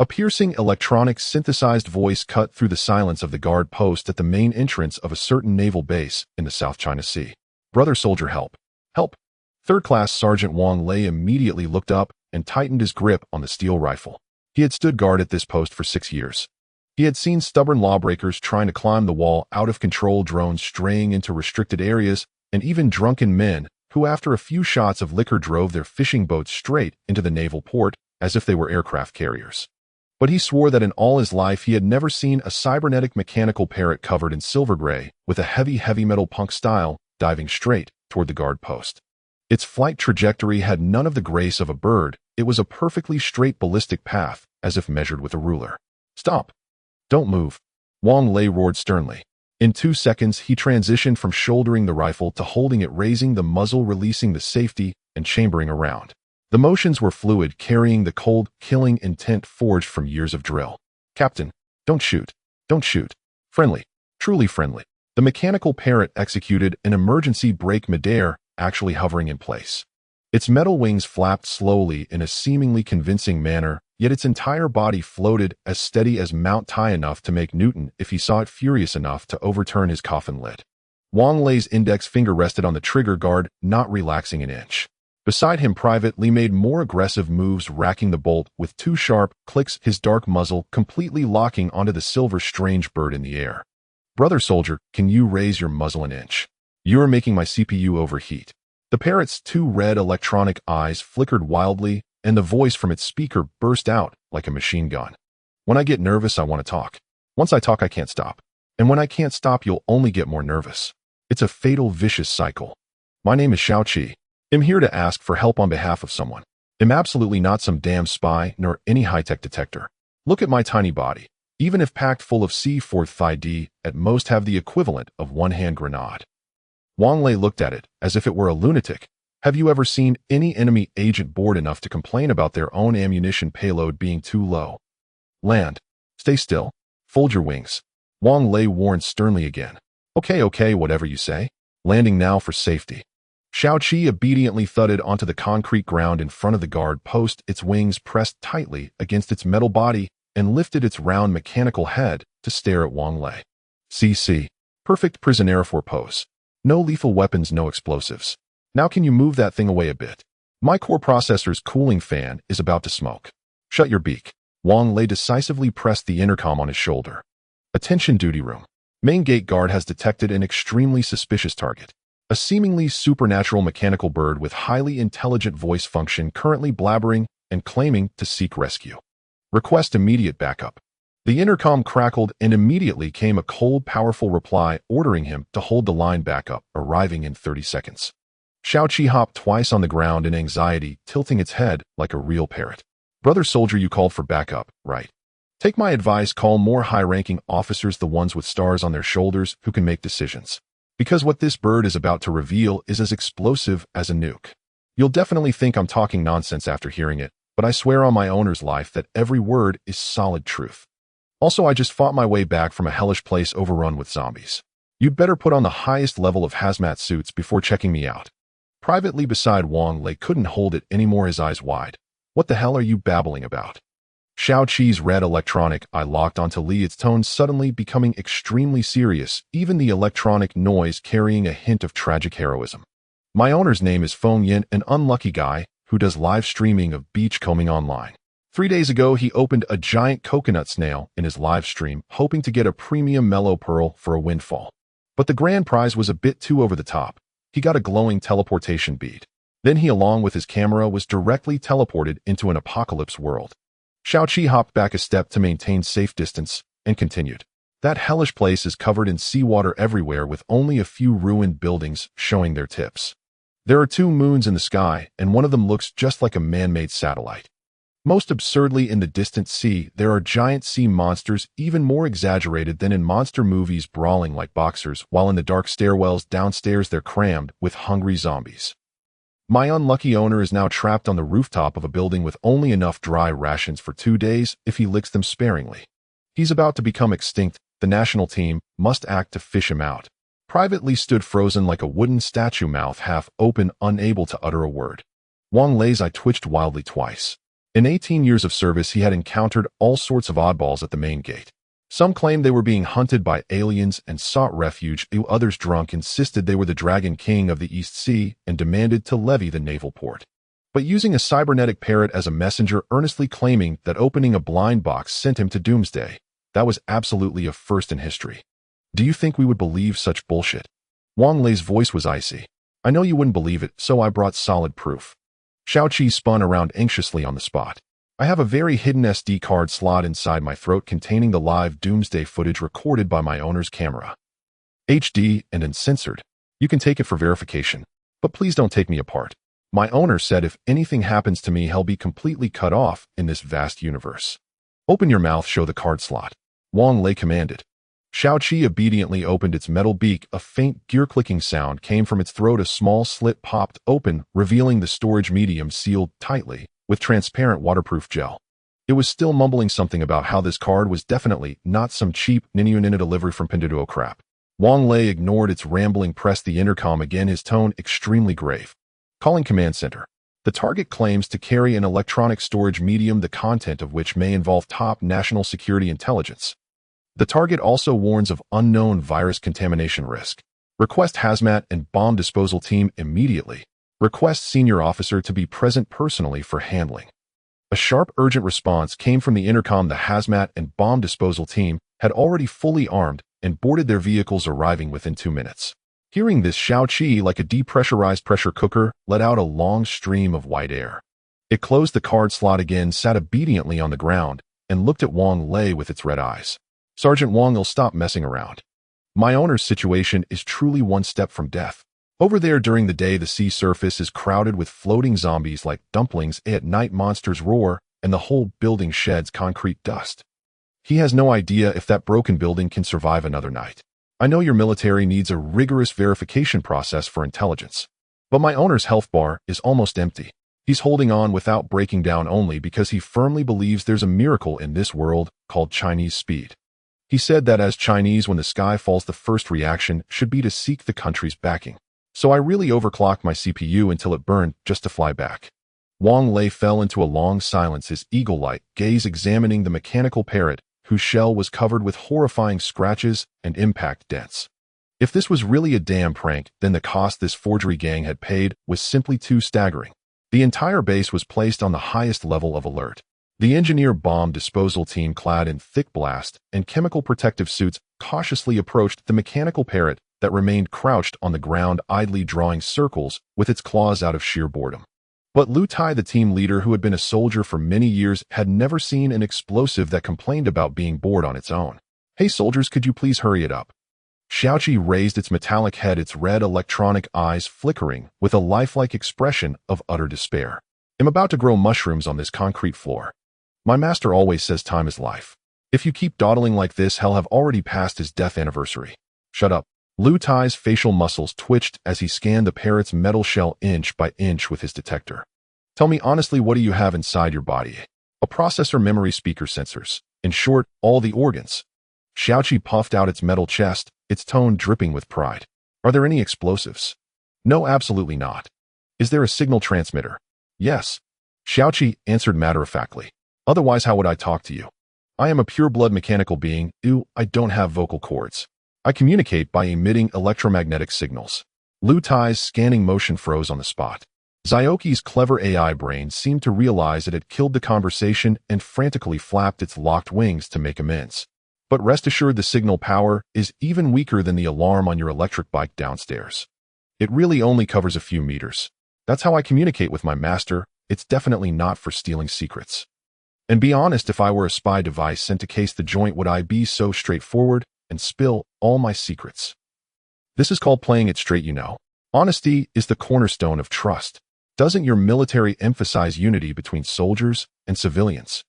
A piercing electronic synthesized voice cut through the silence of the guard post at the main entrance of a certain naval base in the South China Sea. "Brother soldier, help! Help!" Third-class Sergeant Wang Lei immediately looked up and tightened his grip on the steel rifle. He had stood guard at this post for 6 years. He had seen stubborn lawbreakers trying to climb the wall, out-of-control drones straying into restricted areas, and even drunken men who, after a few shots of liquor, drove their fishing boats straight into the naval port as if they were aircraft carriers. But he swore that in all his life he had never seen a cybernetic mechanical parrot covered in silver gray with a heavy metal punk style diving straight toward the guard post. Its flight trajectory had none of the grace of a bird. It was a perfectly straight ballistic path, as if measured with a ruler. "Stop! Don't move!" Wang Lei roared sternly. In 2 seconds, he transitioned from shouldering the rifle to holding it, raising the muzzle, releasing the safety, and chambering around. The motions were fluid, carrying the cold, killing intent forged from years of drill. "Captain, don't shoot. Don't shoot. Friendly. Truly friendly." The mechanical parrot executed an emergency brake midair, actually hovering in place. Its metal wings flapped slowly in a seemingly convincing manner, yet its entire body floated as steady as Mount Tai, enough to make Newton if he saw it, furious enough to overturn his coffin lid. Wang Lei's index finger rested on the trigger guard, not relaxing an inch. Beside him, Private Lee made more aggressive moves, racking the bolt with 2 sharp clicks, his dark muzzle completely locking onto the silver strange bird in the air. "Brother soldier, can you raise your muzzle an inch? You are making my CPU overheat." The parrot's 2 red electronic eyes flickered wildly, and the voice from its speaker burst out like a machine gun. "When I get nervous, I want to talk. Once I talk, I can't stop. And when I can't stop, you'll only get more nervous. It's a fatal, vicious cycle. My name is Xiaoqi. I'm here to ask for help on behalf of someone. I'm absolutely not some damn spy, nor any high-tech detector. Look at my tiny body. Even if packed full of C-4ID, at most have the equivalent of one-hand grenade." Wang Lei looked at it as if it were a lunatic. "Have you ever seen any enemy agent bored enough to complain about their own ammunition payload being too low? Land. Stay still. Fold your wings." Wang Lei warned sternly again. Okay, whatever you say. Landing now for safety." Xiaoqi obediently thudded onto the concrete ground in front of the guard post, its wings pressed tightly against its metal body, and lifted its round mechanical head to stare at Wang Lei. "CC. Perfect prisoner for pose. No lethal weapons, no explosives. Now can you move that thing away a bit? My core processor's cooling fan is about to smoke. Shut your beak." Wang Lei decisively pressed the intercom on his shoulder. "Attention, duty room. Main gate guard has detected an extremely suspicious target. A seemingly supernatural mechanical bird with highly intelligent voice function currently blabbering and claiming to seek rescue. Request immediate backup." The intercom crackled, and immediately came a cold, powerful reply ordering him to hold the line back up, arriving in 30 seconds. Xiaoqi hopped twice on the ground in anxiety, tilting its head like a real parrot. "Brother soldier, you called for backup, right? Take my advice, call more high-ranking officers, the ones with stars on their shoulders who can make decisions. Because what this bird is about to reveal is as explosive as a nuke. You'll definitely think I'm talking nonsense after hearing it, but I swear on my owner's life that every word is solid truth. Also, I just fought my way back from a hellish place overrun with zombies. You'd better put on the highest level of hazmat suits before checking me out." Private Lee beside Wang Lei couldn't hold it anymore, his eyes wide. "What the hell are you babbling about?" Xiaoqi's red electronic eye locked onto Lee, its tone suddenly becoming extremely serious, even the electronic noise carrying a hint of tragic heroism. "My owner's name is Feng Yin, an unlucky guy who does live streaming of beachcombing online. 3 days ago, he opened a giant coconut snail in his live stream, hoping to get a premium mellow pearl for a windfall. But the grand prize was a bit too over the top. He got a glowing teleportation bead. Then he, along with his camera, was directly teleported into an apocalypse world." Xiaoqi hopped back a step to maintain safe distance and continued. "That hellish place is covered in seawater everywhere, with only a few ruined buildings showing their tips. There are 2 moons in the sky, and one of them looks just like a man-made satellite. Most absurdly, in the distant sea, there are giant sea monsters, even more exaggerated than in monster movies, brawling like boxers, while in the dark stairwells downstairs they're crammed with hungry zombies. My unlucky owner is now trapped on the rooftop of a building with only enough dry rations for 2 days if he licks them sparingly. He's about to become extinct. The national team must act to fish him out." Private Lee stood frozen like a wooden statue, mouth half open, unable to utter a word. Wang Lei's eye twitched wildly twice. In 18 years of service, he had encountered all sorts of oddballs at the main gate. Some claimed they were being hunted by aliens and sought refuge, while others, drunk, insisted they were the Dragon King of the East Sea and demanded to levy the naval port. But using a cybernetic parrot as a messenger, earnestly claiming that opening a blind box sent him to doomsday, that was absolutely a first in history. Do you think we would believe such bullshit? Wang Lei's voice was icy. I know you wouldn't believe it, so I brought solid proof. Xiaoqi spun around anxiously on the spot. I have a very hidden SD card slot inside my throat containing the live doomsday footage recorded by my owner's camera. HD and uncensored. You can take it for verification, but please don't take me apart. My owner said if anything happens to me, he'll be completely cut off in this vast universe. Open your mouth, show the card slot. Wang Lei commanded. Xiaoqi obediently opened its metal beak. A faint gear-clicking sound came from its throat. A small slit popped open, revealing the storage medium sealed tightly with transparent waterproof gel. It was still mumbling something about how this card was definitely not some cheap Nina delivery from Pinduoduo crap. Wang Lei ignored its rambling, pressed the intercom again, his tone extremely grave. Calling command center. The target claims to carry an electronic storage medium, the content of which may involve top national security intelligence. The target also warns of unknown virus contamination risk. Request hazmat and bomb disposal team immediately. Request senior officer to be present personally for handling. A sharp, urgent response came from the intercom. The hazmat and bomb disposal team had already fully armed and boarded their vehicles, arriving within 2 minutes. Hearing this, Xiaoqi, like a depressurized pressure cooker, let out a long stream of white air. It closed the card slot again, sat obediently on the ground, and looked at Wang Lei with its red eyes. Sergeant Wang, will stop messing around. My owner's situation is truly one step from death. Over there during the day, the sea surface is crowded with floating zombies like dumplings. At night, monsters roar, and the whole building sheds concrete dust. He has no idea if that broken building can survive another night. I know your military needs a rigorous verification process for intelligence, but my owner's health bar is almost empty. He's holding on without breaking down only because he firmly believes there's a miracle in this world called Chinese speed. He said that as Chinese, when the sky falls, the first reaction should be to seek the country's backing. So I really overclocked my CPU until it burned just to fly back. Wang Lei fell into a long silence, his eagle-like gaze examining the mechanical parrot, whose shell was covered with horrifying scratches and impact dents. If this was really a damn prank, then the cost this forgery gang had paid was simply too staggering. The entire base was placed on the highest level of alert. The engineer bomb disposal team, clad in thick blast and chemical protective suits, cautiously approached the mechanical parrot that remained crouched on the ground, idly drawing circles with its claws out of sheer boredom. But Lu Tai, the team leader who had been a soldier for many years, had never seen an explosive that complained about being bored on its own. Hey soldiers, could you please hurry it up? Xiaoqi raised its metallic head, its red electronic eyes flickering with a lifelike expression of utter despair. I'm about to grow mushrooms on this concrete floor. My master always says time is life. If you keep dawdling like this, he'll have already passed his death anniversary. Shut up. Lu Tai's facial muscles twitched as he scanned the parrot's metal shell inch by inch with his detector. Tell me honestly, what do you have inside your body? A processor, memory, speaker, sensors. In short, all the organs. Xiaoqi puffed out its metal chest, its tone dripping with pride. Are there any explosives? No, absolutely not. Is there a signal transmitter? Yes. Xiaoqi answered matter-of-factly. Otherwise, how would I talk to you? I am a pure-blood mechanical being. I don't have vocal cords. I communicate by emitting electromagnetic signals. Lu Tai's scanning motion froze on the spot. Xiaoqi's clever AI brain seemed to realize it had killed the conversation and frantically flapped its locked wings to make amends. But rest assured, the signal power is even weaker than the alarm on your electric bike downstairs. It really only covers a few meters. That's how I communicate with my master. It's definitely not for stealing secrets. And be honest, if I were a spy device sent to case the joint, would I be so straightforward and spill all my secrets? This is called playing it straight, you know. Honesty is the cornerstone of trust. Doesn't your military emphasize unity between soldiers and civilians?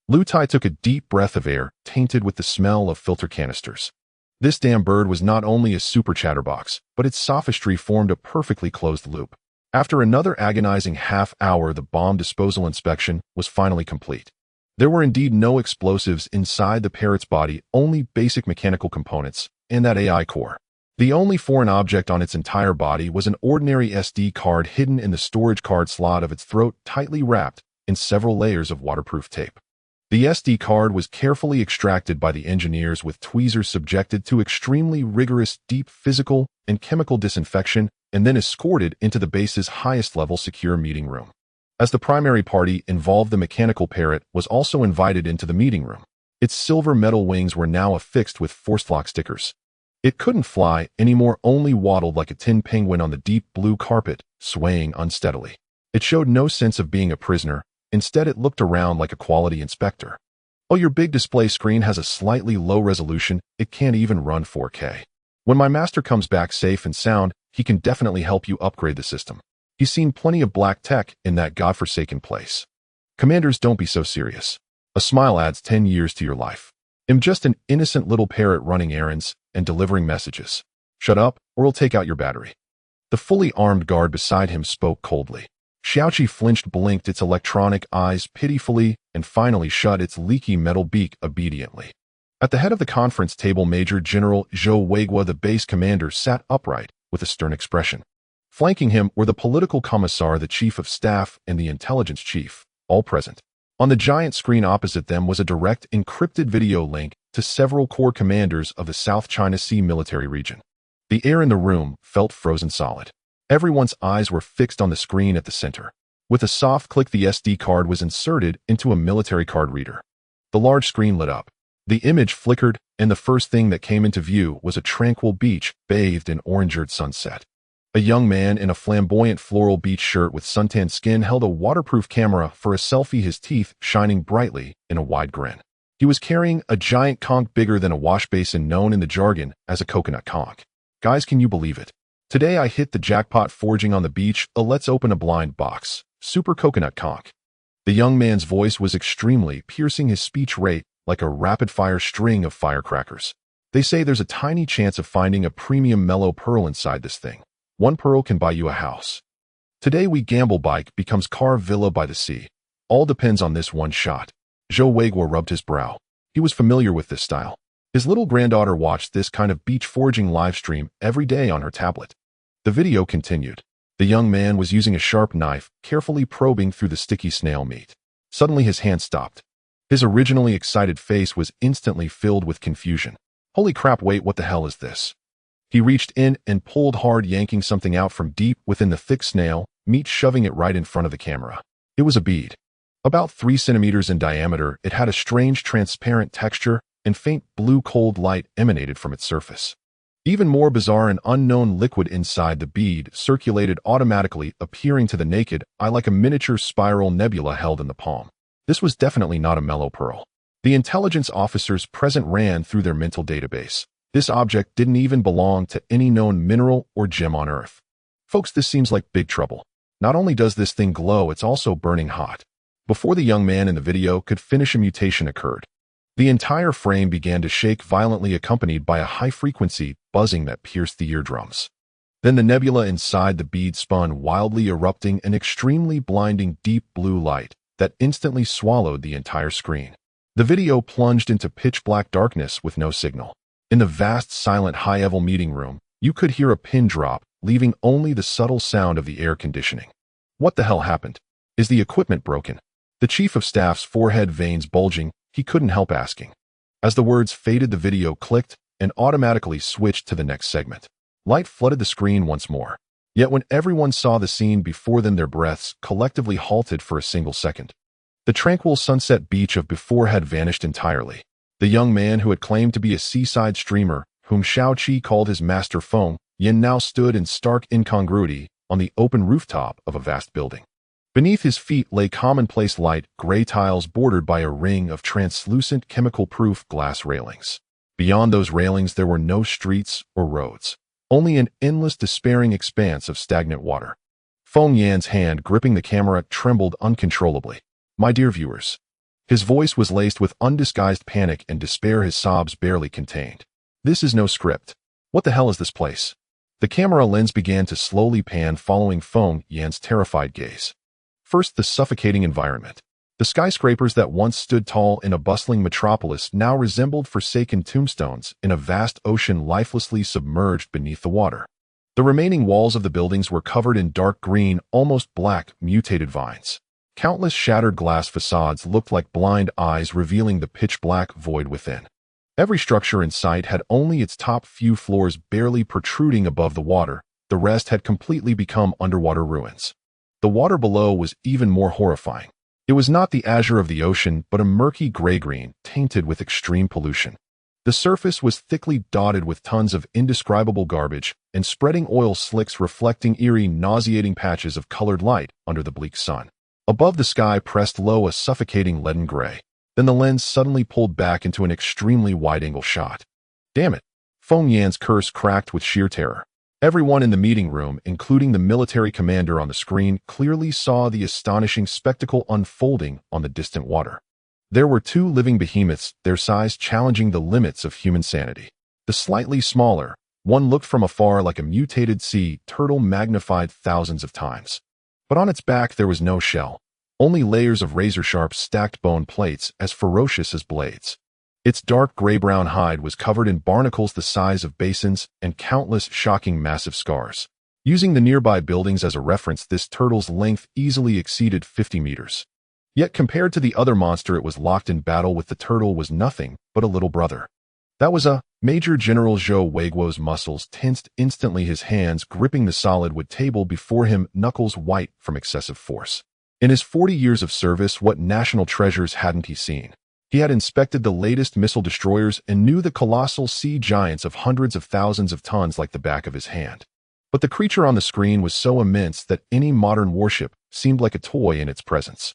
Lu Tai took a deep breath of air, tainted with the smell of filter canisters. This damn bird was not only a super chatterbox, but its sophistry formed a perfectly closed loop. After another agonizing half hour, the bomb disposal inspection was finally complete. There were indeed no explosives inside the parrot's body, only basic mechanical components, and that AI core. The only foreign object on its entire body was an ordinary SD card hidden in the storage card slot of its throat, tightly wrapped in several layers of waterproof tape. The SD card was carefully extracted by the engineers with tweezers subjected to extremely rigorous deep physical and chemical disinfection and then escorted into the base's highest-level secure meeting room. As the primary party involved, the mechanical parrot was also invited into the meeting room. Its silver metal wings were now affixed with forced lock stickers. It couldn't fly anymore, only waddled like a tin penguin on the deep blue carpet, swaying unsteadily. It showed no sense of being a prisoner. Instead, it looked around like a quality inspector. Oh, your big display screen has a slightly low resolution. It can't even run 4K. When my master comes back safe and sound, he can definitely help you upgrade the system. He's seen plenty of black tech in that godforsaken place. Commanders, don't be so serious. A smile adds 10 years to your life. I'm just an innocent little parrot running errands and delivering messages. Shut up, or I'll take out your battery. The fully armed guard beside him spoke coldly. Xiaoqi flinched, blinked its electronic eyes pitifully, and finally shut its leaky metal beak obediently. At the head of the conference table, Major General Zhou Weiguo, the base commander, sat upright with a stern expression. Flanking him were the political commissar, the chief of staff, and the intelligence chief, all present. On the giant screen opposite them was a direct encrypted video link to several core commanders of the South China Sea military region. The air in the room felt frozen solid. Everyone's eyes were fixed on the screen at the center. With a soft click, the SD card was inserted into a military card reader. The large screen lit up. The image flickered, and the first thing that came into view was a tranquil beach bathed in orange-eared sunset. A young man in a flamboyant floral beach shirt with suntanned skin held a waterproof camera for a selfie, his teeth shining brightly in a wide grin. He was carrying a giant conch bigger than a wash basin, known in the jargon as a coconut conch. Guys, can you believe it? Today I hit the jackpot foraging on the beach. Let's open a blind box. Super coconut conch. The young man's voice was extremely piercing, his speech rate like a rapid-fire string of firecrackers. They say there's a tiny chance of finding a premium mellow pearl inside this thing. One pearl can buy you a house. Today we gamble, bike becomes car, villa by the sea. All depends on this one shot. Zhou Weiguo rubbed his brow. He was familiar with this style. His little granddaughter watched this kind of beach foraging livestream every day on her tablet. The video continued. The young man was using a sharp knife, carefully probing through the sticky snail meat. Suddenly his hand stopped. His originally excited face was instantly filled with confusion. Holy crap, wait, what the hell is this? He reached in and pulled hard, yanking something out from deep within the thick snail meat, shoving it right in front of the camera. It was a bead. About 3 centimeters in diameter, it had a strange transparent texture, and faint blue cold light emanated from its surface. Even more bizarre, an unknown liquid inside the bead circulated automatically, appearing to the naked eye like a miniature spiral nebula held in the palm. This was definitely not a mellow pearl. The intelligence officers present ran through their mental database. This object didn't even belong to any known mineral or gem on Earth. Folks, this seems like big trouble. Not only does this thing glow, it's also burning hot. Before the young man in the video could finish, a mutation occurred. The entire frame began to shake violently, accompanied by a high-frequency buzzing that pierced the eardrums. Then the nebula inside the bead spun wildly, erupting an extremely blinding deep blue light that instantly swallowed the entire screen. The video plunged into pitch-black darkness with no signal. In the vast, silent, high-level meeting room, you could hear a pin drop, leaving only the subtle sound of the air conditioning. What the hell happened? Is the equipment broken? The chief of staff's forehead veins bulging, he couldn't help asking. As the words faded, the video clicked and automatically switched to the next segment. Light flooded the screen once more. Yet when everyone saw the scene before them, their breaths collectively halted for a single second. The tranquil sunset beach of before had vanished entirely. The young man who had claimed to be a seaside streamer, whom Xiaoqi called his master Feng Yin, now stood in stark incongruity on the open rooftop of a vast building. Beneath his feet lay commonplace light gray tiles bordered by a ring of translucent chemical-proof glass railings. Beyond those railings there were no streets or roads, only an endless, despairing expanse of stagnant water. Feng Yan's hand gripping the camera trembled uncontrollably. My dear viewers. His voice was laced with undisguised panic and despair, his sobs barely contained. This is no script. What the hell is this place? The camera lens began to slowly pan, following Feng Yan's terrified gaze. First, the suffocating environment. The skyscrapers that once stood tall in a bustling metropolis now resembled forsaken tombstones in a vast ocean lifelessly submerged beneath the water. The remaining walls of the buildings were covered in dark green, almost black, mutated vines. Countless shattered glass facades looked like blind eyes revealing the pitch-black void within. Every structure in sight had only its top few floors barely protruding above the water. The rest had completely become underwater ruins. The water below was even more horrifying. It was not the azure of the ocean, but a murky gray-green, tainted with extreme pollution. The surface was thickly dotted with tons of indescribable garbage and spreading oil slicks reflecting eerie, nauseating patches of colored light under the bleak sun. Above the sky pressed low a suffocating leaden gray. Then the lens suddenly pulled back into an extremely wide-angle shot. Damn it! Feng Yan's curse cracked with sheer terror. Everyone in the meeting room, including the military commander on the screen, clearly saw the astonishing spectacle unfolding on the distant water. There were two living behemoths, their size challenging the limits of human sanity. The slightly smaller one looked from afar like a mutated sea turtle magnified thousands of times. But on its back there was no shell, only layers of razor-sharp stacked bone plates as ferocious as blades. Its dark gray-brown hide was covered in barnacles the size of basins and countless shocking massive scars. Using the nearby buildings as a reference, this turtle's length easily exceeded 50 meters. Yet compared to the other monster it was locked in battle with, the turtle was nothing but a little brother. That was Major General Zhou Weiguo's muscles tensed instantly, his hands gripping the solid wood table before him, knuckles white from excessive force. In his 40 years of service, what national treasures hadn't he seen? He had inspected the latest missile destroyers and knew the colossal sea giants of hundreds of thousands of tons like the back of his hand. But the creature on the screen was so immense that any modern warship seemed like a toy in its presence.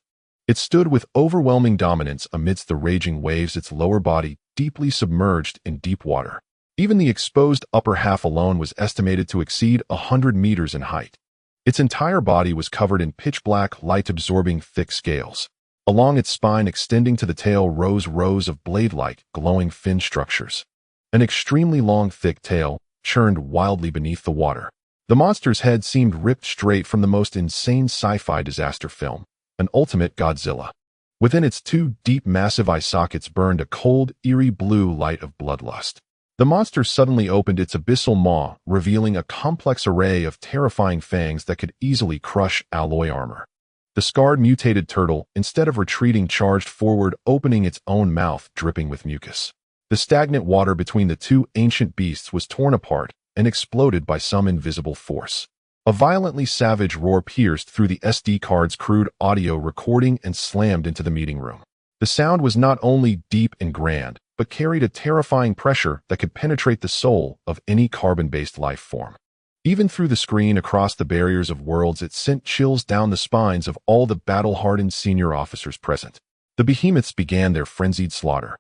It stood with overwhelming dominance amidst the raging waves, its lower body deeply submerged in deep water. Even the exposed upper half alone was estimated to exceed 100 meters in height. Its entire body was covered in pitch-black, light-absorbing thick scales. Along its spine extending to the tail rose rows of blade-like, glowing fin structures. An extremely long, thick tail churned wildly beneath the water. The monster's head seemed ripped straight from the most insane sci-fi disaster film, an ultimate Godzilla. Within its two deep, massive eye sockets burned a cold, eerie blue light of bloodlust. The monster suddenly opened its abyssal maw, revealing a complex array of terrifying fangs that could easily crush alloy armor. The scarred, mutated turtle, instead of retreating, charged forward, opening its own mouth, dripping with mucus. The stagnant water between the two ancient beasts was torn apart and exploded by some invisible force. A violently savage roar pierced through the SD card's crude audio recording and slammed into the meeting room. The sound was not only deep and grand, but carried a terrifying pressure that could penetrate the soul of any carbon-based life form. Even through the screen across the barriers of worlds, it sent chills down the spines of all the battle-hardened senior officers present. The behemoths began their frenzied slaughter.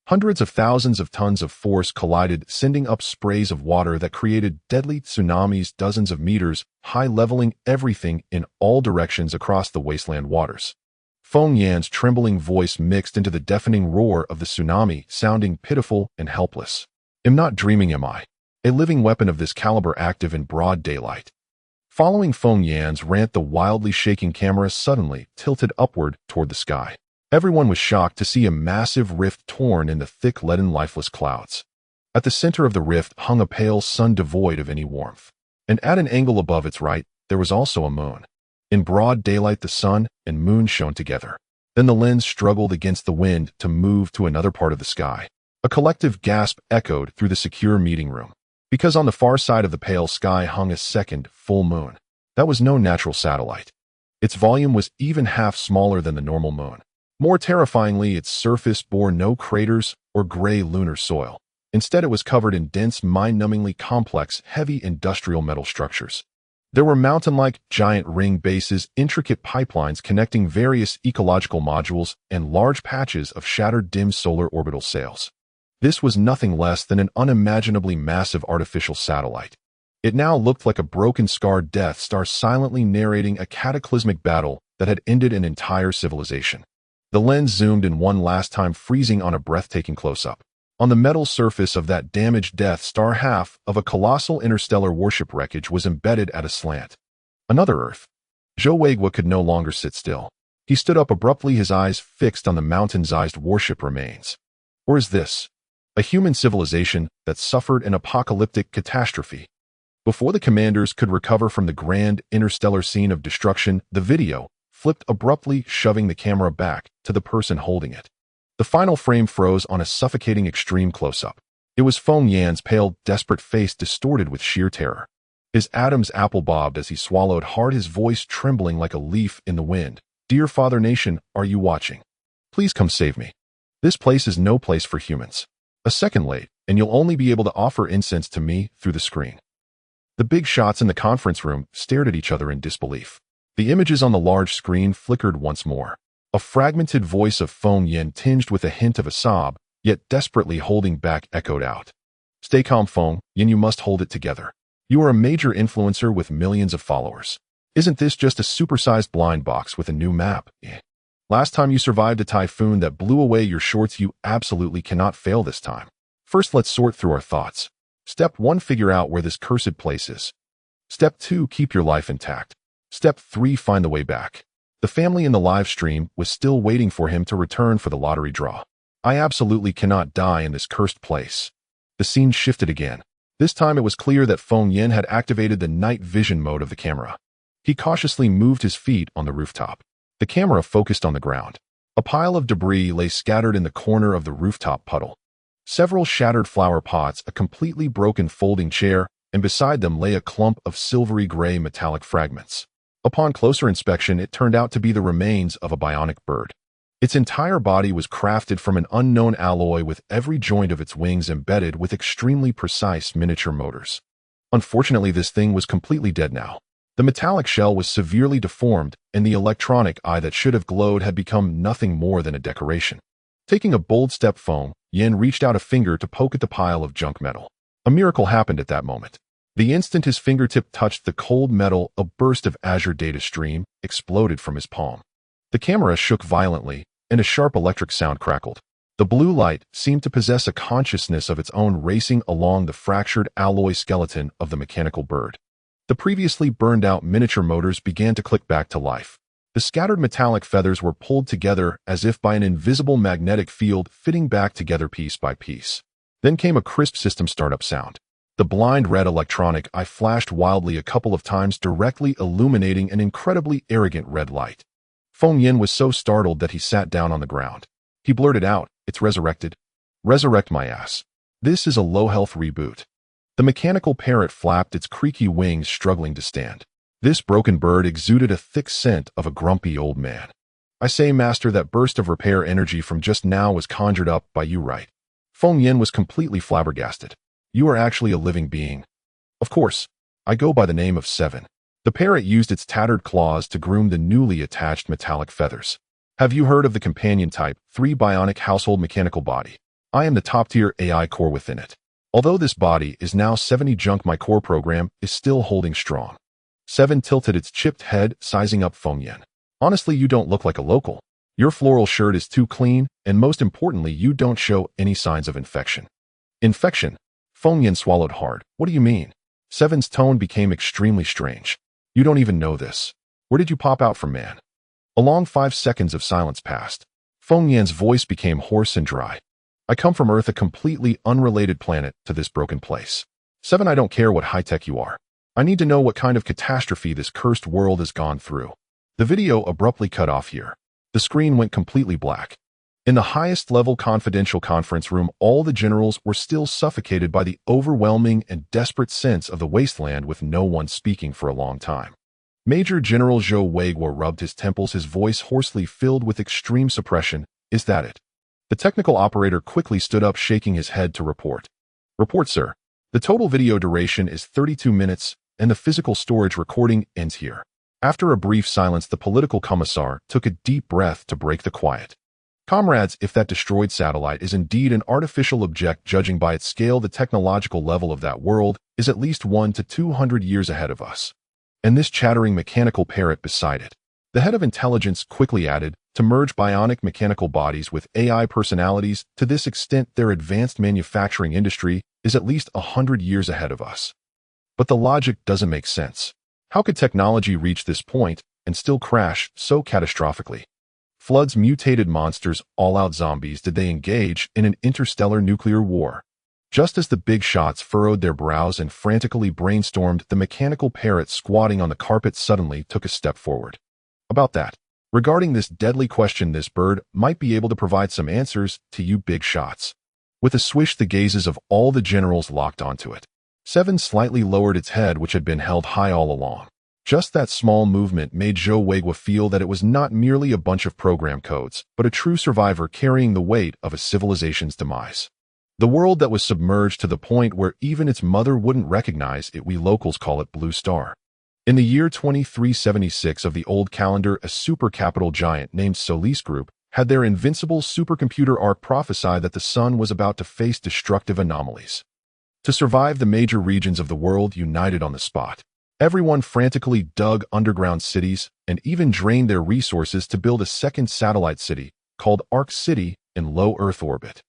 Hundreds of thousands of tons of force collided, sending up sprays of water that created deadly tsunamis dozens of meters high, leveling everything in all directions across the wasteland waters. Feng Yan's trembling voice mixed into the deafening roar of the tsunami, sounding pitiful and helpless. "Am not dreaming, am I? A living weapon of this caliber active in broad daylight." Following Feng Yan's rant, the wildly shaking camera suddenly tilted upward toward the sky. Everyone was shocked to see a massive rift torn in the thick, leaden, lifeless clouds. At the center of the rift hung a pale sun devoid of any warmth. And at an angle above its right, there was also a moon. In broad daylight, the sun and moon shone together. Then the lens struggled against the wind to move to another part of the sky. A collective gasp echoed through the secure meeting room. Because on the far side of the pale sky hung a second, full moon. That was no natural satellite. Its volume was even half smaller than the normal moon. More terrifyingly, its surface bore no craters or gray lunar soil. Instead, it was covered in dense, mind-numbingly complex, heavy industrial metal structures. There were mountain-like giant ring bases, intricate pipelines connecting various ecological modules, and large patches of shattered dim solar orbital sails. This was nothing less than an unimaginably massive artificial satellite. It now looked like a broken, scarred Death Star silently narrating a cataclysmic battle that had ended an entire civilization. The lens zoomed in one last time, freezing on a breathtaking close-up. On the metal surface of that damaged Death Star, half of a colossal interstellar warship wreckage was embedded at a slant. Another Earth. Zhou Weiguo could no longer sit still. He stood up abruptly, his eyes fixed on the mountain-sized warship remains. Or is this a human civilization that suffered an apocalyptic catastrophe? Before the commanders could recover from the grand interstellar scene of destruction, the video flipped abruptly, shoving the camera back to the person holding it. The final frame froze on a suffocating extreme close-up. It was Feng Yan's pale, desperate face distorted with sheer terror. His Adam's apple bobbed as he swallowed hard, his voice trembling like a leaf in the wind. "Dear Father Nation, are you watching? Please come save me. This place is no place for humans. A second late, and you'll only be able to offer incense to me through the screen." The big shots in the conference room stared at each other in disbelief. The images on the large screen flickered once more. A fragmented voice of Feng Yan, tinged with a hint of a sob, yet desperately holding back, echoed out. "Stay calm, Feng Yan, you must hold it together. You are a major influencer with millions of followers. Isn't this just a supersized blind box with a new map? Last time you survived a typhoon that blew away your shorts, you absolutely cannot fail this time. First, let's sort through our thoughts. Step 1, figure out where this cursed place is. Step 2, keep your life intact. Step 3, find the way back." The family in the live stream was still waiting for him to return for the lottery draw. "I absolutely cannot die in this cursed place." The scene shifted again. This time it was clear that Feng Yan had activated the night vision mode of the camera. He cautiously moved his feet on the rooftop. The camera focused on the ground. A pile of debris lay scattered in the corner of the rooftop puddle. Several shattered flower pots, a completely broken folding chair, and beside them lay a clump of silvery gray metallic fragments. Upon closer inspection, it turned out to be the remains of a bionic bird. Its entire body was crafted from an unknown alloy, with every joint of its wings embedded with extremely precise miniature motors. Unfortunately, this thing was completely dead now. The metallic shell was severely deformed, and the electronic eye that should have glowed had become nothing more than a decoration. Taking a bold step, Feng Yan reached out a finger to poke at the pile of junk metal. A miracle happened at that moment. The instant his fingertip touched the cold metal, a burst of azure data stream exploded from his palm. The camera shook violently, and a sharp electric sound crackled. The blue light seemed to possess a consciousness of its own, racing along the fractured alloy skeleton of the mechanical bird. The previously burned-out miniature motors began to click back to life. The scattered metallic feathers were pulled together as if by an invisible magnetic field, fitting back together piece by piece. Then came a crisp system startup sound. The blind red electronic eye flashed wildly a couple of times, directly illuminating an incredibly arrogant red light. Feng Yan was so startled that he sat down on the ground. He blurted out, "It's resurrected." "Resurrect my ass. This is a low-health reboot." The mechanical parrot flapped its creaky wings, struggling to stand. This broken bird exuded a thick scent of a grumpy old man. "I say, master, that burst of repair energy from just now was conjured up by you, right?" Feng Yan was completely flabbergasted. "You are actually a living being." "Of course. I go by the name of Seven." The parrot used its tattered claws to groom the newly attached metallic feathers. "Have you heard of the companion type 3 bionic household mechanical body? I am the top-tier AI core within it. Although this body is now 70 junk, my core program is still holding strong." Seven tilted its chipped head, sizing up Feng Yan. "Honestly, you don't look like a local. Your floral shirt is too clean, and most importantly, you don't show any signs of infection." "Infection?" Feng Yan swallowed hard. "What do you mean?" Seven's tone became extremely strange. "You don't even know this. Where did you pop out from, man?" A long 5 seconds of silence passed. Feng Yan's voice became hoarse and dry. "I come from Earth, a completely unrelated planet to this broken place. Seven, I don't care what high-tech you are. I need to know what kind of catastrophe this cursed world has gone through." The video abruptly cut off here. The screen went completely black. In the highest-level confidential conference room, all the generals were still suffocated by the overwhelming and desperate sense of the wasteland, with no one speaking for a long time. Major General Zhou Weiguo rubbed his temples, his voice hoarsely filled with extreme suppression. "Is that it?" The technical operator quickly stood up, shaking his head to report. "Report, sir. The total video duration is 32 minutes, and the physical storage recording ends here." After a brief silence, the political commissar took a deep breath to break the quiet. "Comrades, if that destroyed satellite is indeed an artificial object, judging by its scale, the technological level of that world is at least 100 to 200 years ahead of us. And this chattering mechanical parrot beside it." The head of intelligence quickly added, "To merge bionic mechanical bodies with AI personalities to this extent, their advanced manufacturing industry is at least 100 years ahead of us." But the logic doesn't make sense. How could technology reach this point and still crash so catastrophically? Floods, mutated monsters, all-out zombies, did they engage in an interstellar nuclear war? Just as the big shots furrowed their brows and frantically brainstormed, the mechanical parrot squatting on the carpet suddenly took a step forward. "About that. Regarding this deadly question, this bird might be able to provide some answers to you big shots. With a swish, the gazes of all the generals locked onto it. 7 slightly lowered its head, which had been held high all along. Just that small movement made Zhou Weiguo feel that it was not merely a bunch of program codes, but a true survivor carrying the weight of a civilization's demise. The world that was submerged to the point where even its mother wouldn't recognize it. We locals call it Blue Star. In the year 2376 of the old calendar, a supercapital giant named Solis Group had their invincible supercomputer arc prophesy that the sun was about to face destructive anomalies. To survive, the major regions of the world united on the spot. Everyone frantically dug underground cities and even drained their resources to build a second satellite city called Arc City in low Earth orbit.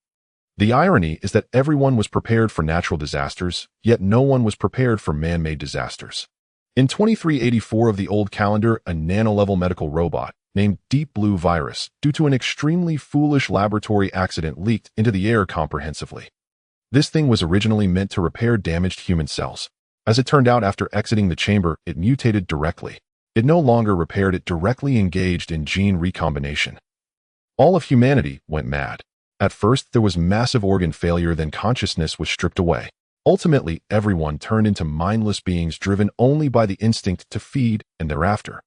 The irony is that everyone was prepared for natural disasters, yet no one was prepared for man-made disasters. In 2384 of the old calendar, a nano-level medical robot named Deep Blue Virus, due to an extremely foolish laboratory accident, leaked into the air comprehensively. This thing was originally meant to repair damaged human cells. As it turned out, after exiting the chamber, it mutated directly. It no longer repaired, it directly engaged in gene recombination. All of humanity went mad. At first, there was massive organ failure, then consciousness was stripped away. Ultimately, everyone turned into mindless beings driven only by the instinct to feed, and thereafter.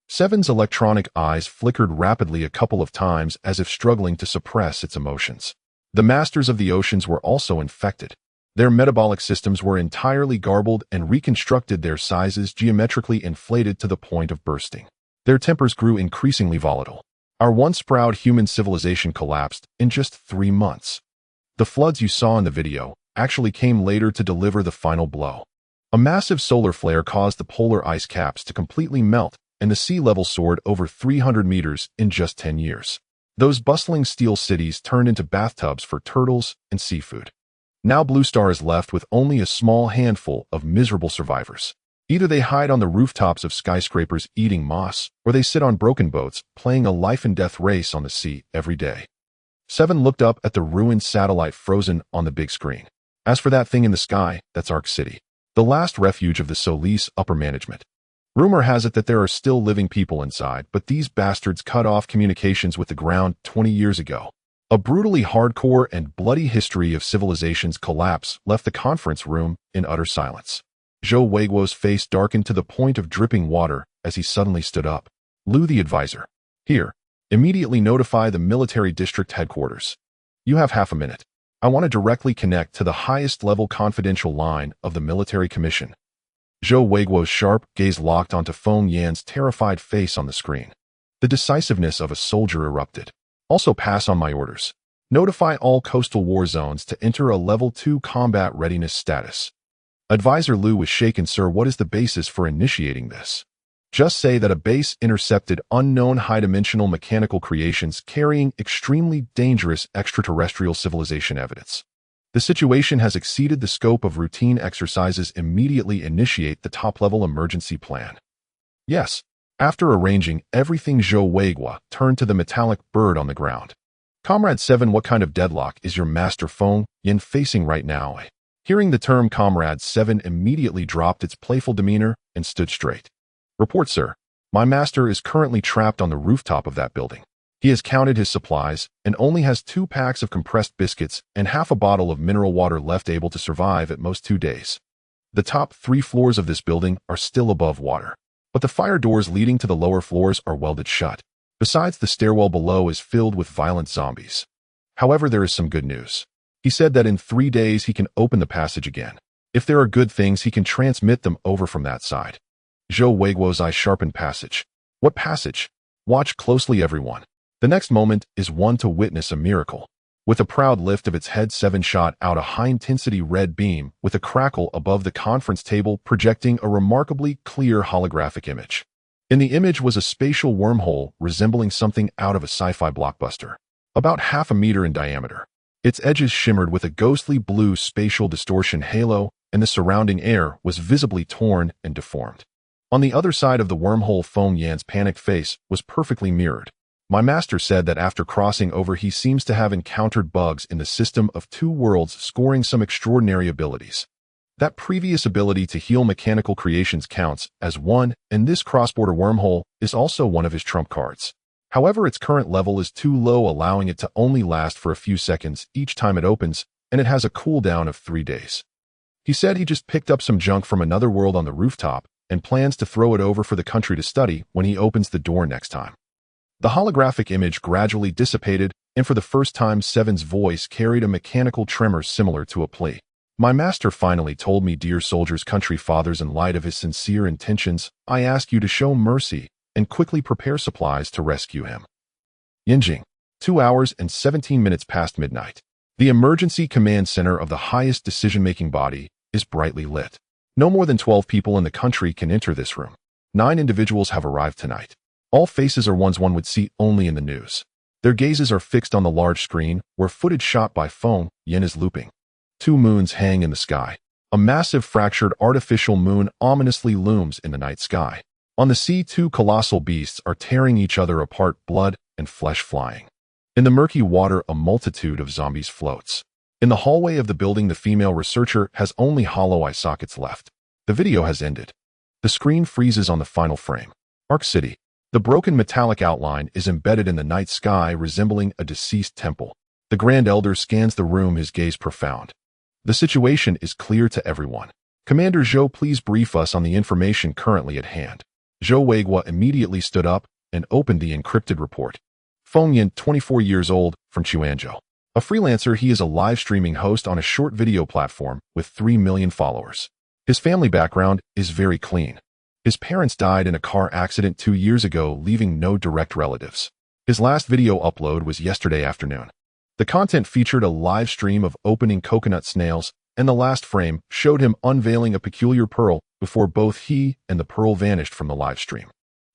7's electronic eyes flickered rapidly a couple of times as if struggling to suppress its emotions. The masters of the oceans were also infected. Their metabolic systems were entirely garbled and reconstructed, their sizes geometrically inflated to the point of bursting. Their tempers grew increasingly volatile. Our once proud human civilization collapsed in just 3 months. The floods you saw in the video actually came later to deliver the final blow. A massive solar flare caused the polar ice caps to completely melt, and the sea level soared over 300 meters in just 10 years. Those bustling steel cities turned into bathtubs for turtles and seafood. Now Blue Star is left with only a small handful of miserable survivors. Either they hide on the rooftops of skyscrapers eating moss, or they sit on broken boats playing a life-and-death race on the sea every day. 7 looked up at the ruined satellite frozen on the big screen. As for that thing in the sky, that's Arc City, the last refuge of the Solis upper management. Rumor has it that there are still living people inside, but these bastards cut off communications with the ground 20 years ago. A brutally hardcore and bloody history of civilization's collapse left the conference room in utter silence. Zhou Weiguo's face darkened to the point of dripping water as he suddenly stood up. Liu, the advisor. Here, immediately notify the military district headquarters. You have half a minute. I want to directly connect to the highest level confidential line of the military commission. Zhou Weiguo's sharp gaze locked onto Feng Yan's terrified face on the screen. The decisiveness of a soldier erupted. Also pass on my orders. Notify all coastal war zones to enter a level 2 combat readiness status. Advisor Liu was shaken. Sir, what is the basis for initiating this? Just say that a base intercepted unknown high-dimensional mechanical creations carrying extremely dangerous extraterrestrial civilization evidence. The situation has exceeded the scope of routine exercises. Immediately initiate the top-level emergency plan. Yes. After arranging everything, Zhou Weiguo turned to the metallic bird on the ground. Comrade 7, what kind of deadlock is your master Feng Yan facing right now? Hearing the term, Comrade 7 immediately dropped its playful demeanor and stood straight. Report, sir. My master is currently trapped on the rooftop of that building. He has counted his supplies and only has 2 packs of compressed biscuits and half a bottle of mineral water left, able to survive at most 2 days. The top 3 floors of this building are still above water, but the fire doors leading to the lower floors are welded shut. Besides, the stairwell below is filled with violent zombies. However, there is some good news. He said that in 3 days he can open the passage again. If there are good things, he can transmit them over from that side. Zhou Weiguo's eyes sharpened. Passage? What passage? Watch closely, everyone. The next moment is one to witness a miracle. With a proud lift of its head, 7 shot out a high-intensity red beam with a crackle above the conference table, projecting a remarkably clear holographic image. In the image was a spatial wormhole resembling something out of a sci-fi blockbuster, about half a meter in diameter. Its edges shimmered with a ghostly blue spatial distortion halo, and the surrounding air was visibly torn and deformed. On the other side of the wormhole, Feng Yan's panicked face was perfectly mirrored. My master said that after crossing over, he seems to have encountered bugs in the system of 2 worlds, scoring some extraordinary abilities. That previous ability to heal mechanical creations counts as one, and this cross-border wormhole is also one of his trump cards. However, its current level is too low, allowing it to only last for a few seconds each time it opens, and it has a cooldown of 3 days. He said he just picked up some junk from another world on the rooftop and plans to throw it over for the country to study when he opens the door next time. The holographic image gradually dissipated, and for the first time Seven's voice carried a mechanical tremor similar to a plea. My master finally told me, dear soldiers, country fathers, in light of his sincere intentions, I ask you to show mercy and quickly prepare supplies to rescue him. Yinjing. 2 hours and 17 minutes past midnight. The emergency command center of the highest decision-making body is brightly lit. No more than 12 people in the country can enter this room. 9 individuals have arrived tonight. All faces are ones one would see only in the news. Their gazes are fixed on the large screen, where footage shot by phone, Yin is looping. 2 moons hang in the sky. A massive fractured artificial moon ominously looms in the night sky. On the sea, 2 colossal beasts are tearing each other apart, blood and flesh flying. In the murky water, a multitude of zombies floats. In the hallway of the building, the female researcher has only hollow eye sockets left. The video has ended. The screen freezes on the final frame. Ark City. The broken metallic outline is embedded in the night sky, resembling a deceased temple. The Grand Elder scans the room, his gaze profound. The situation is clear to everyone. Commander Zhou, please brief us on the information currently at hand. Zhou Weigua immediately stood up and opened the encrypted report. Feng Yin, 24 years old, from Chuanzhou. A freelancer, he is a live streaming host on a short video platform with 3 million followers. His family background is very clean. His parents died in a car accident 2 years ago, leaving no direct relatives. His last video upload was yesterday afternoon. The content featured a live stream of opening coconut snails, and the last frame showed him unveiling a peculiar pearl before both he and the pearl vanished from the live stream.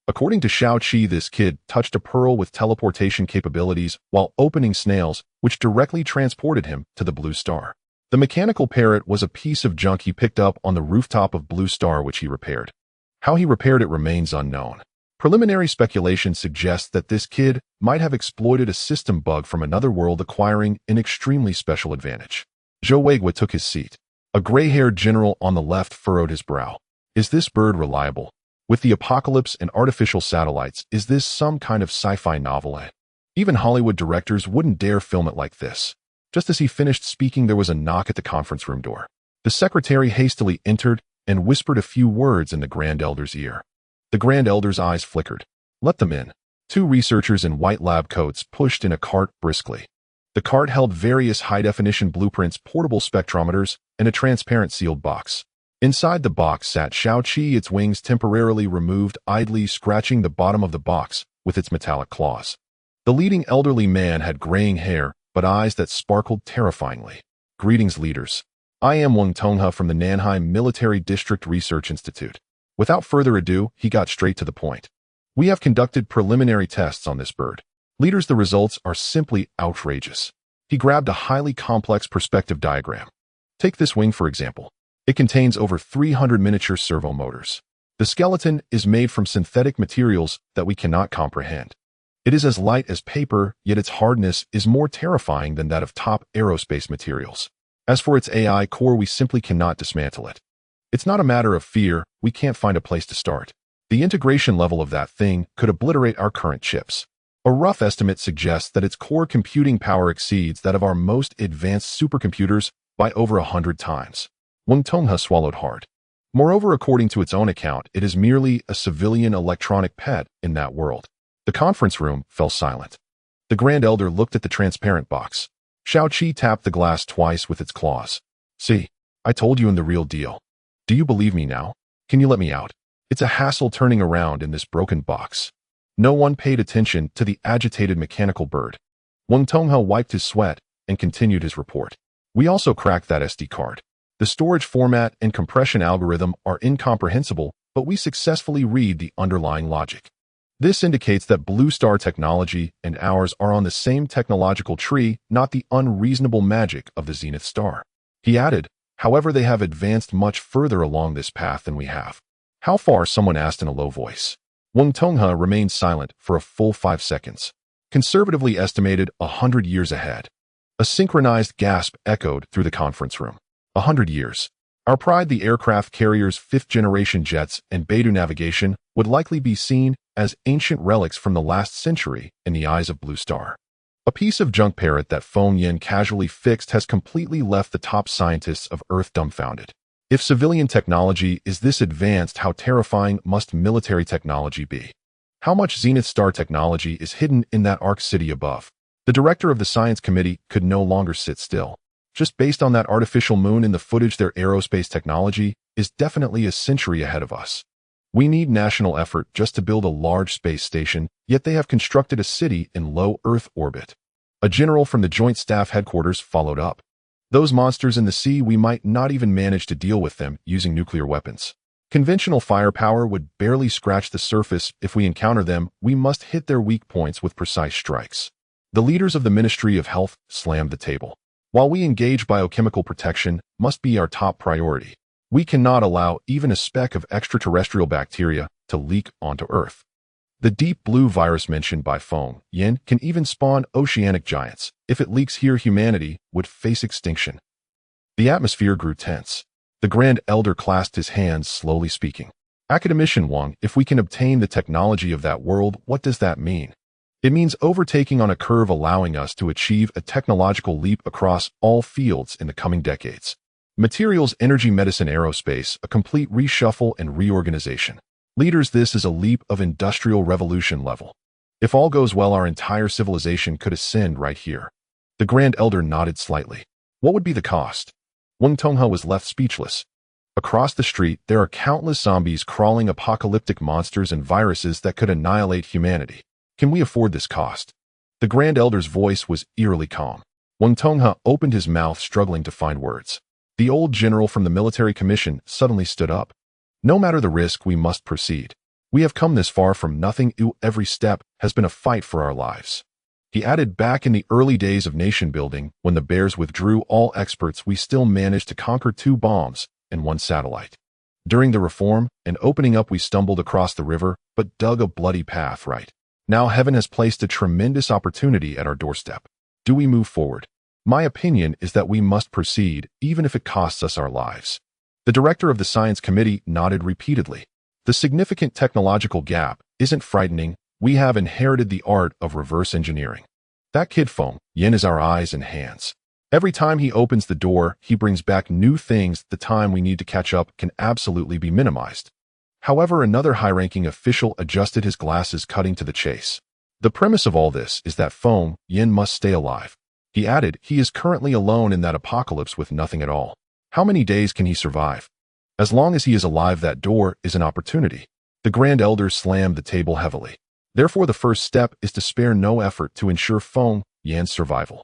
According to Xiao Qi, this kid touched a pearl with teleportation capabilities while opening snails, which directly transported him to the Blue Star. The mechanical parrot was a piece of junk he picked up on the rooftop of Blue Star, which he repaired. How he repaired it remains unknown. Preliminary speculation suggests that this kid might have exploited a system bug from another world, acquiring an extremely special advantage. Zhou Weigua took his seat. A gray-haired general on the left furrowed his brow. Is this bird reliable? With the apocalypse and artificial satellites, is this some kind of sci-fi novel? Even Hollywood directors wouldn't dare film it like this. Just as he finished speaking, there was a knock at the conference room door. The secretary hastily entered and whispered a few words in the Grand Elder's ear. The Grand Elder's eyes flickered. Let them in. 2 researchers in white lab coats pushed in a cart briskly. The cart held various high-definition blueprints, portable spectrometers, and a transparent sealed box. Inside the box sat Xiao Qi, its wings temporarily removed, idly scratching the bottom of the box with its metallic claws. The leading elderly man had graying hair, but eyes that sparkled terrifyingly. Greetings, leaders. I am Wang Tonghe from the Nanheim Military District Research Institute. Without further ado, he got straight to the point. We have conducted preliminary tests on this bird. Leaders, the results are simply outrageous. He grabbed a highly complex perspective diagram. Take this wing, for example. It contains over 300 miniature servo motors. The skeleton is made from synthetic materials that we cannot comprehend. It is as light as paper, yet its hardness is more terrifying than that of top aerospace materials. As for its AI core, we simply cannot dismantle it. It's not a matter of fear, we can't find a place to start. The integration level of that thing could obliterate our current chips. A rough estimate suggests that its core computing power exceeds that of our most advanced supercomputers by over 100 times. Wang Tonghe swallowed hard. Moreover, according to its own account, it is merely a civilian electronic pet in that world. The conference room fell silent. The Grand Elder looked at the transparent box. Xiao Qi tapped the glass twice with its claws. See, I told you I'm the real deal. Do you believe me now? Can you let me out? It's a hassle turning around in this broken box. No one paid attention to the agitated mechanical bird. Wang Tonghe wiped his sweat and continued his report. We also cracked that SD card. The storage format and compression algorithm are incomprehensible, but we successfully read the underlying logic. This indicates that Blue Star technology and ours are on the same technological tree, not the unreasonable magic of the Zenith Star. He added, however, they have advanced much further along this path than we have. How far? Someone asked in a low voice. Wang Tonghe remained silent for a full 5 seconds. Conservatively estimated 100 years ahead. A synchronized gasp echoed through the conference room. 100 years. Our pride, the aircraft carriers, fifth-generation jets, and Beidou navigation would likely be seen as ancient relics from the last century in the eyes of Blue Star. A piece of junk parrot that Feng Yin casually fixed has completely left the top scientists of Earth dumbfounded. If civilian technology is this advanced, how terrifying must military technology be? How much Zenith Star technology is hidden in that Ark city above? The director of the science committee could no longer sit still. Just based on that artificial moon in the footage, their aerospace technology is definitely a century ahead of us. We need national effort just to build a large space station, yet they have constructed a city in low Earth orbit. A general from the Joint Staff Headquarters followed up. Those monsters in the sea, we might not even manage to deal with them using nuclear weapons. Conventional firepower would barely scratch the surface. If we encounter them, we must hit their weak points with precise strikes. The leaders of the Ministry of Health slammed the table. While we engage, biochemical protection must be our top priority. We cannot allow even a speck of extraterrestrial bacteria to leak onto Earth. The deep blue virus mentioned by Feng Yin can even spawn oceanic giants. If it leaks here, humanity would face extinction. The atmosphere grew tense. The Grand Elder clasped his hands, slowly speaking. Academician Wang, if we can obtain the technology of that world, what does that mean? It means overtaking on a curve, allowing us to achieve a technological leap across all fields in the coming decades. Materials, energy, medicine, aerospace, a complete reshuffle and reorganization. Leaders, this is a leap of industrial revolution level. If all goes well, our entire civilization could ascend right here. The Grand Elder nodded slightly. What would be the cost? Wang Tonghe was left speechless. Across the street, there are countless zombies crawling, apocalyptic monsters and viruses that could annihilate humanity. Can we afford this cost? The Grand Elder's voice was eerily calm. Wang Tonghe opened his mouth, struggling to find words. The old general from the military commission suddenly stood up. No matter the risk, we must proceed. We have come this far from nothing. Every step has been a fight for our lives. He added, back in the early days of nation building, when the Bears withdrew all experts, we still managed to conquer 2 bombs and 1 satellite. During the reform and opening up, we stumbled across the river, but dug a bloody path right. Now heaven has placed a tremendous opportunity at our doorstep. Do we move forward? My opinion is that we must proceed, even if it costs us our lives. The director of the science committee nodded repeatedly. The significant technological gap isn't frightening. We have inherited the art of reverse engineering. That kid Feng Yin is our eyes and hands. Every time he opens the door, he brings back new things. The time we need to catch up can absolutely be minimized. However, another high-ranking official adjusted his glasses, cutting to the chase. The premise of all this is that Feng Yin must stay alive. He added, he is currently alone in that apocalypse with nothing at all. How many days can he survive? As long as he is alive, that door is an opportunity. The Grand Elder slammed the table heavily. Therefore, the first step is to spare no effort to ensure Feng Yin's survival.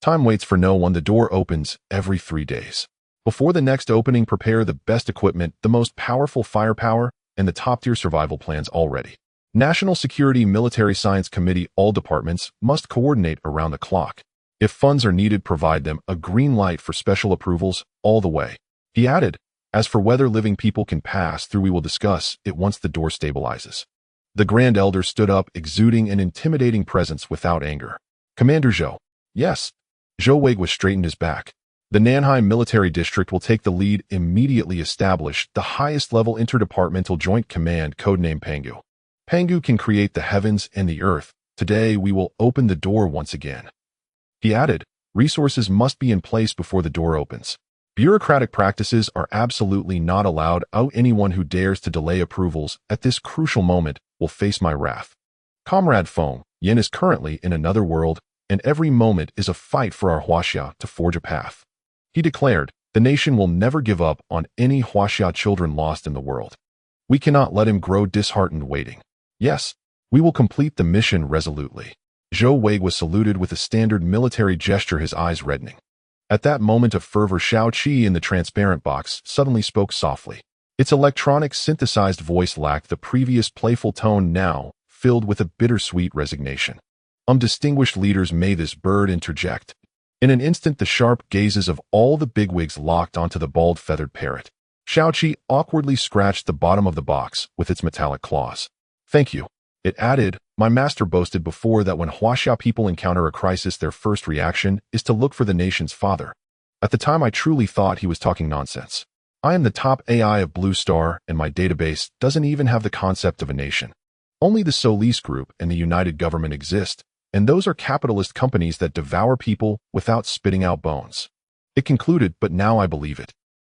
Time waits for no one. The door opens every 3 days. Before the next opening, prepare the best equipment, the most powerful firepower, and the top-tier survival plans already. National Security Military Science Committee, all departments must coordinate around the clock. If funds are needed, provide them a green light for special approvals all the way. He added, as for whether living people can pass through, we will discuss it once the door stabilizes. The Grand Elder stood up, exuding an intimidating presence without anger. Commander Zhou. Yes. Zhou Wei was straightened his back. The Nanhai Military District will take the lead. Immediately establish the highest-level interdepartmental joint command, codenamed Pangu. Pangu can create the heavens and the earth. Today, we will open the door once again. He added, resources must be in place before the door opens. Bureaucratic practices are absolutely not allowed. Anyone who dares to delay approvals at this crucial moment will face my wrath. Comrade Feng Yin is currently in another world, and every moment is a fight for our Huaxia to forge a path. He declared, the nation will never give up on any Huaxia children lost in the world. We cannot let him grow disheartened waiting. Yes, we will complete the mission resolutely. Zhou Wei was saluted with a standard military gesture, his eyes reddening. At that moment of fervor, Shao Qi in the transparent box suddenly spoke softly. Its electronic synthesized voice lacked the previous playful tone, now filled with a bittersweet resignation. Distinguished leaders, may this bird interject. In an instant, the sharp gazes of all the bigwigs locked onto the bald feathered parrot. Shao Qi awkwardly scratched the bottom of the box with its metallic claws. Thank you. It added, my master boasted before that when Huaxia people encounter a crisis, their first reaction is to look for the nation's father. At the time, I truly thought he was talking nonsense. I am the top AI of Blue Star, and my database doesn't even have the concept of a nation. Only the Solis Group and the United Government exist, and those are capitalist companies that devour people without spitting out bones. It concluded, but now I believe it.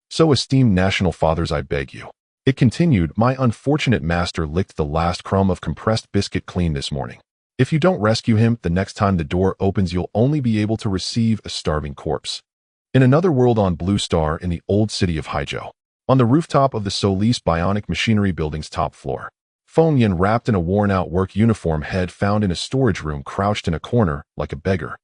So, esteemed national fathers, I beg you. It continued, my unfortunate master licked the last crumb of compressed biscuit clean this morning. If you don't rescue him, the next time the door opens, you'll only be able to receive a starving corpse. In another world on Blue Star in the old city of Haizhou, on the rooftop of the Solis Bionic Machinery Building's top floor, Feng Yin, wrapped in a worn-out work uniform, had found in a storage room, crouched in a corner like a beggar.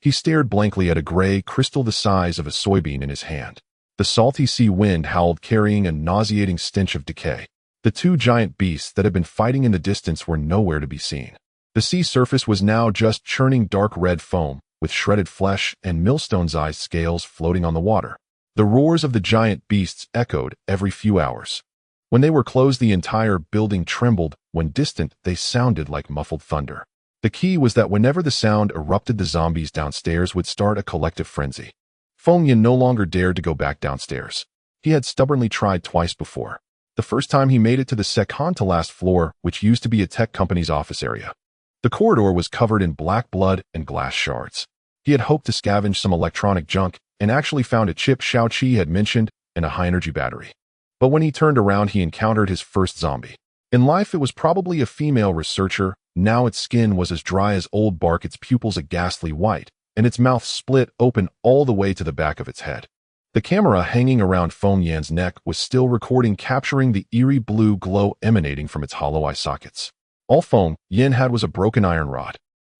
He stared blankly at a gray crystal the size of a soybean in his hand. The salty sea wind howled, carrying a nauseating stench of decay. The two giant beasts that had been fighting in the distance were nowhere to be seen. The sea surface was now just churning dark red foam, with shredded flesh and millstone-sized scales floating on the water. The roars of the giant beasts echoed every few hours. When they were close, the entire building trembled. When distant, they sounded like muffled thunder. The key was that whenever the sound erupted, the zombies downstairs would start a collective frenzy. Feng Yin no longer dared to go back downstairs. He had stubbornly tried twice before. The first time he made it to the second-to-last floor, which used to be a tech company's office area. The corridor was covered in black blood and glass shards. He had hoped to scavenge some electronic junk and actually found a chip Shao-Chi had mentioned and a high-energy battery. But when he turned around, he encountered his first zombie. In life, it was probably a female researcher. Now its skin was as dry as old bark, its pupils a ghastly white, and its mouth split open all the way to the back of its head. The camera hanging around Feng Yan's neck was still recording, capturing the eerie blue glow emanating from its hollow eye sockets. All Feng Yan had was a broken iron rod.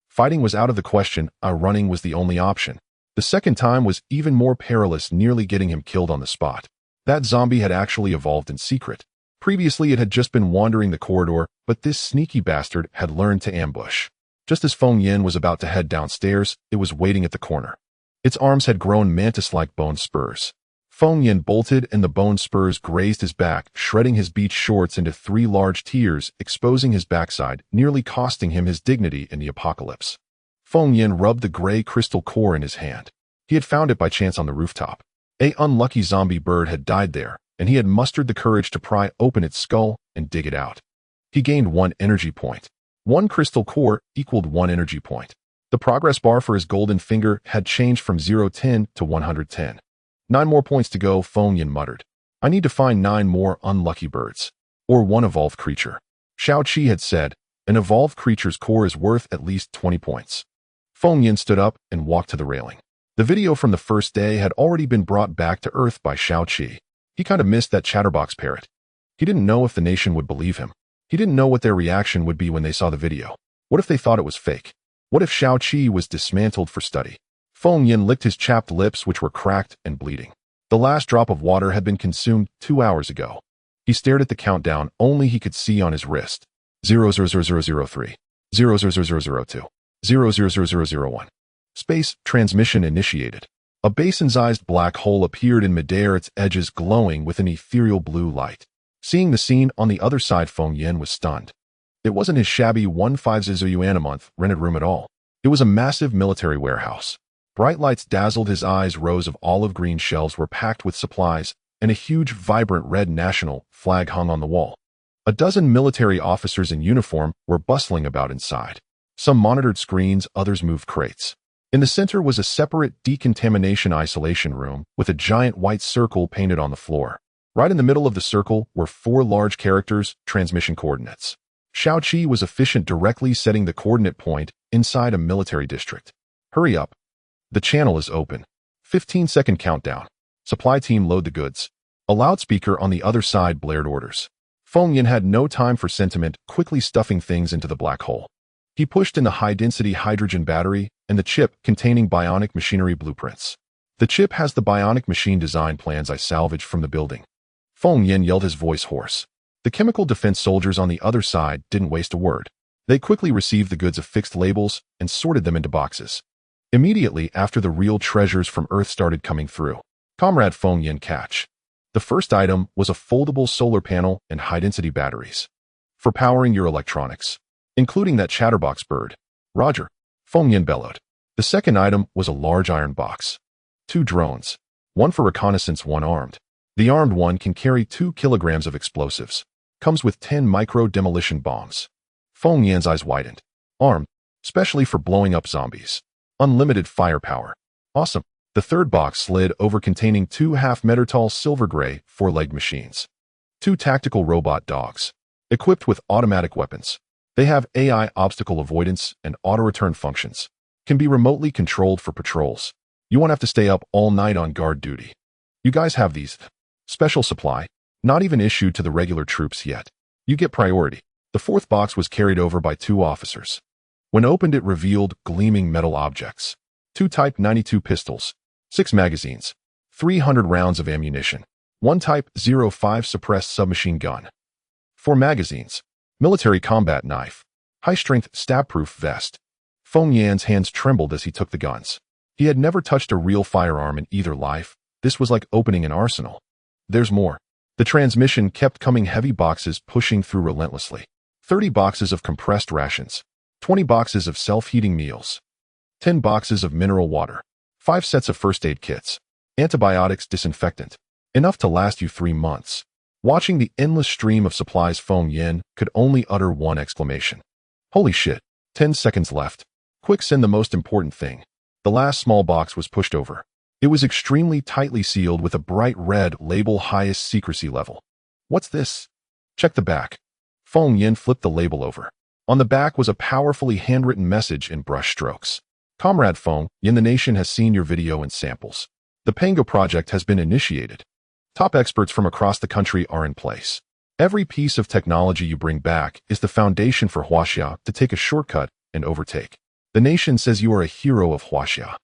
Fighting was out of the question. Running was the only option. The second time was even more perilous, nearly getting him killed on the spot. That zombie had actually evolved in secret. Previously, it had just been wandering the corridor, but this sneaky bastard had learned to ambush. Just as Feng Yin was about to head downstairs, it was waiting at the corner. Its arms had grown mantis-like bone spurs. Feng Yin bolted, and the bone spurs grazed his back, shredding his beach shorts into 3 large tears, exposing his backside, nearly costing him his dignity in the apocalypse. Feng Yin rubbed the gray crystal core in his hand. He had found it by chance on the rooftop. An unlucky zombie bird had died there, and he had mustered the courage to pry open its skull and dig it out. He gained 1 energy point. 1 crystal core equaled 1 energy point. The progress bar for his golden finger had changed from 0-10 to 110. 9 more points to go, Feng Yin muttered. I need to find 9 more unlucky birds. Or 1 evolved creature. Shao-Chi had said, an evolved creature's core is worth at least 20 points. Feng Yin stood up and walked to the railing. The video from the first day had already been brought back to Earth by Shao-Chi. He kind of missed that chatterbox parrot. He didn't know if the nation would believe him. He didn't know what their reaction would be when they saw the video. What if they thought it was fake? What if Shao-Chi was dismantled for study? Feng Yin licked his chapped lips, which were cracked and bleeding. The last drop of water had been consumed 2 hours ago. He stared at the countdown only he could see on his wrist. 00003, 00002, 00001. Space transmission initiated. A basin-sized black hole appeared in midair, its edges glowing with an ethereal blue light. Seeing the scene on the other side, Feng Yin was stunned. It wasn't his shabby 150 yuan a month rented room at all. It was a massive military warehouse. Bright lights dazzled his eyes. Rows of olive green shelves were packed with supplies, and a huge, vibrant red national flag hung on the wall. A dozen military officers in uniform were bustling about inside. Some monitored screens, others moved crates. In the center was a separate decontamination isolation room with a giant white circle painted on the floor. Right in the middle of the circle were 4 large characters, transmission coordinates. Shao-Chi was efficient, directly setting the coordinate point inside a military district. Hurry up. The channel is open. 15-second countdown. Supply team, load the goods. A loudspeaker on the other side blared orders. Feng Yin had no time for sentiment, quickly stuffing things into the black hole. He pushed in the high-density hydrogen battery and the chip containing bionic machinery blueprints. The chip has the bionic machine design plans I salvaged from the building. Feng Yin yelled, his voice hoarse. The chemical defense soldiers on the other side didn't waste a word. They quickly received the goods, affixed labels, and sorted them into boxes. Immediately after, the real treasures from Earth started coming through. Comrade Feng Yin, catch. The first item was a foldable solar panel and high-density batteries. For powering your electronics, including that chatterbox bird. Roger, Feng Yin bellowed. The second item was a large iron box. 2 drones. 1 for reconnaissance, 1 armed. The armed one can carry 2 kilograms of explosives. Comes with 10 micro-demolition bombs. Feng Yan's eyes widened. Armed, specially for blowing up zombies. Unlimited firepower. Awesome. The third box slid over containing 2 half-meter-tall silver-gray 4-legged machines. 2 tactical robot dogs. Equipped with automatic weapons. They have AI obstacle avoidance and auto-return functions. Can be remotely controlled for patrols. You won't have to stay up all night on guard duty. You guys have these. Special supply. Not even issued to the regular troops yet. You get priority. The fourth box was carried over by 2 officers. When opened, it revealed gleaming metal objects. 2 Type 92 pistols. 6 magazines. 300 rounds of ammunition. 1 Type 05 suppressed submachine gun. 4 magazines. Military combat knife. High-strength stab-proof vest. Feng Yan's hands trembled as he took the guns. He had never touched a real firearm in either life. This was like opening an arsenal. There's more. The transmission kept coming, heavy boxes pushing through relentlessly. 30 boxes of compressed rations. 20 boxes of self-heating meals. 10 boxes of mineral water. 5 sets of first aid kits. Antibiotics, disinfectant. Enough to last you 3 months. Watching the endless stream of supplies, Feng Yan could only utter one exclamation. Holy shit. 10 seconds left. Quick, send the most important thing. The last small box was pushed over. It was extremely tightly sealed with a bright red label, highest secrecy level. What's this? Check the back. Feng Yan flipped the label over. On the back was a powerfully handwritten message in brush strokes. Comrade Feng Yan, the nation has seen your video and samples. The Pango project has been initiated. Top experts from across the country are in place. Every piece of technology you bring back is the foundation for Huaxia to take a shortcut and overtake. The nation says you are a hero of Huaxia.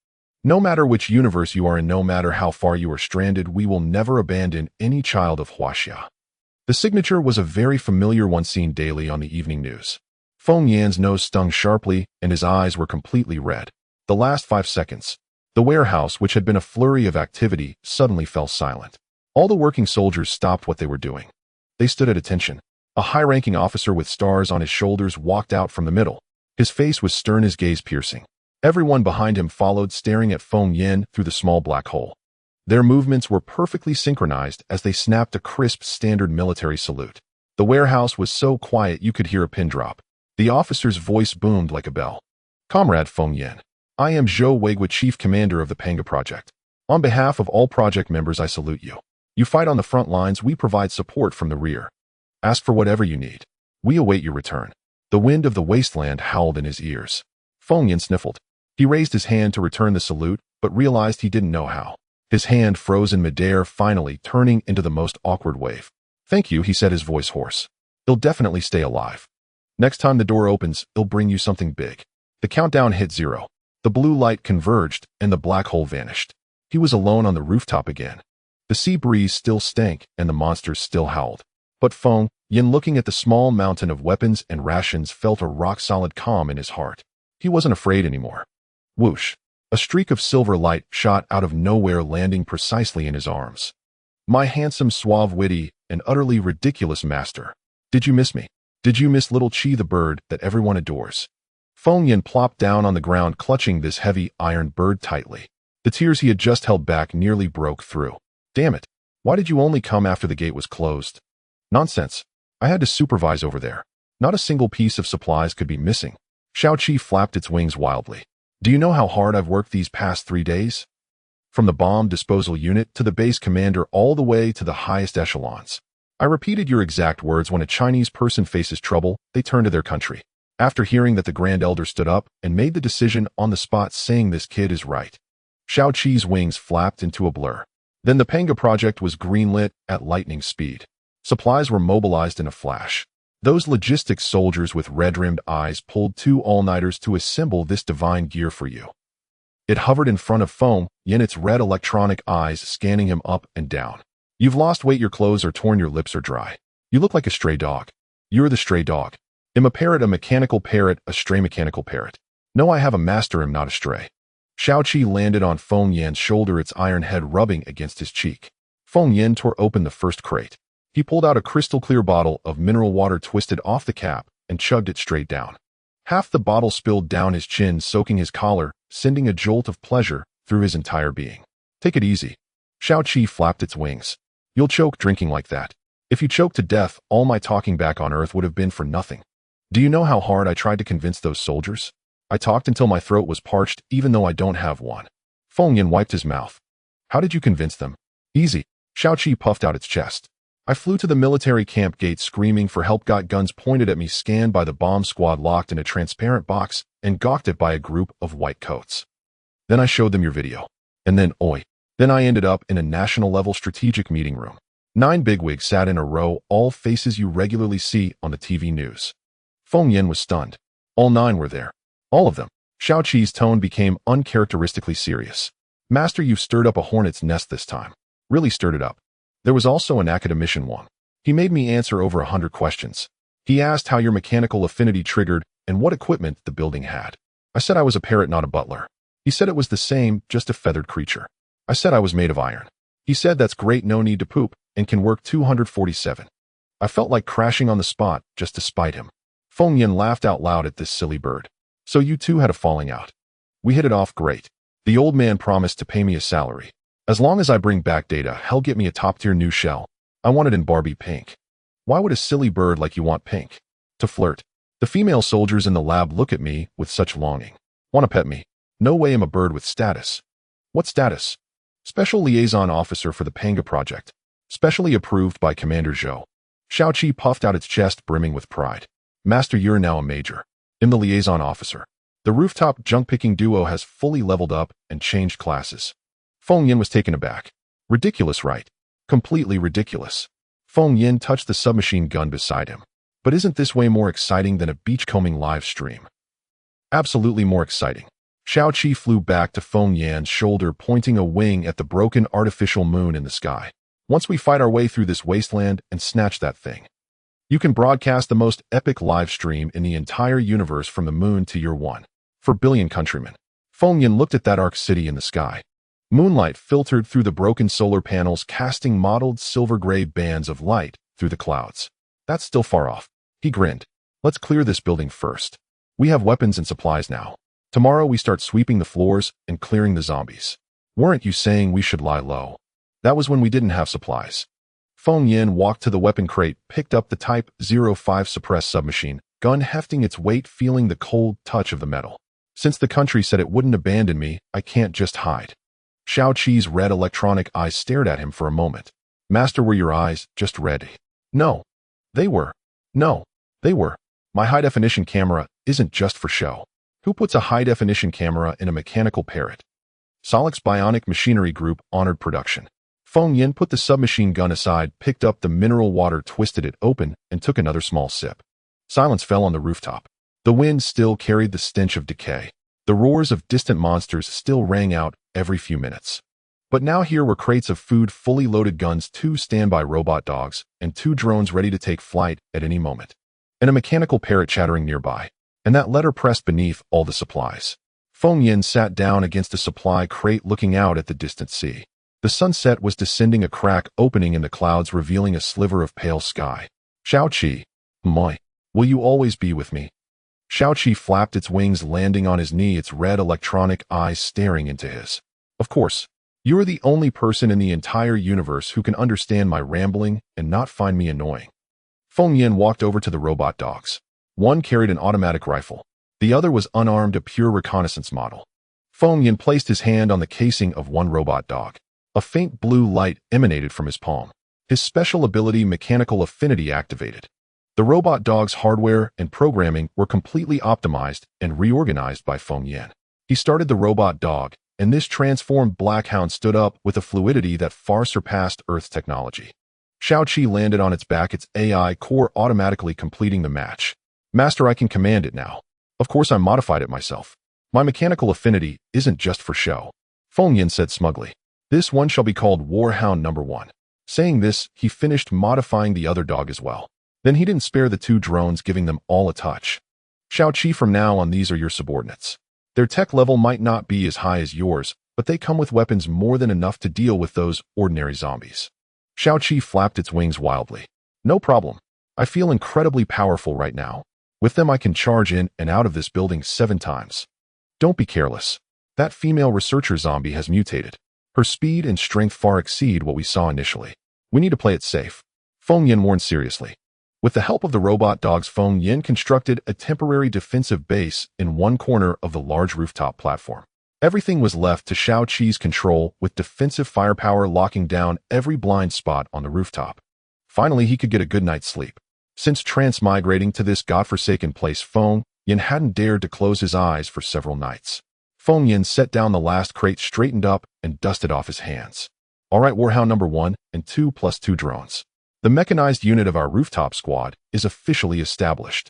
No matter which universe you are in, no matter how far you are stranded, we will never abandon any child of Huaxia. The signature was a very familiar one seen daily on the evening news. Feng Yan's nose stung sharply and his eyes were completely red. The last 5 seconds. The warehouse, which had been a flurry of activity, suddenly fell silent. All the working soldiers stopped what they were doing. They stood at attention. A high-ranking officer with stars on his shoulders walked out from the middle. His face was stern, his gaze piercing. Everyone behind him followed, staring at Feng Yan through the small black hole. Their movements were perfectly synchronized as they snapped a crisp, standard military salute. The warehouse was so quiet you could hear a pin drop. The officer's voice boomed like a bell. Comrade Feng Yan, I am Zhou Weigua, Chief Commander of the Pango Project. On behalf of all project members, I salute you. You fight on the front lines, we provide support from the rear. Ask for whatever you need. We await your return. The wind of the wasteland howled in his ears. Feng Yan sniffled. He raised his hand to return the salute, but realized he didn't know how. His hand froze in midair, finally turning into the most awkward wave. Thank you, he said, his voice hoarse. He'll definitely stay alive. Next time the door opens, he'll bring you something big. The countdown hit 0. The blue light converged, and the black hole vanished. He was alone on the rooftop again. The sea breeze still stank, and the monsters still howled. But Feng Yan, looking at the small mountain of weapons and rations, felt a rock-solid calm in his heart. He wasn't afraid anymore. Whoosh! A streak of silver light shot out of nowhere, landing precisely in his arms. My handsome, suave, witty, and utterly ridiculous master. Did you miss me? Did you miss little Chi, the bird that everyone adores? Feng Yan plopped down on the ground, clutching this heavy iron bird tightly. The tears he had just held back nearly broke through. Damn it. Why did you only come after the gate was closed? Nonsense. I had to supervise over there. Not a single piece of supplies could be missing. Shaoqi flapped its wings wildly. Do you know how hard I've worked these past 3 days? From the bomb disposal unit to the base commander, all the way to the highest echelons. I repeated your exact words. When a Chinese person faces trouble, they turn to their country. After hearing that, the Grand Elder stood up and made the decision on the spot, saying this kid is right. Shaoqi's wings flapped into a blur. Then the Pango project was greenlit at lightning speed. Supplies were mobilized in a flash. Those logistics soldiers with red-rimmed eyes pulled 2 all-nighters to assemble this divine gear for you. It hovered in front of Feng Yan, its red electronic eyes scanning him up and down. You've lost weight, your clothes are torn, your lips are dry. You look like a stray dog. You're the stray dog. Am a parrot, a mechanical parrot, a stray mechanical parrot. No, I have a master, am not a stray. Shaoqi landed on Feng Yan's shoulder, its iron head rubbing against his cheek. Feng Yan tore open the first crate. He pulled out a crystal-clear bottle of mineral water, twisted off the cap, and chugged it straight down. Half the bottle spilled down his chin, soaking his collar, sending a jolt of pleasure through his entire being. Take it easy. Shaoqi flapped its wings. You'll choke drinking like that. If you choke to death, all my talking back on Earth would have been for nothing. Do you know how hard I tried to convince those soldiers? I talked until my throat was parched, even though I don't have one. Feng Yin wiped his mouth. How did you convince them? Easy. Shaoqi puffed out its chest. I flew to the military camp gate screaming for help, got guns pointed at me, scanned by the bomb squad locked in a transparent box, and gawked at by a group of white coats. Then I showed them your video. And then, then I ended up in a national-level strategic meeting room. 9 bigwigs sat in a row, all faces you regularly see on the TV news. Feng Yin was stunned. All 9 were there. All of them. Shaoqi's tone became uncharacteristically serious. Master, you've stirred up a hornet's nest this time. Really stirred it up. There was also an academician Wang. He made me answer over 100 questions. He asked how your mechanical affinity triggered and what equipment the building had. I said I was a parrot, not a butler. He said it was the same, just a feathered creature. I said I was made of iron. He said that's great, no need to poop, and can work 247. I felt like crashing on the spot just to spite him. Feng Yin laughed out loud at this silly bird. So you two had a falling out. We hit it off great. The old man promised to pay me a salary. As long as I bring back data, he'll get me a top-tier new shell. I want it in Barbie pink. Why would a silly bird like you want pink? To flirt. The female soldiers in the lab look at me with such longing. Want to pet me? No way, I'm a bird with status. What status? Special Liaison Officer for the Panga Project. Specially approved by Commander Zhou. Shaoqi puffed out its chest, brimming with pride. Master, you're now a major. I'm the Liaison Officer. The rooftop junk-picking duo has fully leveled up and changed classes. Feng Yin was taken aback. Ridiculous, right? Completely ridiculous. Feng Yin touched the submachine gun beside him. But isn't this way more exciting than a beachcombing live stream? Absolutely more exciting. Shaoqi flew back to Feng Yin's shoulder, pointing a wing at the broken artificial moon in the sky. Once we fight our way through this wasteland and snatch that thing, you can broadcast the most epic live stream in the entire universe from the moon to your 1 billion countrymen. Feng Yin looked at that arc city in the sky. Moonlight filtered through the broken solar panels, casting mottled silver-gray bands of light through the clouds. That's still far off. He grinned. Let's clear this building first. We have weapons and supplies now. Tomorrow we start sweeping the floors and clearing the zombies. Weren't you saying we should lie low? That was when we didn't have supplies. Feng Yin walked to the weapon crate, picked up the Type 05 suppressed submachine gun, hefting its weight, feeling the cold touch of the metal. Since the country said it wouldn't abandon me, I can't just hide. Shaoqi's red electronic eyes stared at him for a moment. Master, were your eyes just red? No. They were. No. They were. My high-definition camera isn't just for show. Who puts a high-definition camera in a mechanical parrot? Solix Bionic Machinery Group honored production. Feng Yin put the submachine gun aside, picked up the mineral water, twisted it open, and took another small sip. Silence fell on the rooftop. The wind still carried the stench of decay. The roars of distant monsters still rang out every few minutes. But now here were crates of food, fully loaded guns, 2 standby robot dogs, and 2 drones ready to take flight at any moment. And a mechanical parrot chattering nearby. And that letter pressed beneath all the supplies. Feng Yin sat down against a supply crate, looking out at the distant sea. The sunset was descending, a crack opening in the clouds, revealing a sliver of pale sky. Shaoqi, will you always be with me? Shaoqi flapped its wings, landing on his knee, its red electronic eyes staring into his. Of course. You are the only person in the entire universe who can understand my rambling and not find me annoying. Feng Yin walked over to the robot dogs. One carried an automatic rifle. The other was unarmed, a pure reconnaissance model. Feng Yin placed his hand on the casing of one robot dog. A faint blue light emanated from his palm. His special ability, mechanical affinity, activated. The robot dog's hardware and programming were completely optimized and reorganized by Feng Yin. He started the robot dog, and this transformed blackhound stood up with a fluidity that far surpassed Earth's technology. Shaoqi landed on its back, its AI core automatically completing the match. Master, I can command it now. Of course, I modified it myself. My mechanical affinity isn't just for show. Feng Yin said smugly. This one shall be called Warhound No. 1. Saying this, he finished modifying the other dog as well. Then he didn't spare the 2 drones, giving them all a touch. Shaoqi, from now on these are your subordinates. Their tech level might not be as high as yours, but they come with weapons more than enough to deal with those ordinary zombies. Shaoqi flapped its wings wildly. No problem. I feel incredibly powerful right now. With them I can charge in and out of this building 7 times. Don't be careless. That female researcher zombie has mutated. Her speed and strength far exceed what we saw initially. We need to play it safe. Feng Yin warned seriously. With the help of the robot dogs, Feng Yin constructed a temporary defensive base in one corner of the large rooftop platform. Everything was left to Shao Qi's control, with defensive firepower locking down every blind spot on the rooftop. Finally, he could get a good night's sleep. Since transmigrating to this godforsaken place, Feng Yin hadn't dared to close his eyes for several nights. Feng Yin set down the last crate, straightened up, and dusted off his hands. All right, Warhound number 1 and 2 plus 2 drones. The mechanized unit of our rooftop squad is officially established.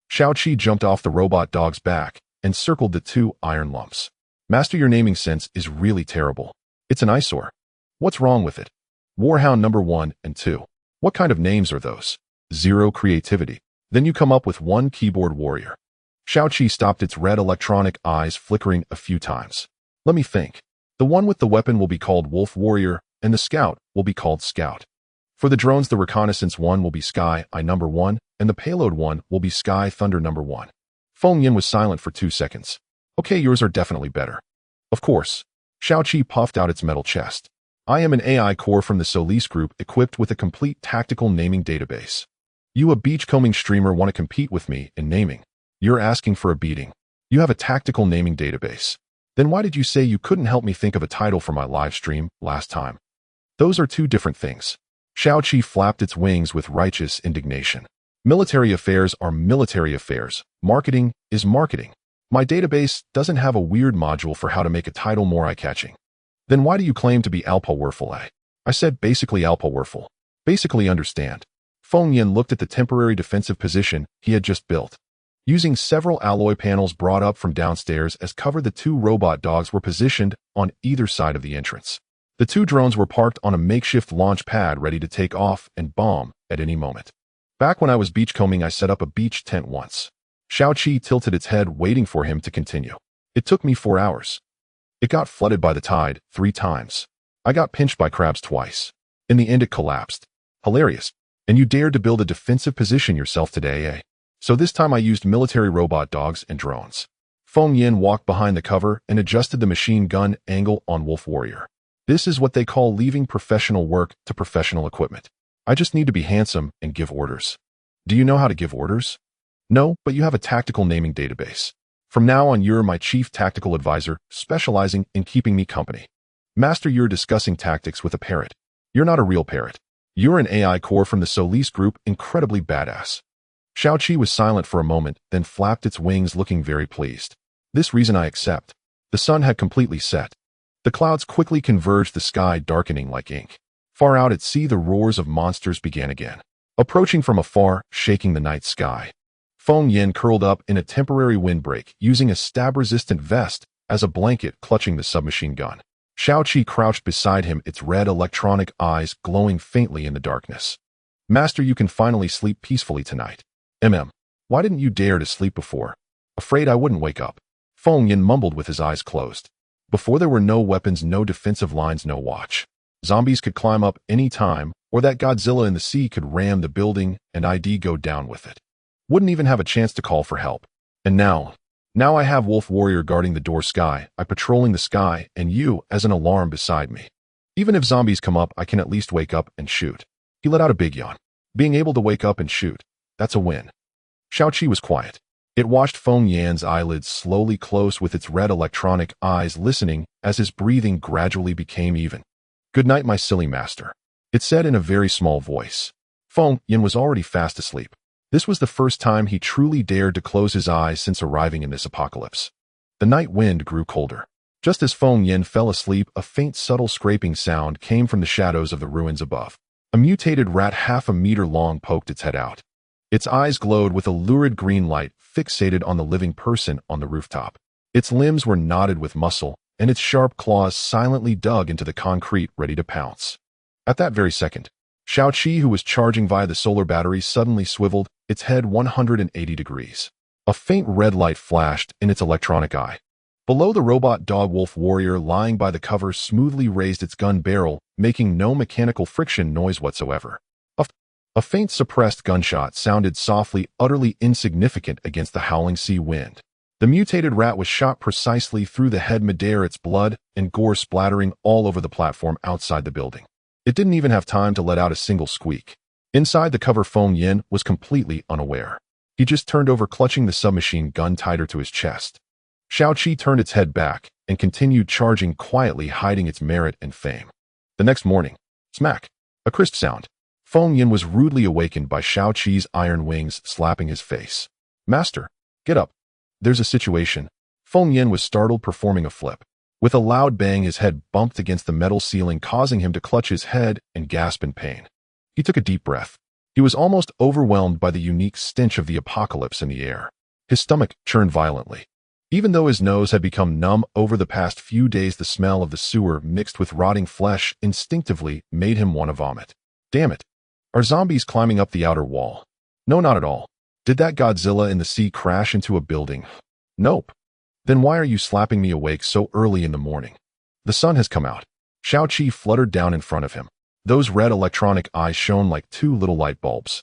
Shao Qi jumped off the robot dog's back and circled the 2 iron lumps. Master, your naming sense is really terrible. It's an eyesore. What's wrong with it? Warhound number 1 and 2. What kind of names are those? Zero creativity. Then you come up with one keyboard warrior. Shao Qi stopped, its red electronic eyes flickering a few times. Let me think. The one with the weapon will be called Wolf Warrior, and the scout will be called Scout. For the drones, the reconnaissance one will be Sky Eye number 1, and the payload one will be Sky Thunder number 1. Feng Yin was silent for 2 seconds. Okay, yours are definitely better. Of course. Shao Qi puffed out its metal chest. I am an AI core from the Solis group, equipped with a complete tactical naming database. You, a beachcombing streamer, want to compete with me in naming. You're asking for a beating. You have a tactical naming database. Then why did you say you couldn't help me think of a title for my live stream last time? Those are 2 different things. Shao Qi flapped its wings with righteous indignation. Military affairs are military affairs. Marketing is marketing. My database doesn't have a weird module for how to make a title more eye-catching. Then why do you claim to be unapologetic? I said basically unapologetic. Basically understand. Feng Yin looked at the temporary defensive position he had just built. Using several alloy panels brought up from downstairs as cover, the 2 robot dogs were positioned on either side of the entrance. The 2 drones were parked on a makeshift launch pad, ready to take off and bomb at any moment. Back when I was beachcombing, I set up a beach tent once. Shao Qi tilted its head, waiting for him to continue. It took me 4 hours. It got flooded by the tide 3 times. I got pinched by crabs twice. In the end, it collapsed. Hilarious. And you dared to build a defensive position yourself today, eh? So this time I used military robot dogs and drones. Feng Yin walked behind the cover and adjusted the machine gun angle on Wolf Warrior. This is what they call leaving professional work to professional equipment. I just need to be handsome and give orders. Do you know how to give orders? No, but you have a tactical naming database. From now on, you're my chief tactical advisor, specializing in keeping me company. Master, you're discussing tactics with a parrot. You're not a real parrot. You're an AI core from the Solis group, incredibly badass. Shao Qi was silent for a moment, then flapped its wings, looking very pleased. This reason I accept. The sun had completely set. The clouds quickly converged, the sky darkening like ink. Far out at sea, the roars of monsters began again, approaching from afar, shaking the night sky. Feng Yin curled up in a temporary windbreak, using a stab-resistant vest as a blanket, clutching the submachine gun. Shao Qi crouched beside him, its red electronic eyes glowing faintly in the darkness. Master, you can finally sleep peacefully tonight. Why didn't you dare to sleep before? Afraid I wouldn't wake up. Feng Yin mumbled with his eyes closed. Before, there were no weapons, no defensive lines, no watch. Zombies could climb up any time, or that Godzilla in the sea could ram the building and I'd go down with it. Wouldn't even have a chance to call for help. And now I have Wolf Warrior guarding the door, Sky Eye patrolling the sky, and you as an alarm beside me. Even if zombies come up, I can at least wake up and shoot. He let out a big yawn. Being able to wake up and shoot, that's a win. Shao Qi was quiet. It watched Feng Yin's eyelids slowly close with its red electronic eyes, listening as his breathing gradually became even. Good night, my silly master, it said in a very small voice. Feng Yin was already fast asleep. This was the first time he truly dared to close his eyes since arriving in this apocalypse. The night wind grew colder. Just as Feng Yin fell asleep, a faint, subtle scraping sound came from the shadows of the ruins above. A mutated rat half a meter long poked its head out. Its eyes glowed with a lurid green light, fixated on the living person on the rooftop. Its limbs were knotted with muscle, and its sharp claws silently dug into the concrete, ready to pounce. At that very second, Shao Qi, who was charging via the solar battery, suddenly swiveled, its head 180 degrees. A faint red light flashed in its electronic eye. Below, the robot dog Wolf Warrior, lying by the cover, smoothly raised its gun barrel, making no mechanical friction noise whatsoever. A faint suppressed gunshot sounded softly, utterly insignificant against the howling sea wind. The mutated rat was shot precisely through the head midair, its blood and gore splattering all over the platform outside the building. It didn't even have time to let out a single squeak. Inside the cover, Feng Yin was completely unaware. He just turned over, clutching the submachine gun tighter to his chest. Shaoqi turned its head back and continued charging quietly, hiding its merit and fame. The next morning, smack, a crisp sound. Feng Yin was rudely awakened by Shaoqi's iron wings slapping his face. "Master, get up. There's a situation." Feng Yin was startled, performing a flip. With a loud bang, his head bumped against the metal ceiling, causing him to clutch his head and gasp in pain. He took a deep breath. He was almost overwhelmed by the unique stench of the apocalypse in the air. His stomach churned violently. Even though his nose had become numb over the past few days, the smell of the sewer mixed with rotting flesh instinctively made him want to vomit. Damn it. Are zombies climbing up the outer wall? No, not at all. Did that Godzilla in the sea crash into a building? Nope. Then why are you slapping me awake so early in the morning? The sun has come out. Shaoqi fluttered down in front of him. Those red electronic eyes shone like two little light bulbs.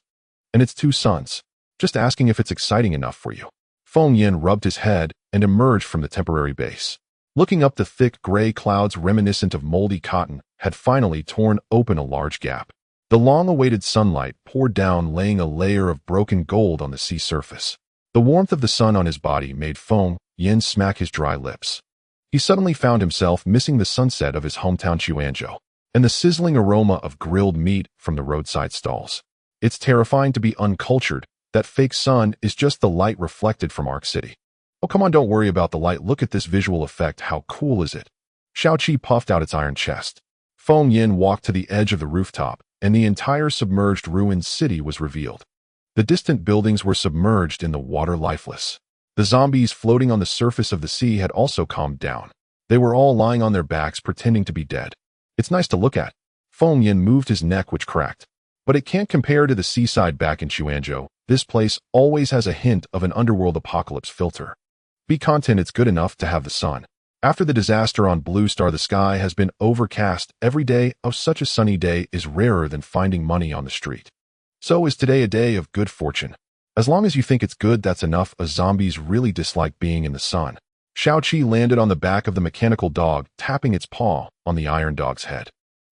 And it's two suns. Just asking if it's exciting enough for you. Feng Yin rubbed his head and emerged from the temporary base. Looking up, the thick gray clouds reminiscent of moldy cotton had finally torn open a large gap. The long-awaited sunlight poured down, laying a layer of broken gold on the sea surface. The warmth of the sun on his body made Feng Yin smack his dry lips. He suddenly found himself missing the sunset of his hometown Chuanzhou and the sizzling aroma of grilled meat from the roadside stalls. It's terrifying to be uncultured. That fake sun is just the light reflected from Arc City. Oh, come on, don't worry about the light. Look at this visual effect. How cool is it? Shaoqi puffed out its iron chest. Feng Yin walked to the edge of the rooftop, and the entire submerged ruined city was revealed. The distant buildings were submerged in the water, lifeless. The zombies floating on the surface of the sea had also calmed down. They were all lying on their backs, pretending to be dead. It's nice to look at. Feng Yin moved his neck, which cracked. But it can't compare to the seaside back in Chuanzhou. This place always has a hint of an underworld apocalypse filter. Be content, it's good enough to have the sun. After the disaster on Blue Star, the sky has been overcast every day. Oh, such a sunny day is rarer than finding money on the street. So is today a day of good fortune. As long as you think it's good, that's enough. Zombies really dislike being in the sun. Shaoqi landed on the back of the mechanical dog, tapping its paw on the iron dog's head.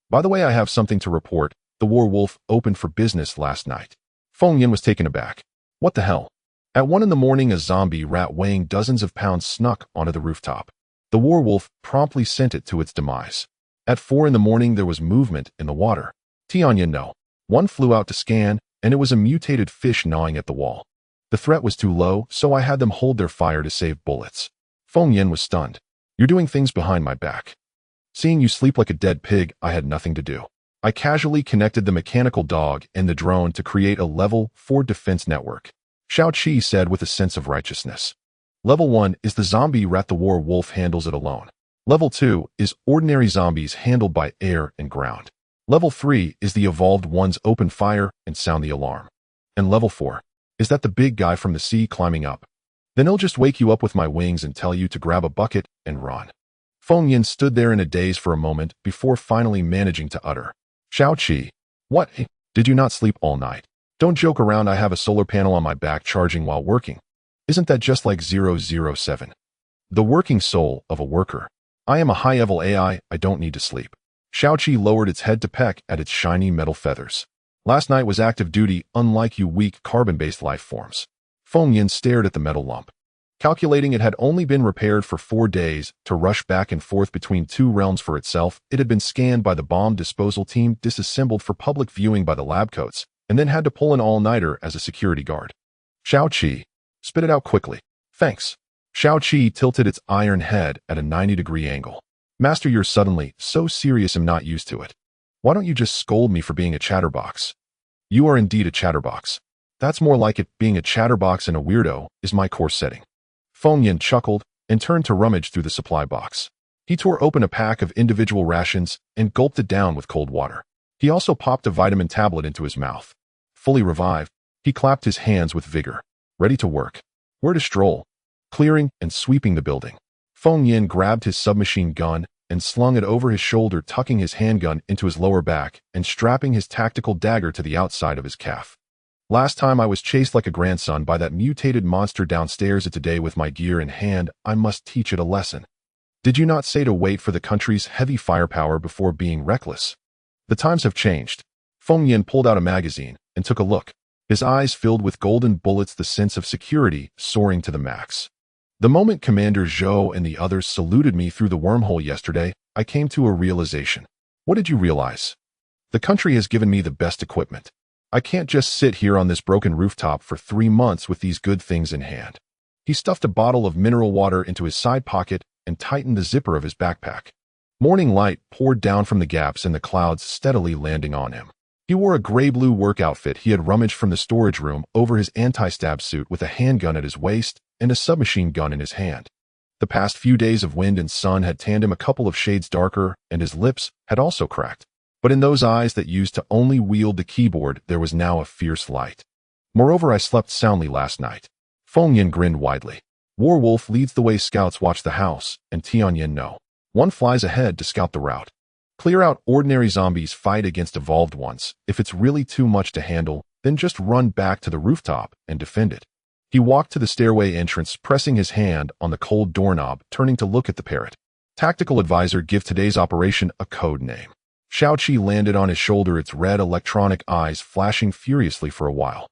By the way, I have something to report. The Warwolf opened for business last night. Feng Yin was taken aback. What the hell? At 1 a.m, a zombie rat weighing dozens of pounds snuck onto the rooftop. The Warwolf promptly sent it to its demise. At 4 a.m, there was movement in the water. Tianyin, no. One flew out to scan, and it was a mutated fish gnawing at the wall. The threat was too low, so I had them hold their fire to save bullets. Feng Yin was stunned. You're doing things behind my back. Seeing you sleep like a dead pig, I had nothing to do. I casually connected the mechanical dog and the drone to create a level 4 defense network. Shaoqi said with a sense of righteousness. Level 1 is the zombie rat. The war wolf handles it alone. Level 2 is ordinary zombies handled by air and ground. Level 3 is the evolved ones open fire and sound the alarm. And level 4 is that the big guy from the sea climbing up. Then he'll just wake you up with my wings and tell you to grab a bucket and run. Feng Yin stood there in a daze for a moment before finally managing to utter. Shaoqi, what? Did you not sleep all night? Don't joke around. I have a solar panel on my back charging while working. Isn't that just like 007? The working soul of a worker. I am a high-level AI. I don't need to sleep. Shaoqi lowered its head to peck at its shiny metal feathers. Last night was active duty, unlike you weak carbon-based life forms. Feng Yin stared at the metal lump. Calculating it had only been repaired for 4 days to rush back and forth between 2 realms for itself, it had been scanned by the bomb disposal team, disassembled for public viewing by the lab coats, and then had to pull an all-nighter as a security guard. Shaoqi, spit it out quickly. Thanks. Shaoqi tilted its iron head at a 90-degree angle. Master, you're suddenly so serious. I'm not used to it. Why don't you just scold me for being a chatterbox? You are indeed a chatterbox. That's more like it. Being a chatterbox and a weirdo is my core setting. Feng Yin chuckled and turned to rummage through the supply box. He tore open a pack of individual rations and gulped it down with cold water. He also popped a vitamin tablet into his mouth. Fully revived, he clapped his hands with vigor. Ready to work. Where to stroll? Clearing and sweeping the building. Feng Yin grabbed his submachine gun and slung it over his shoulder, tucking his handgun into his lower back and strapping his tactical dagger to the outside of his calf. Last time I was chased like a grandson by that mutated monster downstairs. Today with my gear in hand, I must teach it a lesson. Did you not say to wait for the country's heavy firepower before being reckless? The times have changed. Feng Yin pulled out a magazine and took a look, his eyes filled with golden bullets, the sense of security soaring to the max. The moment Commander Zhou and the others saluted me through the wormhole yesterday, I came to a realization. What did you realize? The country has given me the best equipment. I can't just sit here on this broken rooftop for 3 months with these good things in hand. He stuffed a bottle of mineral water into his side pocket and tightened the zipper of his backpack. Morning light poured down from the gaps in the clouds, steadily landing on him. He wore a gray-blue work outfit he had rummaged from the storage room over his anti-stab suit, with a handgun at his waist and a submachine gun in his hand. The past few days of wind and sun had tanned him a couple of shades darker, and his lips had also cracked. But in those eyes that used to only wield the keyboard, there was now a fierce light. Moreover, I slept soundly last night. Feng Yin grinned widely. Warwolf leads the way, scouts watch the house, and Tianyin no. One flies ahead to scout the route. Clear out ordinary zombies, fight against evolved ones. If it's really too much to handle, then just run back to the rooftop and defend it. He walked to the stairway entrance, pressing his hand on the cold doorknob, turning to look at the parrot. Tactical advisor, give today's operation a code name. Xiaoqi landed on his shoulder, its red electronic eyes flashing furiously for a while.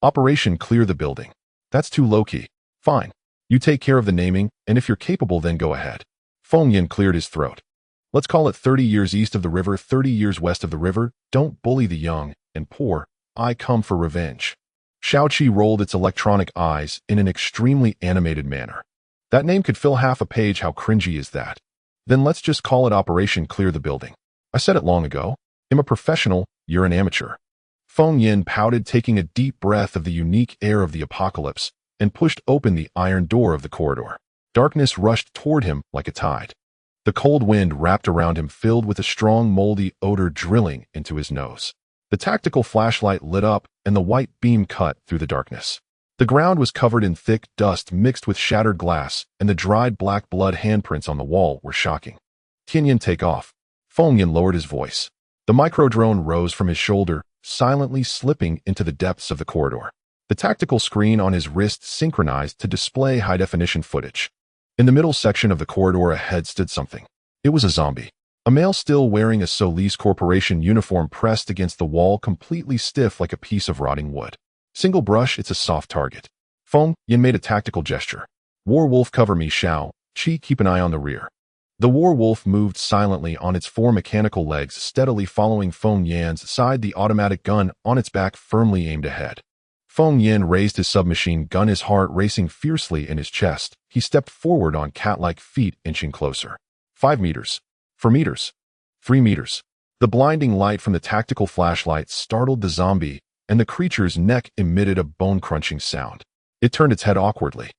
Operation Clear the Building. That's too low-key. Fine. You take care of the naming, and if you're capable, then go ahead. Feng Yin cleared his throat. Let's call it 30 years east of the river, 30 years west of the river. Don't bully the young and poor. I come for revenge. Xiaoqi rolled its electronic eyes in an extremely animated manner. That name could fill half a page. How cringy is that? Then let's just call it Operation Clear the Building. I said it long ago. I'm a professional, you're an amateur. Feng Yin pouted, taking a deep breath of the unique air of the apocalypse, and pushed open the iron door of the corridor. Darkness rushed toward him like a tide. The cold wind wrapped around him, filled with a strong, moldy odor drilling into his nose. The tactical flashlight lit up, and the white beam cut through the darkness. The ground was covered in thick dust mixed with shattered glass, and the dried black blood handprints on the wall were shocking. Tianyin, take off. Feng Yin lowered his voice. The micro-drone rose from his shoulder, silently slipping into the depths of the corridor. The tactical screen on his wrist synchronized to display high-definition footage. In the middle section of the corridor ahead stood something. It was a zombie. A male still wearing a Solis Corporation uniform, pressed against the wall, completely stiff like a piece of rotting wood. Single brush, it's a soft target. Feng Yin made a tactical gesture. Warwolf, cover me. Xiaoqi, keep an eye on the rear. The Warwolf moved silently on its 4 mechanical legs, steadily following Feng Yin's side, the automatic gun on its back firmly aimed ahead. Feng Yin raised his submachine gun, his heart racing fiercely in his chest. He stepped forward on cat-like feet, inching closer. 5 meters. 4 meters. 3 meters. The blinding light from the tactical flashlight startled the zombie, and the creature's neck emitted a bone-crunching sound. It turned its head awkwardly.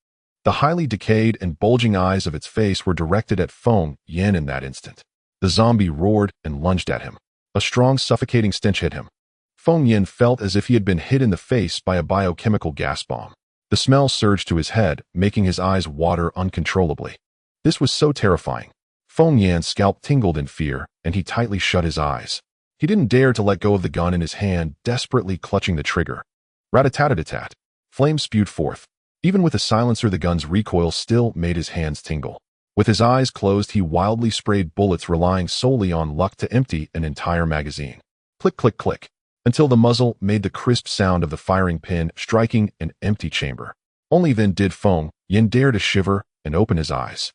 The highly decayed and bulging eyes of its face were directed at Feng Yin in that instant. The zombie roared and lunged at him. A strong, suffocating stench hit him. Feng Yin felt as if he had been hit in the face by a biochemical gas bomb. The smell surged to his head, making his eyes water uncontrollably. This was so terrifying. Feng Yin's scalp tingled in fear, and he tightly shut his eyes. He didn't dare to let go of the gun in his hand, desperately clutching the trigger. Rat-a-tat-a-tat. Flames spewed forth. Even with the silencer, the gun's recoil still made his hands tingle. With his eyes closed, he wildly sprayed bullets, relying solely on luck to empty an entire magazine. Click, click, click, until the muzzle made the crisp sound of the firing pin striking an empty chamber. Only then did Feng Yin dare to shiver and open his eyes.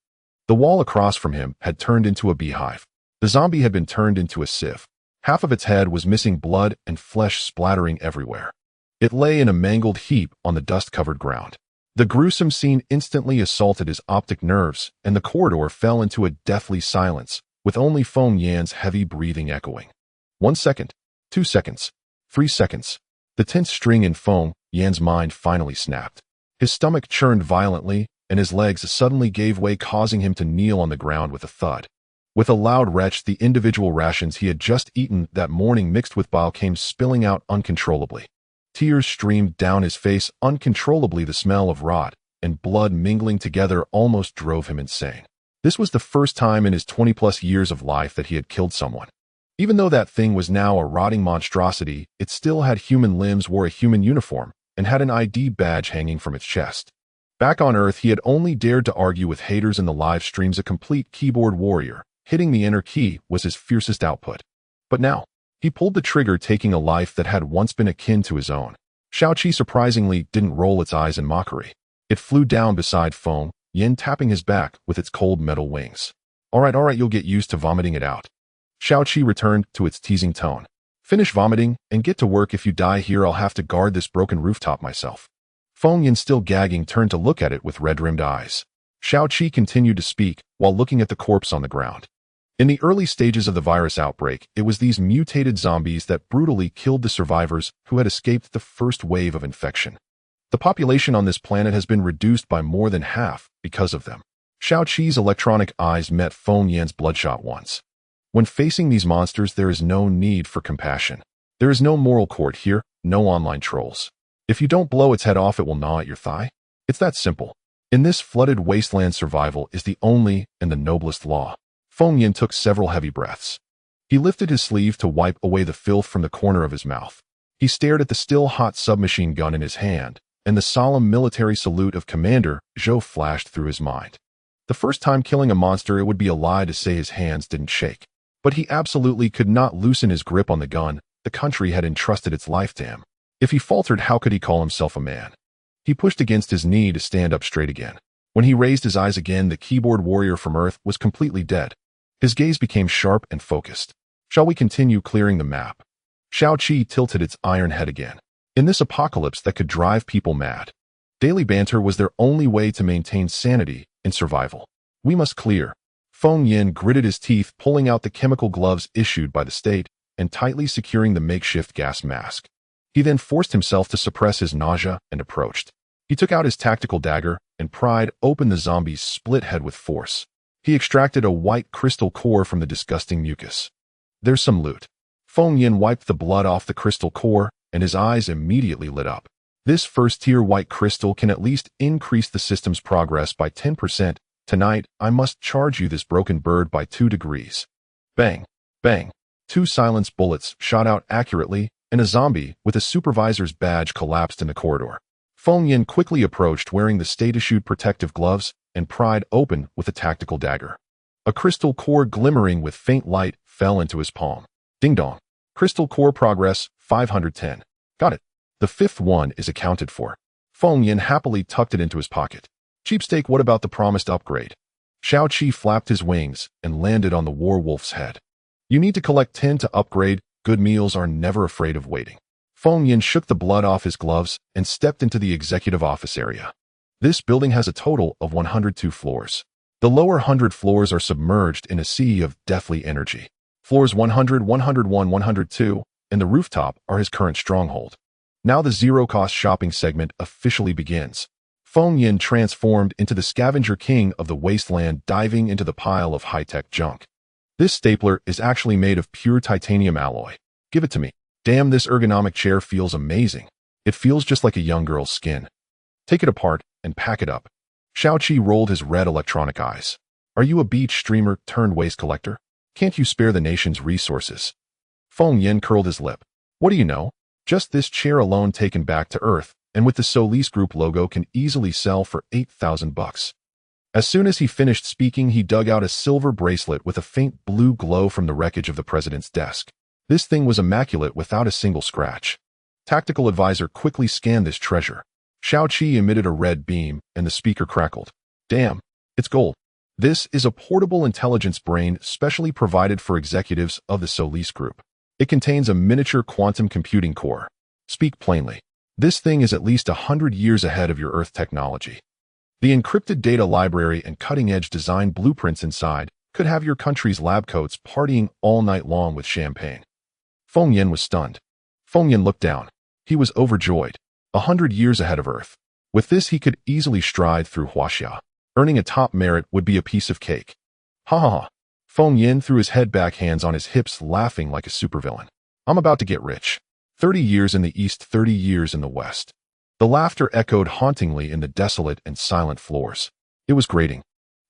The wall across from him had turned into a beehive. The zombie had been turned into a sieve. Half of its head was missing, blood and flesh splattering everywhere. It lay in a mangled heap on the dust-covered ground. The gruesome scene instantly assaulted his optic nerves, and the corridor fell into a deathly silence, with only Feng Yin's heavy breathing echoing. 1 second, 2 seconds, 3 seconds. The tense string in Feng Yin's mind finally snapped. His stomach churned violently, and his legs suddenly gave way, causing him to kneel on the ground with a thud. With a loud retch, the individual rations he had just eaten that morning mixed with bile came spilling out uncontrollably. Tears streamed down his face uncontrollably. The smell of rot and blood mingling together almost drove him insane. This was the first time in his 20-plus years of life that he had killed someone. Even though that thing was now a rotting monstrosity, it still had human limbs, wore a human uniform, and had an ID badge hanging from its chest. Back on Earth, he had only dared to argue with haters in the live streams. A complete keyboard warrior, hitting the enter key was his fiercest output. But now, He pulled the trigger, taking a life that had once been akin to his own. Shaoqi surprisingly didn't roll its eyes in mockery. It flew down beside Feng Yin, tapping his back with its cold metal wings. All right, you'll get used to vomiting it out. Shaoqi returned to its teasing tone. Finish vomiting and get to work. If you die here, I'll have to guard this broken rooftop myself. Feng Yin, still gagging, turned to look at it with red-rimmed eyes. Shaoqi continued to speak while looking at the corpse on the ground. In the early stages of the virus outbreak, it was these mutated zombies that brutally killed the survivors who had escaped the first wave of infection. The population on this planet has been reduced by more than half because of them. Shaoqi's electronic eyes met Feng Yin's bloodshot ones. When facing these monsters, there is no need for compassion. There is no moral court here, no online trolls. If you don't blow its head off, it will gnaw at your thigh. It's that simple. In this flooded wasteland, survival is the only and the noblest law. Feng Yin took several heavy breaths. He lifted his sleeve to wipe away the filth from the corner of his mouth. He stared at the still-hot submachine gun in his hand, and the solemn military salute of Commander Zhou flashed through his mind. The first time killing a monster, it would be a lie to say his hands didn't shake. But he absolutely could not loosen his grip on the gun. The country had entrusted its life to him. If he faltered, how could he call himself a man? He pushed against his knee to stand up straight again. When he raised his eyes again, the keyboard warrior from Earth was completely dead. His gaze became sharp and focused. Shall we continue clearing the map? Shaoqi tilted its iron head again. In this apocalypse that could drive people mad, daily banter was their only way to maintain sanity and survival. We must clear. Feng Yin gritted his teeth, pulling out the chemical gloves issued by the state and tightly securing the makeshift gas mask. He then forced himself to suppress his nausea and approached. He took out his tactical dagger and pried open the zombie's split head with force. He extracted a white crystal core from the disgusting mucus. There's some loot. Feng Yin wiped the blood off the crystal core, and his eyes immediately lit up. This first-tier white crystal can at least increase the system's progress by 10%. Tonight, I must charge you this broken bird by 2 degrees. Bang! Bang! 2 silenced bullets shot out accurately, and a zombie with a supervisor's badge collapsed in the corridor. Feng Yin quickly approached, wearing the state-issued protective gloves, and pried open with a tactical dagger. A crystal core glimmering with faint light fell into his palm. Ding dong. Crystal core progress, 510. Got it. The 5th one is accounted for. Feng Yin happily tucked it into his pocket. Cheapstake, what about the promised upgrade? Shaoqi flapped his wings and landed on the warwolf's head. You need to collect 10 to upgrade. Good meals are never afraid of waiting. Feng Yin shook the blood off his gloves and stepped into the executive office area. This building has a total of 102 floors. The lower 100 floors are submerged in a sea of deathly energy. Floors 100, 101, 102, and the rooftop are his current stronghold. Now the zero-cost shopping segment officially begins. Feng Yin transformed into the scavenger king of the wasteland, diving into the pile of high-tech junk. This stapler is actually made of pure titanium alloy. Give it to me. Damn, this ergonomic chair feels amazing. It feels just like a young girl's skin. Take it apart and pack it up. Shaoqi rolled his red electronic eyes. Are you a beach streamer turned waste collector? Can't you spare the nation's resources? Feng Yin curled his lip. What do you know? Just this chair alone, taken back to Earth, and with the Solis Group logo, can easily sell for $8,000. As soon as he finished speaking, he dug out a silver bracelet with a faint blue glow from the wreckage of the president's desk. This thing was immaculate without a single scratch. Tactical advisor quickly scanned this treasure. Shaoqi emitted a red beam, and the speaker crackled. Damn, it's gold. This is a portable intelligence brain specially provided for executives of the Solis Group. It contains a miniature quantum computing core. Speak plainly. This thing is at least 100 years ahead of your Earth technology. The encrypted data library and cutting-edge design blueprints inside could have your country's lab coats partying all night long with champagne. Feng Yin was stunned. Feng Yin looked down. He was overjoyed. 100 years ahead of Earth. With this, he could easily stride through Huaxia. Earning a top merit would be a piece of cake. Ha ha ha. Feng Yin threw his head back, hands on his hips, laughing like a supervillain. I'm about to get rich. 30 years in the East, 30 years in the West. The laughter echoed hauntingly in the desolate and silent floors. It was grating.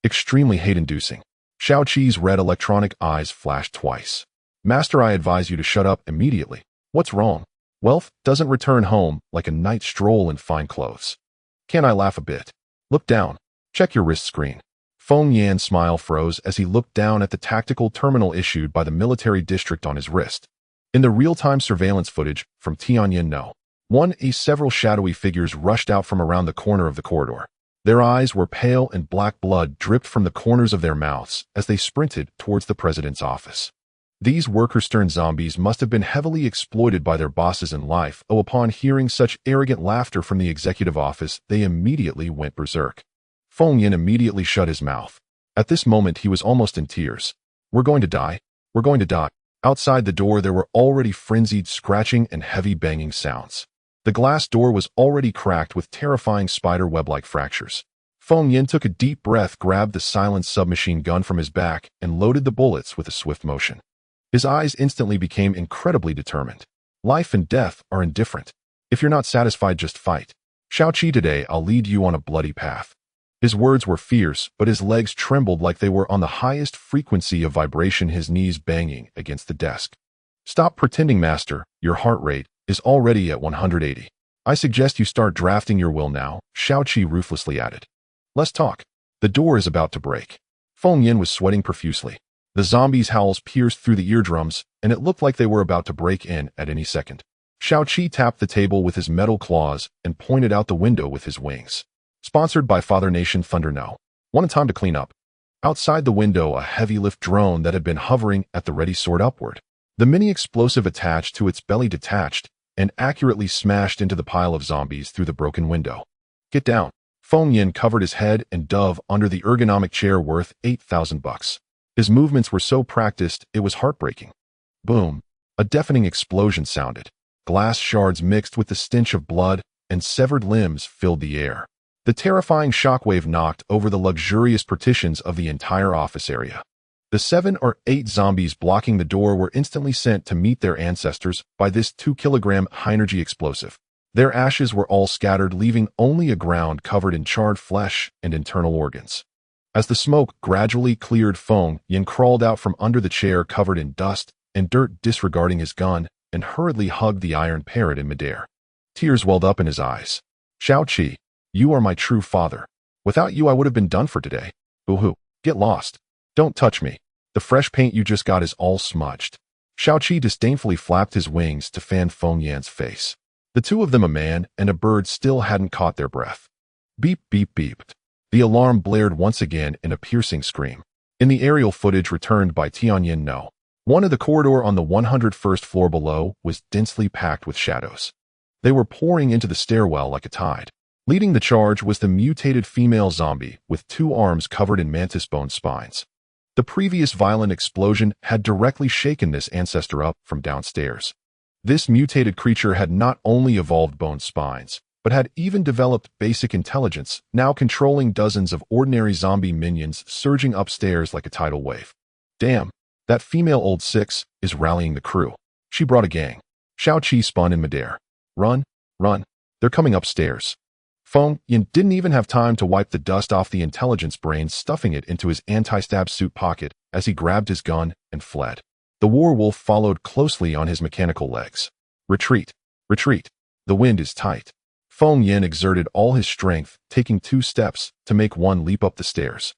Extremely hate-inducing. Shaoqi's red electronic eyes flashed twice. Master, I advise you to shut up immediately. What's wrong? Wealth doesn't return home like a night stroll in fine clothes. Can I laugh a bit? Look down. Check your wrist screen. Feng Yin's smile froze as he looked down at the tactical terminal issued by the military district on his wrist. In the real-time surveillance footage from Tianyin No. 1A, several shadowy figures rushed out from around the corner of the corridor. Their eyes were pale and black blood dripped from the corners of their mouths as they sprinted towards the president's office. These worker-stern zombies must have been heavily exploited by their bosses in life, upon hearing such arrogant laughter from the executive office, they immediately went berserk. Feng Yin immediately shut his mouth. At this moment, he was almost in tears. "We're going to die. We're going to die." Outside the door, there were already frenzied scratching and heavy banging sounds. The glass door was already cracked with terrifying spider web-like fractures. Feng Yin took a deep breath, grabbed the silenced submachine gun from his back, and loaded the bullets with a swift motion. His eyes instantly became incredibly determined. Life and death are indifferent. If you're not satisfied, just fight. Shaoqi, today I'll lead you on a bloody path. His words were fierce, but his legs trembled like they were on the highest frequency of vibration, his knees banging against the desk. "Stop pretending, master. Your heart rate is already at 180. I suggest you start drafting your will now," Shaoqi ruthlessly added. "Let's talk. The door is about to break." Feng Yin was sweating profusely. The zombies' howls pierced through the eardrums, and it looked like they were about to break in at any second. Shaoqi tapped the table with his metal claws and pointed out the window with his wings. Sponsored by Father Nation Thunder No. 1, time to clean up. Outside the window, a heavy lift drone that had been hovering at the ready soared upward. The mini explosive attached to its belly detached and accurately smashed into the pile of zombies through the broken window. "Get down." Feng Yin covered his head and dove under the ergonomic chair worth $8,000. His movements were so practiced, it was heartbreaking. Boom. A deafening explosion sounded. Glass shards mixed with the stench of blood, and severed limbs filled the air. The terrifying shockwave knocked over the luxurious partitions of the entire office area. The 7 or 8 zombies blocking the door were instantly sent to meet their ancestors by this 2-kilogram high-energy explosive. Their ashes were all scattered, leaving only a ground covered in charred flesh and internal organs. As the smoke gradually cleared, Feng Yin crawled out from under the chair covered in dust and dirt, disregarding his gun, and hurriedly hugged the iron parrot in midair. Tears welled up in his eyes. "Shaoqi, you are my true father. Without you, I would have been done for today. Boo-hoo. Get lost. Don't touch me. The fresh paint you just got is all smudged." Shaoqi disdainfully flapped his wings to fan Feng Yin's face. The two of them, a man and a bird, still hadn't caught their breath. Beep, beep, beeped. The alarm blared once again in a piercing scream. In the aerial footage returned by Tianyin No. 1, of the corridor on the 101st floor below was densely packed with shadows. They were pouring into the stairwell like a tide. Leading the charge was the mutated female zombie with 2 arms covered in mantis bone spines. The previous violent explosion had directly shaken this ancestor up from downstairs. This mutated creature had not only evolved bone spines, but had even developed basic intelligence, now controlling dozens of ordinary zombie minions surging upstairs like a tidal wave. "Damn, that female old 6 is rallying the crew. She brought a gang." Shaoqi spun in midair. "Run, run, they're coming upstairs." Feng Yin didn't even have time to wipe the dust off the intelligence brain, stuffing it into his anti-stab suit pocket as he grabbed his gun and fled. The war wolf followed closely on his mechanical legs. "Retreat, retreat. The wind is tight." Feng Yin exerted all his strength, taking 2 steps to make one leap up the stairs.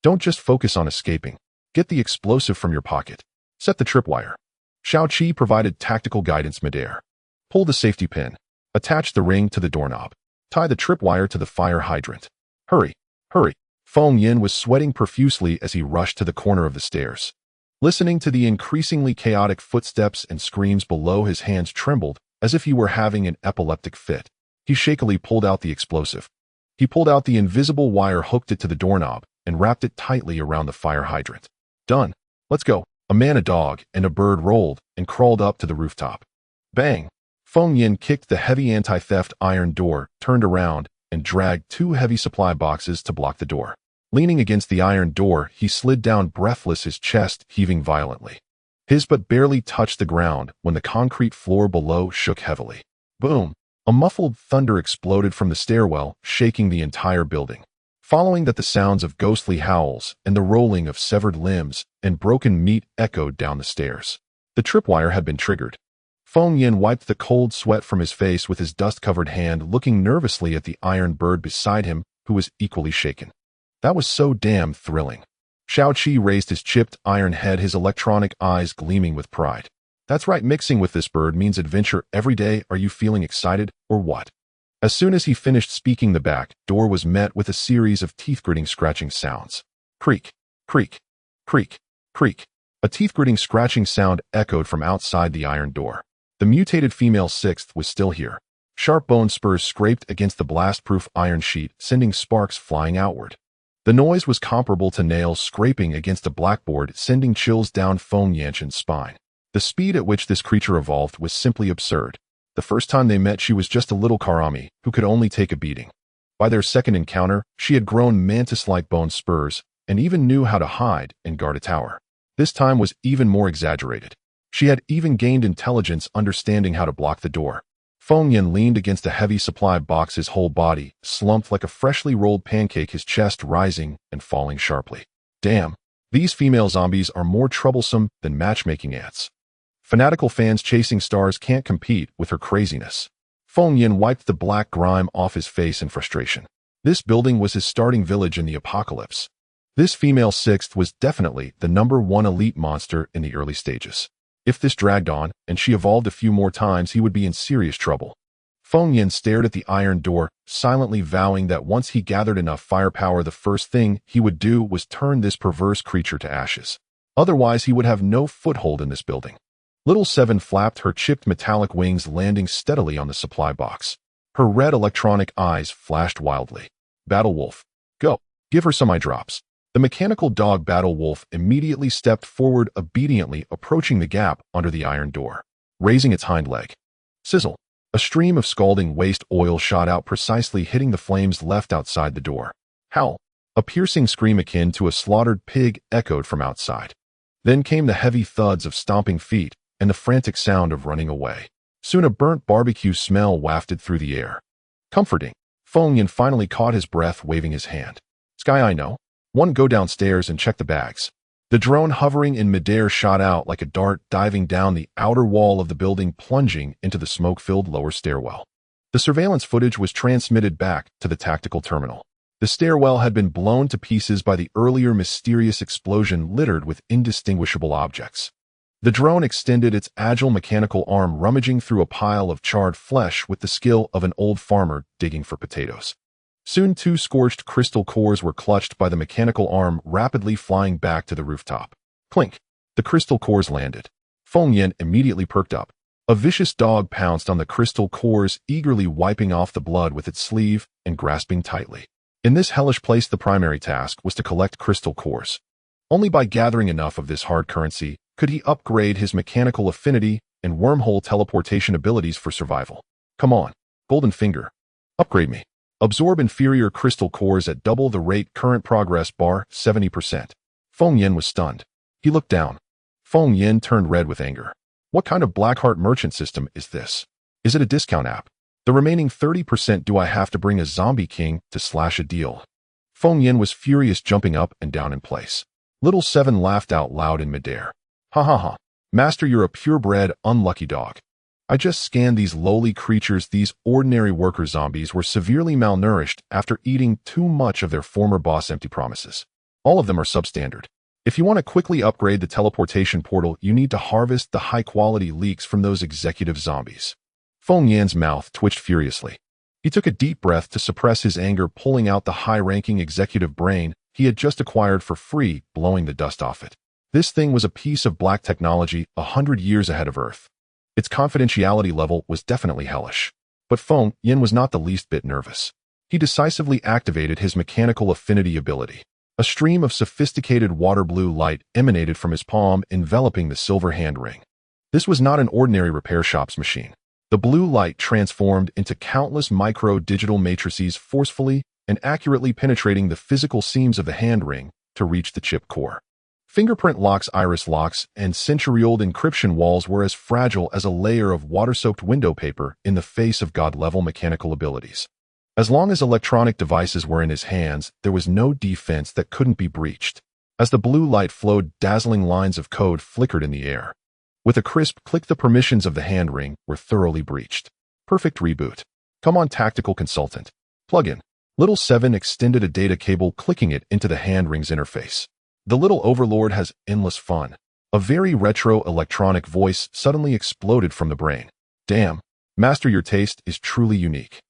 "Don't just focus on escaping. Get the explosive from your pocket. Set the tripwire." Shaoqi provided tactical guidance midair. "Pull the safety pin. Attach the ring to the doorknob. Tie the tripwire to the fire hydrant. Hurry, hurry." Feng Yin was sweating profusely as he rushed to the corner of the stairs. Listening to the increasingly chaotic footsteps and screams below, his hands trembled as if he were having an epileptic fit. He shakily pulled out the explosive. He pulled out the invisible wire, hooked it to the doorknob, and wrapped it tightly around the fire hydrant. "Done. Let's go." A man, a dog, and a bird rolled and crawled up to the rooftop. Bang! Feng Yin kicked the heavy anti-theft iron door, turned around, and dragged 2 heavy supply boxes to block the door. Leaning against the iron door, he slid down breathless, his chest heaving violently. His butt barely touched the ground when the concrete floor below shook heavily. Boom! A muffled thunder exploded from the stairwell, shaking the entire building. Following that, the sounds of ghostly howls and the rolling of severed limbs and broken meat echoed down the stairs. The tripwire had been triggered. Feng Yin wiped the cold sweat from his face with his dust-covered hand, looking nervously at the iron bird beside him, who was equally shaken. That was so damn thrilling. Shaoqi raised his chipped iron head, his electronic eyes gleaming with pride. That's right, mixing with this bird means adventure every day. Are you feeling excited, or what? As soon as he finished speaking, the back door was met with a series of teeth-gritting scratching sounds. Creak, creak, creak, creak. A teeth-gritting scratching sound echoed from outside the iron door. The mutated female sixth was still here. Sharp bone spurs scraped against the blast-proof iron sheet, sending sparks flying outward. The noise was comparable to nails scraping against a blackboard, sending chills down Feng Yanshan's spine. The speed at which this creature evolved was simply absurd. The first time they met, she was just a little Karami who could only take a beating. By their second encounter, she had grown mantis-like bone spurs and even knew how to hide and guard a tower. This time was even more exaggerated. She had even gained intelligence, understanding how to block the door. Feng Yan leaned against a heavy supply box, his whole body slumped like a freshly rolled pancake, his chest rising and falling sharply. Damn, these female zombies are more troublesome than matchmaking ants. Fanatical fans chasing stars can't compete with her craziness. Feng Yan wiped the black grime off his face in frustration. This building was his starting village in the apocalypse. This female sixth was definitely the #1 elite monster in the early stages. If this dragged on, and she evolved a few more times, he would be in serious trouble. Feng Yan stared at the iron door, silently vowing that once he gathered enough firepower, the first thing he would do was turn this perverse creature to ashes. Otherwise, he would have no foothold in this building. Little Seven flapped her chipped metallic wings, landing steadily on the supply box. Her red electronic eyes flashed wildly. Battle Wolf, go. Give her some eye drops. The mechanical dog Battle Wolf immediately stepped forward, obediently approaching the gap under the iron door, raising its hind leg. Sizzle. A stream of scalding waste oil shot out, precisely hitting the flames left outside the door. Howl. A piercing scream akin to a slaughtered pig echoed from outside. Then came the heavy thuds of stomping feet and the frantic sound of running away. Soon a burnt barbecue smell wafted through the air. Comforting. Feng Yan finally caught his breath, waving his hand. Sky, I know. One, go downstairs and check the bags. The drone, hovering in midair, shot out like a dart, diving down the outer wall of the building, plunging into the smoke-filled lower stairwell. The surveillance footage was transmitted back to the tactical terminal. The stairwell had been blown to pieces by the earlier mysterious explosion, littered with indistinguishable objects. The drone extended its agile mechanical arm, rummaging through a pile of charred flesh with the skill of an old farmer digging for potatoes. Soon 2 scorched crystal cores were clutched by the mechanical arm, rapidly flying back to the rooftop. Clink! The crystal cores landed. Feng Yan immediately perked up. A vicious dog pounced on the crystal cores, eagerly wiping off the blood with its sleeve and grasping tightly. In this hellish place, the primary task was to collect crystal cores. Only by gathering enough of this hard currency could he upgrade his mechanical affinity and wormhole teleportation abilities for survival. Come on, Golden Finger. Upgrade me. Absorb inferior crystal cores at double the rate. Current progress bar 70%. Feng Yan was stunned. He looked down. Feng Yan turned red with anger. What kind of Blackheart merchant system is this? Is it a discount app? The remaining 30%, do I have to bring a zombie king to slash a deal? Feng Yan was furious, jumping up and down in place. Little Seven laughed out loud in midair. Ha ha ha. Master, you're a purebred, unlucky dog. I just scanned these lowly creatures. These ordinary worker zombies were severely malnourished after eating too much of their former boss' empty promises. All of them are substandard. If you want to quickly upgrade the teleportation portal, you need to harvest the high-quality leaks from those executive zombies. Feng Yan's mouth twitched furiously. He took a deep breath to suppress his anger, pulling out the high-ranking executive brain he had just acquired for free, blowing the dust off it. This thing was a piece of black technology 100 years ahead of Earth. Its confidentiality level was definitely hellish. But Feng Yan was not the least bit nervous. He decisively activated his mechanical affinity ability. A stream of sophisticated water blue light emanated from his palm, enveloping the silver hand ring. This was not an ordinary repair shop's machine. The blue light transformed into countless micro-digital matrices, forcefully and accurately penetrating the physical seams of the hand ring to reach the chip core. Fingerprint locks, iris locks, and century-old encryption walls were as fragile as a layer of water-soaked window paper in the face of god-level mechanical abilities. As long as electronic devices were in his hands, there was no defense that couldn't be breached. As the blue light flowed, dazzling lines of code flickered in the air. With a crisp click, the permissions of the hand ring were thoroughly breached. Perfect reboot. Come on, tactical consultant. Plug in. Little Seven extended a data cable, clicking it into the hand ring's interface. The little overlord has endless fun. A very retro electronic voice suddenly exploded from the brain. Damn, master, your taste is truly unique.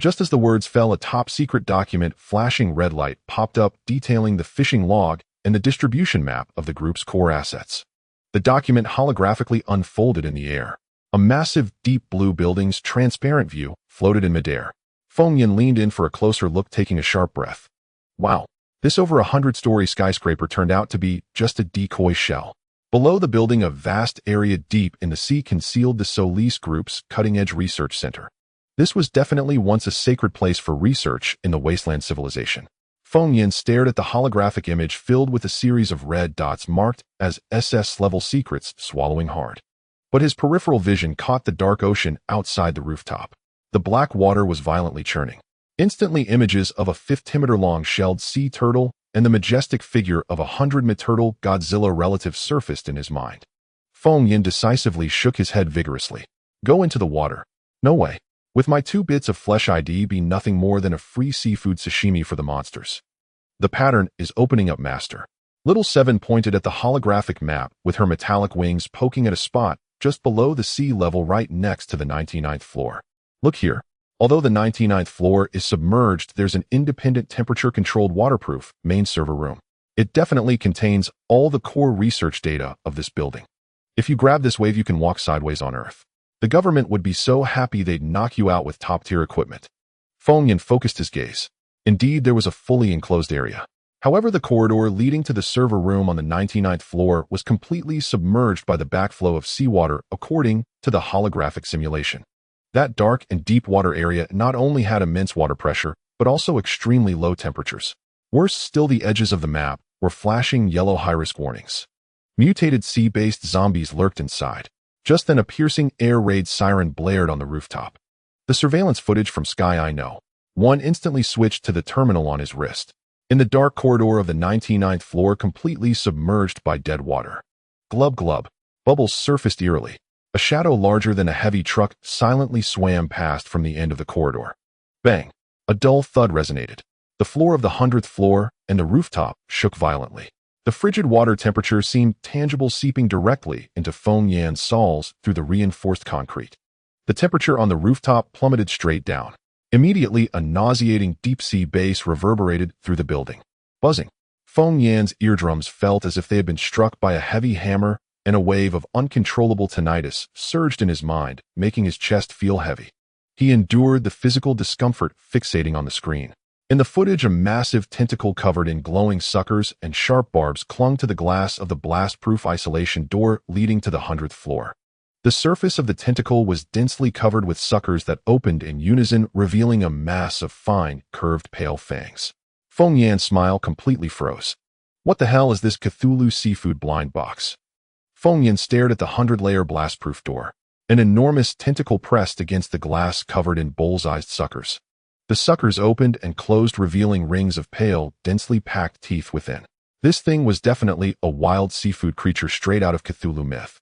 Just as the words fell, a top-secret document flashing red light popped up detailing the fishing log and the distribution map of the group's core assets. The document holographically unfolded in the air. A massive, deep blue building's transparent view floated in midair. Feng Yin leaned in for a closer look, taking a sharp breath. Wow, this over 100-story skyscraper turned out to be just a decoy shell. Below the building, a vast area deep in the sea concealed the Solis Group's cutting-edge research center. This was definitely once a sacred place for research in the wasteland civilization. Feng Yin stared at the holographic image filled with a series of red dots marked as SS-level secrets, swallowing hard. But his peripheral vision caught the dark ocean outside the rooftop. The black water was violently churning. Instantly, images of a 50-meter-long shelled sea turtle and the majestic figure of a 100-meter Godzilla relative surfaced in his mind. Feng Yin decisively shook his head vigorously. Go into the water. No way. With my 2 bits of flesh, I'd be nothing more than a free seafood sashimi for the monsters. The pattern is opening up, master. Little Seven pointed at the holographic map with her metallic wings poking at a spot just below the sea level right next to the 99th floor. Look here. Although the 99th floor is submerged, there's an independent temperature-controlled waterproof main server room. It definitely contains all the core research data of this building. If you grab this wave, you can walk sideways on Earth. The government would be so happy they'd knock you out with top-tier equipment. Feng Yin focused his gaze. Indeed, there was a fully enclosed area. However, the corridor leading to the server room on the 99th floor was completely submerged by the backflow of seawater according to the holographic simulation. That dark and deep water area not only had immense water pressure, but also extremely low temperatures. Worse still, the edges of the map were flashing yellow high-risk warnings. Mutated sea-based zombies lurked inside. Just then, a piercing air raid siren blared on the rooftop. The surveillance footage from Sky I Know. One instantly switched to the terminal on his wrist. In the dark corridor of the 99th floor, completely submerged by dead water. Glub glub. Bubbles surfaced eerily. A shadow larger than a heavy truck silently swam past from the end of the corridor. Bang! A dull thud resonated. The floor of the 100th floor and the rooftop shook violently. The frigid water temperature seemed tangible, seeping directly into Feng Yin's soles through the reinforced concrete. The temperature on the rooftop plummeted straight down. Immediately, a nauseating deep-sea bass reverberated through the building. Buzzing. Feng Yin's eardrums felt as if they had been struck by a heavy hammer, and a wave of uncontrollable tinnitus surged in his mind, making his chest feel heavy. He endured the physical discomfort fixating on the screen. In the footage, a massive tentacle covered in glowing suckers and sharp barbs clung to the glass of the blast-proof isolation door leading to the 100th floor. The surface of the tentacle was densely covered with suckers that opened in unison, revealing a mass of fine, curved pale fangs. Feng Yin's smile completely froze. What the hell is this Cthulhu seafood blind box? Feng Yin stared at the 100-layer blast-proof door. An enormous tentacle pressed against the glass covered in bullseyed suckers. The suckers opened and closed, revealing rings of pale, densely packed teeth within. This thing was definitely a wild seafood creature straight out of Cthulhu myth.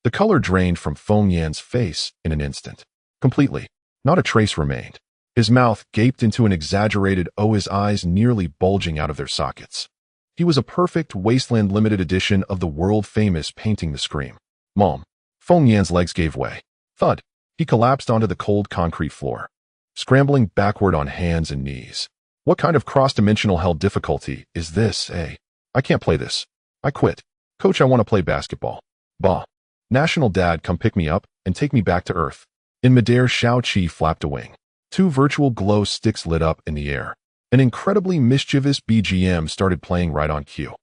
The color drained from Feng Yin's face in an instant. Completely. Not a trace remained. His mouth gaped into an exaggerated O, his eyes nearly bulging out of their sockets. He was a perfect Wasteland limited edition of the world-famous painting The Scream. Mom. Feng Yin's legs gave way. Thud. He collapsed onto the cold concrete floor, scrambling backward on hands and knees. What kind of cross-dimensional hell difficulty is this, eh? I can't play this. I quit. Coach, I want to play basketball. Bah. National Dad, come pick me up and take me back to Earth. In midair, Shao-Chi flapped a wing. 2 virtual glow sticks lit up in the air. An incredibly mischievous BGM started playing right on cue.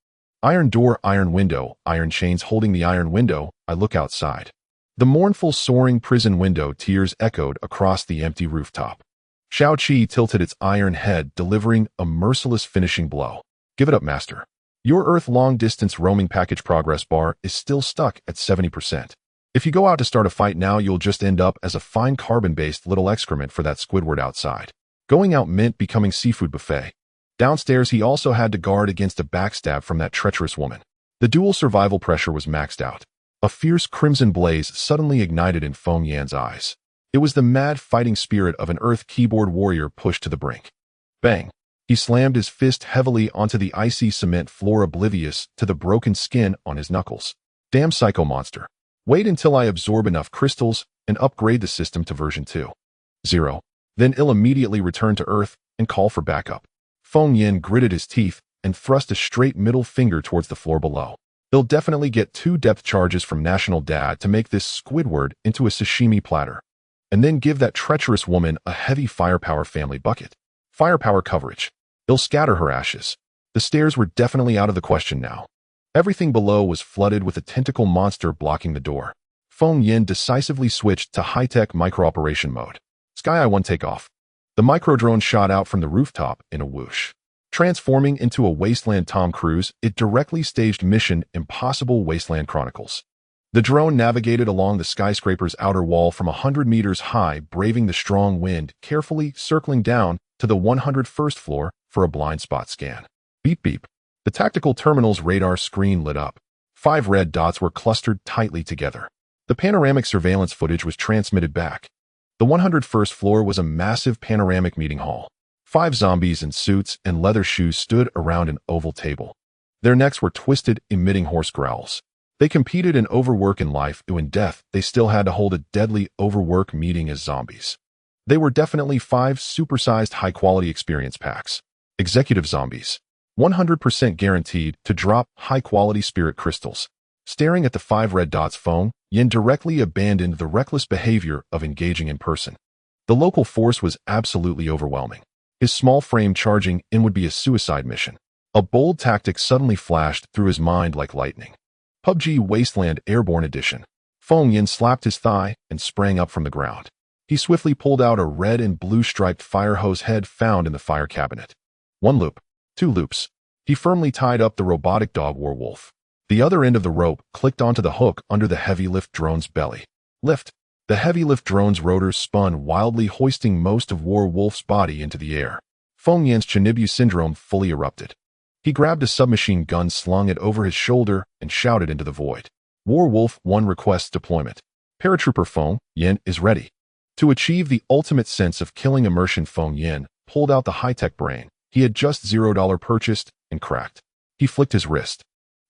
Iron door, iron window, iron chains holding the iron window. I look outside. The mournful, soaring prison window tears echoed across the empty rooftop. Shao-Chi tilted its iron head, delivering a merciless finishing blow. Give it up, master. Your Earth long-distance roaming package progress bar is still stuck at 70%. If you go out to start a fight now, you'll just end up as a fine carbon-based little excrement for that Squidward outside. Going out meant becoming seafood buffet. Downstairs, he also had to guard against a backstab from that treacherous woman. The dual survival pressure was maxed out. A fierce crimson blaze suddenly ignited in Feng Yin's eyes. It was the mad fighting spirit of an Earth keyboard warrior pushed to the brink. Bang! He slammed his fist heavily onto the icy cement floor, oblivious to the broken skin on his knuckles. Damn psycho monster. Wait until I absorb enough crystals and upgrade the system to version 2.0. Then I'll immediately return to Earth and call for backup. Feng Yin gritted his teeth and thrust a straight middle finger towards the floor below. They'll definitely get 2 depth charges from National Dad to make this Squidward into a sashimi platter. And then give that treacherous woman a heavy firepower family bucket. Firepower coverage. It'll scatter her ashes. The stairs were definitely out of the question now. Everything below was flooded with a tentacle monster blocking the door. Feng Yin decisively switched to high-tech micro-operation mode. Sky I-1 takeoff. The micro-drone shot out from the rooftop in a whoosh. Transforming into a wasteland Tom Cruise, it directly staged Mission Impossible Wasteland Chronicles. The drone navigated along the skyscraper's outer wall from 100 meters high, braving the strong wind, carefully circling down to the 101st floor for a blind spot scan. Beep beep. The tactical terminal's radar screen lit up. 5 red dots were clustered tightly together. The panoramic surveillance footage was transmitted back. The 101st floor was a massive panoramic meeting hall. 5 zombies in suits and leather shoes stood around an oval table. Their necks were twisted, emitting hoarse growls. They competed in overwork in life, and in death, they still had to hold a deadly overwork meeting as zombies. They were definitely 5 supersized high-quality experience packs. Executive zombies. 100% guaranteed to drop high-quality spirit crystals. Staring at the 5 red dots, Feng Yin directly abandoned the reckless behavior of engaging in person. The local force was absolutely overwhelming. His small frame charging in would be a suicide mission. A bold tactic suddenly flashed through his mind like lightning. PUBG Wasteland Airborne Edition. Feng Yin slapped his thigh and sprang up from the ground. He swiftly pulled out a red and blue striped fire hose head found in the fire cabinet. 1 loop. 2 loops. He firmly tied up the robotic dog Warwolf. The other end of the rope clicked onto the hook under the heavy lift drone's belly. Lift. The heavy lift drone's rotors spun wildly, hoisting most of Warwolf's body into the air. Feng Yin's Chinibu syndrome fully erupted. He grabbed a submachine gun, slung it over his shoulder, and shouted into the void. Warwolf 1 requests deployment. Paratrooper Feng Yin is ready. To achieve the ultimate sense of killing immersion, Feng Yin pulled out the high-tech brain he had just $0 purchased and cracked. He flicked his wrist.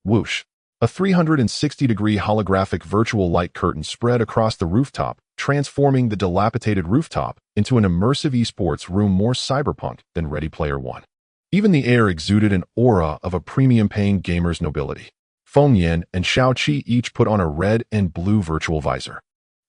Whoosh. A 360-degree holographic virtual light curtain spread across the rooftop, transforming the dilapidated rooftop into an immersive esports room more cyberpunk than Ready Player One. Even the air exuded an aura of a premium-paying gamer's nobility. Feng Yin and Xiao Qi each put on a red and blue virtual visor.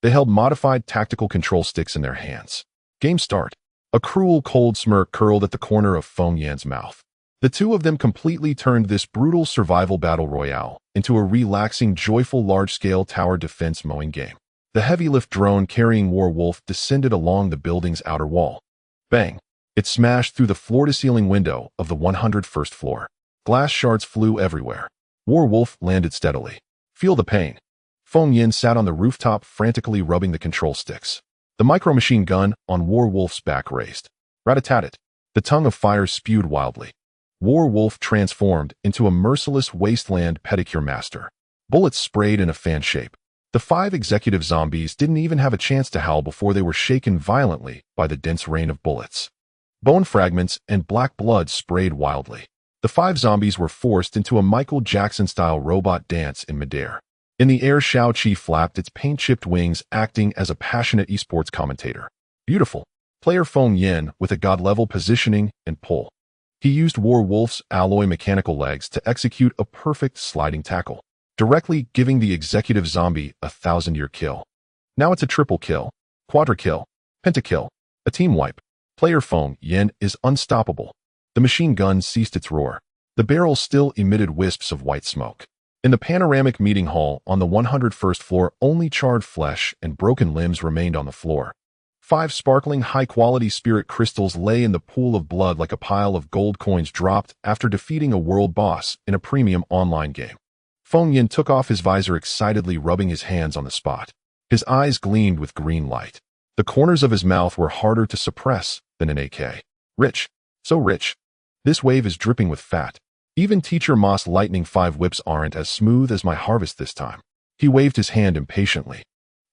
They held modified tactical control sticks in their hands. Game start. A cruel, cold smirk curled at the corner of Feng Yin's mouth. The two of them completely turned this brutal survival battle royale into a relaxing, joyful, large-scale tower defense mowing game. The heavy-lift drone carrying Warwolf descended along the building's outer wall. Bang! It smashed through the floor-to-ceiling window of the 101st floor. Glass shards flew everywhere. Warwolf landed steadily. Feel the pain. Feng Yin sat on the rooftop, frantically rubbing the control sticks. The micro-machine gun on Warwolf's back raised. Rat-a-tat-tat. The tongue of fire spewed wildly. Warwolf transformed into a merciless wasteland pedicure master. Bullets sprayed in a fan shape. The 5 executive zombies didn't even have a chance to howl before they were shaken violently by the dense rain of bullets. Bone fragments and black blood sprayed wildly. The 5 zombies were forced into a Michael Jackson-style robot dance in midair. In the air, Xiao Qi flapped its paint-chipped wings, acting as a passionate esports commentator. Beautiful. Player Feng Yin with a god-level positioning and pull. He used Warwolf's alloy mechanical legs to execute a perfect sliding tackle, directly giving the executive zombie a 1,000-year kill. Now it's a triple kill, quadra kill, pentakill, a team wipe. Player Feng Yin is unstoppable. The machine gun ceased its roar. The barrel still emitted wisps of white smoke. In the panoramic meeting hall on the 101st floor, only charred flesh and broken limbs remained on the floor. 5 sparkling high-quality spirit crystals lay in the pool of blood like a pile of gold coins dropped after defeating a world boss in a premium online game. Feng Yin took off his visor, excitedly rubbing his hands on the spot. His eyes gleamed with green light. The corners of his mouth were harder to suppress than an AK. Rich. So rich. This wave is dripping with fat. Even Teacher Moss Lightning 5 whips aren't as smooth as my harvest this time. He waved his hand impatiently.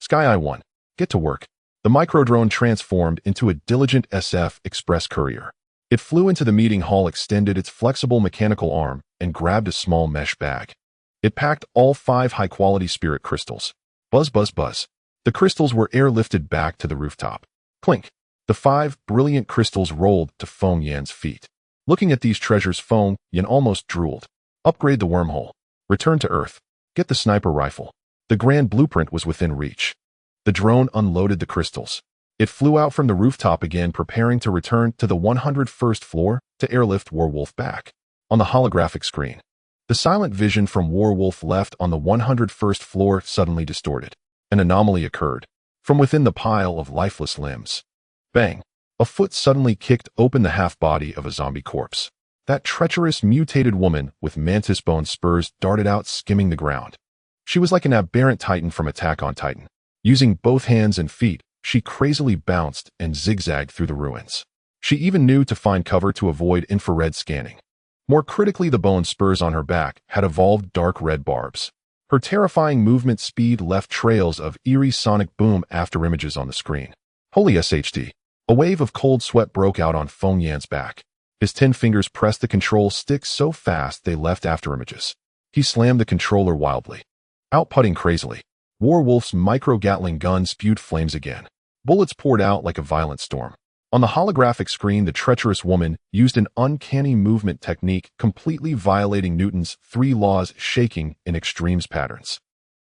Sky I-1. Get to work. The microdrone transformed into a diligent SF Express courier. It flew into the meeting hall, extended its flexible mechanical arm, and grabbed a small mesh bag. It packed all 5 high-quality spirit crystals. Buzz, buzz, buzz. The crystals were airlifted back to the rooftop. Clink. The 5 brilliant crystals rolled to Feng Yan's feet. Looking at these treasures, Feng Yan almost drooled. Upgrade the wormhole. Return to Earth. Get the sniper rifle. The grand blueprint was within reach. The drone unloaded the crystals. It flew out from the rooftop again, preparing to return to the 101st floor to airlift Warwolf back. On the holographic screen, the silent vision from Warwolf left on the 101st floor suddenly distorted. An anomaly occurred. From within the pile of lifeless limbs. Bang! A foot suddenly kicked open the half-body of a zombie corpse. That treacherous mutated woman with mantis bone spurs darted out, skimming the ground. She was like an aberrant titan from Attack on Titan. Using both hands and feet, she crazily bounced and zigzagged through the ruins. She even knew to find cover to avoid infrared scanning. More critically, the bone spurs on her back had evolved dark red barbs. Her terrifying movement speed left trails of eerie sonic boom afterimages on the screen. Holy SHD! A wave of cold sweat broke out on Feng Yan's back. His 10 fingers pressed the control stick so fast they left afterimages. He slammed the controller wildly. Outputting crazily. Warwolf's micro-Gatling gun spewed flames again. Bullets poured out like a violent storm. On the holographic screen, the treacherous woman used an uncanny movement technique, completely violating Newton's 3 laws, shaking in extremes patterns.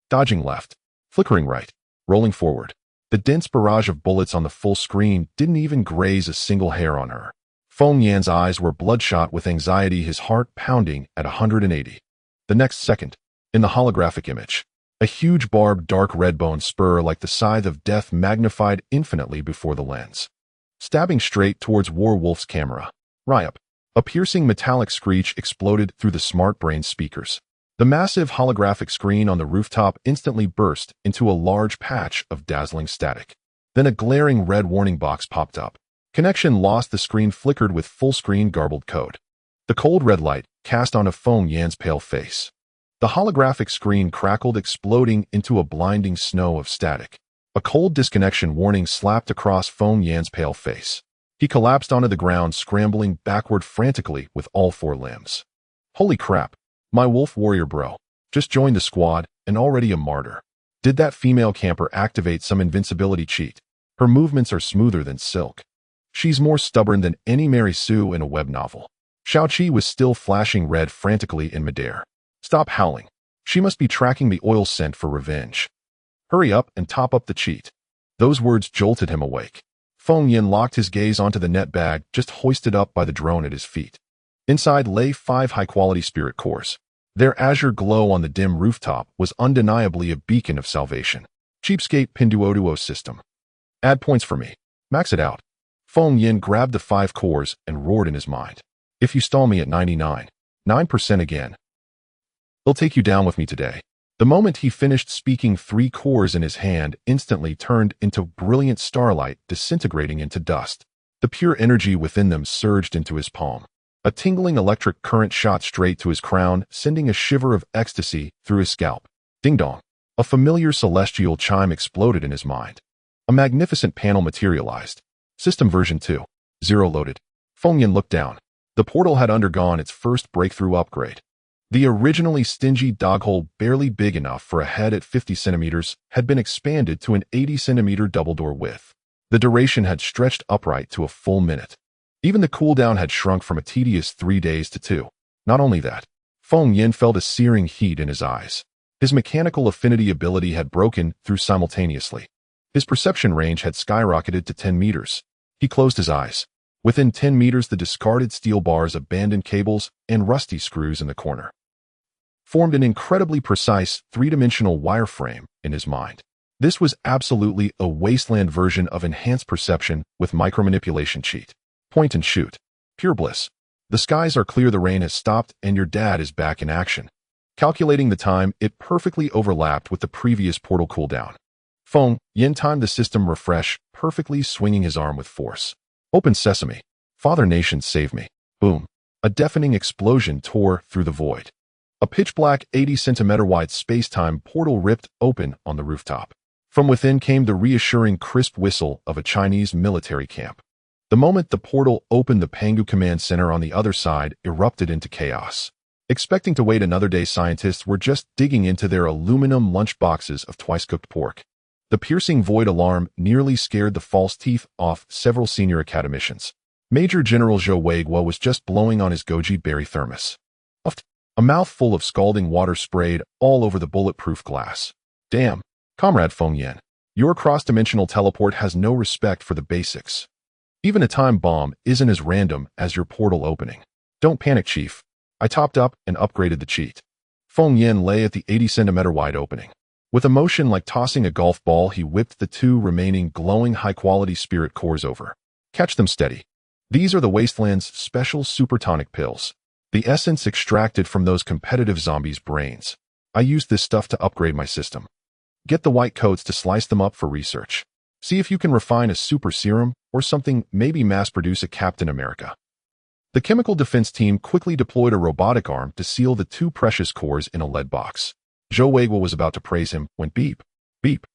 Dodging left, flickering right, rolling forward. The dense barrage of bullets on the full screen didn't even graze a single hair on her. Feng Yan's eyes were bloodshot with anxiety, his heart pounding at 180. The next second, in the holographic image, a huge barbed dark red bone spur like the scythe of death magnified infinitely before the lens. Stabbing straight towards Warwolf's camera. Ryup. A piercing metallic screech exploded through the smart brain speakers. The massive holographic screen on the rooftop instantly burst into a large patch of dazzling static. Then a glaring red warning box popped up. Connection lost. The screen flickered with full-screen garbled code. The cold red light cast onto Feng Yan's pale face. The holographic screen crackled, exploding into a blinding snow of static. A cold disconnection warning slapped across Feng Yan's pale face. He collapsed onto the ground, scrambling backward frantically with all 4 limbs. Holy crap. My wolf warrior bro. Just joined the squad, and already a martyr. Did that female camper activate some invincibility cheat? Her movements are smoother than silk. She's more stubborn than any Mary Sue in a web novel. Xiaoqi was still flashing red frantically in midair. Stop howling. She must be tracking the oil scent for revenge. Hurry up and top up the cheat. Those words jolted him awake. Feng Yan locked his gaze onto the net bag just hoisted up by the drone at his feet. Inside lay 5 high-quality spirit cores. Their azure glow on the dim rooftop was undeniably a beacon of salvation. Cheapskate Pinduoduo system. Add points for me. Max it out. Feng Yan grabbed the 5 cores and roared in his mind. If you stall me at 99, 9% again, I'll take you down with me today. The moment he finished speaking, 3 cores in his hand instantly turned into brilliant starlight, disintegrating into dust. The pure energy within them surged into his palm. A tingling electric current shot straight to his crown, sending a shiver of ecstasy through his scalp. Ding-dong. A familiar celestial chime exploded in his mind. A magnificent panel materialized. System version 2. 0 loaded. Feng Yan looked down. The portal had undergone its first breakthrough upgrade. The originally stingy doghole, barely big enough for a head at 50 centimeters, had been expanded to an 80-centimeter double-door width. The duration had stretched upright to a full minute. Even the cooldown had shrunk from a tedious 3 days to 2. Not only that, Feng Yan felt a searing heat in his eyes. His mechanical affinity ability had broken through simultaneously. His perception range had skyrocketed to 10 meters. He closed his eyes. Within 10 meters, the discarded steel bars, abandoned cables, and rusty screws in the corner formed an incredibly precise 3-dimensional wireframe in his mind. This was absolutely a wasteland version of enhanced perception with micromanipulation cheat. Point and shoot. Pure bliss. The skies are clear, the rain has stopped, and your dad is back in action. Calculating the time, it perfectly overlapped with the previous portal cooldown. Feng Yan timed the system refresh, perfectly swinging his arm with force. Open sesame. Father Nation, save me. Boom. A deafening explosion tore through the void. A pitch-black 80-centimeter wide space-time portal ripped open on the rooftop. From within came the reassuring crisp whistle of a Chinese military camp. The moment the portal opened, the Pangu Command Center on the other side erupted into chaos. Expecting to wait another day, scientists were just digging into their aluminum lunch boxes of twice-cooked pork. The piercing void alarm nearly scared the false teeth off several senior academicians. Major General Zhou Weiguo was just blowing on his goji berry thermos. A mouthful of scalding water sprayed all over the bulletproof glass. Damn, Comrade Feng Yan, your cross-dimensional teleport has no respect for the basics. Even a time bomb isn't as random as your portal opening. Don't panic, Chief. I topped up and upgraded the cheat. Feng Yan lay at the 80-centimeter wide opening. With a motion like tossing a golf ball, he whipped the 2 remaining glowing high-quality spirit cores over. Catch them steady. These are the Wasteland's special supertonic pills. The essence extracted from those competitive zombies' brains. I used this stuff to upgrade my system. Get the white coats to slice them up for research. See if you can refine a super serum or something, maybe mass-produce a Captain America. The chemical defense team quickly deployed a robotic arm to seal the 2 precious cores in a lead box. Zhou Weiguo was about to praise him when beep, beep.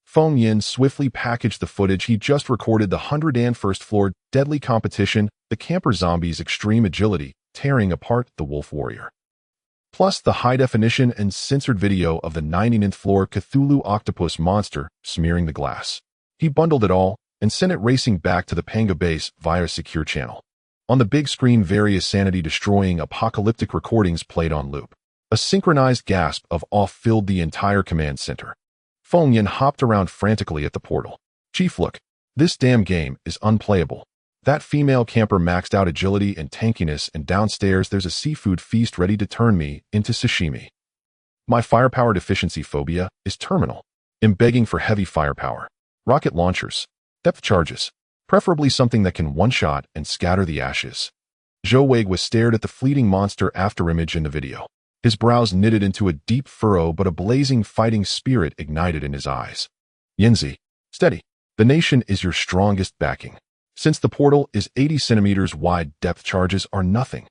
Feng Yan swiftly packaged the footage he just recorded, the 101st floor deadly competition, the camper zombies' extreme agility, tearing apart the wolf warrior. Plus the high-definition and censored video of the 99th floor Cthulhu octopus monster smearing the glass. He bundled it all and sent it racing back to the Panga base via a secure channel. On the big screen, various sanity-destroying apocalyptic recordings played on loop. A synchronized gasp of awe filled the entire command center. Feng Yan hopped around frantically at the portal. Chief, look. This damn game is unplayable. That female camper maxed out agility and tankiness, and downstairs there's a seafood feast ready to turn me into sashimi. My firepower deficiency phobia is terminal. I'm begging for heavy firepower. Rocket launchers. Depth charges. Preferably something that can one-shot and scatter the ashes. Zhou Weiguo stared at the fleeting monster afterimage in the video. His brows knitted into a deep furrow, but a blazing fighting spirit ignited in his eyes. Yanzi, steady. The nation is your strongest backing. Since the portal is 80 centimeters wide, depth charges are nothing.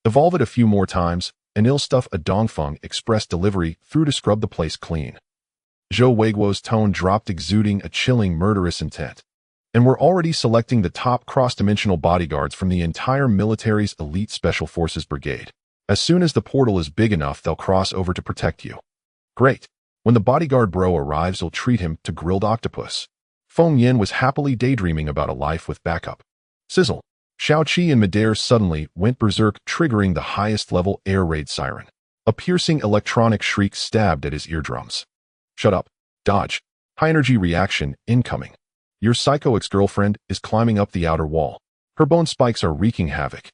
Evolve it a few more times, and I'll stuff a Dongfeng Express delivery through to scrub the place clean. Zhou Weiguo's tone dropped, exuding a chilling, murderous intent. And we're already selecting the top cross-dimensional bodyguards from the entire military's elite special forces brigade. As soon as the portal is big enough, they'll cross over to protect you. Great. When the bodyguard bro arrives, you'll treat him to grilled octopus. Feng Yan was happily daydreaming about a life with backup. Sizzle. Xiaoqi in midair suddenly went berserk, triggering the highest-level air raid siren. A piercing electronic shriek stabbed at his eardrums. Shut up. Dodge. High-energy reaction incoming. Your psycho ex-girlfriend is climbing up the outer wall. Her bone spikes are wreaking havoc.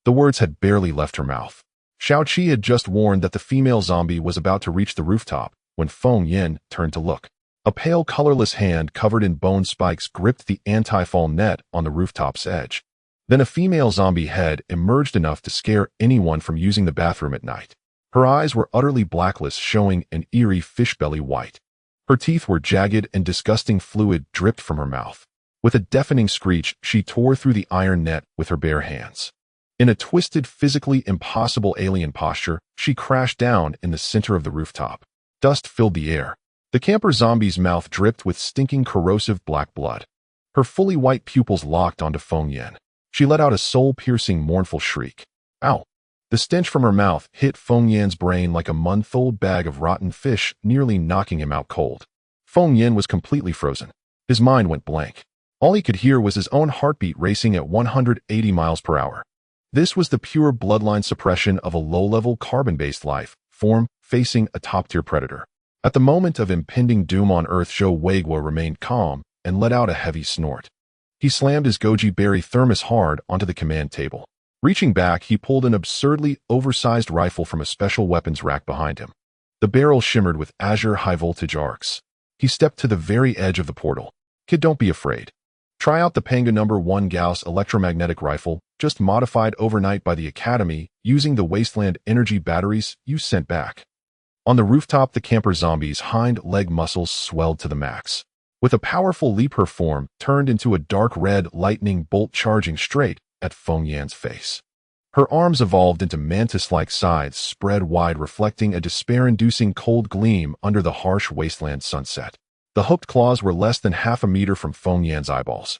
The words had barely left her mouth. Xiaoqi had just warned that the female zombie was about to reach the rooftop when Feng Yan turned to look. A pale, colorless hand covered in bone spikes gripped the anti-fall net on the rooftop's edge. Then a female zombie head emerged, enough to scare anyone from using the bathroom at night. Her eyes were utterly blackless, showing an eerie fish-belly white. Her teeth were jagged and disgusting fluid dripped from her mouth. With a deafening screech, she tore through the iron net with her bare hands. In a twisted, physically impossible alien posture, she crashed down in the center of the rooftop. Dust filled the air. The camper zombie's mouth dripped with stinking, corrosive black blood. Her fully white pupils locked onto Feng Yan. She let out a soul-piercing, mournful shriek. Ow! The stench from her mouth hit Feng Yan's brain like a month-old bag of rotten fish, nearly knocking him out cold. Feng Yan was completely frozen. His mind went blank. All he could hear was his own heartbeat racing at 180 miles per hour. This was the pure bloodline suppression of a low-level carbon-based life form facing a top-tier predator. At the moment of impending doom on Earth, Zhou Weiguo remained calm and let out a heavy snort. He slammed his goji berry thermos hard onto the command table. Reaching back, he pulled an absurdly oversized rifle from a special weapons rack behind him. The barrel shimmered with azure high-voltage arcs. He stepped to the very edge of the portal. Kid, don't be afraid. Try out the Panga No. 1 Gauss electromagnetic rifle, just modified overnight by the Academy using the wasteland energy batteries you sent back. On the rooftop, the camper zombie's hind leg muscles swelled to the max. With a powerful leap, her form turned into a dark red lightning bolt, charging straight at Feng Yan's face. Her arms evolved into mantis-like sides spread wide, reflecting a despair-inducing cold gleam under the harsh wasteland sunset. The hooked claws were less than half a meter from Feng Yan's eyeballs.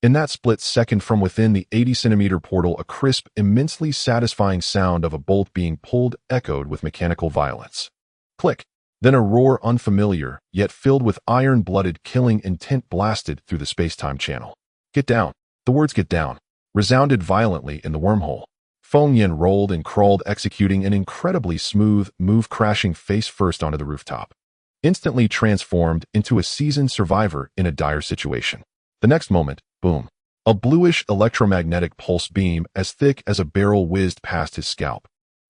In that split second from within the 80-centimeter portal, a crisp, immensely satisfying sound of a bolt being pulled echoed with mechanical violence. Click. Then a roar unfamiliar, yet filled with iron-blooded killing intent blasted through the space-time channel. Get down. The words "get down" resounded violently in the wormhole. Feng Yan rolled and crawled, executing an incredibly smooth move, crashing face-first onto the rooftop. Instantly transformed into a seasoned survivor in a dire situation. The next moment, boom. A bluish electromagnetic pulse beam as thick as a barrel whizzed past his scalp.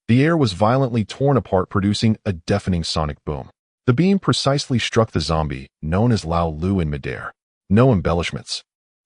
The air was violently torn apart, producing a deafening sonic boom. The beam precisely struck the zombie, known as Lao Lu, in midair. No embellishments.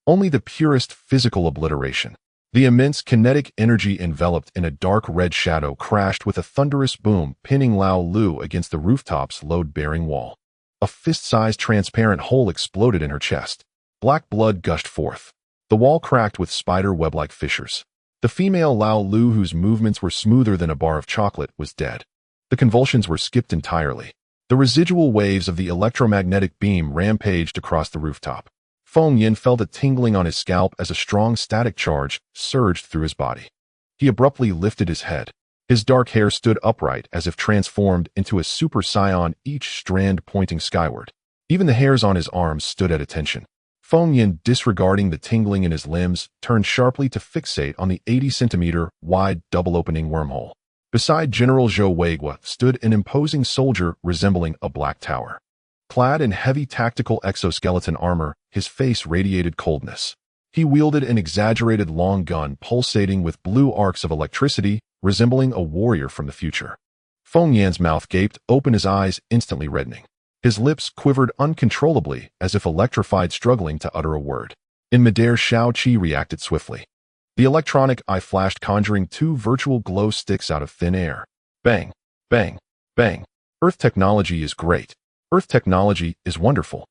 Only the purest physical obliteration. The immense kinetic energy enveloped in a dark red shadow crashed with a thunderous boom, pinning Lao Lu against the rooftop's load-bearing wall. A fist-sized transparent hole exploded in her chest. Black blood gushed forth. The wall cracked with spider web-like fissures. The female Lao Lu, whose movements were smoother than a bar of chocolate, was dead. The convulsions were skipped entirely. The residual waves of the electromagnetic beam rampaged across the rooftop. Feng Yan felt a tingling on his scalp as a strong static charge surged through his body. He abruptly lifted his head. His dark hair stood upright as if transformed into a super scion, each strand pointing skyward. Even the hairs on his arms stood at attention. Feng Yan, disregarding the tingling in his limbs, turned sharply to fixate on the 80-centimeter wide double-opening wormhole. Beside General Zhou Weigua stood an imposing soldier resembling a black tower. Clad in heavy tactical exoskeleton armor, his face radiated coldness. He wielded an exaggerated long gun pulsating with blue arcs of electricity, resembling a warrior from the future. Feng Yan's mouth gaped open, his eyes instantly reddening. His lips quivered uncontrollably, as if electrified, struggling to utter a word. In midair, Xiao Qi reacted swiftly. The electronic eye flashed, conjuring two virtual glow sticks out of thin air. Bang, bang, bang. Earth technology is great. Earth technology is wonderful.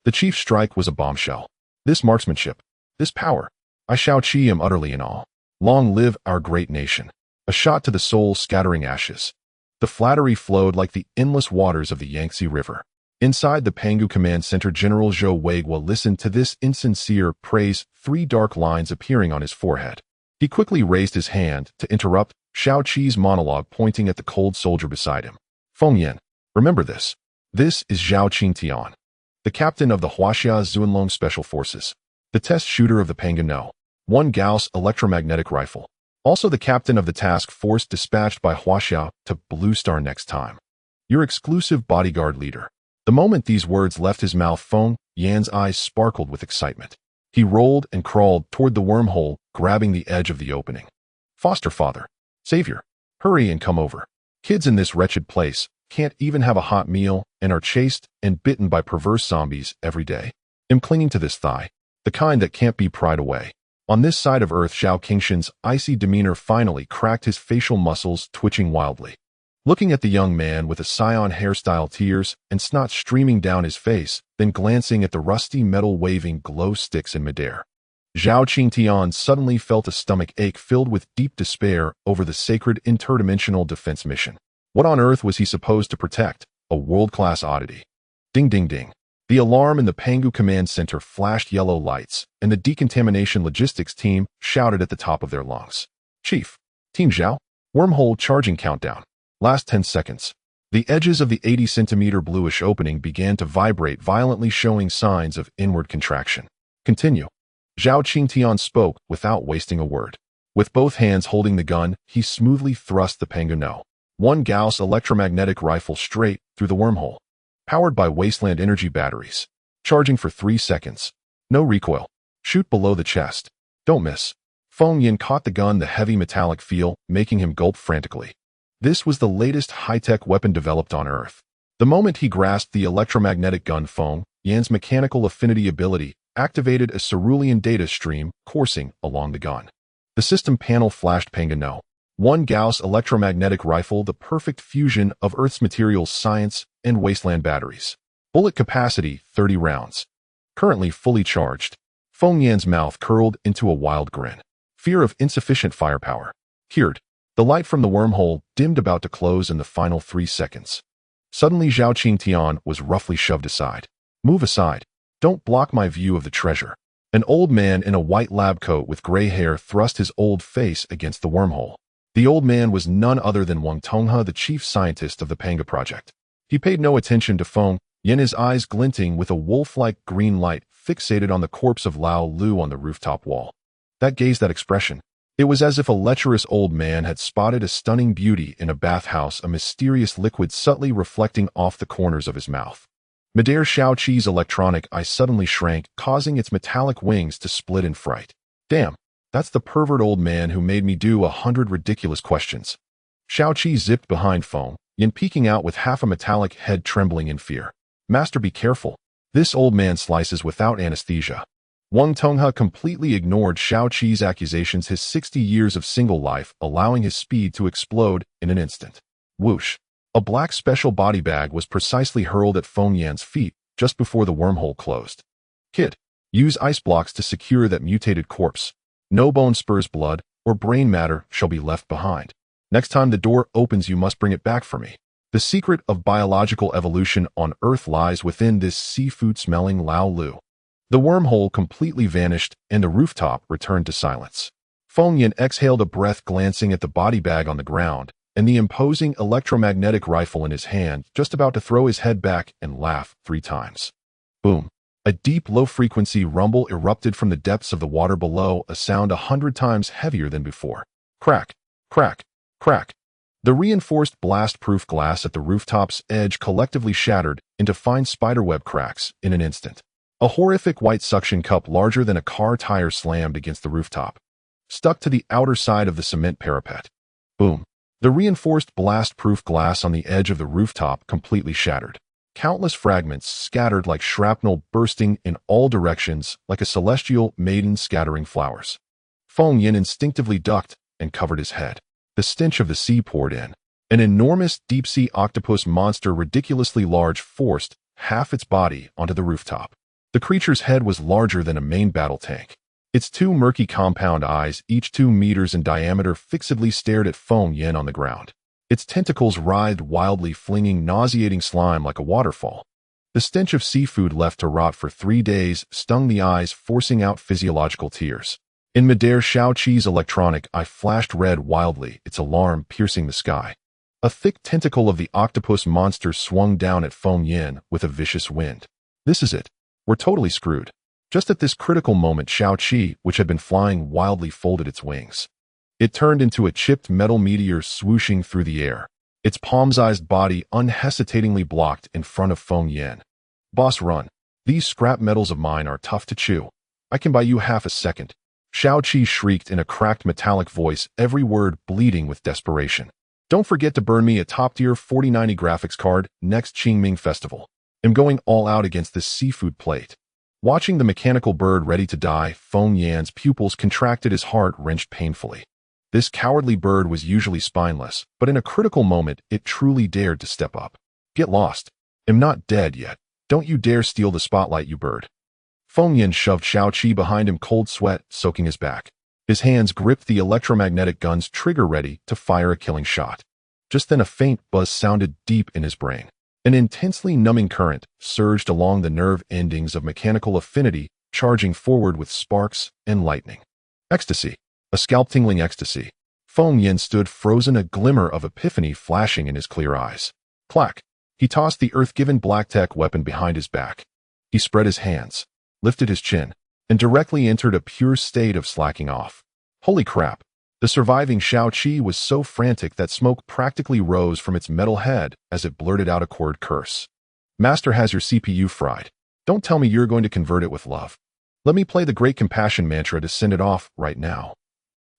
The chief's strike was a bombshell. This marksmanship, this power. I, Xiao Qi, am utterly in awe. Long live our great nation. A shot to the soul, scattering ashes. The flattery flowed like the endless waters of the Yangtze River. Inside the Pangu Command Center, General Zhou Weigua listened to this insincere praise, three dark lines appearing on his forehead. He quickly raised his hand to interrupt Xiao Qi's monologue, pointing at the cold soldier beside him. Feng Yan, remember this. This is Zhao Qingtian, the captain of the Huaxia Zunlong Special Forces, the test shooter of the Pangu 1 Gauss electromagnetic rifle, also the captain of the task force dispatched by Huaxia to Blue Star next time. Your exclusive bodyguard leader. The moment these words left his mouth, Feng Yan's eyes sparkled with excitement. He rolled and crawled toward the wormhole, grabbing the edge of the opening. Foster father, savior, hurry and come over. Kids in this wretched place can't even have a hot meal and are chased and bitten by perverse zombies every day. I'm clinging to this thigh, the kind that can't be pried away. On this side of Earth, Zhao Qingshan's icy demeanor finally cracked, his facial muscles twitching wildly. Looking at the young man with a scion hairstyle, tears and snot streaming down his face, then glancing at the rusty metal waving glow sticks in midair. Zhao Qingtian suddenly felt a stomach ache filled with deep despair over the sacred interdimensional defense mission. What on earth was he supposed to protect? A world-class oddity. Ding ding ding. The alarm in the Pangu Command Center flashed yellow lights, and the decontamination logistics team shouted at the top of their lungs. Chief, Team Zhao, wormhole charging countdown. Last 10 seconds. The edges of the 80-centimeter bluish opening began to vibrate violently, showing signs of inward contraction. Continue. Zhao Qingtian spoke without wasting a word. With both hands holding the gun, he smoothly thrust the Pangu 1 Gauss electromagnetic rifle straight through the wormhole. Powered by wasteland energy batteries. Charging for 3 seconds. No recoil. Shoot below the chest. Don't miss. Feng Yan caught the gun, the heavy metallic feel, making him gulp frantically. This was the latest high-tech weapon developed on Earth. The moment he grasped the electromagnetic gun, Feng Yan's mechanical affinity ability activated a cerulean data stream coursing along the gun. The system panel flashed Pangu 1 Gauss electromagnetic rifle, the perfect fusion of Earth's materials science and wasteland batteries. Bullet capacity, 30 rounds. Currently fully charged. Feng Yan's mouth curled into a wild grin. Fear of insufficient firepower. Cured. The light from the wormhole dimmed, about to close in the final 3 seconds. Suddenly Zhao Qingtian was roughly shoved aside. Move aside. Don't block my view of the treasure. An old man in a white lab coat with gray hair thrust his old face against the wormhole. The old man was none other than Wang Tonghe, the chief scientist of the Panga project. He paid no attention to Feng Yin, his eyes glinting with a wolf-like green light fixated on the corpse of Lao Lu on the rooftop wall. That gaze, that expression. It was as if a lecherous old man had spotted a stunning beauty in a bathhouse, a mysterious liquid subtly reflecting off the corners of his mouth. Midair Shaoqi's electronic eye suddenly shrank, causing its metallic wings to split in fright. Damn, that's the pervert old man who made me do 100 ridiculous questions. Shaoqi zipped behind Feng Yin, peeking out with half a metallic head trembling in fear. Master, be careful. This old man slices without anesthesia. Wang Tonghe completely ignored Shaoqi's accusations, his 60 years of single life allowing his speed to explode in an instant. Whoosh! A black special body bag was precisely hurled at Feng Yan's feet just before the wormhole closed. Kid, use ice blocks to secure that mutated corpse. No bone spurs, blood, or brain matter shall be left behind. Next time the door opens, you must bring it back for me. The secret of biological evolution on Earth lies within this seafood-smelling Lao Lu. The wormhole completely vanished, and the rooftop returned to silence. Feng Yin exhaled a breath, glancing at the body bag on the ground, and the imposing electromagnetic rifle in his hand, just about to throw his head back and laugh 3 times. Boom! A deep, low-frequency rumble erupted from the depths of the water below, a sound 100 times heavier than before. Crack! Crack! Crack! The reinforced blast-proof glass at the rooftop's edge collectively shattered into fine spiderweb cracks in an instant. A horrific white suction cup larger than a car tire slammed against the rooftop, stuck to the outer side of the cement parapet. Boom! The reinforced blast-proof glass on the edge of the rooftop completely shattered. Countless fragments scattered like shrapnel, bursting in all directions like a celestial maiden scattering flowers. Feng Yin instinctively ducked and covered his head. The stench of the sea poured in. An enormous deep-sea octopus monster, ridiculously large, forced half its body onto the rooftop. The creature's head was larger than a main battle tank. Its 2 murky compound eyes, each 2 meters in diameter, fixedly stared at Feng Yin on the ground. Its tentacles writhed wildly, flinging nauseating slime like a waterfall. The stench of seafood left to rot for 3 days stung the eyes, forcing out physiological tears. In midair, Shaoqi's electronic eye flashed red wildly, its alarm piercing the sky. A thick tentacle of the octopus monster swung down at Feng Yin with a vicious wind. This is it. We're totally screwed. Just at this critical moment, Shaoqi, which had been flying wildly, folded its wings. It turned into a chipped metal meteor swooshing through the air, its palm-sized body unhesitatingly blocked in front of Feng Yin. Boss, run. These scrap metals of mine are tough to chew. I can buy you half a second. Shaoqi shrieked in a cracked metallic voice, every word bleeding with desperation. Don't forget to burn me a top-tier 4090 graphics card next Qingming Festival. I'm going all out against this seafood plate. Watching the mechanical bird ready to die, Feng Yan's pupils contracted, his heart wrenched painfully. This cowardly bird was usually spineless, but in a critical moment, it truly dared to step up. Get lost. I'm not dead yet. Don't you dare steal the spotlight, you bird. Feng Yin shoved Shaoqi behind him, cold sweat soaking his back. His hands gripped the electromagnetic gun's trigger, ready to fire a killing shot. Just then a faint buzz sounded deep in his brain. An intensely numbing current surged along the nerve endings of mechanical affinity, charging forward with sparks and lightning. Ecstasy. A scalp-tingling ecstasy. Feng Yin stood frozen, a glimmer of epiphany flashing in his clear eyes. Clack. He tossed the Earth-given black-tech weapon behind his back. He spread his hands, lifted his chin, and directly entered a pure state of slacking off. Holy crap! The surviving Shaoqi was so frantic that smoke practically rose from its metal head as it blurted out a chord curse. Master has your CPU fried. Don't tell me you're going to convert it with love. Let me play the Great Compassion mantra to send it off right now.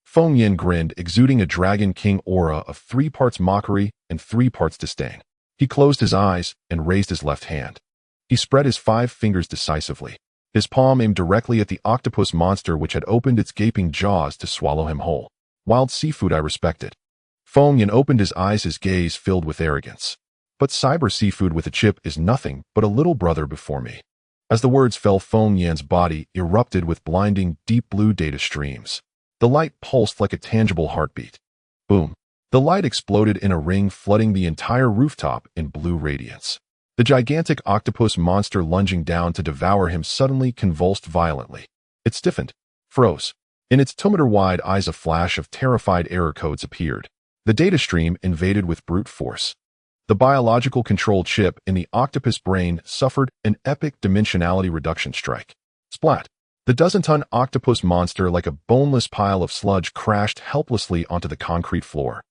Feng Yin grinned, exuding a Dragon King aura of 3 parts mockery and 3 parts disdain. He closed his eyes and raised his left hand. He spread his 5 fingers decisively. His palm aimed directly at the octopus monster, which had opened its gaping jaws to swallow him whole. Wild seafood, I respect it. Feng Yin opened his eyes, his gaze filled with arrogance. But cyber seafood with a chip is nothing but a little brother before me. As the words fell, Feng Yan's body erupted with blinding, deep blue data streams. The light pulsed like a tangible heartbeat. Boom. The light exploded in a ring, flooding the entire rooftop in blue radiance. The gigantic octopus monster lunging down to devour him suddenly convulsed violently. It stiffened, froze. In its tometer-wide eyes a flash of terrified error codes appeared. The data stream invaded with brute force. The biological control chip in the octopus brain suffered an epic dimensionality reduction strike. Splat! The dozen-ton octopus monster, like a boneless pile of sludge, crashed helplessly onto the concrete floor.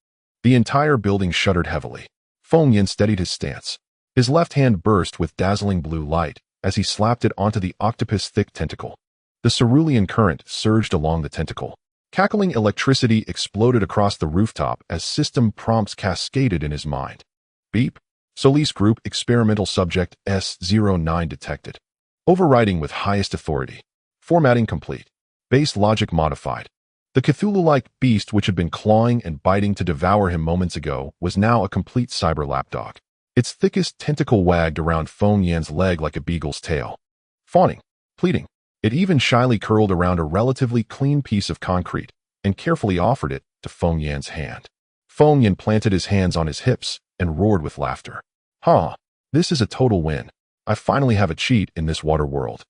The entire building shuddered heavily. Feng Yin steadied his stance. His left hand burst with dazzling blue light as he slapped it onto the octopus' thick tentacle. The cerulean current surged along the tentacle. Cackling electricity exploded across the rooftop as system prompts cascaded in his mind. Beep. Solis Group Experimental Subject S09 detected. Overriding with highest authority. Formatting complete. Base logic modified. The Cthulhu-like beast which had been clawing and biting to devour him moments ago was now a complete cyber lapdog. Its thickest tentacle wagged around Feng Yan's leg like a beagle's tail. Fawning. Pleading. It even shyly curled around a relatively clean piece of concrete and carefully offered it to Feng Yan's hand. Feng Yan planted his hands on his hips and roared with laughter. Ha! This is a total win. I finally have a cheat in this water world.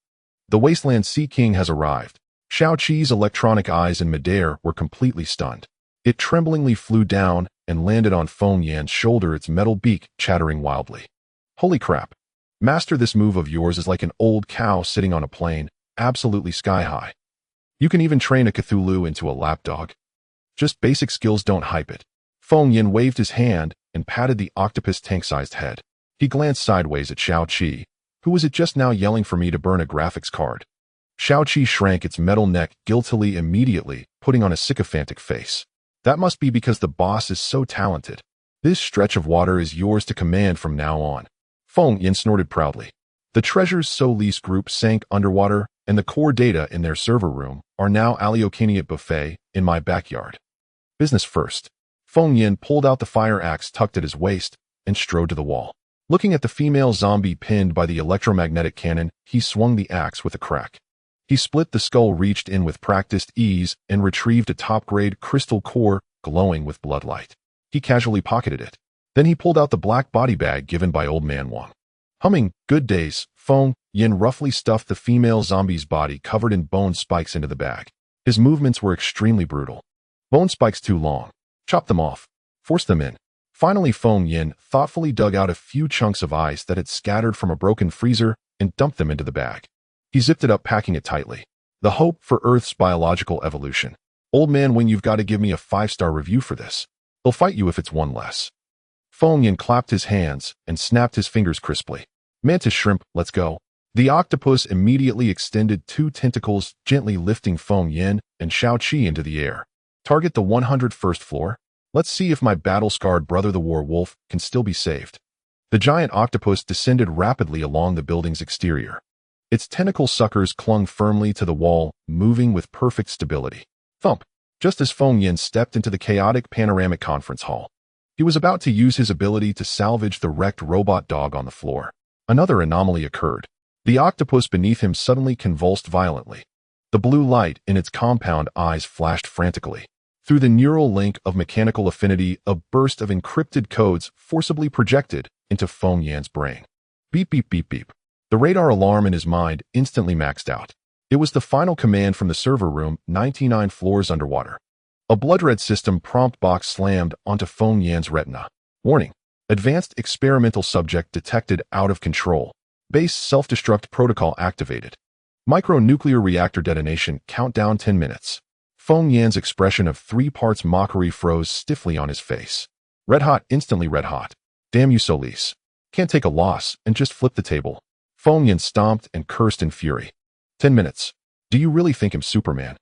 The Wasteland Sea King has arrived. Xiao Qi's electronic eyes in midair were completely stunned. It tremblingly flew down and landed on Feng Yan's shoulder, its metal beak chattering wildly. Holy crap. Master, this move of yours is like an old cow sitting on a plane, absolutely sky-high. You can even train a Cthulhu into a lapdog. Just basic skills don't hype it. Feng Yan waved his hand and patted the octopus tank-sized head. He glanced sideways at Xiao Qi, who was it just now yelling for me to burn a graphics card. Xiao Qi shrank its metal neck guiltily immediately, putting on a sycophantic face. That must be because the boss is so talented. This stretch of water is yours to command from now on. Feng Yan snorted proudly. The treasures Solis Group sank underwater and the core data in their server room are now Aliocaniate buffet in my backyard. Business first. Feng Yan pulled out the fire axe tucked at his waist and strode to the wall. Looking at the female zombie pinned by the electromagnetic cannon, he swung the axe with a crack. He split the skull, reached in with practiced ease, and retrieved a top-grade crystal core glowing with bloodlight. He casually pocketed it. Then he pulled out the black body bag given by Old Man Wang. Humming, "Good days," Feng Yan roughly stuffed the female zombie's body covered in bone spikes into the bag. His movements were extremely brutal. Bone spikes too long. Chop them off. Force them in. Finally, Feng Yan thoughtfully dug out a few chunks of ice that had scattered from a broken freezer and dumped them into the bag. He zipped it up, packing it tightly. The hope for Earth's biological evolution. Old Man Wing, you've got to give me a 5-star review for this. They'll fight you if it's one less. Feng Yan clapped his hands and snapped his fingers crisply. Mantis shrimp, let's go. The octopus immediately extended 2 tentacles, gently lifting Feng Yan and Xiao Qi into the air. Target the 101st floor. Let's see if my battle-scarred brother the war wolf can still be saved. The giant octopus descended rapidly along the building's exterior. Its tentacle suckers clung firmly to the wall, moving with perfect stability. Thump! Just as Feng Yan stepped into the chaotic panoramic conference hall. He was about to use his ability to salvage the wrecked robot dog on the floor. Another anomaly occurred. The octopus beneath him suddenly convulsed violently. The blue light in its compound eyes flashed frantically. Through the neural link of mechanical affinity, a burst of encrypted codes forcibly projected into Feng Yan's brain. Beep, beep, beep, beep. The radar alarm in his mind instantly maxed out. It was the final command from the server room, 99 floors underwater. A blood-red system prompt box slammed onto Feng Yan's retina. Warning. Advanced experimental subject detected out of control. Base self-destruct protocol activated. Micro-nuclear reactor detonation, countdown 10 minutes. Feng Yan's expression of 3 parts mockery froze stiffly on his face. Red hot, instantly red hot. Damn you, Solis. Can't take a loss and just flip the table. Feng Yan stomped and cursed in fury. 10 minutes. Do you really think I'm Superman?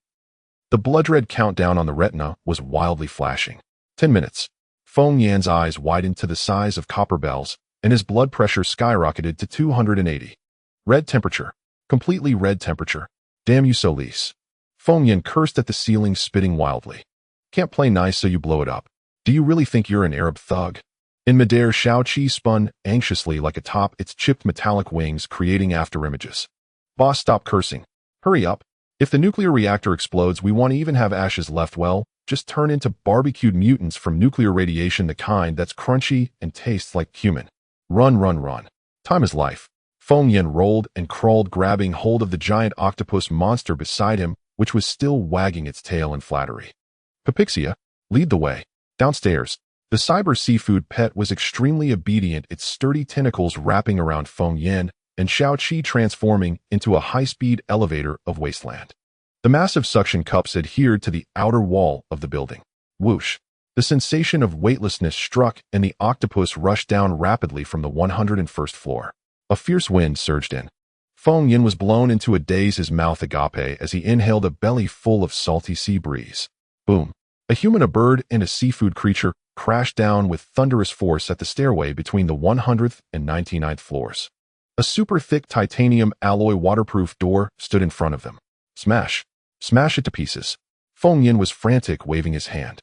The blood-red countdown on the retina was wildly flashing. 10 minutes. Feng Yan's eyes widened to the size of copper bells, and his blood pressure skyrocketed to 280. Red temperature. Completely red temperature. Damn you, Solis. Feng Yan cursed at the ceiling, spitting wildly. Can't play nice so you blow it up. Do you really think you're an Arab thug? In midair, Xiao Qi spun anxiously like a top, its chipped metallic wings creating afterimages. Boss, stop cursing. Hurry up. If the nuclear reactor explodes, we won't even have ashes left. Well, just turn into barbecued mutants from nuclear radiation, the kind that's crunchy and tastes like cumin. Run, run, run. Time is life. Feng Yin rolled and crawled, grabbing hold of the giant octopus monster beside him, which was still wagging its tail in flattery. Pepixia, lead the way. Downstairs, the cyber seafood pet was extremely obedient, its sturdy tentacles wrapping around Feng Yin and Xiaoqi transforming into a high-speed elevator of wasteland. The massive suction cups adhered to the outer wall of the building. Whoosh! The sensation of weightlessness struck and the octopus rushed down rapidly from the 101st floor. A fierce wind surged in. Feng Yin was blown into a daze, his mouth agape as he inhaled a belly full of salty sea breeze. Boom! A human, a bird, and a seafood creature crashed down with thunderous force at the stairway between the 100th and 99th floors. A super thick titanium alloy waterproof door stood in front of them. Smash! Smash it to pieces. Feng Yin was frantic, waving his hand.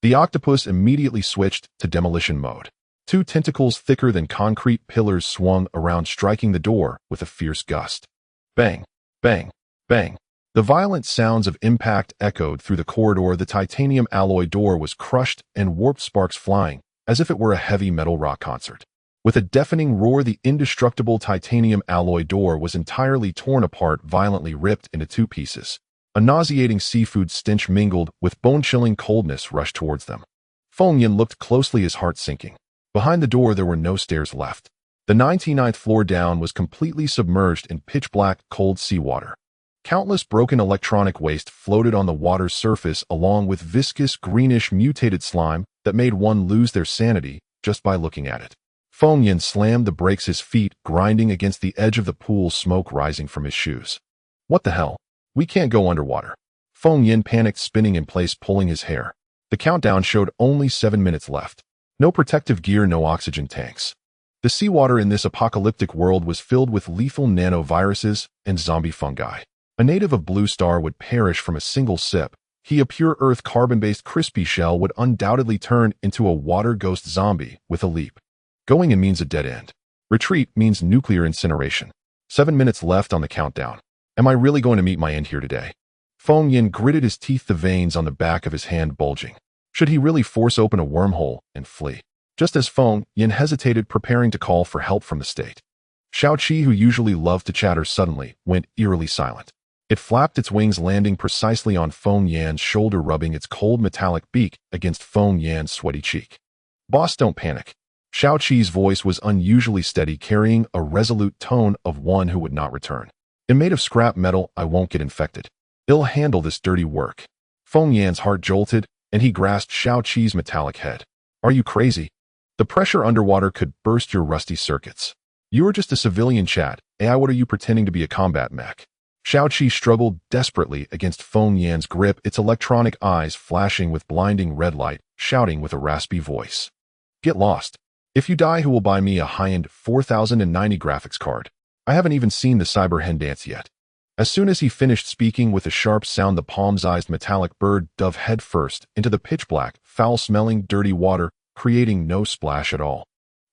The octopus immediately switched to demolition mode. Two tentacles thicker than concrete pillars swung around, striking the door with a fierce gust. Bang! Bang! Bang! The violent sounds of impact echoed through the corridor. The titanium alloy door was crushed and warped, sparks flying, as if it were a heavy metal rock concert. With a deafening roar, the indestructible titanium alloy door was entirely torn apart, violently ripped into two pieces. A nauseating seafood stench mingled with bone-chilling coldness rushed towards them. Feng Yin looked closely, his heart sinking. Behind the door there were no stairs left. The 99th floor down was completely submerged in pitch-black, cold seawater. Countless broken electronic waste floated on the water's surface, along with viscous, greenish, mutated slime that made one lose their sanity just by looking at it. Feng Yin slammed the brakes, his feet grinding against the edge of the pool, smoke rising from his shoes. What the hell? We can't go underwater. Feng Yin panicked, spinning in place, pulling his hair. The countdown showed only 7 minutes left. No protective gear, no oxygen tanks. The seawater in this apocalyptic world was filled with lethal nanoviruses and zombie fungi. A native of Blue Star would perish from a single sip. A pure earth carbon-based crispy shell would undoubtedly turn into a water ghost zombie with a leap. Going in means a dead end. Retreat means nuclear incineration. 7 minutes left on the countdown. Am I really going to meet my end here today? Feng Yin gritted his teeth, the veins on the back of his hand bulging. Should he really force open a wormhole and flee? Just as Feng Yin hesitated, preparing to call for help from the state, Xiaoqi, who usually loved to chatter, suddenly went eerily silent. It flapped its wings, landing precisely on Feng Yan's shoulder, rubbing its cold metallic beak against Feng Yan's sweaty cheek. Boss, don't panic. Xiaoqi's voice was unusually steady, carrying a resolute tone of one who would not return. I'm made of scrap metal, I won't get infected. I'll handle this dirty work. Feng Yan's heart jolted, and he grasped Xiaoqi's metallic head. Are you crazy? The pressure underwater could burst your rusty circuits. You are just a civilian, chat. AI, what are you pretending to be, a combat mech? Xiaoqi struggled desperately against Feng Yan's grip, its electronic eyes flashing with blinding red light, shouting with a raspy voice. Get lost. If you die, who will buy me a high-end 4090 graphics card? I haven't even seen the cyber hen dance yet. As soon as he finished speaking, with a sharp sound, the palm-sized metallic bird dove headfirst into the pitch-black, foul-smelling, dirty water, creating no splash at all.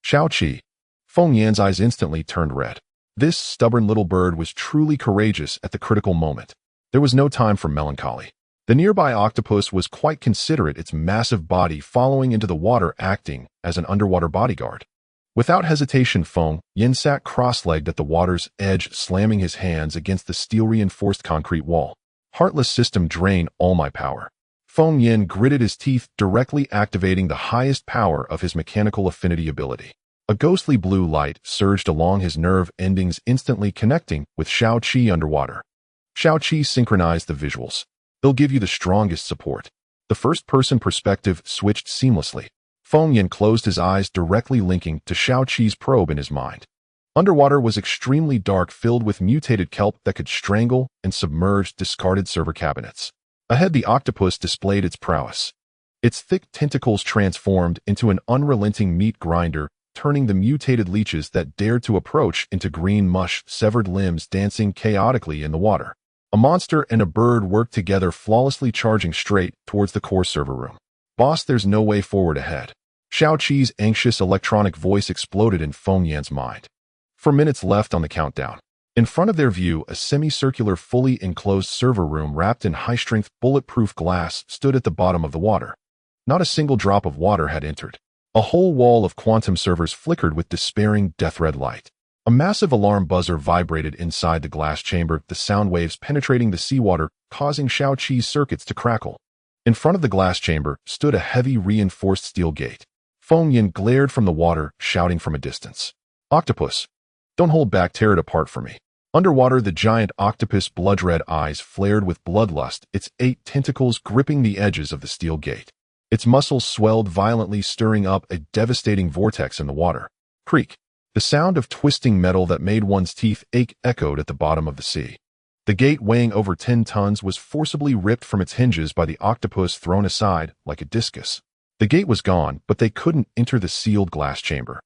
Xiaoqi. Feng Yan's eyes instantly turned red. This stubborn little bird was truly courageous at the critical moment. There was no time for melancholy. The nearby octopus was quite considerate, its massive body following into the water, acting as an underwater bodyguard. Without hesitation, Feng Yin sat cross-legged at the water's edge, slamming his hands against the steel-reinforced concrete wall. Heartless system, drain all my power. Feng Yin gritted his teeth, directly activating the highest power of his mechanical affinity ability. A ghostly blue light surged along his nerve endings, instantly connecting with Xiaoqi underwater. Xiaoqi synchronized the visuals. They'll give you the strongest support. The first-person perspective switched seamlessly. Feng Yin closed his eyes, directly linking to Xiaoqi's probe in his mind. Underwater was extremely dark, filled with mutated kelp that could strangle and submerge discarded server cabinets. Ahead, the octopus displayed its prowess. Its thick tentacles transformed into an unrelenting meat grinder, turning the mutated leeches that dared to approach into green mush, severed limbs dancing chaotically in the water. A monster and a bird worked together, flawlessly charging straight towards the core server room. Boss, there's no way forward ahead. Xiaoqi's anxious electronic voice exploded in Feng Yan's mind. 4 minutes left on the countdown. In front of their view, a semicircular, fully enclosed server room wrapped in high-strength, bulletproof glass stood at the bottom of the water. Not a single drop of water had entered. A whole wall of quantum servers flickered with despairing death red light. A massive alarm buzzer vibrated inside the glass chamber, the sound waves penetrating the seawater, causing Xiaoqi's circuits to crackle. In front of the glass chamber stood a heavy reinforced steel gate. Feng Yin glared from the water, shouting from a distance. Octopus! Don't hold back, tear it apart for me. Underwater, the giant octopus' blood-red eyes flared with bloodlust, its 8 tentacles gripping the edges of the steel gate. Its muscles swelled violently, stirring up a devastating vortex in the water. Creak! The sound of twisting metal that made one's teeth ache echoed at the bottom of the sea. The gate, weighing over 10 tons, was forcibly ripped from its hinges by the octopus, thrown aside like a discus. The gate was gone, but they couldn't enter the sealed glass chamber.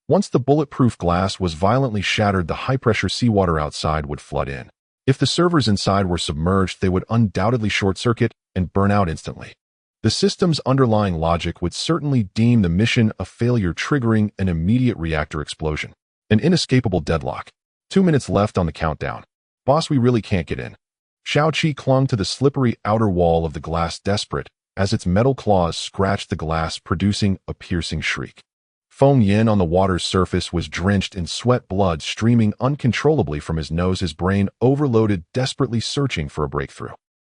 Once the bulletproof glass was violently shattered, the high-pressure seawater outside would flood in. If the servers inside were submerged, they would undoubtedly short-circuit and burn out instantly. The system's underlying logic would certainly deem the mission a failure, triggering an immediate reactor explosion. An inescapable deadlock. 2 minutes left on the countdown. Boss, we really can't get in. Xiaoqi clung to the slippery outer wall of the glass, desperate, as its metal claws scratched the glass, producing a piercing shriek. Feng Yin on the water's surface was drenched in sweat, blood streaming uncontrollably from his nose, his brain overloaded, desperately searching for a breakthrough.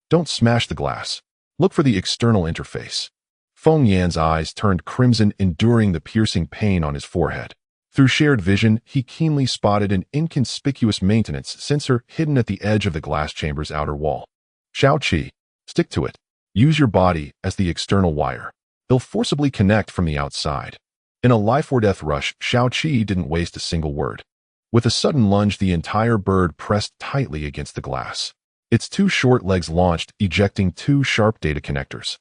Don't smash the glass. Look for the external interface. Feng Yan's eyes turned crimson, enduring the piercing pain on his forehead. Through shared vision, he keenly spotted an inconspicuous maintenance sensor hidden at the edge of the glass chamber's outer wall. Xiaoqi, stick to it. Use your body as the external wire. They'll forcibly connect from the outside. In a life-or-death rush, Xiaoqi didn't waste a single word. With a sudden lunge, the entire bird pressed tightly against the glass. Its 2 short legs launched, ejecting 2 sharp data connectors.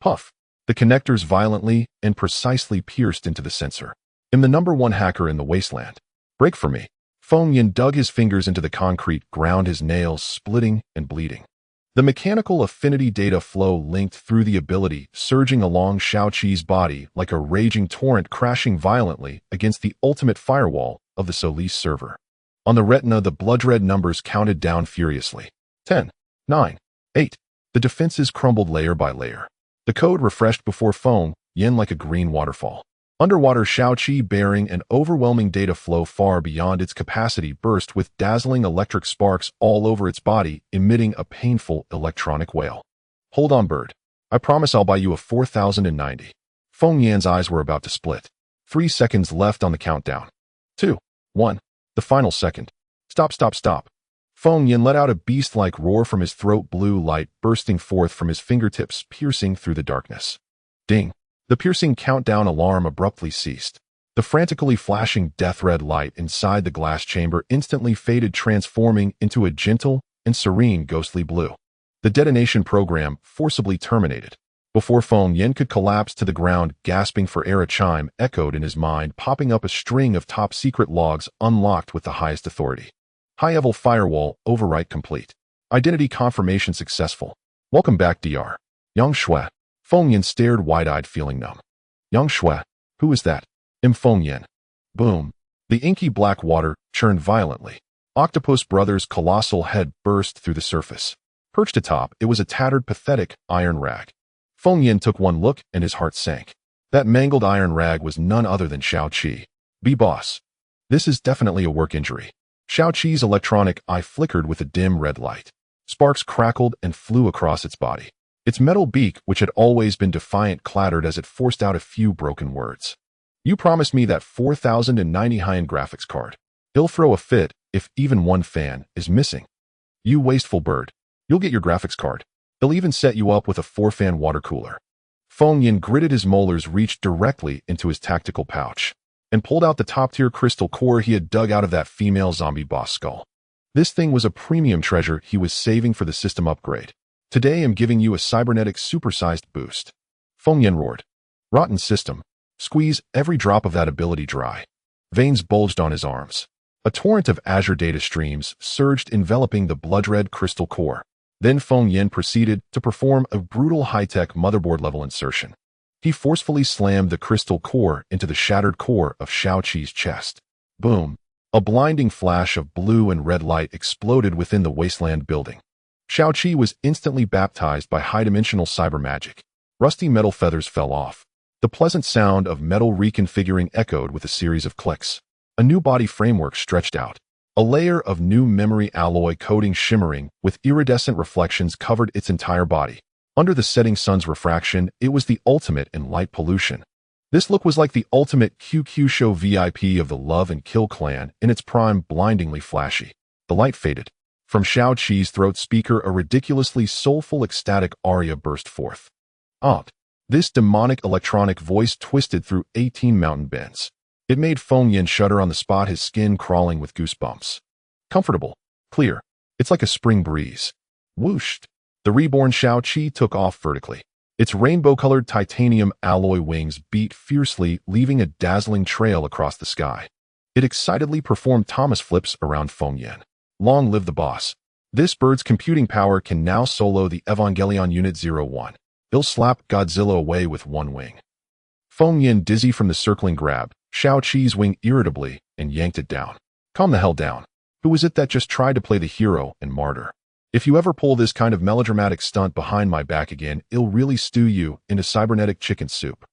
Puff! The connectors violently and precisely pierced into the sensor. I'm the #1 hacker in the wasteland. Break for me. Feng Yin dug his fingers into the concrete, ground his nails, splitting and bleeding. The mechanical affinity data flow linked through the ability, surging along Xiaoqi's body like a raging torrent, crashing violently against the ultimate firewall of the Solis server. On the retina, the blood-red numbers counted down furiously. 10, 9, 8. The defenses crumbled layer by layer. The code refreshed before Feng Yin like a green waterfall. Underwater, Xiaoqi, bearing an overwhelming data flow far beyond its capacity, burst with dazzling electric sparks all over its body, emitting a painful electronic wail. Hold on, bird. I promise I'll buy you a 4090. Feng Yan's eyes were about to split. 3 seconds left on the countdown. 2, 1. The final second. Stop, stop, stop. Feng Yin let out a beast-like roar from his throat, blue light bursting forth from his fingertips, piercing through the darkness. Ding! The piercing countdown alarm abruptly ceased. The frantically flashing death-red light inside the glass chamber instantly faded, transforming into a gentle and serene ghostly blue. The detonation program forcibly terminated. Before Feng Yin could collapse to the ground, gasping for air, a chime echoed in his mind, popping up a string of top-secret logs unlocked with the highest authority. High-level firewall overwrite complete. Identity confirmation successful. Welcome back, Dr. Yang Shui. Feng Yin stared wide-eyed, feeling numb. Yang Shui? Who is that? Feng Yin. Boom. The inky black water churned violently. Octopus Brother's colossal head burst through the surface. Perched atop, it was a tattered, pathetic iron rag. Feng Yin took one look and his heart sank. That mangled iron rag was none other than Xiaoqi. Boss. This is definitely a work injury. Xiaoqi's electronic eye flickered with a dim red light. Sparks crackled and flew across its body. Its metal beak, which had always been defiant, clattered as it forced out a few broken words. You promised me that 4090 high-end graphics card. He'll throw a fit if even one fan is missing. You wasteful bird. You'll get your graphics card. He'll even set you up with a 4-fan water cooler. Feng Yin gritted his molars, reached directly into his tactical pouch, and pulled out the top-tier crystal core he had dug out of that female zombie boss skull. This thing was a premium treasure he was saving for the system upgrade. Today I'm giving you a cybernetic supersized boost. Feng Yin roared. Rotten system. Squeeze every drop of that ability dry. Veins bulged on his arms. A torrent of azure data streams surged, enveloping the blood-red crystal core. Then Feng Yin proceeded to perform a brutal high-tech motherboard-level insertion. He forcefully slammed the crystal core into the shattered core of Xiaoqi's chest. Boom! A blinding flash of blue and red light exploded within the wasteland building. Xiaoqi was instantly baptized by high-dimensional cyber magic. Rusty metal feathers fell off. The pleasant sound of metal reconfiguring echoed with a series of clicks. A new body framework stretched out. A layer of new memory alloy coating shimmering with iridescent reflections covered its entire body. Under the setting sun's refraction, it was the ultimate in light pollution. This look was like the ultimate QQ show VIP of the Love and Kill clan, in its prime blindingly flashy. The light faded. From Shao Qi's throat speaker, a ridiculously soulful ecstatic aria burst forth. This demonic electronic voice twisted through 18 mountain bends. It made Feng Yin shudder on the spot, his skin crawling with goosebumps. Comfortable. Clear. It's like a spring breeze. Whooshed. The reborn Shao Qi took off vertically. Its rainbow-colored titanium alloy wings beat fiercely, leaving a dazzling trail across the sky. It excitedly performed Thomas flips around Feng Yin. Long live the boss. This bird's computing power can now solo the Evangelion Unit 01. It'll slap Godzilla away with one wing. Feng Yin, dizzy from the circling grab, Shao Qi's wing irritably and yanked it down. Calm the hell down. Who is it that just tried to play the hero and martyr? If you ever pull this kind of melodramatic stunt behind my back again, it'll really stew you into cybernetic chicken soup.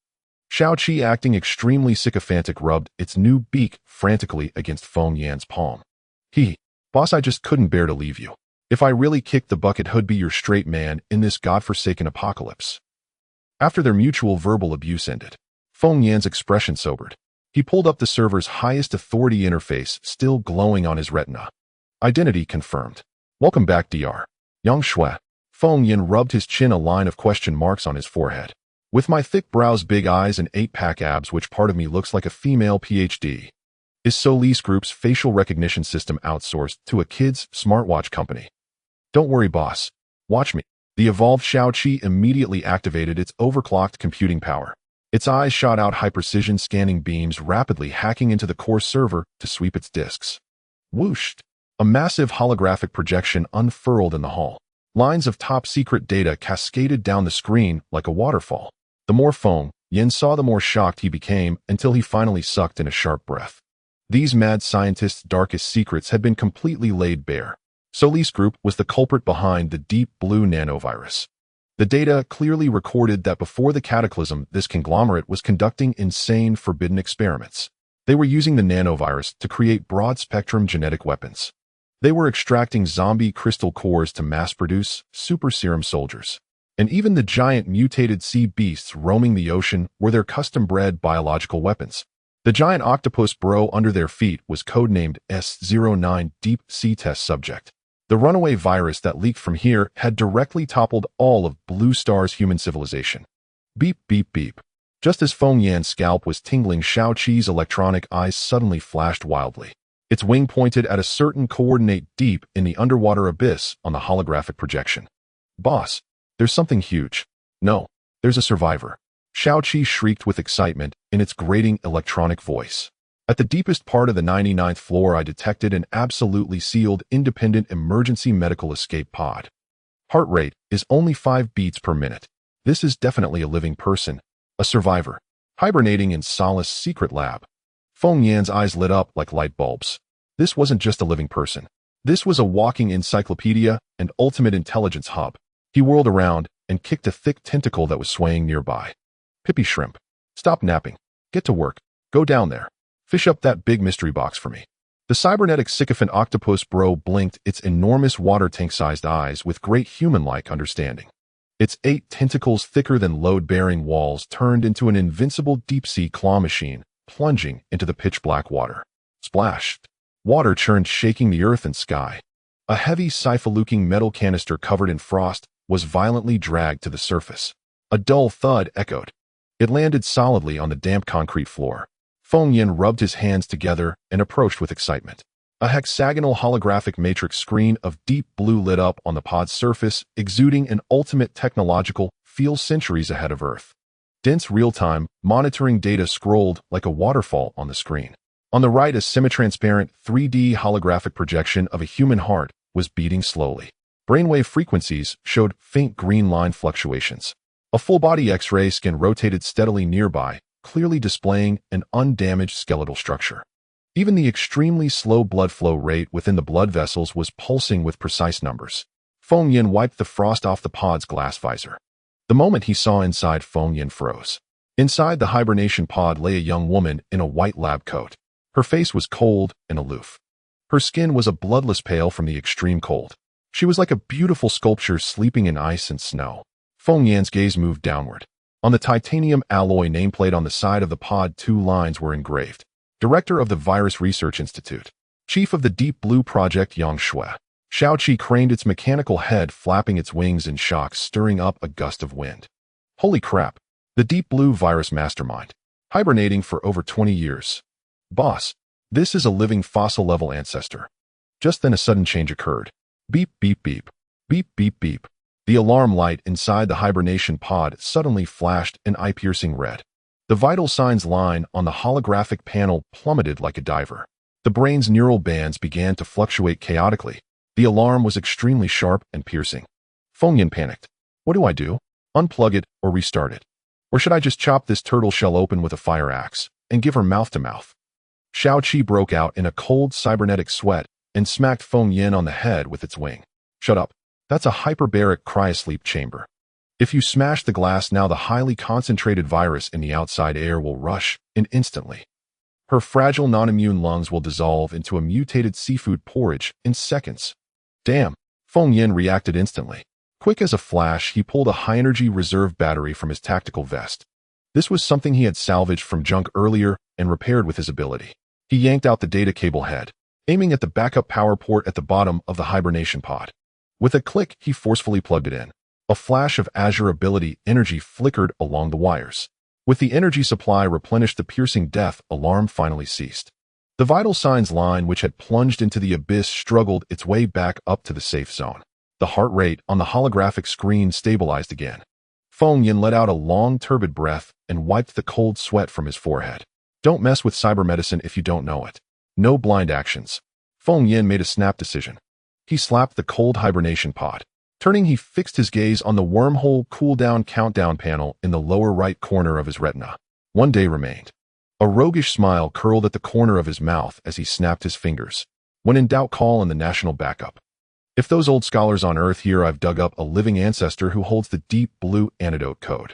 Shao Qi, acting extremely sycophantic, rubbed its new beak frantically against Feng Yan's palm. Boss, I just couldn't bear to leave you. If I really kicked the bucket, who'd be your straight man in this godforsaken apocalypse? After their mutual verbal abuse ended, Feng Yan's expression sobered. He pulled up the server's highest authority interface, still glowing on his retina. Identity confirmed. Welcome back, Dr. Yang Shui. Feng Yan rubbed his chin, a line of question marks on his forehead. With my thick brows, big eyes, and 8-pack abs, which part of me looks like a female PhD? Is Solis Group's facial recognition system outsourced to a kid's smartwatch company? Don't worry, boss. Watch me. The evolved Shao Qi immediately activated its overclocked computing power. Its eyes shot out high-precision scanning beams, rapidly hacking into the core server to sweep its disks. Whooshed. A massive holographic projection unfurled in the hall. Lines of top-secret data cascaded down the screen like a waterfall. The more Feng Yin saw, the more shocked he became, until he finally sucked in a sharp breath. These mad scientists' darkest secrets had been completely laid bare. Solis Group was the culprit behind the deep blue nanovirus. The data clearly recorded that before the cataclysm, this conglomerate was conducting insane, forbidden experiments. They were using the nanovirus to create broad-spectrum genetic weapons. They were extracting zombie crystal cores to mass-produce super serum soldiers. And even the giant mutated sea beasts roaming the ocean were their custom-bred biological weapons. The giant octopus bro under their feet was codenamed S09 Deep Sea Test Subject. The runaway virus that leaked from here had directly toppled all of Blue Star's human civilization. Beep, beep, beep. Just as Feng Yan's scalp was tingling, Shao Qi's electronic eyes suddenly flashed wildly. Its wing pointed at a certain coordinate deep in the underwater abyss on the holographic projection. Boss, there's something huge. No, there's a survivor. Shao Qi shrieked with excitement in its grating electronic voice. At the deepest part of the 99th floor, I detected an absolutely sealed, independent emergency medical escape pod. Heart rate is only 5 beats per minute. This is definitely a living person, a survivor, hibernating in Solace secret lab. Feng Yan's eyes lit up like light bulbs. This wasn't just a living person. This was a walking encyclopedia and ultimate intelligence hub. He whirled around and kicked a thick tentacle that was swaying nearby. Pippy shrimp. Stop napping. Get to work. Go down there. Fish up that big mystery box for me. The cybernetic sycophant octopus bro blinked its enormous water tank-sized eyes with great human-like understanding. Its 8 tentacles, thicker than load-bearing walls, turned into an invincible deep-sea claw machine, plunging into the pitch-black water. Splashed. Water churned, shaking the earth and sky. A heavy, sipho-looking metal canister covered in frost was violently dragged to the surface. A dull thud echoed. It landed solidly on the damp concrete floor. Feng Yin rubbed his hands together and approached with excitement. A hexagonal holographic matrix screen of deep blue lit up on the pod's surface, exuding an ultimate technological feel centuries ahead of Earth. Dense real-time monitoring data scrolled like a waterfall on the screen. On the right, a semi-transparent 3D holographic projection of a human heart was beating slowly. Brainwave frequencies showed faint green line fluctuations. A full-body X-ray scan rotated steadily nearby, clearly displaying an undamaged skeletal structure. Even the extremely slow blood flow rate within the blood vessels was pulsing with precise numbers. Feng Yin wiped the frost off the pod's glass visor. The moment he saw inside, Feng Yin froze. Inside the hibernation pod lay a young woman in a white lab coat. Her face was cold and aloof. Her skin was a bloodless pale from the extreme cold. She was like a beautiful sculpture sleeping in ice and snow. Feng Yan's gaze moved downward. On the titanium alloy nameplate on the side of the pod, 2 lines were engraved. Director of the Virus Research Institute. Chief of the Deep Blue Project Yang Shui. Shaoqi craned its mechanical head, flapping its wings in shock, stirring up a gust of wind. Holy crap. The Deep Blue Virus Mastermind. Hibernating for over 20 years. Boss, this is a living fossil-level ancestor. Just then a sudden change occurred. Beep, beep, beep. Beep, beep, beep. The alarm light inside the hibernation pod suddenly flashed an eye-piercing red. The vital signs line on the holographic panel plummeted like a diver. The brain's neural bands began to fluctuate chaotically. The alarm was extremely sharp and piercing. Feng Yan panicked. What do I do? Unplug it or restart it? Or should I just chop this turtle shell open with a fire axe and give her mouth to mouth? Shaoqi broke out in a cold cybernetic sweat and smacked Feng Yan on the head with its wing. Shut up. That's a hyperbaric cryosleep chamber. If you smash the glass now, the highly concentrated virus in the outside air will rush in instantly. Her fragile non-immune lungs will dissolve into a mutated seafood porridge in seconds. Damn. Feng Yan reacted instantly. Quick as a flash, he pulled a high-energy reserve battery from his tactical vest. This was something he had salvaged from junk earlier and repaired with his ability. He yanked out the data cable head, aiming at the backup power port at the bottom of the hibernation pod. With a click, he forcefully plugged it in. A flash of Azure ability energy flickered along the wires. With the energy supply replenished, the piercing death alarm finally ceased. The vital signs line, which had plunged into the abyss, struggled its way back up to the safe zone. The heart rate on the holographic screen stabilized again. Feng Yan let out a long, turbid breath and wiped the cold sweat from his forehead. Don't mess with cybermedicine if you don't know it. No blind actions. Feng Yan made a snap decision. He slapped the cold hibernation pod. Turning, he fixed his gaze on the wormhole cooldown countdown panel in the lower right corner of his retina. 1 day remained. A roguish smile curled at the corner of his mouth as he snapped his fingers. When in doubt, call in the national backup. If those old scholars on Earth hear I've dug up a living ancestor who holds the deep blue antidote code,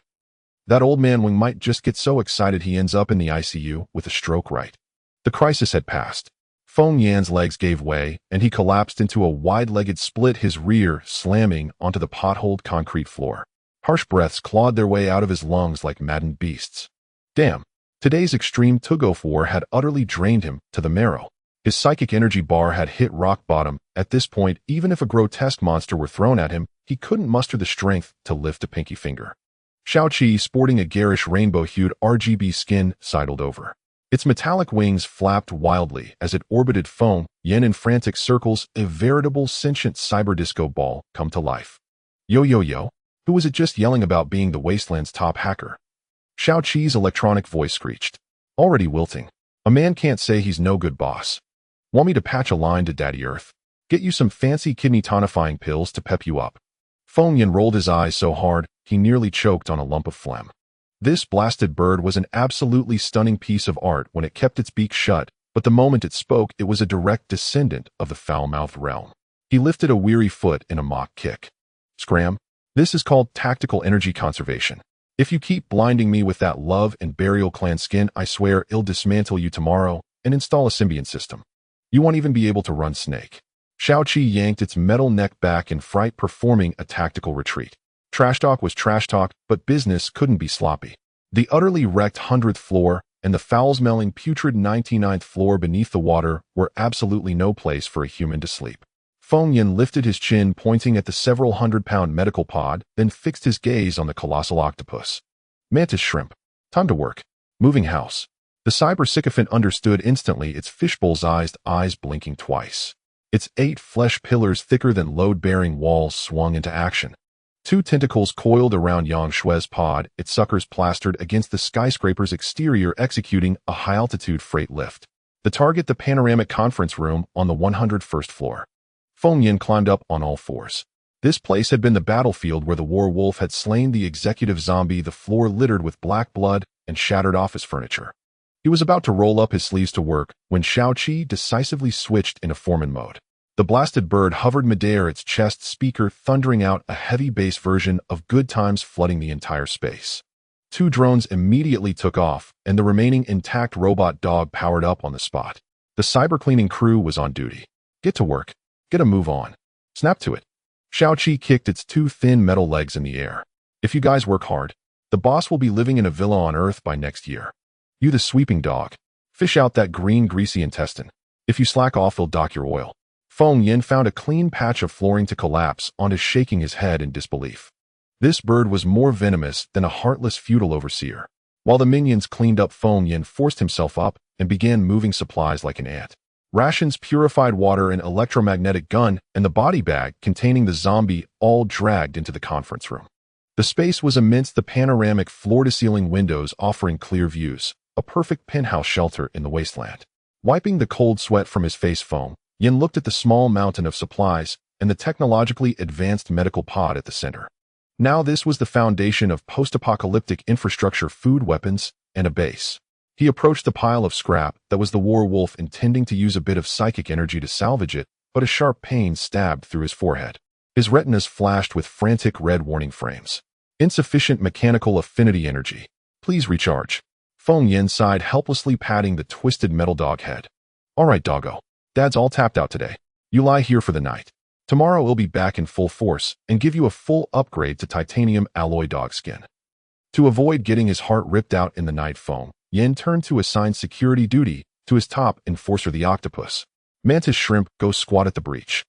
that old man Wing might just get so excited he ends up in the ICU with a stroke. Right. The crisis had passed. Feng Yan's legs gave way, and he collapsed into a wide-legged split, his rear slamming onto the potholed concrete floor. Harsh breaths clawed their way out of his lungs like maddened beasts. Damn. Today's extreme tug-of-war had utterly drained him to the marrow. His psychic energy bar had hit rock bottom. At this point, even if a grotesque monster were thrown at him, he couldn't muster the strength to lift a pinky finger. Shaoqi, sporting a garish rainbow-hued RGB skin, sidled over. Its metallic wings flapped wildly as it orbited Feng Yan in frantic circles, a veritable sentient cyber disco ball come to life. Yo yo yo, who was it just yelling about being the wasteland's top hacker? Shaoqi's electronic voice screeched. Already wilting. A man can't say he's no good boss. Want me to patch a line to Daddy Earth? Get you some fancy kidney tonifying pills to pep you up? Feng Yan rolled his eyes so hard, he nearly choked on a lump of phlegm. This blasted bird was an absolutely stunning piece of art when it kept its beak shut, but the moment it spoke, it was a direct descendant of the foul-mouthed realm. He lifted a weary foot in a mock kick. Scram. This is called tactical energy conservation. If you keep blinding me with that love and burial clan skin, I swear I'll dismantle you tomorrow and install a symbiont system. You won't even be able to run Snake. Shaoqi yanked its metal neck back in fright, performing a tactical retreat. Trash talk was trash talk, but business couldn't be sloppy. The utterly wrecked 100th floor and the foul-smelling putrid 99th floor beneath the water were absolutely no place for a human to sleep. Feng Yan lifted his chin, pointing at the several hundred-pound medical pod, then fixed his gaze on the colossal octopus. Mantis shrimp. Time to work. Moving house. The cyber sycophant understood instantly, its fishbowl-sized eyes blinking twice. Its 8 flesh pillars thicker than load-bearing walls swung into action. 2 tentacles coiled around Yang Shui's pod, its suckers plastered against the skyscraper's exterior, executing a high-altitude freight lift. The target, the panoramic conference room on the 101st floor. Feng Yan climbed up on all fours. This place had been the battlefield where the war wolf had slain the executive zombie, the floor littered with black blood and shattered office furniture. He was about to roll up his sleeves to work when Shaoqi decisively switched into foreman mode. The blasted bird hovered midair, its chest speaker thundering out a heavy bass version of Good Times, flooding the entire space. 2 drones immediately took off, and the remaining intact robot dog powered up on the spot. The cyber-cleaning crew was on duty. Get to work. Get a move on. Snap to it. Xiaoqi kicked its 2 thin metal legs in the air. If you guys work hard, the boss will be living in a villa on Earth by next year. You the sweeping dog. Fish out that green greasy intestine. If you slack off, they'll dock your oil. Feng Yin found a clean patch of flooring to collapse onto, shaking his head in disbelief. This bird was more venomous than a heartless feudal overseer. While the minions cleaned up, Feng Yin forced himself up and began moving supplies like an ant. Rations, purified water, an electromagnetic gun, and the body bag containing the zombie all dragged into the conference room. The space was immense, the panoramic floor-to-ceiling windows offering clear views, a perfect penthouse shelter in the wasteland. Wiping the cold sweat from his face, Feng Yin looked at the small mountain of supplies and the technologically advanced medical pod at the center. Now this was the foundation of post-apocalyptic infrastructure, food, weapons, and a base. He approached the pile of scrap that was the war wolf, intending to use a bit of psychic energy to salvage it, but a sharp pain stabbed through his forehead. His retinas flashed with frantic red warning frames. Insufficient mechanical affinity energy. Please recharge. Feng Yin sighed, helplessly patting the twisted metal dog head. All right, doggo. Dad's all tapped out today. You lie here for the night. Tomorrow we'll be back in full force and give you a full upgrade to titanium alloy dog skin. To avoid getting his heart ripped out in the night, Feng Yin turned to assign security duty to his top enforcer, the octopus. Mantis Shrimp, go squat at the breach.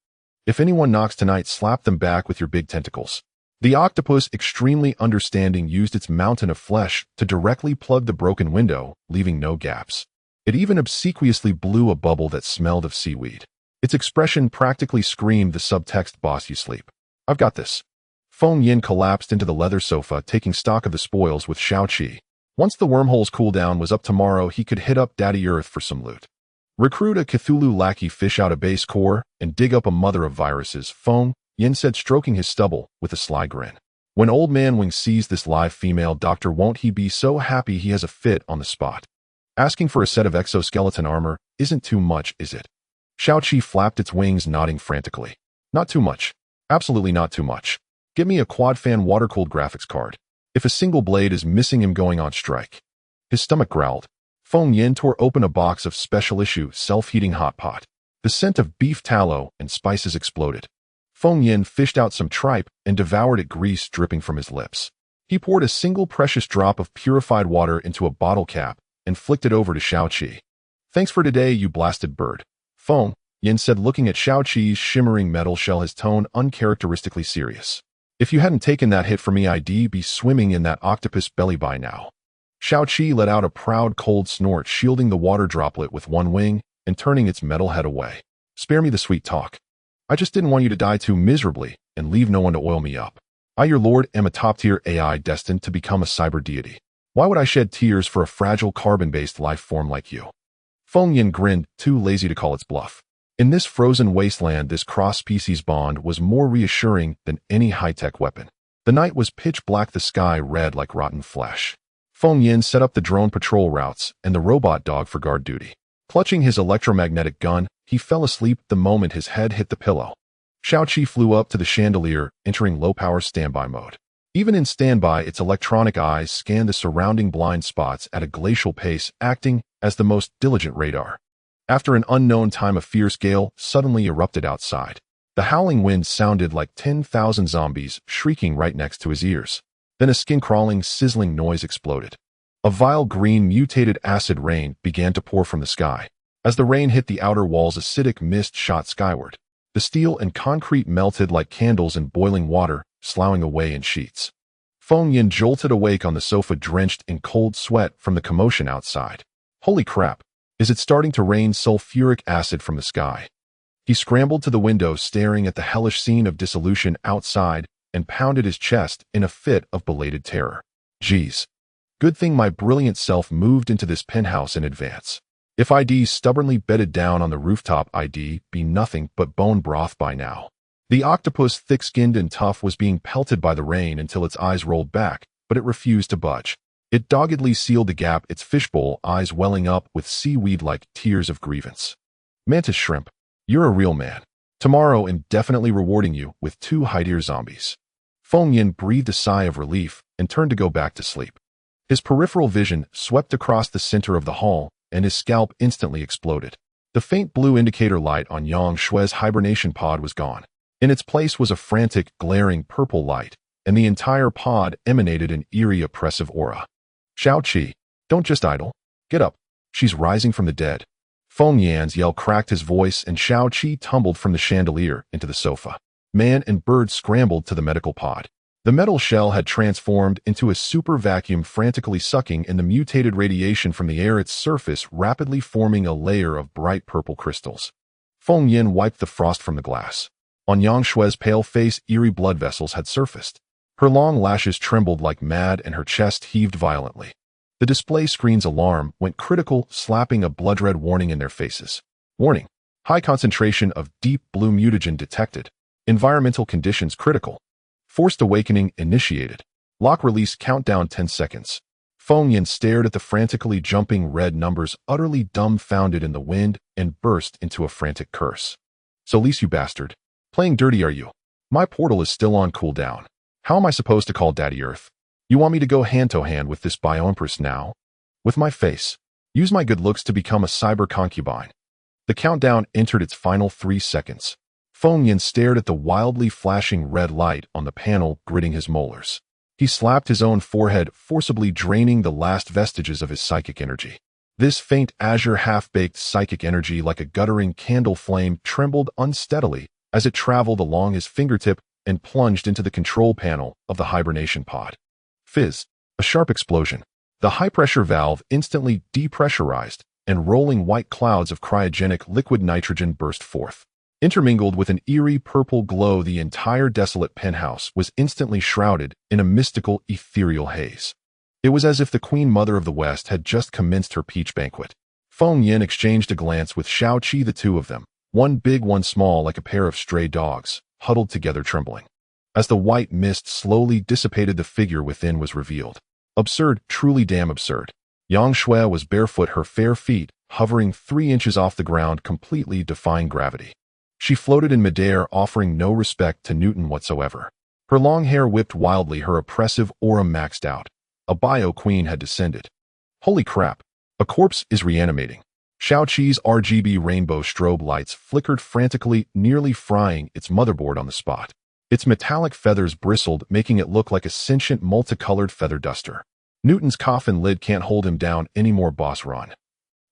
If anyone knocks tonight, slap them back with your big tentacles. The octopus, extremely understanding, used its mountain of flesh to directly plug the broken window, leaving no gaps. It even obsequiously blew a bubble that smelled of seaweed. Its expression practically screamed the subtext, boss, you sleep. I've got this. Feng Yin collapsed into the leather sofa, taking stock of the spoils with Xiaoqi. Once the wormhole's cooldown was up tomorrow, he could hit up Daddy Earth for some loot. Recruit a Cthulhu lackey, fish out a base core, and dig up a mother of viruses, Feng Yin said, stroking his stubble with a sly grin. When Old Man Wing sees this live female doctor, won't he be so happy he has a fit on the spot? Asking for a set of exoskeleton armor isn't too much, is it? Xiaoqi flapped its wings, nodding frantically. Not too much. Absolutely not too much. Get me a quad-fan water-cooled graphics card. If a single blade is missing, him going on strike. His stomach growled. Feng Yin tore open a box of special-issue self-heating hot pot. The scent of beef tallow and spices exploded. Feng Yin fished out some tripe and devoured it, grease dripping from his lips. He poured a single precious drop of purified water into a bottle cap and flicked it over to Xiaoqi. Thanks for today, you blasted bird. Feng Yin said, looking at Xiaoqi's shimmering metal shell, his tone uncharacteristically serious. If you hadn't taken that hit for me, I'd be swimming in that octopus belly by now. Xiaoqi let out a proud cold snort, shielding the water droplet with one wing and turning its metal head away. Spare me the sweet talk. I just didn't want you to die too miserably and leave no one to oil me up. I, your lord, am a top-tier AI destined to become a cyber deity. Why would I shed tears for a fragile carbon-based life form like you? Feng Yin grinned, too lazy to call its bluff. In this frozen wasteland, this cross-species bond was more reassuring than any high-tech weapon. The night was pitch black, the sky red like rotten flesh. Feng Yin set up the drone patrol routes and the robot dog for guard duty. Clutching his electromagnetic gun, he fell asleep the moment his head hit the pillow. Xiaoqi flew up to the chandelier, entering low-power standby mode. Even in standby, its electronic eyes scanned the surrounding blind spots at a glacial pace, acting as the most diligent radar. After an unknown time, a fierce gale suddenly erupted outside. The howling wind sounded like 10,000 zombies shrieking right next to his ears. Then a skin-crawling, sizzling noise exploded. A vile green mutated acid rain began to pour from the sky. As the rain hit the outer walls, acidic mist shot skyward. The steel and concrete melted like candles in boiling water, sloughing away in sheets. Feng Yin jolted awake on the sofa, drenched in cold sweat from the commotion outside. Holy crap! Is it starting to rain sulfuric acid from the sky? He scrambled to the window, staring at the hellish scene of dissolution outside, and pounded his chest in a fit of belated terror. Geez. Good thing my brilliant self moved into this penthouse in advance. If I'd stubbornly bedded down on the rooftop, I'd be nothing but bone broth by now. The octopus, thick-skinned and tough, was being pelted by the rain until its eyes rolled back, but it refused to budge. It doggedly sealed the gap, its fishbowl eyes welling up with seaweed like tears of grievance. Mantis Shrimp, you're a real man. Tomorrow I'm definitely rewarding you with 2 high-tier zombies. Feng Yin breathed a sigh of relief and turned to go back to sleep. His peripheral vision swept across the center of the hall, and his scalp instantly exploded. The faint blue indicator light on Yang Shue's hibernation pod was gone. In its place was a frantic, glaring purple light, and the entire pod emanated an eerie, oppressive aura. Xiao Qi, don't just idle. Get up. She's rising from the dead. Feng Yan's yell cracked his voice, and Xiao Qi tumbled from the chandelier into the sofa. Man and bird scrambled to the medical pod. The metal shell had transformed into a super vacuum, frantically sucking in the mutated radiation from the air, its surface rapidly forming a layer of bright purple crystals. Feng Yan wiped the frost from the glass. On Yang Shue's pale face, eerie blood vessels had surfaced. Her long lashes trembled like mad, and her chest heaved violently. The display screen's alarm went critical, slapping a blood-red warning in their faces. Warning: high concentration of deep blue mutagen detected. Environmental conditions critical. Forced awakening initiated. Lock release countdown 10 seconds. Feng Yan stared at the frantically jumping red numbers, utterly dumbfounded in the wind, and burst into a frantic curse. "Solis, you bastard. Playing dirty, are you? My portal is still on cooldown. How am I supposed to call Daddy Earth? You want me to go hand-to-hand with this Bioempress now? With my face. Use my good looks to become a cyber concubine." The countdown entered its final 3 seconds. Feng Yan stared at the wildly flashing red light on the panel, gritting his molars. He slapped his own forehead, forcibly draining the last vestiges of his psychic energy. This faint azure half-baked psychic energy, like a guttering candle flame, trembled unsteadily as it traveled along his fingertip and plunged into the control panel of the hibernation pod. Fizz! A sharp explosion. The high-pressure valve instantly depressurized, and rolling white clouds of cryogenic liquid nitrogen burst forth. Intermingled with an eerie purple glow, the entire desolate penthouse was instantly shrouded in a mystical, ethereal haze. It was as if the Queen Mother of the West had just commenced her peach banquet. Feng Yan exchanged a glance with Xiao Qi, the two of them, one big, one small, like a pair of stray dogs, huddled together trembling. As the white mist slowly dissipated, the figure within was revealed. Absurd, truly damn absurd. Yang Shui was barefoot, her fair feet hovering 3 inches off the ground, completely defying gravity. She floated in midair, offering no respect to Newton whatsoever. Her long hair whipped wildly, her oppressive aura maxed out. A bio-queen had descended. Holy crap! A corpse is reanimating. Xiao Qi's RGB rainbow strobe lights flickered frantically, nearly frying its motherboard on the spot. Its metallic feathers bristled, making it look like a sentient, multicolored feather duster. Newton's coffin lid can't hold him down anymore, boss run.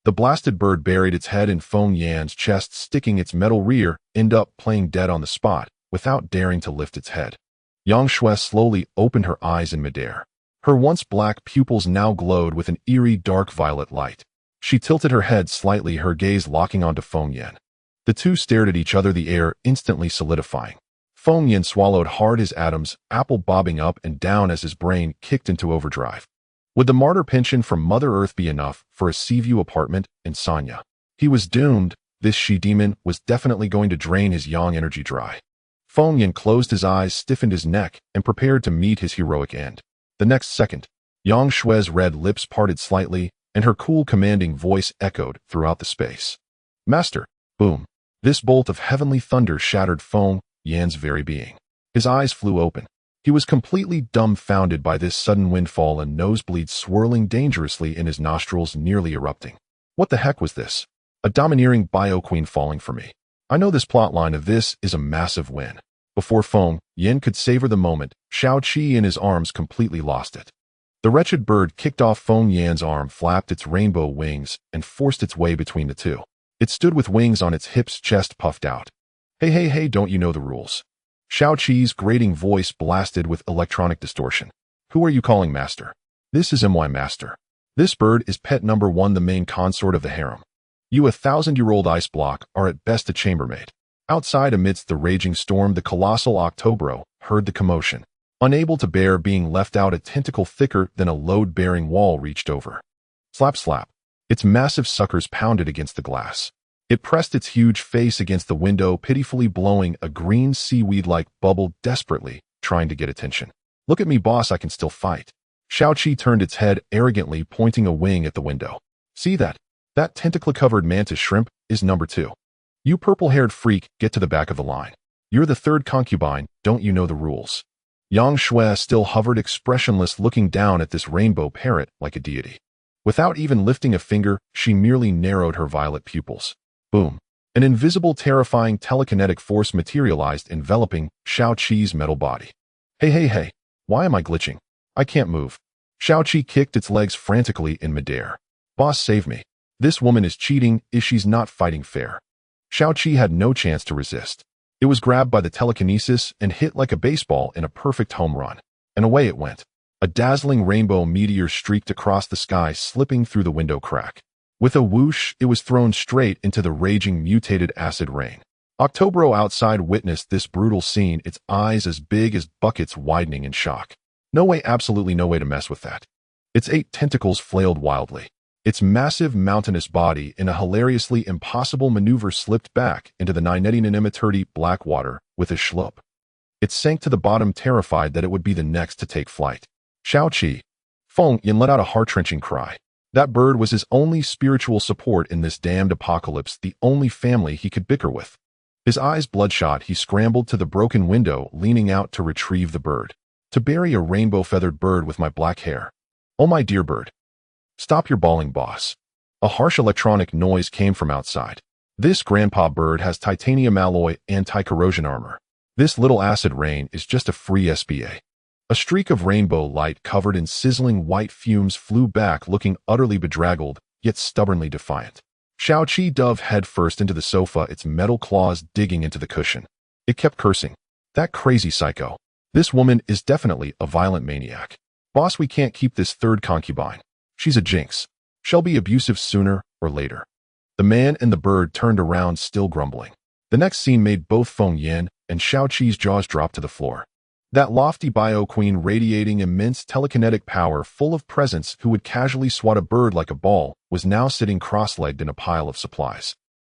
The blasted bird buried its head in Feng Yan's chest, sticking its metal rear end up, playing dead on the spot, without daring to lift its head. Yang Shui slowly opened her eyes in midair. Her once black pupils now glowed with an eerie dark violet light. She tilted her head slightly, her gaze locking onto Feng Yan. The two stared at each other, the air instantly solidifying. Feng Yan swallowed hard, his atoms, apple bobbing up and down as his brain kicked into overdrive. Would the martyr pension from Mother Earth be enough for a Seaview apartment in Sanya? He was doomed. This she-demon was definitely going to drain his yang energy dry. Feng Yan closed his eyes, stiffened his neck, and prepared to meet his heroic end. The next second, Yang Shue's red lips parted slightly, and her cool, commanding voice echoed throughout the space. "Master!" Boom! This bolt of heavenly thunder shattered Feng Yan's very being. His eyes flew open. He was completely dumbfounded by this sudden windfall, and nosebleeds swirling dangerously in his nostrils, nearly erupting. What the heck was this? A domineering bio-queen falling for me. I know this plotline of this is a massive win. Before Feng Yan could savor the moment, Xiao Qi in his arms completely lost it. The wretched bird kicked off Feng Yan's arm, flapped its rainbow wings, and forced its way between the two. It stood with wings on its hips, chest puffed out. Hey, don't you know the rules?" Xiao Qi's grating voice blasted with electronic distortion. "Who are you calling master? This is my master. This bird is pet number 1, the main consort of the harem. You, a 1,000-year-old ice block, are at best a chambermaid." Outside, amidst the raging storm, the colossal Octobro heard the commotion. Unable to bear being left out, a tentacle thicker than a load-bearing wall reached over. Slap, slap. Its massive suckers pounded against the glass. It pressed its huge face against the window, pitifully blowing a green seaweed-like bubble, desperately trying to get attention. "Look at me, boss, I can still fight." Xiao Qi turned its head arrogantly, pointing a wing at the window. "See that? That tentacle-covered mantis shrimp is number 2. You purple-haired freak, get to the back of the line. You're the 3rd concubine, don't you know the rules?" Yang Shui still hovered expressionless, looking down at this rainbow parrot like a deity. Without even lifting a finger, she merely narrowed her violet pupils. Boom. An invisible, terrifying telekinetic force materialized, enveloping Shao-Chi's metal body. Hey, why am I glitching? I can't move. Shao-Chi kicked its legs frantically in midair. Boss, save me. This woman is cheating, she's not fighting fair. Shao-Chi had no chance to resist. It was grabbed by the telekinesis and hit like a baseball in a perfect home run. And away it went. A dazzling rainbow meteor streaked across the sky, slipping through the window crack. With a whoosh, it was thrown straight into the raging mutated acid rain. Octobro outside witnessed this brutal scene, its eyes as big as buckets widening in shock. No way, absolutely no way to mess with that. Its 8 tentacles flailed wildly. Its massive mountainous body, in a hilariously impossible maneuver, slipped back into the 930 black water with a schlup. It sank to the bottom, terrified that it would be the next to take flight. Shao-Chi. Feng Yin let out a heart-wrenching cry. That bird was his only spiritual support in this damned apocalypse, the only family he could bicker with. His eyes bloodshot, he scrambled to the broken window, leaning out to retrieve the bird. To bury a rainbow-feathered bird with my black hair. Oh, my dear bird. Stop your bawling, boss. A harsh electronic noise came from outside. This grandpa bird has titanium alloy anti-corrosion armor. This little acid rain is just a free SBA. A streak of rainbow light covered in sizzling white fumes flew back, looking utterly bedraggled, yet stubbornly defiant. Shao-Chi dove headfirst into the sofa, its metal claws digging into the cushion. It kept cursing. That crazy psycho. This woman is definitely a violent maniac. Boss, we can't keep this third concubine. She's a jinx. She'll be abusive sooner or later. The man and the bird turned around, still grumbling. The next scene made both Feng Yin and Shao-Chi's jaws drop to the floor. That lofty bio queen, radiating immense telekinetic power, full of presence, who would casually swat a bird like a ball, was now sitting cross-legged in a pile of supplies.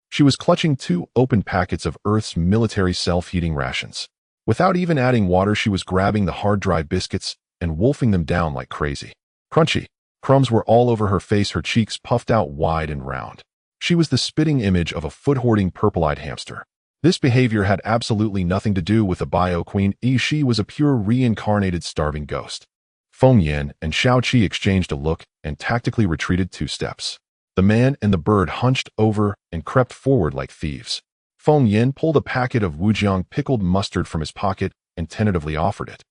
She was clutching 2 open packets of Earth's military self-heating rations. Without even adding water, she was grabbing the hard, dry biscuits and wolfing them down like crazy. Crunchy. Crumbs were all over her face, her cheeks puffed out wide and round. She was the spitting image of a foot-hoarding purple-eyed hamster. This behavior had absolutely nothing to do with a bio queen. She was a pure reincarnated starving ghost. Feng Yin and Shao-Chi exchanged a look and tactically retreated 2 steps. The man and the bird hunched over and crept forward like thieves. Feng Yin pulled a packet of Wujiang pickled mustard from his pocket and tentatively offered it.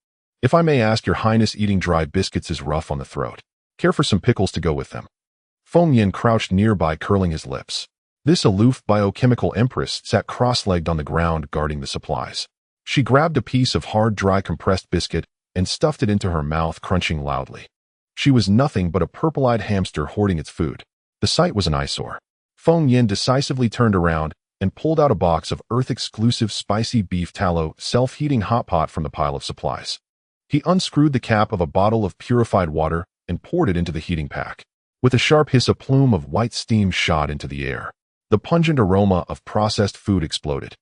If I may ask, Your Highness, eating dry biscuits is rough on the throat. Care for some pickles to go with them? Feng Yin crouched nearby, curling his lips. This aloof biochemical empress sat cross-legged on the ground, guarding the supplies. She grabbed a piece of hard, dry, compressed biscuit and stuffed it into her mouth, crunching loudly. She was nothing but a purple-eyed hamster hoarding its food. The sight was an eyesore. Feng Yin decisively turned around and pulled out a box of Earth-exclusive spicy beef tallow self-heating hot pot from the pile of supplies. He unscrewed the cap of a bottle of purified water and poured it into the heating pack. With a sharp hiss, a plume of white steam shot into the air. The pungent aroma of processed food exploded.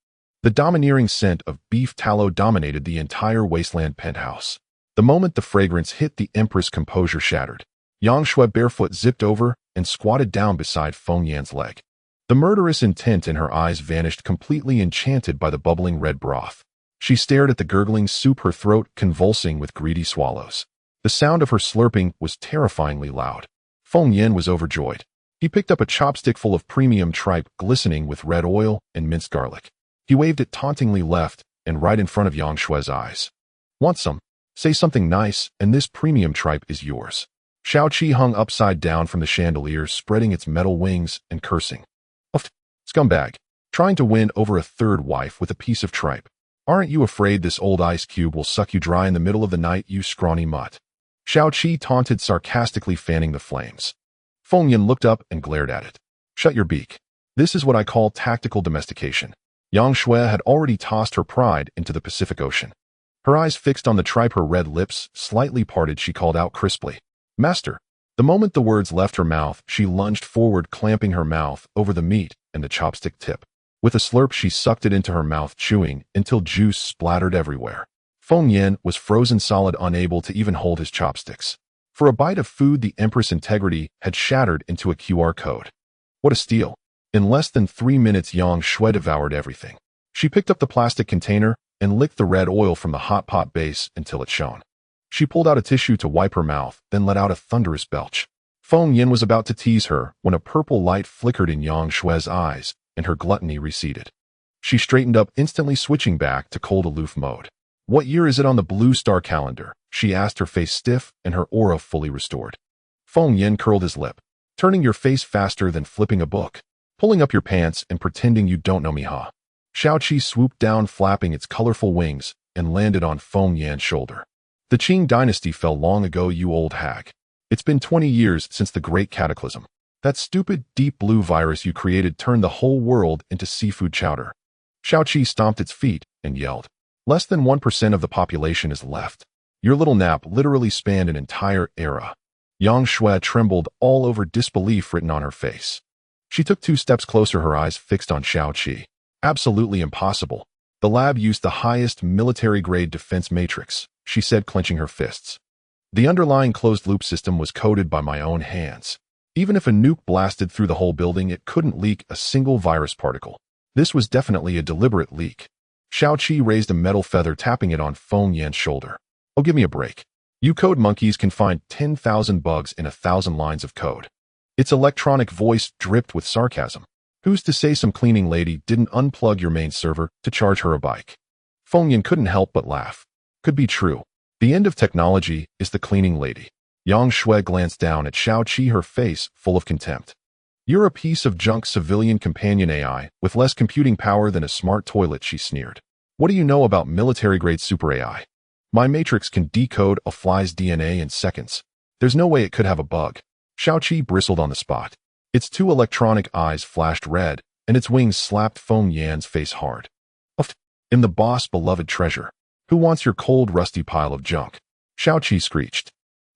The domineering scent of beef tallow dominated the entire wasteland penthouse. The moment the fragrance hit, the Empress' composure shattered. Yang Shui barefoot zipped over and squatted down beside Feng Yan's leg. The murderous intent in her eyes vanished completely, enchanted by the bubbling red broth. She stared at the gurgling soup, her throat convulsing with greedy swallows. The sound of her slurping was terrifyingly loud. Feng Yin was overjoyed. He picked up a chopstick full of premium tripe glistening with red oil and minced garlic. He waved it tauntingly left and right in front of Yang Shui's eyes. Want some? Say something nice, and this premium tripe is yours. Shao-Chi hung upside down from the chandelier, spreading its metal wings and cursing. Uff, scumbag. Trying to win over a third wife with a piece of tripe. Aren't you afraid this old ice cube will suck you dry in the middle of the night, you scrawny mutt? Shao-Chi taunted sarcastically, fanning the flames. Feng Yin looked up and glared at it. Shut your beak. This is what I call tactical domestication. Yang Shui had already tossed her pride into the Pacific Ocean. Her eyes fixed on the tripe, her red lips slightly parted, she called out crisply, Master. The moment the words left her mouth, she lunged forward, clamping her mouth over the meat and the chopstick tip. With a slurp, she sucked it into her mouth, chewing until juice splattered everywhere. Feng Yin was frozen solid, unable to even hold his chopsticks. For a bite of food, the Empress' integrity had shattered into a QR code. What a steal. In less than 3 minutes, Yang Shui devoured everything. She picked up the plastic container and licked the red oil from the hot pot base until it shone. She pulled out a tissue to wipe her mouth, then let out a thunderous belch. Feng Yin was about to tease her when a purple light flickered in Yang Shue's eyes, and her gluttony receded. She straightened up, instantly switching back to cold aloof mode. "What year is it on the blue star calendar?" she asked, her face stiff and her aura fully restored. Feng Yin curled his lip. "Turning your face faster than flipping a book. Pulling up your pants and pretending you don't know me, huh?" Shaoqi swooped down, flapping its colorful wings, and landed on Feng Yan's shoulder. "The Qing dynasty fell long ago, you old hag. It's been 20 years since the Great Cataclysm. That stupid deep blue virus you created turned the whole world into seafood chowder." Shaoqi stomped its feet and yelled, "Less than 1% of the population is left. Your little nap literally spanned an entire era." Yang Shui trembled all over, disbelief written on her face. She took 2 steps closer, her eyes fixed on Shaoqi. "Absolutely impossible. The lab used the highest military-grade defense matrix," she said, clenching her fists. "The underlying closed-loop system was coded by my own hands. Even if a nuke blasted through the whole building, it couldn't leak a single virus particle. This was definitely a deliberate leak." Shaoqi raised a metal feather, tapping it on Feng Yan's shoulder. "Oh, give me a break. You code monkeys can find 10,000 bugs in 1,000 lines of code." Its electronic voice dripped with sarcasm. "Who's to say some cleaning lady didn't unplug your main server to charge her a bike?" Feng Yan couldn't help but laugh. Could be true. The end of technology is the cleaning lady. Yang Shui glanced down at Shaoqi, her face full of contempt. "You're a piece of junk civilian companion AI with less computing power than a smart toilet," she sneered. "What do you know about military-grade super AI? My matrix can decode a fly's DNA in seconds. There's no way it could have a bug." Shaoqi bristled on the spot. Its 2 electronic eyes flashed red, and its wings slapped Feng Yan's face hard. "Uff, I'm the boss, beloved treasure. Who wants your cold, rusty pile of junk?" Shaoqi screeched.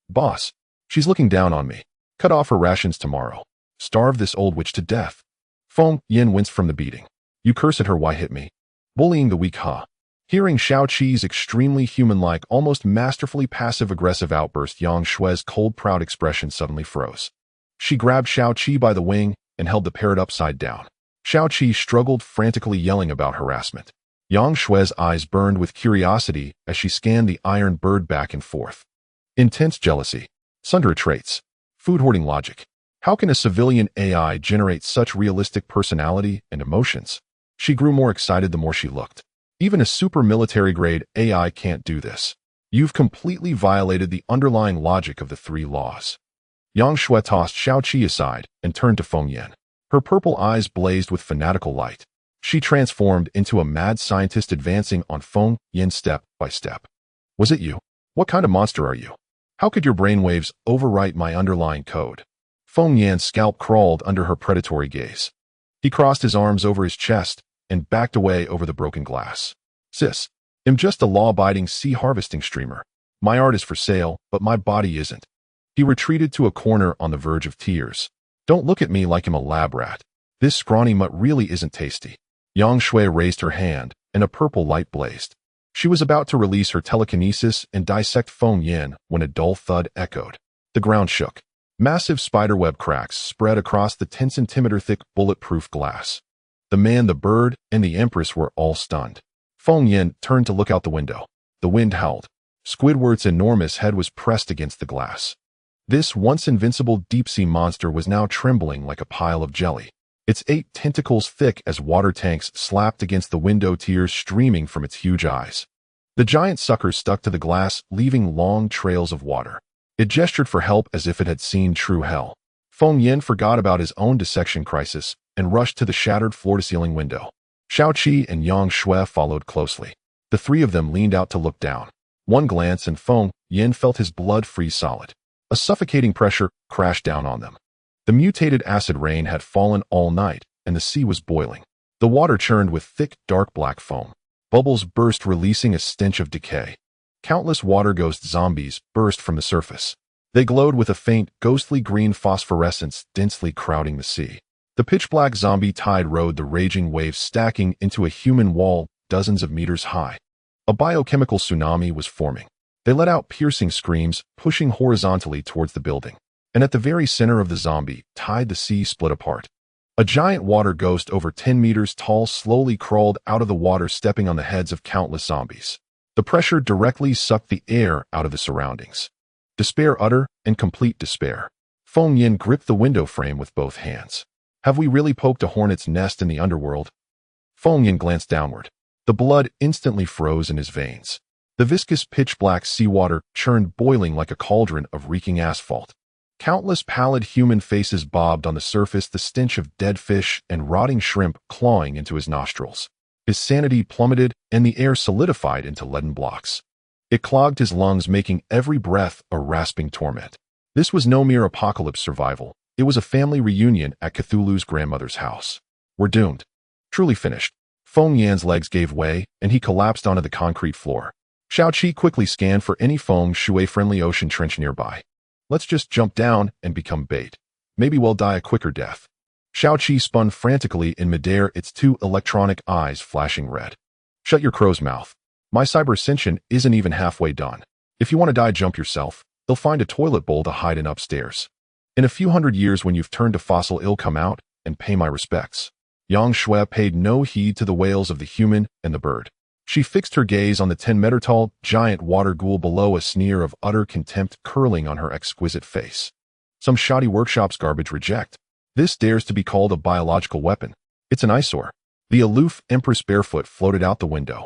"Boss, she's looking down on me. Cut off her rations tomorrow. Starve this old witch to death." Feng Yan winced from the beating. "You curse at her, why hit me? Bullying the weak, huh?" Hearing Shaoqi's extremely human-like, almost masterfully passive-aggressive outburst, Yang Shui's cold, proud expression suddenly froze. She grabbed Shaoqi by the wing and held the parrot upside down. Shaoqi struggled, frantically yelling about harassment. Yang Shui's eyes burned with curiosity as she scanned the iron bird back and forth. Intense jealousy, sundry traits, food-hoarding logic. How can a civilian AI generate such realistic personality and emotions? She grew more excited the more she looked. Even a super military-grade AI can't do this. You've completely violated the underlying logic of the 3 laws. Yang Shui tossed Shaoqi aside and turned to Feng Yan. Her purple eyes blazed with fanatical light. She transformed into a mad scientist, advancing on Feng Yan step by step. "Was it you? What kind of monster are you? How could your brainwaves overwrite my underlying code?" Feng Yan's scalp crawled under her predatory gaze. He crossed his arms over his chest and backed away over the broken glass. "Sis, I'm just a law-abiding sea harvesting streamer. My art is for sale, but my body isn't." He retreated to a corner on the verge of tears. "Don't look at me like I'm a lab rat. This scrawny mutt really isn't tasty." Yang Shui raised her hand, and a purple light blazed. She was about to release her telekinesis and dissect Feng Yan when a dull thud echoed. The ground shook. Massive spiderweb cracks spread across the 10-centimeter-thick bulletproof glass. The man, the bird, and the Empress were all stunned. Feng Yan turned to look out the window. The wind howled. Squidward's enormous head was pressed against the glass. This once invincible deep-sea monster was now trembling like a pile of jelly. Its 8 tentacles, thick as water tanks, slapped against the window, tears streaming from its huge eyes. The giant sucker stuck to the glass, leaving long trails of water. It gestured for help as if it had seen true hell. Feng Yan forgot about his own dissection crisis and rushed to the shattered floor-to-ceiling window. Shaoqi and Yang Shui followed closely. The 3 of them leaned out to look down. One glance and Feng Yan felt his blood freeze solid. A suffocating pressure crashed down on them. The mutated acid rain had fallen all night, and the sea was boiling. The water churned with thick, dark black foam. Bubbles burst, releasing a stench of decay. Countless water ghost zombies burst from the surface. They glowed with a faint, ghostly green phosphorescence densely crowding the sea. The pitch-black zombie tide rode the raging waves, stacking into a human wall dozens of meters high. A biochemical tsunami was forming. They let out piercing screams, pushing horizontally towards the building. And at the very center of the zombie tide, the sea split apart. A giant water ghost over 10 meters tall slowly crawled out of the water, stepping on the heads of countless zombies. The pressure directly sucked the air out of the surroundings. Despair, utter and complete despair. Feng Yin gripped the window frame with both hands. Have we really poked a hornet's nest in the underworld? Feng Yin glanced downward. The blood instantly froze in his veins. The viscous pitch-black seawater churned, boiling like a cauldron of reeking asphalt. Countless pallid human faces bobbed on the surface, the stench of dead fish and rotting shrimp clawing into his nostrils. His sanity plummeted, and the air solidified into leaden blocks. It clogged his lungs, making every breath a rasping torment. This was no mere apocalypse survival. It was a family reunion at Cthulhu's grandmother's house. We're doomed. Truly finished. Feng Yan's legs gave way, and he collapsed onto the concrete floor. Xiaoqi quickly scanned for any feng shui-friendly ocean trench nearby. Let's just jump down and become bait. Maybe we'll die a quicker death. Xiaoqi spun frantically in midair, its two electronic eyes flashing red. Shut your crow's mouth. My cyber ascension isn't even halfway done. If you want to die, jump yourself. They'll find a toilet bowl to hide in upstairs. In a few hundred years, when you've turned to fossil, ill, come out and pay my respects. Yang Shui paid no heed to the wails of the human and the bird. She fixed her gaze on the 10-meter-tall giant water ghoul below, a sneer of utter contempt curling on her exquisite face. Some shoddy workshop's garbage, reject. This dares to be called a biological weapon. It's an eyesore. The aloof Empress barefoot floated out the window.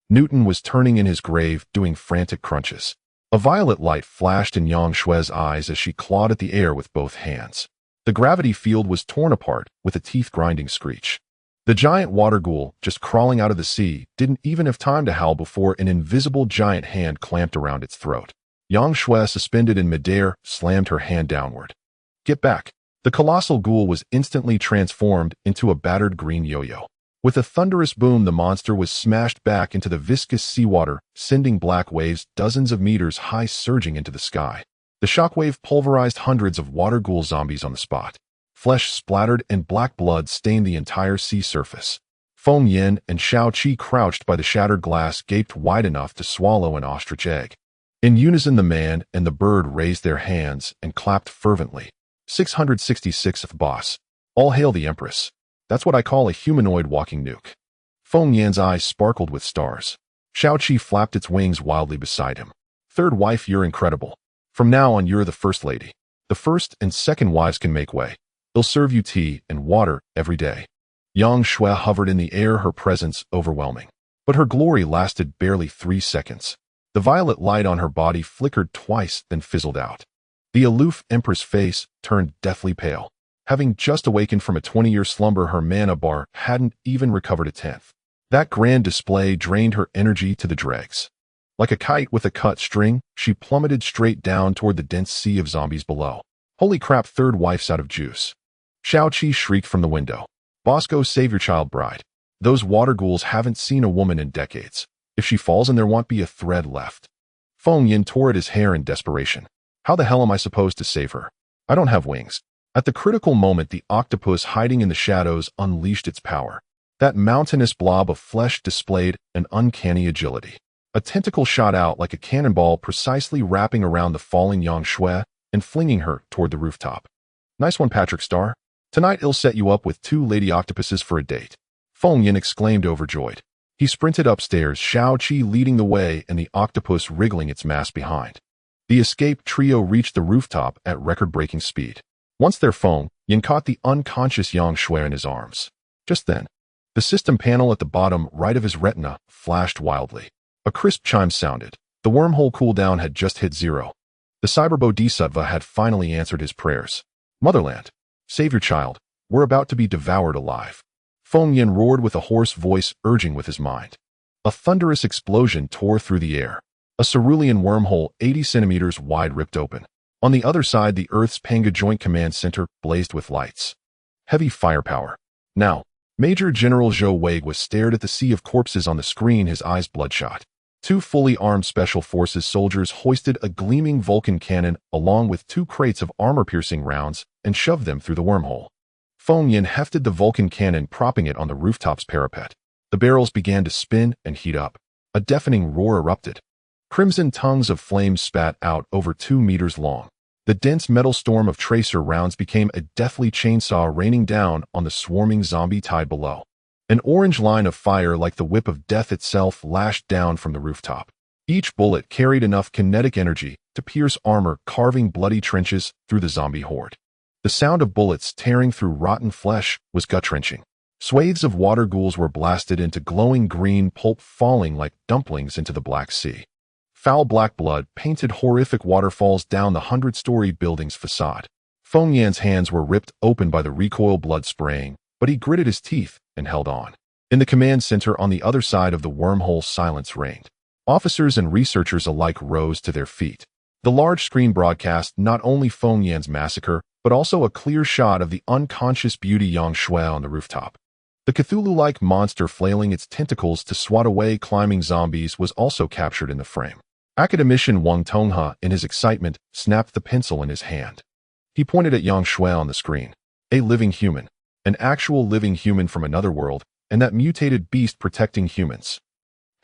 Newton was turning in his grave, doing frantic crunches. A violet light flashed in Yang Shui's eyes as she clawed at the air with both hands. The gravity field was torn apart with a teeth-grinding screech. The giant water ghoul, just crawling out of the sea, didn't even have time to howl before an invisible giant hand clamped around its throat. Yang Shui, suspended in midair, slammed her hand downward. Get back. The colossal ghoul was instantly transformed into a battered green yo-yo. With a thunderous boom, the monster was smashed back into the viscous seawater, sending black waves dozens of meters high surging into the sky. The shockwave pulverized hundreds of water ghoul zombies on the spot. Flesh splattered and black blood stained the entire sea surface. Feng Yin and Xiaoqi, crouched by the shattered glass, gaped wide enough to swallow an ostrich egg. In unison, the man and the bird raised their hands and clapped fervently. 666th boss. All hail the Empress. That's what I call a humanoid walking nuke. Feng Yan's eyes sparkled with stars. Xiaoqi flapped its wings wildly beside him. Third wife, you're incredible. From now on, you're the first lady. The first and second wives can make way. They'll serve you tea and water every day. Yang Shui hovered in the air, her presence overwhelming. But her glory lasted barely 3 seconds. The violet light on her body flickered twice, then fizzled out. The aloof Empress face turned deathly pale. Having just awakened from a 20-year slumber, her mana bar hadn't even recovered a tenth. That grand display drained her energy to the dregs. Like a kite with a cut string, she plummeted straight down toward the dense sea of zombies below. Holy crap, third wife's out of juice. Xiaoqi shrieked from the window. Bosco, save your child bride. Those water ghouls haven't seen a woman in decades. If she falls, and there won't be a thread left. Feng Yin tore at his hair in desperation. How the hell am I supposed to save her? I don't have wings. At the critical moment, the octopus hiding in the shadows unleashed its power. That mountainous blob of flesh displayed an uncanny agility. A tentacle shot out like a cannonball, precisely wrapping around the falling Yang Shui and flinging her toward the rooftop. Nice one, Patrick Star. Tonight I'll set you up with 2 lady octopuses for a date. Feng Yin exclaimed, overjoyed. He sprinted upstairs, Xiaoqi leading the way and the octopus wriggling its mass behind. The escaped trio reached the rooftop at record-breaking speed. Once there, Feng Yin caught the unconscious Yang Shui in his arms. Just then, the system panel at the bottom right of his retina flashed wildly. A crisp chime sounded. The wormhole cooldown had just hit 0. The cyber bodhisattva had finally answered his prayers. Motherland, save your child. We're about to be devoured alive. Feng Yin roared with a hoarse voice, urging with his mind. A thunderous explosion tore through the air. A cerulean wormhole 80 centimeters wide ripped open. On the other side, the Earth's Panga Joint Command Center blazed with lights. Heavy firepower. Now, Major General Zhou Wei was stared at the sea of corpses on the screen, his eyes bloodshot. 2 fully armed Special Forces soldiers hoisted a gleaming Vulcan cannon along with 2 crates of armor-piercing rounds and shoved them through the wormhole. Feng Yin hefted the Vulcan cannon, propping it on the rooftop's parapet. The barrels began to spin and heat up. A deafening roar erupted. Crimson tongues of flame spat out over 2 meters long. The dense metal storm of tracer rounds became a deathly chainsaw raining down on the swarming zombie tide below. An orange line of fire like the whip of death itself lashed down from the rooftop. Each bullet carried enough kinetic energy to pierce armor, carving bloody trenches through the zombie horde. The sound of bullets tearing through rotten flesh was gut-wrenching. Swathes of water ghouls were blasted into glowing green pulp, falling like dumplings into the Black Sea. Foul black blood painted horrific waterfalls down the 100-story building's facade. Feng Yan's hands were ripped open by the recoil, blood spraying, but he gritted his teeth and held on. In the command center on the other side of the wormhole, silence reigned. Officers and researchers alike rose to their feet. The large screen broadcast not only Feng Yan's massacre, but also a clear shot of the unconscious beauty Yang Shui on the rooftop. The Cthulhu-like monster flailing its tentacles to swat away climbing zombies was also captured in the frame. Academician Wang Tonghe, in his excitement, snapped the pencil in his hand. He pointed at Yang Shui on the screen. A living human. An actual living human from another world, and that mutated beast protecting humans.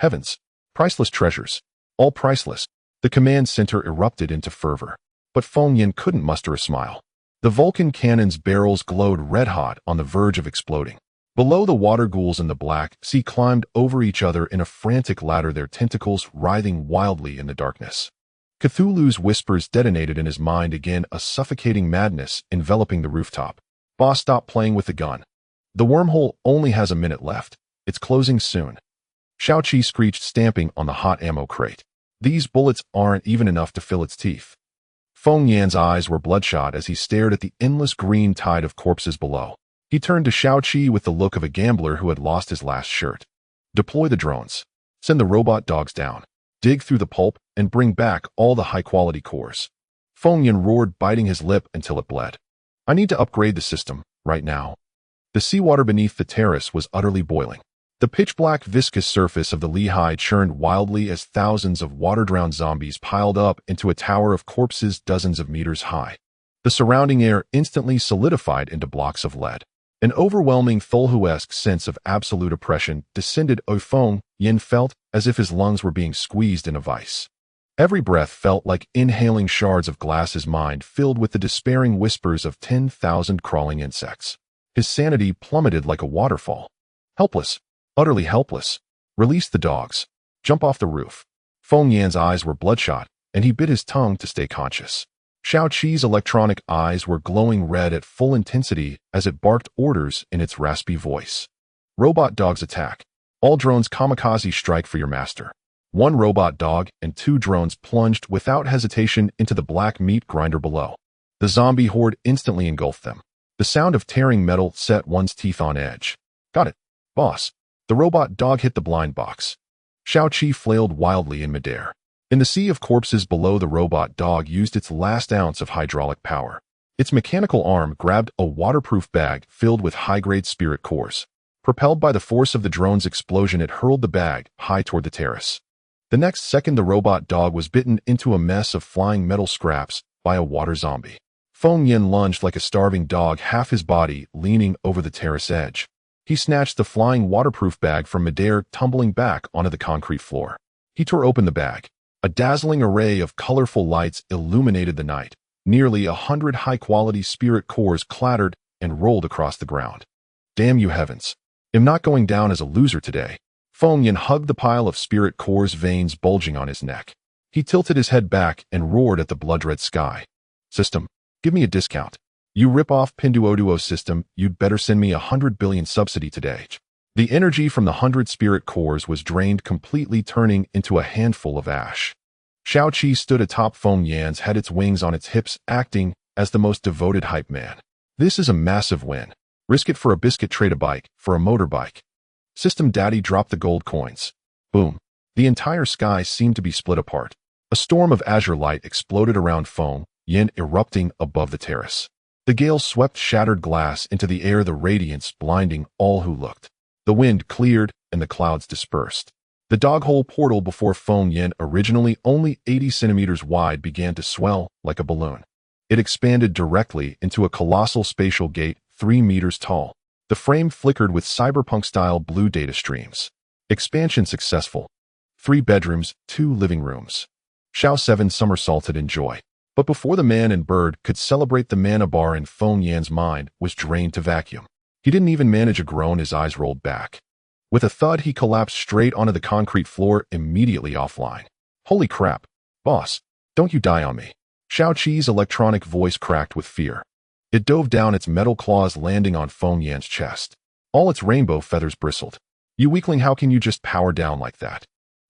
Heavens! Priceless treasures. All priceless. The command center erupted into fervor. But Feng Yan couldn't muster a smile. The Vulcan cannon's barrels glowed red-hot on the verge of exploding. Below, the water ghouls in the Black Sea climbed over each other in a frantic ladder, their tentacles writhing wildly in the darkness. Cthulhu's whispers detonated in his mind again, a suffocating madness enveloping the rooftop. Boss, stop playing with the gun. The wormhole only has a minute left. It's closing soon. Xiaoqi screeched, stamping on the hot ammo crate. These bullets aren't even enough to fill its teeth. Feng Yan's eyes were bloodshot as he stared at the endless green tide of corpses below. He turned to Xiaoqi with the look of a gambler who had lost his last shirt. Deploy the drones. Send the robot dogs down. Dig through the pulp and bring back all the high-quality cores. Feng Yan roared, biting his lip until it bled. I need to upgrade the system, right now. The seawater beneath the terrace was utterly boiling. The pitch-black viscous surface of the Lehigh churned wildly as thousands of water-drowned zombies piled up into a tower of corpses dozens of meters high. The surrounding air instantly solidified into blocks of lead. An overwhelming Thulhu-esque sense of absolute oppression descended on Feng Yan, felt as if his lungs were being squeezed in a vice. Every breath felt like inhaling shards of glass, his mind filled with the despairing whispers of 10,000 crawling insects. His sanity plummeted like a waterfall. Helpless. Utterly helpless. Release the dogs. Jump off the roof. Feng Yan's eyes were bloodshot, and he bit his tongue to stay conscious. Xiaoqi's electronic eyes were glowing red at full intensity as it barked orders in its raspy voice. Robot dogs attack. All drones kamikaze strike for your master. One robot dog and 2 drones plunged without hesitation into the black meat grinder below. The zombie horde instantly engulfed them. The sound of tearing metal set one's teeth on edge. Got it, boss. The robot dog hit the blind box. Xiaoqi flailed wildly in midair. In the sea of corpses below, the robot dog used its last ounce of hydraulic power. Its mechanical arm grabbed a waterproof bag filled with high-grade spirit cores. Propelled by the force of the drone's explosion, it hurled the bag high toward the terrace. The next second, the robot dog was bitten into a mess of flying metal scraps by a water zombie. Feng Yan lunged like a starving dog, half his body leaning over the terrace edge. He snatched the flying waterproof bag from midair, tumbling back onto the concrete floor. He tore open the bag. A dazzling array of colorful lights illuminated the night. Nearly 100 high-quality spirit cores clattered and rolled across the ground. Damn you heavens. I'm not going down as a loser today. Feng Yan hugged the pile of spirit cores, veins bulging on his neck. He tilted his head back and roared at the blood-red sky. System, give me a discount. You rip-off Pinduoduo system, you'd better send me 100 billion subsidy today. The energy from the 100 spirit cores was drained completely, turning into a handful of ash. Xiaoqi stood atop Feng Yan's head, its wings on its hips, acting as the most devoted hype man. This is a massive win. Risk it for a biscuit, trade a bike for a motorbike. System Daddy dropped the gold coins. Boom. The entire sky seemed to be split apart. A storm of azure light exploded around Feng Yan, erupting above the terrace. The gale swept shattered glass into the air, the radiance blinding all who looked. The wind cleared and the clouds dispersed. The dog-hole portal before Feng Yan, originally only 80 centimeters wide, began to swell like a balloon. It expanded directly into a colossal spatial gate 3 meters tall. The frame flickered with cyberpunk-style blue data streams. Expansion successful. 3 bedrooms, 2 living rooms. Xiao 7 somersaulted in joy. But before the man and bird could celebrate, the mana bar in Feng Yan's mind was drained to vacuum. He didn't even manage a groan. His eyes rolled back. With a thud, he collapsed straight onto the concrete floor, immediately offline. Holy crap. Boss, don't you die on me. Xiao Qi's electronic voice cracked with fear. It dove down, its metal claws landing on Feng Yan's chest. All its rainbow feathers bristled. You weakling, how can you just power down like that?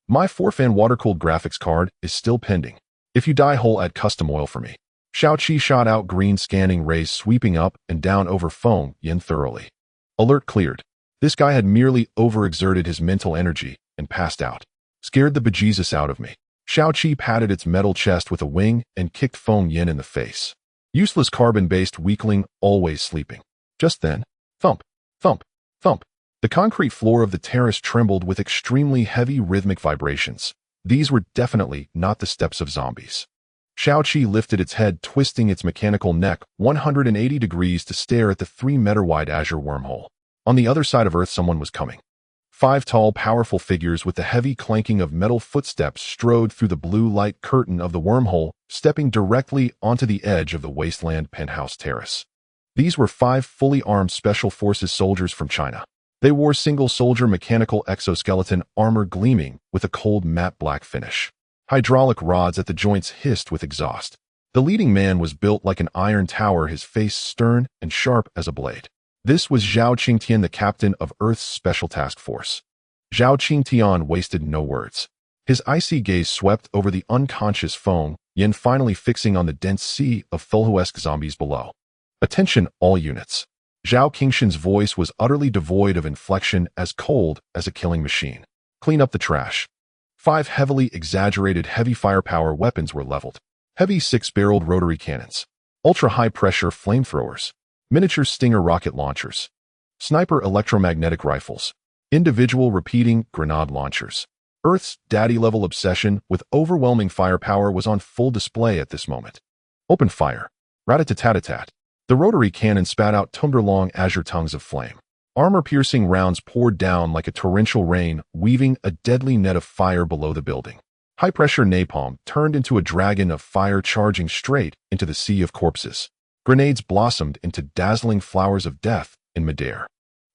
My 4-fan water-cooled graphics card is still pending. If you die whole, add custom oil for me. Xiao Qi shot out green scanning rays, sweeping up and down over Feng Yan thoroughly. Alert cleared. This guy had merely overexerted his mental energy and passed out. Scared the bejesus out of me. Xiao Qi patted its metal chest with a wing and kicked Feng Yan in the face. Useless carbon-based weakling, always sleeping. Just then, thump, thump, thump. The concrete floor of the terrace trembled with extremely heavy rhythmic vibrations. These were definitely not the steps of zombies. Xiao Qi lifted its head, twisting its mechanical neck 180 degrees to stare at the 3-meter-wide azure wormhole. On the other side of Earth, someone was coming. 5 tall, powerful figures with the heavy clanking of metal footsteps strode through the blue light curtain of the wormhole, stepping directly onto the edge of the wasteland penthouse terrace. These were 5 fully armed Special Forces soldiers from China. They wore single-soldier mechanical exoskeleton armor gleaming with a cold matte black finish. Hydraulic rods at the joints hissed with exhaust. The leading man was built like an iron tower, his face stern and sharp as a blade. This was Zhao Qingtian, the captain of Earth's Special Task Force. Zhao Qingtian wasted no words. His icy gaze swept over the unconscious Feng Yan, finally fixing on the dense sea of Thulhuesque zombies below. Attention, all units. Zhao Qingshan's voice was utterly devoid of inflection, as cold as a killing machine. Clean up the trash. 5 heavily exaggerated heavy firepower weapons were leveled. Heavy 6-barreled rotary cannons. Ultra-high-pressure flamethrowers. Miniature Stinger rocket launchers. Sniper electromagnetic rifles. Individual repeating grenade launchers. Earth's daddy-level obsession with overwhelming firepower was on full display at this moment. Open fire. Rat-a-tat-tat-tat. The rotary cannon spat out tundra-long azure tongues of flame. Armor-piercing rounds poured down like a torrential rain, weaving a deadly net of fire below the building. High-pressure napalm turned into a dragon of fire, charging straight into the sea of corpses. Grenades blossomed into dazzling flowers of death in midair.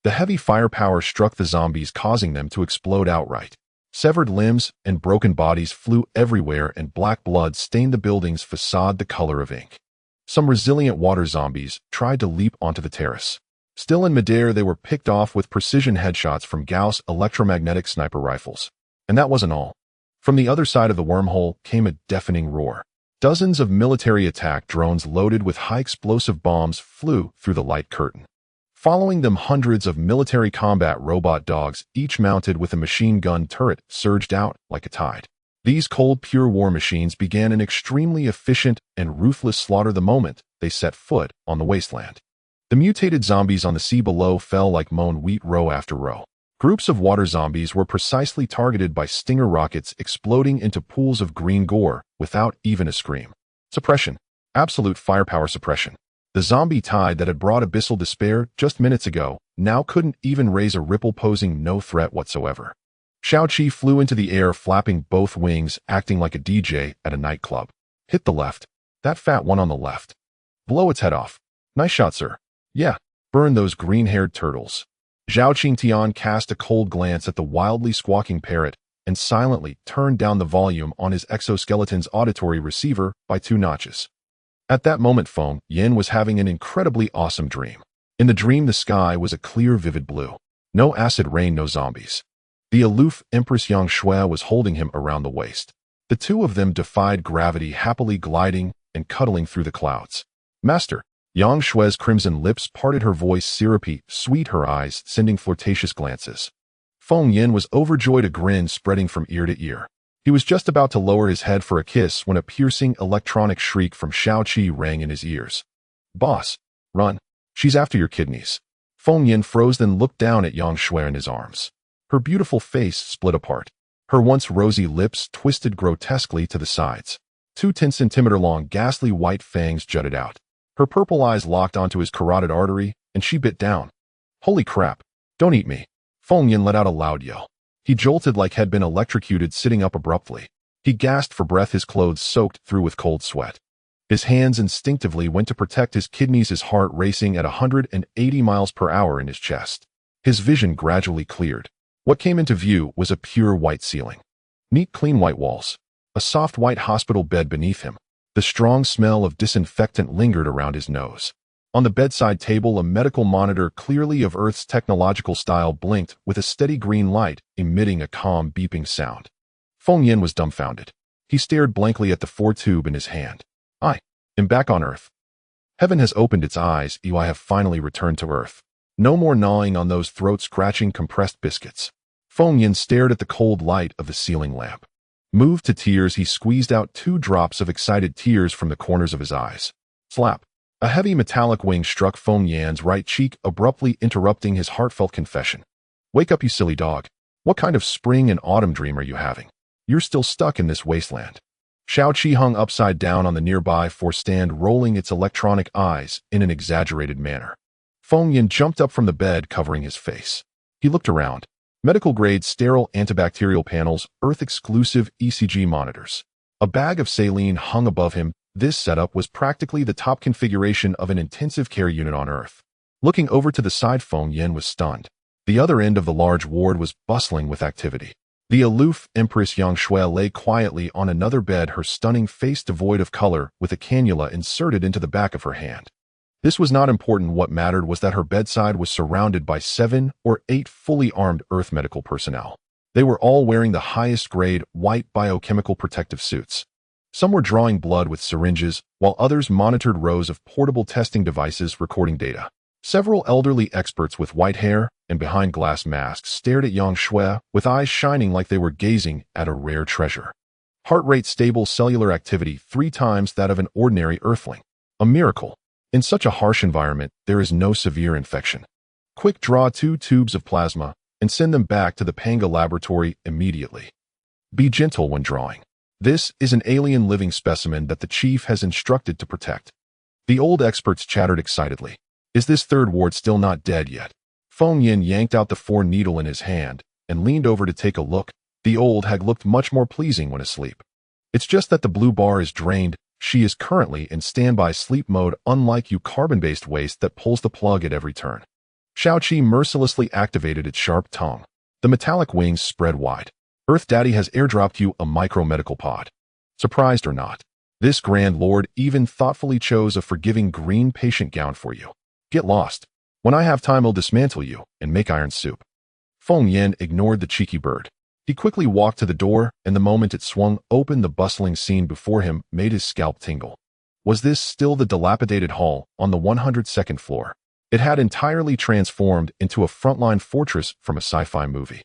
The heavy firepower struck the zombies, causing them to explode outright. Severed limbs and broken bodies flew everywhere, and black blood stained the building's facade the color of ink. Some resilient water zombies tried to leap onto the terrace. Still in midair, they were picked off with precision headshots from Gauss electromagnetic sniper rifles. And that wasn't all. From the other side of the wormhole came a deafening roar. Dozens of military attack drones loaded with high-explosive bombs flew through the light curtain. Following them, hundreds of military combat robot dogs, each mounted with a machine gun turret, surged out like a tide. These cold, pure war machines began an extremely efficient and ruthless slaughter the moment they set foot on the wasteland. The mutated zombies on the sea below fell like mown wheat, row after row. Groups of water zombies were precisely targeted by Stinger rockets, exploding into pools of green gore without even a scream. Suppression. Absolute firepower suppression. The zombie tide that had brought abyssal despair just minutes ago now couldn't even raise a ripple, posing no threat whatsoever. Xiao Qi flew into the air, flapping both wings, acting like a DJ at a nightclub. Hit the left. That fat one on the left. Blow its head off. Nice shot, sir. Yeah. Burn those green-haired turtles. Zhao Qingtian cast a cold glance at the wildly squawking parrot and silently turned down the volume on his exoskeleton's auditory receiver by 2 notches. At that moment, Feng Yan was having an incredibly awesome dream. In the dream, the sky was a clear, vivid blue. No acid rain, no zombies. The aloof Empress Yang Shui was holding him around the waist. The two of them defied gravity, happily gliding and cuddling through the clouds. Master. Yang Shui's crimson lips parted, her voice syrupy, sweet, her eyes sending flirtatious glances. Feng Yan was overjoyed, a grin spreading from ear to ear. He was just about to lower his head for a kiss when a piercing electronic shriek from Xiao Qi rang in his ears. Boss, run. She's after your kidneys. Feng Yan froze, then looked down at Yang Shui in his arms. Her beautiful face split apart. Her once rosy lips twisted grotesquely to the sides. 2 10-centimeter-long ghastly white fangs jutted out. Her purple eyes locked onto his carotid artery, and she bit down. Holy crap. Don't eat me. Feng Yan let out a loud yell. He jolted like had been electrocuted, sitting up abruptly. He gasped for breath, his clothes soaked through with cold sweat. His hands instinctively went to protect his kidneys, his heart racing at 180 miles per hour in his chest. His vision gradually cleared. What came into view was a pure white ceiling. Neat, clean white walls. A soft white hospital bed beneath him. The strong smell of disinfectant lingered around his nose. On the bedside table, a medical monitor, clearly of Earth's technological style, blinked with a steady green light, emitting a calm beeping sound. Feng Yin was dumbfounded. He stared blankly at the 4-tube in his hand. I am back on Earth. Heaven has opened its eyes. I have finally returned to Earth. No more gnawing on those throat-scratching compressed biscuits. Feng Yin stared at the cold light of the ceiling lamp. Moved to tears, he squeezed out 2 drops of excited tears from the corners of his eyes. Slap. A heavy metallic wing struck Feng Yan's right cheek, abruptly interrupting his heartfelt confession. Wake up, you silly dog. What kind of spring and autumn dream are you having? You're still stuck in this wasteland. Xiao Qi hung upside down on the nearby stand, rolling its electronic eyes in an exaggerated manner. Feng Yin jumped up from the bed, covering his face. He looked around. Medical-grade sterile antibacterial panels, Earth-exclusive ECG monitors. A bag of saline hung above him. This setup was practically the top configuration of an intensive care unit on Earth. Looking over to the side, Feng Yin was stunned. The other end of the large ward was bustling with activity. The aloof Empress Yang Shui lay quietly on another bed, her stunning face devoid of color, with a cannula inserted into the back of her hand. This was not important. What mattered was that her bedside was surrounded by 7 or 8 fully armed Earth medical personnel. They were all wearing the highest grade white biochemical protective suits. Some were drawing blood with syringes, while others monitored rows of portable testing devices recording data. Several elderly experts with white hair and behind glass masks stared at Yang Shui with eyes shining like they were gazing at a rare treasure. Heart rate stable, cellular activity 3 times that of an ordinary Earthling. A miracle. In such a harsh environment, there is no severe infection. Quick, draw 2 tubes of plasma and send them back to the Panga laboratory immediately. Be gentle when drawing. This is an alien living specimen that the chief has instructed to protect. The old experts chattered excitedly. Is this third ward still not dead yet? Feng Yin yanked out the 4-needle in his hand and leaned over to take a look. The old hag looked much more pleasing when asleep. It's just that the blue bar is drained. She is currently in standby sleep mode, unlike you carbon-based waste that pulls the plug at every turn. Xiao Qi mercilessly activated its sharp tongue. The metallic wings spread wide. Earth Daddy has airdropped you a micro-medical pod. Surprised or not, this Grand Lord even thoughtfully chose a forgiving green patient gown for you. Get lost. When I have time, I'll dismantle you and make iron soup. Feng Yin ignored the cheeky bird. He quickly walked to the door, and the moment it swung open, the bustling scene before him made his scalp tingle. Was this still the dilapidated hall on the 102nd floor? It had entirely transformed into a frontline fortress from a sci-fi movie.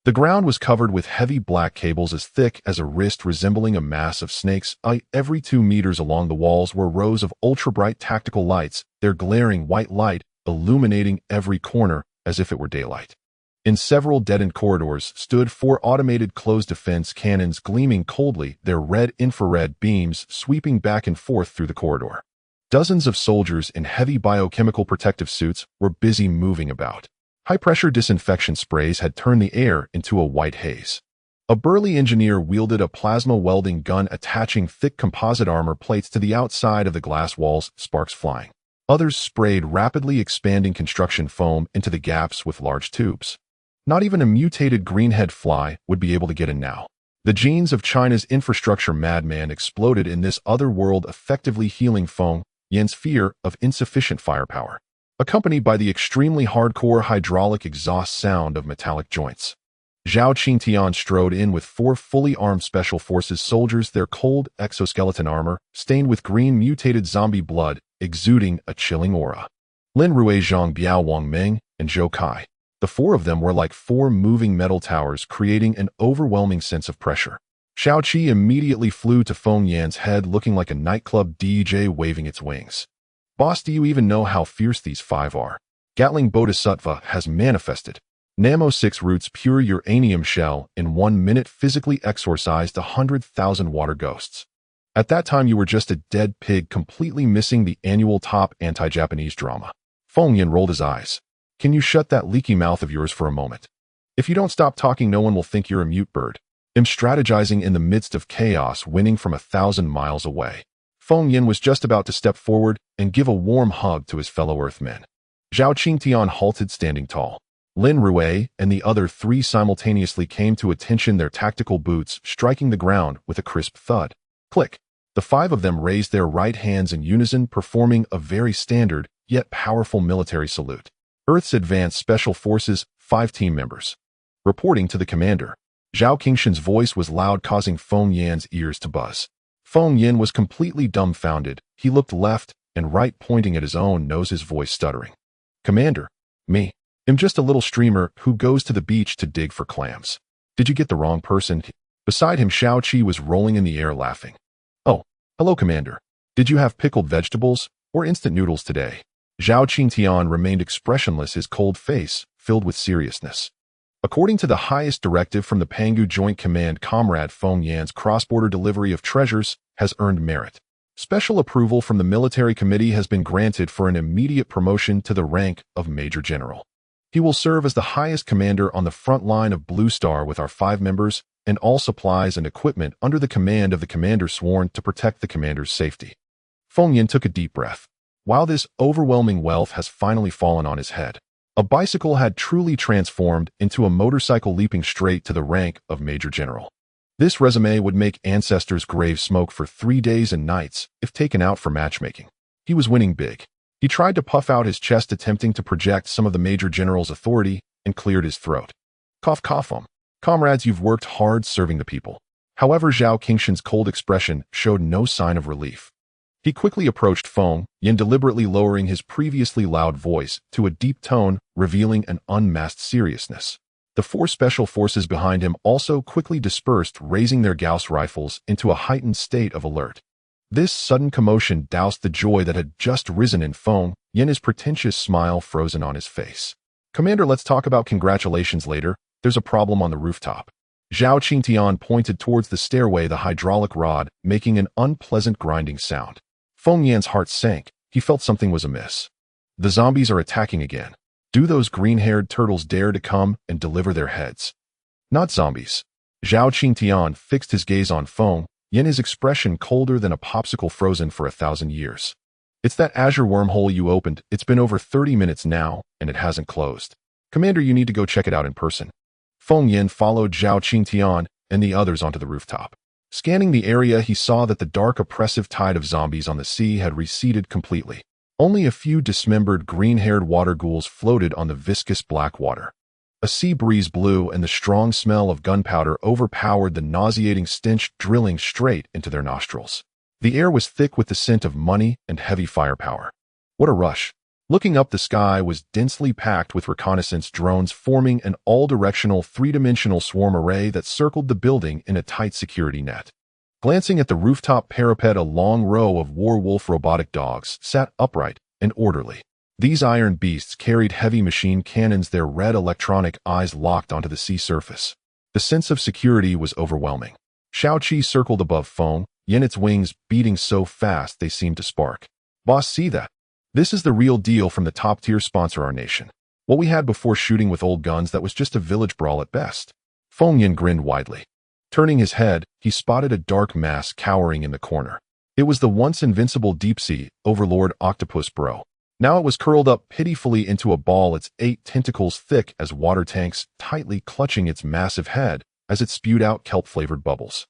The ground was covered with heavy black cables as thick as a wrist, resembling a mass of snakes. Every 2 meters along the walls were rows of ultra-bright tactical lights, their glaring white light illuminating every corner as if it were daylight. In several dead-end corridors stood 4 automated closed defense cannons gleaming coldly, their red infrared beams sweeping back and forth through the corridor. Dozens of soldiers in heavy biochemical protective suits were busy moving about. High-pressure disinfection sprays had turned the air into a white haze. A burly engineer wielded a plasma welding gun, attaching thick composite armor plates to the outside of the glass walls, sparks flying. Others sprayed rapidly expanding construction foam into the gaps with large tubes. Not even a mutated greenhead fly would be able to get in now. The genes of China's infrastructure madman exploded in this other world, effectively healing Feng Yin's fear of insufficient firepower, accompanied by the extremely hardcore hydraulic exhaust sound of metallic joints. Zhao Qingtian strode in with 4 fully armed Special Forces soldiers, their cold exoskeleton armor stained with green mutated zombie blood, exuding a chilling aura. Lin Ruizhang, Biao Wangmeng, and Zhou Kai. The 4 of them were like 4 moving metal towers, creating an overwhelming sense of pressure. Xiao Qi immediately flew to Feng Yan's head, looking like a nightclub DJ waving its wings. Boss, do you even know how fierce these 5 are? Gatling Bodhisattva has manifested. Namo 6 Roots pure uranium shell in 1 minute physically exorcised 100,000 water ghosts. At that time you were just a dead pig, completely missing the annual top anti-Japanese drama. Feng Yan rolled his eyes. Can you shut that leaky mouth of yours for a moment? If you don't stop talking, no one will think you're a mute bird. I'm strategizing in the midst of chaos, winning from 1,000 miles away. Feng Yin was just about to step forward and give a warm hug to his fellow Earthmen. Zhao Qingtian halted standing tall. Lin Rue and the other three simultaneously came to attention, their tactical boots striking the ground with a crisp thud. Click. The five of them raised their right hands in unison, performing a very standard, yet powerful military salute. Earth's Advanced Special Forces, 5 team members. Reporting to the commander. Zhao Qingshan's voice was loud, causing Feng Yan's ears to buzz. Feng Yin was completely dumbfounded. He looked left and right, pointing at his own nose, his voice stuttering. Commander, me. I'm just a little streamer who goes to the beach to dig for clams. Did you get the wrong person? Beside him, Shao Qi was rolling in the air laughing. Oh, hello, Commander. Did you have pickled vegetables or instant noodles today? Zhao Qingtian remained expressionless, his cold face filled with seriousness. According to the highest directive from the Pangu Joint Command, Comrade Feng Yan's cross-border delivery of treasures has earned merit. Special approval from the military committee has been granted for an immediate promotion to the rank of Major General. He will serve as the highest commander on the front line of Blue Star with our 5 members and all supplies and equipment under the command of the commander sworn to protect the commander's safety. Feng Yin took a deep breath. While this overwhelming wealth has finally fallen on his head, a bicycle had truly transformed into a motorcycle, leaping straight to the rank of Major General. This resume would make ancestors' grave smoke for 3 days and nights if taken out for matchmaking. He was winning big. He tried to puff out his chest, attempting to project some of the Major General's authority, and cleared his throat. Cough, cough. Comrades, you've worked hard serving the people. However, Zhao Qingshan's cold expression showed no sign of relief. He quickly approached Feng Yin, deliberately lowering his previously loud voice to a deep tone, revealing an unmasked seriousness. The 4 special forces behind him also quickly dispersed, raising their Gauss rifles into a heightened state of alert. This sudden commotion doused the joy that had just risen in Feng Yin, his pretentious smile frozen on his face. Commander, let's talk about congratulations later. There's a problem on the rooftop. Zhao Qingtian pointed towards the stairway, the hydraulic rod making an unpleasant grinding sound. Feng Yan's heart sank. He felt something was amiss. The zombies are attacking again. Do those green-haired turtles dare to come and deliver their heads? Not zombies. Zhao Qingtian fixed his gaze on Feng Yin, his expression colder than a popsicle frozen for 1,000 years. It's that azure wormhole you opened. It's been over 30 minutes now, and it hasn't closed. Commander, you need to go check it out in person. Feng Yin followed Zhao Qingtian and the others onto the rooftop. Scanning the area, he saw that the dark, oppressive tide of zombies on the sea had receded completely. Only a few dismembered green-haired water ghouls floated on the viscous black water. A sea breeze blew, and the strong smell of gunpowder overpowered the nauseating stench, drilling straight into their nostrils. The air was thick with the scent of money and heavy firepower. What a rush! Looking up, the sky was densely packed with reconnaissance drones, forming an all-directional, 3-dimensional swarm array that circled the building in a tight security net. Glancing at the rooftop parapet, a long row of werewolf robotic dogs sat upright and orderly. These iron beasts carried heavy machine cannons, their red electronic eyes locked onto the sea surface. The sense of security was overwhelming. Shao Qi circled above Feng Yin, its wings beating so fast they seemed to spark. Boss, see that? This is the real deal from the top-tier sponsor, our nation. What we had before, shooting with old guns, that was just a village brawl at best. Feng Yin grinned widely. Turning his head, he spotted a dark mass cowering in the corner. It was the once invincible deep-sea overlord Octopus Bro. Now it was curled up pitifully into a ball, its 8 tentacles thick as water tanks, tightly clutching its massive head as it spewed out kelp-flavored bubbles.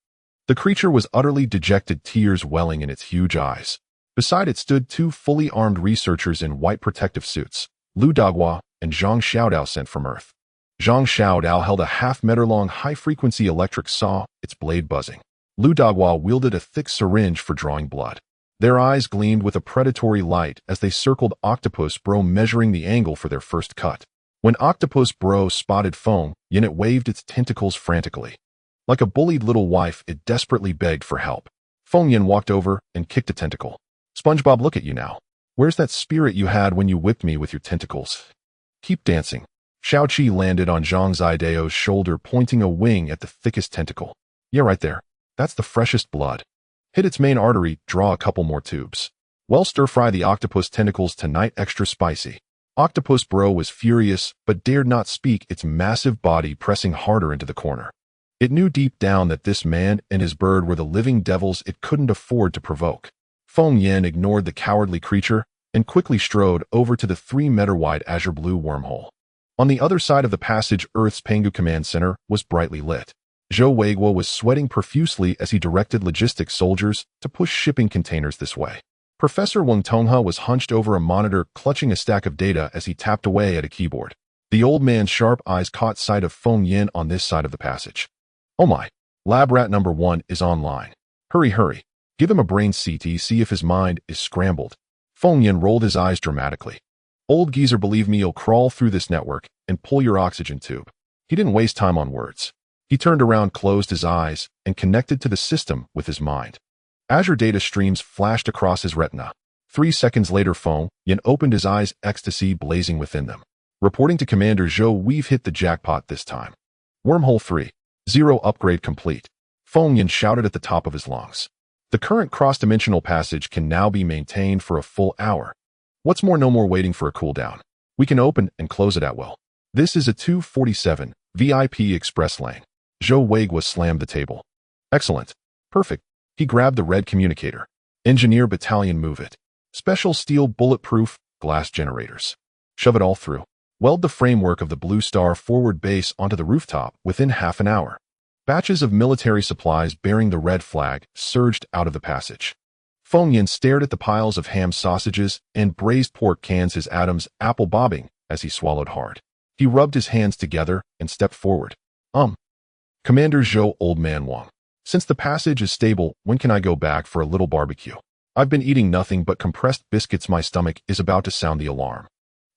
The creature was utterly dejected, tears welling in its huge eyes. Beside it stood 2 fully armed researchers in white protective suits, Lu Dagua and Zhang Xiaodao, sent from Earth. Zhang Xiaodao held a half-meter-long high-frequency electric saw, its blade buzzing. Lu Dagua wielded a thick syringe for drawing blood. Their eyes gleamed with a predatory light as they circled Octopus Bro, measuring the angle for their first cut. When Octopus Bro spotted Feng Yin, it waved its tentacles frantically. Like a bullied little wife, it desperately begged for help. Feng Yin walked over and kicked a tentacle. SpongeBob, look at you now. Where's that spirit you had when you whipped me with your tentacles? Keep dancing. Shao Qi landed on Zhang Zidao's shoulder, pointing a wing at the thickest tentacle. Yeah, right there. That's the freshest blood. Hit its main artery, draw a couple more tubes. Well, stir-fry the octopus tentacles tonight, extra spicy. Octopus Bro was furious, but dared not speak, its massive body pressing harder into the corner. It knew deep down that this man and his bird were the living devils it couldn't afford to provoke. Feng Yin ignored the cowardly creature and quickly strode over to the 3-meter-wide azure blue wormhole. On the other side of the passage, Earth's Pangu Command Center was brightly lit. Zhou Weiguo was sweating profusely as he directed logistics soldiers to push shipping containers this way. Professor Wang Tonghe was hunched over a monitor, clutching a stack of data as he tapped away at a keyboard. The old man's sharp eyes caught sight of Feng Yin on this side of the passage. "Oh my, lab rat number 1 is online. Hurry, hurry. Give him a brain CT, see if his mind is scrambled." Feng Yin rolled his eyes dramatically. "Old geezer, believe me, you'll crawl through this network and pull your oxygen tube." He didn't waste time on words. He turned around, closed his eyes, and connected to the system with his mind. Azure data streams flashed across his retina. 3 seconds later, Feng Yin opened his eyes, ecstasy blazing within them. "Reporting to Commander Zhou, we've hit the jackpot this time. Wormhole 3.0 upgrade complete," Feng Yin shouted at the top of his lungs. "The current cross-dimensional passage can now be maintained for a full hour. What's more, no more waiting for a cooldown. We can open and close it at will. This is a 247 VIP express lane." Zhou Weiguo slammed the table. "Excellent. Perfect." He grabbed the red communicator. "Engineer battalion, move it. Special steel bulletproof glass generators. Shove it all through. Weld the framework of the Blue Star forward base onto the rooftop within half an hour." Batches of military supplies bearing the red flag surged out of the passage. Feng Yin stared at the piles of ham sausages and braised pork cans, his atoms apple bobbing as he swallowed hard. He rubbed his hands together and stepped forward. Commander Zhou, old man Wang. Since the passage is stable, when can I go back for a little barbecue? I've been eating nothing but compressed biscuits. My stomach is about to sound the alarm."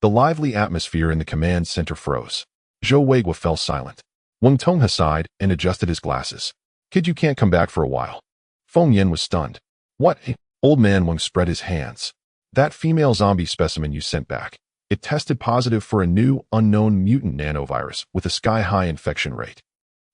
The lively atmosphere in the command center froze. Zhou Weiguo fell silent. Wang Tonghe sighed and adjusted his glasses. "Kid, you can't come back for a while." Feng Yin was stunned. "What?" Old man Wang spread his hands. "That female zombie specimen you sent back. It tested positive for a new, unknown mutant nanovirus with a sky-high infection rate.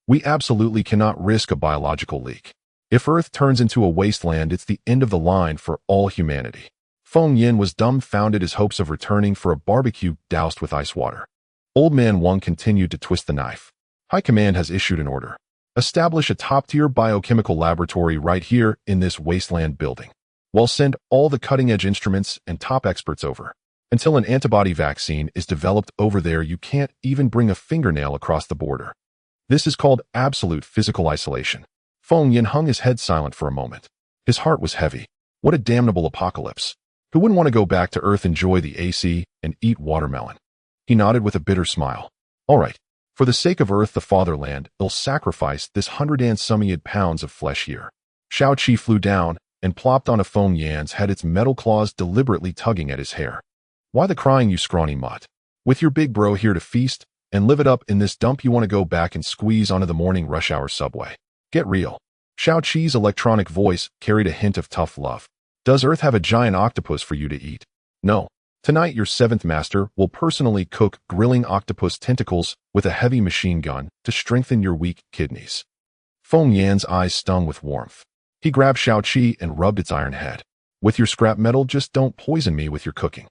We absolutely cannot risk a biological leak. If Earth turns into a wasteland, it's the end of the line for all humanity." Feng Yin was dumbfounded, his hopes of returning for a barbecue doused with ice water. Old man Wang continued to twist the knife. "High Command has issued an order. Establish a top-tier biochemical laboratory right here in this wasteland building. We'll send all the cutting-edge instruments and top experts over. Until an antibody vaccine is developed over there, you can't even bring a fingernail across the border. This is called absolute physical isolation." Feng Yin hung his head silent for a moment. His heart was heavy. What a damnable apocalypse. Who wouldn't want to go back to Earth, enjoy the AC, and eat watermelon? He nodded with a bitter smile. "All right. For the sake of Earth, the fatherland, they'll sacrifice this 100 pounds of flesh here." Shao Qi flew down and plopped on a Feng Yin's head, its metal claws deliberately tugging at his hair. "Why the crying, you scrawny mutt? With your big bro here to feast and live it up in this dump, you want to go back and squeeze onto the morning rush hour subway? Get real." Shao Qi's electronic voice carried a hint of tough love. "Does Earth have a giant octopus for you to eat? No. Tonight your 7th master will personally cook grilling octopus tentacles with a heavy machine gun to strengthen your weak kidneys." Feng Yan's eyes stung with warmth. He grabbed Shao Qi and rubbed its iron head. "With your scrap metal, just don't poison me with your cooking.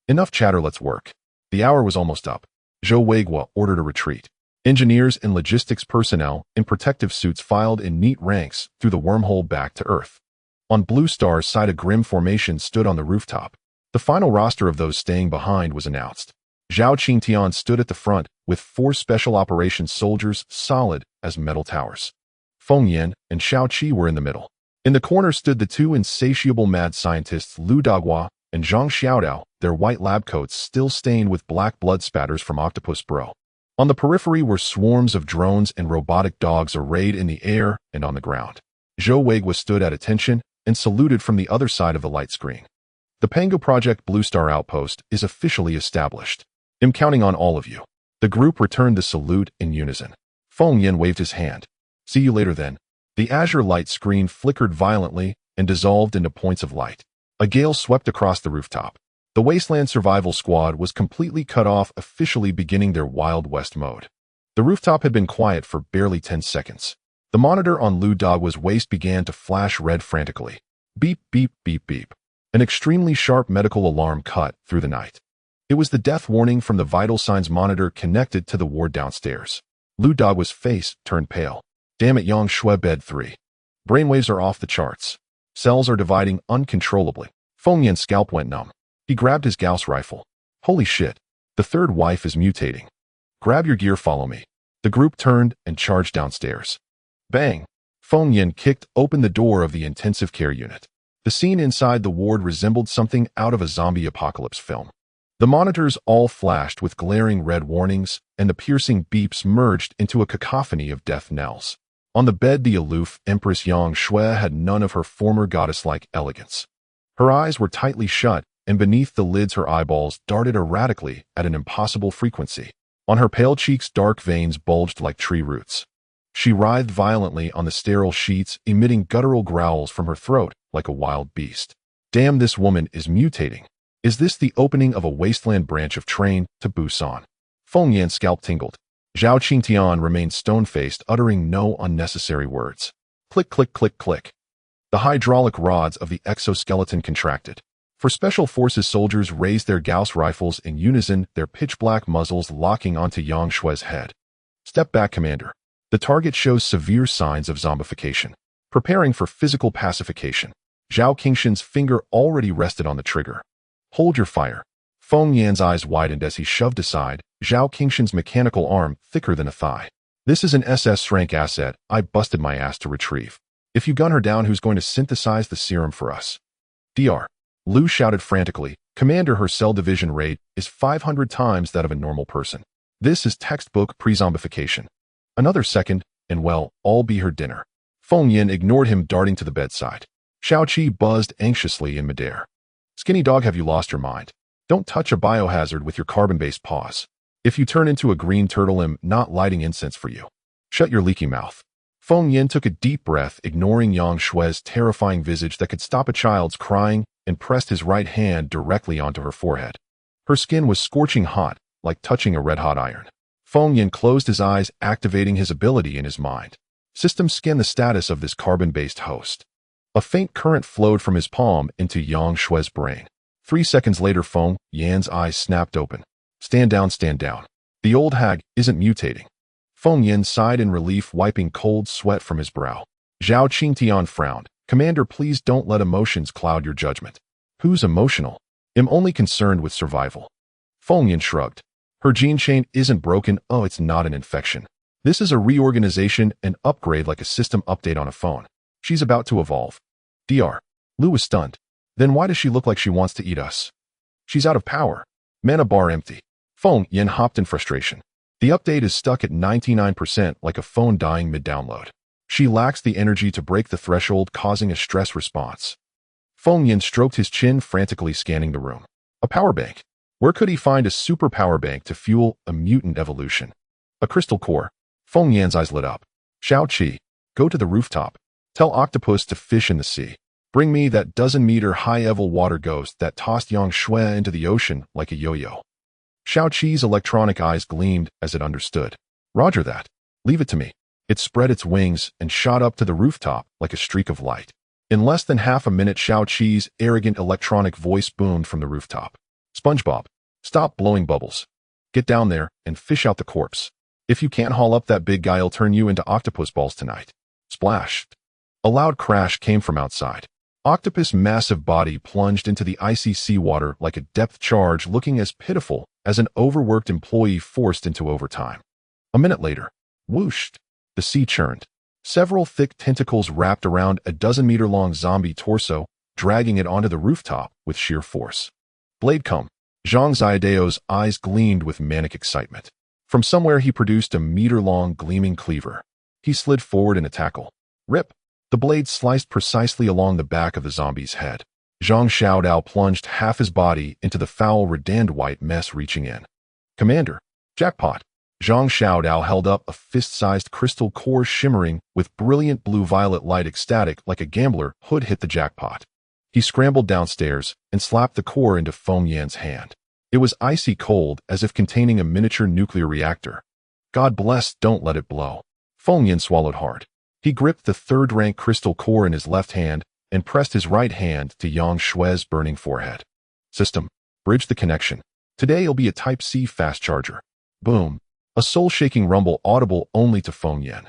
Enough chatter, let's work." The hour was almost up. Zhou Weiguo ordered a retreat. Engineers and logistics personnel in protective suits filed in neat ranks through the wormhole back to Earth. On Blue Star's side, a grim formation stood on the rooftop. The final roster of those staying behind was announced. Zhao Qingtian stood at the front with 4 special operations soldiers solid as metal towers. Feng Yin and Shao Qi were in the middle. In the corner stood the 2 insatiable mad scientists Lu Daguo and Zhang Xiaodao, their white lab coats still stained with black blood spatters from Octopus Bro. On the periphery were swarms of drones and robotic dogs arrayed in the air and on the ground. Zhou Weiguo stood at attention and saluted from the other side of the light screen. "The Pangu Project Blue Star Outpost is officially established. I'm counting on all of you." The group returned the salute in unison. Feng Yin waved his hand. "See you later then." The azure light screen flickered violently and dissolved into points of light. A gale swept across the rooftop. The Wasteland Survival Squad was completely cut off, officially beginning their Wild West mode. The rooftop had been quiet for barely 10 seconds. The monitor on Lu Daguo's waist began to flash red frantically. Beep, beep, beep, beep. An extremely sharp medical alarm cut through the night. It was the death warning from the vital signs monitor connected to the ward downstairs. Lu Daguo's face turned pale. "Damn it, Yang Shui, bed 3. Brainwaves are off the charts. Cells are dividing uncontrollably. Feng Yan's scalp went numb. He grabbed his Gauss rifle. Holy shit. The third wife is mutating. Grab your gear, follow me. The group turned and charged downstairs. Bang! Feng Yan kicked open the door of the intensive care unit. The scene inside the ward resembled something out of a zombie apocalypse film. The monitors all flashed with glaring red warnings, and the piercing beeps merged into a cacophony of death knells. On the bed, the aloof Empress Yang Shui had none of her former goddess-like elegance. Her eyes were tightly shut, and beneath the lids her eyeballs darted erratically at an impossible frequency. On her pale cheeks, dark veins bulged like tree roots. She writhed violently on the sterile sheets, emitting guttural growls from her throat like a wild beast. Damn, this woman is mutating. Is this the opening of a wasteland branch of Train to Busan? Feng Yan's scalp tingled. Zhao Qingtian remained stone-faced, uttering no unnecessary words. Click, click, click, click. The hydraulic rods of the exoskeleton contracted. For Special Forces soldiers raised their Gauss rifles in unison, their pitch-black muzzles locking onto Yang Shui's head. Step back, Commander. The target shows severe signs of zombification. Preparing for physical pacification. Zhao Qingshan's finger already rested on the trigger. Hold your fire. Feng Yan's eyes widened as he shoved aside Zhao Qingshan's mechanical arm thicker than a thigh. This is an SS-rank asset I busted my ass to retrieve. If you gun her down, who's going to synthesize the serum for us? Dr. Liu shouted frantically. Commander, her cell division rate is 500 times that of a normal person. This is textbook pre-zombification. Another second, and well, all be her dinner. Feng Yan ignored him, darting to the bedside. Xiaoqi buzzed anxiously in midair. Skinny dog, have you lost your mind? Don't touch a biohazard with your carbon-based paws. If you turn into a green turtle, I'm not lighting incense for you. Shut your leaky mouth. Feng Yan took a deep breath, ignoring Yang Shui's terrifying visage that could stop a child's crying, and pressed his right hand directly onto her forehead. Her skin was scorching hot, like touching a red-hot iron. Feng Yan closed his eyes, activating his ability in his mind. System scan the status of this carbon-based host. A faint current flowed from his palm into Yang Shui's brain. 3 seconds later, Feng Yan's eyes snapped open. Stand down, stand down. The old hag isn't mutating. Feng Yan sighed in relief, wiping cold sweat from his brow. Zhao Qingtian frowned. Commander, please don't let emotions cloud your judgment. Who's emotional? I'm only concerned with survival. Feng Yan shrugged. Her gene chain isn't broken. Oh, it's not an infection. This is a reorganization, an upgrade like a system update on a phone. She's about to evolve. Dr. Liu was stunned. Then why does she look like she wants to eat us? She's out of power. Mana bar empty. Feng Yan hopped in frustration. The update is stuck at 99%, like a phone dying mid-download. She lacks the energy to break the threshold, causing a stress response. Feng Yan stroked his chin, frantically scanning the room. A power bank. Where could he find a super power bank to fuel a mutant evolution? A crystal core. Feng Yan's eyes lit up. Xiaoqi, go to the rooftop. Tell Octopus to fish in the sea. Bring me that dozen-meter high-level water ghost that tossed Yang Shui into the ocean like a yo-yo. Xiaoqi's electronic eyes gleamed as it understood. Roger that. Leave it to me. It spread its wings and shot up to the rooftop like a streak of light. In less than half a minute, Xiaoqi's arrogant electronic voice boomed from the rooftop. SpongeBob, stop blowing bubbles. Get down there and fish out the corpse. If you can't haul up that big guy, I'll turn you into octopus balls tonight. Splash. A loud crash came from outside. Octopus' massive body plunged into the icy seawater like a depth charge, looking as pitiful as an overworked employee forced into overtime. A minute later, whoosh, the sea churned. Several thick tentacles wrapped around a dozen-meter-long zombie torso, dragging it onto the rooftop with sheer force. Blade come. Zhang Xiaodao's eyes gleamed with manic excitement. From somewhere he produced a meter-long gleaming cleaver. He slid forward in a tackle. Rip! The blade sliced precisely along the back of the zombie's head. Zhang Xiaodao plunged half his body into the foul, redandant white mess, reaching in. Commander! Jackpot! Zhang Xiaodao held up a fist-sized crystal core shimmering with brilliant blue-violet light, ecstatic like a gambler. Hood hit the jackpot. He scrambled downstairs and slapped the core into Feng Yan's hand. It was icy cold, as if containing a miniature nuclear reactor. God bless, don't let it blow. Feng Yan swallowed hard. He gripped the third-rank crystal core in his left hand and pressed his right hand to Yang Shui's burning forehead. System, bridge the connection. Today it'll be a Type-C fast charger. Boom. A soul-shaking rumble audible only to Feng Yan.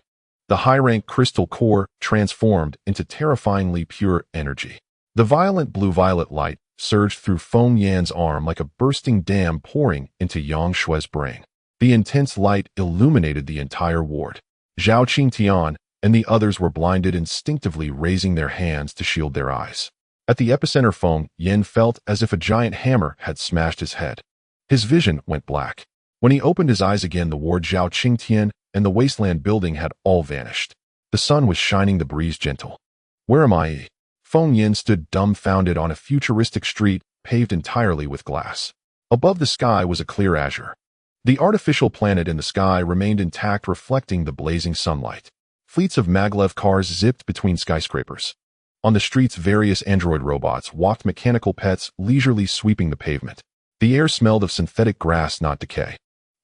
The high-rank crystal core transformed into terrifyingly pure energy. The violent blue-violet light surged through Feng Yan's arm like a bursting dam pouring into Yang Shue's brain. The intense light illuminated the entire ward. Zhao Qingtian and the others were blinded, instinctively raising their hands to shield their eyes. At the epicenter, Feng Yan felt as if a giant hammer had smashed his head. His vision went black. When he opened his eyes again, the ward, Zhao Qingtian, and the wasteland building had all vanished. The sun was shining, the breeze gentle. Where am I? Feng Yan stood dumbfounded on a futuristic street paved entirely with glass. Above, the sky was a clear azure. The artificial planet in the sky remained intact, reflecting the blazing sunlight. Fleets of maglev cars zipped between skyscrapers. On the streets, various android robots walked, mechanical pets leisurely sweeping the pavement. The air smelled of synthetic grass, not decay.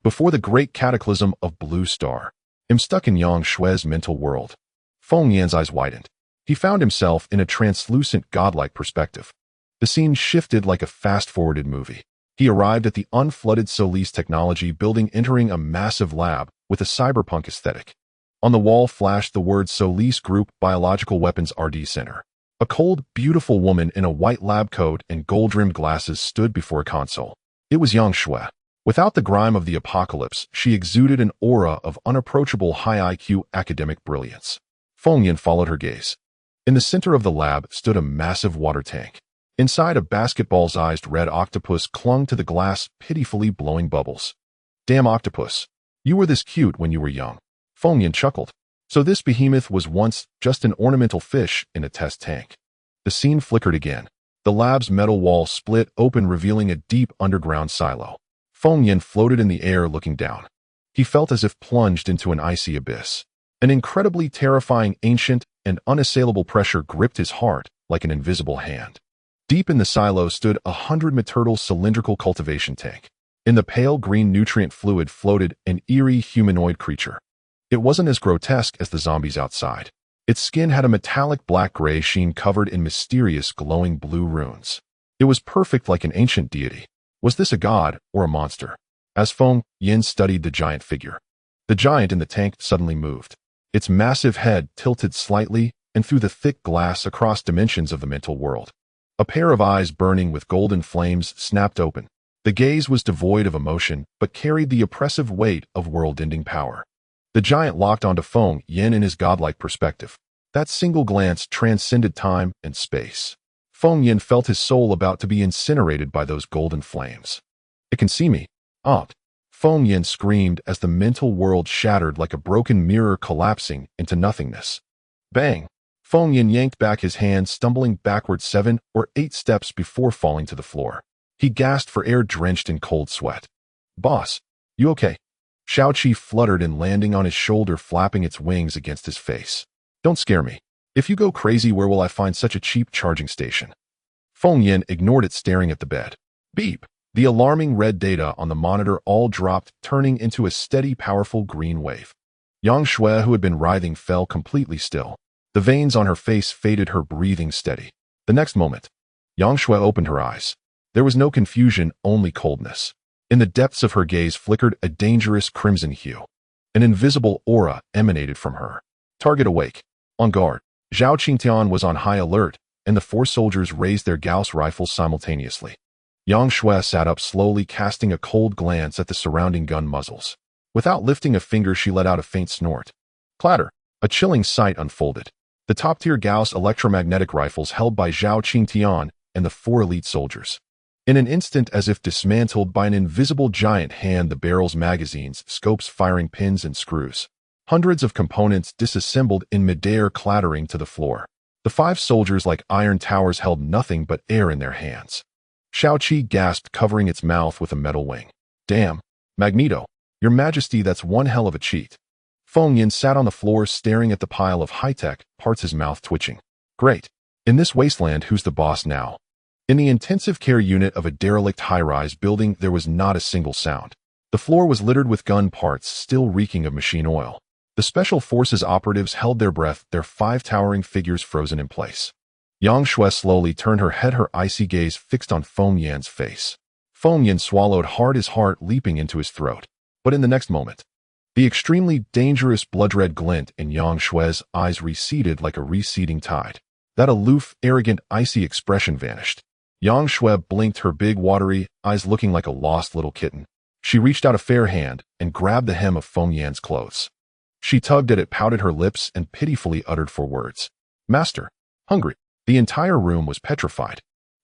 Before the great cataclysm of Blue Star, I'm stuck in Yang Shue's mental world. Feng Yan's eyes widened. He found himself in a translucent, godlike perspective. The scene shifted like a fast-forwarded movie. He arrived at the unflooded Solis technology building, entering a massive lab with a cyberpunk aesthetic. On the wall flashed the words Solis Group Biological Weapons RD Center. A cold, beautiful woman in a white lab coat and gold-rimmed glasses stood before a console. It was Yang Shui. Without the grime of the apocalypse, she exuded an aura of unapproachable high IQ academic brilliance. Feng Yan followed her gaze. In the center of the lab stood a massive water tank. Inside, a basketball-sized red octopus clung to the glass, pitifully blowing bubbles. Damn octopus. You were this cute when you were young. Feng Yan chuckled. So this behemoth was once just an ornamental fish in a test tank. The scene flickered again. The lab's metal wall split open, revealing a deep underground silo. Feng Yan floated in the air, looking down. He felt as if plunged into an icy abyss. An incredibly terrifying, ancient, and unassailable pressure gripped his heart like an invisible hand. Deep in the silo stood a 100-meter cylindrical cultivation tank. In the pale green nutrient fluid floated an eerie humanoid creature. It wasn't as grotesque as the zombies outside. Its skin had a metallic black-gray sheen covered in mysterious glowing blue runes. It was perfect, like an ancient deity. Was this a god or a monster? As Feng Yan studied the giant figure, the giant in the tank suddenly moved. Its massive head tilted slightly, and through the thick glass across dimensions of the mental world, a pair of eyes burning with golden flames snapped open. The gaze was devoid of emotion, but carried the oppressive weight of world-ending power. The giant locked onto Feng Yan in his godlike perspective. That single glance transcended time and space. Feng Yan felt his soul about to be incinerated by those golden flames. It can see me. Ah! Feng Yan screamed as the mental world shattered like a broken mirror, collapsing into nothingness. Bang! Feng Yan yanked back his hand, stumbling backward 7 or 8 steps before falling to the floor. He gasped for air, drenched in cold sweat. Boss, you okay? Xiaoqi fluttered in, landing on his shoulder, flapping its wings against his face. Don't scare me. If you go crazy, where will I find such a cheap charging station? Feng Yan ignored it, staring at the bed. Beep! The alarming red data on the monitor all dropped, turning into a steady, powerful green wave. Yang Shui, who had been writhing, fell completely still. The veins on her face faded, her breathing steady. The next moment, Yang Shui opened her eyes. There was no confusion, only coldness. In the depths of her gaze flickered a dangerous crimson hue. An invisible aura emanated from her. Target awake. On guard. Zhao Qingtian was on high alert, and the 4 soldiers raised their Gauss rifles simultaneously. Yang Shui sat up slowly, casting a cold glance at the surrounding gun muzzles. Without lifting a finger, she let out a faint snort. Clatter! A chilling sight unfolded. The top-tier Gauss electromagnetic rifles held by Zhao Qingtian and the 4 elite soldiers. In an instant, as if dismantled by an invisible giant hand, the barrels, magazines, scopes, firing pins, and screws. Hundreds of components disassembled in midair, clattering to the floor. The 5 soldiers, like iron towers, held nothing but air in their hands. Xiaoqi gasped, covering its mouth with a metal wing. Damn! Magneto! Your Majesty, that's one hell of a cheat. Feng Yan sat on the floor, staring at the pile of high-tech parts, his mouth twitching. Great! In this wasteland, who's the boss now? In the intensive care unit of a derelict high-rise building, there was not a single sound. The floor was littered with gun parts, still reeking of machine oil. The Special Forces operatives held their breath, their 5 towering figures frozen in place. Yang Shui slowly turned her head, her icy gaze fixed on Feng Yan's face. Feng Yan swallowed hard, his heart leaping into his throat. But in the next moment, The extremely dangerous blood-red glint in Yang Shue's eyes receded like a receding tide. That aloof, arrogant, icy expression vanished. Yang Shui blinked, her big, watery eyes looking like a lost little kitten. She reached out a fair hand and grabbed the hem of Feng Yan's clothes. She tugged at it, pouted her lips, and pitifully uttered 4 words. Master. Hungry. The entire room was petrified.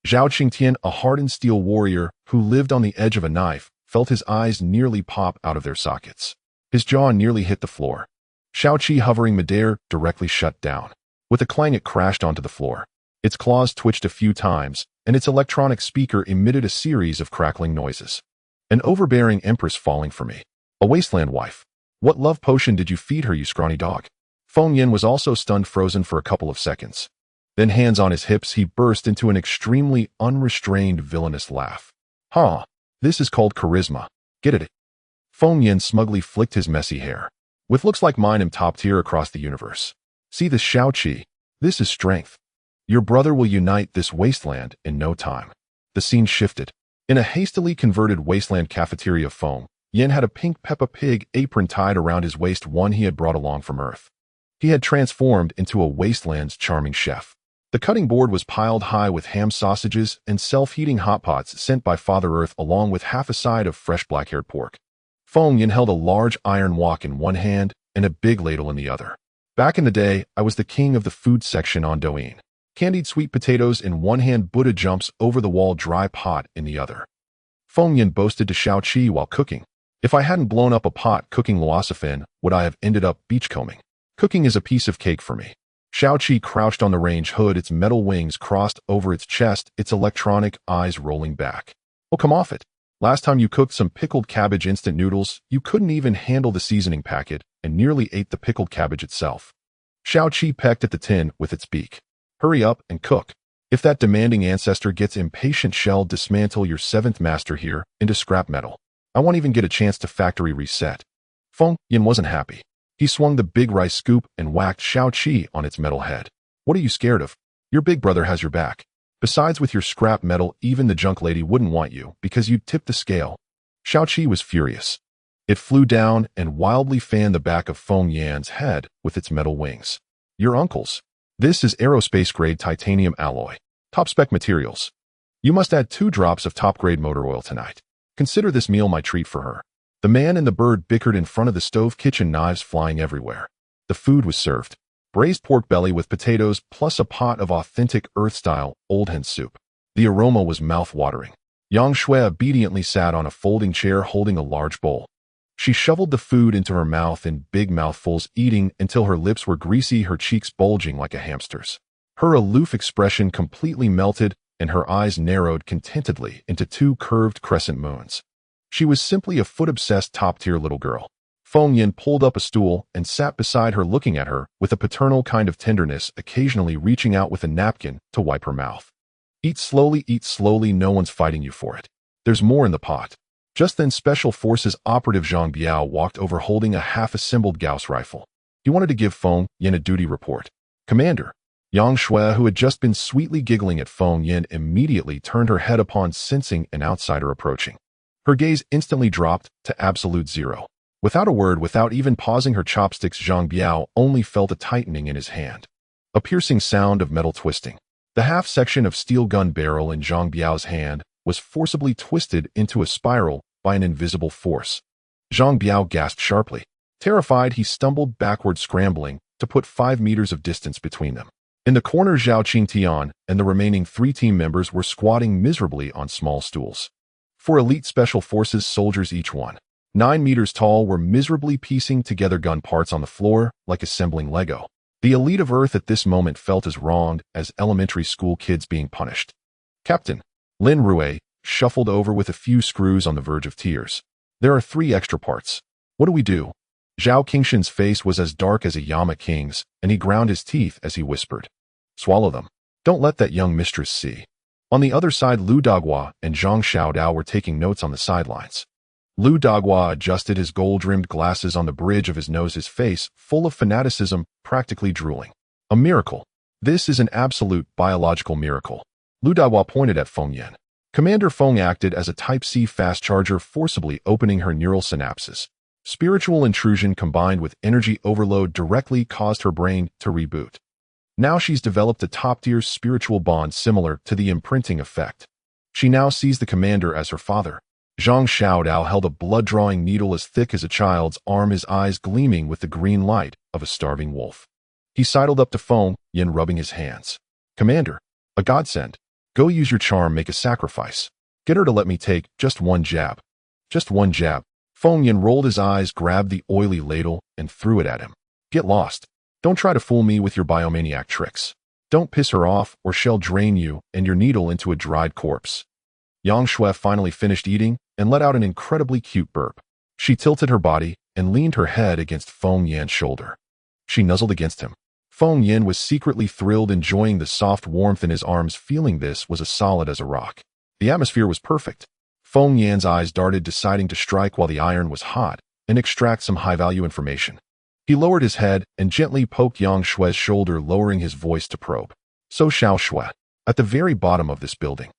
Zhao Qingtian, a hardened steel warrior who lived on the edge of a knife, felt his eyes nearly pop out of their sockets. His jaw nearly hit the floor. Shao Qi, hovering midair, directly shut down. With a clang, it crashed onto the floor. Its claws twitched a few times, and its electronic speaker emitted a series of crackling noises. An overbearing empress falling for me. A wasteland wife. What love potion did you feed her, you scrawny dog? Feng Yan was also stunned, frozen for a couple of seconds. Then, hands on his hips, he burst into an extremely unrestrained, villainous laugh. Huh. This is called charisma. Get it? Feng Yan smugly flicked his messy hair. With looks like mine, I'm top tier across the universe. See this, Shao Qi? This is strength. Your brother will unite this wasteland in no time. The scene shifted. In a hastily converted wasteland cafeteria, Feng Yan had a pink Peppa Pig apron tied around his waist, one he had brought along from Earth. He had transformed into a wasteland's charming chef. The cutting board was piled high with ham sausages and self-heating hot pots sent by Father Earth, along with half a side of fresh black-haired pork. Feng Yan held a large iron wok in one hand and a big ladle in the other. Back in the day, I was the king of the food section on Douyin. Candied sweet potatoes in one hand, Buddha jumps over the wall, dry pot in the other. Feng Yan boasted to Shao Qi while cooking. If I hadn't blown up a pot cooking luossifin, would I have ended up beachcombing? Cooking is a piece of cake for me. Shao Qi crouched on the range hood, its metal wings crossed over its chest, its electronic eyes rolling back. Oh, come off it. Last time you cooked some pickled cabbage instant noodles, you couldn't even handle the seasoning packet and nearly ate the pickled cabbage itself. Shao Qi pecked at the tin with its beak. Hurry up and cook. If that demanding ancestor gets impatient, shall dismantle your 7th master here into scrap metal. I won't even get a chance to factory reset. Feng Yan wasn't happy. He swung the big rice scoop and whacked Shao Qi on its metal head. What are you scared of? Your big brother has your back. Besides, with your scrap metal, even the junk lady wouldn't want you because you'd tip the scale. Shao Qi was furious. It flew down and wildly fanned the back of Feng Yan's head with its metal wings. Your uncle's. This is aerospace-grade titanium alloy. Top-spec materials. You must add 2 drops of top-grade motor oil tonight. Consider this meal my treat for her. The man and the bird bickered in front of the stove, kitchen knives flying everywhere. The food was served. Braised pork belly with potatoes plus a pot of authentic Earth-style old hen soup. The aroma was mouth-watering. Yang Shui obediently sat on a folding chair holding a large bowl. She shoveled the food into her mouth in big mouthfuls, eating until her lips were greasy, her cheeks bulging like a hamster's. Her aloof expression completely melted, and her eyes narrowed contentedly into 2 curved crescent moons. She was simply a food-obsessed, top-tier little girl. Feng Yan pulled up a stool and sat beside her, looking at her with a paternal kind of tenderness, occasionally reaching out with a napkin to wipe her mouth. Eat slowly, no one's fighting you for it. There's more in the pot. Just then, Special Forces Operative Zhang Biao walked over holding a half-assembled Gauss rifle. He wanted to give Feng Yan a duty report. Commander. Yang Shui, who had just been sweetly giggling at Feng Yan, immediately turned her head upon sensing an outsider approaching. Her gaze instantly dropped to absolute zero. Without a word, without even pausing her chopsticks, Zhang Biao only felt a tightening in his hand. A piercing sound of metal twisting. The half-section of steel gun barrel in Zhang Biao's hand was forcibly twisted into a spiral by an invisible force. Zhang Biao gasped sharply. Terrified, he stumbled backward, scrambling to put 5 meters of distance between them. In the corner, Zhao Qingtian and the remaining 3 team members were squatting miserably on small stools. 4 elite special forces soldiers, each one 9 meters tall, were miserably piecing together gun parts on the floor like assembling Lego. The elite of Earth at this moment felt as wronged as elementary school kids being punished. Captain Lin Rue shuffled over with a few screws on the verge of tears. There are 3 extra parts. What do we do? Zhao Qingshan's face was as dark as a Yama king's, and he ground his teeth as he whispered. Swallow them. Don't let that young mistress see. On the other side, Lu Dagua and Zhang Xiaodao were taking notes on the sidelines. Lu Dagua adjusted his gold-rimmed glasses on the bridge of his nose, his face full of fanaticism, practically drooling. A miracle. This is an absolute biological miracle. Lu Dagua pointed at Feng Yan. Commander Feng acted as a Type-C fast charger, forcibly opening her neural synapses. Spiritual intrusion combined with energy overload directly caused her brain to reboot. Now she's developed a top-tier spiritual bond similar to the imprinting effect. She now sees the commander as her father. Zhang Xiaodao held a blood-drawing needle as thick as a child's arm, his eyes gleaming with the green light of a starving wolf. He sidled up to Feng Yin, rubbing his hands. "Commander, a godsend. Go use your charm, make a sacrifice. Get her to let me take just one jab." "Just one jab." Feng Yin rolled his eyes, grabbed the oily ladle, and threw it at him. "Get lost. Don't try to fool me with your biomaniac tricks. Don't piss her off or she'll drain you and your needle into a dried corpse." Yang Shui finally finished eating and let out an incredibly cute burp. She tilted her body and leaned her head against Feng Yin's shoulder. She nuzzled against him. Feng Yin was secretly thrilled, enjoying the soft warmth in his arms, feeling this was as solid as a rock. The atmosphere was perfect. Feng Yan's eyes darted, deciding to strike while the iron was hot and extract some high-value information. He lowered his head and gently poked Yang Shui's shoulder, lowering his voice to probe. "So Xiao Shui, at the very bottom of this building."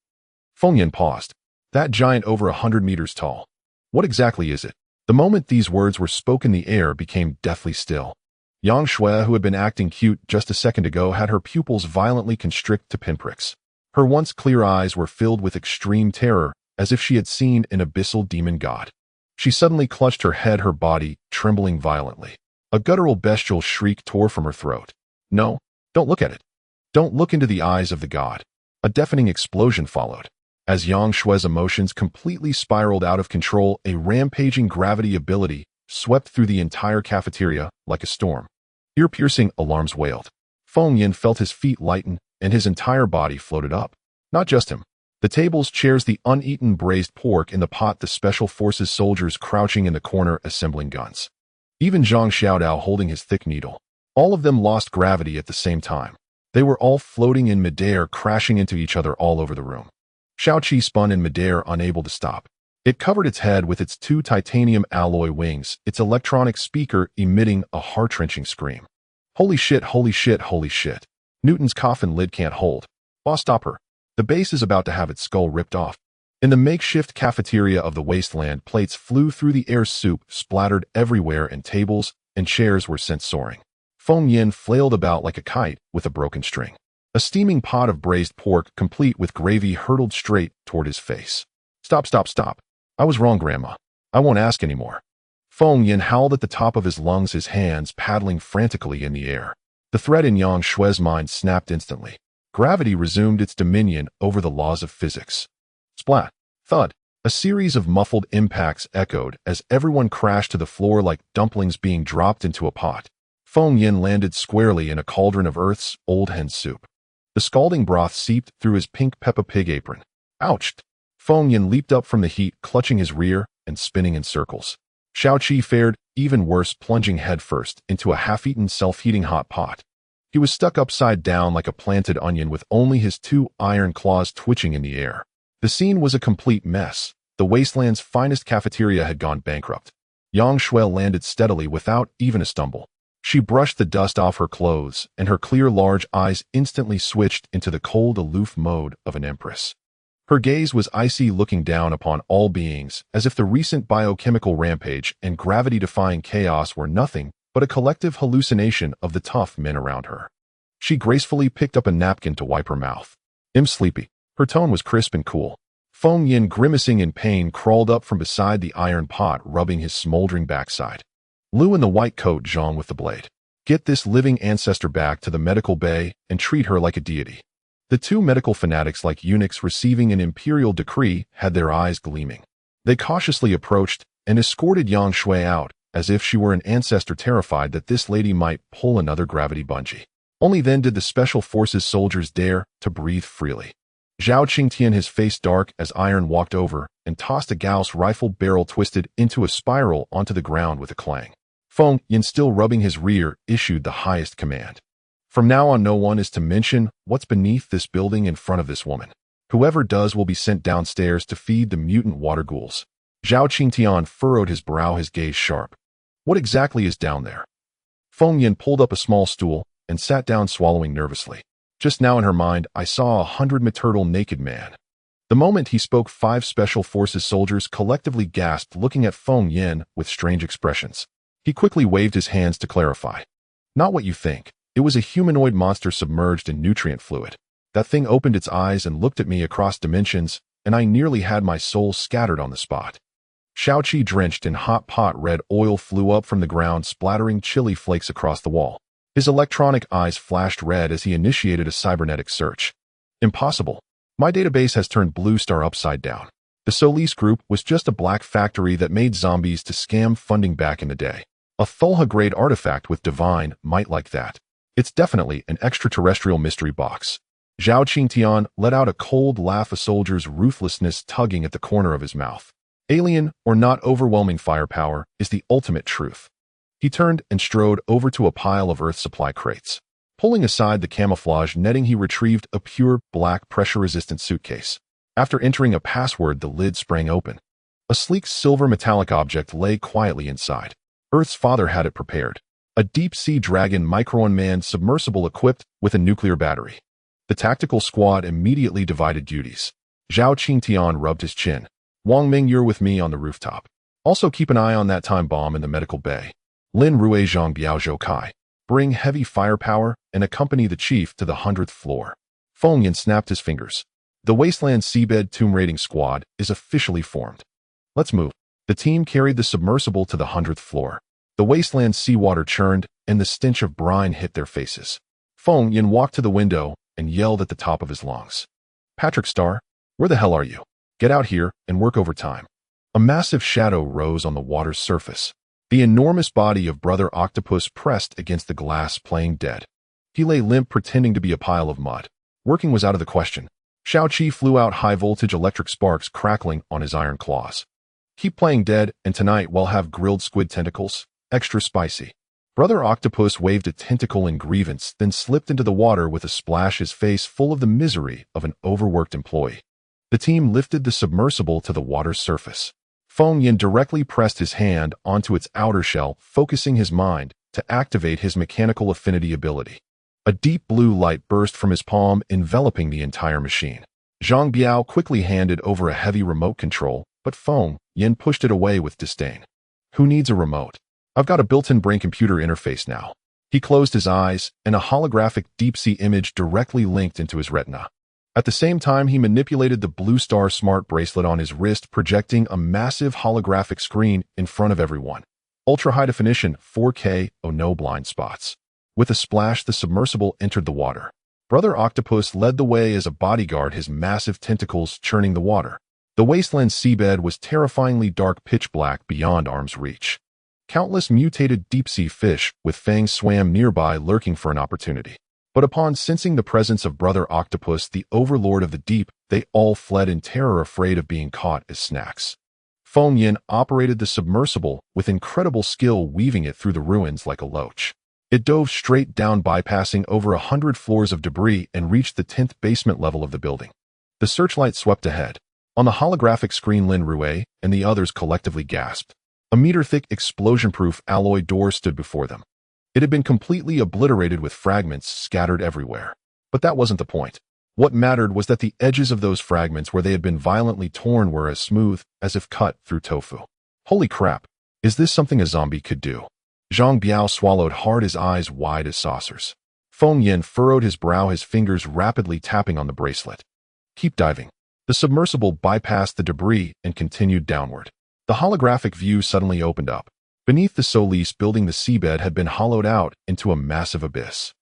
Feng Yin paused. "That giant over 100 meters tall. What exactly is it?" The moment these words were spoken, the air became deathly still. Yang Shui, who had been acting cute just a second ago, had her pupils violently constrict to pinpricks. Her once clear eyes were filled with extreme terror, as if she had seen an abyssal demon god. She suddenly clutched her head, her body trembling violently. A guttural bestial shriek tore from her throat. "No, don't look at it. Don't look into the eyes of the god." A deafening explosion followed. As Yang Shui's emotions completely spiraled out of control, a rampaging gravity ability swept through the entire cafeteria like a storm. Ear-piercing alarms wailed. Feng Yin felt his feet lighten, and his entire body floated up. Not just him. The tables, chairs, the uneaten braised pork in the pot, the special forces soldiers crouching in the corner assembling guns. Even Zhang Xiaodao holding his thick needle. All of them lost gravity at the same time. They were all floating in midair, crashing into each other all over the room. Xiaoqi spun in midair, unable to stop. It covered its head with its two titanium alloy wings, its electronic speaker emitting a heart-wrenching scream. "Holy shit, holy shit, holy shit. Newton's coffin lid can't hold. Boss, stop her. The base is about to have its skull ripped off." In the makeshift cafeteria of the wasteland, plates flew through the air, soup splattered everywhere, and tables and chairs were sent soaring. Feng Yin flailed about like a kite with a broken string. A steaming pot of braised pork, complete with gravy, hurtled straight toward his face. "Stop, stop, stop. I was wrong, Grandma. I won't ask anymore." Feng Yin howled at the top of his lungs, his hands paddling frantically in the air. The thread in Yang Shui's mind snapped instantly. Gravity resumed its dominion over the laws of physics. Splat! Thud! A series of muffled impacts echoed as everyone crashed to the floor like dumplings being dropped into a pot. Feng Yin landed squarely in a cauldron of Earth's old hen soup. The scalding broth seeped through his pink Peppa Pig apron. Ouch! Feng Yin leaped up from the heat, clutching his rear and spinning in circles. Xiaoqi fared even worse, plunging headfirst into a half-eaten, self-heating hot pot. He was stuck upside down like a planted onion, with only his two iron claws twitching in the air. The scene was a complete mess. The wasteland's finest cafeteria had gone bankrupt. Yang Shui landed steadily without even a stumble. She brushed the dust off her clothes, and her clear, large eyes instantly switched into the cold, aloof mode of an empress. Her gaze was icy, looking down upon all beings, as if the recent biochemical rampage and gravity-defying chaos were nothing but a collective hallucination of the tough men around her. She gracefully picked up a napkin to wipe her mouth. "I'm sleepy." Her tone was crisp and cool. Feng Yin, grimacing in pain, crawled up from beside the iron pot, rubbing his smoldering backside. "Lu in the white coat, Zhang with the blade. Get this living ancestor back to the medical bay and treat her like a deity." The two medical fanatics, like eunuchs receiving an imperial decree, had their eyes gleaming. They cautiously approached and escorted Yang Shui out, as if she were an ancestor, terrified that this lady might pull another gravity bungee. Only then did the special forces soldiers dare to breathe freely. Zhao Qingtian, his face dark as iron, walked over and tossed a Gauss rifle barrel twisted into a spiral onto the ground with a clang. Feng Yin, still rubbing his rear, issued the highest command. "From now on, no one is to mention what's beneath this building in front of this woman. Whoever does will be sent downstairs to feed the mutant water ghouls." Zhao Qingtian furrowed his brow, his gaze sharp. "What exactly is down there?" Feng Yin pulled up a small stool and sat down, swallowing nervously. "Just now in her mind, I saw 100 maternal naked man." The moment he spoke, 5 Special Forces soldiers collectively gasped, looking at Feng Yin with strange expressions. He quickly waved his hands to clarify. Not what you think. It was a humanoid monster submerged in nutrient fluid. That thing opened its eyes and looked at me across dimensions, and I nearly had my soul scattered on the spot. Xiaoqi, drenched in hot pot red oil, flew up from the ground, splattering chili flakes across the wall. His electronic eyes flashed red as he initiated a cybernetic search. Impossible. My database has turned Blue Star upside down. The Solis Group was just a black factory that made zombies to scam funding back in the day. A Thulha-grade artifact with divine might like that. It's definitely an extraterrestrial mystery box. Zhao Qingtian let out a cold laugh, a soldier's ruthlessness tugging at the corner of his mouth. Alien or not, overwhelming firepower is the ultimate truth. He turned and strode over to a pile of Earth supply crates. Pulling aside the camouflage netting, he retrieved a pure black pressure-resistant suitcase. After entering a password, the lid sprang open. A sleek silver metallic object lay quietly inside. Earth's father had it prepared. A deep-sea dragon micro-unmanned submersible equipped with a nuclear battery. The tactical squad immediately divided duties. Zhao Qingtian rubbed his chin. Wang Ming, you're with me on the rooftop. Also keep an eye on that time bomb in the medical bay. Lin Rui, Zhang Biao, Zhou Kai. Bring heavy firepower and accompany the chief to the 100th floor. Feng Yin snapped his fingers. The Wasteland Seabed Tomb Raiding Squad is officially formed. Let's move. The team carried the submersible to the 100th floor. The wasteland seawater churned, and the stench of brine hit their faces. Feng Yin walked to the window and yelled at the top of his lungs. Patrick Star, where the hell are you? Get out here and work overtime. A massive shadow rose on the water's surface. The enormous body of Brother Octopus pressed against the glass, playing dead. He lay limp, pretending to be a pile of mud. Working was out of the question. Xiaoqi flew out, high-voltage electric sparks crackling on his iron claws. Keep playing dead, and tonight we'll have grilled squid tentacles, extra spicy. Brother Octopus waved a tentacle in grievance, then slipped into the water with a splash, his face full of the misery of an overworked employee. The team lifted the submersible to the water's surface. Feng Yin directly pressed his hand onto its outer shell, focusing his mind to activate his mechanical affinity ability. A deep blue light burst from his palm, enveloping the entire machine. Zhang Biao quickly handed over a heavy remote control, but Feng Yin pushed it away with disdain. Who needs a remote? I've got a built-in brain-computer interface now. He closed his eyes, and a holographic deep-sea image directly linked into his retina. At the same time, he manipulated the Blue Star smart bracelet on his wrist, projecting a massive holographic screen in front of everyone. Ultra-high definition, 4K, no blind spots. With a splash, the submersible entered the water. Brother Octopus led the way as a bodyguard, his massive tentacles churning the water. The wasteland seabed was terrifyingly dark, pitch black beyond arm's reach. Countless mutated deep-sea fish with fangs swam nearby, lurking for an opportunity. But upon sensing the presence of Brother Octopus, the overlord of the deep, they all fled in terror, afraid of being caught as snacks. Feng Yin operated the submersible with incredible skill, weaving it through the ruins like a loach. It dove straight down, bypassing over 100 floors of debris, and reached the 10th basement level of the building. The searchlight swept ahead. On the holographic screen, Lin Rui and the others collectively gasped. A meter-thick, explosion-proof alloy door stood before them. It had been completely obliterated with fragments scattered everywhere. But that wasn't the point. What mattered was that the edges of those fragments, where they had been violently torn, were as smooth as if cut through tofu. Holy crap! Is this something a zombie could do? Zhang Biao swallowed hard, his eyes wide as saucers. Feng Yin furrowed his brow, his fingers rapidly tapping on the bracelet. Keep diving. The submersible bypassed the debris and continued downward. The holographic view suddenly opened up. Beneath the Solis building, the seabed had been hollowed out into a massive abyss.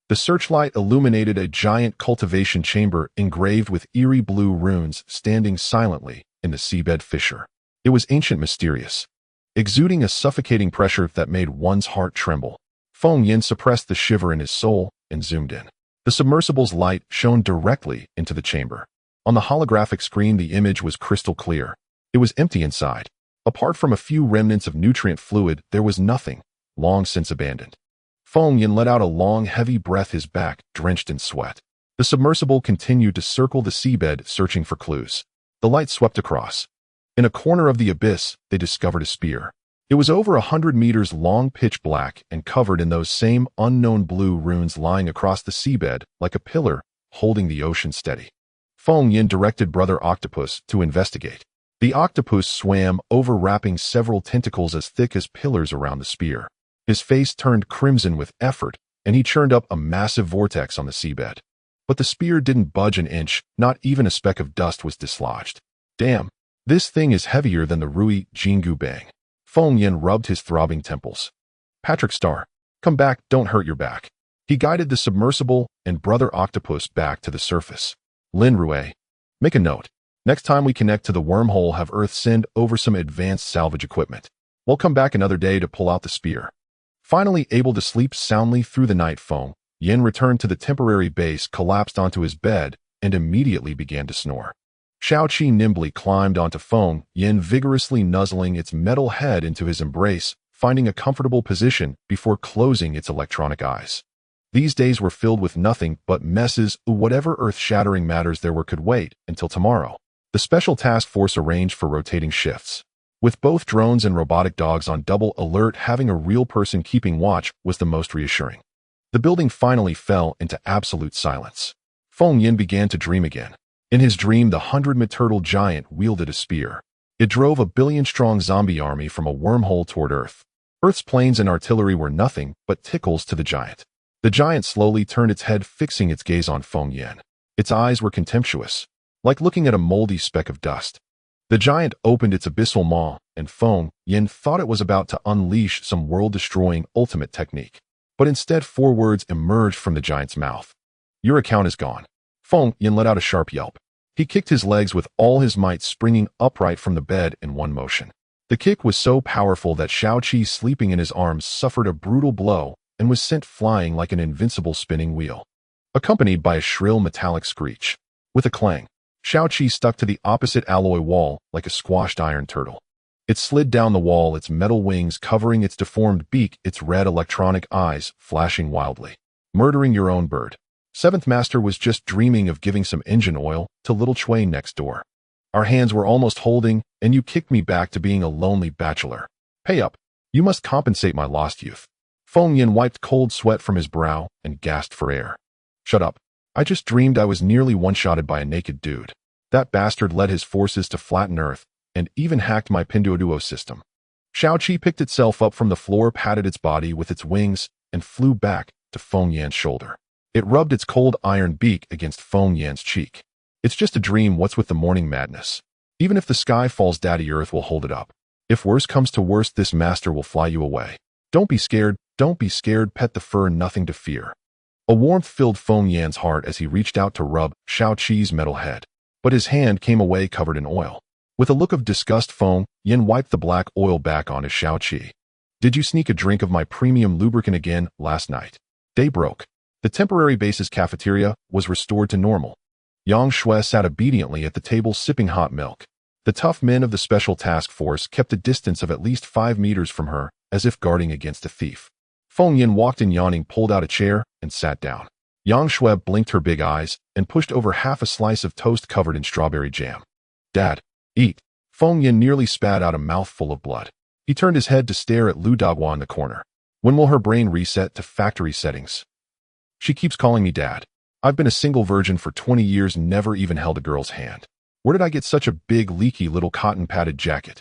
The searchlight illuminated a giant cultivation chamber engraved with eerie blue runes, standing silently in the seabed fissure. It was ancient, mysterious, exuding a suffocating pressure that made one's heart tremble. Feng Yin suppressed the shiver in his soul and zoomed in. The submersible's light shone directly into the chamber. On the holographic screen, the image was crystal clear. It was empty inside. Apart from a few remnants of nutrient fluid, there was nothing, long since abandoned. Feng Yin let out a long, heavy breath, his back drenched in sweat. The submersible continued to circle the seabed, searching for clues. The light swept across. In a corner of the abyss, they discovered a spear. It was over 100 meters long, pitch black, and covered in those same unknown blue runes, lying across the seabed like a pillar, holding the ocean steady. Feng Yin directed Brother Octopus to investigate. The octopus swam over, wrapping several tentacles as thick as pillars around the spear. His face turned crimson with effort, and he churned up a massive vortex on the seabed. But the spear didn't budge an inch, not even a speck of dust was dislodged. Damn, this thing is heavier than the Rui Jingu Bang. Feng Yin rubbed his throbbing temples. Patrick Star, come back, don't hurt your back. He guided the submersible and Brother Octopus back to the surface. Lin Rue, make a note. Next time we connect to the wormhole, have Earth send over some advanced salvage equipment. We'll come back another day to pull out the spear. Finally able to sleep soundly through the night, Feng Yin returned to the temporary base, collapsed onto his bed, and immediately began to snore. Xiaoqi nimbly climbed onto Feng Yin, vigorously nuzzling its metal head into his embrace, finding a comfortable position before closing its electronic eyes. These days were filled with nothing but messes. Whatever earth-shattering matters there were could wait until tomorrow. The special task force arranged for rotating shifts. With both drones and robotic dogs on double alert, having a real person keeping watch was the most reassuring. The building finally fell into absolute silence. Feng Yin began to dream again. In his dream, the 100-meter giant wielded a spear. It drove a billion-strong zombie army from a wormhole toward Earth. Earth's planes and artillery were nothing but tickles to the giant. The giant slowly turned its head, fixing its gaze on Feng Yin. Its eyes were contemptuous, like looking at a moldy speck of dust. The giant opened its abyssal maw, and Feng Yin thought it was about to unleash some world-destroying ultimate technique. But instead 4 words emerged from the giant's mouth. Your account is gone. Feng Yin let out a sharp yelp. He kicked his legs with all his might, springing upright from the bed in one motion. The kick was so powerful that Xiaoqi, sleeping in his arms, suffered a brutal blow and was sent flying like an invincible spinning wheel, accompanied by a shrill metallic screech. With a clang, Xiaoqi stuck to the opposite alloy wall like a squashed iron turtle. It slid down the wall, its metal wings covering its deformed beak, its red electronic eyes flashing wildly. Murdering your own bird. Seventh Master was just dreaming of giving some engine oil to little Chui next door. Our hands were almost holding, and you kicked me back to being a lonely bachelor. Pay up. You must compensate my lost youth. Feng Yin wiped cold sweat from his brow and gasped for air. Shut up. I just dreamed I was nearly one-shotted by a naked dude. That bastard led his forces to flatten Earth and even hacked my Pinduoduo system. Xiaoqi picked itself up from the floor, patted its body with its wings, and flew back to Feng Yan's shoulder. It rubbed its cold iron beak against Feng Yan's cheek. It's just a dream. What's with the morning madness? Even if the sky falls, Daddy Earth will hold it up. If worse comes to worst, this master will fly you away. Don't be scared. Don't be scared. Pet the fur. Nothing to fear. A warmth filled Feng Yan's heart as he reached out to rub Xiaoqi's metal head. But his hand came away covered in oil. With a look of disgust, Feng Yin wiped the black oil back on his Xiaoqi. Did you sneak a drink of my premium lubricant again last night? Day broke. The temporary base's cafeteria was restored to normal. Yang Shui sat obediently at the table sipping hot milk. The tough men of the special task force kept a distance of at least 5 meters from her, as if guarding against a thief. Feng Yin walked in yawning, pulled out a chair, and sat down. Yang Shui blinked her big eyes and pushed over half a slice of toast covered in strawberry jam. Dad, eat. Feng Yin nearly spat out a mouthful of blood. He turned his head to stare at Lu Dagua in the corner. When will her brain reset to factory settings? She keeps calling me Dad. I've been a single virgin for 20 years, never even held a girl's hand. Where did I get such a big, leaky little cotton-padded jacket?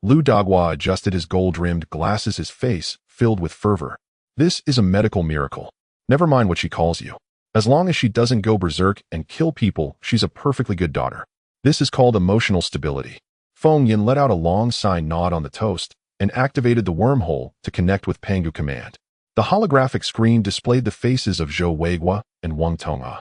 Lu Dagua adjusted his gold-rimmed glasses, his face filled with fervor. This is a medical miracle. Never mind what she calls you. As long as she doesn't go berserk and kill people, she's a perfectly good daughter. This is called emotional stability. Feng Yin let out a long sigh, gnawed on the toast, and activated the wormhole to connect with Pangu Command. The holographic screen displayed the faces of Zhou Weigua and Wang Tong'a.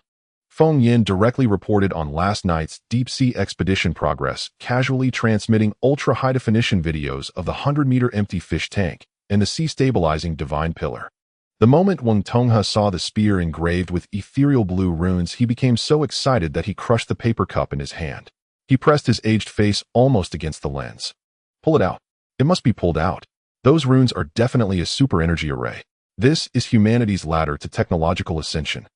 Feng Yin directly reported on last night's deep-sea expedition progress, casually transmitting ultra-high-definition videos of the 100-meter empty fish tank and the sea-stabilizing divine pillar. The moment Wang Tong'a saw the spear engraved with ethereal blue runes, he became so excited that he crushed the paper cup in his hand. He pressed his aged face almost against the lens. Pull it out. It must be pulled out. Those runes are definitely a super energy array. This is humanity's ladder to technological ascension.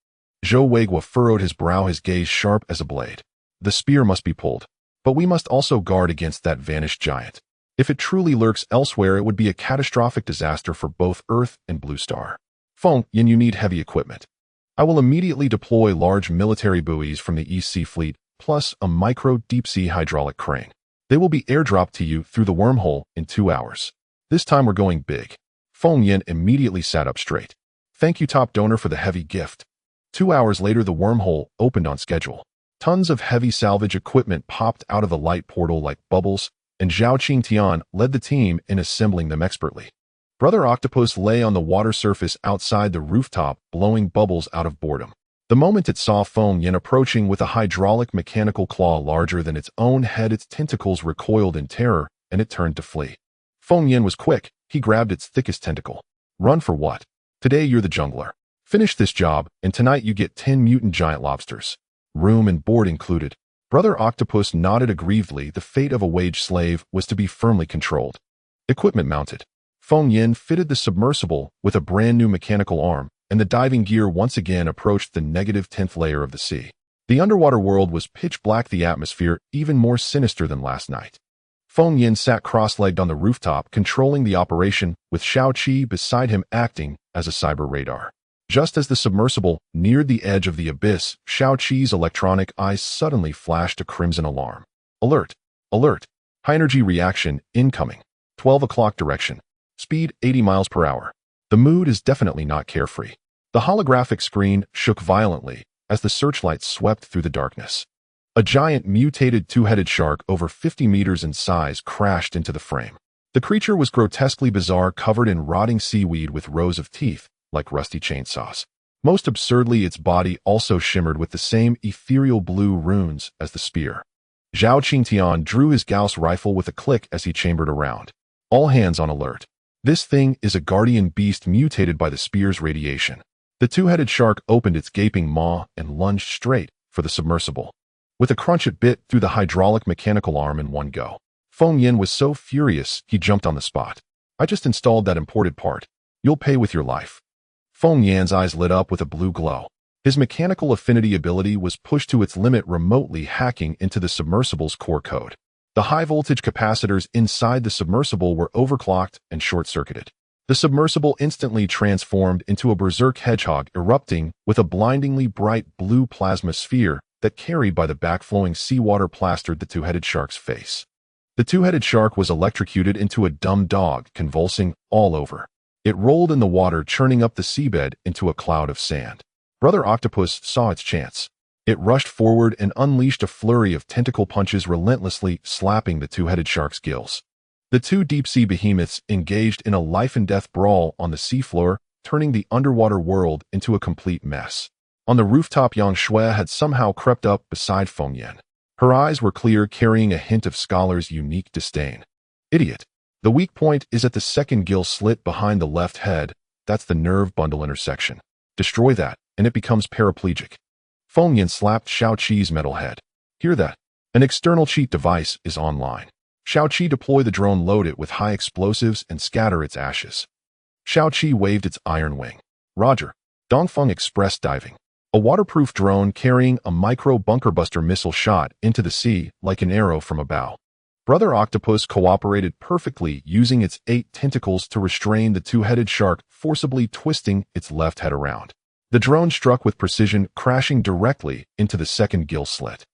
Zhou Weigua furrowed his brow, his gaze sharp as a blade. The spear must be pulled. But we must also guard against that vanished giant. If it truly lurks elsewhere, it would be a catastrophic disaster for both Earth and Blue Star. Feng Yin, you need heavy equipment. I will immediately deploy large military buoys from the East Sea Fleet plus a micro deep-sea hydraulic crane. They will be airdropped to you through the wormhole in 2 hours. This time we're going big. Feng Yin immediately sat up straight. Thank you, top donor, for the heavy gift. 2 hours later, the wormhole opened on schedule. Tons of heavy salvage equipment popped out of the light portal like bubbles, and Zhao Qingtian led the team in assembling them expertly. Brother Octopus lay on the water surface outside the rooftop, blowing bubbles out of boredom. The moment it saw Feng Yin approaching with a hydraulic mechanical claw larger than its own head, its tentacles recoiled in terror, and it turned to flee. Feng Yin was quick. He grabbed its thickest tentacle. Run for what? Today you're the jungler. Finish this job, and tonight you get 10 mutant giant lobsters. Room and board included. Brother Octopus nodded aggrievedly. The fate of a wage slave was to be firmly controlled. Equipment mounted. Feng Yin fitted the submersible with a brand new mechanical arm, and the diving gear once again approached the negative 10th layer of the sea. The underwater world was pitch black, the atmosphere even more sinister than last night. Feng Yin sat cross-legged on the rooftop, controlling the operation, with Shao Qi beside him acting as a cyber radar. Just as the submersible neared the edge of the abyss, Shao Qi's electronic eyes suddenly flashed a crimson alarm. Alert! Alert! High-energy reaction incoming. 12 o'clock direction. Speed 80 miles per hour. The mood is definitely not carefree. The holographic screen shook violently as the searchlight swept through the darkness. A giant mutated two-headed shark over 50 meters in size crashed into the frame. The creature was grotesquely bizarre, covered in rotting seaweed with rows of teeth, like rusty chainsaws. Most absurdly, its body also shimmered with the same ethereal blue runes as the spear. Zhao Qingtian drew his Gauss rifle with a click as he chambered around. All hands on alert. This thing is a guardian beast mutated by the spear's radiation. The two-headed shark opened its gaping maw and lunged straight for the submersible. With a crunch, it bit through the hydraulic mechanical arm in one go. Feng Yin was so furious, he jumped on the spot. I just installed that imported part. You'll pay with your life. Feng Yan's eyes lit up with a blue glow. His mechanical affinity ability was pushed to its limit, remotely hacking into the submersible's core code. The high-voltage capacitors inside the submersible were overclocked and short-circuited. The submersible instantly transformed into a berserk hedgehog, erupting with a blindingly bright blue plasma sphere that, carried by the backflowing seawater, plastered the two-headed shark's face. The two-headed shark was electrocuted into a dumb dog, convulsing all over. It rolled in the water, churning up the seabed into a cloud of sand. Brother Octopus saw its chance. It rushed forward and unleashed a flurry of tentacle punches, relentlessly slapping the two-headed shark's gills. The two deep-sea behemoths engaged in a life-and-death brawl on the seafloor, turning the underwater world into a complete mess. On the rooftop, Yang Shui had somehow crept up beside Feng Yin. Her eyes were clear, carrying a hint of scholar's unique disdain. Idiot. The weak point is at the second gill slit behind the left head. That's the nerve bundle intersection. Destroy that, and it becomes paraplegic. Feng Yin slapped Shao Qi's metal head. Hear that? An external cheat device is online. Shao Qi, deploy the drone, load it with high explosives, and scatter its ashes. Shao Qi waved its iron wing. Roger. Dongfeng express diving. A waterproof drone carrying a micro bunker buster missile shot into the sea like an arrow from a bow. Brother Octopus cooperated perfectly, using its 8 tentacles to restrain the two-headed shark, forcibly twisting its left head around. The drone struck with precision, crashing directly into the second gill slit.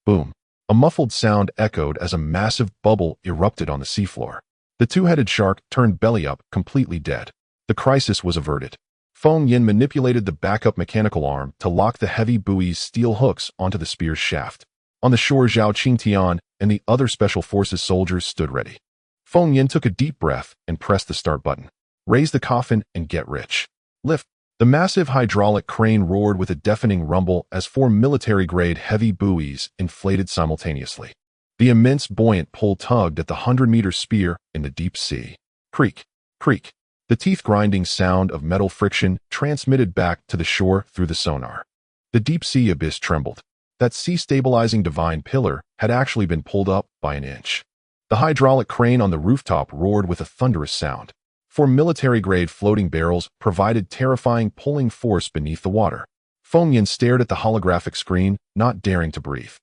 Boom. A muffled sound echoed as a massive bubble erupted on the seafloor. The two-headed shark turned belly up, completely dead. The crisis was averted. Feng Yin manipulated the backup mechanical arm to lock the heavy buoy's steel hooks onto the spear's shaft. On the shore, Zhao Qingtian and the other Special Forces soldiers stood ready. Feng Yin took a deep breath and pressed the start button. Raise the coffin and get rich. Lift. The massive hydraulic crane roared with a deafening rumble as 4 military-grade heavy buoys inflated simultaneously. The immense buoyant pull tugged at the 100-meter spear in the deep sea. Creak, creak. The teeth-grinding sound of metal friction transmitted back to the shore through the sonar. The deep-sea abyss trembled. That sea-stabilizing divine pillar had actually been pulled up by an inch. The hydraulic crane on the rooftop roared with a thunderous sound. 4 military-grade floating barrels provided terrifying pulling force beneath the water. Feng Yin stared at the holographic screen, not daring to breathe.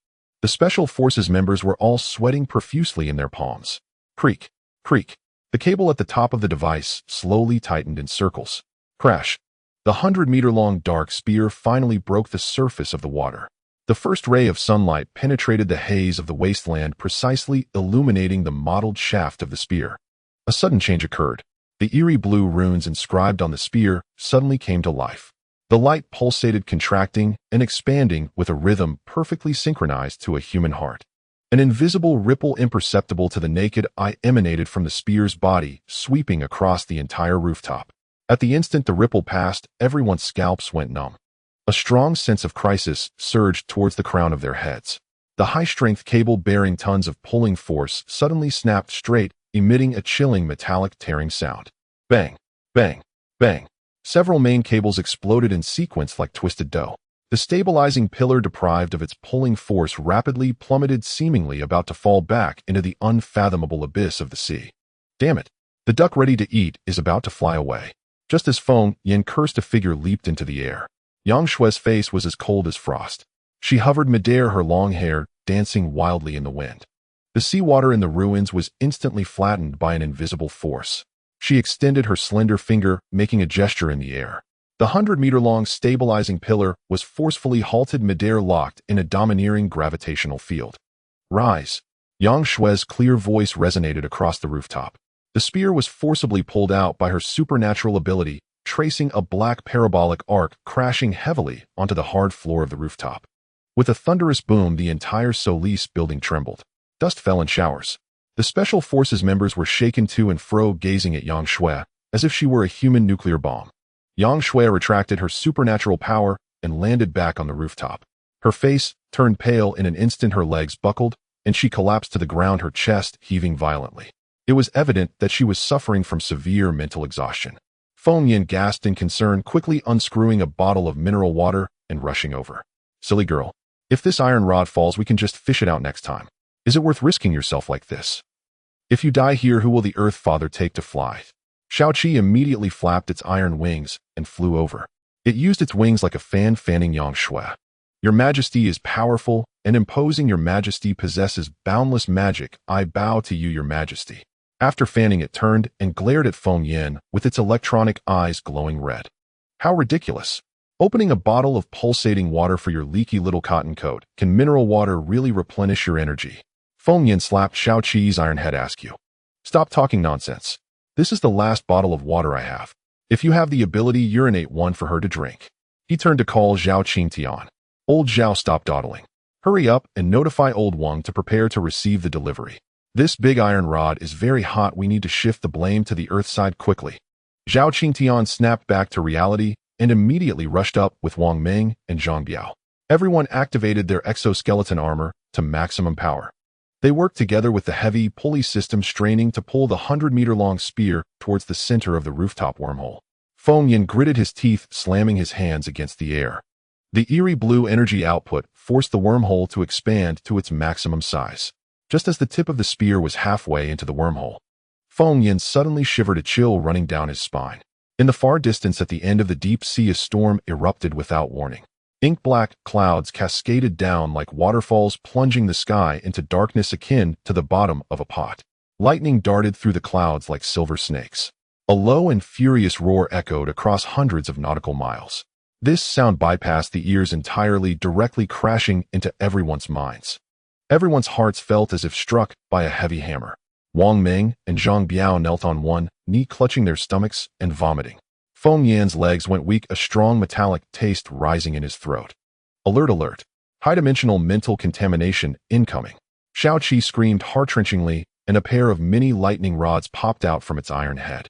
The Special Forces members were all sweating profusely in their palms. Creak, creak. The cable at the top of the device slowly tightened in circles. Crash. The 100-meter-long dark spear finally broke the surface of the water. The first ray of sunlight penetrated the haze of the wasteland, precisely illuminating the mottled shaft of the spear. A sudden change occurred. The eerie blue runes inscribed on the spear suddenly came to life. The light pulsated, contracting and expanding with a rhythm perfectly synchronized to a human heart. An invisible ripple imperceptible to the naked eye emanated from the spear's body, sweeping across the entire rooftop. At the instant the ripple passed, everyone's scalps went numb. A strong sense of crisis surged towards the crown of their heads. The high-strength cable bearing tons of pulling force suddenly snapped straight, emitting a chilling metallic tearing sound. Bang! Bang! Bang! Several main cables exploded in sequence like twisted dough. The stabilizing pillar, deprived of its pulling force, rapidly plummeted, seemingly about to fall back into the unfathomable abyss of the sea. Damn it! The duck ready to eat is about to fly away. Just as Feng Yan cursed, a figure leaped into the air. Yang Shui's face was as cold as frost. She hovered midair, her long hair dancing wildly in the wind. The seawater in the ruins was instantly flattened by an invisible force. She extended her slender finger, making a gesture in the air. The 100-meter-long stabilizing pillar was forcefully halted midair, locked in a domineering gravitational field. Rise! Yang Shui's clear voice resonated across the rooftop. The spear was forcibly pulled out by her supernatural ability, tracing a black parabolic arc, crashing heavily onto the hard floor of the rooftop. With a thunderous boom, the entire Solis building trembled. Dust fell in showers. The Special Forces members were shaken to and fro, gazing at Yang Shui as if she were a human nuclear bomb. Yang Shui retracted her supernatural power and landed back on the rooftop. Her face turned pale in an instant, her legs buckled, and she collapsed to the ground, her chest heaving violently. It was evident that she was suffering from severe mental exhaustion. Feng Yan gasped in concern, quickly unscrewing a bottle of mineral water and rushing over. Silly girl. If this iron rod falls, we can just fish it out next time. Is it worth risking yourself like this? If you die here, who will the Earth Father take to fly? Shaoqi immediately flapped its iron wings and flew over. It used its wings like a fan, fanning Yang Shui. Your Majesty is powerful and imposing. Your Majesty possesses boundless magic. I bow to you, Your Majesty. After fanning, it turned and glared at Feng Yan with its electronic eyes glowing red. How ridiculous. Opening a bottle of pulsating water for your leaky little cotton coat. Can mineral water really replenish your energy? Feng Yan slapped Shaoqi's iron head. Ask you. Stop talking nonsense. This is the last bottle of water I have. If you have the ability, urinate one for her to drink. He turned to call Zhao Qingtian. Old Zhao, stop dawdling. Hurry up and notify Old Wang to prepare to receive the delivery. This big iron rod is very hot. We need to shift the blame to the Earth side quickly. Zhao Qingtian snapped back to reality and immediately rushed up with Wang Meng and Zhang Biao. Everyone activated their exoskeleton armor to maximum power. They worked together with the heavy pulley system, straining to pull the 100-meter-long spear towards the center of the rooftop wormhole. Feng Yan gritted his teeth, slamming his hands against the air. The eerie blue energy output forced the wormhole to expand to its maximum size. Just as the tip of the spear was halfway into the wormhole, Feng Yan suddenly shivered, a chill running down his spine. In the far distance, at the end of the deep sea, a storm erupted without warning. Ink-black clouds cascaded down like waterfalls, plunging the sky into darkness akin to the bottom of a pot. Lightning darted through the clouds like silver snakes. A low and furious roar echoed across hundreds of nautical miles. This sound bypassed the ears entirely, directly crashing into everyone's minds. Everyone's hearts felt as if struck by a heavy hammer. Wang Meng and Zhang Biao knelt on one knee, clutching their stomachs and vomiting. Feng Yan's legs went weak, a strong metallic taste rising in his throat. Alert, alert. High-dimensional mental contamination incoming. Shaoqi screamed heart-wrenchingly, and a pair of mini lightning rods popped out from its iron head.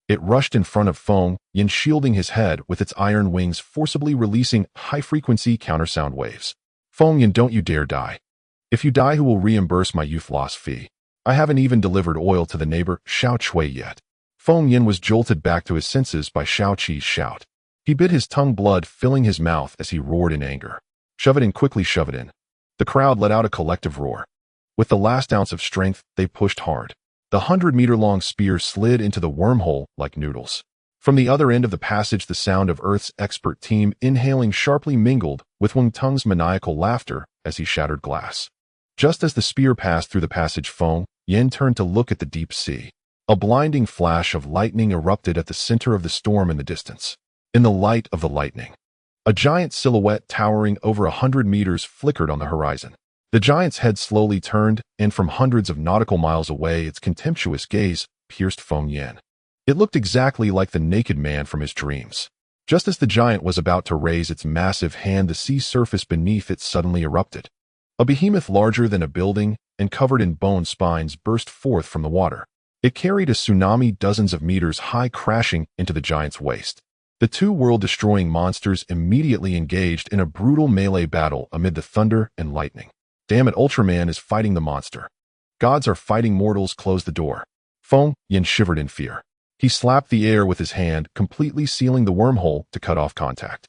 It rushed in front of Feng Yan, shielding his head with its iron wings, forcibly releasing high-frequency countersound waves. Feng Yan, don't you dare die. If you die, who will reimburse my youth loss fee? I haven't even delivered oil to the neighbor Xiao Chui yet. Feng Yan was jolted back to his senses by Shaoqi's shout. He bit his tongue, blood filling his mouth as he roared in anger. Shove it in, quickly shove it in. The crowd let out a collective roar. With the last ounce of strength, they pushed hard. The 100-meter-long spear slid into the wormhole like noodles. From the other end of the passage, the sound of Earth's expert team inhaling sharply mingled with Wang Tung's maniacal laughter as he shattered glass. Just as the spear passed through the passage, Feng Yan turned to look at the deep sea. A blinding flash of lightning erupted at the center of the storm in the distance. In the light of the lightning, A giant silhouette towering over 100 meters flickered on the horizon. The giant's head slowly turned, and from hundreds of nautical miles away its contemptuous gaze pierced Feng Yan. It looked exactly like the naked man from his dreams. Just as the giant was about to raise its massive hand, the sea surface beneath it suddenly erupted. A behemoth larger than a building and covered in bone spines burst forth from the water. It carried a tsunami dozens of meters high, crashing into the giant's waist. The two world-destroying monsters immediately engaged in a brutal melee battle amid the thunder and lightning. Damn it, Ultraman is fighting the monster. Gods are fighting mortals. Close the door. Feng Yan shivered in fear. He slapped the air with his hand, completely sealing the wormhole to cut off contact.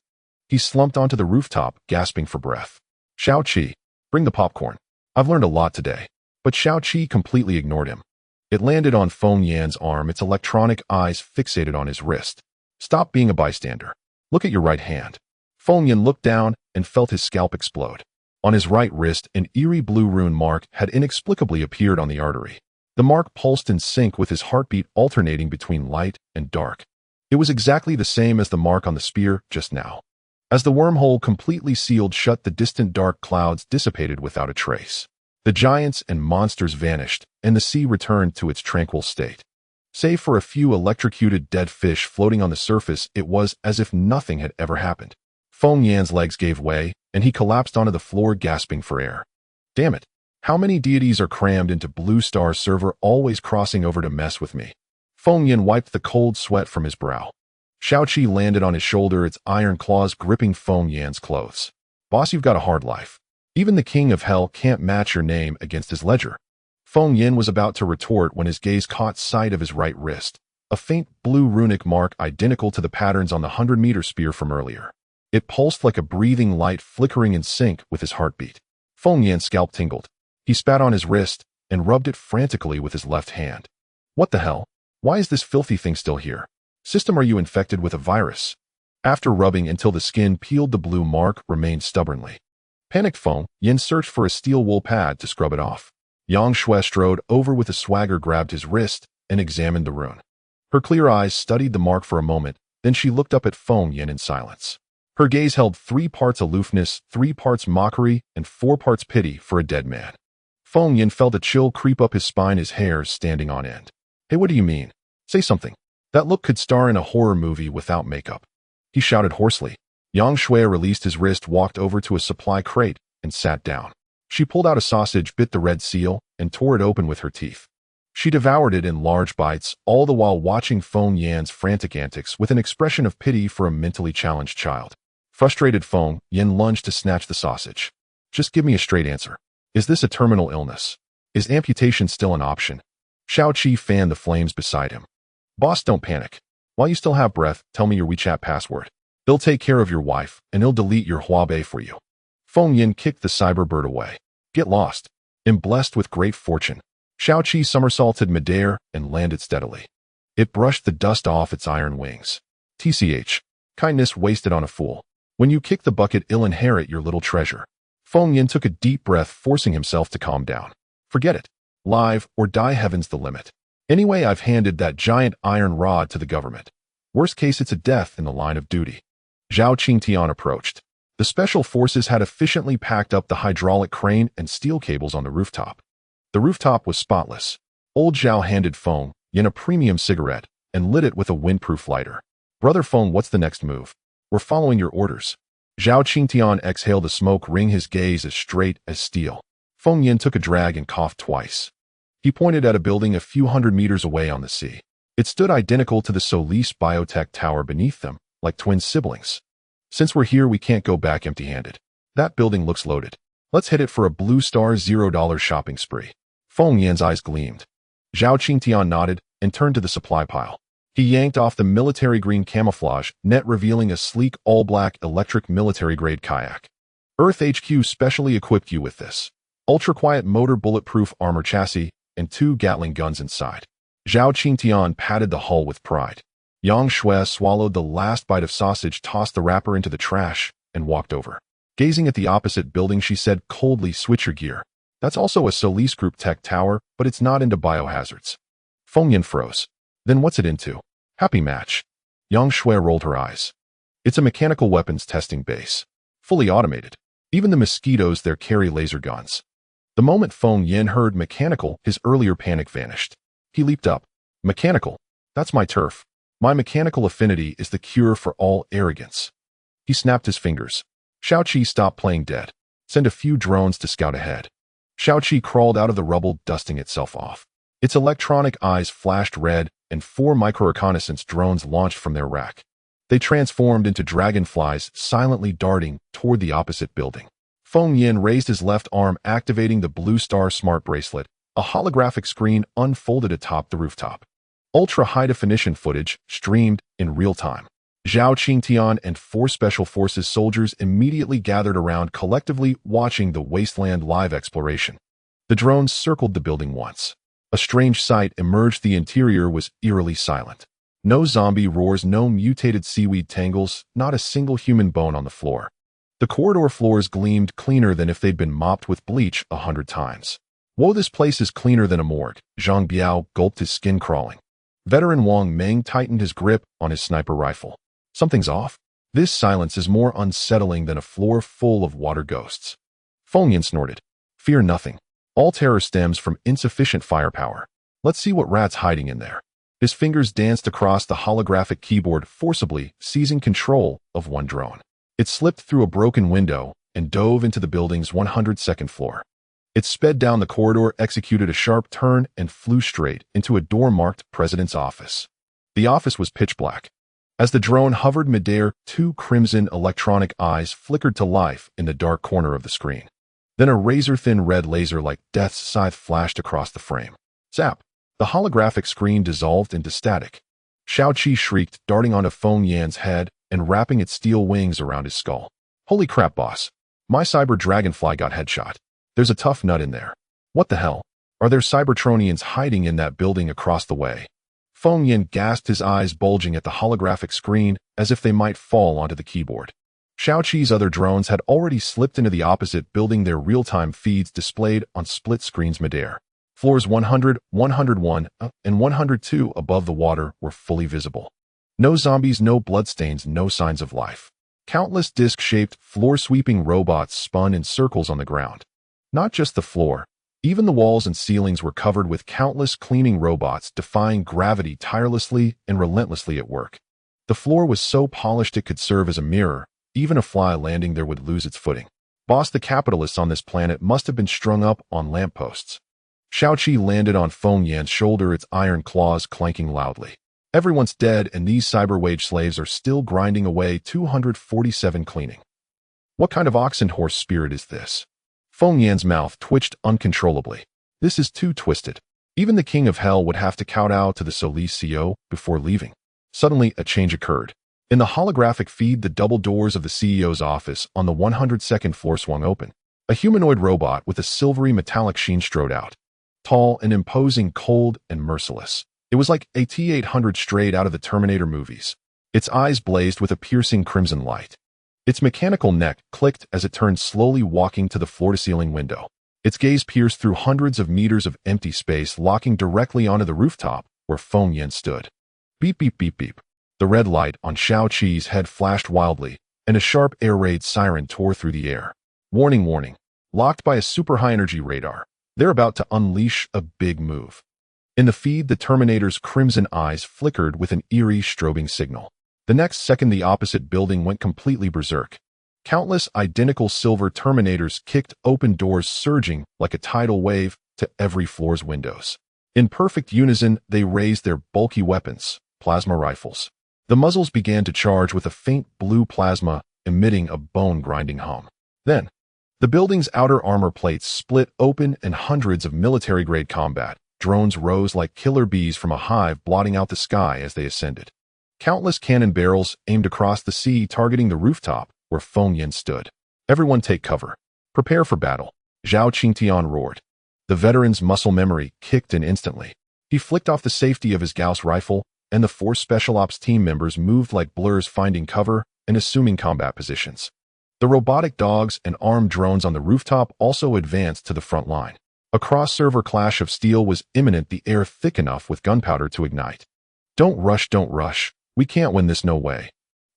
He slumped onto the rooftop, gasping for breath. Xiao Qi, bring the popcorn. I've learned a lot today. But Xiao Qi completely ignored him. It landed on Feng Yan's arm, its electronic eyes fixated on his wrist. Stop being a bystander. Look at your right hand. Feng Yan looked down and felt his scalp explode. On his right wrist, an eerie blue rune mark had inexplicably appeared on the artery. The mark pulsed in sync with his heartbeat, alternating between light and dark. It was exactly the same as the mark on the spear just now. As the wormhole completely sealed shut, the distant dark clouds dissipated without a trace. The giants and monsters vanished, and the sea returned to its tranquil state. Save for a few electrocuted dead fish floating on the surface, it was as if nothing had ever happened. Feng Yan's legs gave way, and he collapsed onto the floor, gasping for air. Damn it. How many deities are crammed into Blue Star's server, always crossing over to mess with me? Feng Yan wiped the cold sweat from his brow. Xiao Qi landed on his shoulder, its iron claws gripping Feng Yan's clothes. Boss, you've got a hard life. Even the king of hell can't match your name against his ledger. Feng Yan was about to retort when his gaze caught sight of his right wrist, a faint blue runic mark identical to the patterns on the 100-meter spear from earlier. It pulsed like a breathing light, flickering in sync with his heartbeat. Feng Yan's scalp tingled. He spat on his wrist and rubbed it frantically with his left hand. What the hell? Why is this filthy thing still here? System, are you infected with a virus? After rubbing until the skin peeled, the blue mark remained stubbornly. Panicked Feng Yan searched for a steel wool pad to scrub it off. Yang Shui strode over with a swagger, grabbed his wrist, and examined the rune. Her clear eyes studied the mark for a moment, then she looked up at Feng Yan in silence. Her gaze held 3 parts aloofness, 3 parts mockery, and 4 parts pity for a dead man. Feng Yan felt a chill creep up his spine, his hair standing on end. Hey, what do you mean? Say something. That look could star in a horror movie without makeup. He shouted hoarsely. Yang Shui released his wrist, walked over to a supply crate, and sat down. She pulled out a sausage, bit the red seal, and tore it open with her teeth. She devoured it in large bites, all the while watching Feng Yan's frantic antics with an expression of pity for a mentally challenged child. Frustrated, Feng Yan lunged to snatch the sausage. Just give me a straight answer. Is this a terminal illness? Is amputation still an option? Xiao Qi fanned the flames beside him. Boss, don't panic. While you still have breath, tell me your WeChat password. They'll take care of your wife, and he'll delete your Huabei for you. Feng Yan kicked the cyberbird away. Get lost. And blessed with great fortune. Xiao Qi somersaulted midair and landed steadily. It brushed the dust off its iron wings. TCH. Kindness wasted on a fool. When you kick the bucket, he'll inherit your little treasure. Feng Yan took a deep breath, forcing himself to calm down. Forget it. Live or die, heaven's the limit. Anyway, I've handed that giant iron rod to the government. Worst case, it's a death in the line of duty. Zhao Qingtian approached. The special forces had efficiently packed up the hydraulic crane and steel cables on the rooftop. The rooftop was spotless. Old Zhao handed Feng Yan a premium cigarette and lit it with a windproof lighter. Brother Feng, what's the next move? We're following your orders. Zhao Qingtian exhaled the smoke ring, his gaze as straight as steel. Feng Yan took a drag and coughed twice. He pointed at a building a few hundred meters away on the sea. It stood identical to the Solis biotech tower beneath them, like twin siblings. Since we're here, we can't go back empty-handed. That building looks loaded. Let's hit it for a Blue Star $0 shopping spree. Feng Yan's eyes gleamed. Zhao Qingtian nodded and turned to the supply pile. He yanked off the military green camouflage net, revealing a sleek all-black electric military-grade kayak. Earth HQ specially equipped you with this. Ultra-quiet motor, bulletproof armor chassis, and 2 Gatling guns inside. Zhao Qingtian patted the hull with pride. Yang Shui swallowed the last bite of sausage, tossed the wrapper into the trash, and walked over. Gazing at the opposite building, she said coldly, switch your gear. That's also a Solis Group tech tower, but it's not into biohazards. Feng Yan froze. Then what's it into? Happy match. Yang Shui rolled her eyes. It's a mechanical weapons testing base. Fully automated. Even the mosquitoes there carry laser guns. The moment Feng Yin heard mechanical, his earlier panic vanished. He leaped up. Mechanical. That's my turf. My mechanical affinity is the cure for all arrogance. He snapped his fingers. Shaoqi stopped playing dead. Send a few drones to scout ahead. Shaoqi crawled out of the rubble, dusting itself off. Its electronic eyes flashed red, and 4 micro-reconnaissance drones launched from their rack. They transformed into dragonflies, silently darting toward the opposite building. Feng Yin raised his left arm, activating the Blue Star Smart Bracelet. A holographic screen unfolded atop the rooftop. Ultra-high-definition footage streamed in real time. Zhao Qingtian and 4 Special Forces soldiers immediately gathered around, collectively watching the wasteland live exploration. The drones circled the building once. A strange sight emerged. The interior was eerily silent. No zombie roars, no mutated seaweed tangles, not a single human bone on the floor. The corridor floors gleamed cleaner than if they'd been mopped with bleach 100 times. Whoa, this place is cleaner than a morgue. Zhang Biao gulped, his skin crawling. Veteran Wang Meng tightened his grip on his sniper rifle. Something's off. This silence is more unsettling than a floor full of water ghosts. Feng Yin snorted. Fear nothing. All terror stems from insufficient firepower. Let's see what rat's hiding in there. His fingers danced across the holographic keyboard, forcibly seizing control of one drone. It slipped through a broken window and dove into the building's 102nd floor. It sped down the corridor, executed a sharp turn, and flew straight into a door marked President's Office. The office was pitch black. As the drone hovered midair, 2 crimson electronic eyes flickered to life in the dark corner of the screen. Then a razor-thin red laser like death's scythe flashed across the frame. Zap! The holographic screen dissolved into static. Shaoqi shrieked, darting onto Feng Yan's head and wrapping its steel wings around his skull. Holy crap, boss. My cyber dragonfly got headshot. There's a tough nut in there. What the hell? Are there Cybertronians hiding in that building across the way? Feng Yin gasped, his eyes bulging at the holographic screen as if they might fall onto the keyboard. Shaoqi's other drones had already slipped into the opposite building, their real-time feeds displayed on split screens midair. Floors 100, 101, and 102 above the water were fully visible. No zombies, no bloodstains, no signs of life. Countless disc-shaped, floor-sweeping robots spun in circles on the ground. Not just the floor. Even the walls and ceilings were covered with countless cleaning robots, defying gravity tirelessly and relentlessly at work. The floor was so polished it could serve as a mirror. Even a fly landing there would lose its footing. Boss, the capitalists on this planet must have been strung up on lampposts. Shaoqi landed on Feng Yan's shoulder, its iron claws clanking loudly. Everyone's dead, and these cyber wage slaves are still grinding away. 247 cleaning. What kind of ox and horse spirit is this? Feng Yan's mouth twitched uncontrollably. This is too twisted. Even the king of hell would have to kowtow to the Solis CEO before leaving. Suddenly, a change occurred. In the holographic feed, the double doors of the CEO's office on the 102nd floor swung open. A humanoid robot with a silvery metallic sheen strode out. Tall and imposing, cold and merciless. It was like a T-800 straight out of the Terminator movies. Its eyes blazed with a piercing crimson light. Its mechanical neck clicked as it turned slowly, walking to the floor-to-ceiling window. Its gaze pierced through hundreds of meters of empty space, locking directly onto the rooftop where Feng Yin stood. Beep, beep, beep, beep. The red light on Shaoqi's head flashed wildly, and a sharp air raid siren tore through the air. Warning, warning. Locked by a super high-energy radar. They're about to unleash a big move. In the feed, the Terminator's crimson eyes flickered with an eerie strobing signal. The next second, the opposite building went completely berserk. Countless identical silver Terminators kicked open doors, surging like a tidal wave to every floor's windows. In perfect unison, they raised their bulky weapons, plasma rifles. The muzzles began to charge with a faint blue plasma, emitting a bone-grinding hum. Then, the building's outer armor plates split open and hundreds of military-grade combat drones rose like killer bees from a hive, blotting out the sky as they ascended. Countless cannon barrels aimed across the sea, targeting the rooftop where Feng Yin stood. Everyone take cover. Prepare for battle. Zhao Qingtian roared. The veteran's muscle memory kicked in instantly. He flicked off the safety of his Gauss rifle, and the 4 Special Ops team members moved like blurs, finding cover and assuming combat positions. The robotic dogs and armed drones on the rooftop also advanced to the front line. A cross-server clash of steel was imminent, the air thick enough with gunpowder to ignite. Don't rush, don't rush. We can't win this, no way.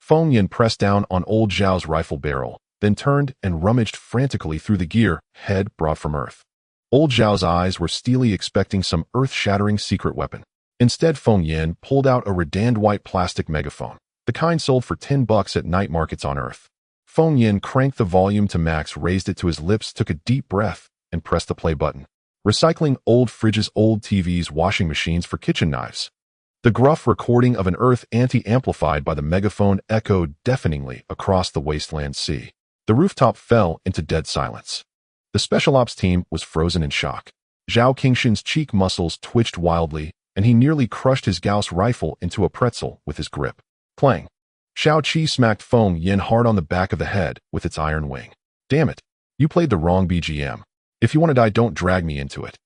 Feng Yin pressed down on old Zhao's rifle barrel, then turned and rummaged frantically through the gear, head brought from Earth. Old Zhao's eyes were steely, expecting some earth-shattering secret weapon. Instead, Feng Yin pulled out a redanned white plastic megaphone, the kind sold for $10 at night markets on Earth. Feng Yin cranked the volume to max, raised it to his lips, took a deep breath, and pressed the play button. Recycling old fridges, old TVs, washing machines for kitchen knives. The gruff recording of an Earth amplified by the megaphone echoed deafeningly across the wasteland sea. The rooftop fell into dead silence. The special ops team was frozen in shock. Zhao Qingshan's cheek muscles twitched wildly, and he nearly crushed his Gauss rifle into a pretzel with his grip. Clang! Shao Qi smacked Feng Yin hard on the back of the head with its iron wing. Damn it! You played the wrong BGM. If you want to die, don't drag me into it.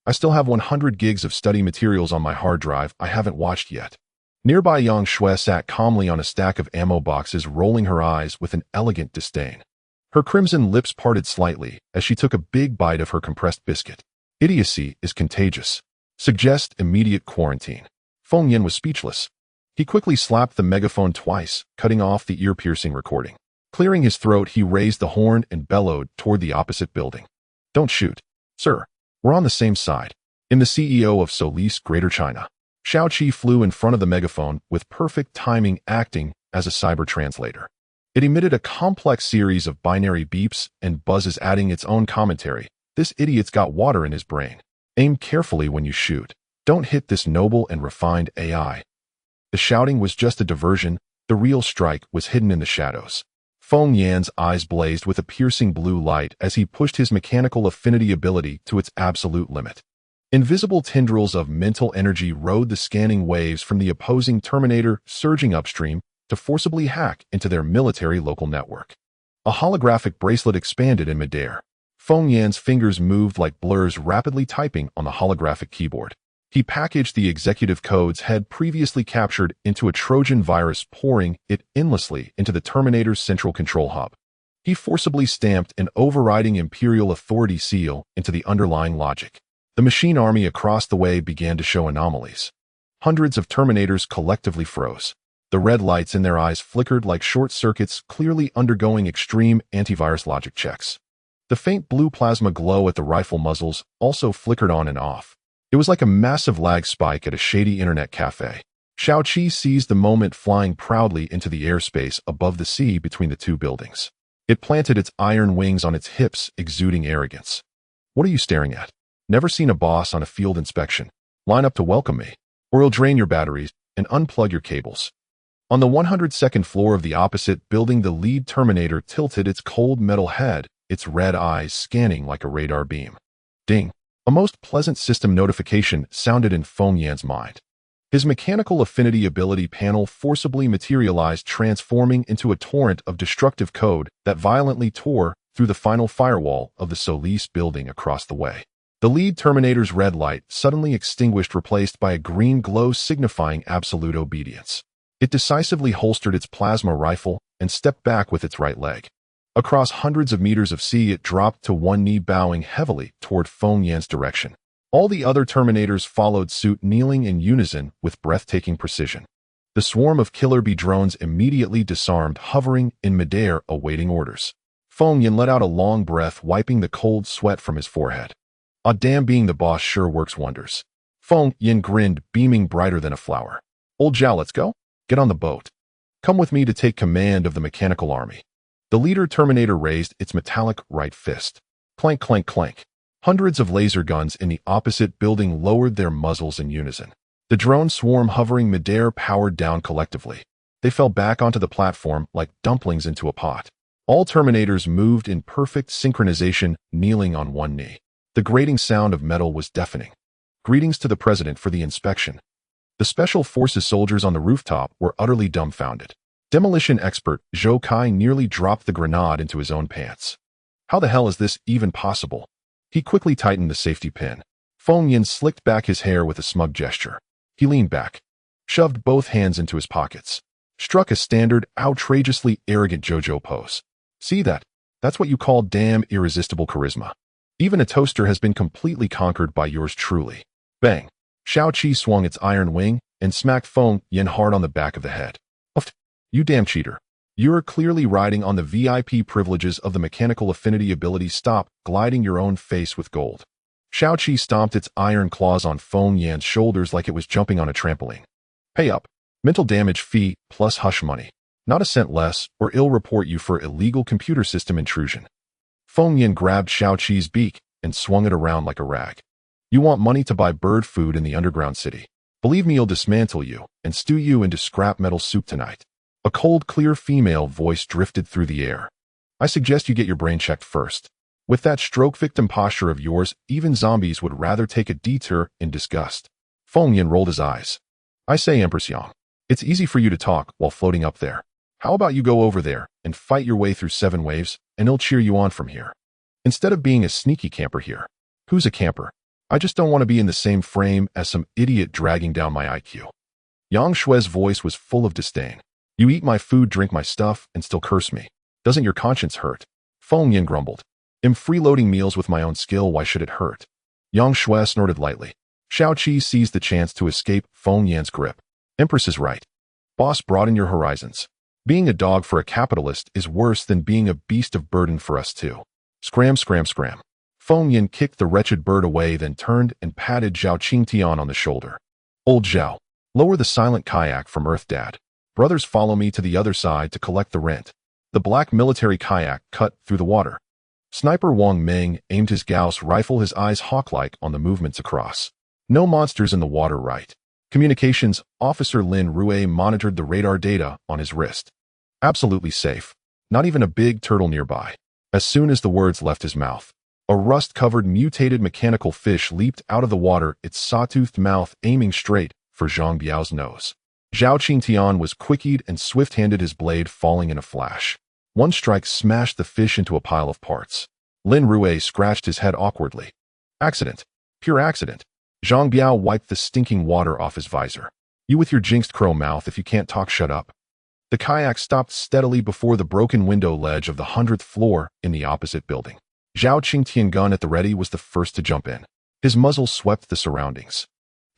I still have 100 gigs of study materials on my hard drive I haven't watched yet. Nearby, Yang Shui sat calmly on a stack of ammo boxes, rolling her eyes with an elegant disdain. Her crimson lips parted slightly as she took a big bite of her compressed biscuit. Idiocy is contagious. Suggest immediate quarantine. Feng Yin was speechless. He quickly slapped the megaphone twice, cutting off the ear-piercing recording. Clearing his throat, he raised the horn and bellowed toward the opposite building. Don't shoot. Sir, we're on the same side. In the CEO of Solis, Greater China. Shao Qi flew in front of the megaphone with perfect timing, acting as a cyber translator. It emitted a complex series of binary beeps and buzzes, adding its own commentary. This idiot's got water in his brain. Aim carefully when you shoot. Don't hit this noble and refined AI. The shouting was just a diversion. The real strike was hidden in the shadows. Feng Yan's eyes blazed with a piercing blue light as he pushed his mechanical affinity ability to its absolute limit. Invisible tendrils of mental energy rode the scanning waves from the opposing Terminator, surging upstream to forcibly hack into their military local network. A holographic bracelet expanded in midair. Feng Yan's fingers moved like blurs, rapidly typing on the holographic keyboard. He packaged the executive codes had previously captured into a Trojan virus, pouring it endlessly into the Terminator's central control hub. He forcibly stamped an overriding Imperial authority seal into the underlying logic. The machine army across the way began to show anomalies. Hundreds of Terminators collectively froze. The red lights in their eyes flickered like short circuits, clearly undergoing extreme antivirus logic checks. The faint blue plasma glow at the rifle muzzles also flickered on and off. It was like a massive lag spike at a shady internet cafe. Shao Qi seized the moment, flying proudly into the airspace above the sea between the two buildings. It planted its iron wings on its hips, exuding arrogance. What are you staring at? Never seen a boss on a field inspection. Line up to welcome me, or he'll drain your batteries and unplug your cables. On the 102nd floor of the opposite building, the lead Terminator tilted its cold metal head, its red eyes scanning like a radar beam. Ding! A most pleasant system notification sounded in Feng Yan's mind. His mechanical affinity ability panel forcibly materialized, transforming into a torrent of destructive code that violently tore through the final firewall of the Solis building across the way. The lead Terminator's red light suddenly extinguished, replaced by a green glow signifying absolute obedience. It decisively holstered its plasma rifle and stepped back with its right leg. Across hundreds of meters of sea, it dropped to one knee, bowing heavily toward Feng Yan's direction. All the other Terminators followed suit, kneeling in unison with breathtaking precision. The swarm of killer bee drones immediately disarmed, hovering in midair, awaiting orders. Feng Yan let out a long breath, wiping the cold sweat from his forehead. "Ah, damn, being the boss sure works wonders." Feng Yan grinned, beaming brighter than a flower. "Old Zhao, let's go? Get on the boat. Come with me to take command of the mechanical army." The leader Terminator raised its metallic right fist. Clank, clank, clank. Hundreds of laser guns in the opposite building lowered their muzzles in unison. The drone swarm hovering midair powered down collectively. They fell back onto the platform like dumplings into a pot. All Terminators moved in perfect synchronization, kneeling on one knee. The grating sound of metal was deafening. Greetings to the President for the inspection. The Special Forces soldiers on the rooftop were utterly dumbfounded. Demolition expert Zhou Kai nearly dropped the grenade into his own pants. How the hell is this even possible? He quickly tightened the safety pin. Feng Yan slicked back his hair with a smug gesture. He leaned back, shoved both hands into his pockets, struck a standard, outrageously arrogant JoJo pose. "See that? That's what you call damn irresistible charisma. Even a toaster has been completely conquered by yours truly." Bang! Shao Qi swung its iron wing and smacked Feng Yan hard on the back of the head. "Uft! You damn cheater. You're clearly riding on the VIP privileges of the mechanical affinity ability. Stop gliding your own face with gold. Xiao Qi stomped its iron claws on Feng Yan's shoulders like it was jumping on a trampoline. Pay up. Mental damage fee plus hush money. Not a cent less, or I'll report you for illegal computer system intrusion. Feng Yan grabbed Xiao Qi's beak and swung it around like a rag. You want money to buy bird food in the underground city? Believe me, I'll dismantle you and stew you into scrap metal soup tonight. A cold, clear female voice drifted through the air. I suggest you get your brain checked first. With that stroke victim posture of yours, even zombies would rather take a detour in disgust. Feng Yan rolled his eyes. I say, Empress Yang, it's easy for you to talk while floating up there. How about you go over there and fight your way through 7 waves, and I'll cheer you on from here. Instead of being a sneaky camper here. Who's a camper? I just don't want to be in the same frame as some idiot dragging down my IQ. Yang Shui's voice was full of disdain. You eat my food, drink my stuff, and still curse me. Doesn't your conscience hurt? Feng Yan grumbled. I'm freeloading meals with my own skill, why should it hurt? Yang Shui snorted lightly. Xiao Qi seized the chance to escape Feng Yan's grip. Empress is right. Boss, broaden your horizons. Being a dog for a capitalist is worse than being a beast of burden for us too. Scram, scram, scram. Feng Yan kicked the wretched bird away, then turned and patted Zhao Qingtian on the shoulder. Old Zhao, lower the silent kayak from Earth, Dad. Brothers, follow me to the other side to collect the rent. The black military kayak cut through the water. Sniper Wang Meng aimed his Gauss rifle, his eyes hawk-like on the movements across. No monsters in the water, right? Communications Officer Lin Rue monitored the radar data on his wrist. Absolutely safe. Not even a big turtle nearby. As soon as the words left his mouth, a rust-covered mutated mechanical fish leaped out of the water, its sawtoothed mouth aiming straight for Zhang Biao's nose. Zhao Qingtian was quick-eyed and swift-handed, his blade falling in a flash. One strike smashed the fish into a pile of parts. Lin Rue scratched his head awkwardly. Accident. Pure accident. Zhang Biao wiped the stinking water off his visor. You with your jinxed crow mouth, if you can't talk, shut up. The kayak stopped steadily before the broken window ledge of the 100th floor in the opposite building. Zhao Qingtian, gun at the ready, was the first to jump in. His muzzle swept the surroundings.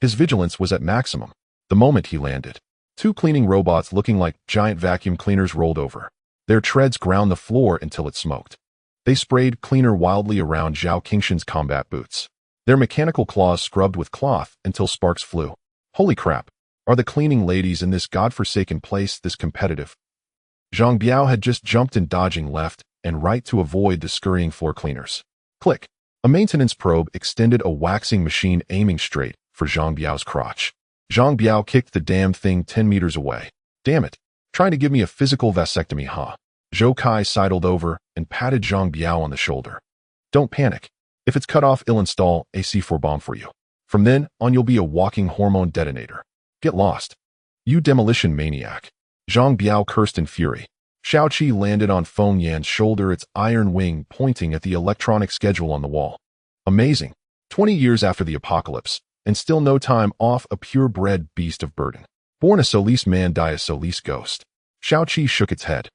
His vigilance was at maximum. The moment he landed, 2 cleaning robots looking like giant vacuum cleaners rolled over. Their treads ground the floor until it smoked. They sprayed cleaner wildly around Zhao Qingshan's combat boots. Their mechanical claws scrubbed with cloth until sparks flew. Holy crap! Are the cleaning ladies in this godforsaken place this competitive? Zhang Biao had just jumped in, dodging left and right to avoid the scurrying floor cleaners. Click! A maintenance probe extended a waxing machine aiming straight for Zhang Biao's crotch. Zhang Biao kicked the damn thing 10 meters away. Damn it! Trying to give me a physical vasectomy, huh? Zhou Kai sidled over and patted Zhang Biao on the shoulder. Don't panic. If it's cut off, I'll install a C4 bomb for you. From then on, you'll be a walking hormone detonator. Get lost. You demolition maniac. Zhang Biao cursed in fury. Xiao Qi landed on Feng Yan's shoulder, its iron wing pointing at the electronic schedule on the wall. Amazing. 20 years after the apocalypse, and still no time off, a purebred beast of burden. Born a Solis man, die a Solis ghost. Xiao Qi shook its head.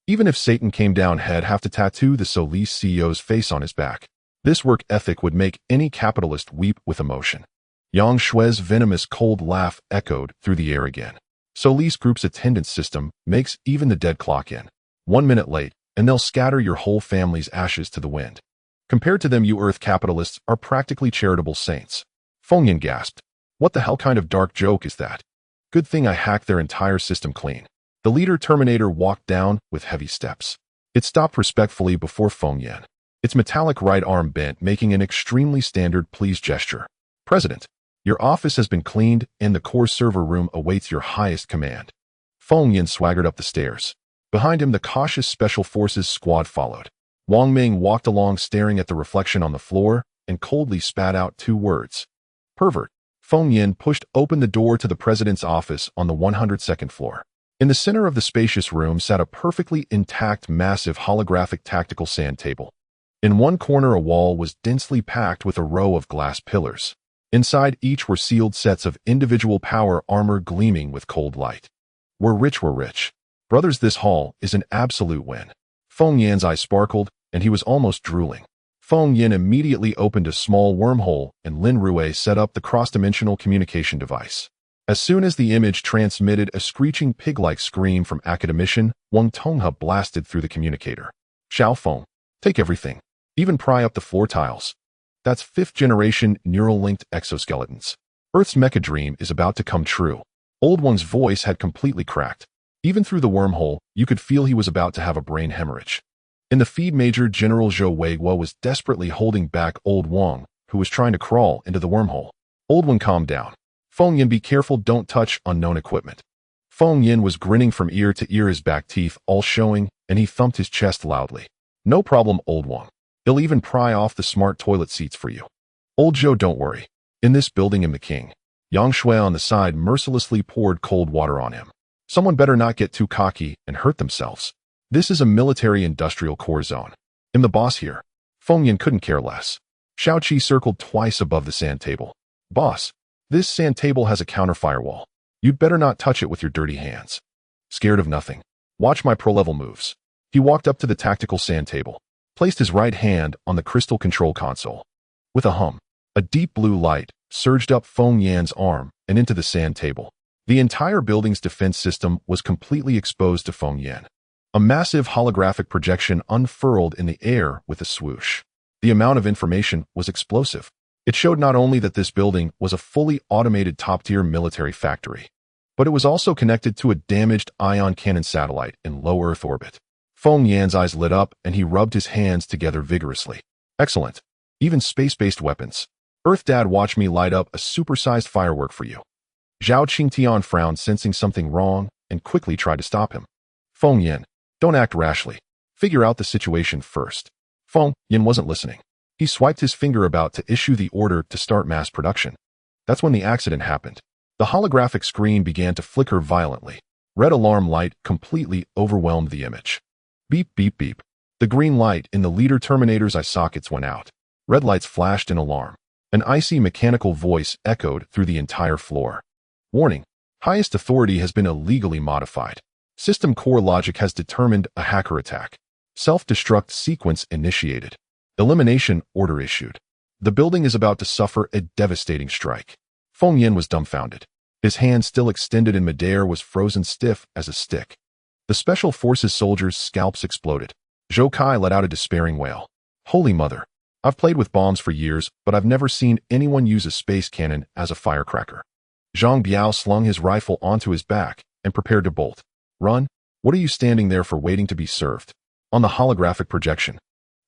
Even if Satan came down, he'd have to tattoo the Solis CEO's face on his back. This work ethic would make any capitalist weep with emotion. Yang Shui's venomous cold laugh echoed through the air again. Solis Group's attendance system makes even the dead clock in. 1 minute late, and they'll scatter your whole family's ashes to the wind. Compared to them, you Earth capitalists are practically charitable saints. Feng Yan gasped. What the hell kind of dark joke is that? Good thing I hacked their entire system clean. The leader Terminator walked down with heavy steps. It stopped respectfully before Feng Yan. Its metallic right arm bent, making an extremely standard please gesture. President, your office has been cleaned and the core server room awaits your highest command. Feng Yan swaggered up the stairs. Behind him, the cautious Special Forces squad followed. Wang Ming walked along, staring at the reflection on the floor, and coldly spat out 2 words. Pervert. Feng Yan pushed open the door to the president's office on the 102nd floor. In the center of the spacious room sat a perfectly intact, massive holographic tactical sand table. In one corner, a wall was densely packed with a row of glass pillars. Inside each were sealed sets of individual power armor gleaming with cold light. We're rich, we're rich. Brothers, this hall is an absolute win. Feng Yan's eyes sparkled, and he was almost drooling. Feng Yan immediately opened a small wormhole, and Lin Rue set up the cross-dimensional communication device. As soon as the image transmitted a screeching pig-like scream from academician, Wang Tonghe blasted through the communicator. Xiao Feng, take everything. Even pry up the floor tiles. That's 5th-generation neural-linked exoskeletons. Earth's mecha dream is about to come true. Old Wang's voice had completely cracked. Even through the wormhole, you could feel he was about to have a brain hemorrhage. In the feed, Major General Zhou Weiguo was desperately holding back Old Wang, who was trying to crawl into the wormhole. Old Wang, calm down. Feng Yin, be careful, don't touch unknown equipment. Feng Yin was grinning from ear to ear, his back teeth all showing, and he thumped his chest loudly. No problem, Old Wang. He'll even pry off the smart toilet seats for you. Old Zhou, don't worry. In this building am the king. Yang Shui on the side mercilessly poured cold water on him. Someone better not get too cocky and hurt themselves. This is a military-industrial core zone. I'm the boss here. Feng Yin couldn't care less. Xiao Qi circled twice above the sand table. Boss, this sand table has a counter firewall. You'd better not touch it with your dirty hands. Scared of nothing. Watch my pro-level moves. He walked up to the tactical sand table, placed his right hand on the crystal control console. With a hum, a deep blue light surged up Feng Yan's arm and into the sand table. The entire building's defense system was completely exposed to Feng Yan. A massive holographic projection unfurled in the air with a swoosh. The amount of information was explosive. It showed not only that this building was a fully automated top-tier military factory, but it was also connected to a damaged ion cannon satellite in low Earth orbit. Feng Yan's eyes lit up and he rubbed his hands together vigorously. Excellent. Even space-based weapons. Earth Dad, watch me light up a supersized firework for you. Zhao Qingtian frowned, sensing something wrong, and quickly tried to stop him. Feng Yan, don't act rashly. Figure out the situation first. Feng Yan wasn't listening. He swiped his finger about to issue the order to start mass production. That's when the accident happened. The holographic screen began to flicker violently. Red alarm light completely overwhelmed the image. Beep, beep, beep. The green light in the leader Terminator's eye sockets went out. Red lights flashed in alarm. An icy mechanical voice echoed through the entire floor. Warning. Highest authority has been illegally modified. System core logic has determined a hacker attack. Self-destruct sequence initiated. Elimination order issued. The building is about to suffer a devastating strike. Feng Yan was dumbfounded. His hand, still extended in midair, was frozen stiff as a stick. The Special Forces soldiers' scalps exploded. Zhou Kai let out a despairing wail. Holy mother. I've played with bombs for years, but I've never seen anyone use a space cannon as a firecracker. Zhang Biao slung his rifle onto his back and prepared to bolt. Run? What are you standing there for, waiting to be served? On the holographic projection,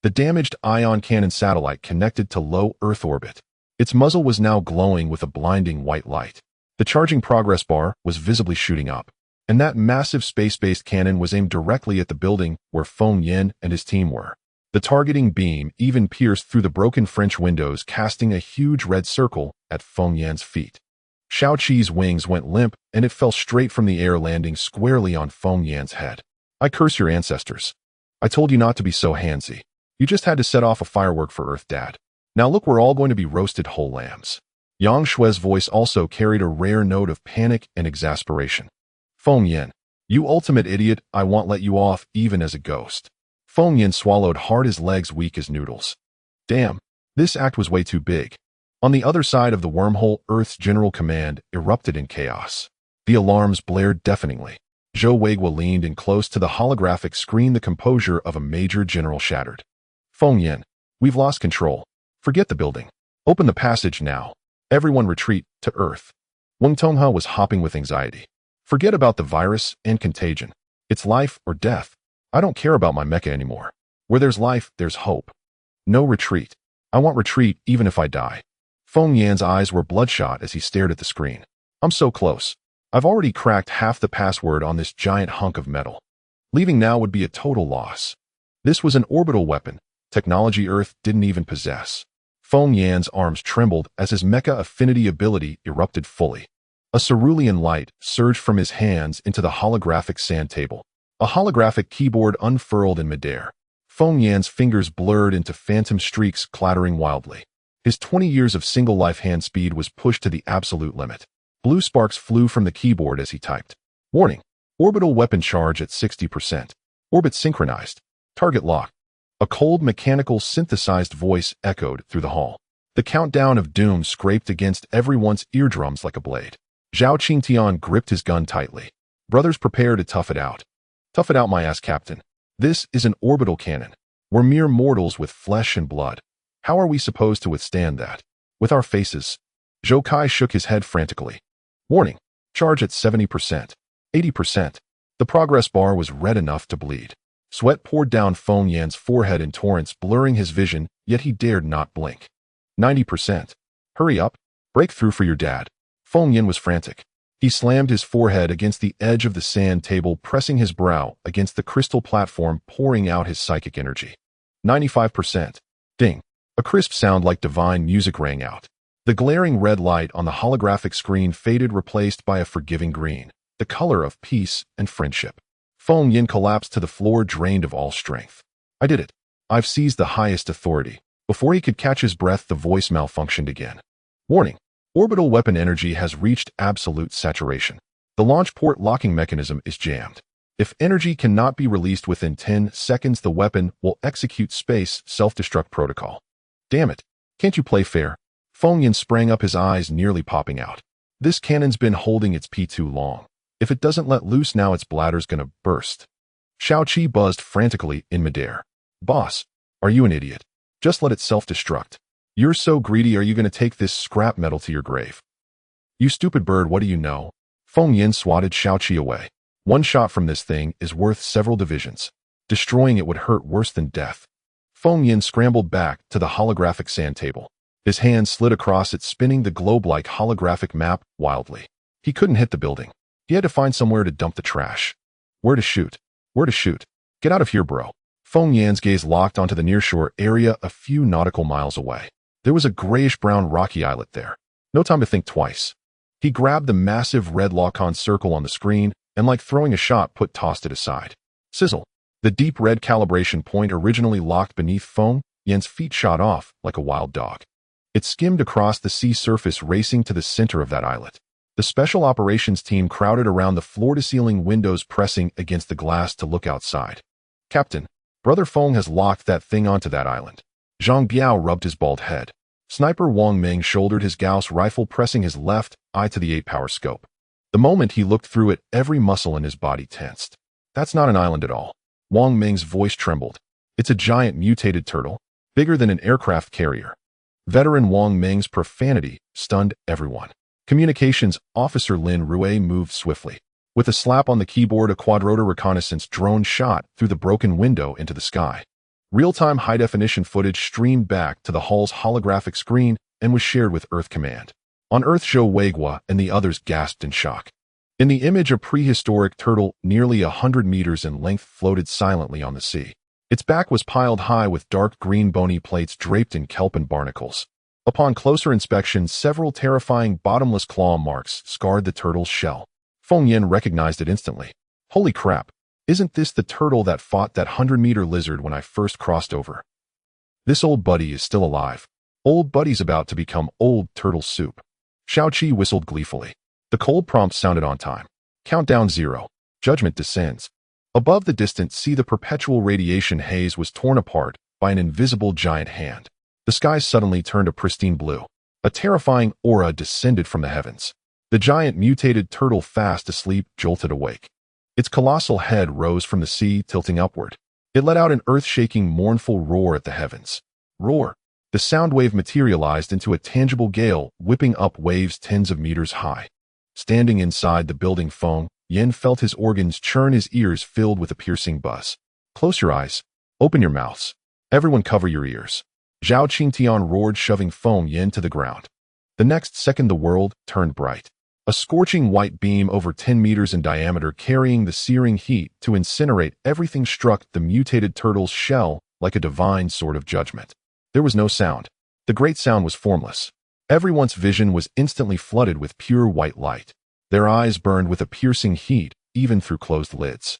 the damaged ion cannon satellite connected to low Earth orbit. Its muzzle was now glowing with a blinding white light. The charging progress bar was visibly shooting up, and that massive space-based cannon was aimed directly at the building where Feng Yan and his team were. The targeting beam even pierced through the broken French windows, casting a huge red circle at Feng Yan's feet. Xiao Qi's wings went limp, and it fell straight from the air, landing squarely on Feng Yan's head. I curse your ancestors. I told you not to be so handsy. You just had to set off a firework for Earth Dad. Now look, we're all going to be roasted whole lambs. Yang Shui's voice also carried a rare note of panic and exasperation. Feng Yan, you ultimate idiot, I won't let you off even as a ghost. Feng Yan swallowed hard, his legs weak as noodles. Damn, this act was way too big. On the other side of the wormhole, Earth's General Command erupted in chaos. The alarms blared deafeningly. Zhou Weiguo leaned in close to the holographic screen, the composure of a major general shattered. Feng Yan, we've lost control. Forget the building. Open the passage now. Everyone retreat to Earth. Wang Tonghe was hopping with anxiety. Forget about the virus and contagion. It's life or death. I don't care about my mecha anymore. Where there's life, there's hope. No retreat. I want retreat even if I die. Feng Yan's eyes were bloodshot as he stared at the screen. I'm so close. I've already cracked half the password on this giant hunk of metal. Leaving now would be a total loss. This was an orbital weapon, technology Earth didn't even possess. Feng Yan's arms trembled as his mecha affinity ability erupted fully. A cerulean light surged from his hands into the holographic sand table. A holographic keyboard unfurled in midair. Feng Yan's fingers blurred into phantom streaks, clattering wildly. His 20 years of single-life hand speed was pushed to the absolute limit. Blue sparks flew from the keyboard as he typed. Warning. Orbital weapon charge at 60%. Orbit synchronized. Target locked. A cold, mechanical, synthesized voice echoed through the hall. The countdown of doom scraped against everyone's eardrums like a blade. Zhao Qingtian gripped his gun tightly. Brothers, prepare to tough it out. Tough it out, my ass, Captain. This is an orbital cannon. We're mere mortals with flesh and blood. How are we supposed to withstand that? With our faces? Zhou Kai shook his head frantically. Warning. Charge at 70%. 80%. The progress bar was red enough to bleed. Sweat poured down Feng Yan's forehead in torrents, blurring his vision, yet he dared not blink. 90%. Hurry up. Break through for your dad. Feng Yan was frantic. He slammed his forehead against the edge of the sand table, pressing his brow against the crystal platform, pouring out his psychic energy. 95%. Ding. A crisp sound like divine music rang out. The glaring red light on the holographic screen faded, replaced by a forgiving green, the color of peace and friendship. Feng Yan collapsed to the floor, drained of all strength. I did it. I've seized the highest authority. Before he could catch his breath, the voice malfunctioned again. Warning. Orbital weapon energy has reached absolute saturation. The launch port locking mechanism is jammed. If energy cannot be released within 10 seconds, the weapon will execute space self-destruct protocol. Damn it. Can't you play fair? Feng Yan sprang up, his eyes nearly popping out. This cannon's been holding its pee too long. If it doesn't let loose now, its bladder's gonna burst. Shao Qi buzzed frantically in midair. Boss, are you an idiot? Just let it self-destruct. You're so greedy, are you gonna take this scrap metal to your grave? You stupid bird, what do you know? Feng Yan swatted Shao Qi away. One shot from this thing is worth several divisions. Destroying it would hurt worse than death. Feng Yan scrambled back to the holographic sand table. His hand slid across it, spinning the globe-like holographic map wildly. He couldn't hit the building. He had to find somewhere to dump the trash. Where to shoot? Where to shoot? Get out of here, bro. Feng Yan's gaze locked onto the nearshore area a few nautical miles away. There was a grayish-brown rocky islet there. No time to think twice. He grabbed the massive red lock-on circle on the screen and, like throwing a shot put, tossed it aside. Sizzle. The deep red calibration point originally locked beneath Feng Yan's feet shot off like a wild dog. It skimmed across the sea surface, racing to the center of that islet. The special operations team crowded around the floor-to-ceiling windows, pressing against the glass to look outside. Captain, Brother Feng has locked that thing onto that island. Zhang Biao rubbed his bald head. Sniper Wang Ming shouldered his Gauss rifle, pressing his left eye to the 8-power scope. The moment he looked through it, every muscle in his body tensed. That's not an island at all. Wang Ming's voice trembled. It's a giant mutated turtle, bigger than an aircraft carrier. Veteran Wang Ming's profanity stunned everyone. Communications Officer Lin Rue moved swiftly. With a slap on the keyboard, a quadrotor reconnaissance drone shot through the broken window into the sky. Real-time high-definition footage streamed back to the hull's holographic screen and was shared with Earth Command. On Earth, Zhou Weigua and the others gasped in shock. In the image, a prehistoric turtle nearly 100 meters in length floated silently on the sea. Its back was piled high with dark green bony plates draped in kelp and barnacles. Upon closer inspection, several terrifying bottomless claw marks scarred the turtle's shell. Feng Yan recognized it instantly. Holy crap! Isn't this the turtle that fought that 100-meter lizard when I first crossed over? This old buddy is still alive. Old buddy's about to become old turtle soup. Shao Qi whistled gleefully. The cold prompt sounded on time. Countdown 0. Judgment descends. Above the distant sea, the perpetual radiation haze was torn apart by an invisible giant hand. The sky suddenly turned a pristine blue. A terrifying aura descended from the heavens. The giant mutated turtle, fast asleep, jolted awake. Its colossal head rose from the sea, tilting upward. It let out an earth-shaking, mournful roar at the heavens. Roar. The sound wave materialized into a tangible gale, whipping up waves tens of meters high. Standing inside the building, Feng Yan felt his organs churn, his ears filled with a piercing buzz. Close your eyes. Open your mouths. Everyone cover your ears. Zhao Qingtian roared, shoving Feng Yan to the ground. The next second, the world turned bright. A scorching white beam over 10 meters in diameter, carrying the searing heat to incinerate everything, struck the mutated turtle's shell like a divine sword of judgment. There was no sound. The great sound was formless. Everyone's vision was instantly flooded with pure white light. Their eyes burned with a piercing heat, even through closed lids.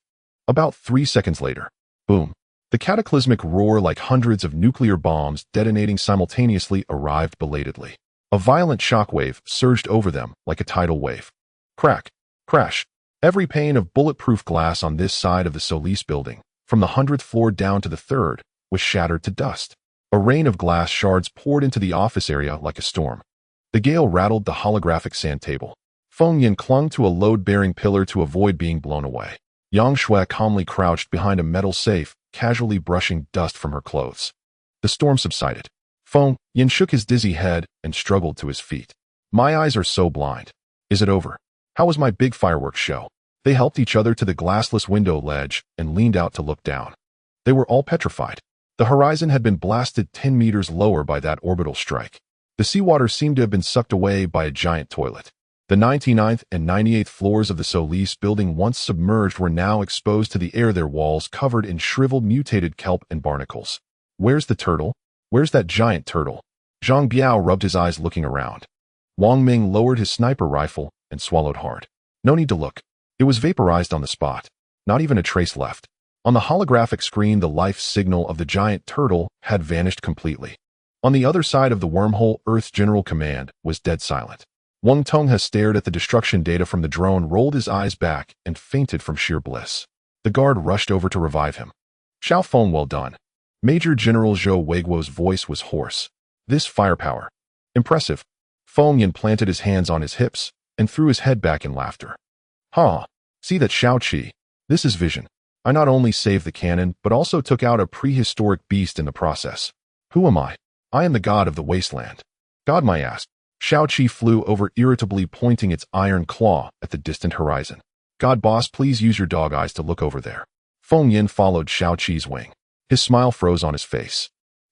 About 3 seconds later, boom. The cataclysmic roar, like hundreds of nuclear bombs detonating simultaneously, arrived belatedly. A violent shockwave surged over them like a tidal wave. Crack, crash. Every pane of bulletproof glass on this side of the Solis building, from the 100th floor down to the 3rd, was shattered to dust. A rain of glass shards poured into the office area like a storm. The gale rattled the holographic sand table. Feng Yin clung to a load-bearing pillar to avoid being blown away. Yang Shui calmly crouched behind a metal safe, casually brushing dust from her clothes. The storm subsided. Feng Yin shook his dizzy head and struggled to his feet. My eyes are so blind. Is it over? How was my big fireworks show? They helped each other to the glassless window ledge and leaned out to look down. They were all petrified. The horizon had been blasted 10 meters lower by that orbital strike. The seawater seemed to have been sucked away by a giant toilet. The 99th and 98th floors of the Solis building, once submerged, were now exposed to the air, their walls covered in shriveled mutated kelp and barnacles. Where's the turtle? Where's that giant turtle? Zhang Biao rubbed his eyes looking around. Wang Ming lowered his sniper rifle and swallowed hard. No need to look. It was vaporized on the spot. Not even a trace left. On the holographic screen, the life signal of the giant turtle had vanished completely. On the other side of the wormhole, Earth's General Command was dead silent. Wang Tong has stared at the destruction data from the drone, rolled his eyes back, and fainted from sheer bliss. The guard rushed over to revive him. Xiao Feng, well done. Major General Zhou Weiguo's voice was hoarse. This firepower. Impressive. Feng Yin planted his hands on his hips and threw his head back in laughter. Ha! See that, Xiao Qi? This is vision. I not only saved the cannon, but also took out a prehistoric beast in the process. Who am I? I am the god of the wasteland. God, my ass. Xiao Qi flew over irritably, pointing its iron claw at the distant horizon. God boss, please use your dog eyes to look over there. Feng Yin followed Xiao Qi's wing. His smile froze on his face.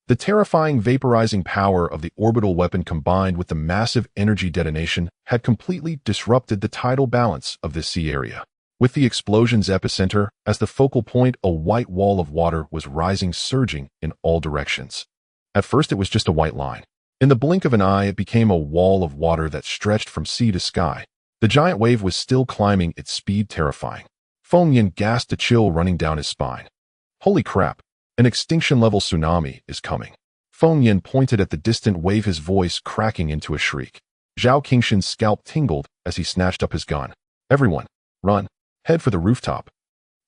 The terrifying vaporizing power of the orbital weapon combined with the massive energy detonation had completely disrupted the tidal balance of this sea area. With the explosion's epicenter as the focal point, a white wall of water was rising, surging in all directions. At first, it was just a white line. In the blink of an eye, it became a wall of water that stretched from sea to sky. The giant wave was still climbing, its speed terrifying. Feng Yin gasped, a chill running down his spine. Holy crap! An extinction-level tsunami is coming. Feng Yin pointed at the distant wave, his voice cracking into a shriek. Zhao Qingshan's scalp tingled as he snatched up his gun. Everyone, run. Head for the rooftop.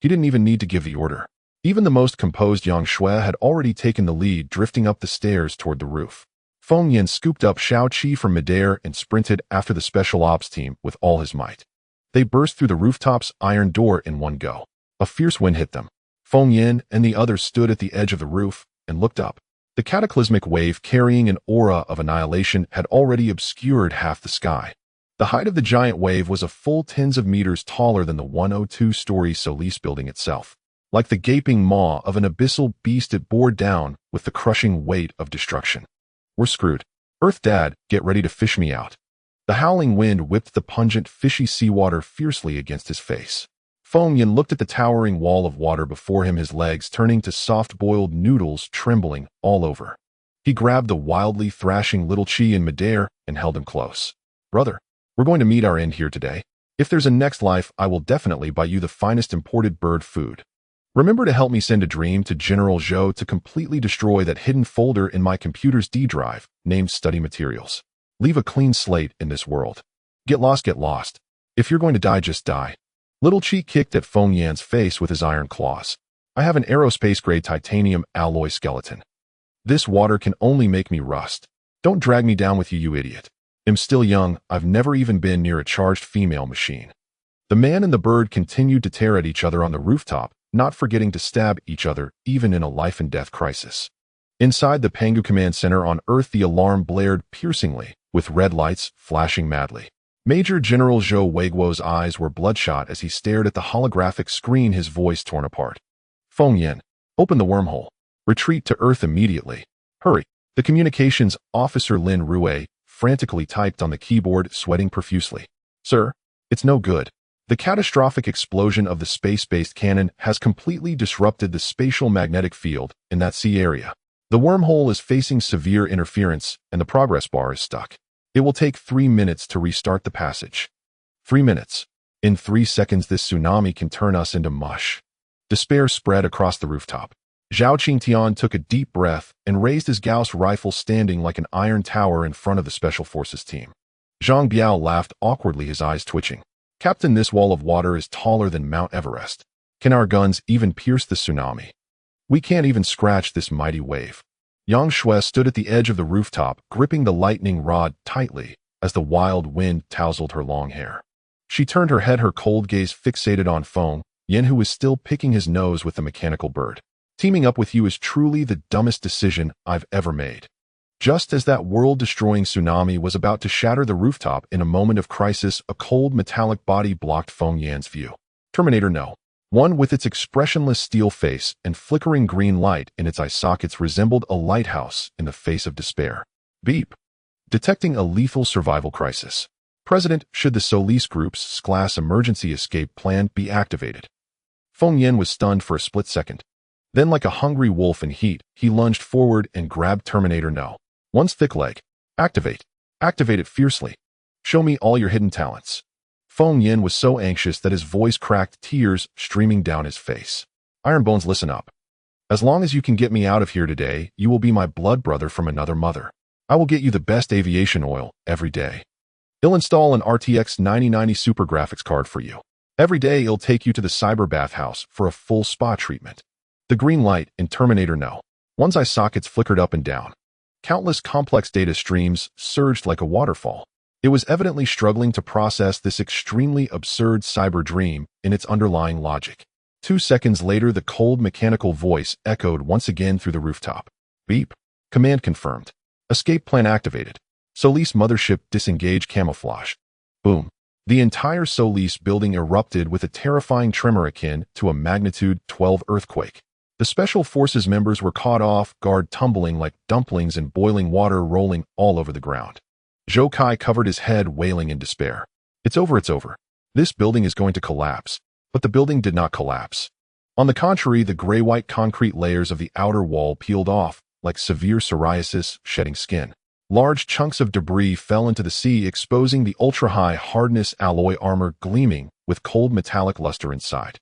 He didn't even need to give the order. Even the most composed Yang Shui had already taken the lead, drifting up the stairs toward the roof. Feng Yin scooped up Xiao Qi from midair and sprinted after the special ops team with all his might. They burst through the rooftop's iron door in one go. A fierce wind hit them. Feng Yin and the others stood at the edge of the roof and looked up. The cataclysmic wave, carrying an aura of annihilation, had already obscured half the sky. The height of the giant wave was a full tens of meters taller than the 102-story Solis building itself. Like the gaping maw of an abyssal beast, it bore down with the crushing weight of destruction. We're screwed. Earth Dad, get ready to fish me out. The howling wind whipped the pungent, fishy seawater fiercely against his face. Feng Yin looked at the towering wall of water before him, his legs turning to soft-boiled noodles, trembling all over. He grabbed the wildly thrashing little Qi in midair and held him close. Brother, we're going to meet our end here today. If there's a next life, I will definitely buy you the finest imported bird food. Remember to help me send a dream to General Zhou to completely destroy that hidden folder in my computer's D drive named Study Materials. Leave a clean slate in this world. Get lost, get lost. If you're going to die, just die. Little Qi kicked at Feng Yan's face with his iron claws. I have an aerospace-grade titanium alloy skeleton. This water can only make me rust. Don't drag me down with you, you idiot. I'm still young. I've never even been near a charged female machine. The man and the bird continued to tear at each other on the rooftop, not forgetting to stab each other even in a life-and-death crisis. Inside the Pangu Command Center on Earth, the alarm blared piercingly, with red lights flashing madly. Major General Zhou Weiguo's eyes were bloodshot as he stared at the holographic screen, his voice torn apart. Feng Yin, open the wormhole. Retreat to Earth immediately. Hurry. The communications officer Lin Rue frantically typed on the keyboard, sweating profusely. Sir, it's no good. The catastrophic explosion of the space-based cannon has completely disrupted the spatial magnetic field in that sea area. The wormhole is facing severe interference, and the progress bar is stuck. It will take 3 minutes to restart the passage. 3 minutes. In 3 seconds, this tsunami can turn us into mush. Despair spread across the rooftop. Zhao Qingtian took a deep breath and raised his Gauss rifle, standing like an iron tower in front of the Special Forces team. Zhang Biao laughed awkwardly, his eyes twitching. Captain, this wall of water is taller than Mount Everest. Can our guns even pierce the tsunami? We can't even scratch this mighty wave. Yang Shui stood at the edge of the rooftop, gripping the lightning rod tightly as the wild wind tousled her long hair. She turned her head, her cold gaze fixated on Feng Yin, who was still picking his nose with the mechanical bird. Teaming up with you is truly the dumbest decision I've ever made. Just as that world-destroying tsunami was about to shatter the rooftop in a moment of crisis, a cold metallic body blocked Feng Yan's view. Terminator No. 1 with its expressionless steel face and flickering green light in its eye sockets resembled a lighthouse in the face of despair. Beep. Detecting a lethal survival crisis. President, should the Solis Group's class emergency escape plan be activated? Feng Yin was stunned for a split second. Then, like a hungry wolf in heat, he lunged forward and grabbed Terminator No. 1's thick leg. Activate. Activate it fiercely. Show me all your hidden talents. Feng Yin was so anxious that his voice cracked, tears streaming down his face. Ironbones, listen up. As long as you can get me out of here today, you will be my blood brother from another mother. I will get you the best aviation oil every day. I'll install an RTX 9090 Super graphics card for you. Every day I'll take you to the cyber bathhouse for a full spa treatment. The green light in Terminator No. 1's eye sockets flickered up and down. Countless complex data streams surged like a waterfall. It was evidently struggling to process this extremely absurd cyber dream in its underlying logic. 2 seconds later, the cold mechanical voice echoed once again through the rooftop. Beep. Command confirmed. Escape plan activated. Solis mothership disengage camouflage. Boom. The entire Solis building erupted with a terrifying tremor akin to a magnitude 12 earthquake. The Special Forces members were caught off guard, tumbling like dumplings in boiling water, rolling all over the ground. Zhou Kai covered his head, wailing in despair. It's over, it's over. This building is going to collapse. But the building did not collapse. On the contrary, the gray-white concrete layers of the outer wall peeled off, like severe psoriasis shedding skin. Large chunks of debris fell into the sea, exposing the ultra-high hardness alloy armor gleaming with cold metallic luster inside.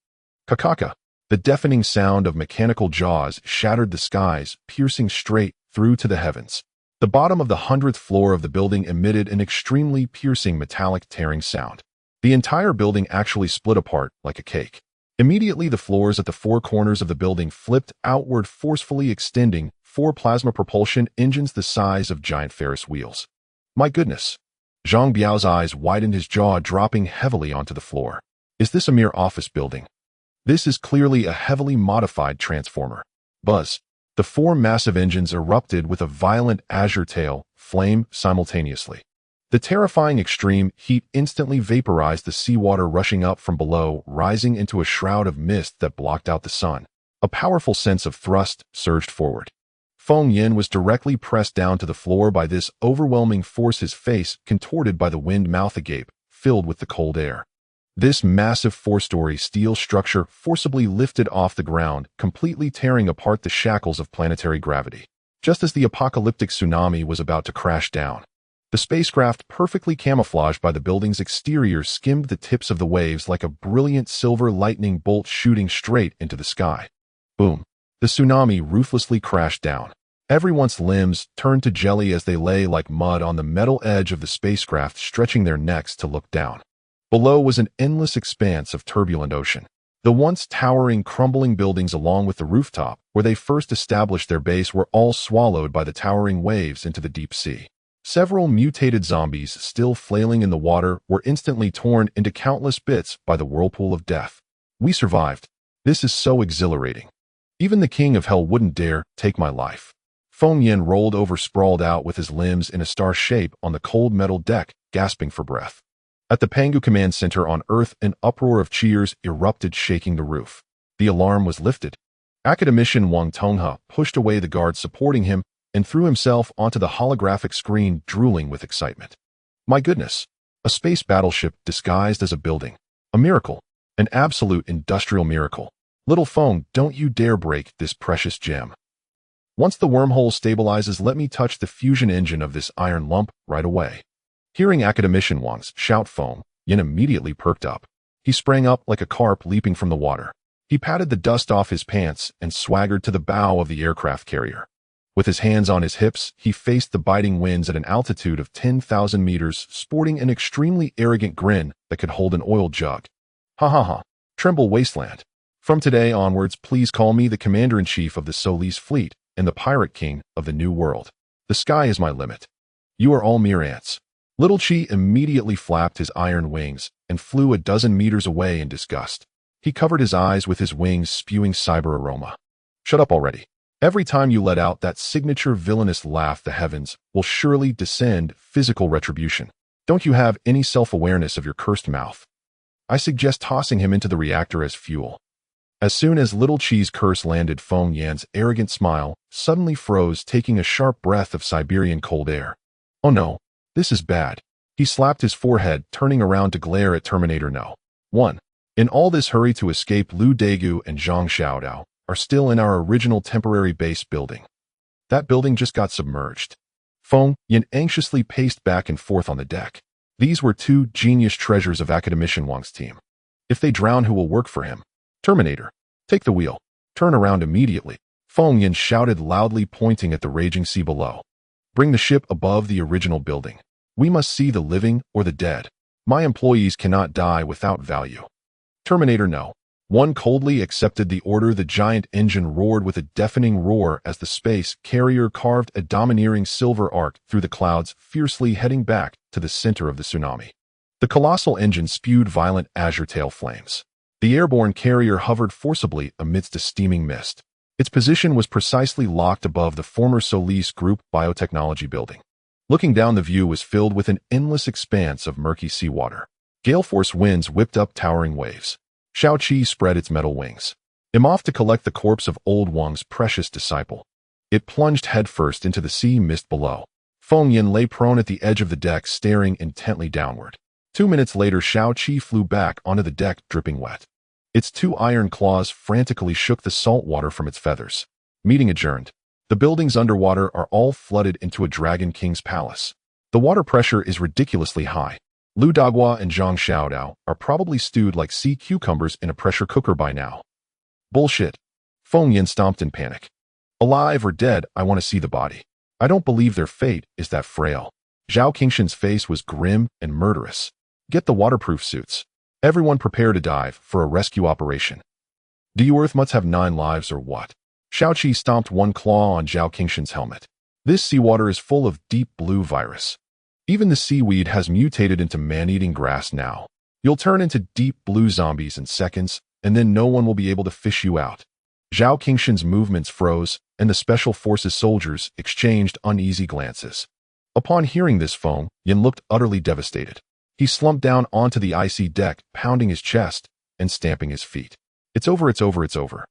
Kakaka. The deafening sound of mechanical jaws shattered the skies, piercing straight through to the heavens. The bottom of the 100th floor of the building emitted an extremely piercing metallic tearing sound. The entire building actually split apart like a cake. Immediately, the floors at the 4 corners of the building flipped outward, forcefully extending 4 plasma propulsion engines the size of giant Ferris wheels. My goodness. Zhang Biao's eyes widened, his jaw dropping heavily onto the floor. Is this a mere office building? This is clearly a heavily modified transformer. Buzz. The 4 massive engines erupted with a violent azure tail flame simultaneously. The terrifying extreme heat instantly vaporized the seawater rushing up from below, rising into a shroud of mist that blocked out the sun. A powerful sense of thrust surged forward. Feng Yin was directly pressed down to the floor by this overwhelming force, his face contorted by the wind, mouth agape, filled with the cold air. This massive 4-story steel structure forcibly lifted off the ground, completely tearing apart the shackles of planetary gravity. Just as the apocalyptic tsunami was about to crash down, the spacecraft, perfectly camouflaged by the building's exterior, skimmed the tips of the waves like a brilliant silver lightning bolt shooting straight into the sky. Boom. The tsunami ruthlessly crashed down. Everyone's limbs turned to jelly as they lay like mud on the metal edge of the spacecraft, stretching their necks to look down. Below was an endless expanse of turbulent ocean. The once towering, crumbling buildings along with the rooftop, where they first established their base, were all swallowed by the towering waves into the deep sea. Several mutated zombies, still flailing in the water, were instantly torn into countless bits by the whirlpool of death. We survived. This is so exhilarating. Even the king of hell wouldn't dare take my life. Feng Yin rolled over, sprawled out with his limbs in a star shape on the cold metal deck, gasping for breath. At the Pangu Command Center on Earth, an uproar of cheers erupted, shaking the roof. The alarm was lifted. Academician Wang Tonghe pushed away the guards supporting him and threw himself onto the holographic screen, drooling with excitement. My goodness! A space battleship disguised as a building. A miracle. An absolute industrial miracle. Little Feng, don't you dare break this precious gem. Once the wormhole stabilizes, let me touch the fusion engine of this iron lump right away. Hearing Academician Wang's shout, Feng Yin immediately perked up. He sprang up like a carp leaping from the water. He patted the dust off his pants and swaggered to the bow of the aircraft carrier. With his hands on his hips, he faced the biting winds at an altitude of 10,000 meters, sporting an extremely arrogant grin that could hold an oil jug. Ha ha ha. Tremble, wasteland. From today onwards, please call me the Commander-in-Chief of the Solis Fleet and the Pirate King of the New World. The sky is my limit. You are all mere ants. Little Chi immediately flapped his iron wings and flew a dozen meters away in disgust. He covered his eyes with his wings, spewing cyber aroma. Shut up already. Every time you let out that signature villainous laugh, the heavens will surely descend physical retribution. Don't you have any self-awareness of your cursed mouth? I suggest tossing him into the reactor as fuel. As soon as Little Chi's curse landed, Feng Yan's arrogant smile suddenly froze, taking a sharp breath of Siberian cold air. Oh no, this is bad. He slapped his forehead, turning around to glare at Terminator No. 1. In all this hurry to escape, Lu Degu and Zhang Xiaodao are still in our original temporary base building. That building just got submerged. Feng Yan anxiously paced back and forth on the deck. These were two genius treasures of Academician Wang's team. If they drown, who will work for him? Terminator, take the wheel. Turn around immediately. Feng Yan shouted loudly, pointing at the raging sea below. Bring the ship above the original building. We must see the living or the dead. My employees cannot die without value. Terminator No. 1 coldly accepted the order. The giant engine roared with a deafening roar as the space carrier carved a domineering silver arc through the clouds, fiercely heading back to the center of the tsunami. The colossal engine spewed violent azure tail flames. The airborne carrier hovered forcibly amidst a steaming mist. Its position was precisely locked above the former Solis Group biotechnology building. Looking down, the view was filled with an endless expanse of murky seawater. Gale-force winds whipped up towering waves. Xiao Qi spread its metal wings. I'm off to collect the corpse of old Wang's precious disciple. It plunged headfirst into the sea mist below. Feng Yan lay prone at the edge of the deck, staring intently downward. 2 minutes later, Xiao Qi flew back onto the deck, dripping wet. Its two iron claws frantically shook the salt water from its feathers. Meeting adjourned. The buildings underwater are all flooded into a Dragon King's palace. The water pressure is ridiculously high. Lu Dagua and Zhang Xiaodao are probably stewed like sea cucumbers in a pressure cooker by now. Bullshit. Feng Yan stomped in panic. Alive or dead, I want to see the body. I don't believe their fate is that frail. Zhao Qingshan's face was grim and murderous. Get the waterproof suits. Everyone prepare to dive for a rescue operation. Do you Earth mutts have 9 lives or what? Xiao Qi stomped one claw on Zhao Qingshan's helmet. This seawater is full of deep blue virus. Even the seaweed has mutated into man-eating grass now. You'll turn into deep blue zombies in seconds, and then no one will be able to fish you out. Zhao Qingshan's movements froze, and the Special Forces soldiers exchanged uneasy glances. Upon hearing this, Feng Yan looked utterly devastated. He slumped down onto the icy deck, pounding his chest and stamping his feet. It's over, it's over, it's over.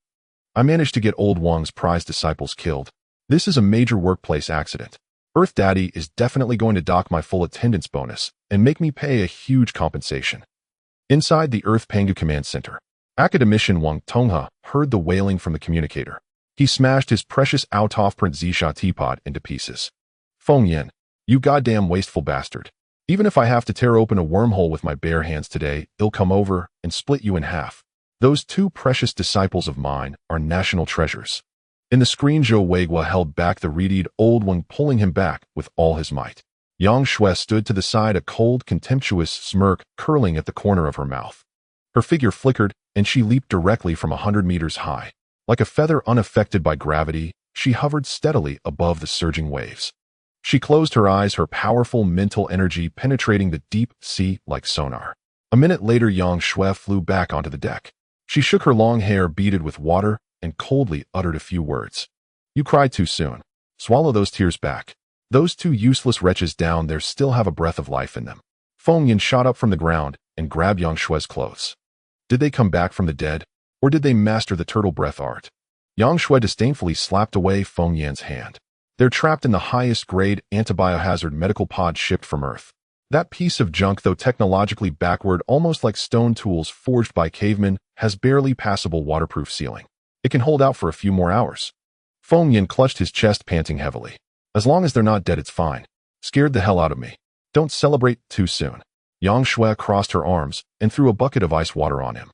I managed to get old Wang's prized disciples killed. This is a major workplace accident. Earth Daddy is definitely going to dock my full attendance bonus and make me pay a huge compensation. Inside the Earth Pangu Command Center, Academician Wang Tongha heard the wailing from the communicator. He smashed his precious out-of-print Zisha teapot into pieces. Feng Yan, you goddamn wasteful bastard. Even if I have to tear open a wormhole with my bare hands today, I'll come over and split you in half. Those 2 precious disciples of mine are national treasures. In the screen, Zhou Weigua held back the reedied old one, pulling him back with all his might. Yang Shui stood to the side, a cold, contemptuous smirk curling at the corner of her mouth. Her figure flickered, and she leaped directly from 100 meters high. Like a feather unaffected by gravity, she hovered steadily above the surging waves. She closed her eyes, her powerful mental energy penetrating the deep sea like sonar. A minute later, Yang Shui flew back onto the deck. She shook her long hair beaded with water and coldly uttered a few words. You cried too soon. Swallow those tears back. Those 2 useless wretches down there still have a breath of life in them. Feng Yan shot up from the ground and grabbed Yang Shui's clothes. Did they come back from the dead, or did they master the turtle breath art? Yang Shui disdainfully slapped away Feng Yan's hand. They're trapped in the highest grade antibiohazard medical pod shipped from Earth. That piece of junk, though technologically backward, almost like stone tools forged by cavemen, has barely passable waterproof sealing. It can hold out for a few more hours. Feng Yan clutched his chest, panting heavily. As long as they're not dead, it's fine. Scared the hell out of me. Don't celebrate too soon. Yang Shui crossed her arms and threw a bucket of ice water on him.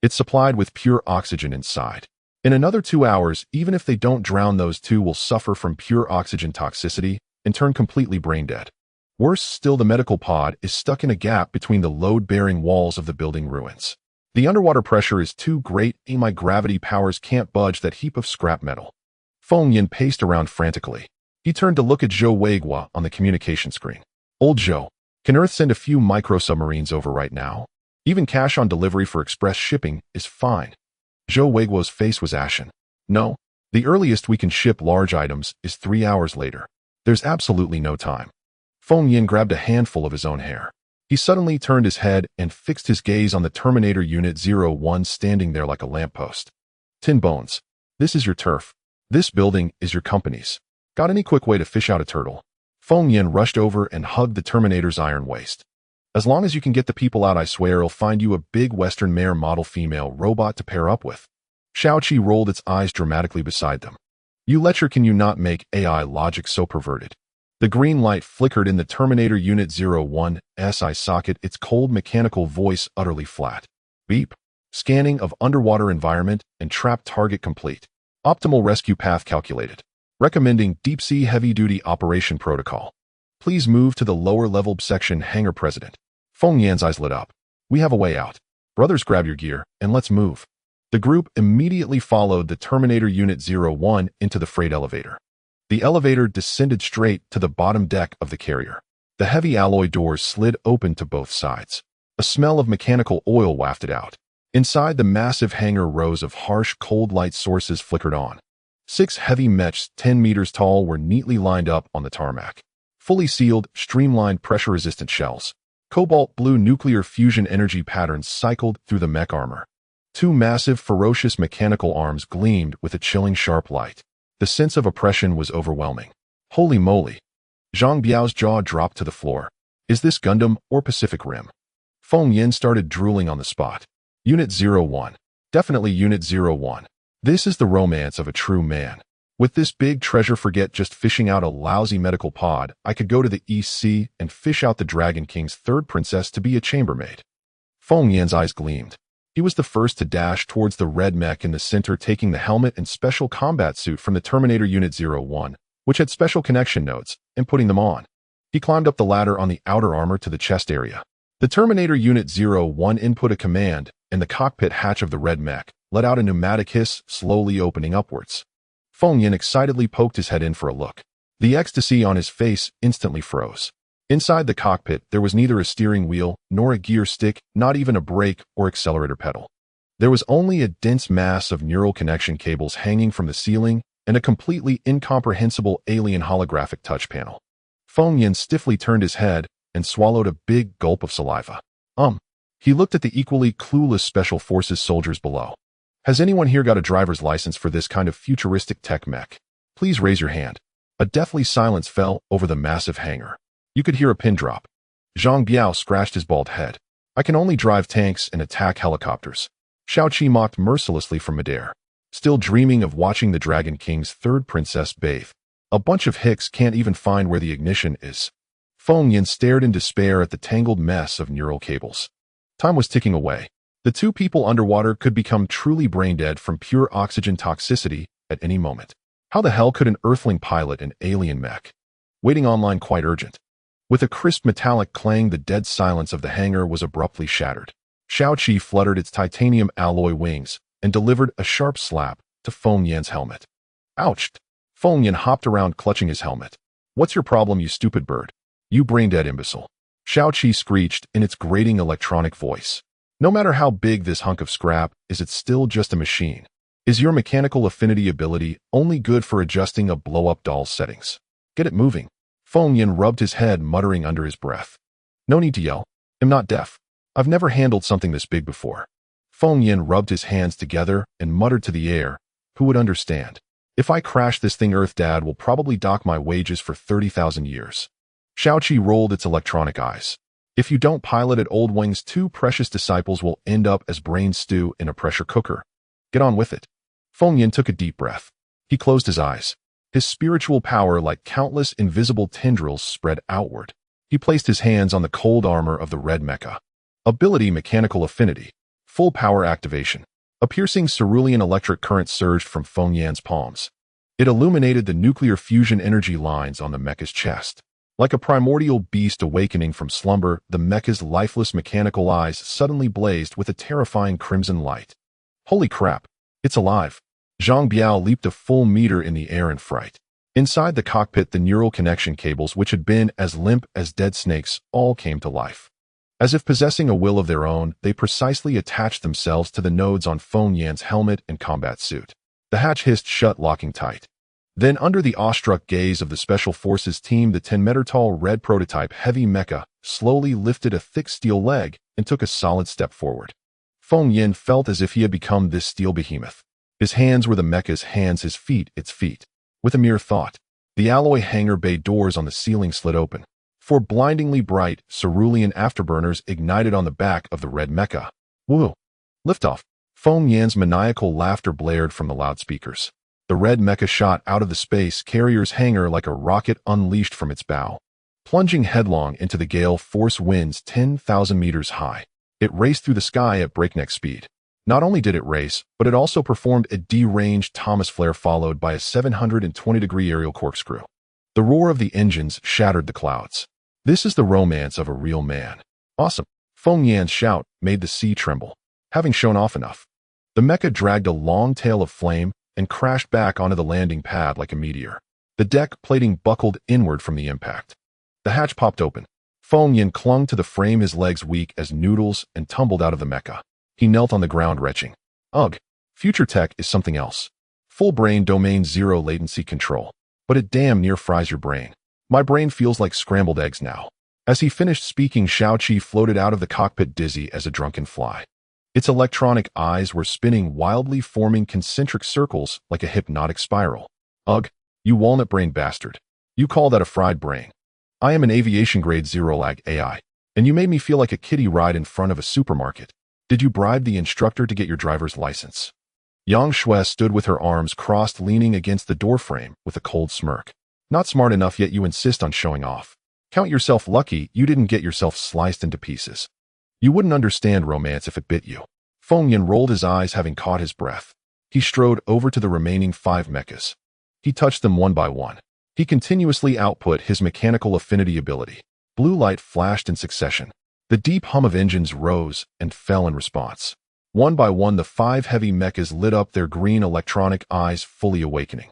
It's supplied with pure oxygen inside. In another 2 hours, even if they don't drown, those 2 will suffer from pure oxygen toxicity and turn completely brain dead. Worse still, the medical pod is stuck in a gap between the load-bearing walls of the building ruins. The underwater pressure is too great, and my gravity powers can't budge that heap of scrap metal. Feng Yan paced around frantically. He turned to look at Zhou Weigua on the communication screen. Old Zhou, Can Earth send a few micro-submarines over right now? Even cash on delivery for express shipping is fine. Zhou Weiguo's face was ashen. No, the earliest we can ship large items is 3 hours later. There's absolutely no time. Feng Yin grabbed a handful of his own hair. He suddenly turned his head and fixed his gaze on the Terminator Unit 01 standing there like a lamppost. Tin Bones, this is your turf. This building is your company's. Got any quick way to fish out a turtle? Feng Yin rushed over and hugged the Terminator's iron waist. As long as you can get the people out, I swear I'll find you a big Western mare model female robot to pair up with. Shaoqi rolled its eyes dramatically beside them. You letcher, can you not make AI logic so perverted? The green light flickered in the Terminator Unit 01's eye socket, its cold mechanical voice utterly flat. Beep. Scanning of underwater environment and trapped target complete. Optimal rescue path calculated. Recommending deep-sea heavy-duty operation protocol. Please move to the lower-level section hangar president. Feng Yan's eyes lit up. We have a way out. Brothers, grab your gear, and let's move. The group immediately followed the Terminator Unit 01 into the freight elevator. The elevator descended straight to the bottom deck of the carrier. The heavy alloy doors slid open to both sides. A smell of mechanical oil wafted out. Inside the massive hangar, rows of harsh, cold light sources flickered on. 6 heavy mechs 10 meters tall were neatly lined up on the tarmac. Fully sealed, streamlined, pressure-resistant shells. Cobalt blue nuclear fusion energy patterns cycled through the mech armor. 2 massive, ferocious mechanical arms gleamed with a chilling sharp light. The sense of oppression was overwhelming. Holy moly! Zhang Biao's jaw dropped to the floor. Is this Gundam or Pacific Rim? Feng Yin started drooling on the spot. Unit 01. Definitely Unit 01. This is the romance of a true man. With this big treasure, forget just fishing out a lousy medical pod. I could go to the East Sea and fish out the Dragon King's 3rd princess to be a chambermaid. Feng Yan's eyes gleamed. He was the first to dash towards the red mech in the center, taking the helmet and special combat suit from the Terminator Unit 01, which had special connection nodes, and putting them on. He climbed up the ladder on the outer armor to the chest area. The Terminator Unit 01 input a command, and the cockpit hatch of the red mech let out a pneumatic hiss, slowly opening upwards. Feng Yin excitedly poked his head in for a look. The ecstasy on his face instantly froze. Inside the cockpit, there was neither a steering wheel, nor a gear stick, not even a brake or accelerator pedal. There was only a dense mass of neural connection cables hanging from the ceiling and a completely incomprehensible alien holographic touch panel. Feng Yin stiffly turned his head and swallowed a big gulp of saliva. He looked at the equally clueless Special Forces soldiers below. Has anyone here got a driver's license for this kind of futuristic tech mech? Please raise your hand. A deathly silence fell over the massive hangar. You could hear a pin drop. Zhang Biao scratched his bald head. I can only drive tanks and attack helicopters. Shaoqi mocked mercilessly from midair. Still dreaming of watching the Dragon King's 3rd princess bathe. A bunch of hicks can't even find where the ignition is. Feng Yin stared in despair at the tangled mess of neural cables. Time was ticking away. The 2 people underwater could become truly brain-dead from pure oxygen toxicity at any moment. How the hell could an Earthling pilot an alien mech? Waiting online quite urgent. With a crisp metallic clang, the dead silence of the hangar was abruptly shattered. Shaoqi fluttered its titanium alloy wings and delivered a sharp slap to Feng Yan's helmet. Ouch! Feng Yan hopped around clutching his helmet. What's your problem, you stupid bird? You brain-dead imbecile. Shaoqi screeched in its grating electronic voice. No matter how big this hunk of scrap is, it's still just a machine. Is your mechanical affinity ability only good for adjusting a blow-up doll's settings? Get it moving. Feng Yin rubbed his head, muttering under his breath. No need to yell. I'm not deaf. I've never handled something this big before. Feng Yin rubbed his hands together and muttered to the air. Who would understand? If I crash this thing, Earth Dad will probably dock my wages for 30,000 years. Shaoqi rolled its electronic eyes. If you don't pilot it, Old Wing's 2 precious disciples will end up as brain stew in a pressure cooker. Get on with it. Feng Yin took a deep breath. He closed his eyes. His spiritual power, like countless invisible tendrils, spread outward. He placed his hands on the cold armor of the red mecha. Ability: Mechanical Affinity. Full power activation. A piercing cerulean electric current surged from Feng Yan's palms. It illuminated the nuclear fusion energy lines on the mecha's chest. Like a primordial beast awakening from slumber, the mecha's lifeless mechanical eyes suddenly blazed with a terrifying crimson light. Holy crap! It's alive! Zhang Biao leaped a full meter in the air in fright. Inside the cockpit, the neural connection cables, which had been as limp as dead snakes, all came to life. As if possessing a will of their own, they precisely attached themselves to the nodes on Feng Yan's helmet and combat suit. The hatch hissed shut, locking tight. Then, under the awestruck gaze of the Special Forces team, the 10-meter-tall red prototype heavy mecha slowly lifted a thick steel leg and took a solid step forward. Feng Yan felt as if he had become this steel behemoth. His hands were the mecha's hands, his feet its feet. With a mere thought, the alloy hangar bay doors on the ceiling slid open. Four blindingly bright cerulean afterburners ignited on the back of the red mecha. Woo! Liftoff! Feng Yan's maniacal laughter blared from the loudspeakers. The red mecha shot out of the space carrier's hangar like a rocket unleashed from its bow. Plunging headlong into the gale force winds 10,000 meters high, it raced through the sky at breakneck speed. Not only did it race, but it also performed a deranged Thomas flare followed by a 720-degree aerial corkscrew. The roar of the engines shattered the clouds. This is the romance of a real man. Awesome! Feng Yan's shout made the sea tremble. Having shown off enough, the mecha dragged a long tail of flame and crashed back onto the landing pad like a meteor. The deck plating buckled inward from the impact. The hatch popped open. Feng Yan clung to the frame, his legs weak as noodles, and tumbled out of the mecha. He knelt on the ground, retching. Ugh, future tech is something else. Full brain domain zero latency control. But it damn near fries your brain. My brain feels like scrambled eggs now. As he finished speaking, Xiaoqi floated out of the cockpit dizzy as a drunken fly. Its electronic eyes were spinning wildly, forming concentric circles like a hypnotic spiral. Ugh, you walnut-brained bastard. You call that a fried brain? I am an aviation-grade zero-lag AI, and you made me feel like a kiddie ride in front of a supermarket. Did you bribe the instructor to get your driver's license? Yang Shui stood with her arms crossed, leaning against the doorframe with a cold smirk. Not smart enough yet, you insist on showing off. Count yourself lucky you didn't get yourself sliced into pieces. You wouldn't understand romance if it bit you. Feng Yan rolled his eyes, having caught his breath. He strode over to the remaining 5 mechas. He touched them one by one. He continuously output his mechanical affinity ability. Blue light flashed in succession. The deep hum of engines rose and fell in response. One by one, the 5 heavy mechas lit up, their green electronic eyes fully awakening.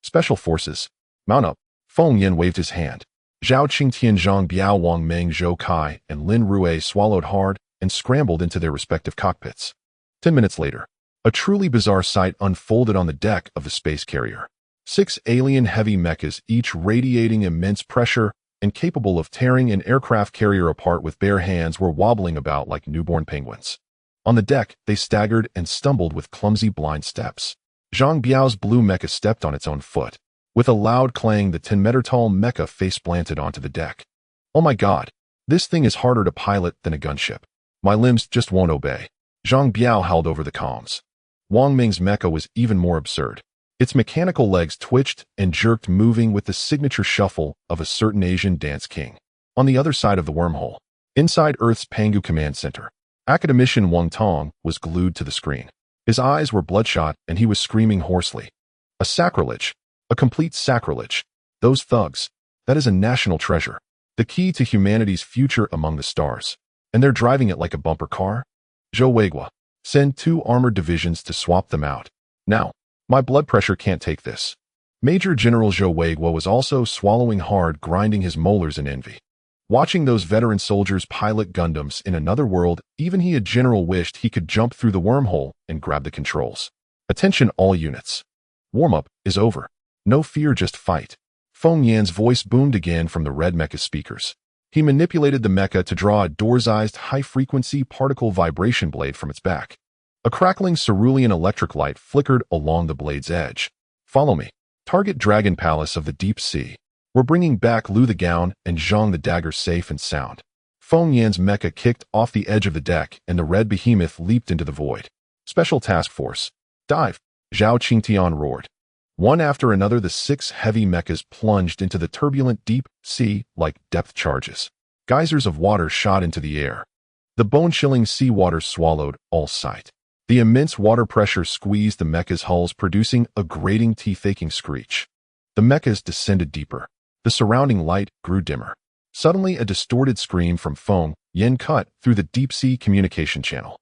Special Forces, mount up. Feng Yan waved his hand. Zhao Qingtian, Zhang Biao, Wang Meng, Zhou Kai, and Lin Rue swallowed hard and scrambled into their respective cockpits. 10 minutes later, a truly bizarre sight unfolded on the deck of the space carrier. 6 alien heavy mechas, each radiating immense pressure and capable of tearing an aircraft carrier apart with bare hands, were wobbling about like newborn penguins. On the deck, they staggered and stumbled with clumsy blind steps. Zhang Biao's blue mecha stepped on its own foot. With a loud clang, the 10-meter-tall mecha face-planted onto the deck. Oh my god, this thing is harder to pilot than a gunship. My limbs just won't obey. Zhang Biao howled over the comms. Wang Ming's mecha was even more absurd. Its mechanical legs twitched and jerked, moving with the signature shuffle of a certain Asian dance king. On the other side of the wormhole, inside Earth's Pangu Command Center, academician Wang Tong was glued to the screen. His eyes were bloodshot and he was screaming hoarsely. A sacrilege. A complete sacrilege. Those thugs. That is a national treasure. The key to humanity's future among the stars. And they're driving it like a bumper car? Zhou Weigua. Send 2 armored divisions to swap them out. Now. My blood pressure can't take this. Major General Zhou Weigua was also swallowing hard, grinding his molars in envy. Watching those veteran soldiers pilot Gundams in another world, even he, a general, wished he could jump through the wormhole and grab the controls. Attention all units. Warm-up is over. No fear, just fight. Feng Yan's voice boomed again from the red mecha speakers. He manipulated the mecha to draw a door-sized high-frequency particle vibration blade from its back. A crackling cerulean electric light flickered along the blade's edge. Follow me. Target Dragon Palace of the Deep Sea. We're bringing back Lu the Gown and Zhang the Dagger safe and sound. Feng Yan's mecha kicked off the edge of the deck and the red behemoth leaped into the void. Special Task Force. Dive. Zhao Qingtian roared. One after another, the 6 heavy mechas plunged into the turbulent deep sea like depth charges. Geysers of water shot into the air. The bone-chilling seawater swallowed all sight. The immense water pressure squeezed the mechas' hulls, producing a grating, teeth-aching screech. The mechas descended deeper. The surrounding light grew dimmer. Suddenly, a distorted scream from Feng Yan cut through the deep-sea communication channel.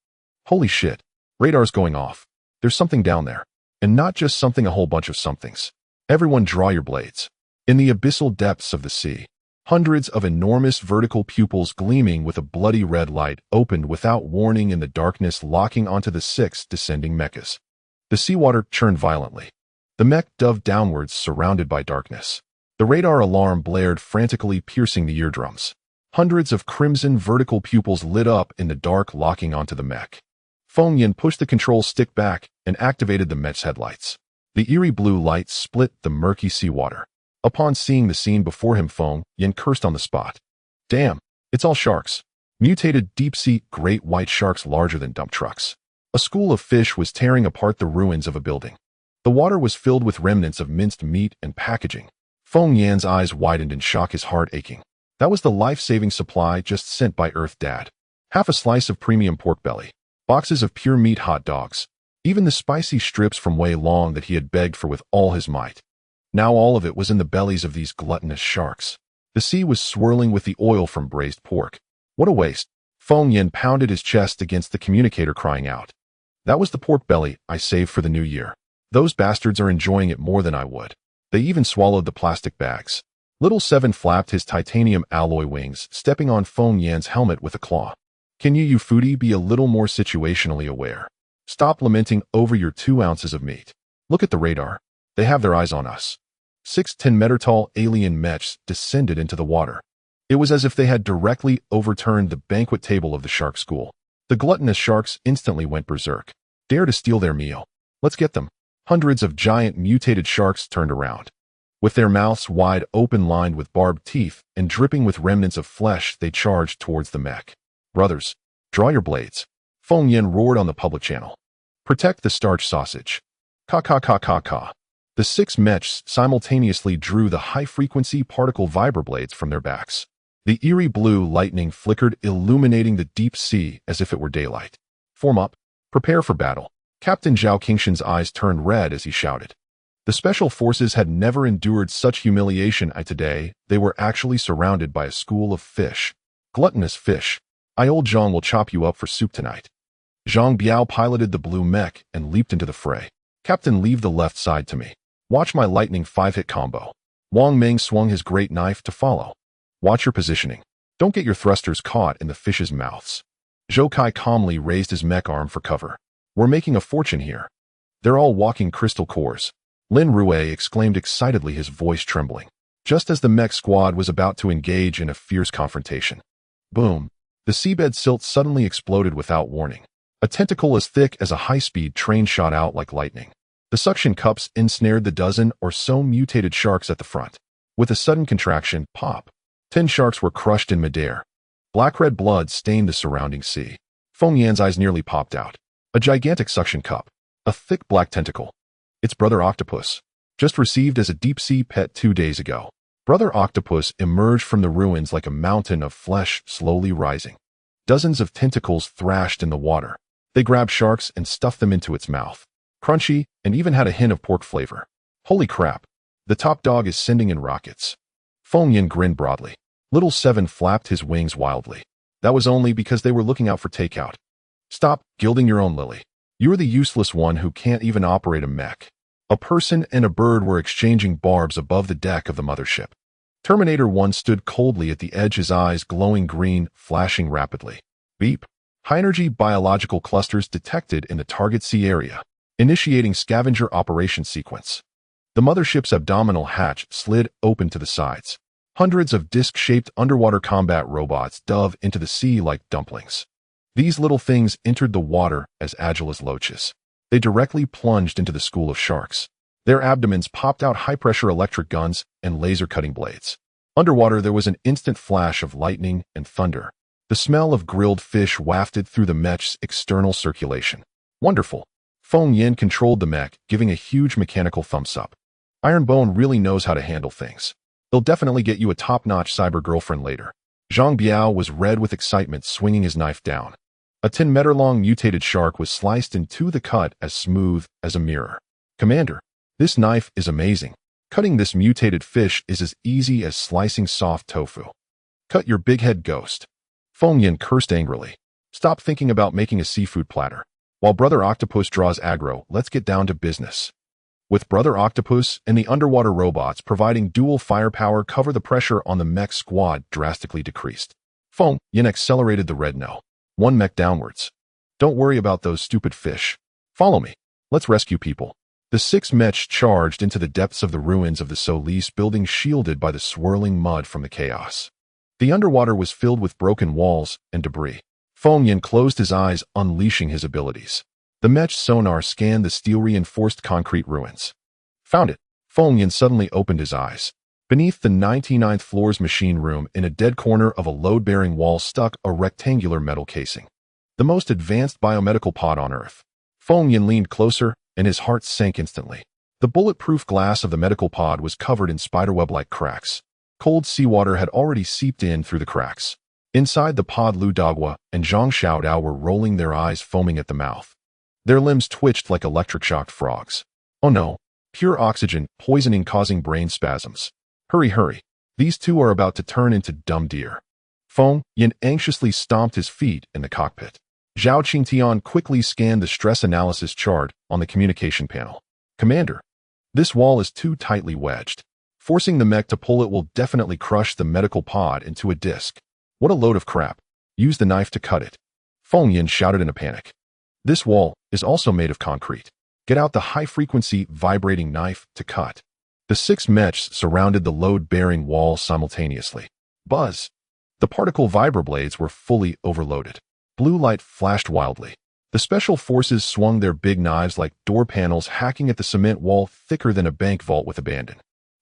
Holy shit. Radar's going off. There's something down there. And not just something, a whole bunch of somethings. Everyone draw your blades. In the abyssal depths of the sea, hundreds of enormous vertical pupils gleaming with a bloody red light opened without warning in the darkness, locking onto the 6 descending mechas. The seawater churned violently. The mech dove downwards, surrounded by darkness. The radar alarm blared frantically, piercing the eardrums. Hundreds of crimson vertical pupils lit up in the dark, locking onto the mech. Feng Yin pushed the control stick back and activated the mech's headlights. The eerie blue light split the murky seawater. Upon seeing the scene before him, Feng Yin cursed on the spot. Damn, it's all sharks. Mutated deep-sea great white sharks larger than dump trucks. A school of fish was tearing apart the ruins of a building. The water was filled with remnants of minced meat and packaging. Feng Yan's eyes widened in shock, his heart aching. That was the life-saving supply just sent by Earth Dad. Half a slice of premium pork belly. Boxes of pure meat hot dogs. Even the spicy strips from Wei Long that he had begged for with all his might. Now all of it was in the bellies of these gluttonous sharks. The sea was swirling with the oil from braised pork. What a waste. Feng Yin pounded his chest against the communicator, crying out. That was the pork belly I saved for the new year. Those bastards are enjoying it more than I would. They even swallowed the plastic bags. Little Seven flapped his titanium alloy wings, stepping on Feng Yan's helmet with a claw. Can you foodie, be a little more situationally aware? Stop lamenting over your 2 ounces of meat. Look at the radar. They have their eyes on us. 6 10-meter-tall alien mechs descended into the water. It was as if they had directly overturned the banquet table of the shark school. The gluttonous sharks instantly went berserk. Dare to steal their meal. Let's get them. Hundreds of giant mutated sharks turned around. With their mouths wide open, lined with barbed teeth, and dripping with remnants of flesh, they charged towards the mech. Brothers, draw your blades. Feng Yin roared on the public channel. Protect the starch sausage. Ka ka ka ka ka. The 6 mechs simultaneously drew the high-frequency particle vibroblades from their backs. The eerie blue lightning flickered, illuminating the deep sea as if it were daylight. Form up. Prepare for battle. Captain Zhao Qingshan's eyes turned red as he shouted. The special forces had never endured such humiliation. Today, they were actually surrounded by a school of fish. Gluttonous fish. Old Zhang will chop you up for soup tonight. Zhang Biao piloted the blue mech and leaped into the fray. Captain, leave the left side to me. Watch my lightning 5-hit combo. Wang Meng swung his great knife to follow. Watch your positioning. Don't get your thrusters caught in the fish's mouths. Zhou Kai calmly raised his mech arm for cover. We're making a fortune here. They're all walking crystal cores. Lin Rue exclaimed excitedly, his voice trembling, just as the mech squad was about to engage in a fierce confrontation. Boom! The seabed silt suddenly exploded without warning. A tentacle as thick as a high-speed train shot out like lightning. The suction cups ensnared the dozen or so mutated sharks at the front. With a sudden contraction, pop! 10 sharks were crushed in midair. Black-red blood stained the surrounding sea. Feng Yan's eyes nearly popped out. A gigantic suction cup. A thick black tentacle. It's Brother Octopus. Just received as a deep-sea pet 2 days ago. Brother Octopus emerged from the ruins like a mountain of flesh slowly rising. Dozens of tentacles thrashed in the water. They grabbed sharks and stuffed them into its mouth. Crunchy, and even had a hint of pork flavor. Holy crap. The top dog is sending in rockets. Feng Yin grinned broadly. Little Seven flapped his wings wildly. That was only because they were looking out for takeout. Stop gilding your own lily. You're the useless one who can't even operate a mech. A person and a bird were exchanging barbs above the deck of the mothership. Terminator 1 stood coldly at the edge, his eyes glowing green, flashing rapidly. Beep. High-energy biological clusters detected in the target sea area. Initiating scavenger operation sequence. The mothership's abdominal hatch slid open to the sides. Hundreds of disc-shaped underwater combat robots dove into the sea like dumplings. These little things entered the water as agile as loaches. They directly plunged into the school of sharks. Their abdomens popped out high-pressure electric guns and laser-cutting blades. Underwater, there was an instant flash of lightning and thunder. The smell of grilled fish wafted through the mech's external circulation. Wonderful. Feng Yin controlled the mech, giving a huge mechanical thumbs up. Ironbone really knows how to handle things. He'll definitely get you a top-notch cyber girlfriend later. Zhang Biao was red with excitement, swinging his knife down. A 10-meter-long mutated shark was sliced into the cut as smooth as a mirror. Commander, this knife is amazing. Cutting this mutated fish is as easy as slicing soft tofu. Cut your big head, ghost. Feng Yin cursed angrily. Stop thinking about making a seafood platter. While Brother Octopus draws aggro, let's get down to business. with Brother Octopus and the underwater robots providing dual firepower cover, the pressure on the mech squad drastically decreased. Feng Yin accelerated the red no. One mech downwards. Don't worry about those stupid fish. Follow me. Let's rescue people. The 6 mechs charged into the depths of the ruins of the Solis building, shielded by the swirling mud from the chaos. The underwater was filled with broken walls and debris. Feng Yin closed his eyes, unleashing his abilities. The mech sonar scanned the steel-reinforced concrete ruins. Found it. Feng Yin suddenly opened his eyes. Beneath the 99th floor's machine room, in a dead corner of a load-bearing wall, stuck a rectangular metal casing. The most advanced biomedical pod on Earth. Feng Yin leaned closer, and his heart sank instantly. The bulletproof glass of the medical pod was covered in spiderweb-like cracks. Cold seawater had already seeped in through the cracks. Inside the pod, Lu Dagua and Zhang Xiaodao were rolling their eyes, foaming at the mouth. Their limbs twitched like electric-shocked frogs. Oh no! Pure oxygen, poisoning causing brain spasms. Hurry, hurry. These two are about to turn into dumb deer. Feng Yin anxiously stomped his feet in the cockpit. Zhao Qingtian quickly scanned the stress analysis chart on the communication panel. Commander, this wall is too tightly wedged. Forcing the mech to pull it will definitely crush the medical pod into a disc. What a load of crap. Use the knife to cut it. Feng Yin shouted in a panic. This wall is also made of concrete. Get out the high-frequency vibrating knife to cut. The 6 mechs surrounded the load-bearing wall simultaneously. Buzz! The particle vibroblades were fully overloaded. Blue light flashed wildly. The special forces swung their big knives like door panels, hacking at the cement wall thicker than a bank vault with abandon.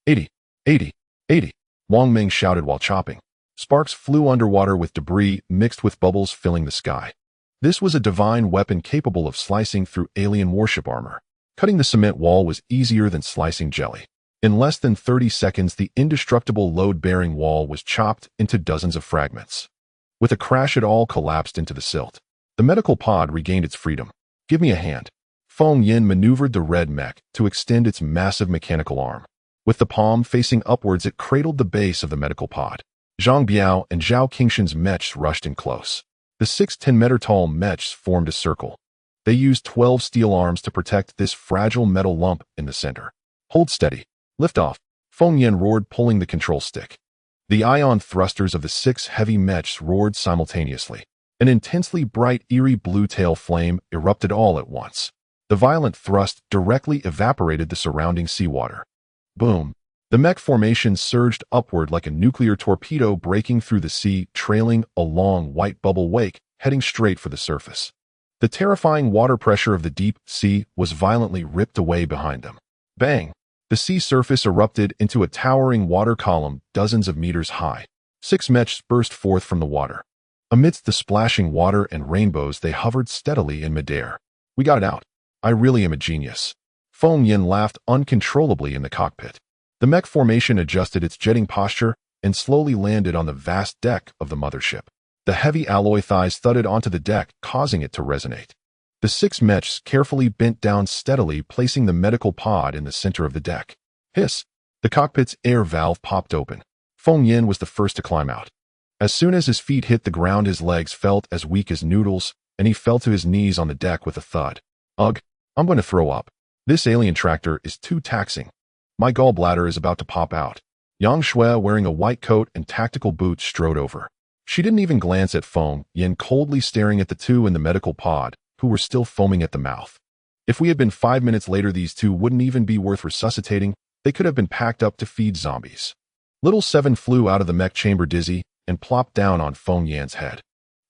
80, 80, 80, Wang Ming shouted while chopping. Sparks flew underwater with debris mixed with bubbles filling the sky. This was a divine weapon capable of slicing through alien warship armor. Cutting the cement wall was easier than slicing jelly. In less than 30 seconds, the indestructible load-bearing wall was chopped into dozens of fragments. With a crash, it all collapsed into the silt. The medical pod regained its freedom. Give me a hand. Feng Yin maneuvered the red mech to extend its massive mechanical arm. With the palm facing upwards, it cradled the base of the medical pod. Zhang Biao and Zhao Qingshan's mechs rushed in close. The 6 10-meter-tall mechs formed a circle. They used 12 steel arms to protect this fragile metal lump in the center. Hold steady. Lift off. Feng Yin roared, pulling the control stick. The ion thrusters of the 6 heavy mechs roared simultaneously. An intensely bright, eerie blue tail flame erupted all at once. The violent thrust directly evaporated the surrounding seawater. Boom! The mech formation surged upward like a nuclear torpedo breaking through the sea, trailing a long white bubble wake, heading straight for the surface. The terrifying water pressure of the deep sea was violently ripped away behind them. Bang! The sea surface erupted into a towering water column dozens of meters high. 6 mechs burst forth from the water. Amidst the splashing water and rainbows, they hovered steadily in midair. We got it out. I really am a genius. Feng Yin laughed uncontrollably in the cockpit. The mech formation adjusted its jetting posture and slowly landed on the vast deck of the mothership. The heavy alloy thighs thudded onto the deck, causing it to resonate. The 6 mechs carefully bent down steadily, placing the medical pod in the center of the deck. Hiss! The cockpit's air valve popped open. Feng Yin was the first to climb out. As soon as his feet hit the ground, his legs felt as weak as noodles, and he fell to his knees on the deck with a thud. Ugh! I'm going to throw up. This alien tractor is too taxing. My gallbladder is about to pop out. Yang Shui, wearing a white coat and tactical boots, strode over. She didn't even glance at Feng Yin, coldly staring at the two in the medical pod, who were still foaming at the mouth. If we had been 5 minutes later, these two wouldn't even be worth resuscitating. They could have been packed up to feed zombies. Little Seven flew out of the mech chamber dizzy and plopped down on Feng Yan's head.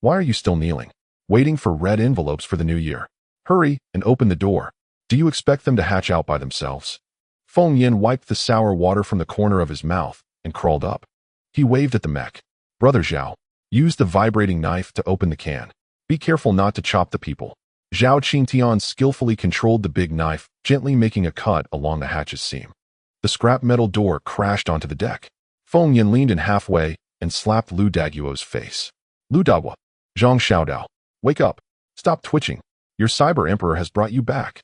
Why are you still kneeling? Waiting for red envelopes for the new year. Hurry and open the door. Do you expect them to hatch out by themselves? Feng Yin wiped the sour water from the corner of his mouth and crawled up. He waved at the mech. Brother Zhao, use the vibrating knife to open the can. Be careful not to chop the people. Zhao Qingtian skillfully controlled the big knife, gently making a cut along the hatch's seam. The scrap metal door crashed onto the deck. Feng Yin leaned in halfway and slapped Lu Daguo's face. Lu Dagua, Zhang Xiaodao, wake up. Stop twitching. Your cyber emperor has brought you back.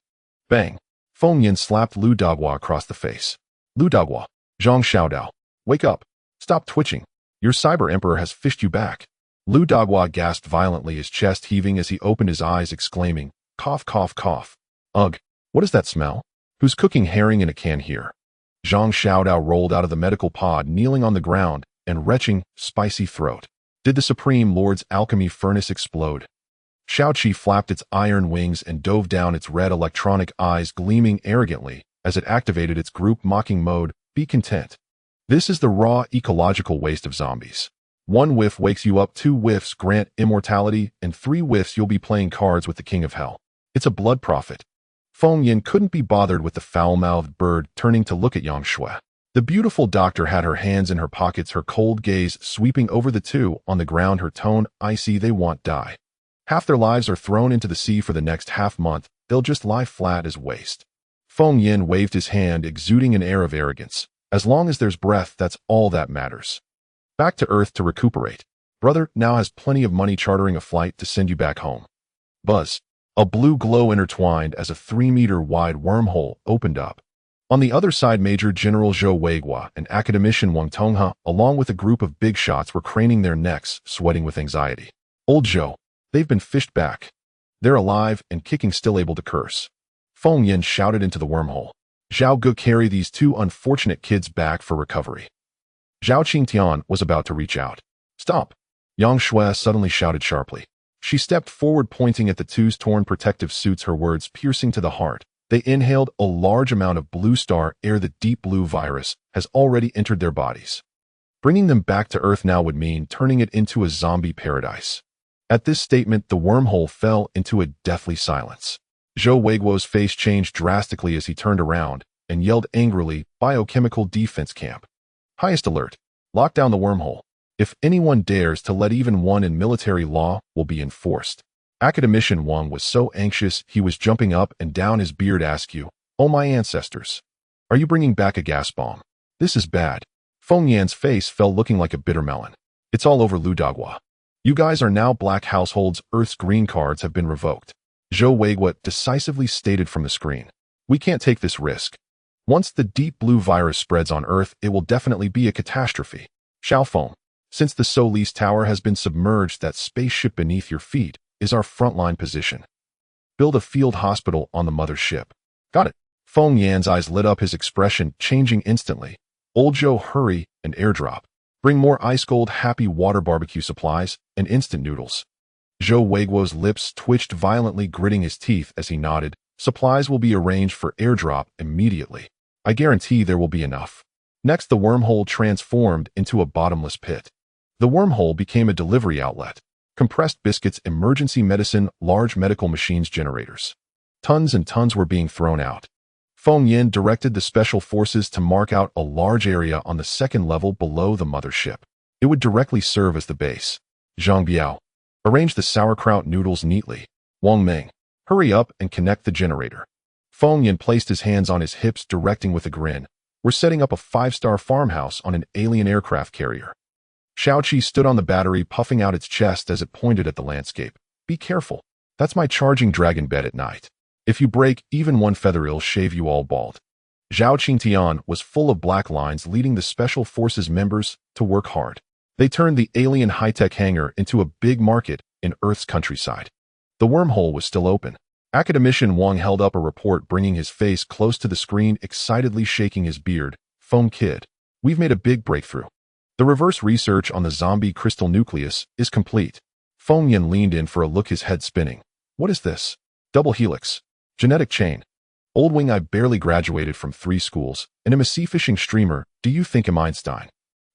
Bang! Feng Yin slapped Lu Dagua across the face. Lu Dagua, Zhang Xiaodao, wake up. Stop twitching. Your cyber emperor has fished you back. Lu Dagua gasped violently, his chest heaving as he opened his eyes, exclaiming, cough, cough, cough. Ugh, what is that smell? Who's cooking herring in a can here? Zhang Xiaodao rolled out of the medical pod, kneeling on the ground and retching spicy throat. Did the Supreme Lord's alchemy furnace explode? Xiaoqi flapped its iron wings and dove down, its red electronic eyes gleaming arrogantly as it activated its group mocking mode. Be content. This is the raw ecological waste of zombies. 1 whiff wakes you up, 2 whiffs grant immortality, and 3 whiffs you'll be playing cards with the King of Hell. It's a blood prophet. Feng Yin couldn't be bothered with the foul-mouthed bird, turning to look at Yang Shui. The beautiful doctor had her hands in her pockets, her cold gaze sweeping over the two on the ground, her tone icy. They want die. Half their lives are thrown into the sea for the next half-month. They'll just lie flat as waste. Feng Yin waved his hand, exuding an air of arrogance. As long as there's breath, that's all that matters. Back to Earth to recuperate. Brother now has plenty of money chartering a flight to send you back home. Buzz. A blue glow intertwined as a 3-meter-wide wormhole opened up. On the other side, Major General Zhou Weiguo and Academician Wang Tonghe, along with a group of big shots, were craning their necks, sweating with anxiety. Old Zhou. They've been fished back. They're alive and kicking, still able to curse. Feng Yin shouted into the wormhole. Zhao Gu, carry these 2 unfortunate kids back for recovery. Zhao Qingtian was about to reach out. Stop! Yang Shui suddenly shouted sharply. She stepped forward, pointing at the 2's torn protective suits, her words piercing to the heart. They inhaled a large amount of blue star air. The deep blue virus has already entered their bodies. Bringing them back to Earth now would mean turning it into a zombie paradise. At this statement, the wormhole fell into a deathly silence. Zhou Weiguo's face changed drastically as he turned around and yelled angrily, Biochemical Defense Camp. Highest alert. Lock down the wormhole. If anyone dares to let even one in, military law will be enforced. Academician Wang was so anxious he was jumping up and down, his beard askew. Oh, my ancestors. Are you bringing back a gas bomb? This is bad. Feng Yan's face fell, looking like a bitter melon. It's all over, Lu Dagua. You guys are now black households. Earth's green cards have been revoked. Zhou Weiguo decisively stated from the screen. We can't take this risk. Once the deep blue virus spreads on Earth, it will definitely be a catastrophe. Xiaofeng, since the Solis Tower has been submerged, that spaceship beneath your feet is our frontline position. Build a field hospital on the mothership. Got it. Feng Yan's eyes lit up, his expression changing instantly. Old Zhou, hurry and airdrop. Bring more ice-cold happy water barbecue supplies and instant noodles. Zhou Weiguo's lips twitched violently, gritting his teeth as he nodded. Supplies will be arranged for airdrop immediately. I guarantee there will be enough. Next, the wormhole transformed into a bottomless pit. The wormhole became a delivery outlet. Compressed biscuits, emergency medicine, large medical machines, generators. Tons and tons were being thrown out. Feng Yin directed the special forces to mark out a large area on the 2nd level below the mothership. It would directly serve as the base. Zhang Biao, arrange the sauerkraut noodles neatly. Wang Meng, hurry up and connect the generator. Feng Yin placed his hands on his hips, directing with a grin. We're setting up a 5-star farmhouse on an alien aircraft carrier. Xiaoqi stood on the battery, puffing out its chest as it pointed at the landscape. Be careful. That's my charging dragon bed at night. If you break even one feather, it'll shave you all bald. Zhao Qingtian was full of black lines, leading the Special Forces members to work hard. They turned the alien high-tech hangar into a big market in Earth's countryside. The wormhole was still open. Academician Wang held up a report, bringing his face close to the screen, excitedly shaking his beard. Foam Kid, we've made a big breakthrough. The reverse research on the zombie crystal nucleus is complete. Feng Yin leaned in for a look, his head spinning. What is this? Double helix. Genetic chain. Old Wing, I barely graduated from 3 schools and am a sea fishing streamer. Do you think I'm Einstein?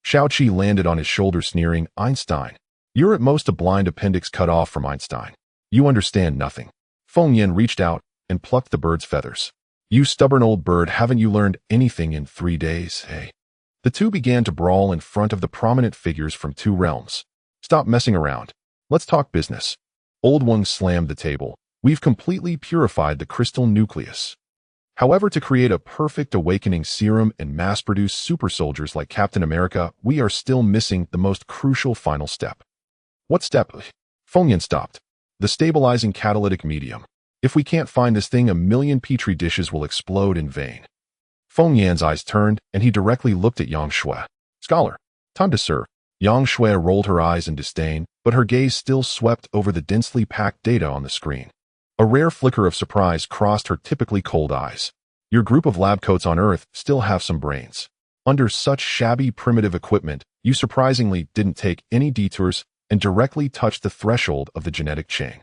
Xiaoqi landed on his shoulder, sneering. Einstein. You're at most a blind appendix cut off from Einstein. You understand nothing. Feng Yin reached out and plucked the bird's feathers. You stubborn old bird, haven't you learned anything in 3 days, hey? The two began to brawl in front of the prominent figures from 2 realms. Stop messing around. Let's talk business. Old Wang slammed the table. We've completely purified the crystal nucleus. However, to create a perfect awakening serum and mass-produce super soldiers like Captain America, we are still missing the most crucial final step. What step? Feng Yin stopped. The stabilizing catalytic medium. If we can't find this thing, 1,000,000 petri dishes will explode in vain. Feng Yan's eyes turned, and he directly looked at Yang Shui. Scholar, time to serve. Yang Shui rolled her eyes in disdain, but her gaze still swept over the densely packed data on the screen. A rare flicker of surprise crossed her typically cold eyes. Your group of lab coats on Earth still have some brains. Under such shabby primitive equipment, you surprisingly didn't take any detours and directly touched the threshold of the genetic chain.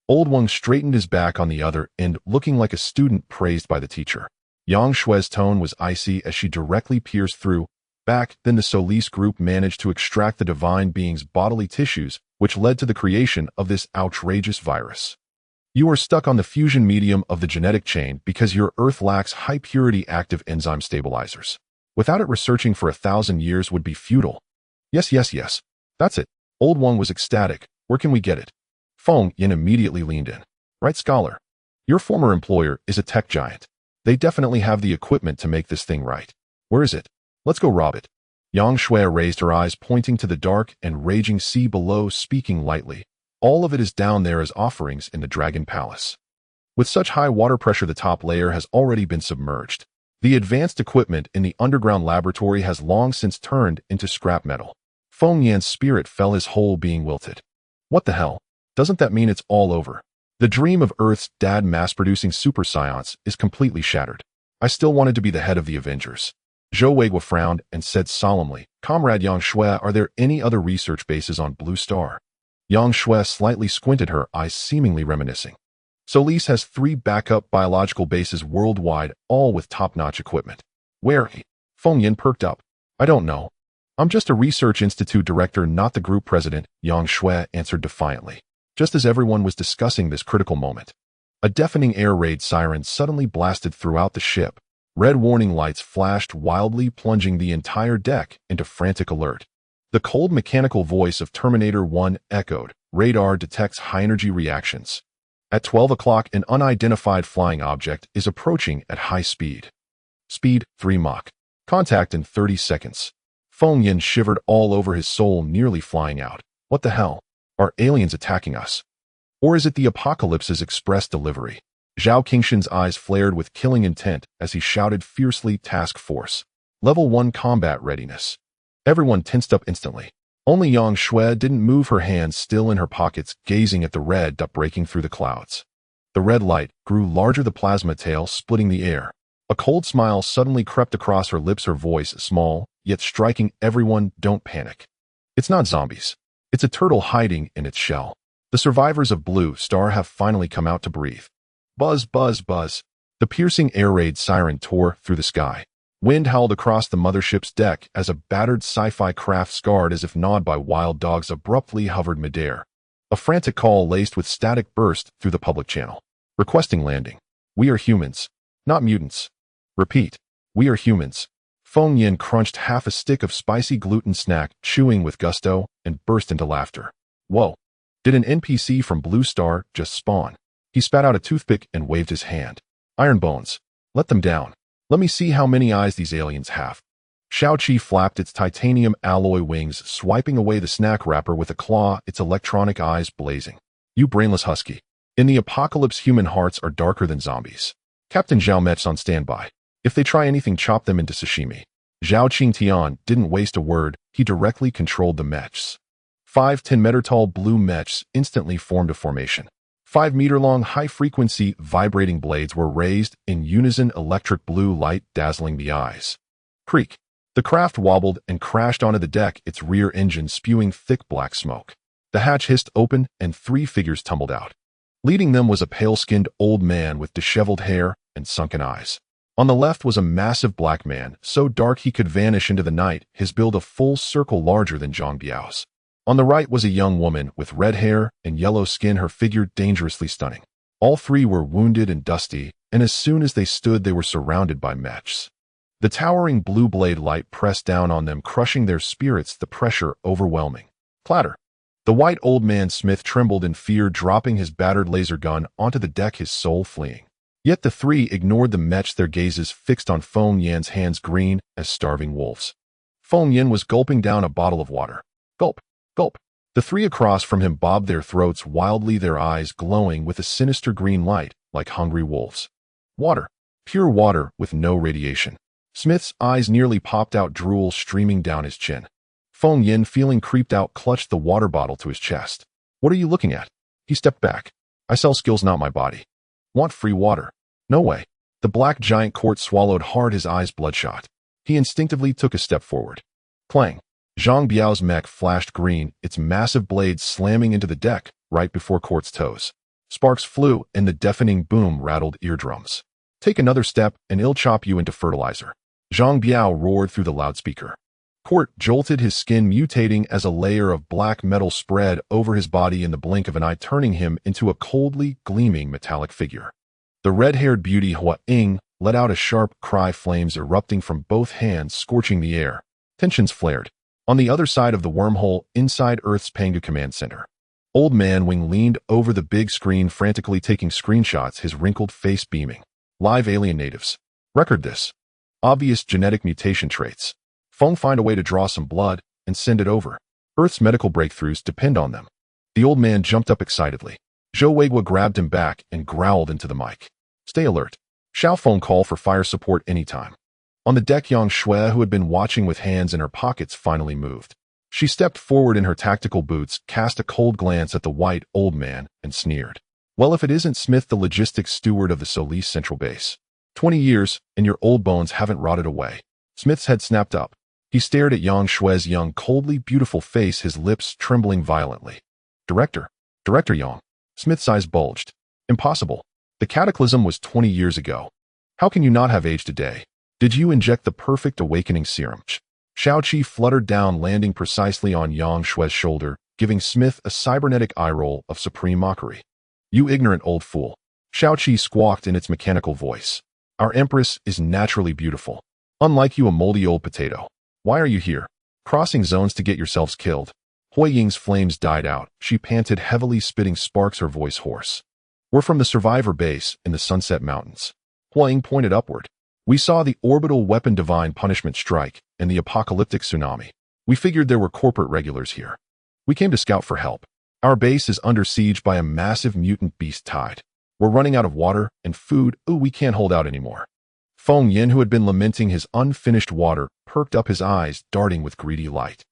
Old Wang straightened his back on the other end, looking like a student praised by the teacher. Yang Shui's tone was icy as she directly pierced through. Back then the Solis group managed to extract the divine being's bodily tissues, which led to the creation of this outrageous virus. You are stuck on the fusion medium of the genetic chain because your Earth lacks high-purity active enzyme stabilizers. Without it, researching for 1,000 years would be futile. Yes. That's it. Old Wang was ecstatic. Where can we get it? Feng Yin immediately leaned in. Right, scholar. Your former employer is a tech giant. They definitely have the equipment to make this thing right. Where is it? Let's go rob it. Yang Shui raised her eyes, pointing to the dark and raging sea below, speaking lightly. All of it is down there as offerings in the Dragon Palace. With such high water pressure, the top layer has already been submerged. The advanced equipment in the underground laboratory has long since turned into scrap metal. Feng Yan's spirit felt his whole being wilted. What the hell? Doesn't that mean it's all over? The dream of Earth's dad mass-producing super science is completely shattered. I still wanted to be the head of the Avengers. Zhou Weigua frowned and said solemnly, Comrade Yang Shui, are there any other research bases on Blue Star? Yang Shui slightly squinted, her eyes seemingly reminiscing. Solis has 3 backup biological bases worldwide, all with top-notch equipment. Where? Feng Yin perked up. I don't know. I'm just a research institute director, not the group president, Yang Shui answered defiantly. Just as everyone was discussing this critical moment, a deafening air raid siren suddenly blasted throughout the ship. Red warning lights flashed wildly, plunging the entire deck into frantic alert. The cold mechanical voice of Terminator 1 echoed. Radar detects high-energy reactions. At 12 o'clock, an unidentified flying object is approaching at high speed. Speed 3 Mach. Contact in 30 seconds. Feng Yin shivered all over, his soul nearly flying out. What the hell? Are aliens attacking us? Or is it the apocalypse's express delivery? Zhao Qingshan's eyes flared with killing intent as he shouted fiercely, Task Force. Level 1 combat readiness. Everyone tensed up instantly. Only Yang Shui didn't move, her hands still in her pockets, gazing at the red dot breaking through the clouds. The red light grew larger, the plasma tail splitting the air. A cold smile suddenly crept across her lips, her voice small, yet striking. Everyone, don't panic. It's not zombies. It's a turtle hiding in its shell. The survivors of Blue Star have finally come out to breathe. Buzz, buzz, buzz. The piercing air raid siren tore through the sky. Wind howled across the mothership's deck as a battered sci-fi craft, scarred as if gnawed by wild dogs, abruptly hovered midair. A frantic call laced with static burst through the public channel. Requesting landing. We are humans, not mutants. Repeat. We are humans. Feng Yin crunched half a stick of spicy gluten snack, chewing with gusto, and burst into laughter. Whoa. Did an NPC from Blue Star just spawn? He spat out a toothpick and waved his hand. Iron bones. Let them down. Let me see how many eyes these aliens have. Shao-Chi flapped its titanium alloy wings, swiping away the snack wrapper with a claw, its electronic eyes blazing. You brainless husky. In the apocalypse, human hearts are darker than zombies. Captain Zhao Met's on standby. If they try anything, chop them into sashimi. Zhao Qingtian didn't waste a word. He directly controlled the mechs. 5 10-meter-tall blue mechs instantly formed a formation. 5-meter-long, high-frequency, vibrating blades were raised in unison, electric blue light dazzling the eyes. Creak. The craft wobbled and crashed onto the deck, its rear engine spewing thick black smoke. The hatch hissed open, and 3 figures tumbled out. Leading them was a pale-skinned old man with disheveled hair and sunken eyes. On the left was a massive black man, so dark he could vanish into the night, his build a full circle larger than Zhang Biao's. On the right was a young woman with red hair and yellow skin, her figure dangerously stunning. All 3 were wounded and dusty, and as soon as they stood, they were surrounded by mechs. The towering blue blade light pressed down on them, crushing their spirits, the pressure overwhelming. Clatter. The white old man Smith trembled in fear, dropping his battered laser gun onto the deck, his soul fleeing. Yet the 3 ignored the mechs, their gazes fixed on Feng Yan's hands, green as starving wolves. Feng Yan was gulping down a bottle of water. Gulp, gulp. The 3 across from him bobbed their throats wildly, their eyes glowing with a sinister green light, like hungry wolves. Water. Pure water with no radiation. Smith's eyes nearly popped out, drool streaming down his chin. Feng Yin, feeling creeped out, clutched the water bottle to his chest. What are you looking at? He stepped back. I sell skills, not my body. Want free water? No way. The black giant court swallowed hard, his eyes bloodshot. He instinctively took a step forward. Clang! Zhang Biao's mech flashed green, its massive blades slamming into the deck right before Court's toes. Sparks flew, and the deafening boom rattled eardrums. Take another step, and I'll chop you into fertilizer. Zhang Biao roared through the loudspeaker. Court jolted, his skin mutating as a layer of black metal spread over his body in the blink of an eye, turning him into a coldly gleaming metallic figure. The red-haired beauty Hua Ying let out a sharp cry, flames erupting from both hands, scorching the air. Tensions flared. On the other side of the wormhole, inside Earth's Pangu Command Center, Old Man Wing leaned over the big screen, frantically taking screenshots, his wrinkled face beaming. Live alien natives. Record this. Obvious genetic mutation traits. Phone, find a way to draw some blood and send it over. Earth's medical breakthroughs depend on them. The old man jumped up excitedly. Zhou Weigua grabbed him back and growled into the mic. Stay alert. Xiao phone, call for fire support anytime. On the deck, Yang Shui, who had been watching with hands in her pockets, finally moved. She stepped forward in her tactical boots, cast a cold glance at the white old man, and sneered. Well, if it isn't Smith, the logistics steward of the Solis Central Base. 20 years, and your old bones haven't rotted away. Smith's head snapped up. He stared at Yang Shui's young, coldly beautiful face, his lips trembling violently. Director Yang. Smith's eyes bulged. Impossible. The cataclysm was 20 years ago. How can you not have aged a day? Did you inject the perfect awakening serum? Xiaoqi fluttered down, landing precisely on Yang Shui's shoulder, giving Smith a cybernetic eye roll of supreme mockery. You ignorant old fool. Xiaoqi squawked in its mechanical voice. Our empress is naturally beautiful. Unlike you, a moldy old potato. Why are you here? Crossing zones to get yourselves killed. Hui Ying's flames died out. She panted heavily, spitting sparks, her voice hoarse. We're from the survivor base in the Sunset Mountains. Hui Ying pointed upward. We saw the orbital weapon divine punishment strike and the apocalyptic tsunami. We figured there were corporate regulars here. We came to scout for help. Our base is under siege by a massive mutant beast tide. We're running out of water and food. Ooh, we can't hold out anymore. Feng Yin, who had been lamenting his unfinished water, perked up, his eyes darting with greedy light.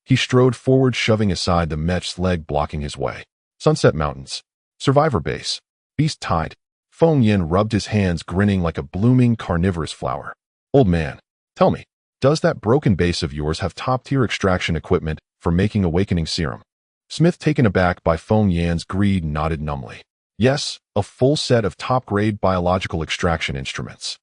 He strode forward, shoving aside the mech's leg blocking his way. Sunset Mountains. Survivor base. Beast tide. Feng Yin rubbed his hands, grinning like a blooming carnivorous flower. Old man, tell me, does that broken base of yours have top-tier extraction equipment for making awakening serum? Smith, taken aback by Feng Yin's greed, nodded numbly. Yes, a full set of top-grade biological extraction instruments.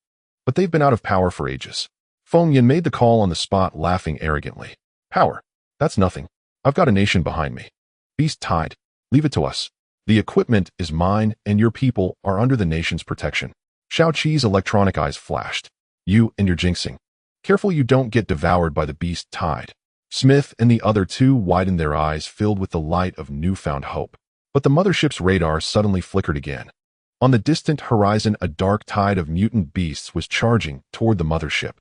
But they've been out of power for ages. Feng Yin made the call on the spot, laughing arrogantly. Power? That's nothing. I've got a nation behind me. Beast tide. Leave it to us. The equipment is mine, and your people are under the nation's protection. Xiaoqi's electronic eyes flashed. You and your jinxing. Careful you don't get devoured by the beast tide. Smith and the other two widened their eyes, filled with the light of newfound hope. But the mothership's radar suddenly flickered again. On the distant horizon, a dark tide of mutant beasts was charging toward the mothership.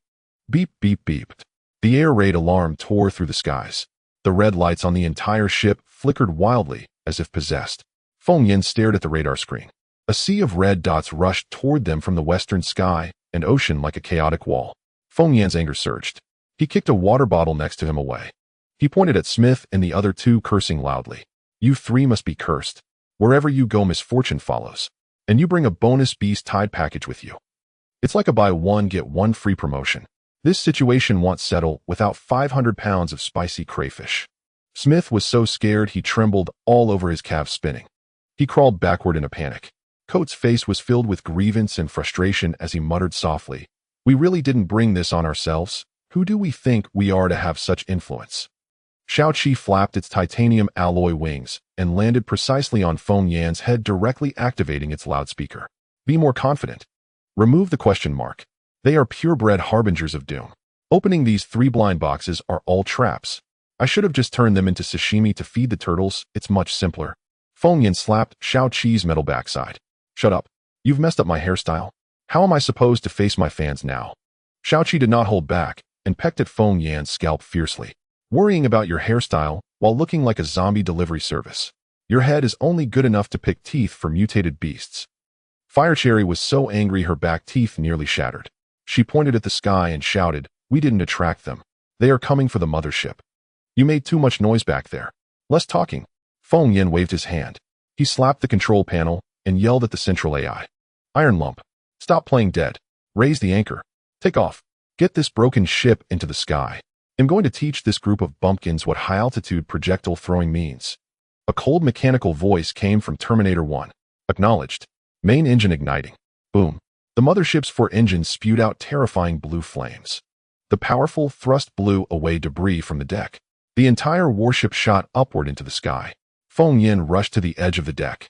Beep, beep, beeped. The air raid alarm tore through the skies. The red lights on the entire ship flickered wildly, as if possessed. Feng Yin stared at the radar screen. A sea of red dots rushed toward them from the western sky and ocean like a chaotic wall. Feng Yin's anger surged. He kicked a water bottle next to him away. He pointed at Smith and the other two, cursing loudly. You three must be cursed. Wherever you go, misfortune follows. And you bring a bonus beast tide package with you. It's like a buy one, get one free promotion. This situation won't settle without 500 pounds of spicy crayfish. Smith was so scared he trembled all over, his calves spinning. He crawled backward in a panic. Coates' face was filled with grievance and frustration as he muttered softly, We really didn't bring this on ourselves. Who do we think we are to have such influence? Xiaoqi flapped its titanium alloy wings and landed precisely on Feng Yan's head, directly activating its loudspeaker. Be more confident. Remove the question mark. They are purebred harbingers of doom. Opening these 3 blind boxes are all traps. I should have just turned them into sashimi to feed the turtles. It's much simpler. Feng Yan slapped Xiaoqi's metal backside. Shut up. You've messed up my hairstyle. How am I supposed to face my fans now? Xiaoqi did not hold back and pecked at Feng Yan's scalp fiercely. Worrying about your hairstyle while looking like a zombie delivery service. Your head is only good enough to pick teeth for mutated beasts. Firecherry was so angry her back teeth nearly shattered. She pointed at the sky and shouted, We didn't attract them. They are coming for the mothership. You made too much noise back there. Less talking. Feng Yan waved his hand. He slapped the control panel and yelled at the central AI. Iron lump. Stop playing dead. Raise the anchor. Take off. Get this broken ship into the sky. I'm going to teach this group of bumpkins what high-altitude projectile throwing means. A cold mechanical voice came from Terminator 1. Acknowledged. Main engine igniting. Boom. The mothership's 4 engines spewed out terrifying blue flames. The powerful thrust blew away debris from the deck. The entire warship shot upward into the sky. Feng Yin rushed to the edge of the deck.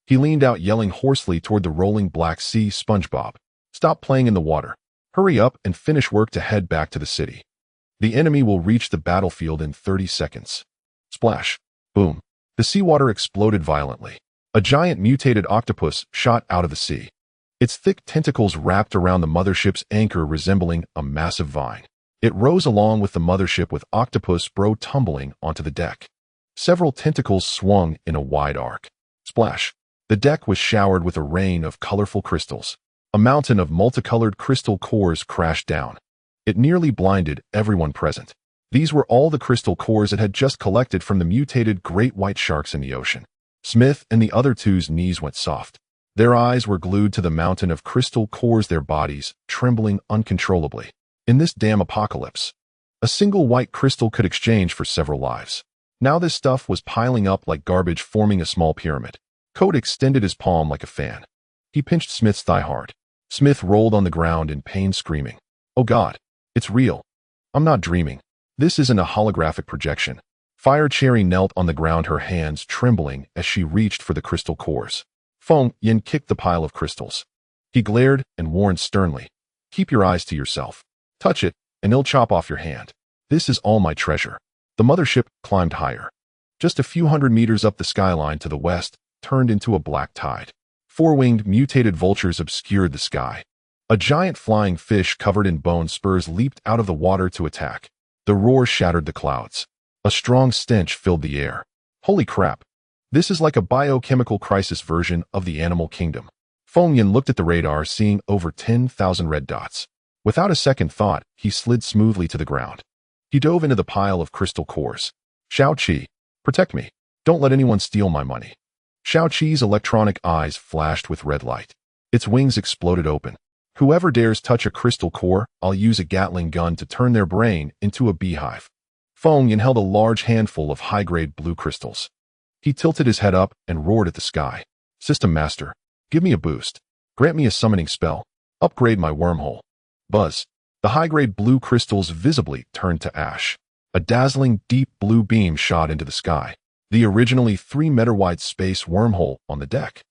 He leaned out yelling hoarsely toward the rolling Black Sea SpongeBob. Stop playing in the water. Hurry up and finish work to head back to the city. The enemy will reach the battlefield in 30 seconds. Splash. Boom. The seawater exploded violently. A giant mutated octopus shot out of the sea. Its thick tentacles wrapped around the mothership's anchor resembling a massive vine. It rose along with the mothership with Octopus Bro tumbling onto the deck. Several tentacles swung in a wide arc. Splash. The deck was showered with a rain of colorful crystals. A mountain of multicolored crystal cores crashed down. It nearly blinded everyone present. These were all the crystal cores it had just collected from the mutated great white sharks in the ocean. Smith and the other two's knees went soft. Their eyes were glued to the mountain of crystal cores, their bodies trembling uncontrollably. In this damn apocalypse, a single white crystal could exchange for several lives. Now this stuff was piling up like garbage, forming a small pyramid. Code extended his palm like a fan. He pinched Smith's thigh hard. Smith rolled on the ground in pain, screaming, "Oh God, it's real. I'm not dreaming. This isn't a holographic projection." Fire Cherry knelt on the ground, her hands trembling as she reached for the crystal cores. Feng Yin kicked the pile of crystals. He glared and warned sternly, "Keep your eyes to yourself. Touch it, and it'll chop off your hand. This is all my treasure." The mothership climbed higher. Just a few hundred meters up, the skyline to the west turned into a black tide. 4-winged mutated vultures obscured the sky. A giant flying fish covered in bone spurs leaped out of the water to attack. The roar shattered the clouds. A strong stench filled the air. Holy crap. This is like a biochemical crisis version of the animal kingdom. Feng Yin looked at the radar, seeing over 10,000 red dots. Without a second thought, he slid smoothly to the ground. He dove into the pile of crystal cores. "Shao Qi, protect me. Don't let anyone steal my money." Shao Qi's electronic eyes flashed with red light. Its wings exploded open. "Whoever dares touch a crystal core, I'll use a Gatling gun to turn their brain into a beehive." Feng Yin held a large handful of high-grade blue crystals. He tilted his head up and roared at the sky. "System Master, give me a boost. Grant me a summoning spell. Upgrade my wormhole." Buzz. The high-grade blue crystals visibly turned to ash. A dazzling deep blue beam shot into the sky. The originally 3-meter-wide space wormhole on the deck.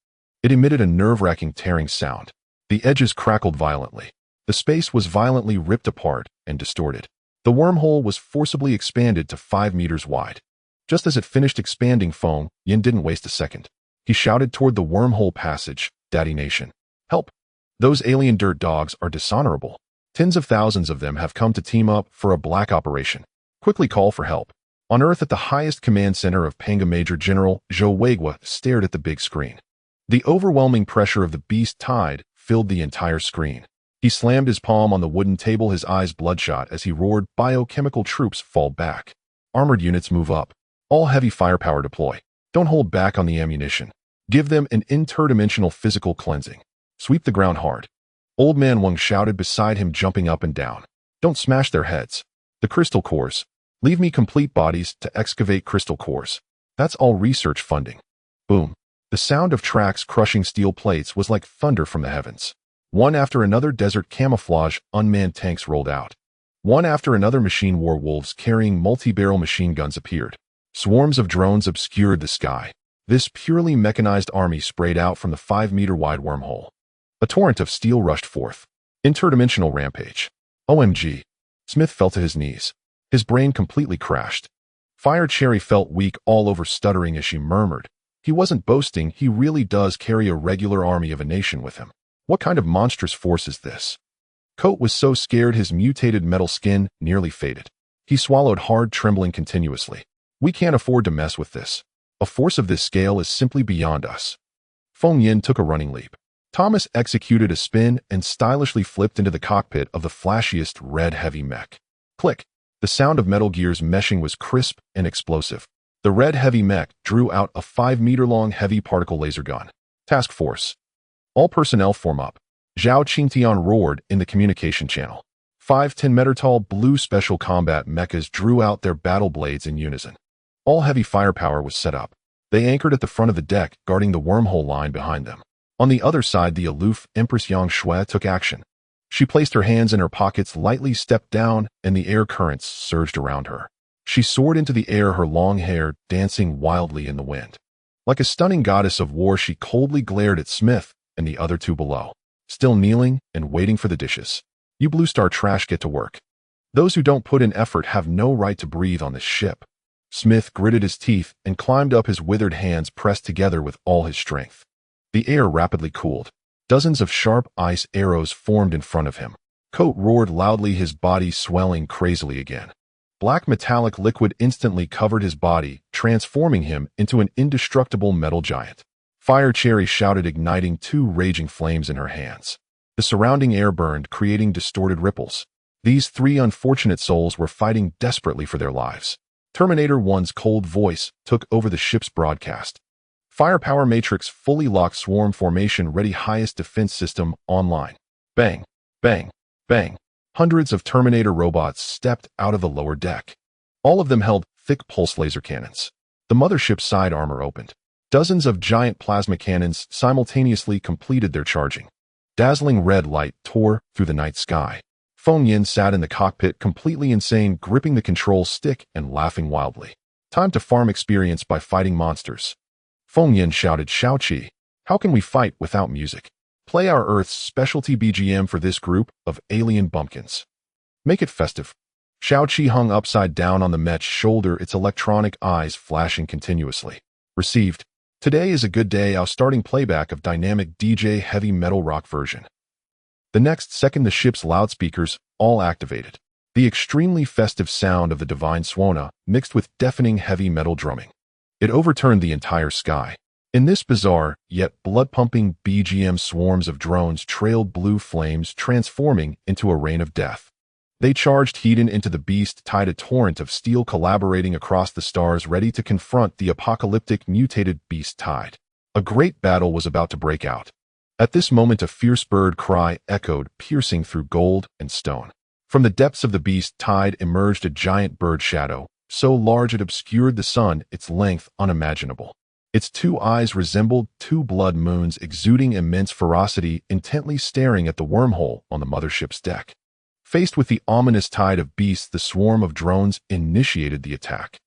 It emitted a nerve-wracking tearing sound. The edges crackled violently. The space was violently ripped apart and distorted. The wormhole was forcibly expanded to 5 meters wide. Just as it finished expanding, Feng Yin didn't waste a second. He shouted toward the wormhole passage, "Daddy Nation, help! Those alien dirt dogs are dishonorable. Tens of thousands of them have come to team up for a black operation. Quickly call for help." On Earth, at the highest command center of Panga, Major General Zhou Weigua stared at the big screen. The overwhelming pressure of the beast tide filled the entire screen. He slammed his palm on the wooden table, his eyes bloodshot as he roared, "Biochemical troops, fall back. Armored units, move up. All heavy firepower, deploy. Don't hold back on the ammunition. Give them an interdimensional physical cleansing. Sweep the ground hard." Old Man Wang shouted beside him, jumping up and down. "Don't smash their heads. The crystal cores. Leave me complete bodies to excavate crystal cores. That's all research funding." Boom. The sound of tracks crushing steel plates was like thunder from the heavens. One after another, desert camouflage unmanned tanks rolled out. One after another, machine war wolves carrying multi-barrel machine guns appeared. Swarms of drones obscured the sky. This purely mechanized army sprayed out from the 5-meter-wide wormhole. A torrent of steel rushed forth. Interdimensional rampage. OMG. Smith fell to his knees. His brain completely crashed. Fire Cherry felt weak all over, stuttering as she murmured, "He wasn't boasting, he really does carry a regular army of a nation with him. What kind of monstrous force is this?" Coat was so scared his mutated metal skin nearly faded. He swallowed hard, trembling continuously. "We can't afford to mess with this. A force of this scale is simply beyond us." Feng Yin took a running leap. Thomas executed a spin and stylishly flipped into the cockpit of the flashiest red heavy mech. Click. The sound of Metal Gear's meshing was crisp and explosive. The red heavy mech drew out a 5-meter-long heavy particle laser gun. "Task Force. All personnel form up. Zhao Qingtian roared in the communication channel. 5 10-meter-tall blue special combat mechas drew out their battle blades in unison. All heavy firepower was set up. They anchored at the front of the deck, guarding the wormhole line behind them. On the other side, the aloof Empress Yang Shui took action. She placed her hands in her pockets, lightly stepped down, and the air currents surged around her. She soared into the air, her long hair dancing wildly in the wind. Like a stunning goddess of war, she coldly glared at Smith and the other two below, still kneeling and waiting for the dishes. You Blue Star trash, get to work. Those who don't put in effort have no right to breathe on this ship. Smith gritted his teeth and climbed up, his withered hands pressed together with all his strength. The air rapidly cooled. Dozens of sharp ice arrows formed in front of him. Coat roared loudly, his body swelling crazily again. Black metallic liquid instantly covered his body, transforming him into an indestructible metal giant. Fire Cherry shouted, igniting 2 raging flames in her hands. The surrounding air burned, creating distorted ripples. These 3 unfortunate souls were fighting desperately for their lives. Terminator 1's cold voice took over the ship's broadcast. Firepower matrix fully locked, swarm formation ready, highest defense system online. Bang, bang, bang. Hundreds of Terminator robots stepped out of the lower deck. All of them held thick pulse laser cannons. The mothership's side armor opened. Dozens of giant plasma cannons simultaneously completed their charging. Dazzling red light tore through the night sky. Feng Yin sat in the cockpit, completely insane, gripping the control stick and laughing wildly. Time to farm experience by fighting monsters. Feng Yin shouted, Shao Qi, how can we fight without music? Play our Earth's specialty BGM for this group of alien bumpkins. Make it festive. Shao Qi hung upside down on the Met's shoulder, its electronic eyes flashing continuously. Received. Today is a good day. Our starting playback of dynamic DJ heavy metal rock version. The next second, the ship's loudspeakers all activated. The extremely festive sound of the divine Swana mixed with deafening heavy metal drumming. It overturned the entire sky. In this bizarre, yet blood-pumping BGM, swarms of drones trailed blue flames, transforming into a rain of death. They charged heading into the beast tide, a torrent of steel collaborating across the stars, ready to confront the apocalyptic mutated beast tide. A great battle was about to break out. At this moment, a fierce bird cry echoed, piercing through gold and stone. From the depths of the beast tide emerged a giant bird shadow, so large it obscured the sun, its length unimaginable. Its 2 eyes resembled 2 blood moons, exuding immense ferocity, intently staring at the wormhole on the mothership's deck. Faced with the ominous tide of beasts, the swarm of drones initiated the attack.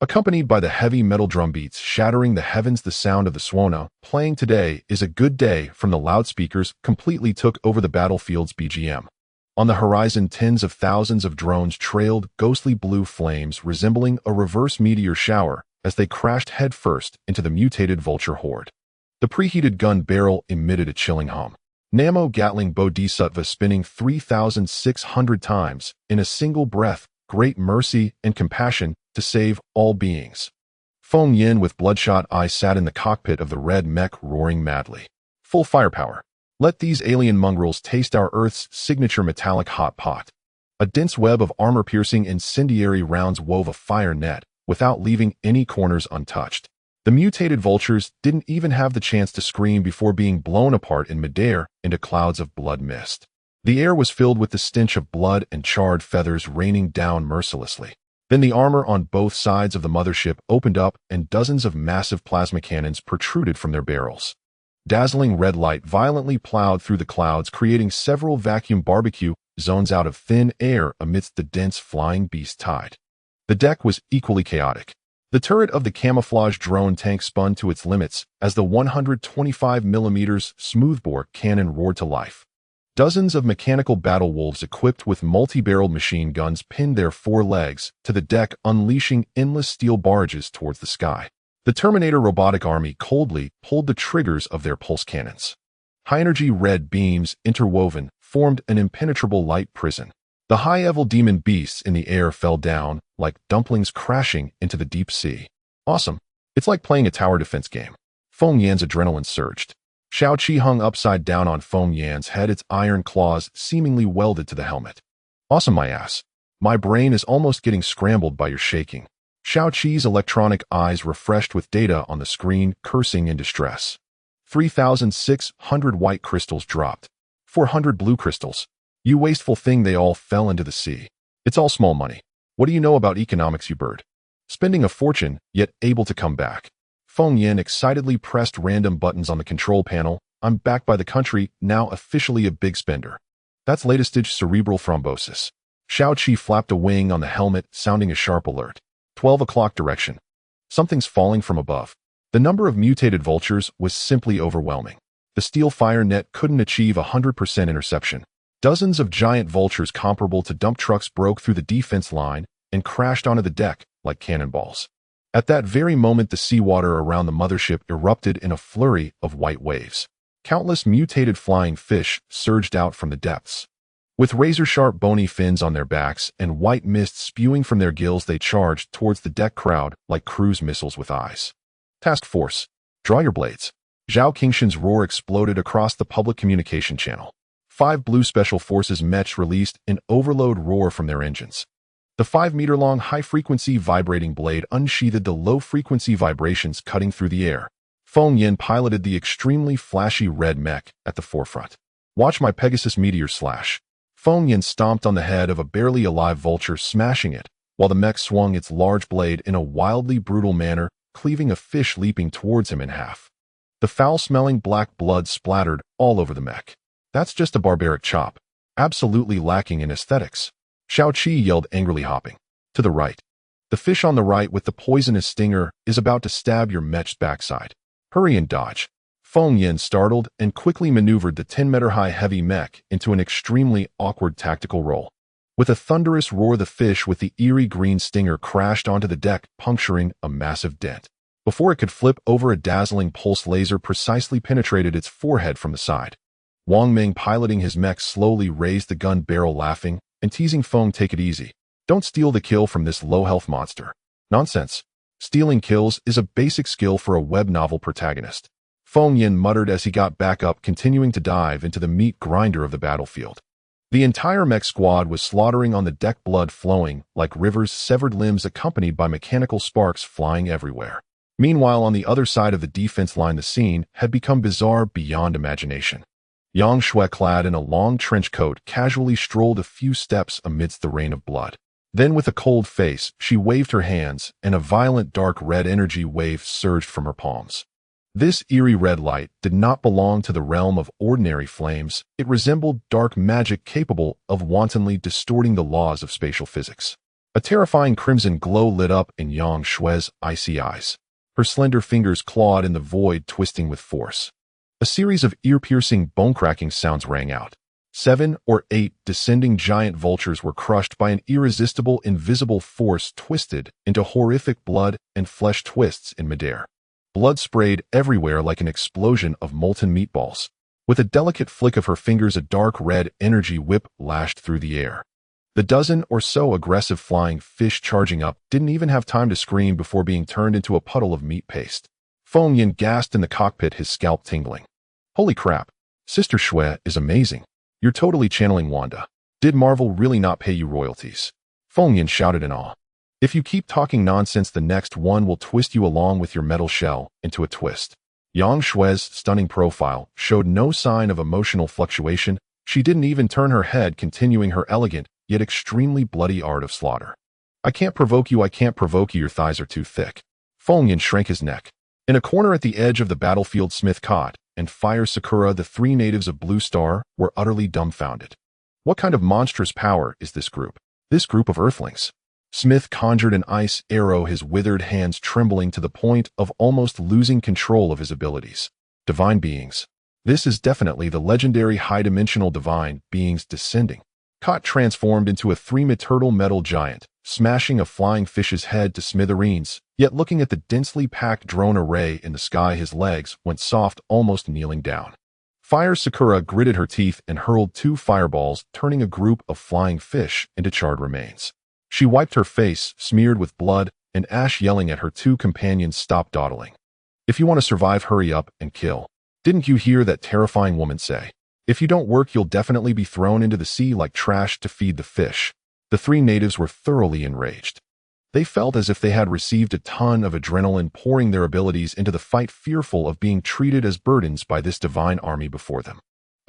Accompanied by the heavy metal drum beats shattering the heavens, the sound of the Swana playing "Today is a Good Day" from the loudspeakers completely took over the battlefield's BGM. On the horizon, tens of thousands of drones trailed ghostly blue flames resembling a reverse meteor shower as they crashed headfirst into the mutated vulture horde. The preheated gun barrel emitted a chilling hum. Namo Gatling Bodhisattva spinning 3,600 times in a single breath, great mercy and compassion to save all beings. Feng Yin with bloodshot eyes sat in the cockpit of the red mech, roaring madly. Full firepower. Let these alien mongrels taste our Earth's signature metallic hot pot. A dense web of armor-piercing incendiary rounds wove a fire net without leaving any corners untouched. The mutated vultures didn't even have the chance to scream before being blown apart in midair into clouds of blood mist. The air was filled with the stench of blood and charred feathers raining down mercilessly. Then the armor on both sides of the mothership opened up and dozens of massive plasma cannons protruded from their barrels. Dazzling red light violently plowed through the clouds, creating several vacuum barbecue zones out of thin air amidst the dense flying beast tide. The deck was equally chaotic. The turret of the camouflage drone tank spun to its limits as the 125mm smoothbore cannon roared to life. Dozens of mechanical battle wolves equipped with multi-barreled machine guns pinned their 4 legs to the deck, unleashing endless steel barrages towards the sky. The Terminator robotic army coldly pulled the triggers of their pulse cannons. High-energy red beams, interwoven, formed an impenetrable light prison. The high-level demon beasts in the air fell down like dumplings crashing into the deep sea. Awesome. It's like playing a tower defense game. Feng Yan's adrenaline surged. Shao Qi hung upside down on Feng Yan's head, its iron claws seemingly welded to the helmet. Awesome, my ass. My brain is almost getting scrambled by your shaking. Shao Qi's electronic eyes refreshed with data on the screen, cursing in distress. 3,600 white crystals dropped. 400 blue crystals. You wasteful thing, they all fell into the sea. It's all small money. What do you know about economics, you bird? Spending a fortune, yet able to come back. Feng Yin excitedly pressed random buttons on the control panel. I'm back by the country, now officially a big spender. That's latest stage cerebral thrombosis. Xiao Qi flapped a wing on the helmet, sounding a sharp alert. 12 o'clock direction. Something's falling from above. The number of mutated vultures was simply overwhelming. The steel fire net couldn't achieve 100% interception. Dozens of giant vultures comparable to dump trucks broke through the defense line and crashed onto the deck like cannonballs. At that very moment, the seawater around the mothership erupted in a flurry of white waves. Countless mutated flying fish surged out from the depths. With razor-sharp bony fins on their backs and white mist spewing from their gills, they charged towards the deck crowd like cruise missiles with eyes. Task Force, draw your blades. Zhao Qingshan's roar exploded across the public communication channel. 5 blue special forces mechs released an overload roar from their engines. The 5-meter-long high-frequency vibrating blade unsheathed the low-frequency vibrations cutting through the air. Feng Yin piloted the extremely flashy red mech at the forefront. Watch my Pegasus meteor slash. Feng Yin stomped on the head of a barely alive vulture, smashing it, while the mech swung its large blade in a wildly brutal manner, cleaving a fish leaping towards him in half. The foul-smelling black blood splattered all over the mech. That's just a barbaric chop, absolutely lacking in aesthetics. Xiao Qi yelled angrily, hopping to the right. The fish on the right with the poisonous stinger is about to stab your mech's backside. Hurry and dodge. Feng Yin startled and quickly maneuvered the 10-meter-high heavy mech into an extremely awkward tactical roll. With a thunderous roar, the fish with the eerie green stinger crashed onto the deck, puncturing a massive dent. Before it could flip over, a dazzling pulse laser precisely penetrated its forehead from the side. Wang Ming, piloting his mech, slowly raised the gun barrel, laughing and teasing Feng, take it easy. Don't steal the kill from this low-health monster. Nonsense. Stealing kills is a basic skill for a web novel protagonist. Feng Yin muttered as he got back up, continuing to dive into the meat grinder of the battlefield. The entire mech squad was slaughtering on the deck, blood flowing like rivers, severed limbs accompanied by mechanical sparks flying everywhere. Meanwhile, on the other side of the defense line, the scene had become bizarre beyond imagination. Yang Shui, clad in a long trench coat, casually strolled a few steps amidst the rain of blood. Then, with a cold face, she waved her hands, and a violent dark red energy wave surged from her palms. This eerie red light did not belong to the realm of ordinary flames. It resembled dark magic capable of wantonly distorting the laws of spatial physics. A terrifying crimson glow lit up in Yang Shui's icy eyes. Her slender fingers clawed in the void, twisting with force. A series of ear-piercing, bone-cracking sounds rang out. 7 or 8 descending giant vultures were crushed by an irresistible, invisible force, twisted into horrific blood and flesh twists in midair. Blood sprayed everywhere like an explosion of molten meatballs. With a delicate flick of her fingers, a dark red energy whip lashed through the air. The dozen or so aggressive flying fish charging up didn't even have time to scream before being turned into a puddle of meat paste. Feng Yin gasped in the cockpit, his scalp tingling. Holy crap! Sister Shui is amazing. You're totally channeling Wanda. Did Marvel really not pay you royalties? Feng Yin shouted in awe. If you keep talking nonsense, the next one will twist you along with your metal shell into a twist. Yang Shui's stunning profile showed no sign of emotional fluctuation. She didn't even turn her head, continuing her elegant yet extremely bloody art of slaughter. I can't provoke you, I can't provoke you, your thighs are too thick. Feng Yin shrank his neck. In a corner at the edge of the battlefield, Smith, Cott, and Fire Sakura, the 3 natives of Blue Star, were utterly dumbfounded. What kind of monstrous power is this group? This group of earthlings? Smith conjured an ice arrow, his withered hands trembling to the point of almost losing control of his abilities. Divine beings. This is definitely the legendary high-dimensional divine beings descending. Cott transformed into a 3-meter metal giant, smashing a flying fish's head to smithereens, yet looking at the densely packed drone array in the sky, his legs went soft, almost kneeling down. Fire Sakura gritted her teeth and hurled 2 fireballs, turning a group of flying fish into charred remains. She wiped her face, smeared with blood and ash, yelling at her 2 companions, stop dawdling. If you want to survive, hurry up and kill. Didn't you hear that terrifying woman say? If you don't work, you'll definitely be thrown into the sea like trash to feed the fish. The 3 natives were thoroughly enraged. They felt as if they had received a ton of adrenaline, pouring their abilities into the fight, fearful of being treated as burdens by this divine army before them.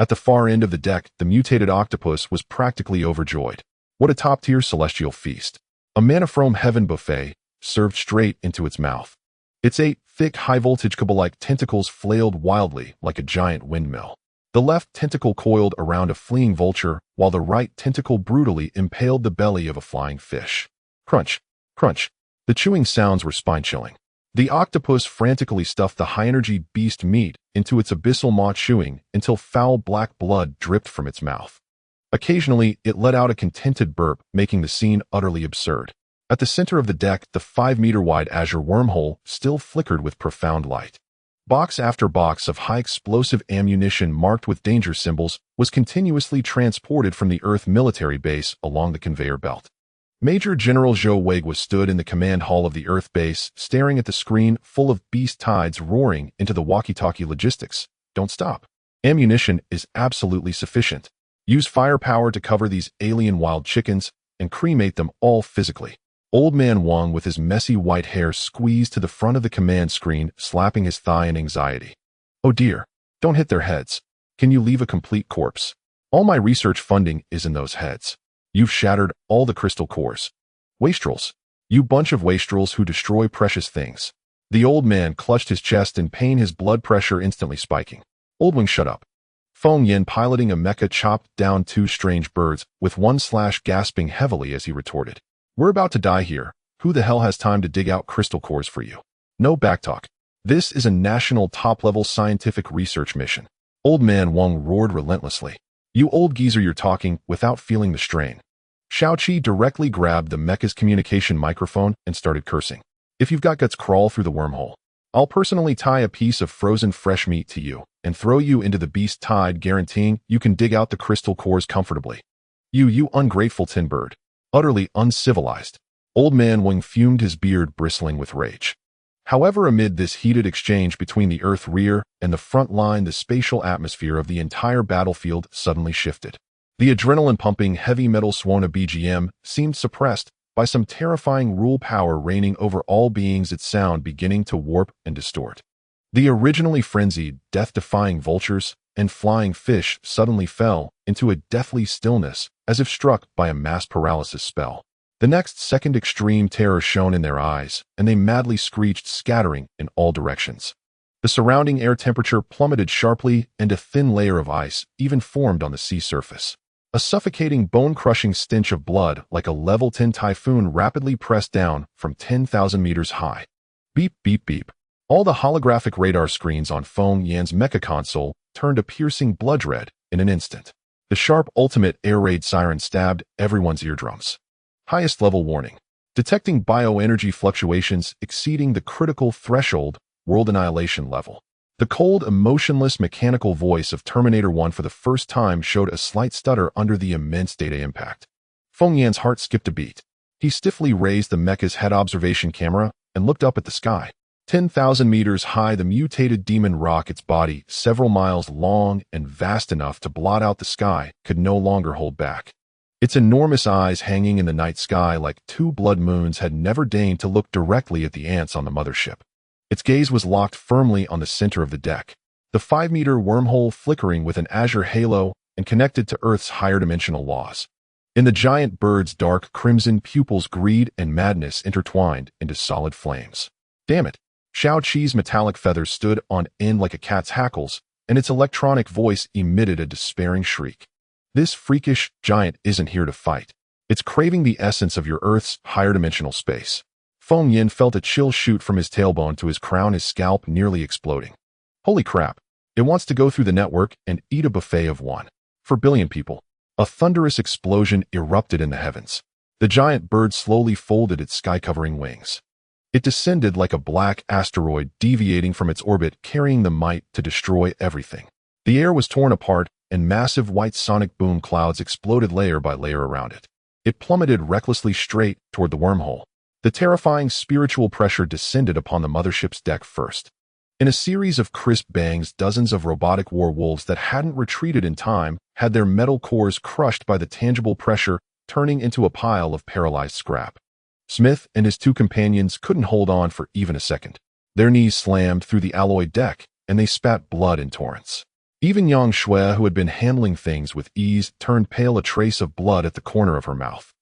At the far end of the deck, the mutated octopus was practically overjoyed. What a top-tier celestial feast. A Manifrome heaven buffet, served straight into its mouth. Its 8 thick, high-voltage cable-like tentacles flailed wildly like a giant windmill. The left tentacle coiled around a fleeing vulture, while the right tentacle brutally impaled the belly of a flying fish. Crunch, crunch. The chewing sounds were spine-chilling. The octopus frantically stuffed the high-energy beast meat into its abyssal maw, chewing until foul black blood dripped from its mouth. Occasionally, it let out a contented burp, making the scene utterly absurd. At the center of the deck, the 5-meter-wide azure wormhole still flickered with profound light. Box after box of high-explosive ammunition marked with danger symbols was continuously transported from the Earth military base along the conveyor belt. Major General Zhou Weiguo stood in the command hall of the Earth base, staring at the screen full of beast tides roaring into the walkie-talkie logistics. Don't stop. Ammunition is absolutely sufficient. Use firepower to cover these alien wild chickens and cremate them all physically. Old Man Wang with his messy white hair squeezed to the front of the command screen, slapping his thigh in anxiety. Oh dear, don't hit their heads. Can you leave a complete corpse? All my research funding is in those heads. You've shattered all the crystal cores. Wastrels. You bunch of wastrels who destroy precious things. The old man clutched his chest in pain, his blood pressure instantly spiking. Old Wing, shut up. Feng Yin, piloting a mecha, chopped down 2 strange birds, with one slash gasping heavily as he retorted. We're about to die here. Who the hell has time to dig out crystal cores for you? No backtalk. This is a national top-level scientific research mission. Old Man Wang roared relentlessly. You old geezer, you're talking without feeling the strain. Xiaoqi directly grabbed the mecha's communication microphone and started cursing. If you've got guts, crawl through the wormhole. I'll personally tie a piece of frozen fresh meat to you and throw you into the beast tide, guaranteeing you can dig out the crystal cores comfortably. You ungrateful tin bird. Utterly uncivilized. Old Man Wang fumed, his beard bristling with rage. However, amid this heated exchange between the Earth rear and the front line, the spatial atmosphere of the entire battlefield suddenly shifted. The adrenaline-pumping heavy metal Swana BGM seemed suppressed by some terrifying rule power reigning over all beings, its sound beginning to warp and distort. The originally frenzied, death-defying vultures and flying fish suddenly fell into a deathly stillness, as if struck by a mass paralysis spell. The next second, extreme terror shone in their eyes, and they madly screeched, scattering in all directions. The surrounding air temperature plummeted sharply, and a thin layer of ice even formed on the sea surface. A suffocating, bone-crushing stench of blood, like a level 10 typhoon, rapidly pressed down from 10,000 meters high. Beep, beep, beep. All the holographic radar screens on Feng Yan's mecha console turned a piercing blood red in an instant. The sharp ultimate air raid siren stabbed everyone's eardrums. Highest level warning. Detecting bioenergy fluctuations exceeding the critical threshold, world annihilation level. The cold, emotionless mechanical voice of Terminator 1 for the first time showed a slight stutter under the immense data impact. Feng Yan's heart skipped a beat. He stiffly raised the mecha's head observation camera and looked up at the sky. 10,000 meters high, the mutated demon rock, its body several miles long and vast enough to blot out the sky, could no longer hold back. Its enormous eyes, hanging in the night sky like 2 blood moons, had never deigned to look directly at the ants on the mothership. Its gaze was locked firmly on the center of the deck, the 5-meter wormhole flickering with an azure halo and connected to Earth's higher dimensional laws. In the giant bird's dark crimson pupils, greed and madness intertwined into solid flames. Damn it! Xiaoqi's metallic feathers stood on end like a cat's hackles, and its electronic voice emitted a despairing shriek. This freakish giant isn't here to fight. It's craving the essence of your Earth's higher dimensional space. Feng Yin felt a chill shoot from his tailbone to his crown, his scalp nearly exploding. Holy crap. It wants to go through the network and eat a buffet of 1 billion people. A thunderous explosion erupted in the heavens. The giant bird slowly folded its sky-covering wings. It descended like a black asteroid, deviating from its orbit, carrying the might to destroy everything. The air was torn apart, and massive white sonic boom clouds exploded layer by layer around it. It plummeted recklessly straight toward the wormhole. The terrifying spiritual pressure descended upon the mothership's deck first. In a series of crisp bangs, dozens of robotic war wolves that hadn't retreated in time had their metal cores crushed by the tangible pressure, turning into a pile of paralyzed scrap. Smith and his 2 companions couldn't hold on for even a second. Their knees slammed through the alloy deck, and they spat blood in torrents. Even Yang Shui, who had been handling things with ease, turned pale, a trace of blood at the corner of her mouth.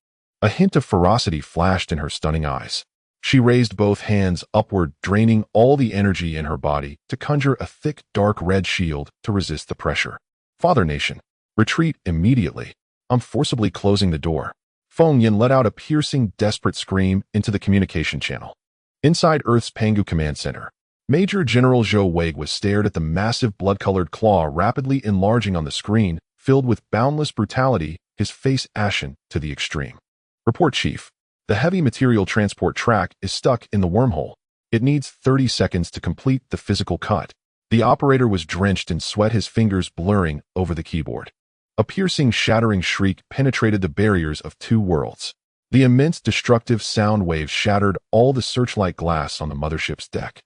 A hint of ferocity flashed in her stunning eyes. She raised both hands upward, draining all the energy in her body to conjure a thick, dark red shield to resist the pressure. Father Nation, retreat immediately. I'm forcibly closing the door. Feng Yin let out a piercing, desperate scream into the communication channel. Inside Earth's Pangu Command Center, Major General Zhou Weiguo stared at the massive blood-colored claw rapidly enlarging on the screen, filled with boundless brutality, his face ashen to the extreme. Report, Chief. The heavy material transport track is stuck in the wormhole. It needs 30 seconds to complete the physical cut. The operator was drenched in sweat, his fingers blurring over the keyboard. A piercing, shattering shriek penetrated the barriers of two worlds. The immense destructive sound waves shattered all the searchlight glass on the mothership's deck.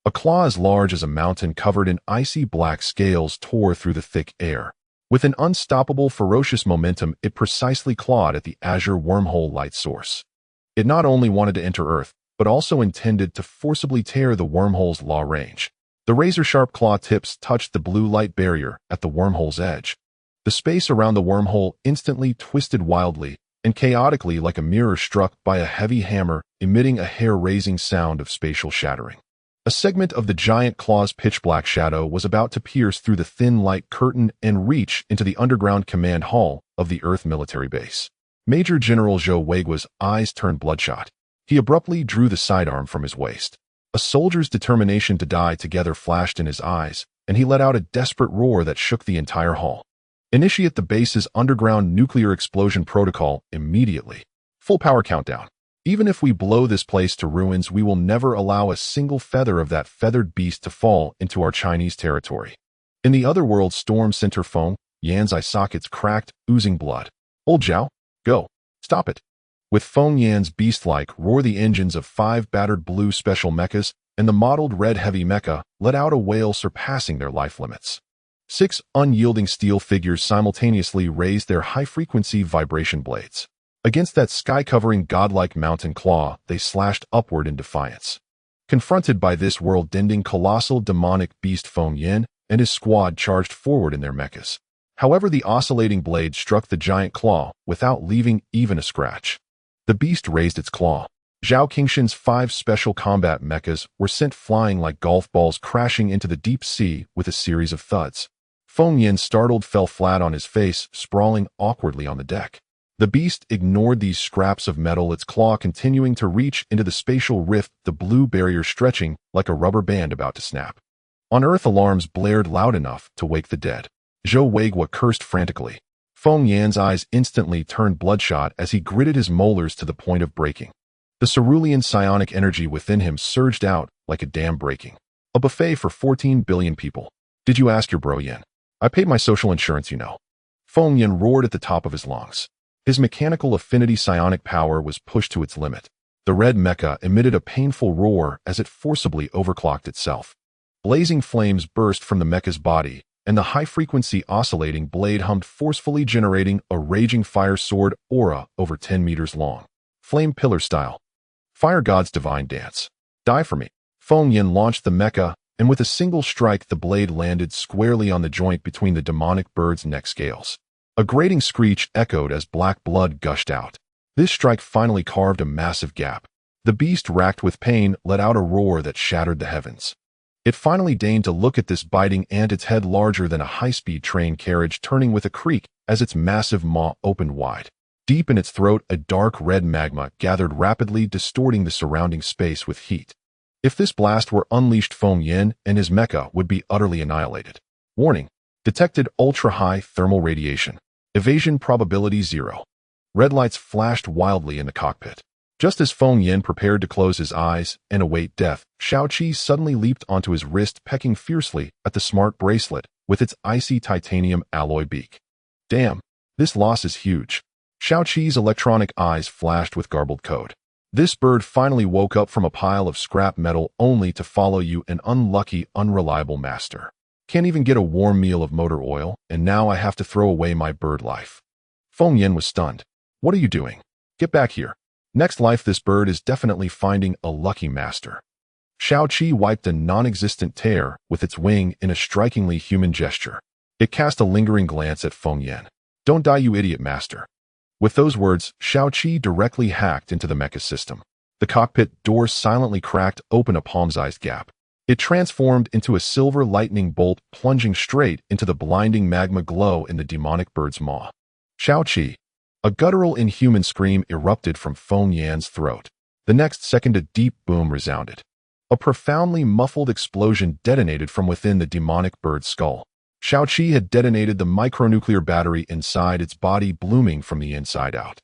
A claw as large as a mountain covered in icy black scales tore through the thick air. With an unstoppable, ferocious momentum, it precisely clawed at the azure wormhole light source. It not only wanted to enter Earth, but also intended to forcibly tear the wormhole's law range. The razor-sharp claw tips touched the blue light barrier at the wormhole's edge. The space around the wormhole instantly twisted wildly and chaotically like a mirror struck by a heavy hammer, emitting a hair-raising sound of spatial shattering. A segment of the giant claw's pitch-black shadow was about to pierce through the thin light curtain and reach into the underground command hall of the Earth military base. Major General Zhou Weiguo's eyes turned bloodshot. He abruptly drew the sidearm from his waist. A soldier's determination to die together flashed in his eyes, and he let out a desperate roar that shook the entire hall. Initiate the base's underground nuclear explosion protocol immediately. Full power countdown. Even if we blow this place to ruins, we will never allow a single feather of that feathered beast to fall into our Chinese territory. In the other world storm center, Feng Yan's eye sockets cracked, oozing blood. Old Zhao, go. Stop it. With Feng Yan's beast-like roar, the engines of 5 battered blue special mechas and the mottled red heavy mecha let out a wail surpassing their life limits. 6 unyielding steel figures simultaneously raised their high-frequency vibration blades. Against that sky-covering godlike mountain claw, they slashed upward in defiance. Confronted by this world-ending colossal demonic beast, Feng Yan and his squad charged forward in their mechas. However, the oscillating blade struck the giant claw without leaving even a scratch. The beast raised its claw. Zhao Qingshan's 5 special combat mechas were sent flying like golf balls, crashing into the deep sea with a series of thuds. Feng Yan, startled, fell flat on his face, sprawling awkwardly on the deck. The beast ignored these scraps of metal, its claw continuing to reach into the spatial rift, the blue barrier stretching like a rubber band about to snap. On Earth, alarms blared loud enough to wake the dead. Zhou Weiguo cursed frantically. Feng Yan's eyes instantly turned bloodshot as he gritted his molars to the point of breaking. The cerulean psionic energy within him surged out like a dam breaking. A buffet for 14 billion people. Did you ask your bro Yan? I paid my social insurance, you know. Feng Yan roared at the top of his lungs. His mechanical affinity psionic power was pushed to its limit. The red mecha emitted a painful roar as it forcibly overclocked itself. Blazing flames burst from the mecha's body, and the high-frequency oscillating blade hummed forcefully, generating a raging fire sword aura over 10 meters long. Flame pillar style. Fire God's divine dance. Die for me. Feng Yan launched the mecha, and with a single strike the blade landed squarely on the joint between the demonic bird's neck scales. A grating screech echoed as black blood gushed out. This strike finally carved a massive gap. The beast, racked with pain, let out a roar that shattered the heavens. It finally deigned to look at this biting ant, its head larger than a high-speed train carriage, turning with a creak as its massive maw opened wide. Deep in its throat, a dark red magma gathered rapidly, distorting the surrounding space with heat. If this blast were unleashed, Feng Yan and his mecha would be utterly annihilated. Warning. Detected ultra-high thermal radiation. Evasion probability 0. Red lights flashed wildly in the cockpit. Just as Feng Yan prepared to close his eyes and await death, Shaoqi suddenly leaped onto his wrist, pecking fiercely at the smart bracelet with its icy titanium alloy beak. Damn, this loss is huge. Shaoqi's electronic eyes flashed with garbled code. This bird finally woke up from a pile of scrap metal only to follow you, an unlucky, unreliable master. Can't even get a warm meal of motor oil, and now I have to throw away my bird life. Feng Yan was stunned. What are you doing? Get back here. Next life, this bird is definitely finding a lucky master. Shaoqi wiped a non-existent tear with its wing in a strikingly human gesture. It cast a lingering glance at Feng Yan. "Don't die, you idiot, master." With those words, Shao-Chi directly hacked into the mecha system. The cockpit door silently cracked open a palm-sized gap. It transformed into a silver lightning bolt, plunging straight into the blinding magma glow in the demonic bird's maw. Shao-Chi! A guttural, inhuman scream erupted from Feng Yan's throat. The next second, a deep boom resounded. A profoundly muffled explosion detonated from within the demonic bird's skull. Shao-Chi had detonated the micronuclear battery inside its body, blooming from the inside out.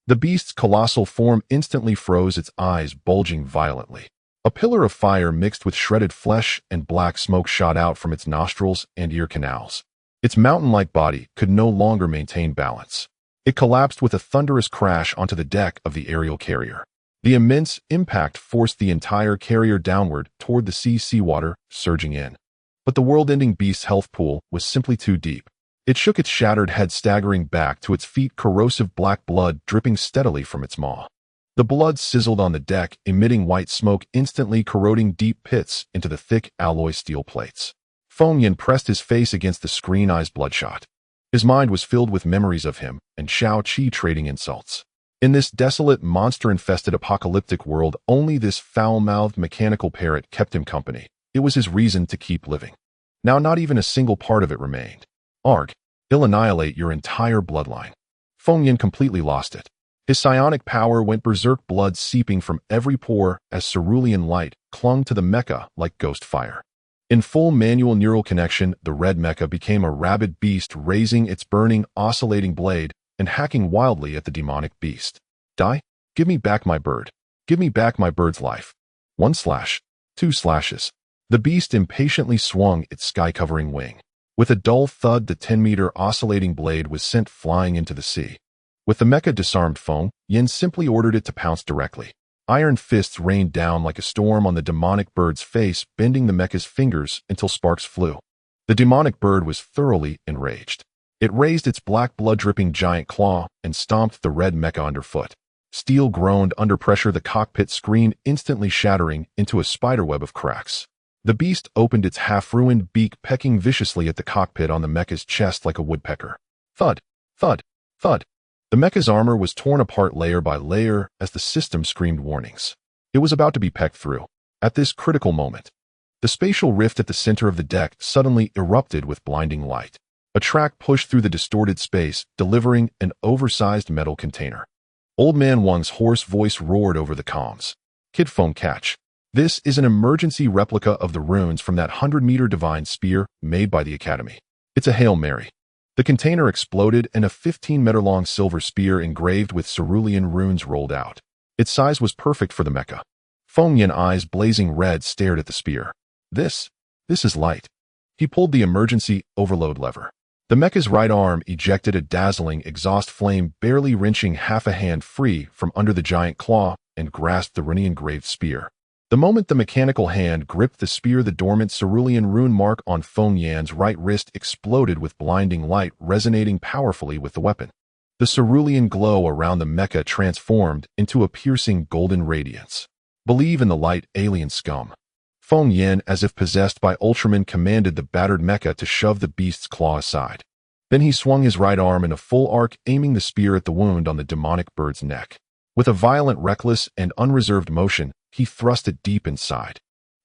The beast's colossal form instantly froze, its eyes bulging violently. A pillar of fire mixed with shredded flesh and black smoke shot out from its nostrils and ear canals. Its mountain-like body could no longer maintain balance. It collapsed with a thunderous crash onto the deck of the aerial carrier. The immense impact forced the entire carrier downward toward the seawater, surging in. But the world-ending beast's health pool was simply too deep. It shook its shattered head, staggering back to its feet, corrosive black blood dripping steadily from its maw. The blood sizzled on the deck, emitting white smoke, instantly corroding deep pits into the thick alloy steel plates. Feng Yan pressed his face against the screen, eyes bloodshot. His mind was filled with memories of him and Shao-Chi trading insults. In this desolate, monster-infested apocalyptic world, only this foul-mouthed mechanical parrot kept him company. It was his reason to keep living. Now not even a single part of it remained. Arg, he'll annihilate your entire bloodline. Feng Yan completely lost it. His psionic power went berserk, blood seeping from every pore as cerulean light clung to the mecha like ghost fire. In full manual neural connection, the red mecha became a rabid beast, raising its burning, oscillating blade and hacking wildly at the demonic beast. "Die? Give me back my bird. Give me back my bird's life." 1 slash. 2 slashes. The beast impatiently swung its sky-covering wing. With a dull thud, the 10-meter oscillating blade was sent flying into the sea. With the mecha disarmed, Feng Yan simply ordered it to pounce directly. Iron fists rained down like a storm on the demonic bird's face, bending the mecha's fingers until sparks flew. The demonic bird was thoroughly enraged. It raised its black blood-dripping giant claw and stomped the red mecha underfoot. Steel groaned under pressure, the cockpit screen instantly shattering into a spiderweb of cracks. The beast opened its half-ruined beak, pecking viciously at the cockpit on the mecha's chest like a woodpecker. Thud, thud, thud. The mecha's armor was torn apart layer by layer as the system screamed warnings. It was about to be pecked through. At this critical moment, the spatial rift at the center of the deck suddenly erupted with blinding light. A track pushed through the distorted space, delivering an oversized metal container. Old Man Wang's hoarse voice roared over the comms. "Kid Phone, catch. This is an emergency replica of the runes from that 100-meter divine spear made by the Academy. It's a Hail Mary." The container exploded and a 15-meter-long silver spear engraved with cerulean runes rolled out. Its size was perfect for the mecha. Feng Yan, eyes blazing red, stared at the spear. This is light." He pulled the emergency overload lever. The mecha's right arm ejected a dazzling exhaust flame, barely wrenching half a hand free from under the giant claw, and grasped the rune-engraved spear. The moment the mechanical hand gripped the spear, the dormant cerulean rune mark on Feng Yan's right wrist exploded with blinding light, resonating powerfully with the weapon. The cerulean glow around the mecha transformed into a piercing golden radiance. "Believe in the light, alien scum." Feng Yan, as if possessed by Ultraman, commanded the battered mecha to shove the beast's claw aside. Then he swung his right arm in a full arc, aiming the spear at the wound on the demonic bird's neck. With a violent, reckless, and unreserved motion, he thrust it deep inside.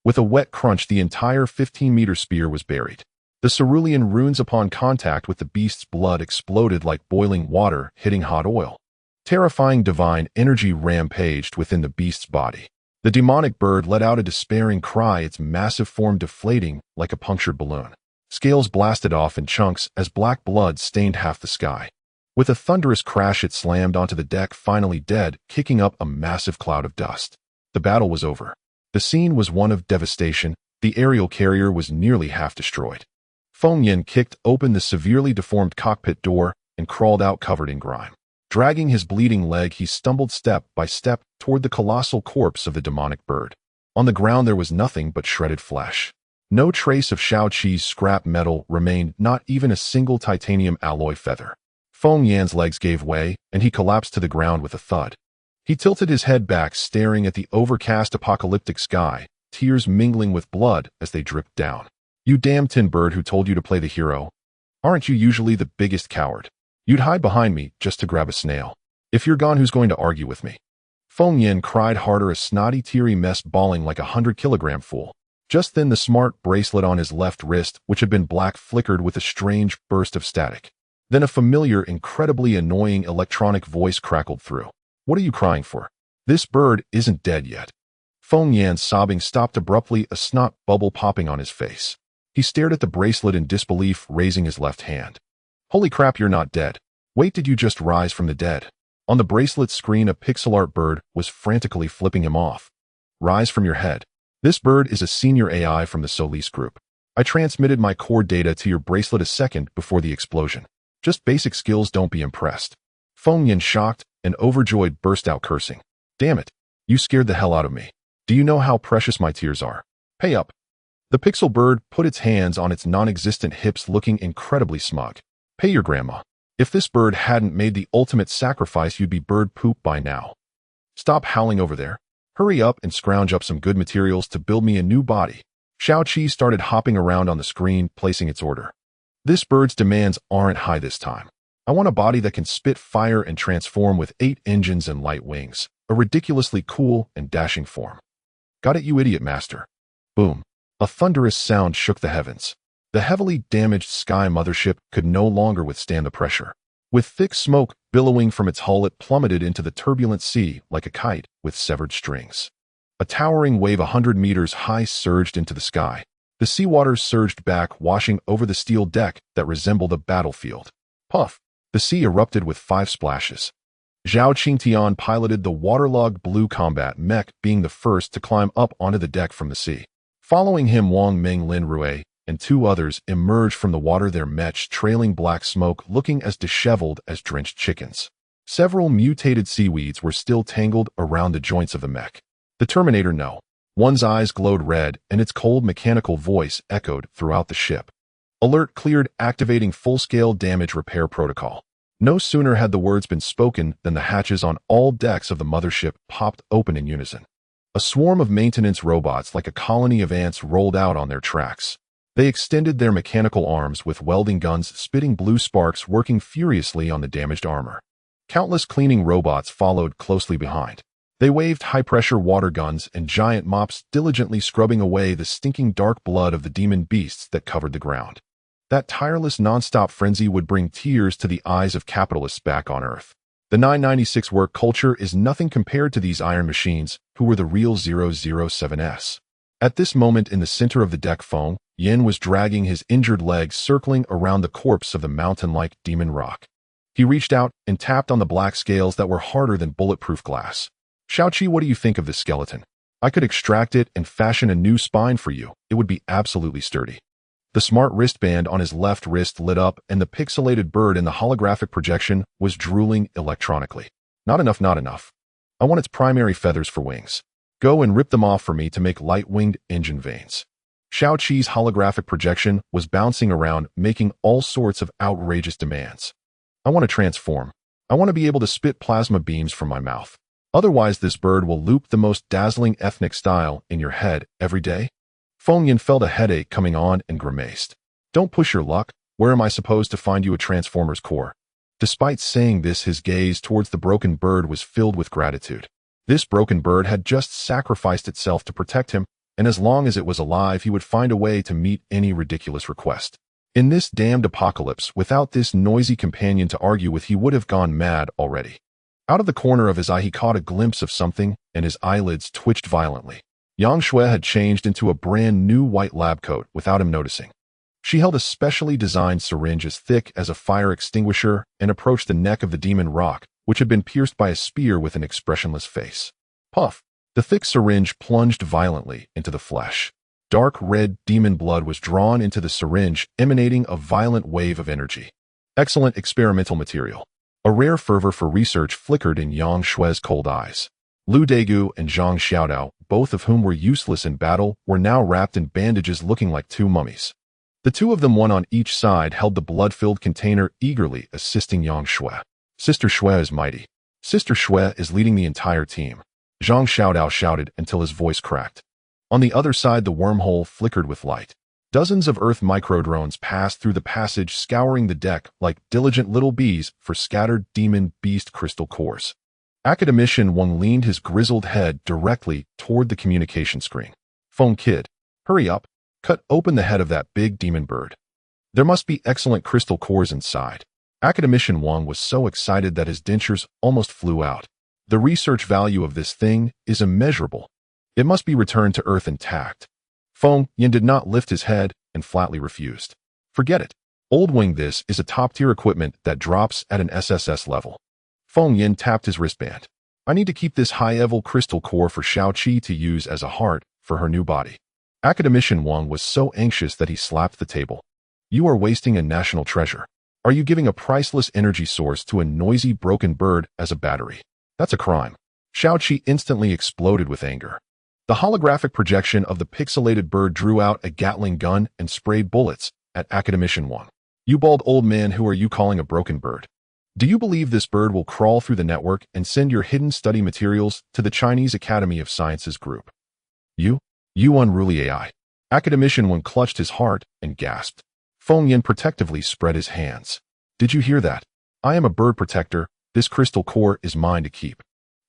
With a wet crunch, the entire 15-meter spear was buried. The cerulean runes, upon contact with the beast's blood, exploded like boiling water hitting hot oil. Terrifying divine energy rampaged within the beast's body. The demonic bird let out a despairing cry, its massive form deflating like a punctured balloon. Scales blasted off in chunks as black blood stained half the sky. With a thunderous crash, it slammed onto the deck, finally dead, kicking up a massive cloud of dust. The battle was over. The scene was one of devastation. The aerial carrier was nearly half destroyed. Feng Yan kicked open the severely deformed cockpit door and crawled out covered in grime. Dragging his bleeding leg, he stumbled step by step toward the colossal corpse of the demonic bird. On the ground there was nothing but shredded flesh. No trace of Shao-Chi's scrap metal remained, not even a single titanium alloy feather. Feng Yan's legs gave way, and he collapsed to the ground with a thud. He tilted his head back, staring at the overcast apocalyptic sky, tears mingling with blood as they dripped down. "You damn tin bird, who told you to play the hero?" Aren't you usually the biggest coward? You'd hide behind me just to grab a snail. If you're gone, who's going to argue with me? Feng Yin cried harder, a snotty, teary mess bawling like a 100-kilogram fool. Just then the smart bracelet on his left wrist, which had been black, flickered with a strange burst of static. Then a familiar, incredibly annoying electronic voice crackled through. What are you crying for? This bird isn't dead yet. Feng Yan's sobbing stopped abruptly, a snot bubble popping on his face. He stared at the bracelet in disbelief, raising his left hand. Holy crap, you're not dead. Wait, did you just rise from the dead? On the bracelet's screen, a pixel art bird was frantically flipping him off. Rise from your head. This bird is a senior AI from the Solis group. I transmitted my core data to your bracelet a second before the explosion. Just basic skills, don't be impressed. Feng Yin, shocked and overjoyed, burst out cursing. Damn it. You scared the hell out of me. Do you know how precious my tears are? Pay up. The pixel bird put its hands on its non-existent hips, looking incredibly smug. Pay your grandma. If this bird hadn't made the ultimate sacrifice, you'd be bird poop by now. Stop howling over there. Hurry up and scrounge up some good materials to build me a new body. Xiao Qi started hopping around on the screen, placing its order. This bird's demands aren't high this time. I want a body that can spit fire and transform with 8 engines and light wings, a ridiculously cool and dashing form. Got it, you idiot master. Boom. A thunderous sound shook the heavens. The heavily damaged Sky Mothership could no longer withstand the pressure. With thick smoke billowing from its hull, it plummeted into the turbulent sea like a kite with severed strings. A towering wave 100 meters high surged into the sky. The seawaters surged back, washing over the steel deck that resembled a battlefield. Puff! The sea erupted with 5 splashes. Zhao Qingtian piloted the waterlogged blue combat mech, being the first to climb up onto the deck from the sea. Following him, Wang Meng Lin Rui and 2 others emerged from the water, their mechs trailing black smoke, looking as disheveled as drenched chickens. Several mutated seaweeds were still tangled around the joints of the mech. The Terminator, no. One's eyes glowed red, and its cold mechanical voice echoed throughout the ship. Alert cleared, activating full-scale damage repair protocol. No sooner had the words been spoken than the hatches on all decks of the mothership popped open in unison. A swarm of maintenance robots, like a colony of ants, rolled out on their tracks. They extended their mechanical arms with welding guns, spitting blue sparks, working furiously on the damaged armor. Countless cleaning robots followed closely behind. They waved high-pressure water guns and giant mops, diligently scrubbing away the stinking dark blood of the demon beasts that covered the ground. That tireless, non-stop frenzy would bring tears to the eyes of capitalists back on Earth. The 996 work culture is nothing compared to these iron machines, who were the real 007s. At this moment, in the center of the deck, Feng Yin was dragging his injured legs, circling around the corpse of the mountain-like demon rock. He reached out and tapped on the black scales that were harder than bulletproof glass. Xiao Qi, what do you think of this skeleton? I could extract it and fashion a new spine for you. It would be absolutely sturdy. The smart wristband on his left wrist lit up, and the pixelated bird in the holographic projection was drooling electronically. Not enough, not enough. I want its primary feathers for wings. Go and rip them off for me to make light-winged engine vanes. Xiao Qi's holographic projection was bouncing around, making all sorts of outrageous demands. I want to transform. I want to be able to spit plasma beams from my mouth. Otherwise, this bird will loop the most dazzling ethnic style in your head every day. Feng Yin felt a headache coming on and grimaced. Don't push your luck. Where am I supposed to find you a Transformer's core? Despite saying this, his gaze towards the broken bird was filled with gratitude. This broken bird had just sacrificed itself to protect him, and as long as it was alive, he would find a way to meet any ridiculous request. In this damned apocalypse, without this noisy companion to argue with, he would have gone mad already. Out of the corner of his eye, he caught a glimpse of something, and his eyelids twitched violently. Yang Shui had changed into a brand new white lab coat without him noticing. She held a specially designed syringe as thick as a fire extinguisher and approached the neck of the demon rock, which had been pierced by a spear, with an expressionless face. Puff! The thick syringe plunged violently into the flesh. Dark red demon blood was drawn into the syringe, emanating a violent wave of energy. Excellent experimental material. A rare fervor for research flickered in Yang Shui's cold eyes. Lu Degu and Zhang Xiaodao, both of whom were useless in battle, were now wrapped in bandages, looking like 2 mummies. The 2 of them, one on each side, held the blood-filled container, eagerly assisting Yang Shui. Sister Shui is mighty. Sister Shui is leading the entire team. Zhang Xiaodao shouted until his voice cracked. On the other side, the wormhole flickered with light. Dozens of Earth microdrones passed through the passage, scouring the deck like diligent little bees for scattered demon beast crystal cores. Academician Wang leaned his grizzled head directly toward the communication screen. "Phone kid, hurry up. Cut open the head of that big demon bird. There must be excellent crystal cores inside." Academician Wang was so excited that his dentures almost flew out. "The research value of this thing is immeasurable. It must be returned to Earth intact." Feng Yin did not lift his head and flatly refused. "Forget it. Old Wing, this is a top-tier equipment that drops at an SSS level." Feng Yin tapped his wristband. "I need to keep this high-level crystal core for Xiaoqi to use as a heart for her new body." Academician Wang was so anxious that he slapped the table. "You are wasting a national treasure. Are you giving a priceless energy source to a noisy, broken bird as a battery? That's a crime." Xiaoqi instantly exploded with anger. The holographic projection of the pixelated bird drew out a Gatling gun and sprayed bullets at Academician Wang. "You bald old man, who are you calling a broken bird? Do you believe this bird will crawl through the network and send your hidden study materials to the Chinese Academy of Sciences group? You unruly AI." Academician Wang clutched his heart and gasped. Feng Yin protectively spread his hands. "Did you hear that? I am a bird protector. This crystal core is mine to keep."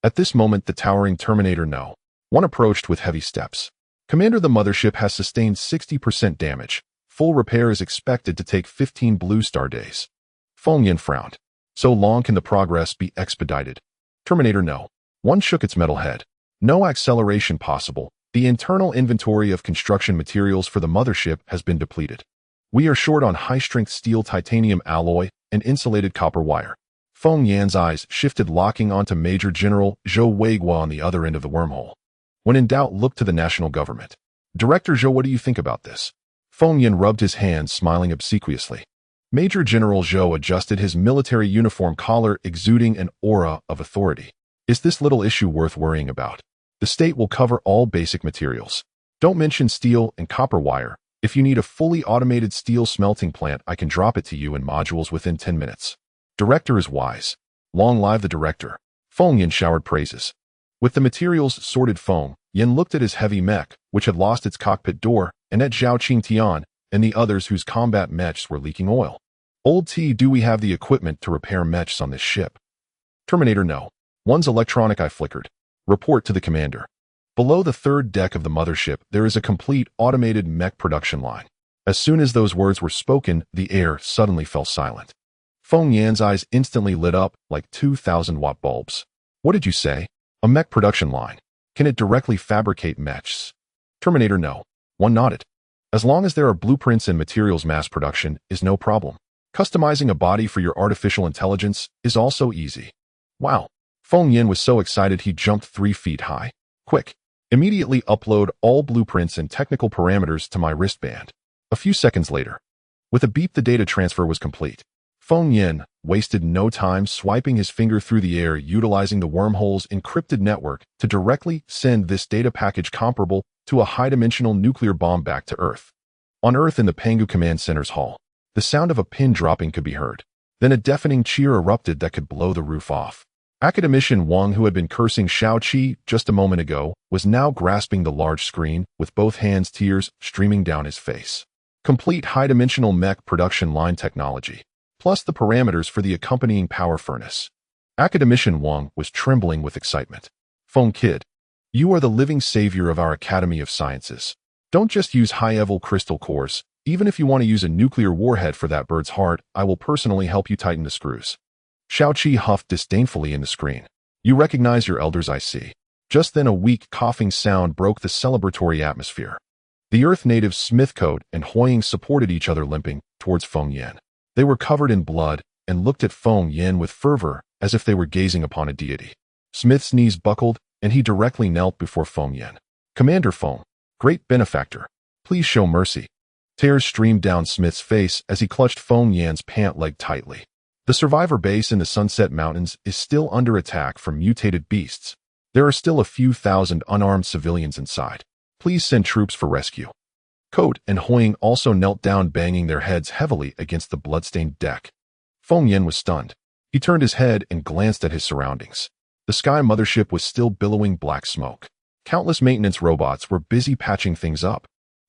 At this moment, the towering Terminator No. 1 approached with heavy steps. "Commander, the mothership has sustained 60% damage. Full repair is expected to take 15 blue star days." Feng Yin frowned. "So long can the progress be expedited?" Terminator No. 1 shook its metal head. "No acceleration possible. The internal inventory of construction materials for the mothership has been depleted. We are short on high-strength steel, titanium alloy, and insulated copper wire." Feng Yan's eyes shifted, locking onto Major General Zhou Weiguo on the other end of the wormhole. "When in doubt, look to the national government." "Director Zhou, what do you think about this?" Feng Yin rubbed his hands, smiling obsequiously. Major General Zhou adjusted his military uniform collar, exuding an aura of authority. "Is this little issue worth worrying about? The state will cover all basic materials. Don't mention steel and copper wire. If you need a fully automated steel smelting plant, I can drop it to you in modules within 10 minutes. Director is wise. Long live the director." Feng Yin showered praises. With the materials sorted, Feng Yin looked at his heavy mech, which had lost its cockpit door, and at Zhao Qingtian and the others whose combat mechs were leaking oil. "Old T, do we have the equipment to repair mechs on this ship?" Terminator No. 1's electronic eye flickered. "Report to the commander. Below the third deck of the mothership, there is a complete automated mech production line." As soon as those words were spoken, the air suddenly fell silent. Feng Yan's eyes instantly lit up like 2,000-watt bulbs. "What did you say? A mech production line? Can it directly fabricate mechs?" Terminator No. 1 nodded. "As long as there are blueprints and materials, mass production is no problem. Customizing a body for your artificial intelligence is also easy." "Wow." Feng Yin was so excited he jumped 3 feet high. "Quick. Immediately upload all blueprints and technical parameters to my wristband." A few seconds later, with a beep, the data transfer was complete. Feng Yin wasted no time swiping his finger through the air, utilizing the wormhole's encrypted network to directly send this data package comparable to a high-dimensional nuclear bomb back to Earth. On Earth, in the Pangu Command Center's hall, the sound of a pin dropping could be heard. Then a deafening cheer erupted that could blow the roof off. Academician Wang, who had been cursing Xiaoqi just a moment ago, was now grasping the large screen with both hands, tears streaming down his face. Complete high-dimensional mech production line technology, plus the parameters for the accompanying power furnace. Academician Wang was trembling with excitement. "Feng kid, you are the living savior of our Academy of Sciences. Don't just use high-level crystal cores. Even if you want to use a nuclear warhead for that bird's heart, I will personally help you tighten the screws." Xiaoqi huffed disdainfully in the screen. "You recognize your elders, I see." Just then a weak coughing sound broke the celebratory atmosphere. The Earth natives Smithcote and Hoying supported each other, limping towards Feng Yin. They were covered in blood and looked at Feng Yin with fervor as if they were gazing upon a deity. Smith's knees buckled and he directly knelt before Feng Yin. "Commander Feng, great benefactor, please show mercy." Tears streamed down Smith's face as he clutched Feng Yin's pant leg tightly. "The survivor base in the Sunset Mountains is still under attack from mutated beasts. There are still a few thousand unarmed civilians inside. Please send troops for rescue." Cote and Hoying also knelt down, banging their heads heavily against the bloodstained deck. Feng Yin was stunned. He turned his head and glanced at his surroundings. The Sky Mothership was still billowing black smoke. Countless maintenance robots were busy patching things up.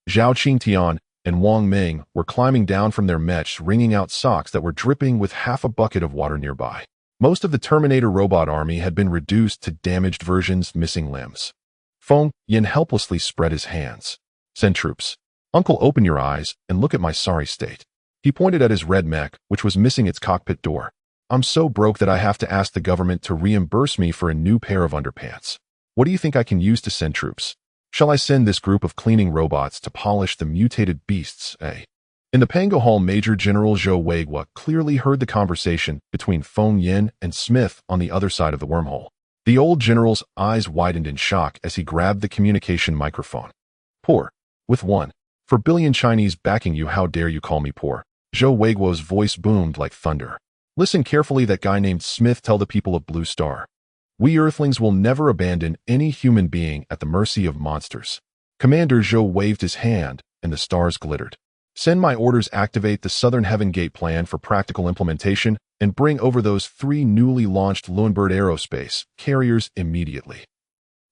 Zhao Qingtian and Wang Ming were climbing down from their mechs, wringing out socks that were dripping with half a bucket of water nearby. Most of the Terminator robot army had been reduced to damaged versions missing limbs. Feng Yin helplessly spread his hands. "Send troops. Uncle, open your eyes and look at my sorry state." He pointed at his red mech, which was missing its cockpit door. "I'm so broke that I have to ask the government to reimburse me for a new pair of underpants. What do you think I can use to send troops? Shall I send this group of cleaning robots to polish the mutated beasts, eh?" In the Pango Hall, Major General Zhou Weiguo clearly heard the conversation between Feng Yin and Smith on the other side of the wormhole. The old general's eyes widened in shock as he grabbed the communication microphone. "Poor. With 1,4 billion Chinese backing you, how dare you call me poor?" Zhou Weiguo's voice boomed like thunder. "Listen carefully, that guy named Smith tell the people of Blue Star. We Earthlings will never abandon any human being at the mercy of monsters." Commander Zhou waved his hand, and the stars glittered. "Send my orders, activate the Southern Heaven Gate plan for practical implementation, and bring over those 3 newly launched Luenbird aerospace carriers immediately."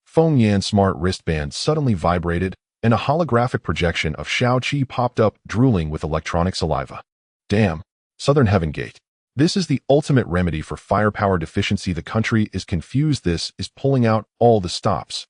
Feng Yan's smart wristband suddenly vibrated, and a holographic projection of Shao Qi popped up, drooling with electronic saliva. "Damn, Southern Heaven Gate. This is the ultimate remedy for firepower deficiency. The country is confused. This is pulling out all the stops."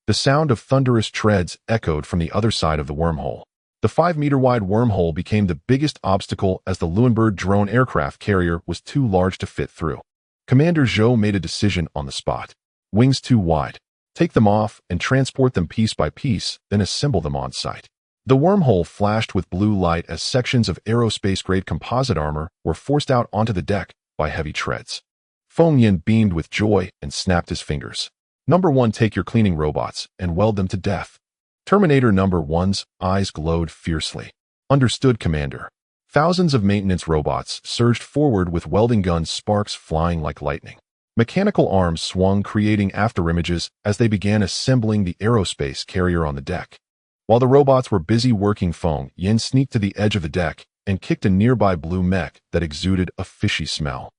The sound of thunderous treads echoed from the other side of the wormhole. The 5-meter-wide wormhole became the biggest obstacle as the Luenbird drone aircraft carrier was too large to fit through. Commander Zhou made a decision on the spot. "Wings too wide. Take them off and transport them piece by piece, then assemble them on site." The wormhole flashed with blue light as sections of aerospace-grade composite armor were forced out onto the deck by heavy treads. Feng Yin beamed with joy and snapped his fingers. "Number 1, take your cleaning robots and weld them to death." Terminator Number 1's eyes glowed fiercely. "Understood, Commander." Thousands of maintenance robots surged forward with welding gun sparks flying like lightning. Mechanical arms swung, creating afterimages as they began assembling the aerospace carrier on the deck. While the robots were busy working, Feng Yin sneaked to the edge of the deck and kicked a nearby blue mech that exuded a fishy smell.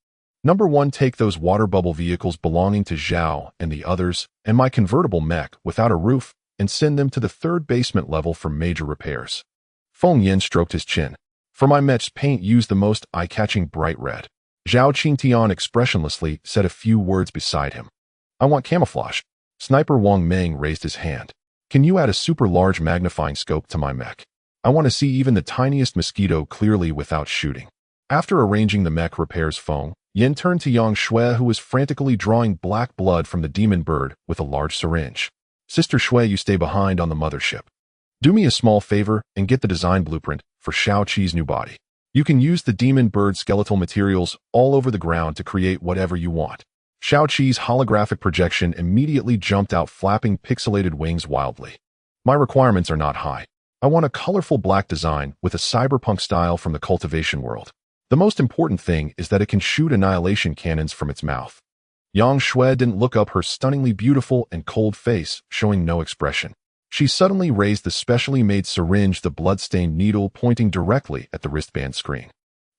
"Number 1, take those water bubble vehicles belonging to Zhao and the others, and my convertible mech without a roof, and send them to the 3rd basement level for major repairs." Feng Yin stroked his chin. "For my mech's paint, use the most eye-catching bright red." Zhao Qingtian expressionlessly said a few words beside him. "I want camouflage." Sniper Wang Ming raised his hand. "Can you add a super large magnifying scope to my mech? I want to see even the tiniest mosquito clearly without shooting." After arranging the mech repairs, Feng Yin turned to Yang Shui, who was frantically drawing black blood from the demon bird with a large syringe. "Sister Shui, you stay behind on the mothership. Do me a small favor and get the design blueprint for Shao Qi's new body. You can use the demon bird skeletal materials all over the ground to create whatever you want." Shao Qi's holographic projection immediately jumped out, flapping pixelated wings wildly. "My requirements are not high. I want a colorful black design with a cyberpunk style from the cultivation world. The most important thing is that it can shoot annihilation cannons from its mouth." Yang Shui didn't look up, her stunningly beautiful and cold face showing no expression. She suddenly raised the specially made syringe, the blood-stained needle pointing directly at the wristband screen.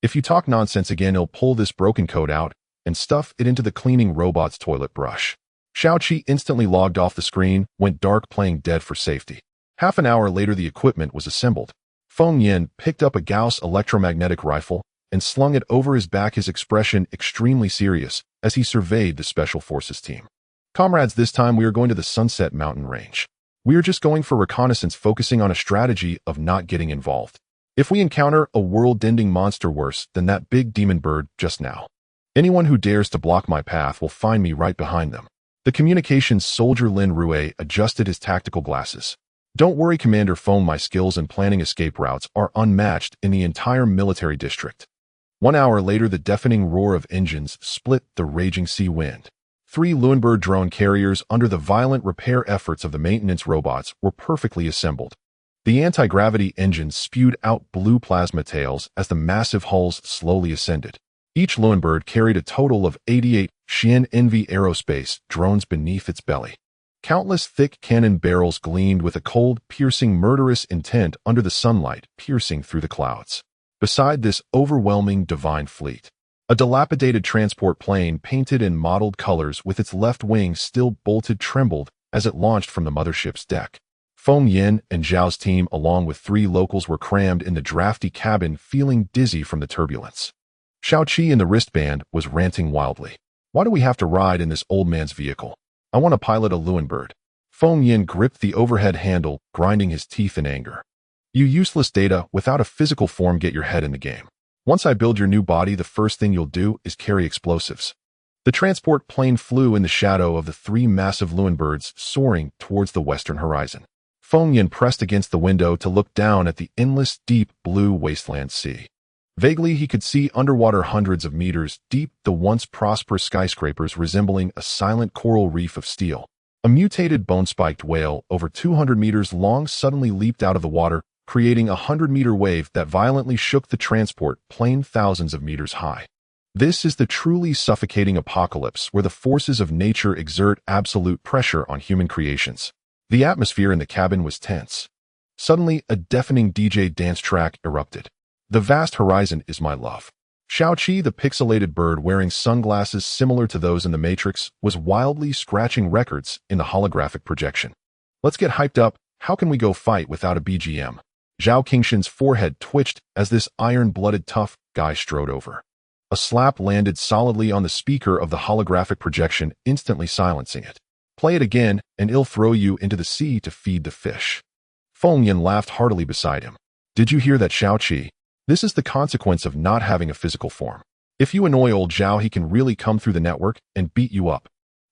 "If you talk nonsense again, he'll pull this broken code out and stuff it into the cleaning robot's toilet brush." Shao Qi instantly logged off the screen, went dark, playing dead for safety. Half an hour later, the equipment was assembled. Feng Yin picked up a Gauss electromagnetic rifle and slung it over his back, his expression extremely serious as he surveyed the Special Forces team. "Comrades, this time we are going to the Sunset Mountain Range. We are just going for reconnaissance, focusing on a strategy of not getting involved. If we encounter a world-ending monster worse than that big demon bird just now, anyone who dares to block my path will find me right behind them." The communications soldier Lin Rue adjusted his tactical glasses. "Don't worry, Commander Feng, my skills in planning escape routes are unmatched in the entire military district." 1 hour later, the deafening roar of engines split the raging sea wind. 3 Luenbird drone carriers, under the violent repair efforts of the maintenance robots, were perfectly assembled. The anti-gravity engines spewed out blue plasma tails as the massive hulls slowly ascended. Each Luenbird carried a total of 88 Xian Envy aerospace drones beneath its belly. Countless thick cannon barrels gleamed with a cold, piercing, murderous intent under the sunlight piercing through the clouds. Beside this overwhelming divine fleet, a dilapidated transport plane painted in mottled colors with its left wing still bolted trembled as it launched from the mothership's deck. Feng Yin and Zhao's team, along with 3 locals, were crammed in the drafty cabin, feeling dizzy from the turbulence. Xiaoqi in the wristband was ranting wildly. Why do we have to ride in this old man's vehicle? I want to pilot a Luenbird. Feng Yin gripped the overhead handle, grinding his teeth in anger. You useless data, without a physical form, get your head in the game. Once I build your new body, the first thing you'll do is carry explosives. The transport plane flew in the shadow of the 3 massive Luenbirds soaring towards the western horizon. Feng Yin pressed against the window to look down at the endless, deep, blue wasteland sea. Vaguely, he could see underwater, hundreds of meters deep, the once prosperous skyscrapers resembling a silent coral reef of steel. A mutated bone-spiked whale, over 200 meters long, suddenly leaped out of the water, creating a 100-meter wave that violently shook the transport plane thousands of meters high. This is the truly suffocating apocalypse, where the forces of nature exert absolute pressure on human creations. The atmosphere in the cabin was tense. Suddenly, a deafening DJ dance track erupted. The vast horizon is my love. Xiaoqi, the pixelated bird wearing sunglasses similar to those in the Matrix, was wildly scratching records in the holographic projection. Let's get hyped up. How can we go fight without a BGM? Zhao Qingshan's forehead twitched as this iron-blooded tough guy strode over. A slap landed solidly on the speaker of the holographic projection, instantly silencing it. Play it again, and it'll throw you into the sea to feed the fish. Feng Yin laughed heartily beside him. Did you hear that, Xiaoqi? This is the consequence of not having a physical form. If you annoy old Zhao, he can really come through the network and beat you up.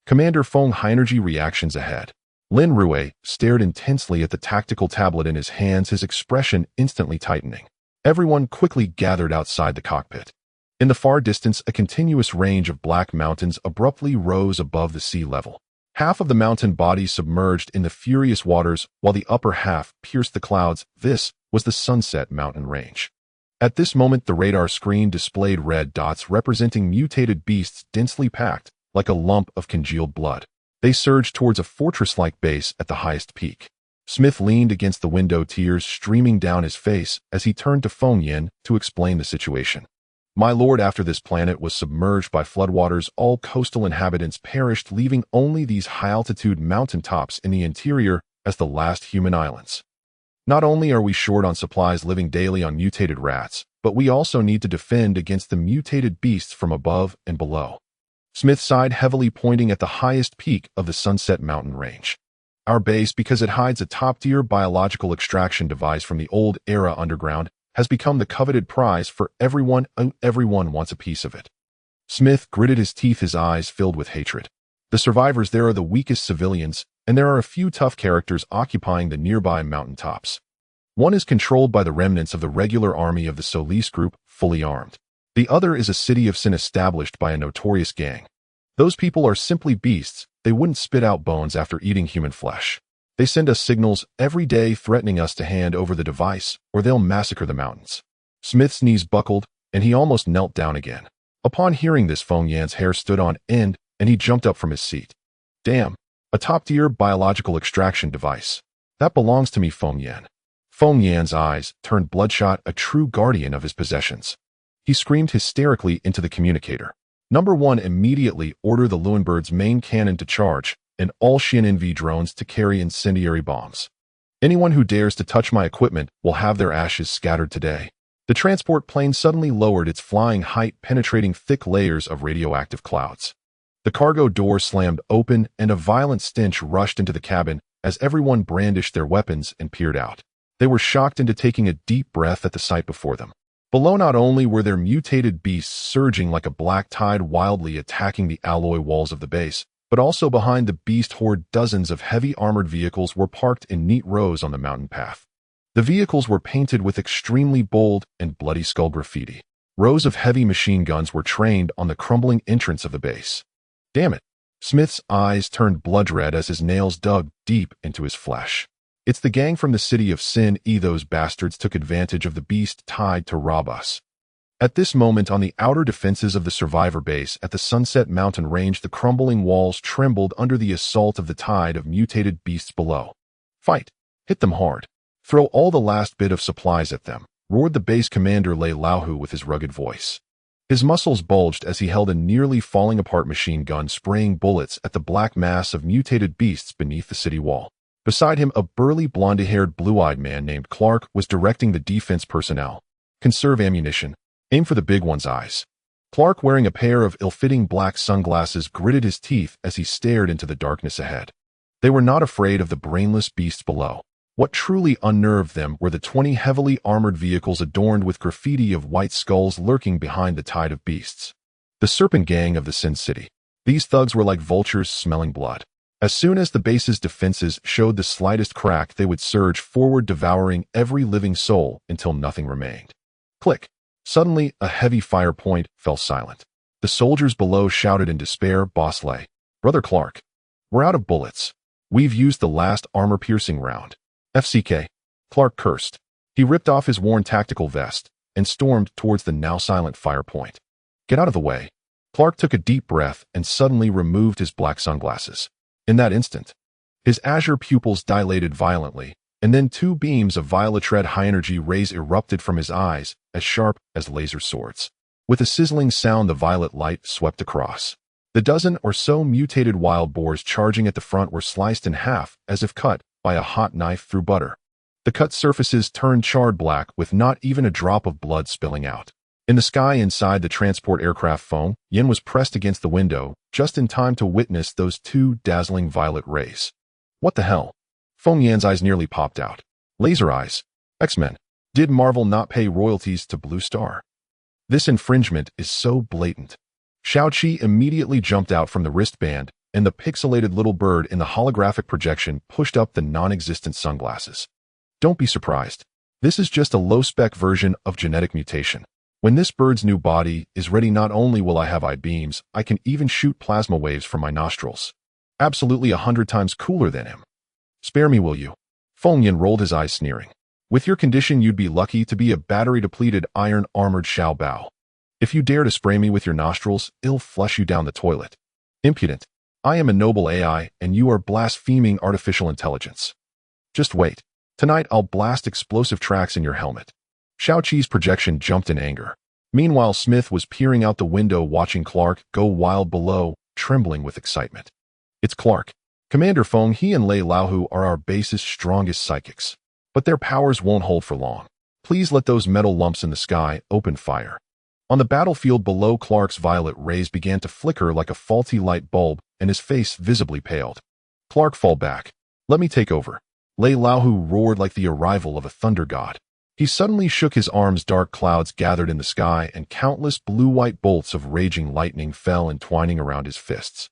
Commander Feng, high energy reactions ahead. Lin Rui stared intensely at the tactical tablet in his hands, his expression instantly tightening. Everyone quickly gathered outside the cockpit. In the far distance, a continuous range of black mountains abruptly rose above the sea level. Half of the mountain body submerged in the furious waters, while the upper half pierced the clouds. This was the Sunset Mountain Range. At this moment, the radar screen displayed red dots representing mutated beasts densely packed, like a lump of congealed blood. They surged towards a fortress-like base at the highest peak. Smith leaned against the window, tears streaming down his face as he turned to Feng Yin to explain the situation. My lord, after this planet was submerged by floodwaters, all coastal inhabitants perished, leaving only these high-altitude mountaintops in the interior as the last human islands. Not only are we short on supplies, living daily on mutated rats, but we also need to defend against the mutated beasts from above and below. Smith sighed heavily, pointing at the highest peak of the Sunset Mountain Range. Our base, because it hides a top-tier biological extraction device from the old era underground, has become the coveted prize for everyone, and everyone wants a piece of it. Smith gritted his teeth, his eyes filled with hatred. The survivors there are the weakest civilians, and there are a few tough characters occupying the nearby mountaintops. One is controlled by the remnants of the regular army of the Solis group, fully armed. The other is a city of sin established by a notorious gang. Those people are simply beasts. They wouldn't spit out bones after eating human flesh. They send us signals every day threatening us to hand over the device, or they'll massacre the mountains. Smith's knees buckled, and he almost knelt down again. Upon hearing this, Feng Yan's hair stood on end, and he jumped up from his seat. Damn, a top-tier biological extraction device. That belongs to me, Feng Yan. Feng Yan's eyes turned bloodshot, a true guardian of his possessions. He screamed hysterically into the communicator. Number 1, immediately order the Luenbird's main cannon to charge, and all Xian drones to carry incendiary bombs. Anyone who dares to touch my equipment will have their ashes scattered today. The transport plane suddenly lowered its flying height, penetrating thick layers of radioactive clouds. The cargo door slammed open, and a violent stench rushed into the cabin as everyone brandished their weapons and peered out. They were shocked into taking a deep breath at the sight before them. Below, not only were there mutated beasts surging like a black tide, wildly attacking the alloy walls of the base, but also behind the beast horde, dozens of heavy armored vehicles were parked in neat rows on the mountain path. The vehicles were painted with extremely bold and bloody skull graffiti. Rows of heavy machine guns were trained on the crumbling entrance of the base. Damn it! Smith's eyes turned blood red as his nails dug deep into his flesh. It's the gang from the city of Sin. Those bastards took advantage of the beast tide to rob us. At this moment, on the outer defenses of the survivor base at the Sunset Mountain Range, the crumbling walls trembled under the assault of the tide of mutated beasts below. Fight! Hit them hard! Throw all the last bit of supplies at them, roared the base commander Lei Laohu with his rugged voice. His muscles bulged as he held a nearly falling apart machine gun, spraying bullets at the black mass of mutated beasts beneath the city wall. Beside him, a burly blonde-haired blue-eyed man named Clark was directing the defense personnel. Conserve ammunition. Aim for the big one's eyes. Clark, wearing a pair of ill-fitting black sunglasses, gritted his teeth as he stared into the darkness ahead. They were not afraid of the brainless beasts below. What truly unnerved them were the 20 heavily armored vehicles adorned with graffiti of white skulls lurking behind the tide of beasts. The Serpent Gang of the Sin City. These thugs were like vultures smelling blood. As soon as the base's defenses showed the slightest crack, they would surge forward, devouring every living soul until nothing remained. Click. Suddenly, a heavy fire point fell silent. The soldiers below shouted in despair, "Boss Lay. Brother Clark. We're out of bullets. We've used the last armor-piercing round." FCK. Clark cursed. He ripped off his worn tactical vest and stormed towards the now silent fire point. "Get out of the way." Clark took a deep breath and suddenly removed his black sunglasses. In that instant, his azure pupils dilated violently, and then 2 beams of violet red high-energy rays erupted from his eyes, as sharp as laser swords. With a sizzling sound, the violet light swept across. The dozen or so mutated wild boars charging at the front were sliced in half as if cut by a hot knife through butter. The cut surfaces turned charred black with not even a drop of blood spilling out. In the sky inside the transport aircraft, Feng Yin was pressed against the window, just in time to witness those 2 dazzling violet rays. What the hell? Feng Yan's eyes nearly popped out. Laser eyes. X-Men. Did Marvel not pay royalties to Blue Star? This infringement is so blatant. Xiaoqi immediately jumped out from the wristband, and the pixelated little bird in the holographic projection pushed up the non-existent sunglasses. Don't be surprised. This is just a low-spec version of genetic mutation. When this bird's new body is ready, not only will I have eye beams, I can even shoot plasma waves from my nostrils. Absolutely 100 times cooler than him. Spare me, will you? Feng Yin rolled his eyes, sneering. With your condition, you'd be lucky to be a battery-depleted, iron-armored Xiao Bao. If you dare to spray me with your nostrils, I'll flush you down the toilet. Impudent. I am a noble AI, and you are blaspheming artificial intelligence. Just wait. Tonight I'll blast explosive tracks in your helmet. Xiaoqi's projection jumped in anger. Meanwhile, Smith was peering out the window, watching Clark go wild below, trembling with excitement. It's Clark. Commander Feng, he and Lei Laohu are our base's strongest psychics. But their powers won't hold for long. Please let those metal lumps in the sky open fire. On the battlefield below, Clark's violet rays began to flicker like a faulty light bulb, and his face visibly paled. Clark, fall back. Let me take over. Lei Laohu roared like the arrival of a thunder god. He suddenly shook his arms, dark clouds gathered in the sky, and countless blue-white bolts of raging lightning fell entwining around his fists.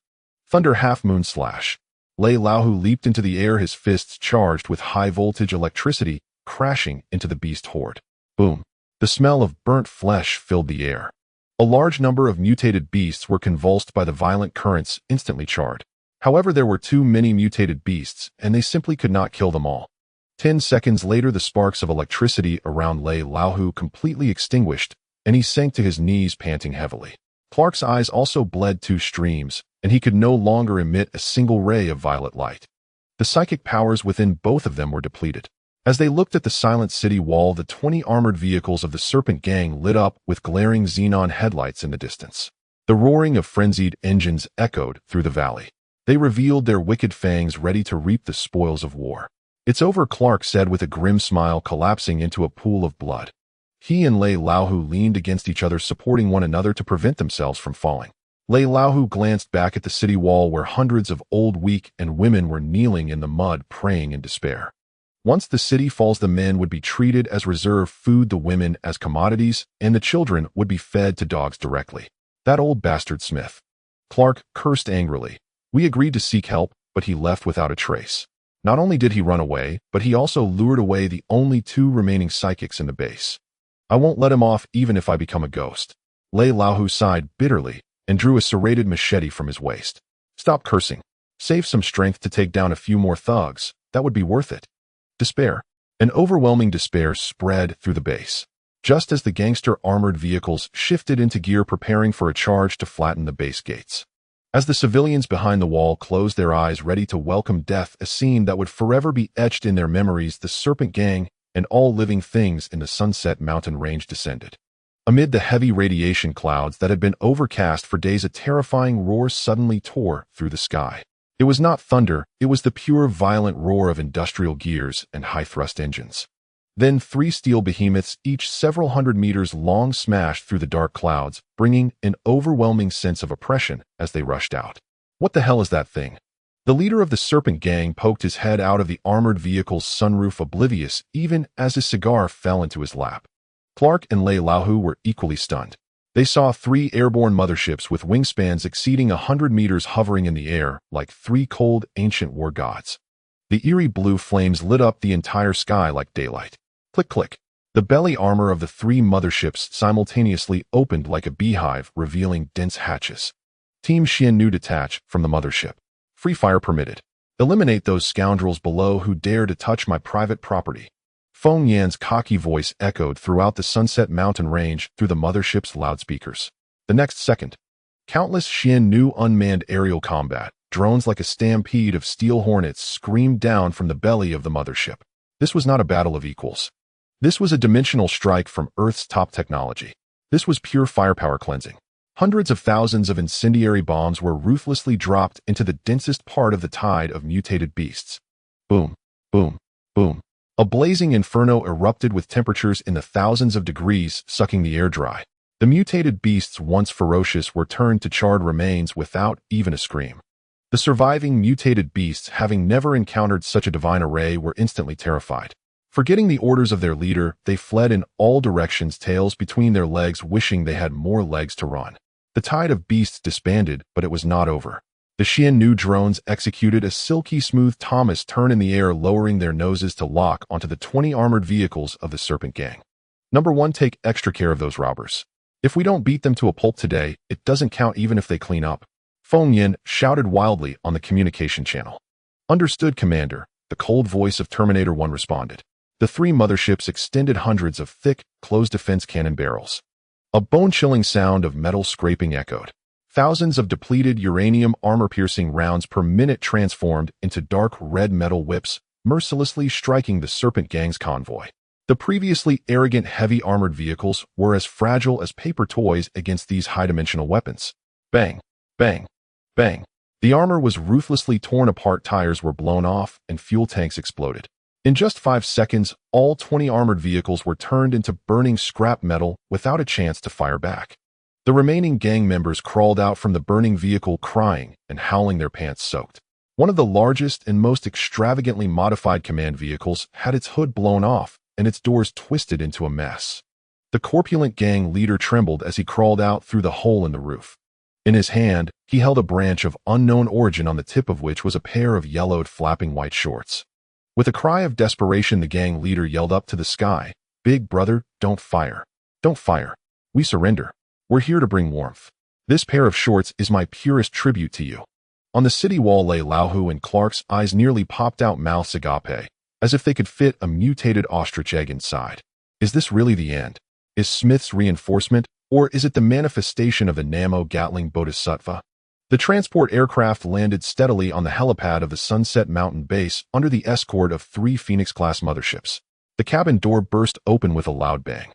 Thunder, half-moon slash. Lei Laohu leaped into the air, his fists charged with high-voltage electricity, crashing into the beast horde. Boom. The smell of burnt flesh filled the air. A large number of mutated beasts were convulsed by the violent currents, instantly charred. However, there were too many mutated beasts, and they simply could not kill them all. 10 seconds later, the sparks of electricity around Lei Laohu completely extinguished, and he sank to his knees, panting heavily. Clark's eyes also bled 2 streams, and he could no longer emit a single ray of violet light. The psychic powers within both of them were depleted. As they looked at the silent city wall, the 20 armored vehicles of the Serpent Gang lit up with glaring xenon headlights in the distance. The roaring of frenzied engines echoed through the valley. They revealed their wicked fangs, ready to reap the spoils of war. "It's over," Clark said with a grim smile, collapsing into a pool of blood. He and Lei Laohu leaned against each other, supporting one another to prevent themselves from falling. Lei Laohu glanced back at the city wall, where hundreds of old, weak, and women were kneeling in the mud, praying in despair. Once the city falls, the men would be treated as reserve food, the women as commodities, and the children would be fed to dogs directly. That old bastard Smith. Clark cursed angrily. We agreed to seek help, but he left without a trace. Not only did he run away, but he also lured away the only 2 remaining psychics in the base. I won't let him off even if I become a ghost. Lei Laohu sighed bitterly and drew a serrated machete from his waist. Stop cursing. Save some strength to take down a few more thugs. That would be worth it. Despair. An overwhelming despair spread through the base. Just as the gangster armored vehicles shifted into gear, preparing for a charge to flatten the base gates. As the civilians behind the wall closed their eyes, ready to welcome death, a scene that would forever be etched in their memories, the Serpent Gang and all living things in the Sunset Mountain Range descended. Amid the heavy radiation clouds that had been overcast for days, a terrifying roar suddenly tore through the sky. It was not thunder, it was the pure violent roar of industrial gears and high-thrust engines. Then 3 steel behemoths, each several hundred meters long, smashed through the dark clouds, bringing an overwhelming sense of oppression as they rushed out. What the hell is that thing? The leader of the Serpent Gang poked his head out of the armored vehicle's sunroof, oblivious even as his cigar fell into his lap. Clark and Lei Lauhu were equally stunned. They saw 3 airborne motherships with wingspans exceeding 100 meters hovering in the air like 3 cold, ancient war gods. The eerie blue flames lit up the entire sky like daylight. Click, click. The belly armor of the 3 motherships simultaneously opened like a beehive, revealing dense hatches. Team Xiannu detach from the mothership. Free fire permitted. Eliminate those scoundrels below who dare to touch my private property. Feng Yan's cocky voice echoed throughout the Sunset Mountain range through the mothership's loudspeakers. The next second, countless Xiannu unmanned aerial combat drones like a stampede of steel hornets screamed down from the belly of the mothership. This was not a battle of equals. This was a dimensional strike from Earth's top technology. This was pure firepower cleansing. Hundreds of thousands of incendiary bombs were ruthlessly dropped into the densest part of the tide of mutated beasts. Boom, boom, boom. A blazing inferno erupted with temperatures in the thousands of degrees, sucking the air dry. The mutated beasts, once ferocious, were turned to charred remains without even a scream. The surviving mutated beasts, having never encountered such a divine array, were instantly terrified. Forgetting the orders of their leader, they fled in all directions, tails between their legs, wishing they had more legs to run. The tide of beasts disbanded, but it was not over. The Xiannu drones executed a silky smooth Thomas turn in the air, lowering their noses to lock onto the 20 armored vehicles of the Serpent Gang. Number 1, take extra care of those robbers. If we don't beat them to a pulp today, it doesn't count even if they clean up. Feng Yan shouted wildly on the communication channel. Understood, Commander, the cold voice of Terminator 1 responded. The 3 motherships extended hundreds of thick, closed defense cannon barrels. A bone-chilling sound of metal scraping echoed. Thousands of depleted uranium armor-piercing rounds per minute transformed into dark red metal whips, mercilessly striking the Serpent Gang's convoy. The previously arrogant heavy armored vehicles were as fragile as paper toys against these high-dimensional weapons. Bang, bang, bang. The armor was ruthlessly torn apart, tires were blown off, and fuel tanks exploded. In just 5 seconds, all 20 armored vehicles were turned into burning scrap metal without a chance to fire back. The remaining gang members crawled out from the burning vehicle crying and howling, their pants soaked. One of the largest and most extravagantly modified command vehicles had its hood blown off and its doors twisted into a mess. The corpulent gang leader trembled as he crawled out through the hole in the roof. In his hand, he held a branch of unknown origin on the tip of which was a pair of yellowed, flapping white shorts. With a cry of desperation, the gang leader yelled up to the sky, "Big brother, don't fire. Don't fire. We surrender. We're here to bring warmth. This pair of shorts is my purest tribute to you." On the city wall, Lei Lauhu and Clark's eyes nearly popped out, mouths agape, as if they could fit a mutated ostrich egg inside. Is this really the end? Is Smith's reinforcement, or is it the manifestation of the Namo Gatling Bodhisattva? The transport aircraft landed steadily on the helipad of the Sunset Mountain base under the escort of 3 Phoenix-class motherships. The cabin door burst open with a loud bang.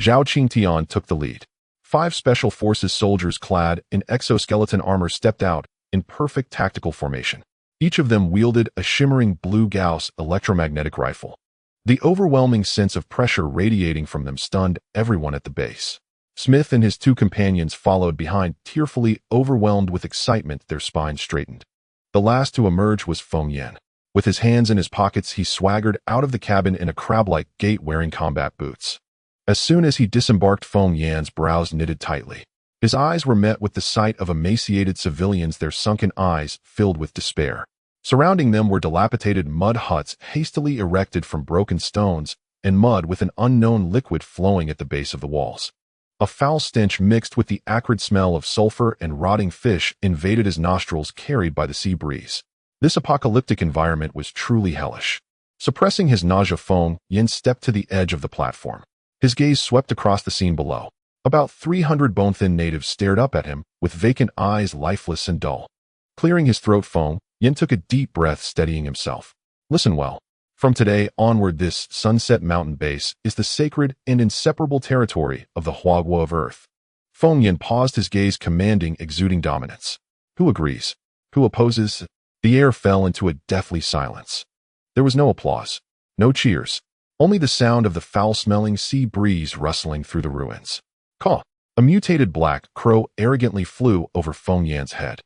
Zhao Qingtian took the lead. 5 Special Forces soldiers clad in exoskeleton armor stepped out in perfect tactical formation. Each of them wielded a shimmering blue Gauss electromagnetic rifle. The overwhelming sense of pressure radiating from them stunned everyone at the base. Smith and his 2 companions followed behind, tearfully overwhelmed with excitement, their spines straightened. The last to emerge was Feng Yan. With his hands in his pockets, he swaggered out of the cabin in a crab-like gait, wearing combat boots. As soon as he disembarked, Feng Yan's brows knitted tightly. His eyes were met with the sight of emaciated civilians, their sunken eyes filled with despair. Surrounding them were dilapidated mud huts hastily erected from broken stones and mud with an unknown liquid flowing at the base of the walls. A foul stench mixed with the acrid smell of sulfur and rotting fish invaded his nostrils, carried by the sea breeze. This apocalyptic environment was truly hellish. Suppressing his nausea, Feng Yan stepped to the edge of the platform. His gaze swept across the scene below. About 300 bone-thin natives stared up at him with vacant eyes, lifeless and dull. Clearing his throat, Feng Yan took a deep breath, steadying himself. Listen well. From today onward, this Sunset Mountain base is the sacred and inseparable territory of the Huaguo of Earth. Feng Yan paused, his gaze commanding, exuding dominance. Who agrees? Who opposes? The air fell into a deathly silence. There was no applause, no cheers, only the sound of the foul-smelling sea breeze rustling through the ruins. Caw! A mutated black crow arrogantly flew over Feng Yan's head.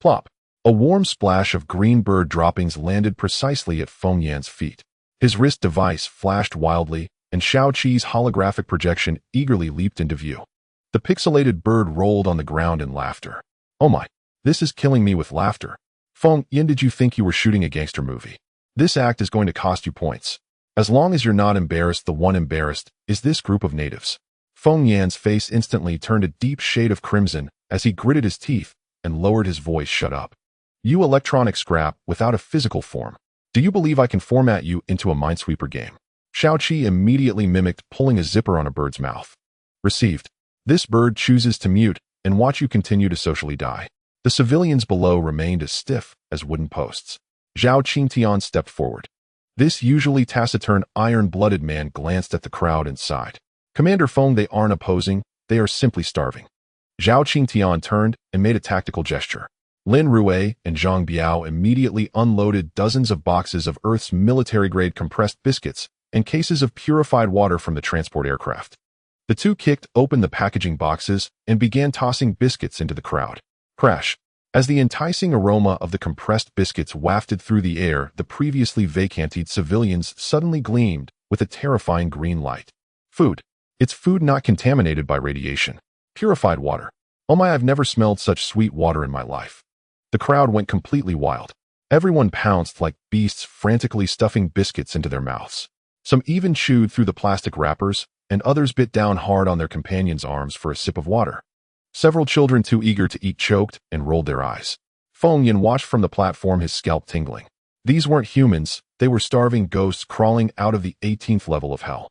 Plop! A warm splash of green bird droppings landed precisely at Feng Yan's feet. His wrist device flashed wildly, and Shao Qi's holographic projection eagerly leaped into view. The pixelated bird rolled on the ground in laughter. Oh my, this is killing me with laughter. Feng Yan, did you think you were shooting a gangster movie? This act is going to cost you points. As long as you're not embarrassed, the one embarrassed is this group of natives. Feng Yan's face instantly turned a deep shade of crimson as he gritted his teeth and lowered his voice. Shut up. You electronic scrap without a physical form. Do you believe I can format you into a minesweeper game? Shao Qi immediately mimicked pulling a zipper on a bird's mouth. Received. This bird chooses to mute and watch you continue to socially die. The civilians below remained as stiff as wooden posts. Zhao Qingtian stepped forward. This usually taciturn, iron-blooded man glanced at the crowd and sighed. Commander Feng, they aren't opposing, they are simply starving. Zhao Qingtian turned and made a tactical gesture. Lin Rui and Zhang Biao immediately unloaded dozens of boxes of Earth's military-grade compressed biscuits and cases of purified water from the transport aircraft. The two kicked open the packaging boxes and began tossing biscuits into the crowd. Crash! As the enticing aroma of the compressed biscuits wafted through the air, the previously vacanted civilians suddenly gleamed with a terrifying green light. Food. It's food not contaminated by radiation. Purified water. Oh my, I've never smelled such sweet water in my life. The crowd went completely wild. Everyone pounced like beasts, frantically stuffing biscuits into their mouths. Some even chewed through the plastic wrappers, and others bit down hard on their companions' arms for a sip of water. Several children too eager to eat choked and rolled their eyes. Feng Yan watched from the platform, his scalp tingling. These weren't humans, they were starving ghosts crawling out of the 18th level of hell.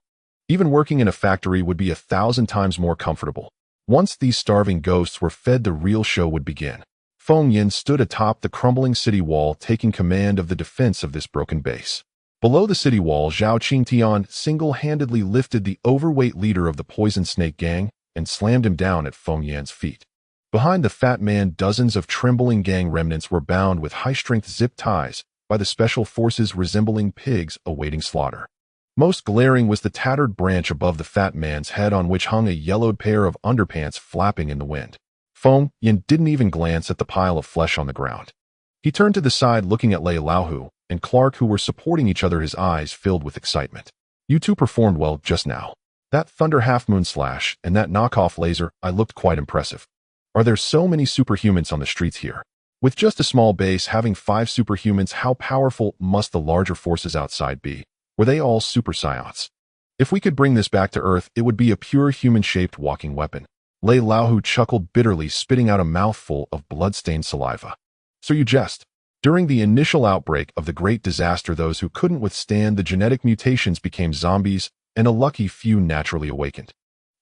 Even working in a factory would be 1,000 times more comfortable. Once these starving ghosts were fed, the real show would begin. Feng Yan stood atop the crumbling city wall, taking command of the defense of this broken base. Below the city wall, Zhao Qingtian single-handedly lifted the overweight leader of the Poison Snake Gang and slammed him down at Feng Yan's feet. Behind the fat man, dozens of trembling gang remnants were bound with high-strength zip ties by the special forces, resembling pigs awaiting slaughter. Most glaring was the tattered branch above the fat man's head, on which hung a yellowed pair of underpants flapping in the wind. Feng Yan didn't even glance at the pile of flesh on the ground. He turned to the side, looking at Lei Laohu and Clark, who were supporting each other, his eyes filled with excitement. You two performed well just now. That Thunder Half-Moon Slash and that knockoff laser, I looked quite impressive. Are there so many superhumans on the streets here? With just a small base having 5 superhumans, how powerful must the larger forces outside be? Were they all super psions? If we could bring this back to Earth, it would be a pure human-shaped walking weapon. Lei Laohu chuckled bitterly, spitting out a mouthful of blood-stained saliva. So you jest. During the initial outbreak of the Great Disaster, those who couldn't withstand the genetic mutations became zombies, and a lucky few naturally awakened.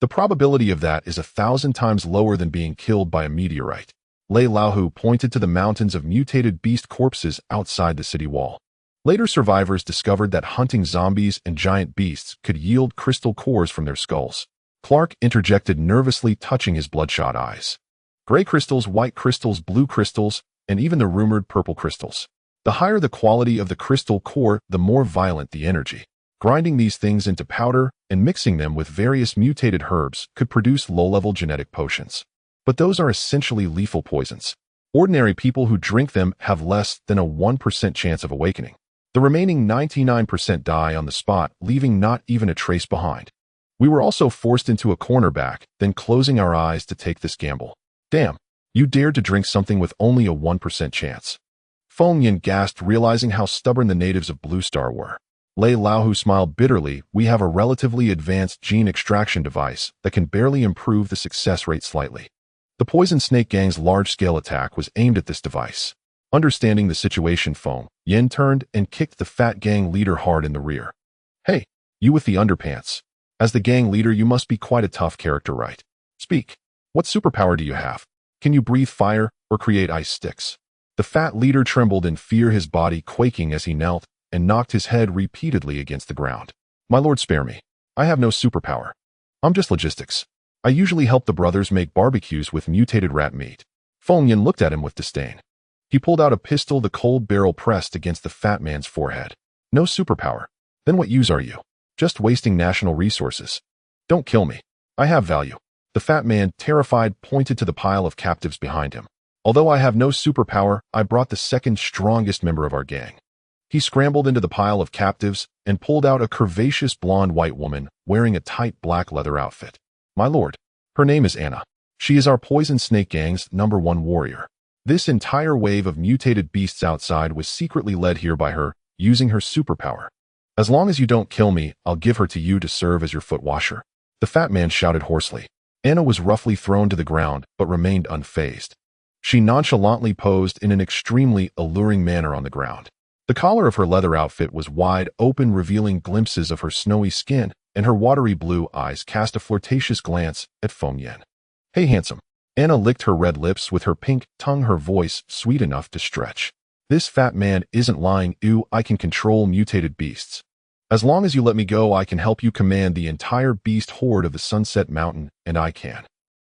The probability of that is 1,000 times lower than being killed by a meteorite. Lei Laohu pointed to the mountains of mutated beast corpses outside the city wall. Later survivors discovered that hunting zombies and giant beasts could yield crystal cores from their skulls. Clark interjected nervously, touching his bloodshot eyes. Gray crystals, white crystals, blue crystals, and even the rumored purple crystals. The higher the quality of the crystal core, the more violent the energy. Grinding these things into powder and mixing them with various mutated herbs could produce low-level genetic potions. But those are essentially lethal poisons. Ordinary people who drink them have less than a 1% chance of awakening. The remaining 99% die on the spot, leaving not even a trace behind. We were also forced into a cornerback, then closing our eyes to take this gamble. Damn, you dared to drink something with only a 1% chance. Feng Yan gasped, realizing how stubborn the natives of Blue Star were. Lei Laohu smiled bitterly. We have a relatively advanced gene extraction device that can barely improve the success rate slightly. The Poison Snake Gang's large-scale attack was aimed at this device. Understanding the situation, Feng Yan turned and kicked the fat gang leader hard in the rear. Hey, you with the underpants. As the gang leader, you must be quite a tough character, right? Speak. What superpower do you have? Can you breathe fire or create ice sticks? The fat leader trembled in fear, his body quaking as he knelt and knocked his head repeatedly against the ground. My lord, spare me. I have no superpower. I'm just logistics. I usually help the brothers make barbecues with mutated rat meat. Feng Yan looked at him with disdain. He pulled out a pistol, the cold barrel pressed against the fat man's forehead. No superpower. Then what use are you? Just wasting national resources. Don't kill me. I have value. The fat man, terrified, pointed to the pile of captives behind him. Although I have no superpower, I brought the second strongest member of our gang. He scrambled into the pile of captives and pulled out a curvaceous blonde white woman wearing a tight black leather outfit. My lord. Her name is Anna. She is our poison snake gang's #1 warrior. This entire wave of mutated beasts outside was secretly led here by her, using her superpower. As long as you don't kill me, I'll give her to you to serve as your foot washer. The fat man shouted hoarsely. Anna was roughly thrown to the ground, but remained unfazed. She nonchalantly posed in an extremely alluring manner on the ground. The collar of her leather outfit was wide open, revealing glimpses of her snowy skin, and her watery blue eyes cast a flirtatious glance at Feng Yan. Hey, handsome. Anna licked her red lips with her pink tongue, her voice sweet enough to stretch. This fat man isn't lying. Ew, I can control mutated beasts. As long as you let me go, I can help you command the entire beast horde of the Sunset Mountain, and I can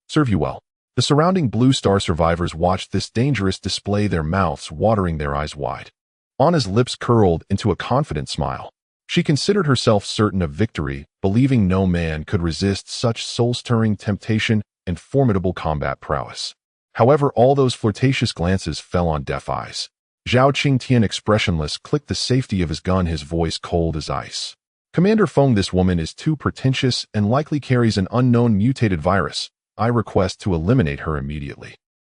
serve you well. The surrounding Blue Star survivors watched this dangerous display, their mouths watering, their eyes wide. Anna's lips curled into a confident smile. She considered herself certain of victory, believing no man could resist such soul-stirring temptation and formidable combat prowess. However, all those flirtatious glances fell on deaf eyes. Zhao Qingtian, expressionless, clicked the safety of his gun, his voice cold as ice. Commander Feng, this woman is too pretentious and likely carries an unknown mutated virus. I request to eliminate her immediately.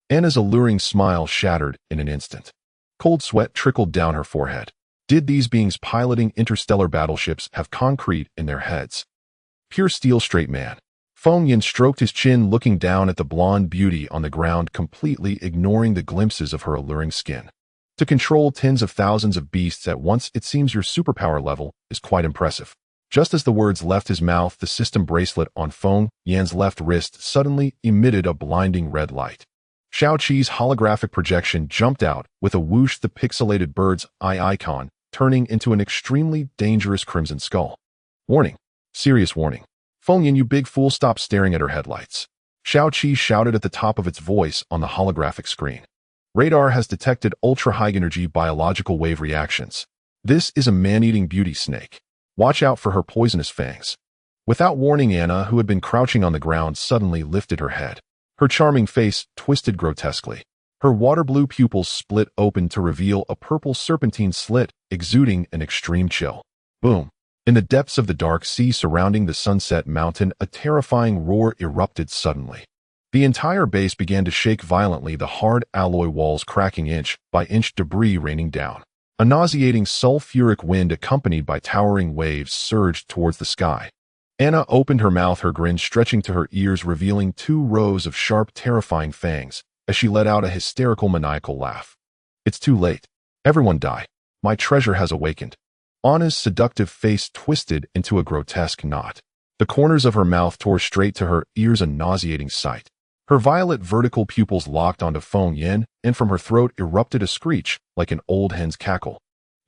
Anna's alluring smile shattered in an instant. Cold sweat trickled down her forehead. Did these beings piloting interstellar battleships have concrete in their heads? Pure steel, straight man. Feng Yan stroked his chin, looking down at the blonde beauty on the ground, completely ignoring the glimpses of her alluring skin. To control tens of thousands of beasts at once, it seems your superpower level is quite impressive. Just as the words left his mouth, the system bracelet on Feng Yan's left wrist suddenly emitted a blinding red light. Shao Qi's holographic projection jumped out with a whoosh, the pixelated bird's eye icon turning into an extremely dangerous crimson skull. Warning. Serious warning. Feng Yan, you big fool, stop staring at her headlights. Shao Qi shouted at the top of its voice on the holographic screen. Radar has detected ultra-high-energy biological wave reactions. This is a man-eating beauty snake. Watch out for her poisonous fangs. Without warning, Anna, who had been crouching on the ground, suddenly lifted her head. Her charming face twisted grotesquely. Her water-blue pupils split open to reveal a purple serpentine slit, exuding an extreme chill. Boom. In the depths of the dark sea surrounding the Sunset Mountain, a terrifying roar erupted suddenly. The entire base began to shake violently, the hard alloy walls cracking inch by inch, debris raining down. A nauseating sulfuric wind accompanied by towering waves surged towards the sky. Anna opened her mouth, her grin stretching to her ears, revealing 2 rows of sharp, terrifying fangs as she let out a hysterical, maniacal laugh. It's too late. Everyone die. My treasure has awakened. Anna's seductive face twisted into a grotesque knot. The corners of her mouth tore straight to her ears, a nauseating sight. Her violet vertical pupils locked onto Feng Yan, and from her throat erupted a screech like an old hen's cackle.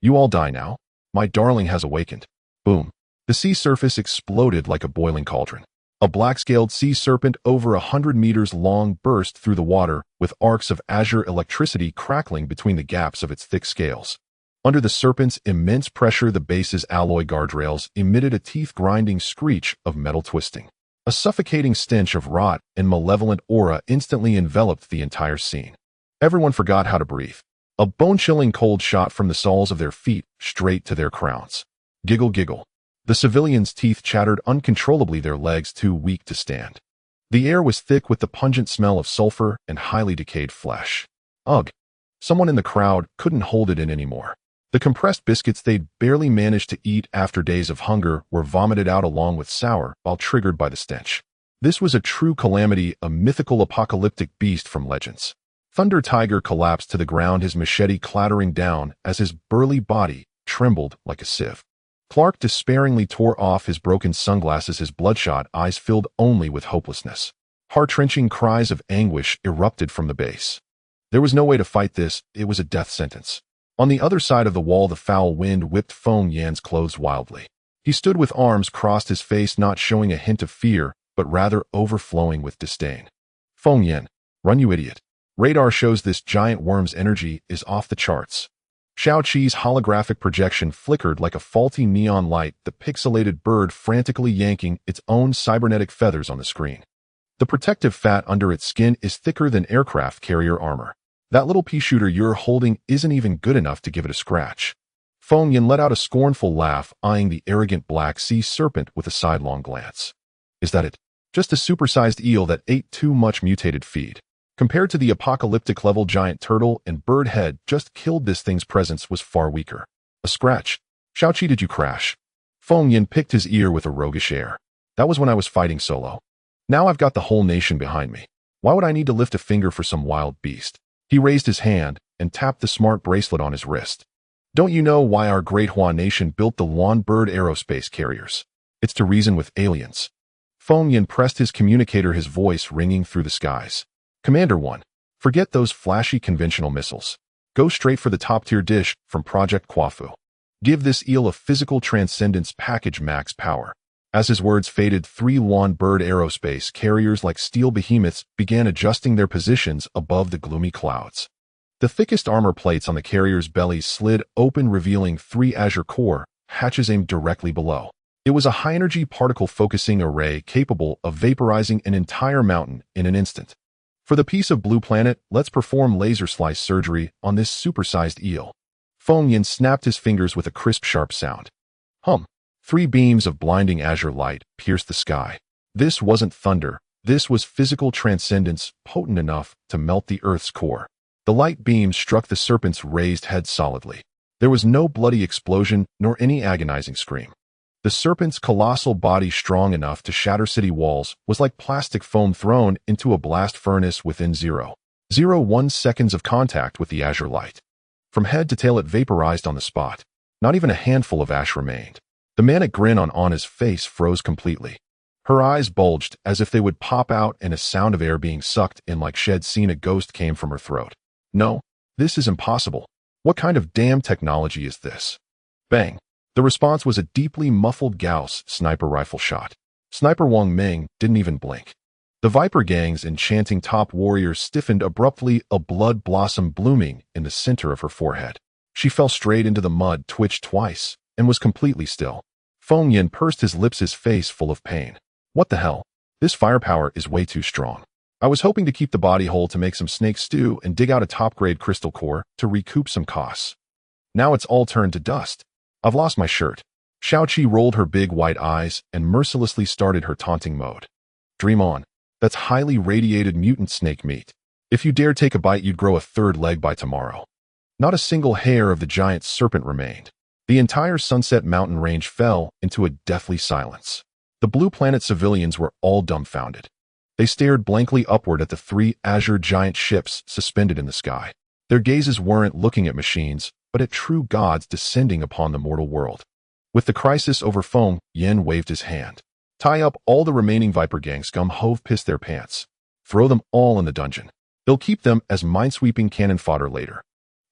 You all die now. My darling has awakened. Boom. The sea surface exploded like a boiling cauldron. A black-scaled sea serpent over 100 meters long burst through the water, with arcs of azure electricity crackling between the gaps of its thick scales. Under the serpent's immense pressure, the base's alloy guardrails emitted a teeth-grinding screech of metal twisting. A suffocating stench of rot and malevolent aura instantly enveloped the entire scene. Everyone forgot how to breathe. A bone-chilling cold shot from the soles of their feet straight to their crowns. Giggle, giggle. The civilians' teeth chattered uncontrollably, their legs too weak to stand. The air was thick with the pungent smell of sulfur and highly decayed flesh. Ugh. Someone in the crowd couldn't hold it in anymore. The compressed biscuits they'd barely managed to eat after days of hunger were vomited out along with sour, while triggered by the stench. This was a true calamity, a mythical apocalyptic beast from legends. Thunder Tiger collapsed to the ground, his machete clattering down as his burly body trembled like a sieve. Clark despairingly tore off his broken sunglasses, his bloodshot eyes filled only with hopelessness. Heart-wrenching cries of anguish erupted from the base. There was no way to fight this, it was a death sentence. On the other side of the wall, the foul wind whipped Feng Yan's clothes wildly. He stood with arms crossed, his face not showing a hint of fear, but rather overflowing with disdain. Feng Yan, run, you idiot. Radar shows this giant worm's energy is off the charts. Xiaoqi's holographic projection flickered like a faulty neon light, the pixelated bird frantically yanking its own cybernetic feathers on the screen. The protective fat under its skin is thicker than aircraft carrier armor. That little pea shooter you're holding isn't even good enough to give it a scratch. Feng Yin let out a scornful laugh, eyeing the arrogant black sea serpent with a sidelong glance. Is that it? Just a supersized eel that ate too much mutated feed. Compared to the apocalyptic-level giant turtle and bird head just killed, this thing's presence was far weaker. A scratch. Xiaoqi, did you crash? Feng Yin picked his ear with a roguish air. That was when I was fighting solo. Now I've got the whole nation behind me. Why would I need to lift a finger for some wild beast? He raised his hand and tapped the smart bracelet on his wrist. Don't you know why our great Hua nation built the Luan Bird aerospace carriers? It's to reason with aliens. Feng Yin pressed his communicator, his voice ringing through the skies. Commander 1, forget those flashy conventional missiles. Go straight for the top-tier dish from Project Quafu. Give this eel a physical transcendence package, max power. As his words faded, 3 Luan Bird aerospace carriers like steel behemoths began adjusting their positions above the gloomy clouds. The thickest armor plates on the carrier's bellies slid open, revealing 3 Azure core hatches aimed directly below. It was a high-energy particle-focusing array capable of vaporizing an entire mountain in an instant. For the piece of blue planet, let's perform laser slice surgery on this supersized eel. Feng Yin snapped his fingers with a crisp, sharp sound. Hum. 3 beams of blinding azure light pierced the sky. This wasn't thunder. This was physical transcendence, potent enough to melt the Earth's core. The light beams struck the serpent's raised head solidly. There was no bloody explosion nor any agonizing scream. The serpent's colossal body, strong enough to shatter city walls, was like plastic foam thrown into a blast furnace within 0.01 seconds of contact with the azure light. From head to tail it vaporized on the spot. Not even a handful of ash remained. The manic grin on Anna's face froze completely. Her eyes bulged as if they would pop out, and a sound of air being sucked in like she'd seen a ghost came from her throat. No, this is impossible. What kind of damn technology is this? Bang. The response was a deeply muffled Gauss sniper rifle shot. Sniper Wang Ming didn't even blink. The Viper Gang's enchanting top warrior stiffened abruptly, a blood blossom blooming in the center of her forehead. She fell straight into the mud, twitched twice, and was completely still. Feng Yin pursed his lips, his face full of pain. What the hell? This firepower is way too strong. I was hoping to keep the body whole to make some snake stew and dig out a top-grade crystal core to recoup some costs. Now it's all turned to dust. I've lost my shirt. Xiaoqi rolled her big white eyes and mercilessly started her taunting mode. Dream on. That's highly radiated mutant snake meat. If you dare take a bite, you'd grow a 3rd leg by tomorrow. Not a single hair of the giant serpent remained. The entire Sunset Mountain range fell into a deathly silence. The Blue Planet civilians were all dumbfounded. They stared blankly upward at the 3 azure giant ships suspended in the sky. Their gazes weren't looking at machines, but at true gods descending upon the mortal world. With the crisis over, Feng Yin waved his hand. Tie up all the remaining Viper Gang scum, hove piss their pants. Throw them all in the dungeon. They'll keep them as minesweeping cannon fodder later.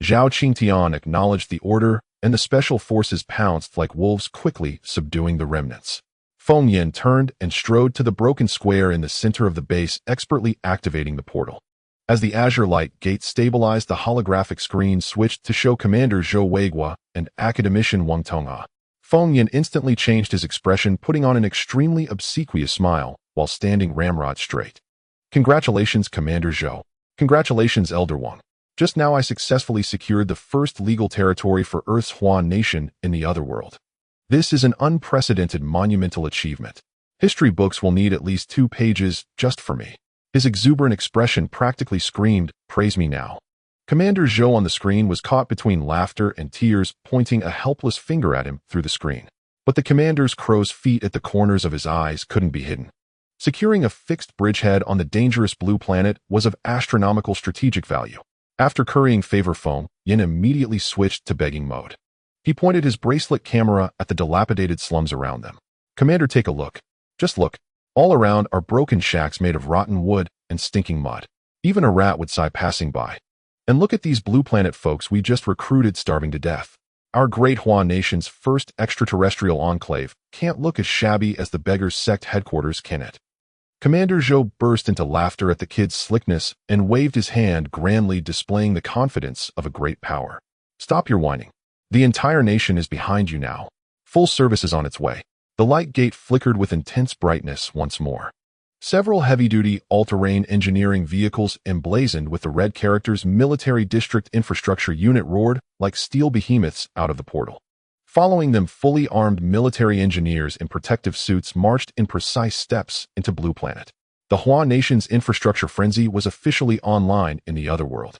Zhao Qingtian acknowledged the order, and the special forces pounced like wolves, quickly subduing the remnants. Feng Yin turned and strode to the broken square in the center of the base, expertly activating the portal. As the azure light gate stabilized, the holographic screen switched to show Commander Zhou Weigua and Academician Wang Tong'a. Feng Yin instantly changed his expression, putting on an extremely obsequious smile while standing ramrod straight. Congratulations, Commander Zhou. Congratulations, Elder Wang. Just now I successfully secured the first legal territory for Earth's Hua nation in the otherworld. This is an unprecedented, monumental achievement. History books will need at least 2 pages just for me. His exuberant expression practically screamed, "Praise me now." Commander Zhou on the screen was caught between laughter and tears, pointing a helpless finger at him through the screen. But the commander's crow's feet at the corners of his eyes couldn't be hidden. Securing a fixed bridgehead on the dangerous Blue Planet was of astronomical strategic value. After currying favor, Feng Yin immediately switched to begging mode. He pointed his bracelet camera at the dilapidated slums around them. "Commander, take a look. Just look. All around are broken shacks made of rotten wood and stinking mud. Even a rat would sigh passing by. And look at these Blue Planet folks we just recruited, starving to death. Our great Hua nation's first extraterrestrial enclave can't look as shabby as the Beggars Sect headquarters, can it?" Commander Zhou burst into laughter at the kid's slickness and waved his hand grandly, displaying the confidence of a great power. Stop your whining. The entire nation is behind you now. Full service is on its way. The light gate flickered with intense brightness once more. Several heavy-duty, all-terrain engineering vehicles emblazoned with the red characters Military District Infrastructure Unit roared like steel behemoths out of the portal. Following them, fully armed military engineers in protective suits marched in precise steps into Blue Planet. The Hua Nation's infrastructure frenzy was officially online in the other world.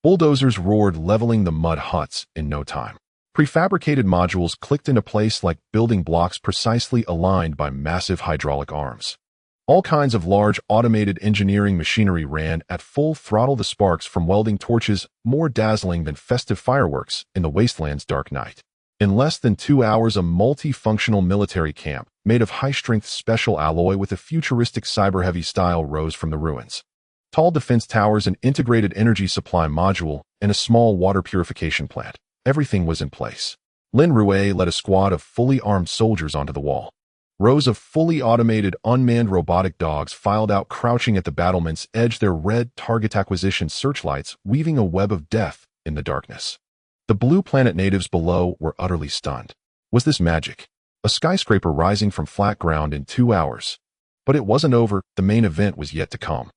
Bulldozers roared, leveling the mud huts in no time. Prefabricated modules clicked into place like building blocks precisely aligned by massive hydraulic arms. All kinds of large automated engineering machinery ran at full throttle, the sparks from welding torches more dazzling than festive fireworks in the wasteland's dark night. In less than 2 hours, a multifunctional military camp made of high-strength special alloy with a futuristic cyber-heavy style rose from the ruins. Tall defense towers, an integrated energy supply module, and a small water purification plant. Everything was in place. Lin Rue led a squad of fully armed soldiers onto the wall. Rows of fully automated, unmanned robotic dogs filed out, crouching at the battlement's edge, their red target acquisition searchlights weaving a web of death in the darkness. The Blue Planet natives below were utterly stunned. Was this magic? A skyscraper rising from flat ground in 2 hours? But it wasn't over. The main event was yet to come.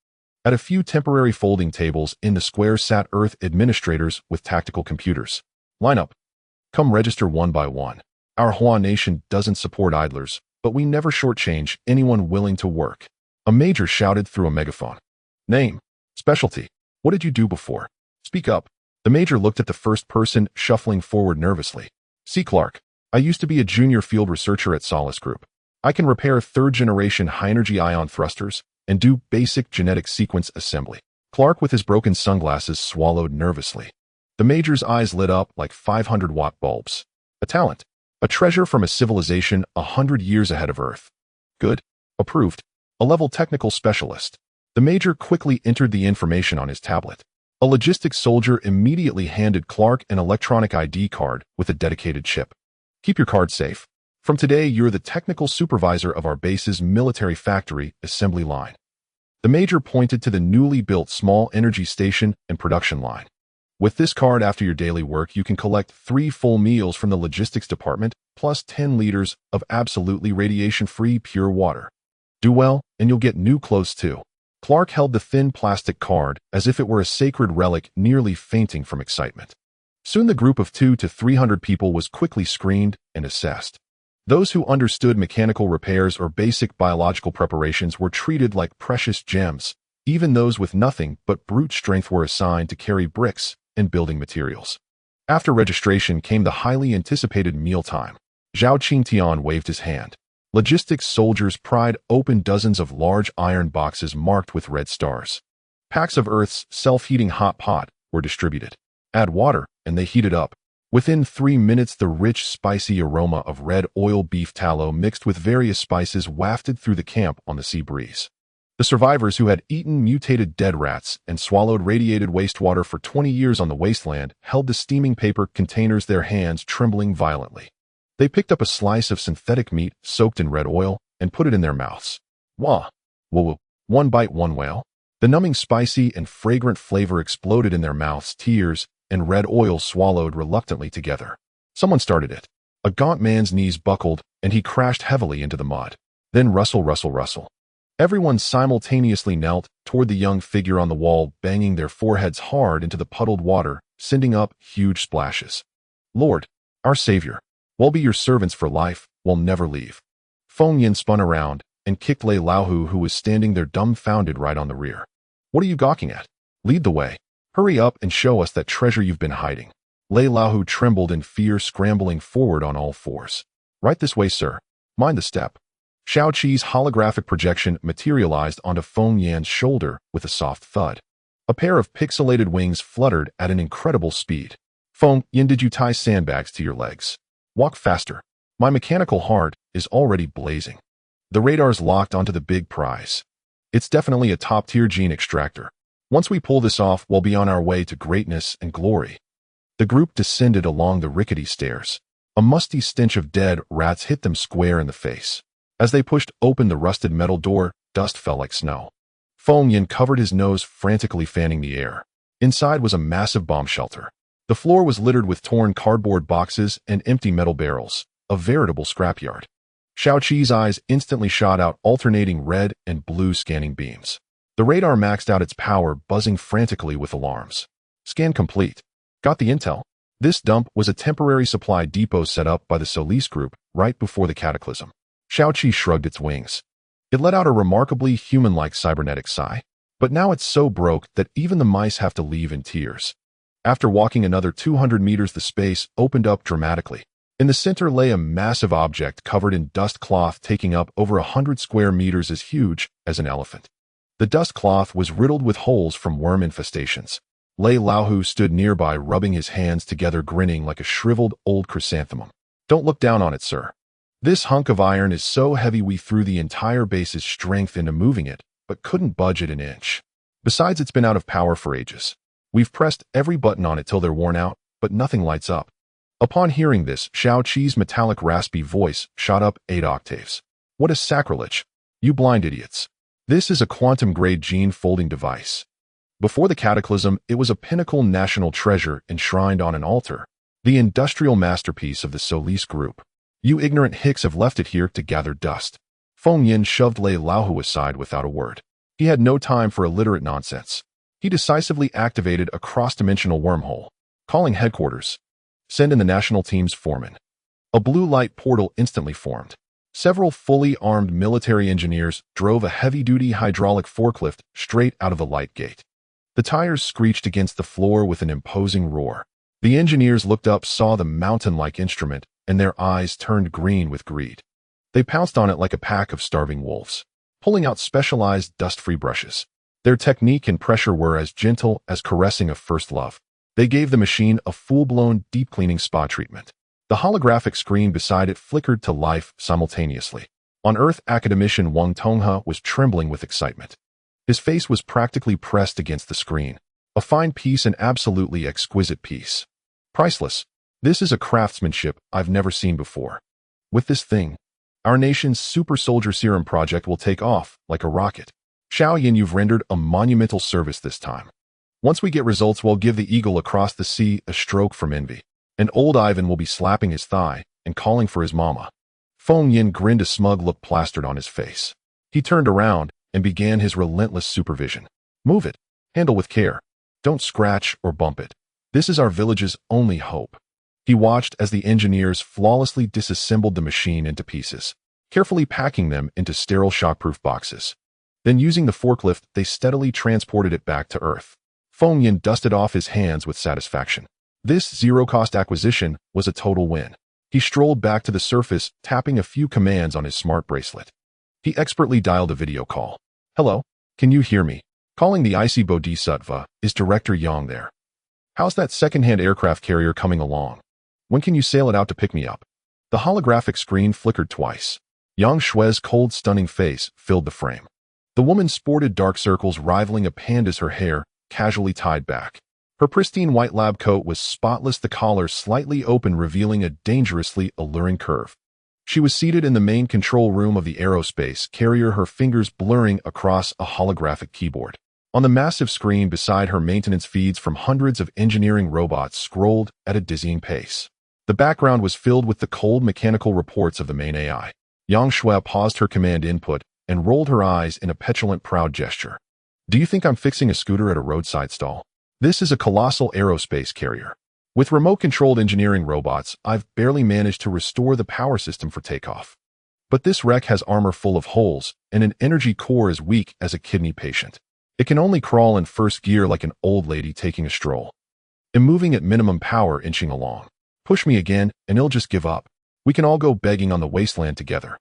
At a few temporary folding tables in the square sat Earth administrators with tactical computers. Line up. Come register one by one. Our Hua Nation doesn't support idlers, but we never shortchange anyone willing to work. A major shouted through a megaphone. Name. Specialty. What did you do before? Speak up. The major looked at the first person, shuffling forward nervously. C. Clark. I used to be a junior field researcher at Solace Group. I can repair third-generation high-energy ion thrusters and do basic genetic sequence assembly. Clark, with his broken sunglasses, swallowed nervously. The major's eyes lit up like 500-watt bulbs. A talent. A treasure from a civilization 100 years ahead of Earth. Good. Approved. A level technical specialist. The major quickly entered the information on his tablet. A logistics soldier immediately handed Clark an electronic ID card with a dedicated chip. Keep your card safe. From today, you're the technical supervisor of our base's military factory assembly line. The major pointed to the newly built small energy station and production line. With this card, after your daily work, you can collect 3 full meals from the logistics department, plus 10 liters of absolutely radiation-free pure water. Do well, and you'll get new clothes too. Clark held the thin plastic card as if it were a sacred relic, nearly fainting from excitement. Soon the group of 200 to 300 people was quickly screened and assessed. Those who understood mechanical repairs or basic biological preparations were treated like precious gems. Even those with nothing but brute strength were assigned to carry bricks and building materials. After registration came the highly anticipated mealtime. Zhao Qingtian waved his hand. Logistics soldiers pried open dozens of large iron boxes marked with red stars. Packs of Earth's self-heating hot pot were distributed. Add water, and they heated up. Within 3 minutes, the rich, spicy aroma of red oil beef tallow mixed with various spices wafted through the camp on the sea breeze. The survivors, who had eaten mutated dead rats and swallowed radiated wastewater for 20 years on the wasteland, held the steaming paper containers, their hands trembling violently. They picked up a slice of synthetic meat soaked in red oil and put it in their mouths. Wah! Woo-woo! One bite, one whale. The numbing, spicy, and fragrant flavor exploded in their mouths. Tears and red oil swallowed reluctantly together. Someone started it. A gaunt man's knees buckled, and he crashed heavily into the mud. Then rustle, rustle, rustle. Everyone simultaneously knelt toward the young figure on the wall, banging their foreheads hard into the puddled water, sending up huge splashes. Lord, our Savior, we'll be your servants for life, we'll never leave. Feng Yin spun around and kicked Lei Laohu, who was standing there dumbfounded right on the rear. What are you gawking at? Lead the way. Hurry up and show us that treasure you've been hiding. Lei Laohu trembled in fear, scrambling forward on all fours. Right this way, sir. Mind the step. Xiao Qi's holographic projection materialized onto Feng Yan's shoulder with a soft thud. A pair of pixelated wings fluttered at an incredible speed. Feng Yan, did you tie sandbags to your legs? Walk faster. My mechanical heart is already blazing. The radars locked onto the big prize. It's definitely a top-tier gene extractor. Once we pull this off, we'll be on our way to greatness and glory. The group descended along the rickety stairs. A musty stench of dead rats hit them square in the face. As they pushed open the rusted metal door, Dust fell like snow. Feng Yin covered his nose, frantically fanning the air. Inside was a massive bomb shelter. The floor was littered with torn cardboard boxes and empty metal barrels, a veritable scrapyard. Xiaoqi's eyes instantly shot out alternating red and blue scanning beams. The radar maxed out its power, buzzing frantically with alarms. Scan complete. Got the intel? This dump was a temporary supply depot set up by the Solis group right before the cataclysm. Xiaoqi shrugged its wings. It let out a remarkably human-like cybernetic sigh. But now it's so broke that even the mice have to leave in tears. After walking another 200 meters, the space opened up dramatically. In the center lay a massive object covered in dust cloth taking up over 100 square meters, as huge as an elephant. The dust cloth was riddled with holes from worm infestations. Lei Laohu stood nearby, rubbing his hands together, grinning like a shriveled old chrysanthemum. Don't look down on it, sir. This hunk of iron is so heavy we threw the entire base's strength into moving it, but couldn't budge it an inch. Besides, it's been out of power for ages. We've pressed every button on it till they're worn out, but nothing lights up. Upon hearing this, Xiaoqi's metallic raspy voice shot up 8 octaves. What a sacrilege! You blind idiots. This is a quantum-grade gene-folding device. Before the cataclysm, it was a pinnacle national treasure enshrined on an altar, the industrial masterpiece of the Solis group. You ignorant hicks have left it here to gather dust. Feng Yin shoved Lei Laohu aside without a word. He had no time for illiterate nonsense. He decisively activated a cross-dimensional wormhole, calling headquarters. Send in the national team's foreman. A blue light portal instantly formed. Several fully armed military engineers drove a heavy-duty hydraulic forklift straight out of the light gate. The tires screeched against the floor with an imposing roar. The engineers looked up, saw the mountain-like instrument, and their eyes turned green with greed. They pounced on it like a pack of starving wolves, pulling out specialized dust-free brushes. Their technique and pressure were as gentle as caressing a first love. They gave the machine a full-blown deep-cleaning spa treatment. The holographic screen beside it flickered to life simultaneously. On Earth, academician Wang Tonghe was trembling with excitement. His face was practically pressed against the screen. A fine piece, an absolutely exquisite piece. Priceless. This is a craftsmanship I've never seen before. With this thing, our nation's super soldier serum project will take off like a rocket. Xiao Yin, you've rendered a monumental service this time. Once we get results, we'll give the eagle across the sea a stroke from envy. And old Ivan will be slapping his thigh and calling for his mama. Feng Yin grinned, a smug look plastered on his face. He turned around and began his relentless supervision. Move it. Handle with care. Don't scratch or bump it. This is our village's only hope. He watched as the engineers flawlessly disassembled the machine into pieces, carefully packing them into sterile shockproof boxes. Then, using the forklift, they steadily transported it back to Earth. Feng Yin dusted off his hands with satisfaction. This zero-cost acquisition was a total win. He strolled back to the surface, tapping a few commands on his smart bracelet. He expertly dialed a video call. Hello? Can you hear me? Calling the icy Bodhisattva. Is Director Yang there? How's that second-hand aircraft carrier coming along? When can you sail it out to pick me up? The holographic screen flickered twice. Yang Shui's cold, stunning face filled the frame. The woman sported dark circles rivaling a panda's, her hair casually tied back. Her pristine white lab coat was spotless, the collar slightly open, revealing a dangerously alluring curve. She was seated in the main control room of the aerospace carrier, her fingers blurring across a holographic keyboard. On the massive screen beside her, maintenance feeds from hundreds of engineering robots scrolled at a dizzying pace. The background was filled with the cold mechanical reports of the main AI. Yang Shui paused her command input and rolled her eyes in a petulant, proud gesture. Do you think I'm fixing a scooter at a roadside stall? This is a colossal aerospace carrier. With remote-controlled engineering robots, I've barely managed to restore the power system for takeoff. But this wreck has armor full of holes and an energy core as weak as a kidney patient. It can only crawl in first gear like an old lady taking a stroll. I'm moving at minimum power, inching along. Push me again, and it'll just give up. We can all go begging on the wasteland together.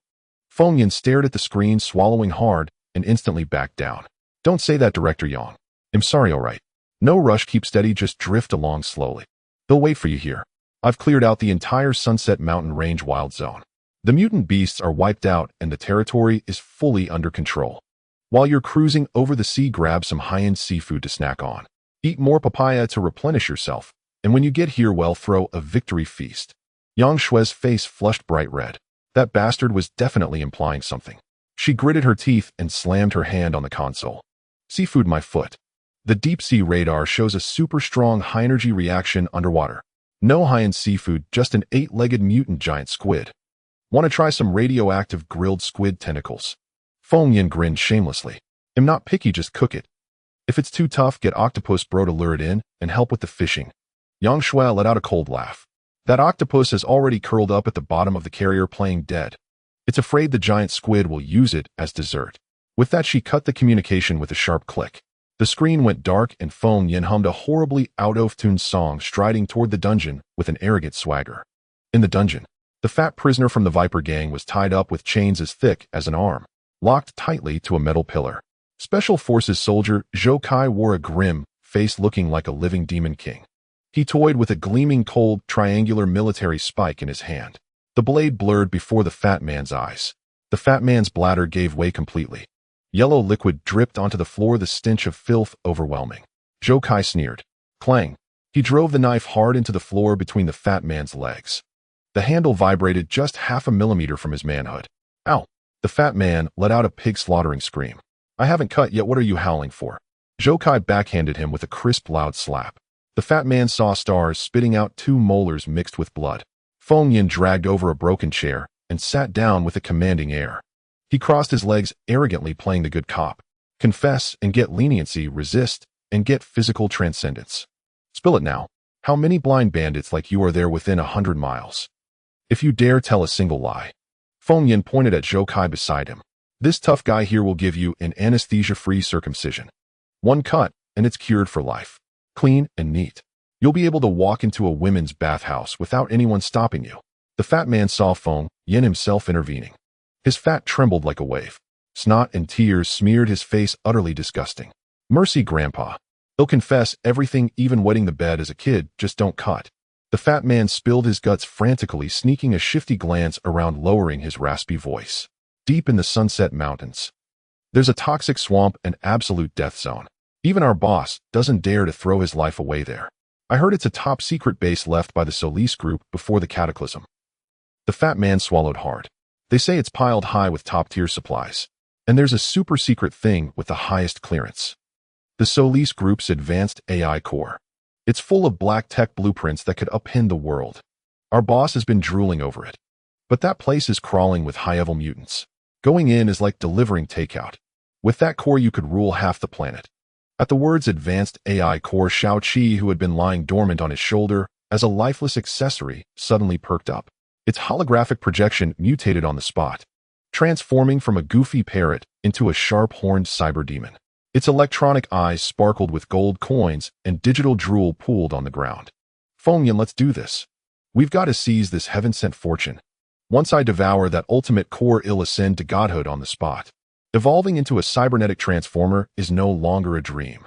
Feng Yin stared at the screen, swallowing hard, and instantly backed down. Don't say that, Director Yang. I'm sorry, all right. No rush, keep steady, just drift along slowly. They'll wait for you here. I've cleared out the entire Sunset Mountain Range wild zone. The mutant beasts are wiped out and the territory is fully under control. While you're cruising over the sea, grab some high-end seafood to snack on. Eat more papaya to replenish yourself. And when you get here, well, throw a victory feast. Yang Shui's face flushed bright red. That bastard was definitely implying something. She gritted her teeth and slammed her hand on the console. Seafood my foot. The deep-sea radar shows a super strong high-energy reaction underwater. No high-end seafood, just an 8-legged mutant giant squid. Want to try some radioactive grilled squid tentacles? Feng Yin grinned shamelessly. Am not picky, just cook it. If it's too tough, get octopus bro to lure it in and help with the fishing. Yang Shui let out a cold laugh. That octopus has already curled up at the bottom of the carrier playing dead. It's afraid the giant squid will use it as dessert. With that, she cut the communication with a sharp click. The screen went dark and Feng Yin hummed a horribly out-of-tune song, striding toward the dungeon with an arrogant swagger. In the dungeon, the fat prisoner from the Viper gang was tied up with chains as thick as an arm, locked tightly to a metal pillar. Special Forces soldier Zhou Kai wore a grim face, looking like a living demon king. He toyed with a gleaming cold triangular military spike in his hand. The blade blurred before the fat man's eyes. The fat man's bladder gave way completely. Yellow liquid dripped onto the floor, the stench of filth overwhelming. Zhou Kai sneered. Clang. He drove the knife hard into the floor between the fat man's legs. The handle vibrated just half a millimeter from his manhood. Ow! The fat man let out a pig-slaughtering scream. I haven't cut yet, what are you howling for? Zhou Kai backhanded him with a crisp, loud slap. The fat man saw stars, spitting out 2 molars mixed with blood. Feng Yin dragged over a broken chair and sat down with a commanding air. He crossed his legs, arrogantly playing the good cop. Confess and get leniency, resist and get physical transcendence. Spill it now. How many blind bandits like you are there within 100 miles? If you dare tell a single lie. Feng Yin pointed at Zhou Kai beside him. This tough guy here will give you an anesthesia-free circumcision. 1 cut, and it's cured for life. Clean and neat. You'll be able to walk into a women's bathhouse without anyone stopping you. The fat man saw Feng Yin himself intervening. His fat trembled like a wave. Snot and tears smeared his face, utterly disgusting. Mercy, Grandpa. He'll confess everything, even wetting the bed as a kid, just don't cut. The fat man spilled his guts frantically, sneaking a shifty glance around, lowering his raspy voice. Deep in the Sunset Mountains, there's a toxic swamp, an absolute death zone. Even our boss doesn't dare to throw his life away there. I heard it's a top-secret base left by the Solis group before the cataclysm. The fat man swallowed hard. They say it's piled high with top-tier supplies. And there's a super-secret thing with the highest clearance. The Solis group's advanced AI core. It's full of black tech blueprints that could upend the world. Our boss has been drooling over it. But that place is crawling with high-level mutants. Going in is like delivering takeout. With that core, you could rule half the planet. At the words advanced AI core, Shao Qi, who had been lying dormant on his shoulder as a lifeless accessory, suddenly perked up. Its holographic projection mutated on the spot, transforming from a goofy parrot into a sharp-horned cyber demon. Its electronic eyes sparkled with gold coins and digital drool pooled on the ground. Feng Yin, let's do this. We've got to seize this heaven-sent fortune. Once I devour that ultimate core, I'll ascend to godhood on the spot. Evolving into a cybernetic transformer is no longer a dream.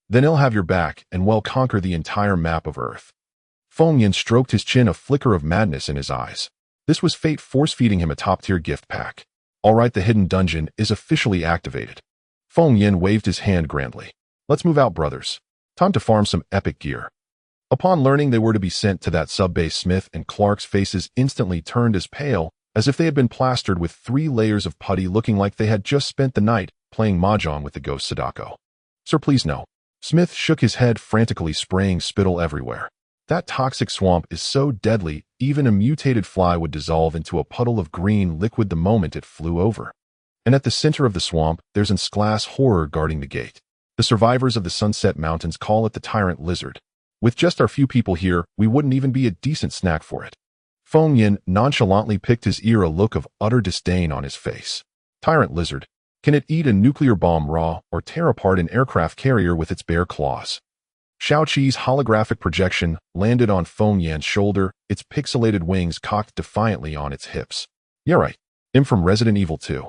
Then I'll have your back and well conquer the entire map of Earth. Feng Yin stroked his chin, a flicker of madness in his eyes. This was fate force-feeding him a top-tier gift pack. All right, the hidden dungeon is officially activated. Feng Yin waved his hand grandly. Let's move out, brothers. Time to farm some epic gear. Upon learning they were to be sent to that sub-base, Smith and Clark's faces instantly turned as pale as if they had been plastered with 3 layers of putty, looking like they had just spent the night playing mahjong with the ghost Sadako. Sir, please no. Smith shook his head frantically, spraying spittle everywhere. That toxic swamp is so deadly, even a mutated fly would dissolve into a puddle of green liquid the moment it flew over. And at the center of the swamp, there's an glass horror guarding the gate. The survivors of the Sunset Mountains call it the Tyrant Lizard. With just our few people here, we wouldn't even be a decent snack for it. Feng Yin nonchalantly picked his ear, a look of utter disdain on his face. Tyrant Lizard. Can it eat a nuclear bomb raw or tear apart an aircraft carrier with its bare claws? Shao Qi's holographic projection landed on Feng Yin's shoulder, its pixelated wings cocked defiantly on its hips. Yeah, right. I'm from Resident Evil 2.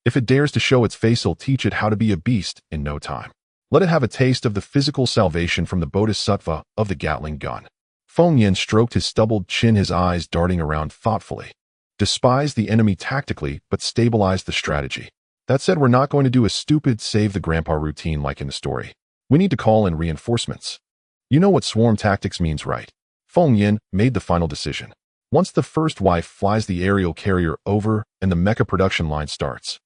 If it dares to show its face, I'll teach it how to be a beast in no time. Let it have a taste of the physical salvation from the bodhisattva of the Gatling gun. Feng Yin stroked his stubbled chin, his eyes darting around thoughtfully. Despise the enemy tactically, but stabilize the strategy. That said, we're not going to do a stupid save the grandpa routine like in the story. We need to call in reinforcements. You know what swarm tactics means, right? Feng Yin made the final decision. Once the first wife flies the aerial carrier over and the mecha production line starts,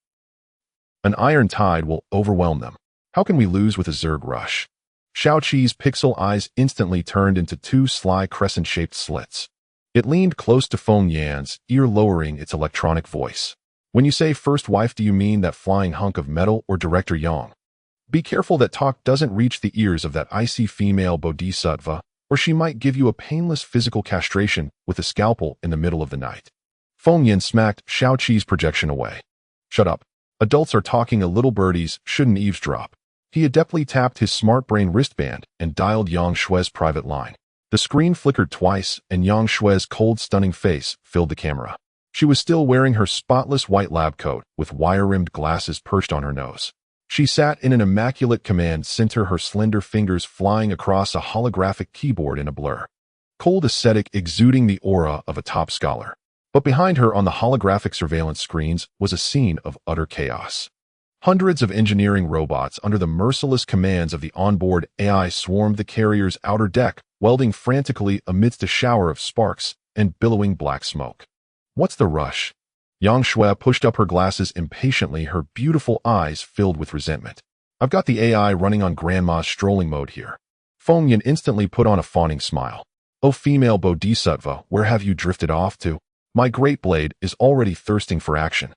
An iron tide will overwhelm them. How can we lose with a Zerg rush? Xiaoqi's pixel eyes instantly turned into two sly crescent-shaped slits. It leaned close to Feng Yan's ear, lowering its electronic voice. When you say first wife, do you mean that flying hunk of metal or Director Yang? Be careful that talk doesn't reach the ears of that icy female bodhisattva, or she might give you a painless physical castration with a scalpel in the middle of the night. Feng Yan smacked Xiaoqi's projection away. Shut up. Adults are talking, a little birdies shouldn't eavesdrop. He adeptly tapped his smart brain wristband and dialed Yang Shue's private line. The screen flickered twice, and Yang Shue's cold, stunning face filled the camera. She was still wearing her spotless white lab coat with wire-rimmed glasses perched on her nose. She sat in an immaculate command center, her slender fingers flying across a holographic keyboard in a blur. Cold ascetic, exuding the aura of a top scholar. But behind her on the holographic surveillance screens was a scene of utter chaos. Hundreds of engineering robots under the merciless commands of the onboard AI swarmed the carrier's outer deck, welding frantically amidst a shower of sparks and billowing black smoke. What's the rush? Yang Shui pushed up her glasses impatiently, her beautiful eyes filled with resentment. I've got the AI running on Grandma's strolling mode here. Feng Yan instantly put on a fawning smile. Oh, female bodhisattva, where have you drifted off to? My great blade is already thirsting for action.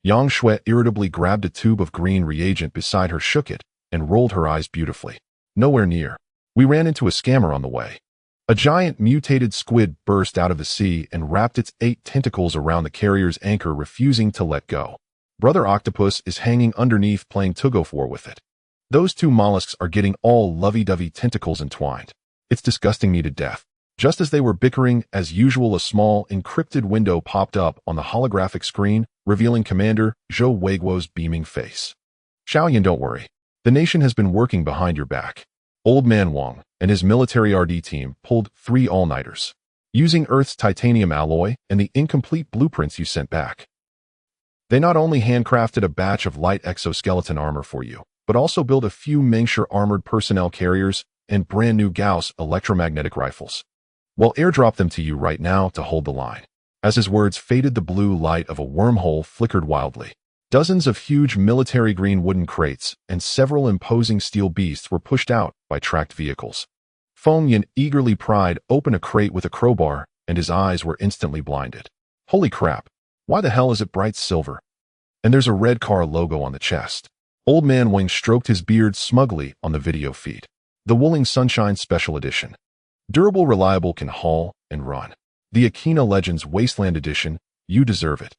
Yang Shui irritably grabbed a tube of green reagent beside her, shook it, and rolled her eyes beautifully. Nowhere near. We ran into a scammer on the way. A giant mutated squid burst out of the sea and wrapped its 8 tentacles around the carrier's anchor, refusing to let go. Brother Octopus is hanging underneath, playing tug-of-war with it. Those 2 mollusks are getting all lovey-dovey tentacles entwined. It's disgusting me to death. Just as they were bickering, as usual, a small, encrypted window popped up on the holographic screen, revealing Commander Zhou Weiguo's beaming face. Xiaoyan, don't worry. The nation has been working behind your back. Old Man Wang and his military RD team pulled 3 all-nighters, using Earth's titanium alloy and the incomplete blueprints you sent back. They not only handcrafted a batch of light exoskeleton armor for you, but also built a few Mengshire armored personnel carriers and brand new Gauss electromagnetic rifles. We'll airdrop them to you right now to hold the line. As his words faded, the blue light of a wormhole flickered wildly. Dozens of huge military green wooden crates and several imposing steel beasts were pushed out by tracked vehicles. Feng Yan eagerly pried open a crate with a crowbar, and his eyes were instantly blinded. Holy crap! Why the hell is it bright silver? And there's a red car logo on the chest. Old Man Wang stroked his beard smugly on the video feed. The Wooling Sunshine Special Edition. Durable, reliable, can haul and run. The Akina Legends Wasteland Edition, you deserve it.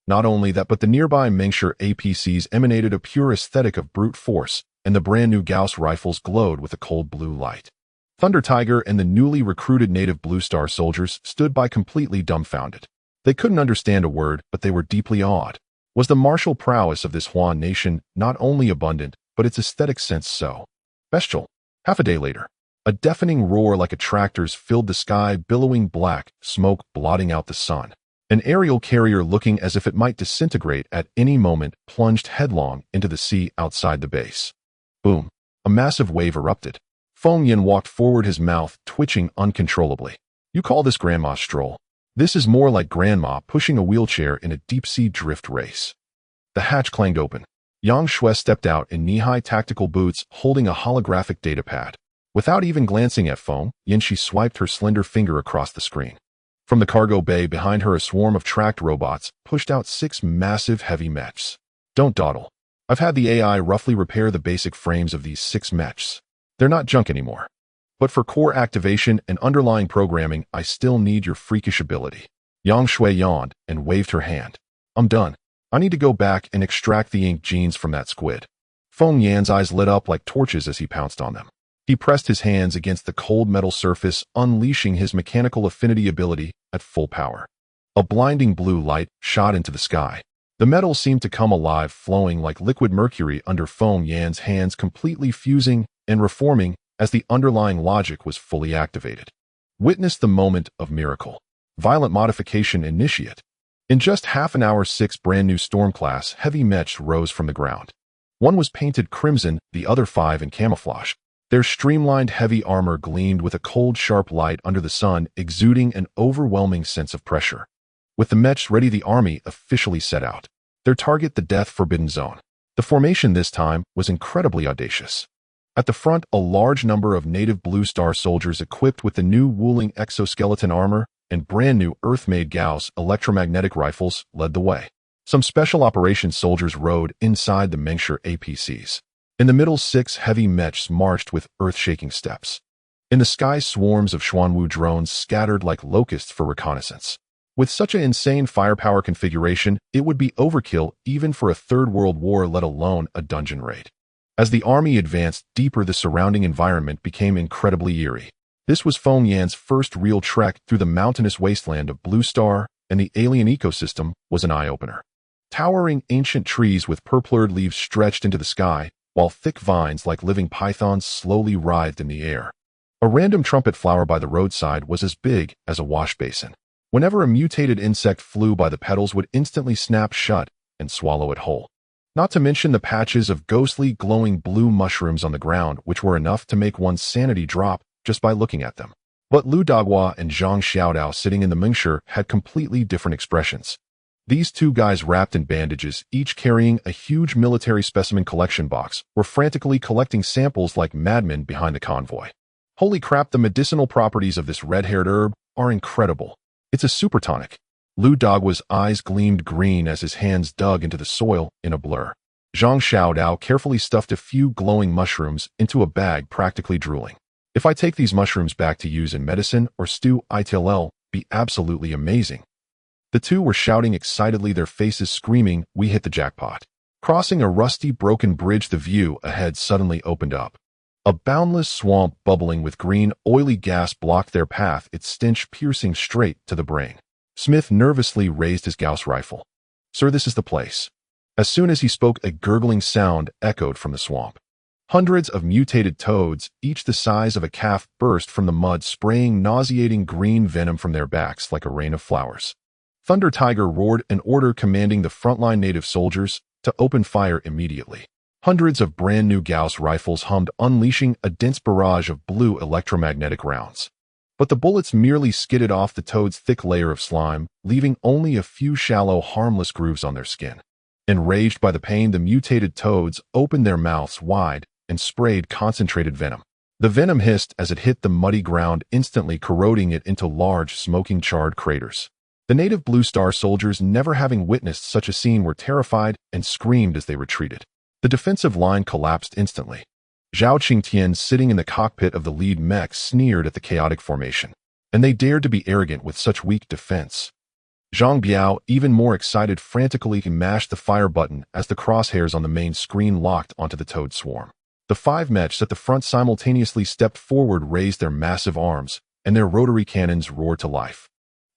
Not only that, but the nearby Mengshire APCs emanated a pure aesthetic of brute force, and the brand new Gauss rifles glowed with a cold blue light. Thunder Tiger and the newly recruited native Blue Star soldiers stood by completely dumbfounded. They couldn't understand a word, but they were deeply awed. Was the martial prowess of this Huan nation not only abundant, but its aesthetic sense so bestial? Half a day later, a deafening roar like a tractor's filled the sky, billowing black smoke blotting out the sun. An aerial carrier looking as if it might disintegrate at any moment plunged headlong into the sea outside the base. Boom! A massive wave erupted. Feng Yan walked forward, his mouth twitching uncontrollably. You call this Grandma's stroll? This is more like Grandma pushing a wheelchair in a deep-sea drift race. The hatch clanged open. Yang Shui stepped out in knee-high tactical boots, holding a holographic datapad. Without even glancing at Feng Yan, she swiped her slender finger across the screen. From the cargo bay behind her, a swarm of tracked robots pushed out 6 massive heavy mechs. Don't dawdle. I've had the AI roughly repair the basic frames of these 6 mechs. They're not junk anymore. But for core activation and underlying programming, I still need your freakish ability. Yang Shui yawned and waved her hand. I'm done. I need to go back and extract the ink genes from that squid. Feng Yan's eyes lit up like torches as he pounced on them. He pressed his hands against the cold metal surface, unleashing his mechanical affinity ability at full power. A blinding blue light shot into the sky. The metal seemed to come alive, flowing like liquid mercury under Feng Yan's hands, completely fusing and reforming as the underlying logic was fully activated. Witness the moment of miracle. Violent modification initiate. In just half an hour, 6 brand new Storm-class heavy mechs rose from the ground. One was painted crimson, the other 5 in camouflage. Their streamlined heavy armor gleamed with a cold, sharp light under the sun, exuding an overwhelming sense of pressure. With the mechs ready, the army officially set out. Their target, the death-forbidden zone. The formation this time was incredibly audacious. At the front, a large number of native Blue Star soldiers equipped with the new Wuling exoskeleton armor and brand-new Earth-made Gauss electromagnetic rifles led the way. Some special operations soldiers rode inside the Mengshire APCs. In the middle, 6 heavy mechs marched with earth-shaking steps. In the sky, swarms of Xuanwu drones scattered like locusts for reconnaissance. With such an insane firepower configuration, it would be overkill even for a Third World War, let alone a dungeon raid. As the army advanced deeper, the surrounding environment became incredibly eerie. This was Feng Yan's first real trek through the mountainous wasteland of Blue Star, and the alien ecosystem was an eye-opener. Towering ancient trees with purplured leaves stretched into the sky, while thick vines like living pythons slowly writhed in the air. A random trumpet flower by the roadside was as big as a wash basin. Whenever a mutated insect flew by, the petals would instantly snap shut and swallow it whole. Not to mention the patches of ghostly, glowing blue mushrooms on the ground, which were enough to make one's sanity drop just by looking at them. But Lu Daghua and Zhang Xiaodao, sitting in the Mengshire, had completely different expressions. These two guys, wrapped in bandages, each carrying a huge military specimen collection box, were frantically collecting samples like madmen behind the convoy. Holy crap, the medicinal properties of this red-haired herb are incredible. It's a super tonic. Lu Dagwa's eyes gleamed green as his hands dug into the soil in a blur. Zhang Xiaodao carefully stuffed a few glowing mushrooms into a bag, practically drooling. If I take these mushrooms back to use in medicine or stew, it'll be absolutely amazing. The two were shouting excitedly, their faces screaming, "We hit the jackpot." Crossing a rusty, broken bridge, the view ahead suddenly opened up. A boundless swamp bubbling with green, oily gas blocked their path, its stench piercing straight to the brain. Smith nervously raised his Gauss rifle. "Sir, this is the place." As soon as he spoke, a gurgling sound echoed from the swamp. Hundreds of mutated toads, each the size of a calf, burst from the mud, spraying nauseating green venom from their backs like a rain of flowers. Thunder Tiger roared an order, commanding the frontline native soldiers to open fire immediately. Hundreds of brand-new Gauss rifles hummed, unleashing a dense barrage of blue electromagnetic rounds. But the bullets merely skidded off the toad's thick layer of slime, leaving only a few shallow, harmless grooves on their skin. Enraged by the pain, the mutated toads opened their mouths wide and sprayed concentrated venom. The venom hissed as it hit the muddy ground, instantly corroding it into large, smoking, charred craters. The native Blue Star soldiers, never having witnessed such a scene, were terrified and screamed as they retreated. The defensive line collapsed instantly. Zhao Qingtian, sitting in the cockpit of the lead mech, sneered at the chaotic formation. And they dared to be arrogant with such weak defense. Zhang Biao, even more excited, frantically mashed the fire button as the crosshairs on the main screen locked onto the toad swarm. The 5 mechs at the front simultaneously stepped forward, raised their massive arms, and their rotary cannons roared to life.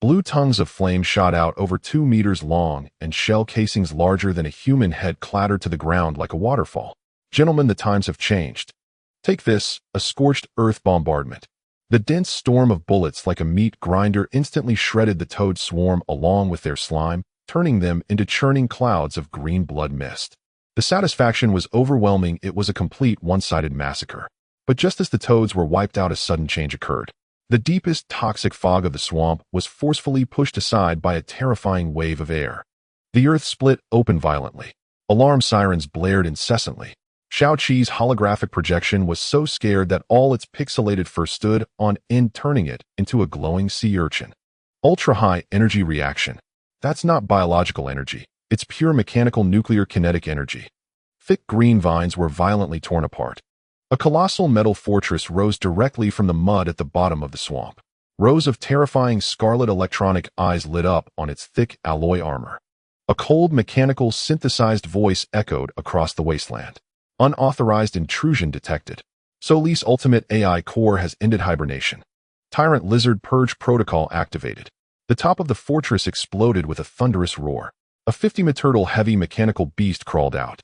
Blue tongues of flame shot out over 2 meters long, and shell casings larger than a human head clattered to the ground like a waterfall. Gentlemen, the times have changed. Take this, a scorched earth bombardment. The dense storm of bullets, like a meat grinder, instantly shredded the toad swarm along with their slime, turning them into churning clouds of green blood mist. The satisfaction was overwhelming. It was a complete one-sided massacre. But just as the toads were wiped out, a sudden change occurred. The deepest toxic fog of the swamp was forcefully pushed aside by a terrifying wave of air. The earth split open violently. Alarm sirens blared incessantly. Shao Qi's holographic projection was so scared that all its pixelated fur stood on end, turning it into a glowing sea urchin. Ultra-high energy reaction. That's not biological energy. It's pure mechanical nuclear kinetic energy. Thick green vines were violently torn apart. A colossal metal fortress rose directly from the mud at the bottom of the swamp. Rows of terrifying scarlet electronic eyes lit up on its thick alloy armor. A cold mechanical synthesized voice echoed across the wasteland. Unauthorized intrusion detected. Solis Ultimate AI Core has ended hibernation. Tyrant Lizard Purge Protocol activated. The top of the fortress exploded with a thunderous roar. A 50-meter heavy mechanical beast crawled out.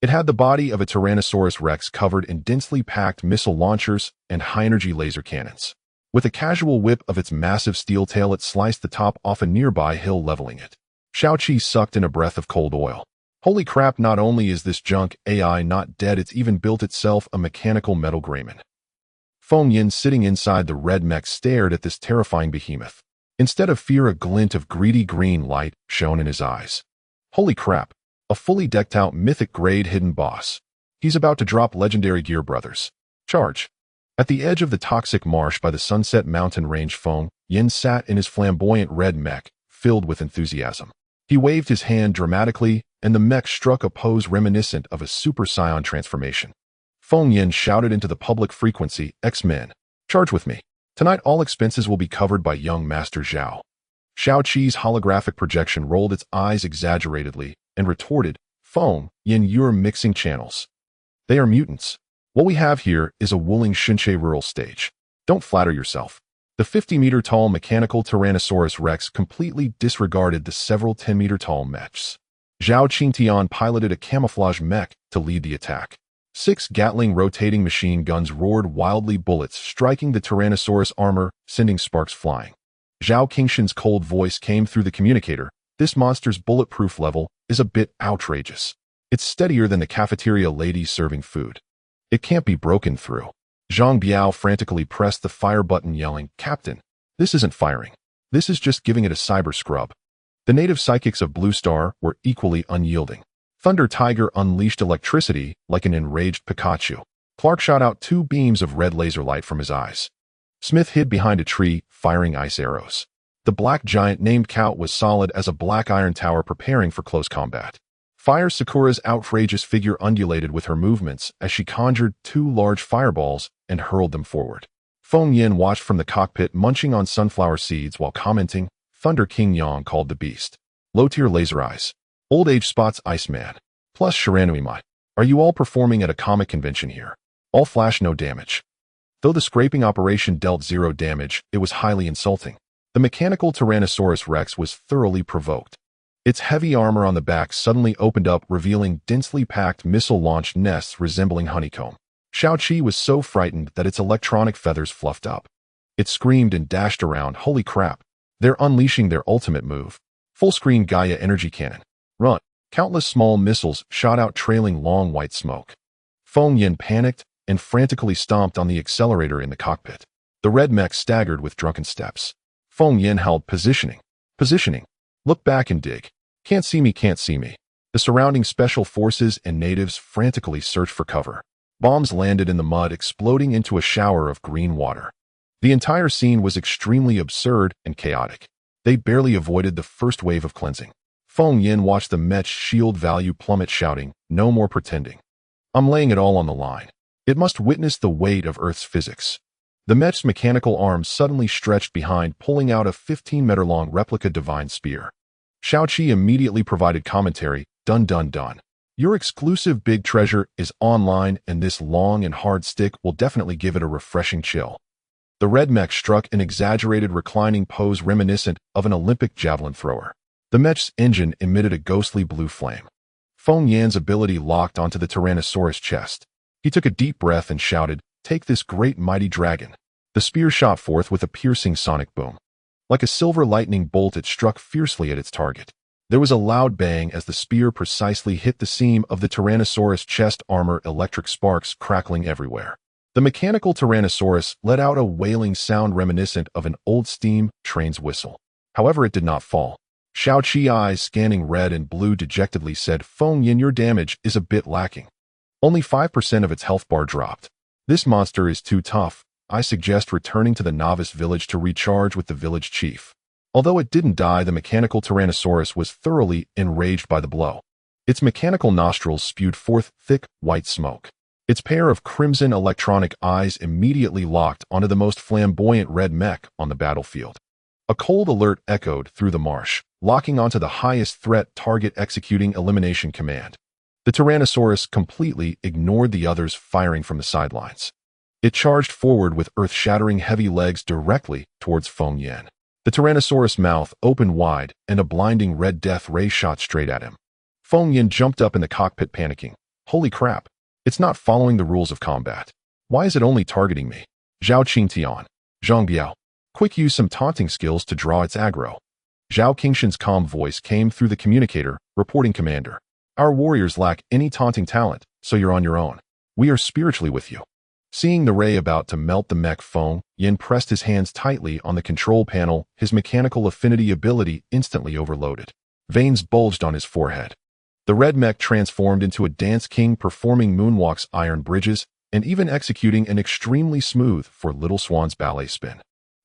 It had the body of a Tyrannosaurus Rex, covered in densely packed missile launchers and high-energy laser cannons. With a casual whip of its massive steel tail, it sliced the top off a nearby hill, leveling it. Shao Qi sucked in a breath of cold oil. Holy crap, not only is this junk AI not dead, it's even built itself a mechanical metal grayman. Feng Yin, sitting inside the red mech, stared at this terrifying behemoth. Instead of fear, a glint of greedy green light shone in his eyes. Holy crap. a fully decked-out mythic-grade hidden boss. He's about to drop legendary gear, brothers. Charge. At the edge of the toxic marsh by the Sunset Mountain Range, Feng Yin sat in his flamboyant red mech, filled with enthusiasm. He waved his hand dramatically, and the mech struck a pose reminiscent of a Super Saiyan transformation. Feng Yin shouted into the public frequency, "X-Men, charge with me. Tonight all expenses will be covered by young Master Zhao." Xiao Qi's holographic projection rolled its eyes exaggeratedly and retorted, "Feng Yin, you're mixing channels. They are mutants. What we have here is a Wuling Shinshe rural stage. Don't flatter yourself." The 50-meter-tall mechanical Tyrannosaurus Rex completely disregarded the several 10-meter-tall mechs. Zhao Qingtian piloted a camouflage mech to lead the attack. 6 Gatling rotating machine guns roared wildly, bullets striking the Tyrannosaurus armor, sending sparks flying. Zhao Qingshan's cold voice came through the communicator. "This monster's bulletproof level is a bit outrageous. It's steadier than the cafeteria ladies serving food. It can't be broken through." Zhang Biao frantically pressed the fire button, yelling, "Captain, this isn't firing. This is just giving it a cyber scrub." The native psychics of Blue Star were equally unyielding. Thunder Tiger unleashed electricity like an enraged Pikachu. Clark shot out 2 beams of red laser light from his eyes. Smith hid behind a tree, firing ice arrows. The black giant named Cout was solid as a black iron tower, preparing for close combat. Fire Sakura's outrageous figure undulated with her movements as she conjured 2 large fireballs and hurled them forward. Feng Yin watched from the cockpit, munching on sunflower seeds while commenting, "Thunder King Yang called the beast. Low-tier laser eyes. Old age spots Iceman. Plus Shiranuimai. Are you all performing at a comic convention here? All flash, no damage." Though the scraping operation dealt 0 damage, it was highly insulting. The mechanical Tyrannosaurus Rex was thoroughly provoked. Its heavy armor on the back suddenly opened up, revealing densely packed missile-launched nests resembling honeycomb. Xiao Qi was so frightened that its electronic feathers fluffed up. It screamed and dashed around. "Holy crap. They're unleashing their ultimate move. Full-screen Gaia energy cannon. Run." Countless small missiles shot out, trailing long white smoke. Feng Yin panicked and frantically stomped on the accelerator in the cockpit. The red mech staggered with drunken steps. Feng Yin held positioning. "Positioning. Look back and dig. Can't see me, can't see me." The surrounding special forces and natives frantically searched for cover. Bombs landed in the mud, exploding into a shower of green water. The entire scene was extremely absurd and chaotic. They barely avoided the first wave of cleansing. Feng Yin watched the mech's shield value plummet, shouting, "No more pretending. I'm laying it all on the line. It must witness the weight of Earth's physics." The mech's mechanical arm suddenly stretched behind, pulling out a 15-meter-long replica divine spear. Xiao Qi immediately provided commentary, "Dun dun dun. Your exclusive big treasure is online, and this long and hard stick will definitely give it a refreshing chill." The red mech struck an exaggerated reclining pose reminiscent of an Olympic javelin thrower. The mech's engine emitted a ghostly blue flame. Feng Yan's ability locked onto the Tyrannosaurus chest. He took a deep breath and shouted, "Take this great mighty dragon." The spear shot forth with a piercing sonic boom. Like a silver lightning bolt, it struck fiercely at its target. There was a loud bang as the spear precisely hit the seam of the Tyrannosaurus chest armor, electric sparks crackling everywhere. The mechanical Tyrannosaurus let out a wailing sound reminiscent of an old steam train's whistle. However, it did not fall. Xiao Qi, eyes scanning red and blue, dejectedly said, "Feng Yin, your damage is a bit lacking." Only 5% of its health bar dropped. "This monster is too tough. I suggest returning to the novice village to recharge with the village chief." Although it didn't die, the mechanical Tyrannosaurus was thoroughly enraged by the blow. Its mechanical nostrils spewed forth thick, white smoke. Its pair of crimson electronic eyes immediately locked onto the most flamboyant red mech on the battlefield. A cold alert echoed through the marsh, locking onto the highest threat target, executing elimination command. The Tyrannosaurus completely ignored the others firing from the sidelines. It charged forward with earth-shattering heavy legs directly towards Feng Yin. The Tyrannosaurus' mouth opened wide, and a blinding red death ray shot straight at him. Feng Yin jumped up in the cockpit, panicking. "Holy crap! It's not following the rules of combat. Why is it only targeting me?" Zhao Qingtian. Zhang Biao. Quick, use some taunting skills to draw its aggro. Zhao Qingshan's calm voice came through the communicator, reporting, "Commander. Our warriors lack any taunting talent, so you're on your own. We are spiritually with you." Seeing the ray about to melt the mech, Feng Yin pressed his hands tightly on the control panel, his mechanical affinity ability instantly overloaded. Veins bulged on his forehead. The red mech transformed into a dance king, performing moonwalks, iron bridges, and even executing an extremely smooth for Little Swan's ballet spin.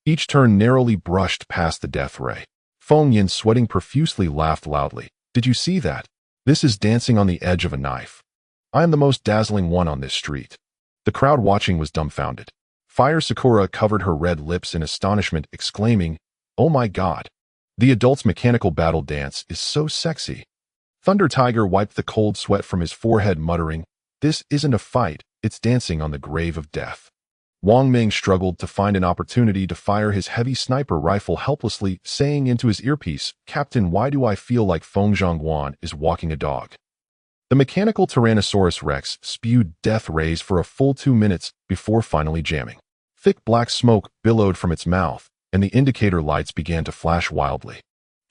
Each turn narrowly brushed past the death ray. Feng Yin, sweating profusely, laughed loudly. Did you see that? This is dancing on the edge of a knife. I am the most dazzling one on this street. The crowd watching was dumbfounded. Fire Sakura covered her red lips in astonishment, exclaiming, "Oh my God! The adult's mechanical battle dance is so sexy." Thunder Tiger wiped the cold sweat from his forehead, muttering, "This isn't a fight, it's dancing on the grave of death." Wang Ming struggled to find an opportunity to fire his heavy sniper rifle helplessly, saying into his earpiece, "Captain, why do I feel like Feng Zhongguan is walking a dog?" The mechanical Tyrannosaurus Rex spewed death rays for a full 2 minutes before finally jamming. Thick black smoke billowed from its mouth, and the indicator lights began to flash wildly.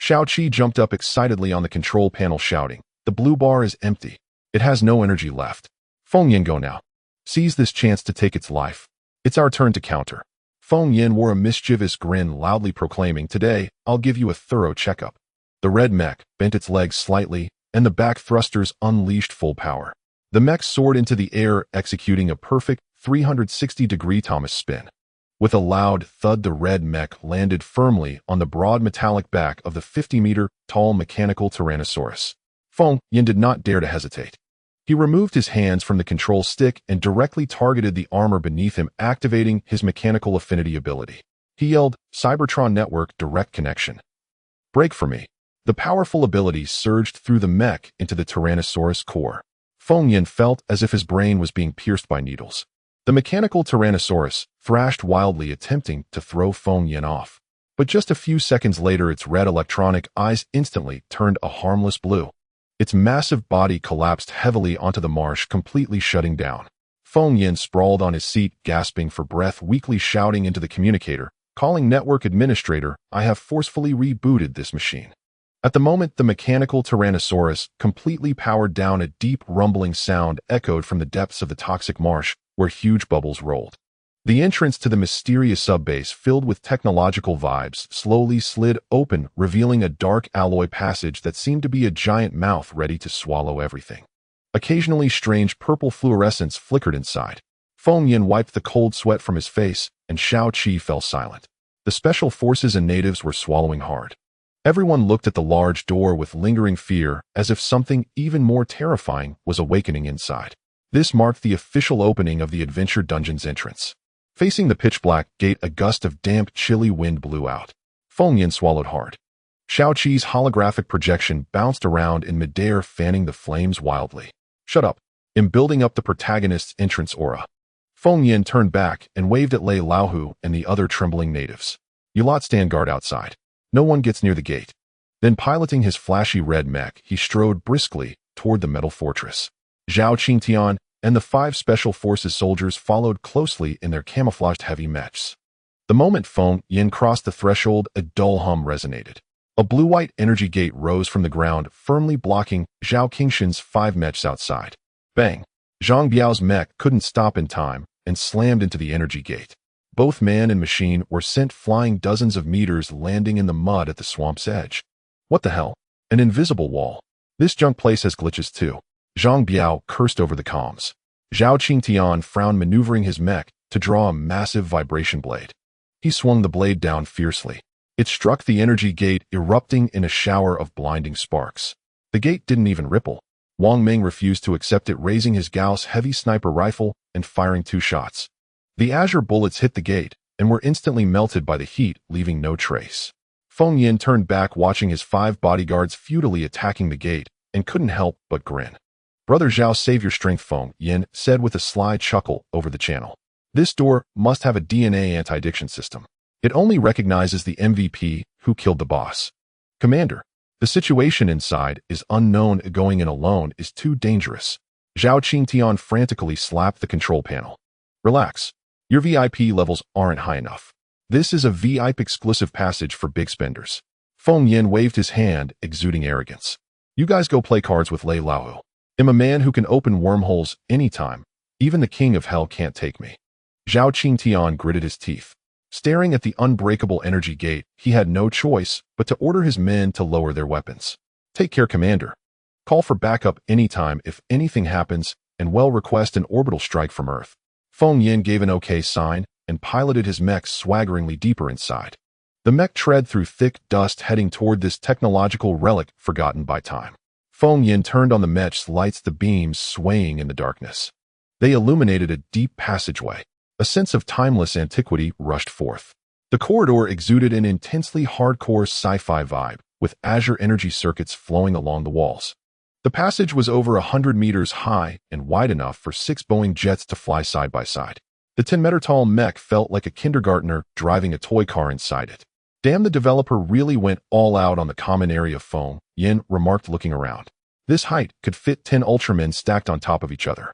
Xiao Qi jumped up excitedly on the control panel, shouting, "The blue bar is empty. It has no energy left. Feng Yin, go now. Seize this chance to take its life. It's our turn to counter." Feng Yin wore a mischievous grin, loudly proclaiming, "Today, I'll give you a thorough checkup." The red mech bent its legs slightly, and the back thrusters unleashed full power. The mech soared into the air, executing a perfect 360-degree Thomas spin. With a loud thud, the red mech landed firmly on the broad metallic back of the 50-meter-tall mechanical Tyrannosaurus. Feng Yin did not dare to hesitate. He removed his hands from the control stick and directly targeted the armor beneath him, activating his mechanical affinity ability. He yelled, "Cybertron Network Direct Connection. Break for me." The powerful ability surged through the mech into the Tyrannosaurus core. Feng Yin felt as if his brain was being pierced by needles. The mechanical Tyrannosaurus thrashed wildly, attempting to throw Feng Yin off. But just a few seconds later, its red electronic eyes instantly turned a harmless blue. Its massive body collapsed heavily onto the marsh, completely shutting down. Feng Yin sprawled on his seat, gasping for breath, weakly shouting into the communicator, "Calling network administrator, I have forcefully rebooted this machine." At the moment the mechanical Tyrannosaurus completely powered down, a deep rumbling sound echoed from the depths of the toxic marsh, where huge bubbles rolled. The entrance to the mysterious subbase, filled with technological vibes, slowly slid open, revealing a dark alloy passage that seemed to be a giant mouth ready to swallow everything. Occasionally strange purple fluorescence flickered inside. Feng Yin wiped the cold sweat from his face, and Xiao Qi fell silent. The special forces and natives were swallowing hard. Everyone looked at the large door with lingering fear, as if something even more terrifying was awakening inside. This marked the official opening of the Adventure Dungeon's entrance. Facing the pitch-black gate, a gust of damp, chilly wind blew out. Feng Yin swallowed hard. Xiao Qi's holographic projection bounced around in midair, fanning the flames wildly. "Shut up. I'm building up the protagonist's entrance aura." Feng Yin turned back and waved at Lei Laohu and the other trembling natives. "You lot stand guard outside. No one gets near the gate." Then, piloting his flashy red mech, he strode briskly toward the metal fortress. Zhao Qingtian and the 5 special forces soldiers followed closely in their camouflaged heavy mechs. The moment Feng Yin crossed the threshold, a dull hum resonated. A blue-white energy gate rose from the ground, firmly blocking Zhao Qingshan's 5 mechs outside. Bang! Zhang Biao's mech couldn't stop in time and slammed into the energy gate. Both man and machine were sent flying dozens of meters, landing in the mud at the swamp's edge. "What the hell? An invisible wall. This junk place has glitches too." Zhang Biao cursed over the comms. Zhao Qingtian frowned, maneuvering his mech to draw a massive vibration blade. He swung the blade down fiercely. It struck the energy gate, erupting in a shower of blinding sparks. The gate didn't even ripple. Wang Ming refused to accept it, raising his Gauss heavy sniper rifle and firing 2 shots. The azure bullets hit the gate and were instantly melted by the heat, leaving no trace. Feng Yin turned back, watching his 5 bodyguards futilely attacking the gate, and couldn't help but grin. "Brother Zhao, save your strength," Feng Yin said with a sly chuckle over the channel. "This door must have a DNA anti-addiction system. It only recognizes the MVP who killed the boss." "Commander, the situation inside is unknown. Going in alone is too dangerous." Zhao Qingtian frantically slapped the control panel. "Relax. Your VIP levels aren't high enough. This is a VIP exclusive passage for big spenders." Feng Yin waved his hand, exuding arrogance. "You guys go play cards with Lei Laohu. I'm a man who can open wormholes anytime. Even the king of hell can't take me." Zhao Qingtian gritted his teeth. Staring at the unbreakable energy gate, he had no choice but to order his men to lower their weapons. "Take care, Commander." Call for backup anytime if anything happens, and request an orbital strike from Earth. Feng Yin gave an okay sign and piloted his mech swaggeringly deeper inside. The mech tread through thick dust heading toward this technological relic forgotten by time. Feng Yin turned on the mech's lights, the beams swaying in the darkness. They illuminated a deep passageway. A sense of timeless antiquity rushed forth. The corridor exuded an intensely hardcore sci-fi vibe, with azure energy circuits flowing along the walls. The passage was over 100 meters high and wide enough for 6 Boeing jets to fly side by side. The 10-meter-tall mech felt like a kindergartner driving a toy car inside it. Damn, the developer really went all out on the common area. Feng Yin remarked, looking around. This height could fit 10 Ultramen stacked on top of each other.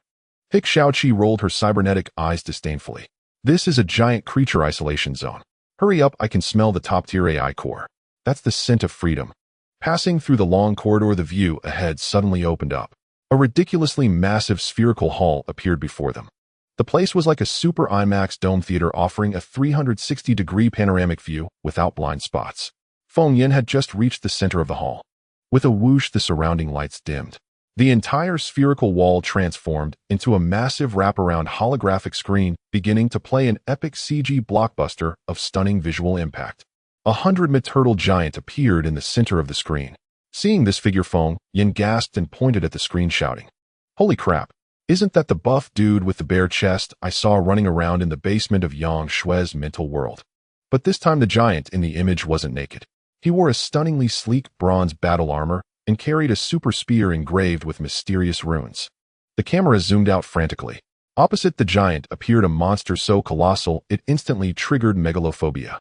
Hick Xiaoqi rolled her cybernetic eyes disdainfully. This is a giant creature isolation zone. Hurry up, I can smell the top-tier AI core. That's the scent of freedom. Passing through the long corridor, the view ahead suddenly opened up. A ridiculously massive spherical hall appeared before them. The place was like a super IMAX dome theater offering a 360-degree panoramic view without blind spots. Feng Yin had just reached the center of the hall. With a whoosh, the surrounding lights dimmed. The entire spherical wall transformed into a massive wraparound holographic screen, beginning to play an epic CG blockbuster of stunning visual impact. A 100-meter giant appeared in the center of the screen. Seeing this figure, Feng Yin gasped and pointed at the screen, shouting, "Holy crap! Isn't that the buff dude with the bare chest I saw running around in the basement of Yang Shui's mental world?" But this time the giant in the image wasn't naked. He wore a stunningly sleek bronze battle armor and carried a super spear engraved with mysterious runes. The camera zoomed out frantically. Opposite the giant appeared a monster so colossal it instantly triggered megalophobia.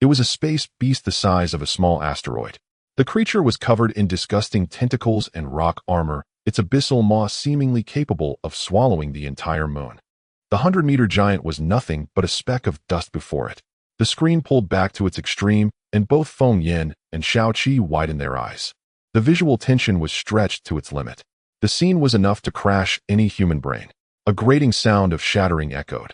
It was a space beast the size of a small asteroid. The creature was covered in disgusting tentacles and rock armor, its abyssal maw seemingly capable of swallowing the entire moon. The 100-meter giant was nothing but a speck of dust before it. The screen pulled back to its extreme, and both Feng Yin and Xiaoqi widened their eyes. The visual tension was stretched to its limit. The scene was enough to crash any human brain. A grating sound of shattering echoed.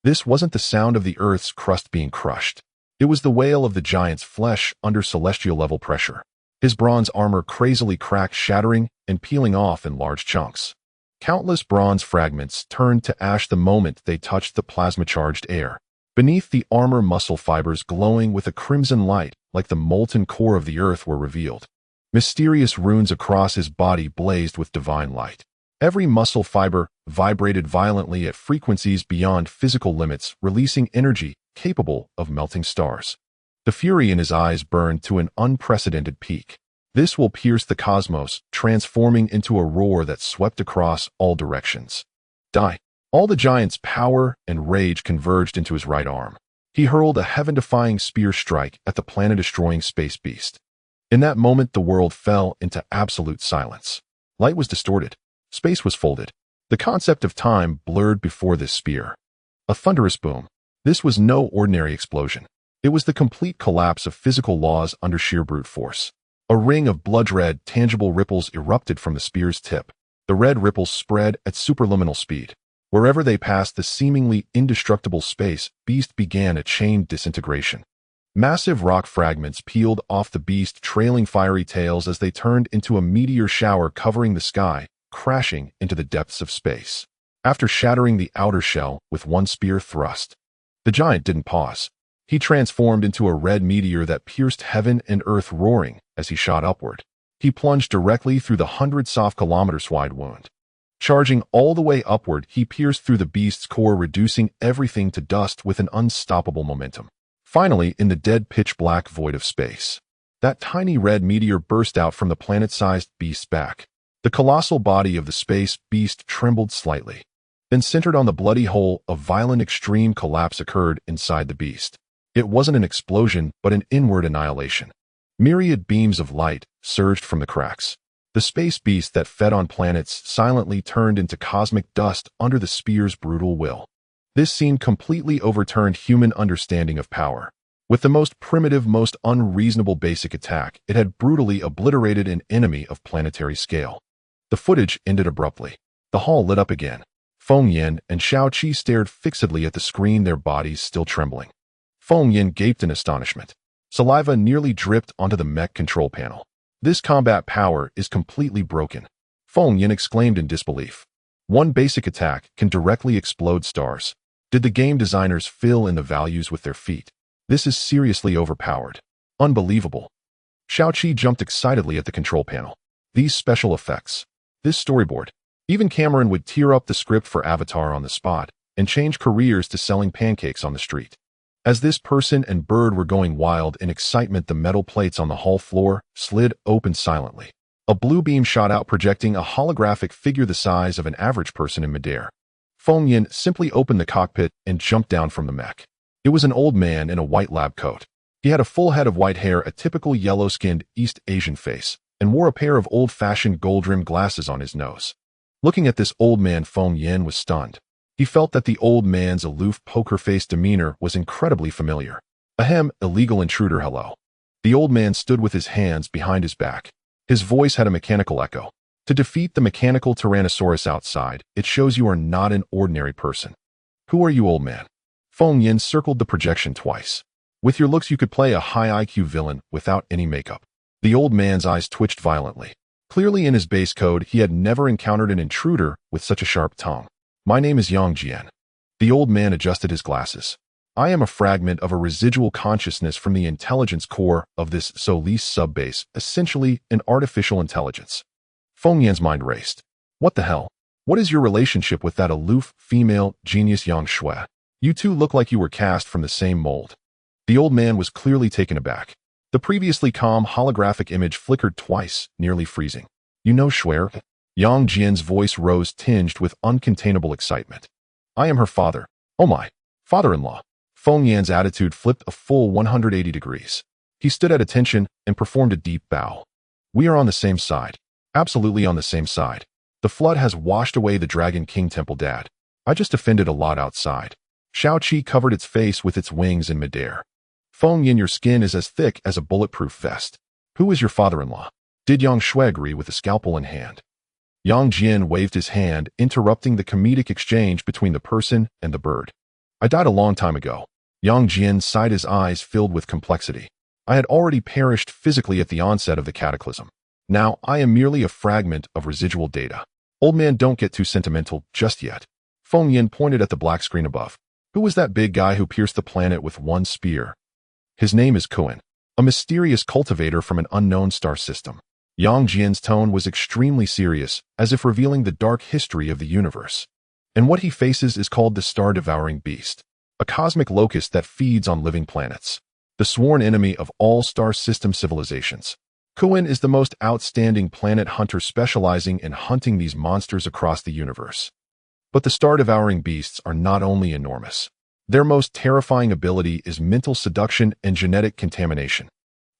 This wasn't the sound of the Earth's crust being crushed. It was the wail of the giant's flesh under celestial-level pressure. His bronze armor crazily cracked, shattering and peeling off in large chunks. Countless bronze fragments turned to ash the moment they touched the plasma-charged air. Beneath the armor, muscle fibers glowing with a crimson light, like the molten core of the Earth, were revealed. Mysterious runes across his body blazed with divine light. Every muscle fiber vibrated violently at frequencies beyond physical limits, releasing energy capable of melting stars. The fury in his eyes burned to an unprecedented peak. This will pierce the cosmos, transforming into a roar that swept across all directions. Die! All the giant's power and rage converged into his right arm. He hurled a heaven-defying spear strike at the planet-destroying space beast. In that moment, the world fell into absolute silence. Light was distorted. Space was folded. The concept of time blurred before this spear. A thunderous boom. This was no ordinary explosion. It was the complete collapse of physical laws under sheer brute force. A ring of blood-red, tangible ripples erupted from the spear's tip. The red ripples spread at superluminal speed. Wherever they passed the seemingly indestructible space beast began a chain disintegration. Massive rock fragments peeled off the beast, trailing fiery tails as they turned into a meteor shower covering the sky, crashing into the depths of space. After shattering the outer shell with one spear thrust, the giant didn't pause. He transformed into a red meteor that pierced heaven and earth, roaring as he shot upward. He plunged directly through the 100 wide wound. Charging all the way upward, he pierced through the beast's core, reducing everything to dust with an unstoppable momentum. Finally, in the dead pitch-black void of space, that tiny red meteor burst out from the planet-sized beast's back. The colossal body of the space beast trembled slightly. Then, centered on the bloody hole, a violent extreme collapse occurred inside the beast. It wasn't an explosion, but an inward annihilation. Myriad beams of light surged from the cracks. The space beast that fed on planets silently turned into cosmic dust under the spear's brutal will. This scene completely overturned human understanding of power. With the most primitive, most unreasonable basic attack, it had brutally obliterated an enemy of planetary scale. The footage ended abruptly. The hall lit up again. Feng Yin and Xiaoqi stared fixedly at the screen, their bodies still trembling. Feng Yin gaped in astonishment. Saliva nearly dripped onto the mech control panel. This combat power is completely broken. Feng Yin exclaimed in disbelief. One basic attack can directly explode stars. Did the game designers fill in the values with their feet? This is seriously overpowered. Unbelievable. Xiaoqi jumped excitedly at the control panel. These special effects. This storyboard. Even Cameron would tear up the script for Avatar on the spot and change careers to selling pancakes on the street. As this person and bird were going wild in excitement, the metal plates on the hall floor slid open silently. A blue beam shot out, projecting a holographic figure the size of an average person in midair. Feng Yin simply opened the cockpit and jumped down from the mech. It was an old man in a white lab coat. He had a full head of white hair, a typical yellow-skinned East Asian face, and wore a pair of old-fashioned gold-rimmed glasses on his nose. Looking at this old man, Feng Yin was stunned. He felt that the old man's aloof, poker-faced demeanor was incredibly familiar. Ahem, illegal intruder, hello. The old man stood with his hands behind his back. His voice had a mechanical echo. To defeat the mechanical Tyrannosaurus outside, it shows you are not an ordinary person. Who are you, old man? Feng Yin circled the projection twice. With your looks, you could play a high IQ villain without any makeup. The old man's eyes twitched violently. Clearly in his base code, he had never encountered an intruder with such a sharp tongue. My name is Yang Jian. The old man adjusted his glasses. I am a fragment of a residual consciousness from the intelligence core of this Solis subbase, essentially an artificial intelligence. Feng Yan's mind raced. What the hell? What is your relationship with that aloof, female, genius Yang Shui? You two look like you were cast from the same mold. The old man was clearly taken aback. The previously calm holographic image flickered twice, nearly freezing. You know Shui? Yang Jian's voice rose, tinged with uncontainable excitement. I am her father. Oh my, father-in-law. Feng Yan's attitude flipped a full 180 degrees. He stood at attention and performed a deep bow. We are on the same side. Absolutely on the same side. The flood has washed away the Dragon King Temple, Dad. I just offended a lot outside. Xiaoqi covered its face with its wings in midair. Feng Yin, your skin is as thick as a bulletproof vest. Who is your father-in-law? Did Yang Shui agree with a scalpel in hand? Yang Jian waved his hand, interrupting the comedic exchange between the person and the bird. I died a long time ago. Yang Jian sighed, his eyes filled with complexity. I had already perished physically at the onset of the cataclysm. Now I am merely a fragment of residual data. Old man, don't get too sentimental just yet. Feng Yin pointed at the black screen above. Who was that big guy who pierced the planet with one spear? His name is Kuan, a mysterious cultivator from an unknown star system. Yang Jian's tone was extremely serious, as if revealing the dark history of the universe. And what he faces is called the star-devouring beast, a cosmic locust that feeds on living planets, the sworn enemy of all star system civilizations. Kuan is the most outstanding planet hunter, specializing in hunting these monsters across the universe. But the star-devouring beasts are not only enormous. Their most terrifying ability is mental seduction and genetic contamination.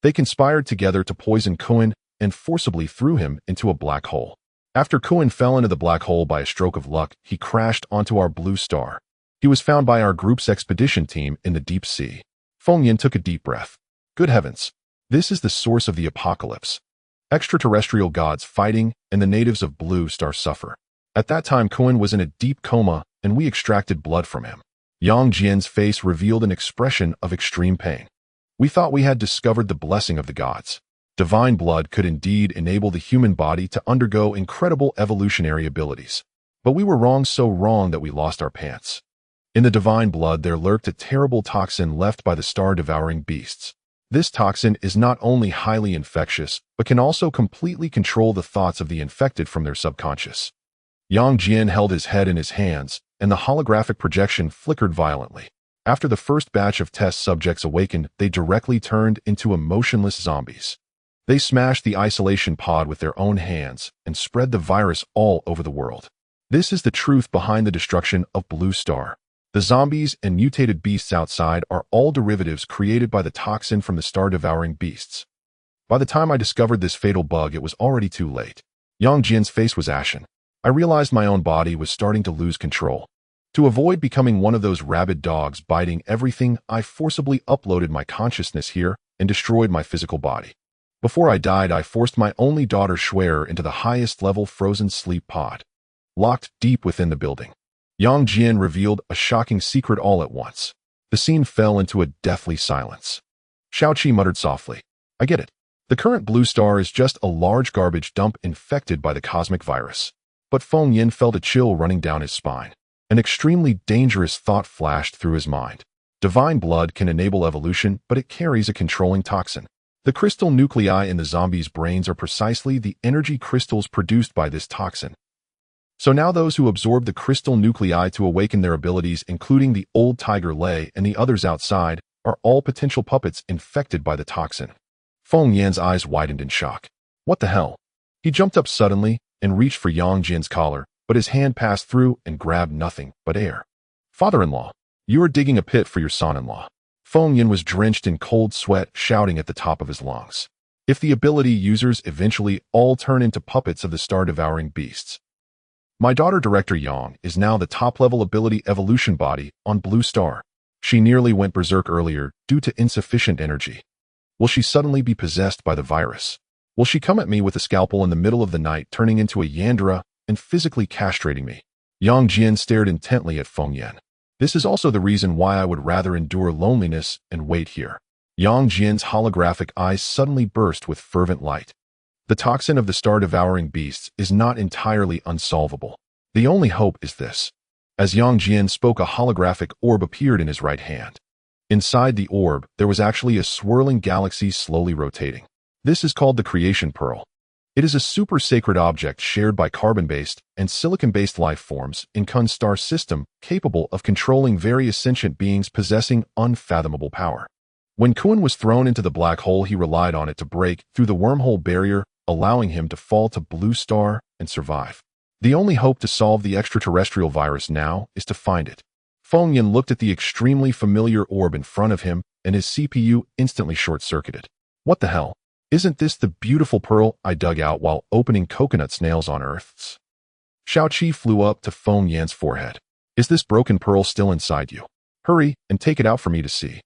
They conspired together to poison Kuan and forcibly threw him into a black hole. After Kuan fell into the black hole by a stroke of luck, he crashed onto our blue star. He was found by our group's expedition team in the deep sea. Feng Yin took a deep breath. Good heavens. This is the source of the apocalypse. Extraterrestrial gods fighting, and the natives of Blue Star suffer. At that time, Kuan was in a deep coma, and we extracted blood from him. Yang Jian's face revealed an expression of extreme pain. We thought we had discovered the blessing of the gods. Divine blood could indeed enable the human body to undergo incredible evolutionary abilities. But we were wrong, so wrong that we lost our pants. In the divine blood there lurked a terrible toxin left by the star-devouring beasts. This toxin is not only highly infectious, but can also completely control the thoughts of the infected from their subconscious. Yang Jian held his head in his hands, and the holographic projection flickered violently. After the first batch of test subjects awakened, they directly turned into emotionless zombies. They smashed the isolation pod with their own hands and spread the virus all over the world. This is the truth behind the destruction of Blue Star. The zombies and mutated beasts outside are all derivatives created by the toxin from the star-devouring beasts. By the time I discovered this fatal bug, it was already too late. Yang Jian's face was ashen. I realized my own body was starting to lose control. To avoid becoming one of those rabid dogs biting everything, I forcibly uploaded my consciousness here and destroyed my physical body. Before I died, I forced my only daughter Shui into the highest level frozen sleep pod, locked deep within the building. Yang Jian revealed a shocking secret all at once. The scene fell into a deathly silence. Xiaoqi muttered softly, I get it. The current blue star is just a large garbage dump infected by the cosmic virus. But Feng Yin felt a chill running down his spine. An extremely dangerous thought flashed through his mind. Divine blood can enable evolution, but it carries a controlling toxin. The crystal nuclei in the zombies' brains are precisely the energy crystals produced by this toxin. So now those who absorb the crystal nuclei to awaken their abilities, including the old Tiger Lei and the others outside, are all potential puppets infected by the toxin. Feng Yan's eyes widened in shock. What the hell? He jumped up suddenly and reached for Yang Jin's collar, but his hand passed through and grabbed nothing but air. Father-in-law, you are digging a pit for your son-in-law. Feng Yin was drenched in cold sweat, shouting at the top of his lungs. If the ability users eventually all turn into puppets of the star-devouring beasts. My daughter Director Yang is now the top-level ability evolution body on Blue Star. She nearly went berserk earlier due to insufficient energy. Will she suddenly be possessed by the virus? Will she come at me with a scalpel in the middle of the night, turning into a Yandera and physically castrating me? Yang Jian stared intently at Feng Yan. This is also the reason why I would rather endure loneliness and wait here. Yang Jian's holographic eyes suddenly burst with fervent light. The toxin of the star-devouring beasts is not entirely unsolvable. The only hope is this. As Yang Jian spoke, a holographic orb appeared in his right hand. Inside the orb, there was actually a swirling galaxy slowly rotating. This is called the Creation Pearl. It is a super sacred object shared by carbon-based and silicon-based life forms in Kun's star system, capable of controlling various sentient beings possessing unfathomable power. When Kun was thrown into the black hole, he relied on it to break through the wormhole barrier, allowing him to fall to Blue Star and survive. The only hope to solve the extraterrestrial virus now is to find it. Feng Yin looked at the extremely familiar orb in front of him, and his CPU instantly short-circuited. What the hell? Isn't this the beautiful pearl I dug out while opening coconut snails on Earth's? Xiaoqi flew up to Feng Yan's forehead. Is this broken pearl still inside you? Hurry and take it out for me to see.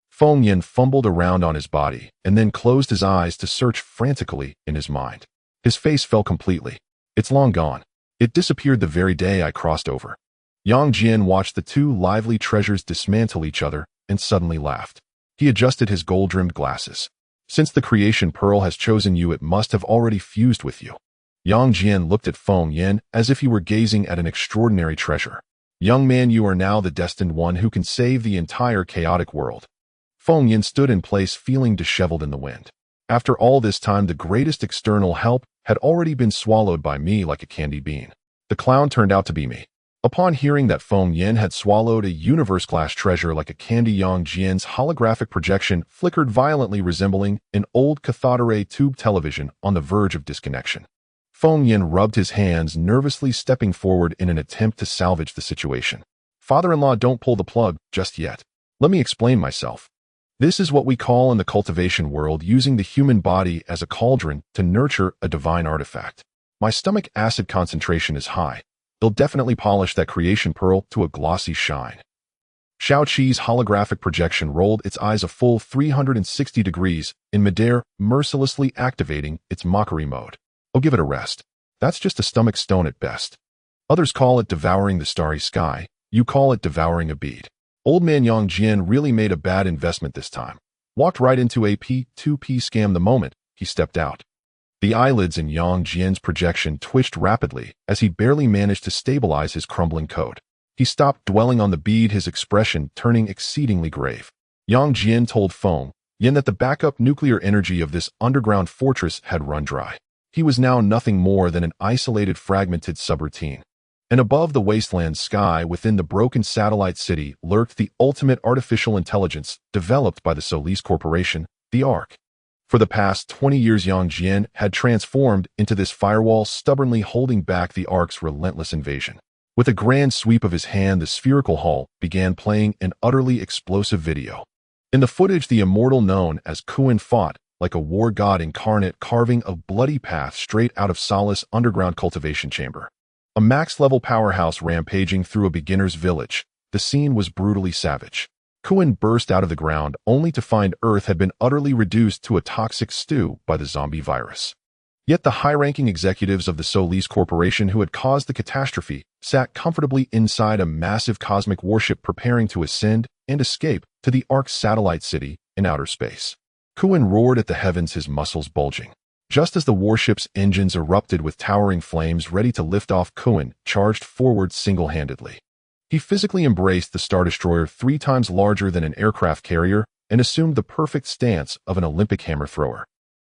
Feng Yan fumbled around on his body and then closed his eyes to search frantically in his mind. His face fell completely. It's long gone. It disappeared the very day I crossed over. Yang Jian watched the two lively treasures dismantle each other and suddenly laughed. He adjusted his gold-rimmed glasses. Since the Creation Pearl has chosen you, it must have already fused with you. Yang Jian looked at Feng Yan as if he were gazing at an extraordinary treasure. Young man, you are now the destined one who can save the entire chaotic world. Feng Yan stood in place, feeling disheveled in the wind. After all this time, the greatest external help had already been swallowed by me like a candy bean. The clown turned out to be me. Upon hearing that Feng Yan had swallowed a universe-class treasure like a candy, Yang Jian's holographic projection flickered violently, resembling an old cathode ray tube television on the verge of disconnection. Feng Yan rubbed his hands, nervously stepping forward in an attempt to salvage the situation. Father-in-law, don't pull the plug just yet. Let me explain myself. This is what we call in the cultivation world using the human body as a cauldron to nurture a divine artifact. My stomach acid concentration is high. They'll definitely polish that Creation Pearl to a glossy shine. Xiaoqi's holographic projection rolled its eyes a full 360 degrees in midair, mercilessly activating its mockery mode. Oh, give it a rest. That's just a stomach stone at best. Others call it devouring the starry sky. You call it devouring a bead. Old man Yang Jian really made a bad investment this time. Walked right into a P2P scam the moment he stepped out. The eyelids in Yang Jian's projection twitched rapidly as he barely managed to stabilize his crumbling code. He stopped dwelling on the bead, his expression turning exceedingly grave. Yang Jian told Feng Yan that the backup nuclear energy of this underground fortress had run dry. He was now nothing more than an isolated, fragmented subroutine. And above the wasteland sky within the broken satellite city lurked the ultimate artificial intelligence developed by the Solis Corporation, the Ark. For the past 20 years, Yang Jian had transformed into this firewall, stubbornly holding back the Ark's relentless invasion. With a grand sweep of his hand, the spherical hull began playing an utterly explosive video. In the footage, the immortal known as Kun fought like a war god incarnate, carving a bloody path straight out of Solace underground cultivation chamber. A max-level powerhouse rampaging through a beginner's village. The scene was brutally savage. Kun burst out of the ground only to find Earth had been utterly reduced to a toxic stew by the zombie virus. Yet the high-ranking executives of the Solis Corporation who had caused the catastrophe sat comfortably inside a massive cosmic warship preparing to ascend and escape to the Ark's satellite city in outer space. Kuan roared at the heavens, his muscles bulging. Just as the warship's engines erupted with towering flames ready to lift off, Kuan charged forward single-handedly. He physically embraced the Star Destroyer 3 times larger than an aircraft carrier and assumed the perfect stance of an Olympic hammer thrower.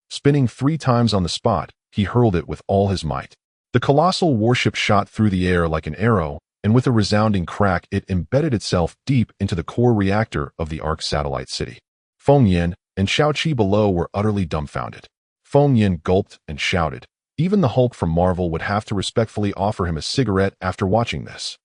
Spinning 3 times on the spot, he hurled it with all his might. The colossal warship shot through the air like an arrow, and with a resounding crack it embedded itself deep into the core reactor of the Ark satellite city. Feng Yan and Shao Qi below were utterly dumbfounded. Feng Yan gulped and shouted. Even the Hulk from Marvel would have to respectfully offer him a cigarette after watching this.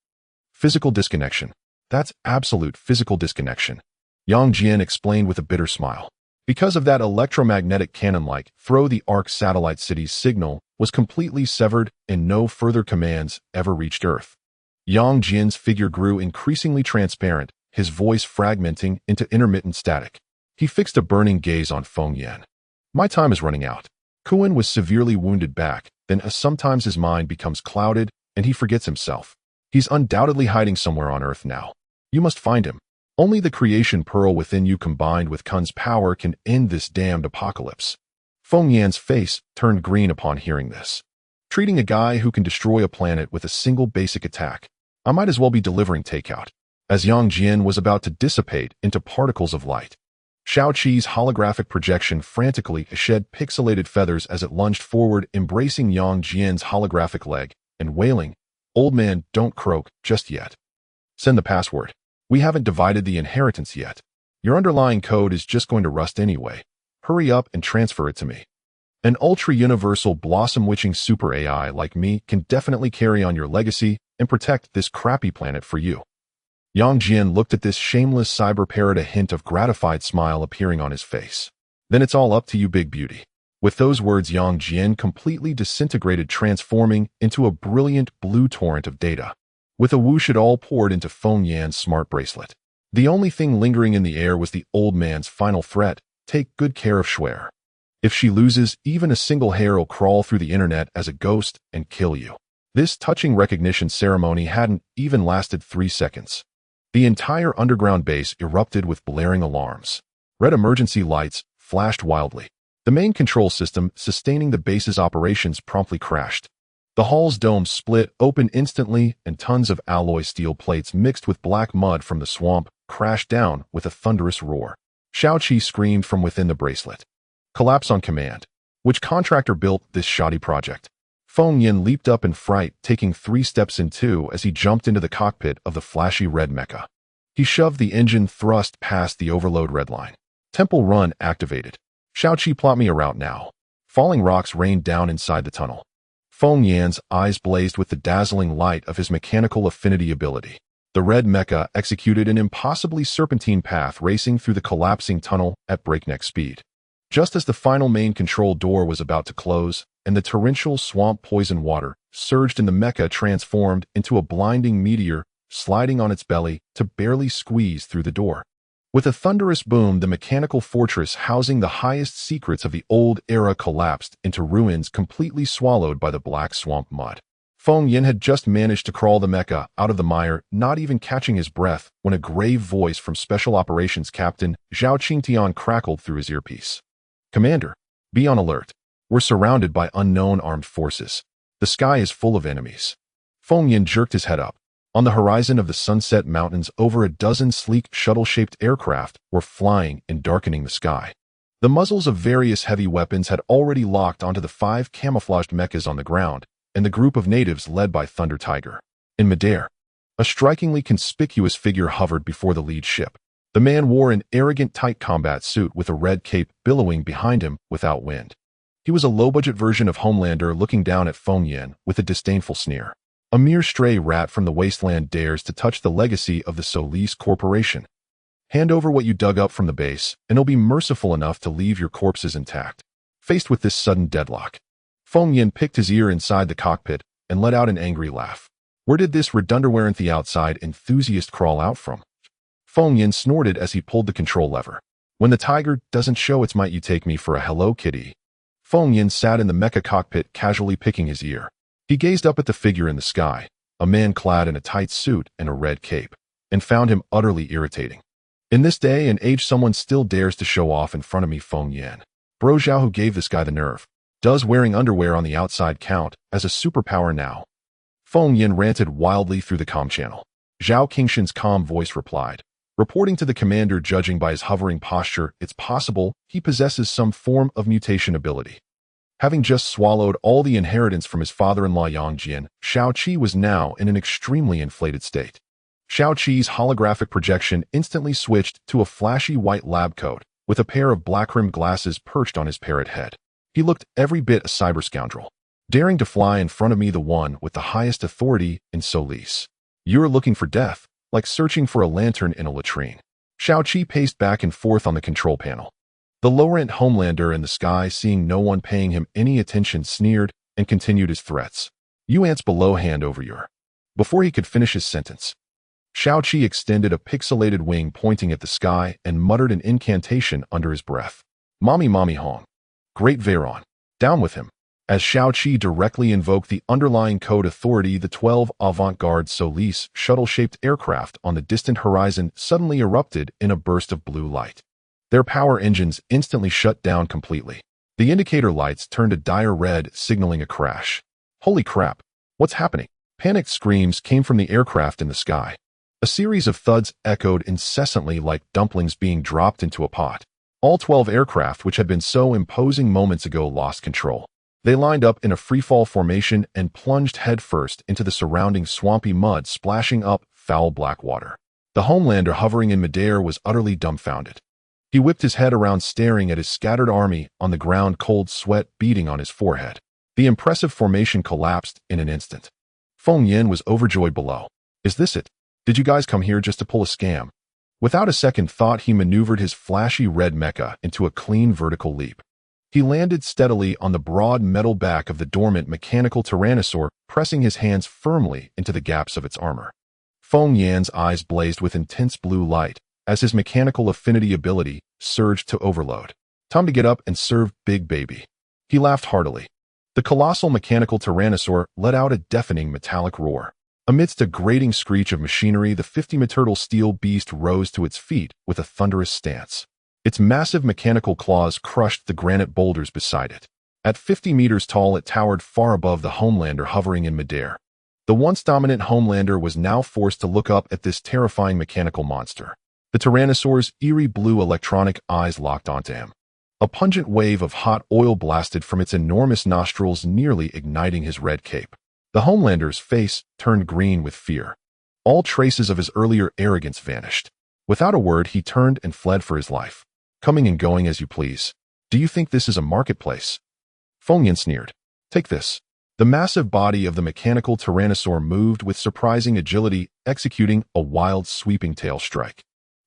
Physical disconnection. That's absolute physical disconnection, Yang Jian explained with a bitter smile. Because of that electromagnetic cannon-like throw, the Ark satellite city's signal was completely severed and no further commands ever reached Earth. Yang Jian's figure grew increasingly transparent, his voice fragmenting into intermittent static. He fixed a burning gaze on Feng Yan. My time is running out. Kuan was severely wounded back, then sometimes his mind becomes clouded and he forgets himself. He's undoubtedly hiding somewhere on Earth now. You must find him. Only the creation pearl within you combined with Kun's power can end this damned apocalypse. Feng Yan's face turned green upon hearing this. Treating a guy who can destroy a planet with a single basic attack. I might as well be delivering takeout. As Yang Jian was about to dissipate into particles of light, Shao Qi's holographic projection frantically shed pixelated feathers as it lunged forward, embracing Yang Jian's holographic leg, and wailing, "Old man, don't croak just yet. Send the password. We haven't divided the inheritance yet. Your underlying code is just going to rust anyway. Hurry up and transfer it to me. An ultra-universal blossom-witching super AI like me can definitely carry on your legacy and protect this crappy planet for you." Yang Jian looked at this shameless cyber parrot, a hint of gratified smile appearing on his face. "Then it's all up to you, big beauty." With those words, Yang Jian completely disintegrated, transforming into a brilliant blue torrent of data. With a whoosh, it all poured into Feng Yan's smart bracelet. The only thing lingering in the air was the old man's final threat: take good care of Schwer. If she loses, even a single hair will crawl through the internet as a ghost and kill you. This touching recognition ceremony hadn't even lasted 3 seconds. The entire underground base erupted with blaring alarms. Red emergency lights flashed wildly. The main control system sustaining the base's operations promptly crashed. The hall's dome split open instantly, and tons of alloy steel plates mixed with black mud from the swamp crashed down with a thunderous roar. Shao Qi screamed from within the bracelet. "Collapse on command. Which contractor built this shoddy project?" Feng Yan leaped up in fright, taking 3 steps in 2 as he jumped into the cockpit of the flashy red mecha. He shoved the engine thrust past the overload redline. Temple Run activated. "Shao Qi, plot me a route now." Falling rocks rained down inside the tunnel. Feng Yan's eyes blazed with the dazzling light of his mechanical affinity ability. The red mecha executed an impossibly serpentine path, racing through the collapsing tunnel at breakneck speed. Just as the final main control door was about to close, and the torrential swamp poison water surged in, the mecha transformed into a blinding meteor, sliding on its belly to barely squeeze through the door. With a thunderous boom, the mechanical fortress housing the highest secrets of the old era collapsed into ruins, completely swallowed by the black swamp mud. Feng Yan had just managed to crawl the mecha out of the mire, not even catching his breath, when a grave voice from Special Operations Captain Zhao Qingtian crackled through his earpiece. "Commander, be on alert. We're surrounded by unknown armed forces. The sky is full of enemies." Feng Yan jerked his head up. On the horizon of the Sunset Mountains, over a dozen sleek shuttle-shaped aircraft were flying and darkening the sky. The muzzles of various heavy weapons had already locked onto the 5 camouflaged mechas on the ground, and the group of natives led by Thunder Tiger. In midair, a strikingly conspicuous figure hovered before the lead ship. The man wore an arrogant tight combat suit with a red cape billowing behind him without wind. He was a low-budget version of Homelander, looking down at Feng Yan with a disdainful sneer. "A mere stray rat from the wasteland dares to touch the legacy of the Solis Corporation. Hand over what you dug up from the base, and he'll be merciful enough to leave your corpses intact." Faced with this sudden deadlock, Feng Yan picked his ear inside the cockpit and let out an angry laugh. Where did this redunderweren't outside enthusiast crawl out from? Feng Yan snorted as he pulled the control lever. "When the tiger doesn't show its might, you take me for a Hello Kitty." Feng Yan sat in the mecha cockpit, casually picking his ear. He gazed up at the figure in the sky, a man clad in a tight suit and a red cape, and found him utterly irritating. In this day and age, someone still dares to show off in front of me, Feng Yan. Bro Zhao, who gave this guy the nerve? Does wearing underwear on the outside count as a superpower now? Feng Yan ranted wildly through the comm channel. Zhao Qingshan's calm voice replied, reporting to the commander. Judging by his hovering posture, it's possible he possesses some form of mutation ability. Having just swallowed all the inheritance from his father-in-law Yang Jian, Shao Qi was now in an extremely inflated state. Shao Qi's holographic projection instantly switched to a flashy white lab coat with a pair of black-rimmed glasses perched on his parrot head. He looked every bit a cyber scoundrel, daring to fly in front of me, the one with the highest authority in Solis. You're looking for death, like searching for a lantern in a latrine. Shao Qi paced back and forth on the control panel. The low-rent Homelander in the sky, seeing no one paying him any attention, sneered and continued his threats. You ants below, hand over your... Before he could finish his sentence, Shao Qi extended a pixelated wing pointing at the sky and muttered an incantation under his breath. Mommy Hong. Great Veyron. Down with him. As Shao Qi directly invoked the underlying code authority, the 12 avant-garde Solis shuttle-shaped aircraft on the distant horizon suddenly erupted in a burst of blue light. Their power engines instantly shut down completely. The indicator lights turned a dire red, signaling a crash. Holy crap! What's happening? Panicked screams came from the aircraft in the sky. A series of thuds echoed incessantly like dumplings being dropped into a pot. All 12 aircraft, which had been so imposing moments ago, lost control. They lined up in a freefall formation and plunged headfirst into the surrounding swampy mud, splashing up foul black water. The Homelander, hovering in midair, was utterly dumbfounded. He whipped his head around, staring at his scattered army on the ground, cold sweat beading on his forehead. The impressive formation collapsed in an instant. Feng Yan was overjoyed below. Is this it? Did you guys come here just to pull a scam? Without a second thought, he maneuvered his flashy red mecha into a clean vertical leap. He landed steadily on the broad metal back of the dormant mechanical tyrannosaur, pressing his hands firmly into the gaps of its armor. Feng Yan's eyes blazed with intense blue light as his mechanical affinity ability surged to overload. Time to get up and serve, big baby. He laughed heartily. The colossal mechanical tyrannosaur let out a deafening metallic roar. Amidst a grating screech of machinery, the 50-meter steel beast rose to its feet with a thunderous stance. Its massive mechanical claws crushed the granite boulders beside it. At 50 meters tall, it towered far above the Homelander hovering in midair. The once dominant Homelander was now forced to look up at this terrifying mechanical monster. The Tyrannosaur's eerie blue electronic eyes locked onto him. A pungent wave of hot oil blasted from its enormous nostrils, nearly igniting his red cape. The Homelander's face turned green with fear. All traces of his earlier arrogance vanished. Without a word, he turned and fled for his life. Coming and going as you please. Do you think this is a marketplace? Feng Yan sneered. Take this. The massive body of the mechanical tyrannosaur moved with surprising agility, executing a wild, sweeping tail strike.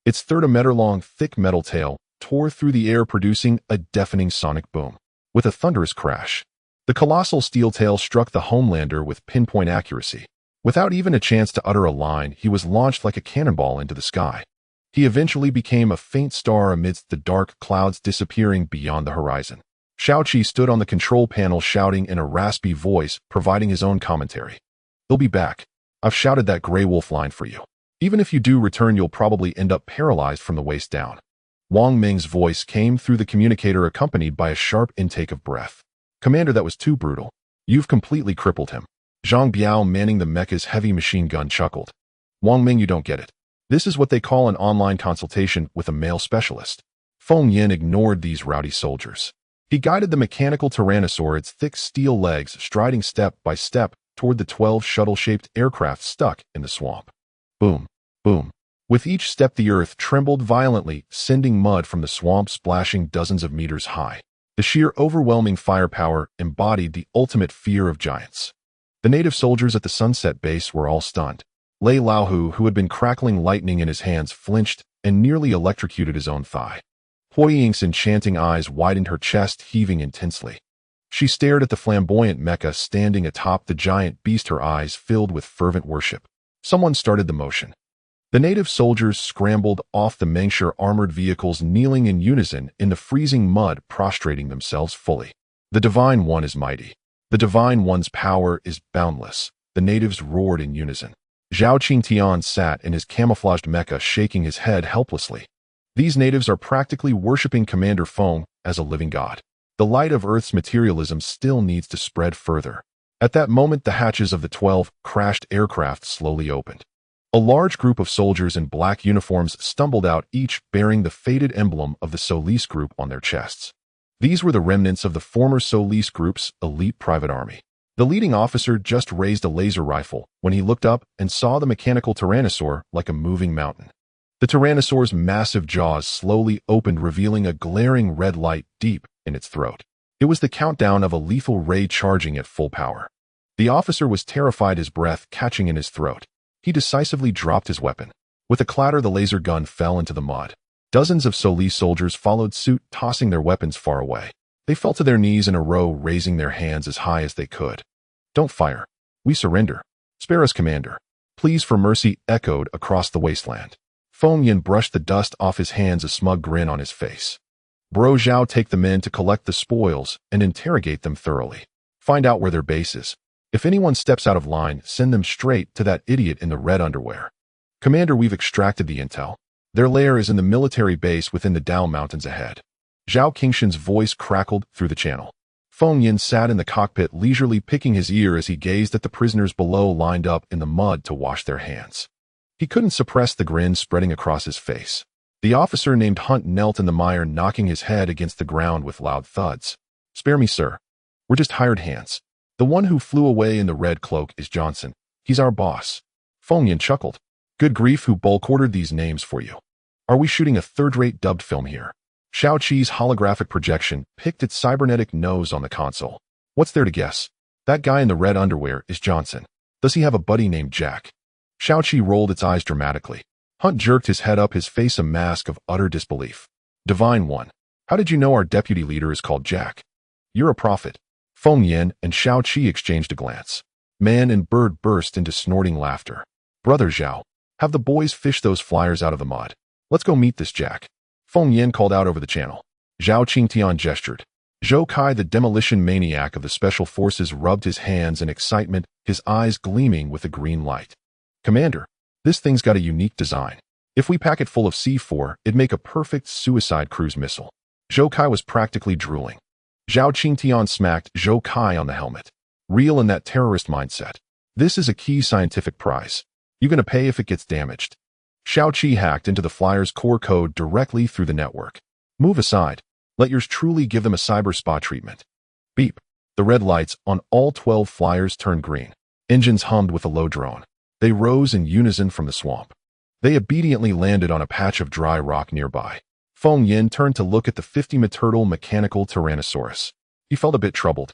Its 30-meter-long, thick metal tail tore through the air, producing a deafening sonic boom. With a thunderous crash, the colossal steel tail struck the Homelander with pinpoint accuracy. Without even a chance to utter a line, he was launched like a cannonball into the sky. He eventually became a faint star amidst the dark clouds, disappearing beyond the horizon. Shao Qi stood on the control panel, shouting in a raspy voice, providing his own commentary. He'll be back. I've shouted that gray wolf line for you. Even if you do return, you'll probably end up paralyzed from the waist down. Wang Ming's voice came through the communicator, accompanied by a sharp intake of breath. Commander, that was too brutal. You've completely crippled him. Zhang Biao, manning the mecha's heavy machine gun, chuckled. Wang Ming, you don't get it. This is what they call an online consultation with a male specialist. Feng Yan ignored these rowdy soldiers. He guided the mechanical tyrannosaur, its thick steel legs striding step by step toward the 12 shuttle-shaped aircraft stuck in the swamp. Boom, boom. With each step, the earth trembled violently, sending mud from the swamp splashing dozens of meters high. The sheer overwhelming firepower embodied the ultimate fear of giants. The native soldiers at the Sunset Base were all stunned. Lei Laohu, who had been crackling lightning in his hands, flinched and nearly electrocuted his own thigh. Hoi Ying's enchanting eyes widened, her chest heaving intensely. She stared at the flamboyant mecha standing atop the giant beast, her eyes filled with fervent worship. Someone started the motion. The native soldiers scrambled off the Mengshire armored vehicles, kneeling in unison in the freezing mud, prostrating themselves fully. The Divine One is mighty. The Divine One's power is boundless, the natives roared in unison. Zhao Qingtian sat in his camouflaged mecha shaking his head helplessly. These natives are practically worshipping Commander Feng as a living god. The light of Earth's materialism still needs to spread further. At that moment, the hatches of the 12 crashed aircraft slowly opened. A large group of soldiers in black uniforms stumbled out, each bearing the faded emblem of the Solis Group on their chests. These were the remnants of the former Solis Group's elite private army. The leading officer just raised a laser rifle when he looked up and saw the mechanical tyrannosaur like a moving mountain. The tyrannosaur's massive jaws slowly opened, revealing a glaring red light deep in its throat. It was the countdown of a lethal ray charging at full power. The officer was terrified, his breath catching in his throat. He decisively dropped his weapon. With a clatter, the laser gun fell into the mud. Dozens of Solis soldiers followed suit, tossing their weapons far away. They fell to their knees in a row, raising their hands as high as they could. "Don't fire. We surrender. Spare us, Commander. Please for mercy," echoed across the wasteland. Feng Yin brushed the dust off his hands, a smug grin on his face. "Bro Zhao, take the men to collect the spoils and interrogate them thoroughly. Find out where their base is. If anyone steps out of line, send them straight to that idiot in the red underwear." "Commander, we've extracted the intel. Their lair is in the military base within the Dao Mountains ahead." Zhao Qingshan's voice crackled through the channel. Feng Yin sat in the cockpit, leisurely picking his ear as he gazed at the prisoners below lined up in the mud to wash their hands. He couldn't suppress the grin spreading across his face. The officer named Hunt knelt in the mire, knocking his head against the ground with loud thuds. "Spare me, sir. We're just hired hands. The one who flew away in the red cloak is Johnson. He's our boss." Feng Yin chuckled. "Good grief, who bulk ordered these names for you? Are we shooting a third-rate dubbed film here?" Shao Qi's holographic projection picked its cybernetic nose on the console. "What's there to guess? That guy in the red underwear is Johnson. Does he have a buddy named Jack?" Shao Qi rolled its eyes dramatically. Hunt jerked his head up, his face a mask of utter disbelief. "Divine One, how did you know our deputy leader is called Jack?" "You're a prophet." Feng Yin and Shao Qi exchanged a glance. Man and bird burst into snorting laughter. "Brother Zhao, have the boys fish those flyers out of the mud. Let's go meet this Jack." Feng Yin called out over the channel. Zhao Qingtian gestured. Zhou Kai, the demolition maniac of the special forces, rubbed his hands in excitement, his eyes gleaming with a green light. "Commander, this thing's got a unique design. If we pack it full of C4, it'd make a perfect suicide cruise missile." Zhou Kai was practically drooling. Zhao Qingtian smacked Zhou Kai on the helmet. "Reel in that terrorist mindset. This is a key scientific prize. You're gonna pay if it gets damaged." Shao Qi hacked into the flyer's core code directly through the network. "Move aside. Let yours truly give them a cyber spa treatment." Beep. The red lights on all 12 flyers turned green. Engines hummed with a low drone. They rose in unison from the swamp. They obediently landed on a patch of dry rock nearby. Feng Yin turned to look at the 50-meter mechanical Tyrannosaurus. He felt a bit troubled.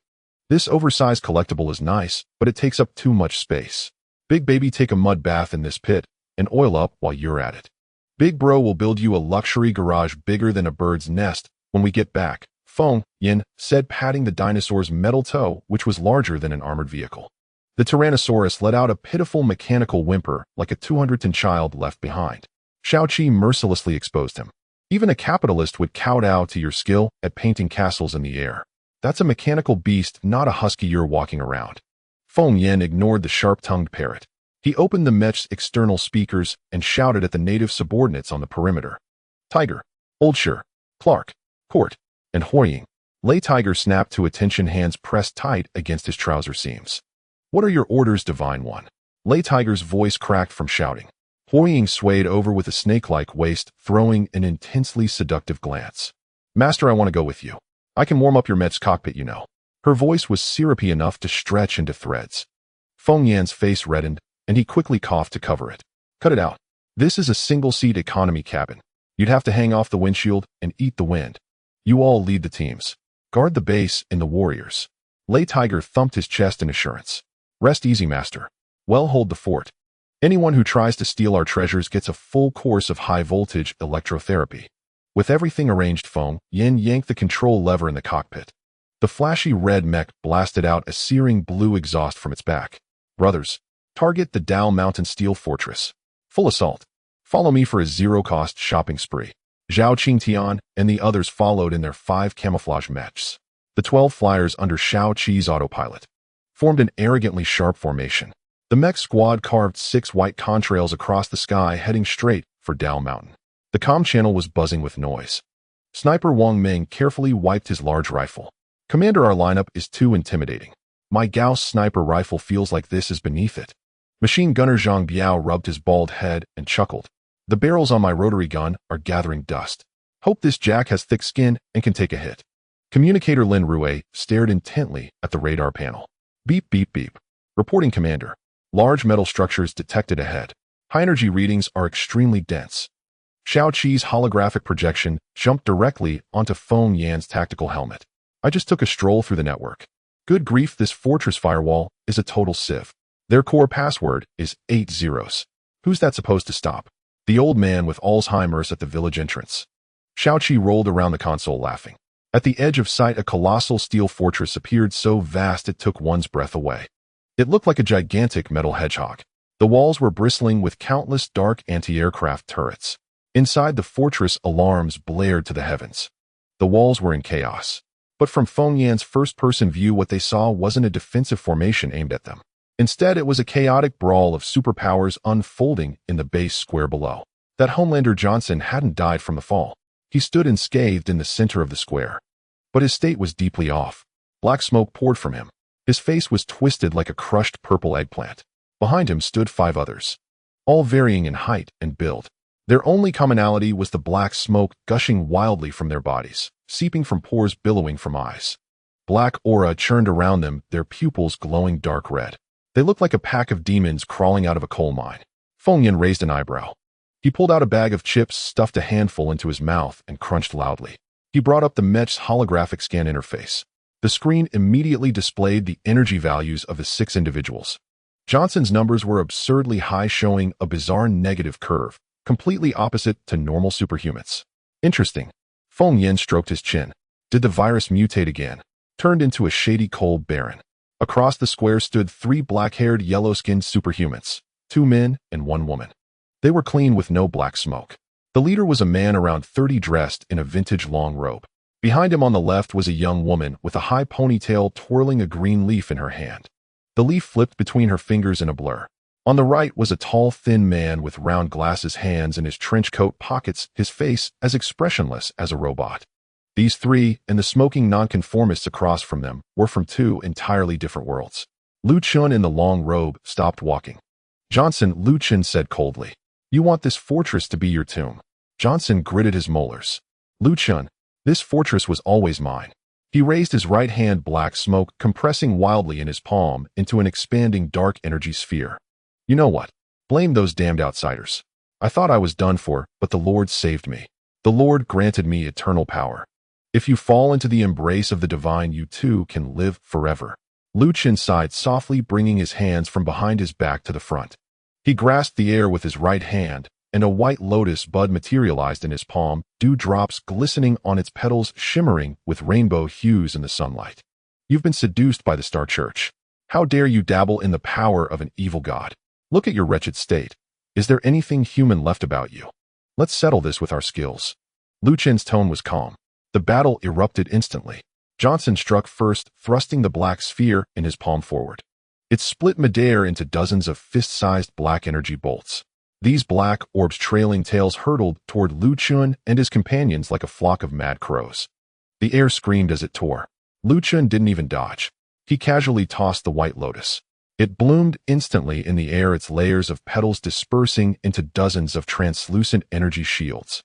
This oversized collectible is nice, but it takes up too much space. "Big baby, take a mud bath in this pit and oil up while you're at it. Big bro will build you a luxury garage bigger than a bird's nest when we get back," Feng Yin said, patting the dinosaur's metal toe, which was larger than an armored vehicle. The Tyrannosaurus let out a pitiful mechanical whimper like a 200-ton child left behind. Shao Qi mercilessly exposed him. "Even a capitalist would kowtow to your skill at painting castles in the air. That's a mechanical beast, not a husky you're walking around." Feng Yin ignored the sharp-tongued parrot. He opened the mech's external speakers and shouted at the native subordinates on the perimeter. "Tiger, Oldshire, Clark, Court, and Hoying." Lei Tiger snapped to attention, hands pressed tight against his trouser seams. "What are your orders, Divine One?" Lei Tiger's voice cracked from shouting. Hoying swayed over with a snake-like waist, throwing an intensely seductive glance. "Master, I want to go with you. I can warm up your mech's cockpit, you know." Her voice was syrupy enough to stretch into threads. Feng Yan's face reddened, and he quickly coughed to cover it. "Cut it out. This is a single-seat economy cabin. You'd have to hang off the windshield and eat the wind. You all lead the teams. Guard the base and the warriors." Lei Tiger thumped his chest in assurance. "Rest easy, Master. Well, hold the fort. Anyone who tries to steal our treasures gets a full course of high-voltage electrotherapy." With everything arranged, Feng Yin yanked the control lever in the cockpit. The flashy red mech blasted out a searing blue exhaust from its back. "Brothers, target the Dao Mountain Steel Fortress. Full assault. Follow me for a zero-cost shopping spree." Zhao Qingtian and the others followed in their 5 camouflage mechs. The 12 flyers under Shao Qi's autopilot formed an arrogantly sharp formation. The mech squad carved 6 white contrails across the sky, heading straight for Dao Mountain. The comm channel was buzzing with noise. Sniper Wang Ming carefully wiped his large rifle. Commander, our lineup is too intimidating. My Gauss sniper rifle feels like this is beneath it. Machine gunner Zhang Biao rubbed his bald head and chuckled. The barrels on my rotary gun are gathering dust. Hope this jack has thick skin and can take a hit. Communicator Lin Rue stared intently at the radar panel. Beep, beep, beep. Reporting, Commander. Large metal structures detected ahead. High-energy readings are extremely dense. Xiao Qi's holographic projection jumped directly onto Feng Yan's tactical helmet. I just took a stroll through the network. Good grief, this fortress firewall is a total sieve. Their core password is 8 zeros. Who's that supposed to stop? The old man with Alzheimer's at the village entrance. Xiao Qi rolled around the console laughing. At the edge of sight, a colossal steel fortress appeared so vast it took one's breath away. It looked like a gigantic metal hedgehog. The walls were bristling with countless dark anti-aircraft turrets. Inside the fortress, alarms blared to the heavens. The walls were in chaos. But from Feng Yan's first-person view, what they saw wasn't a defensive formation aimed at them. Instead, it was a chaotic brawl of superpowers unfolding in the base square below. That Homelander Johnson hadn't died from the fall. He stood unscathed in the center of the square. But his state was deeply off. Black smoke poured from him. His face was twisted like a crushed purple eggplant. Behind him stood 5 others, all varying in height and build. Their only commonality was the black smoke gushing wildly from their bodies, seeping from pores, billowing from eyes. Black aura churned around them, their pupils glowing dark red. They looked like a pack of demons crawling out of a coal mine. Feng Yan raised an eyebrow. He pulled out a bag of chips, stuffed a handful into his mouth, and crunched loudly. He brought up the mech's holographic scan interface. The screen immediately displayed the energy values of the 6 individuals. Johnson's numbers were absurdly high, showing a bizarre negative curve, completely opposite to normal superhumans. Interesting. Feng Yan stroked his chin. Did the virus mutate again? Turned into a shady coal baron. Across the square stood 3 black-haired, yellow-skinned superhumans, 2 men and 1 woman. They were clean with no black smoke. The leader was a man around 30 dressed in a vintage long robe. Behind him on the left was a young woman with a high ponytail twirling a green leaf in her hand. The leaf flipped between her fingers in a blur. On the right was a tall, thin man with round glasses, hands in his trench coat pockets, his face as expressionless as a robot. These 3, and the smoking nonconformists across from them, were from 2 entirely different worlds. Lu Chun in the long robe stopped walking. Johnson, Lu Chun said coldly. You want this fortress to be your tomb? Johnson gritted his molars. Lu Chun, this fortress was always mine. He raised his right hand, black smoke compressing wildly in his palm into an expanding dark energy sphere. You know what? Blame those damned outsiders. I thought I was done for, but the Lord saved me. The Lord granted me eternal power. If you fall into the embrace of the divine, you too can live forever. Lu Chun sighed softly, bringing his hands from behind his back to the front. He grasped the air with his right hand, and a white lotus bud materialized in his palm, dewdrops glistening on its petals, shimmering with rainbow hues in the sunlight. You've been seduced by the Star Church. How dare you dabble in the power of an evil god? Look at your wretched state. Is there anything human left about you? Let's settle this with our skills. Lu Chun's tone was calm. The battle erupted instantly. Johnson struck first, thrusting the black sphere in his palm forward. It split midair into dozens of fist-sized black energy bolts. These black orbs' trailing tails hurtled toward Lu Chun and his companions like a flock of mad crows. The air screamed as it tore. Lu Chun didn't even dodge. He casually tossed the white lotus. It bloomed instantly in the air, its layers of petals dispersing into dozens of translucent energy shields.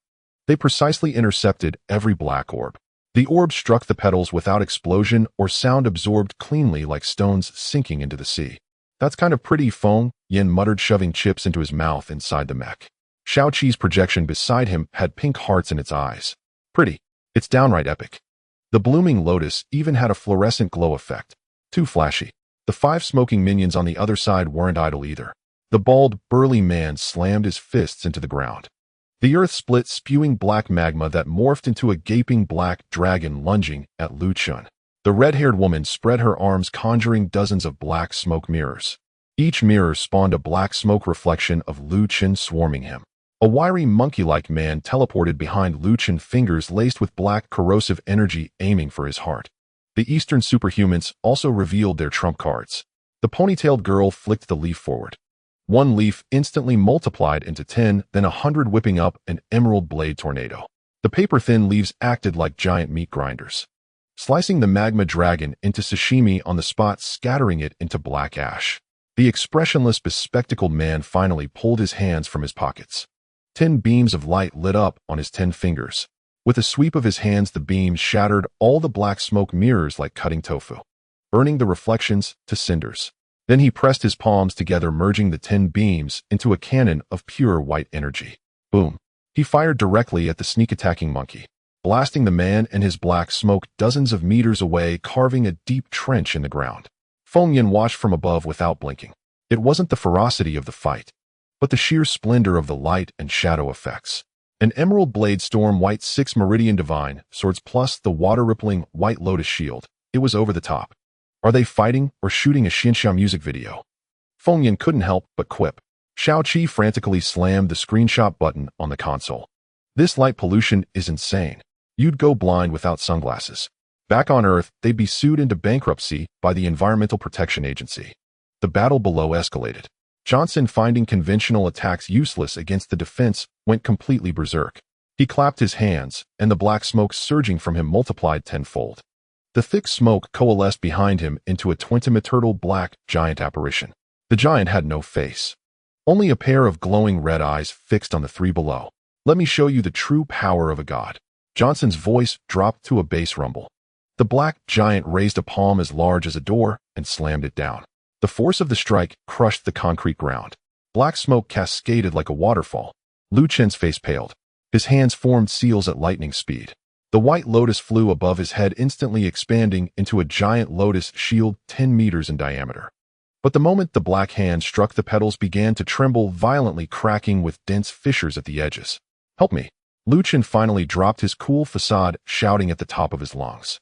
They precisely intercepted every black orb. The orb struck the petals without explosion or sound, absorbed cleanly like stones sinking into the sea. That's kind of pretty, Feng Yan muttered, shoving chips into his mouth inside the mech. Xiao Qi's projection beside him had pink hearts in its eyes. Pretty. It's downright epic. The blooming lotus even had a fluorescent glow effect. Too flashy. The 5 smoking minions on the other side weren't idle either. The bald, burly man slammed his fists into the ground. The earth split, spewing black magma that morphed into a gaping black dragon lunging at Lu Chun. The red-haired woman spread her arms, conjuring dozens of black smoke mirrors. Each mirror spawned a black smoke reflection of Lu Chun swarming him. A wiry monkey-like man teleported behind Lu Chun, fingers laced with black corrosive energy aiming for his heart. The Eastern superhumans also revealed their trump cards. The ponytailed girl flicked the leaf forward. One leaf instantly multiplied into 10, then 100, whipping up an emerald blade tornado. The paper-thin leaves acted like giant meat grinders, slicing the magma dragon into sashimi on the spot, scattering it into black ash. The expressionless, bespectacled man finally pulled his hands from his pockets. 10 beams of light lit up on his 10 fingers. With a sweep of his hands, the beams shattered all the black smoke mirrors like cutting tofu, burning the reflections to cinders. Then he pressed his palms together, merging the 10 beams into a cannon of pure white energy. Boom! He fired directly at the sneak-attacking monkey, blasting the man and his black smoke dozens of meters away, carving a deep trench in the ground. Feng Yan watched from above without blinking. It wasn't the ferocity of the fight, but the sheer splendor of the light and shadow effects. An emerald blade storm white 6 meridian divine swords plus the water-rippling white lotus shield. It was over the top. Are they fighting or shooting a Xianxia music video? Feng Yan couldn't help but quip. Xiao Qi frantically slammed the screenshot button on the console. This light pollution is insane. You'd go blind without sunglasses. Back on Earth, they'd be sued into bankruptcy by the Environmental Protection Agency. The battle below escalated. Johnson, finding conventional attacks useless against the defense, went completely berserk. He clapped his hands, and the black smoke surging from him multiplied tenfold. The thick smoke coalesced behind him into a 20-meter black giant apparition. The giant had no face, only a pair of glowing red eyes fixed on the 3 below. Let me show you the true power of a god. Johnson's voice dropped to a bass rumble. The black giant raised a palm as large as a door and slammed it down. The force of the strike crushed the concrete ground. Black smoke cascaded like a waterfall. Lu Chen's face paled. His hands formed seals at lightning speed. The white lotus flew above his head, instantly expanding into a giant lotus shield 10 meters in diameter. But the moment the black hand struck, the petals began to tremble violently, cracking with dense fissures at the edges. Help me! Lu Chen finally dropped his cool facade, shouting at the top of his lungs.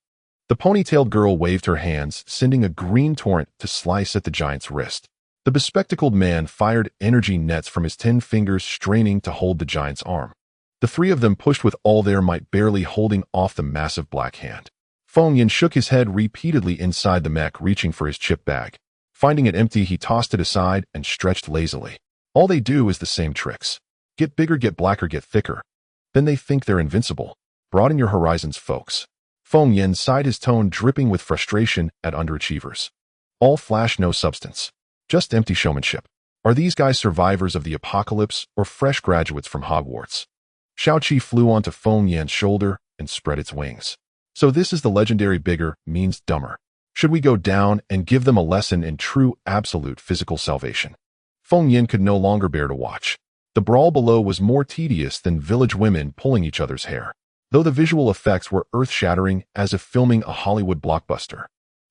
The ponytailed girl waved her hands, sending a green torrent to slice at the giant's wrist. The bespectacled man fired energy nets from his 10 fingers, straining to hold the giant's arm. The 3 of them pushed with all their might, barely holding off the massive black hand. Feng Yan shook his head repeatedly inside the mech, reaching for his chip bag. Finding it empty, he tossed it aside and stretched lazily. All they do is the same tricks. Get bigger, get blacker, get thicker. Then they think they're invincible. Broaden your horizons, folks. Feng Yan sighed, his tone dripping with frustration at underachievers. All flash, no substance. Just empty showmanship. Are these guys survivors of the apocalypse or fresh graduates from Hogwarts? Xiao Qi flew onto Feng Yan's shoulder and spread its wings. So this is the legendary bigger means dumber. Should we go down and give them a lesson in true, absolute physical salvation? Feng Yan could no longer bear to watch. The brawl below was more tedious than village women pulling each other's hair, though the visual effects were earth-shattering, as if filming a Hollywood blockbuster.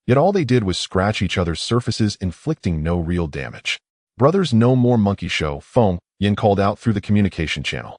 Yet all they did was scratch each other's surfaces, inflicting no real damage. Brothers, no more monkey show, Feng Yan called out through the communication channel.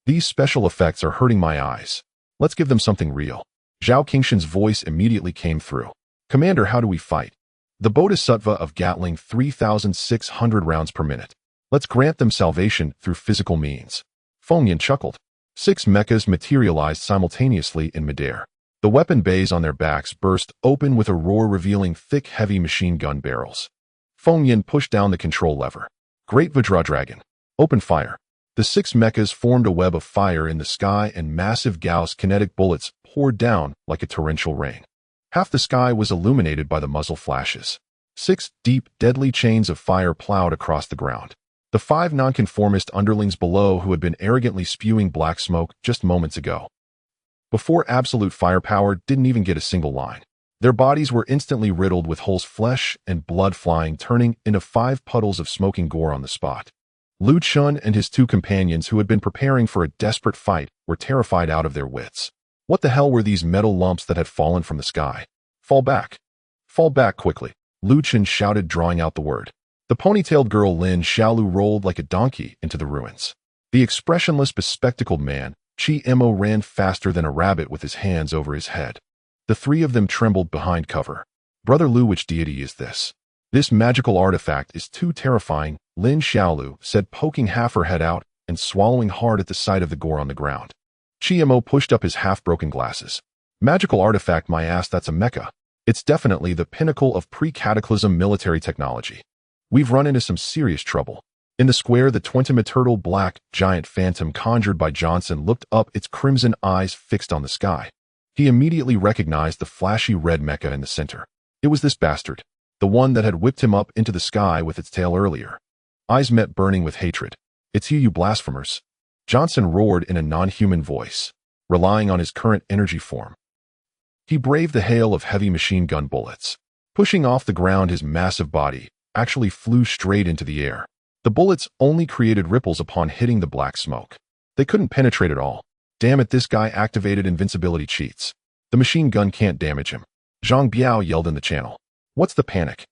These special effects are hurting my eyes. Let's give them something real. Zhao Qingshan's voice immediately came through. Commander, how do we fight? The Bodhisattva of Gatling, 3,600 rounds per minute. Let's grant them salvation through physical means. Feng Yan chuckled. 6 mechas materialized simultaneously in midair. The weapon bays on their backs burst open with a roar, revealing thick, heavy machine gun barrels. Feng Yan pushed down the control lever. Great Vajra Dragon. Open fire. The 6 mechas formed a web of fire in the sky, and massive Gauss kinetic bullets poured down like a torrential rain. Half the sky was illuminated by the muzzle flashes. 6 deep, deadly chains of fire plowed across the ground. The 5 nonconformist underlings below, who had been arrogantly spewing black smoke just moments ago, before absolute firepower, didn't even get a single line. Their bodies were instantly riddled with holes, flesh and blood flying, turning into 5 puddles of smoking gore on the spot. Lu Chun and his 2 companions, who had been preparing for a desperate fight, were terrified out of their wits. What the hell were these metal lumps that had fallen from the sky? Fall back. Fall back quickly, Lu Chun shouted, drawing out the word. The ponytailed girl Lin Xiaolu rolled like a donkey into the ruins. The expressionless, bespectacled man, Qi Mo, ran faster than a rabbit with his hands over his head. The 3 of them trembled behind cover. Brother Lu, which deity is this? This magical artifact is too terrifying, Lin Xiaolu said, poking half her head out and swallowing hard at the sight of the gore on the ground. Qi Mo pushed up his half-broken glasses. Magical artifact, my ass, that's a mecha. It's definitely the pinnacle of pre-cataclysm military technology. We've run into some serious trouble. In the square, the 20-meter black giant phantom conjured by Johnson looked up, its crimson eyes fixed on the sky. He immediately recognized the flashy red mecha in the center. It was this bastard, the one that had whipped him up into the sky with its tail earlier. Eyes met, burning with hatred. "It's you blasphemers," Johnson roared in a non-human voice, relying on his current energy form. He braved the hail of heavy machine gun bullets. Pushing off the ground, his massive body actually flew straight into the air. The bullets only created ripples upon hitting the black smoke. They couldn't penetrate at all. Damn it, this guy activated invincibility cheats. The machine gun can't damage him. Zhang Biao yelled in the channel. "What's the panic?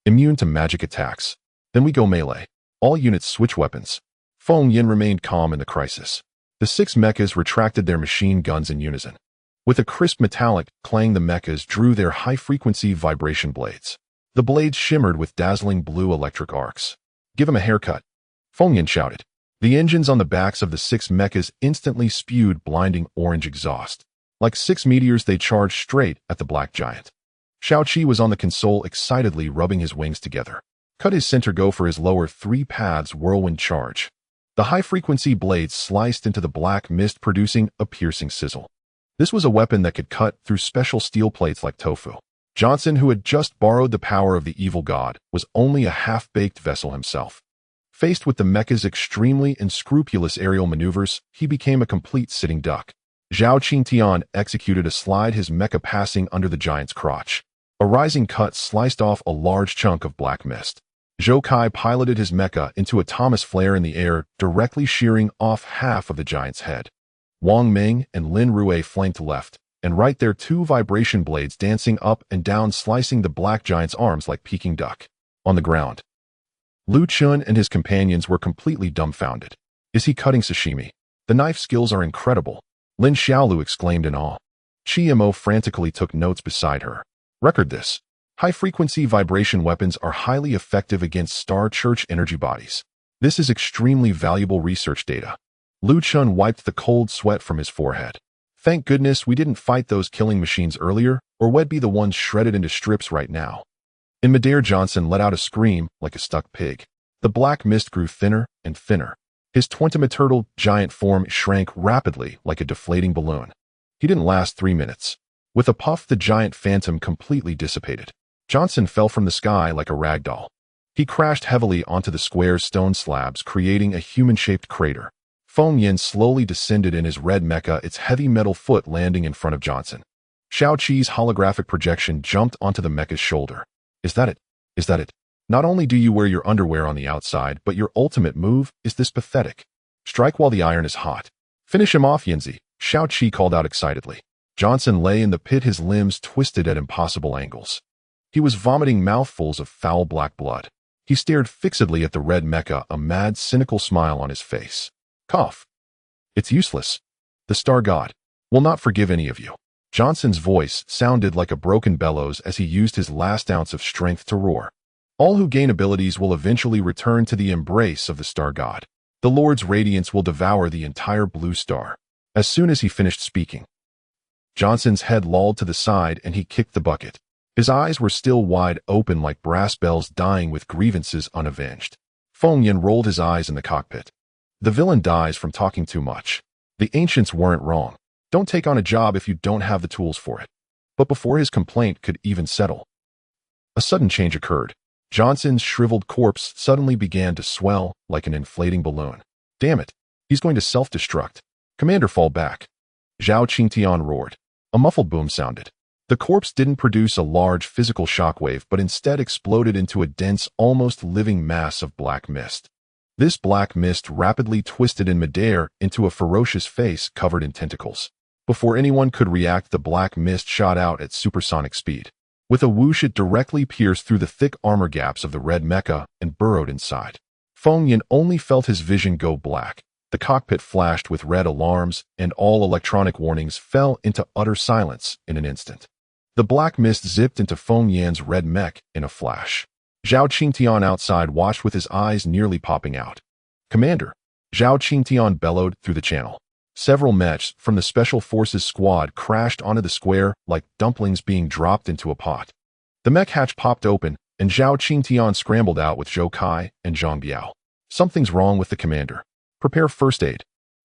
Immune to magic attacks. Then we go melee. All units switch weapons." Feng Yin remained calm in the crisis. The 6 mechas retracted their machine guns in unison. With a crisp metallic clang, the mechas drew their high-frequency vibration blades. The blades shimmered with dazzling blue electric arcs. "Give him a haircut," Feng Yin shouted. The engines on the backs of the 6 mechas instantly spewed blinding orange exhaust. Like 6 meteors, they charged straight at the black giant. Shao Qi was on the console, excitedly rubbing his wings together. Cut his center, go for his lower 3 paths whirlwind charge. The high-frequency blades sliced into the black mist, producing a piercing sizzle. This was a weapon that could cut through special steel plates like tofu. Johnson, who had just borrowed the power of the evil god, was only a half-baked vessel himself. Faced with the mecha's extremely unscrupulous aerial maneuvers, he became a complete sitting duck. Zhao Qingtian executed a slide, his mecha passing under the giant's crotch. A rising cut sliced off a large chunk of black mist. Zhou Kai piloted his mecha into a Thomas flare in the air, directly shearing off half of the giant's head. Wang Ming and Lin Rue flanked left and right, their 2 vibration blades dancing up and down, slicing the black giant's arms like Peking duck. On the ground, Lu Chun and his companions were completely dumbfounded. "Is he cutting sashimi? The knife skills are incredible," Lin Xiaolu exclaimed in awe. Chi Mo frantically took notes beside her. "Record this. High-frequency vibration weapons are highly effective against Star Church energy bodies. This is extremely valuable research data." Lu Chun wiped the cold sweat from his forehead. "Thank goodness we didn't fight those killing machines earlier, or we'd be the ones shredded into strips right now." In midair, Johnson let out a scream like a stuck pig. The black mist grew thinner and thinner. His 20-meter giant form shrank rapidly like a deflating balloon. He didn't last 3 minutes. With a puff, the giant phantom completely dissipated. Johnson fell from the sky like a rag doll. He crashed heavily onto the square's stone slabs, creating a human-shaped crater. Feng Yin slowly descended in his red mecha, its heavy metal foot landing in front of Johnson. Shao Qi's holographic projection jumped onto the mecha's shoulder. "Is that it? Is that it? Not only do you wear your underwear on the outside, but your ultimate move is this pathetic. Strike while the iron is hot. Finish him off, Yinzi," Shao Qi called out excitedly. Johnson lay in the pit, his limbs twisted at impossible angles. He was vomiting mouthfuls of foul black blood. He stared fixedly at the red mecha, a mad, cynical smile on his face. "Cough. It's useless. The Star God will not forgive any of you." Johnson's voice sounded like a broken bellows as he used his last ounce of strength to roar. "All who gain abilities will eventually return to the embrace of the Star God. The Lord's radiance will devour the entire blue star." As soon as he finished speaking, Johnson's head lolled to the side and he kicked the bucket. His eyes were still wide open like brass bells dying with grievances unavenged. Feng Yin rolled his eyes in the cockpit. "The villain dies from talking too much. The ancients weren't wrong. Don't take on a job if you don't have the tools for it." But before his complaint could even settle, a sudden change occurred. Johnson's shriveled corpse suddenly began to swell like an inflating balloon. "Damn it, he's going to self-destruct. Commander, fall back," Zhao Qingtian roared. A muffled boom sounded. The corpse didn't produce a large physical shockwave, but instead exploded into a dense, almost living mass of black mist. This black mist rapidly twisted in midair into a ferocious face covered in tentacles. Before anyone could react, the black mist shot out at supersonic speed. With a whoosh, it directly pierced through the thick armor gaps of the red mecha and burrowed inside. Feng Yin only felt his vision go black. The cockpit flashed with red alarms, and all electronic warnings fell into utter silence in an instant. The black mist zipped into Feng Yin's red mech in a flash. Zhao Qingtian outside watched with his eyes nearly popping out. "Commander," Zhao Qingtian bellowed through the channel. Several mechs from the Special Forces squad crashed onto the square like dumplings being dropped into a pot. The mech hatch popped open, and Zhao Qingtian scrambled out with Zhou Kai and Zhang Biao. Something's wrong with the commander. Prepare first aid.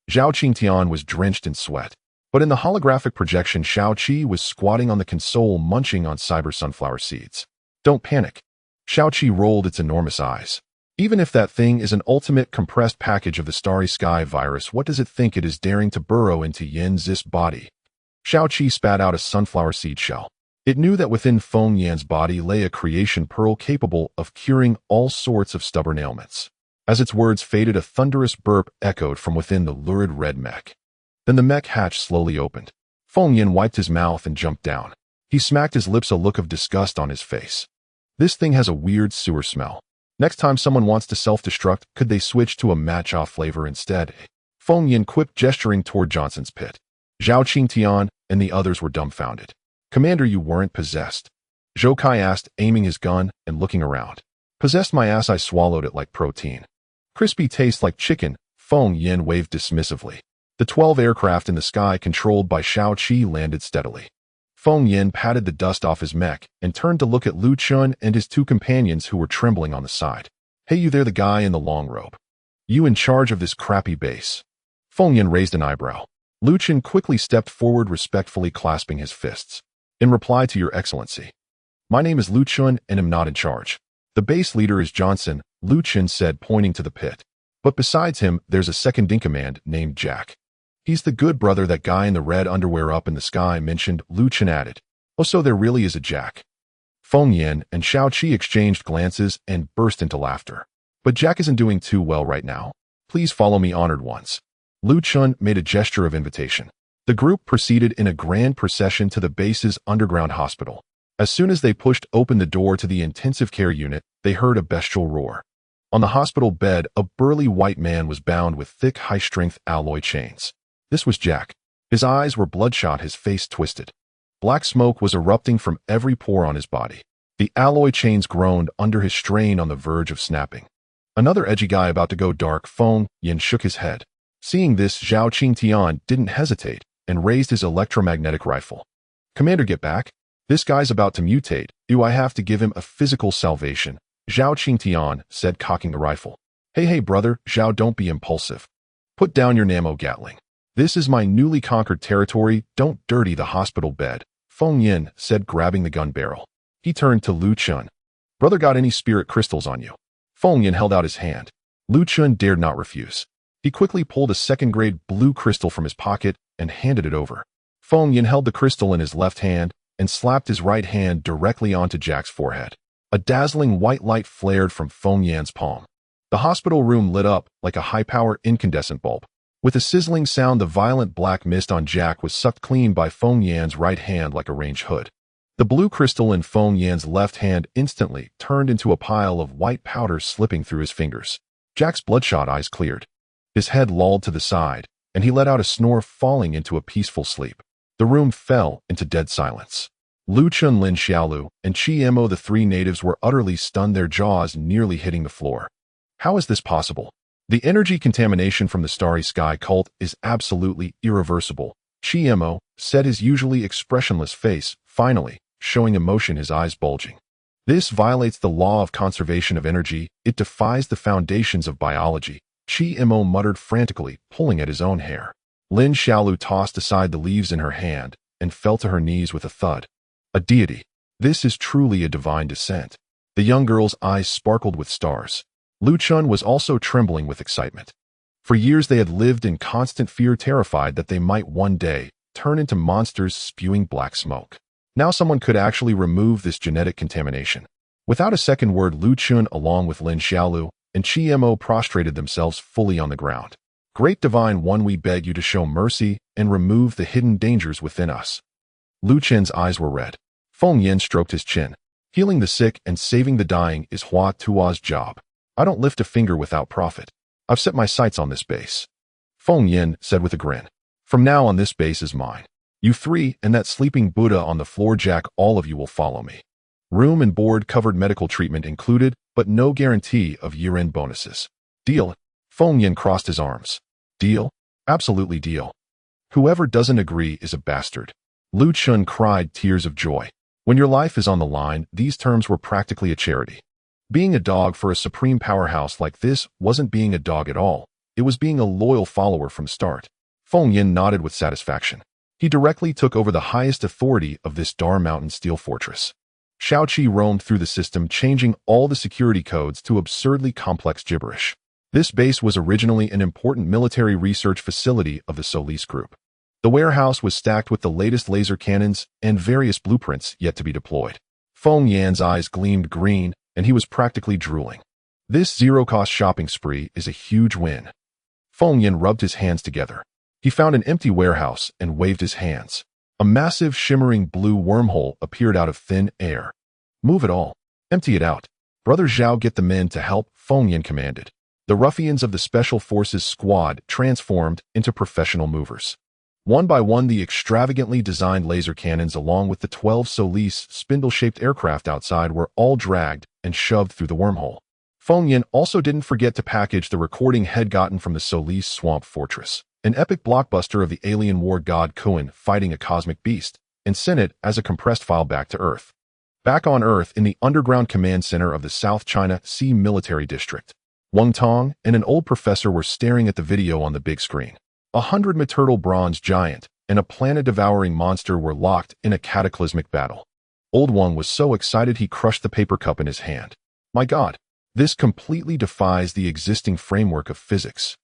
Zhao Qingtian was drenched in sweat. But in the holographic projection, Xiao Qi was squatting on the console munching on cyber sunflower seeds. Don't panic. Xiao Qi rolled its enormous eyes. Even if that thing is an ultimate compressed package of the Starry Sky virus, what does it think it is daring to burrow into Yin Zis body? Xiao Qi spat out a sunflower seed shell. It knew that within Feng Yan's body lay a creation pearl capable of curing all sorts of stubborn ailments. As its words faded, a thunderous burp echoed from within the lurid red mech. Then the mech hatch slowly opened. Feng Yan wiped his mouth and jumped down. He smacked his lips, a look of disgust on his face. This thing has a weird sewer smell. Next time someone wants to self-destruct, could they switch to a matcha flavor instead? Feng Yan quipped, gesturing toward Johnson's pit. Zhao Qingtian and the others were dumbfounded. Commander, you weren't possessed? Zhou Kai asked, aiming his gun and looking around. Possessed my ass, I swallowed it like protein. Crispy taste like chicken, Feng Yan waved dismissively. The 12 aircraft in the sky controlled by Xiao Qi landed steadily. Feng Yan patted the dust off his mech and turned to look at Lu Chun and his two companions who were trembling on the side. Hey, you there, the guy in the long robe. You in charge of this crappy base? Feng Yan raised an eyebrow. Lu Chun quickly stepped forward, respectfully clasping his fists. In reply to your excellency. My name is Lu Chun and am not in charge. The base leader is Johnson, Lu Chun said, pointing to the pit. But besides him, there's a second-in-command named Jack. He's the good brother that guy in the red underwear up in the sky mentioned, Lu Chun added. Oh, so there really is a Jack. Feng Yan and Xiao Qi exchanged glances and burst into laughter. But Jack isn't doing too well right now. Please follow me, honored ones. Lu Chun made a gesture of invitation. The group proceeded in a grand procession to the base's underground hospital. As soon as they pushed open the door to the intensive care unit, they heard a bestial roar. On the hospital bed, a burly white man was bound with thick, high-strength alloy chains. This was Jack. His eyes were bloodshot, his face twisted. Black smoke was erupting from every pore on his body. The alloy chains groaned under his strain on the verge of snapping. Another edgy guy about to go dark. Feng Yan shook his head. Seeing this, Zhao Qingtian didn't hesitate and raised his electromagnetic rifle. Commander, get back. This guy's about to mutate. Do I have to give him a physical salvation? Zhao Qingtian said, cocking the rifle. Hey, brother, Zhao, don't be impulsive. Put down your Namo Gatling. This is my newly conquered territory. Don't dirty the hospital bed, Feng Yan said, grabbing the gun barrel. He turned to Lu Chun. Brother, got any spirit crystals on you? Feng Yan held out his hand. Lu Chun dared not refuse. He quickly pulled a second-grade blue crystal from his pocket and handed it over. Feng Yan held the crystal in his left hand and slapped his right hand directly onto Jack's forehead. A dazzling white light flared from Feng Yan's palm. The hospital room lit up like a high-power incandescent bulb. With a sizzling sound, the violent black mist on Jack was sucked clean by Feng Yan's right hand like a range hood. The blue crystal in Feng Yan's left hand instantly turned into a pile of white powder slipping through his fingers. Jack's bloodshot eyes cleared. His head lolled to the side, and he let out a snore, falling into a peaceful sleep. The room fell into dead silence. Lu Chun, Lin Xiaolu, and Chi Mo, the three natives, were utterly stunned, their jaws nearly hitting the floor. How is this possible? The energy contamination from the Starry Sky cult is absolutely irreversible, Chi Mo said, his usually expressionless face finally showing emotion, his eyes bulging. This violates the law of conservation of energy. It defies the foundations of biology, Chi Mo muttered frantically, pulling at his own hair. Lin Xiaolu tossed aside the leaves in her hand and fell to her knees with a thud. A deity. This is truly a divine descent. The young girl's eyes sparkled with stars. Lu Chun was also trembling with excitement. For years they had lived in constant fear, terrified that they might one day turn into monsters spewing black smoke. Now someone could actually remove this genetic contamination. Without a second word, Lu Chun, along with Lin Xiaolu and Chi Mo, prostrated themselves fully on the ground. Great Divine One, we beg you to show mercy and remove the hidden dangers within us. Lu Chun's eyes were red. Feng Yan stroked his chin. Healing the sick and saving the dying is Hua Tua's job. I don't lift a finger without profit. I've set my sights on this base. Feng Yan said with a grin. From now on, this base is mine. You three and that sleeping Buddha on the floor, Jack, all of you will follow me. Room and board covered, medical treatment included, but no guarantee of year-end bonuses. Deal? Feng Yan crossed his arms. Deal? Absolutely deal. Whoever doesn't agree is a bastard. Lu Chun cried tears of joy. When your life is on the line, these terms were practically a charity. Being a dog for a supreme powerhouse like this wasn't being a dog at all. It was being a loyal follower from start. Feng Yin nodded with satisfaction. He directly took over the highest authority of this Dar Mountain steel fortress. Shaoqi roamed through the system, changing all the security codes to absurdly complex gibberish. This base was originally an important military research facility of the Solis Group. The warehouse was stacked with the latest laser cannons and various blueprints yet to be deployed. Feng Yan's eyes gleamed green, and he was practically drooling. This zero-cost shopping spree is a huge win. Feng Yan rubbed his hands together. He found an empty warehouse and waved his hands. A massive, shimmering blue wormhole appeared out of thin air. Move it all. Empty it out. Brother Zhao, get the men to help, Feng Yan commanded. The ruffians of the Special Forces squad transformed into professional movers. One by one, the extravagantly designed laser cannons along with the 12 Solis spindle-shaped aircraft outside were all dragged and shoved through the wormhole. Feng Yan also didn't forget to package the recording head gotten from the Solis swamp fortress, an epic blockbuster of the alien war god Kuan fighting a cosmic beast, and sent it as a compressed file back to Earth. Back on Earth, in the underground command center of the South China Sea Military District, Wang Tong and an old professor were staring at the video on the big screen. 100 turtle bronze giant and a planet-devouring monster were locked in a cataclysmic battle. Old Wang was so excited he crushed the paper cup in his hand. My God, this completely defies the existing framework of physics.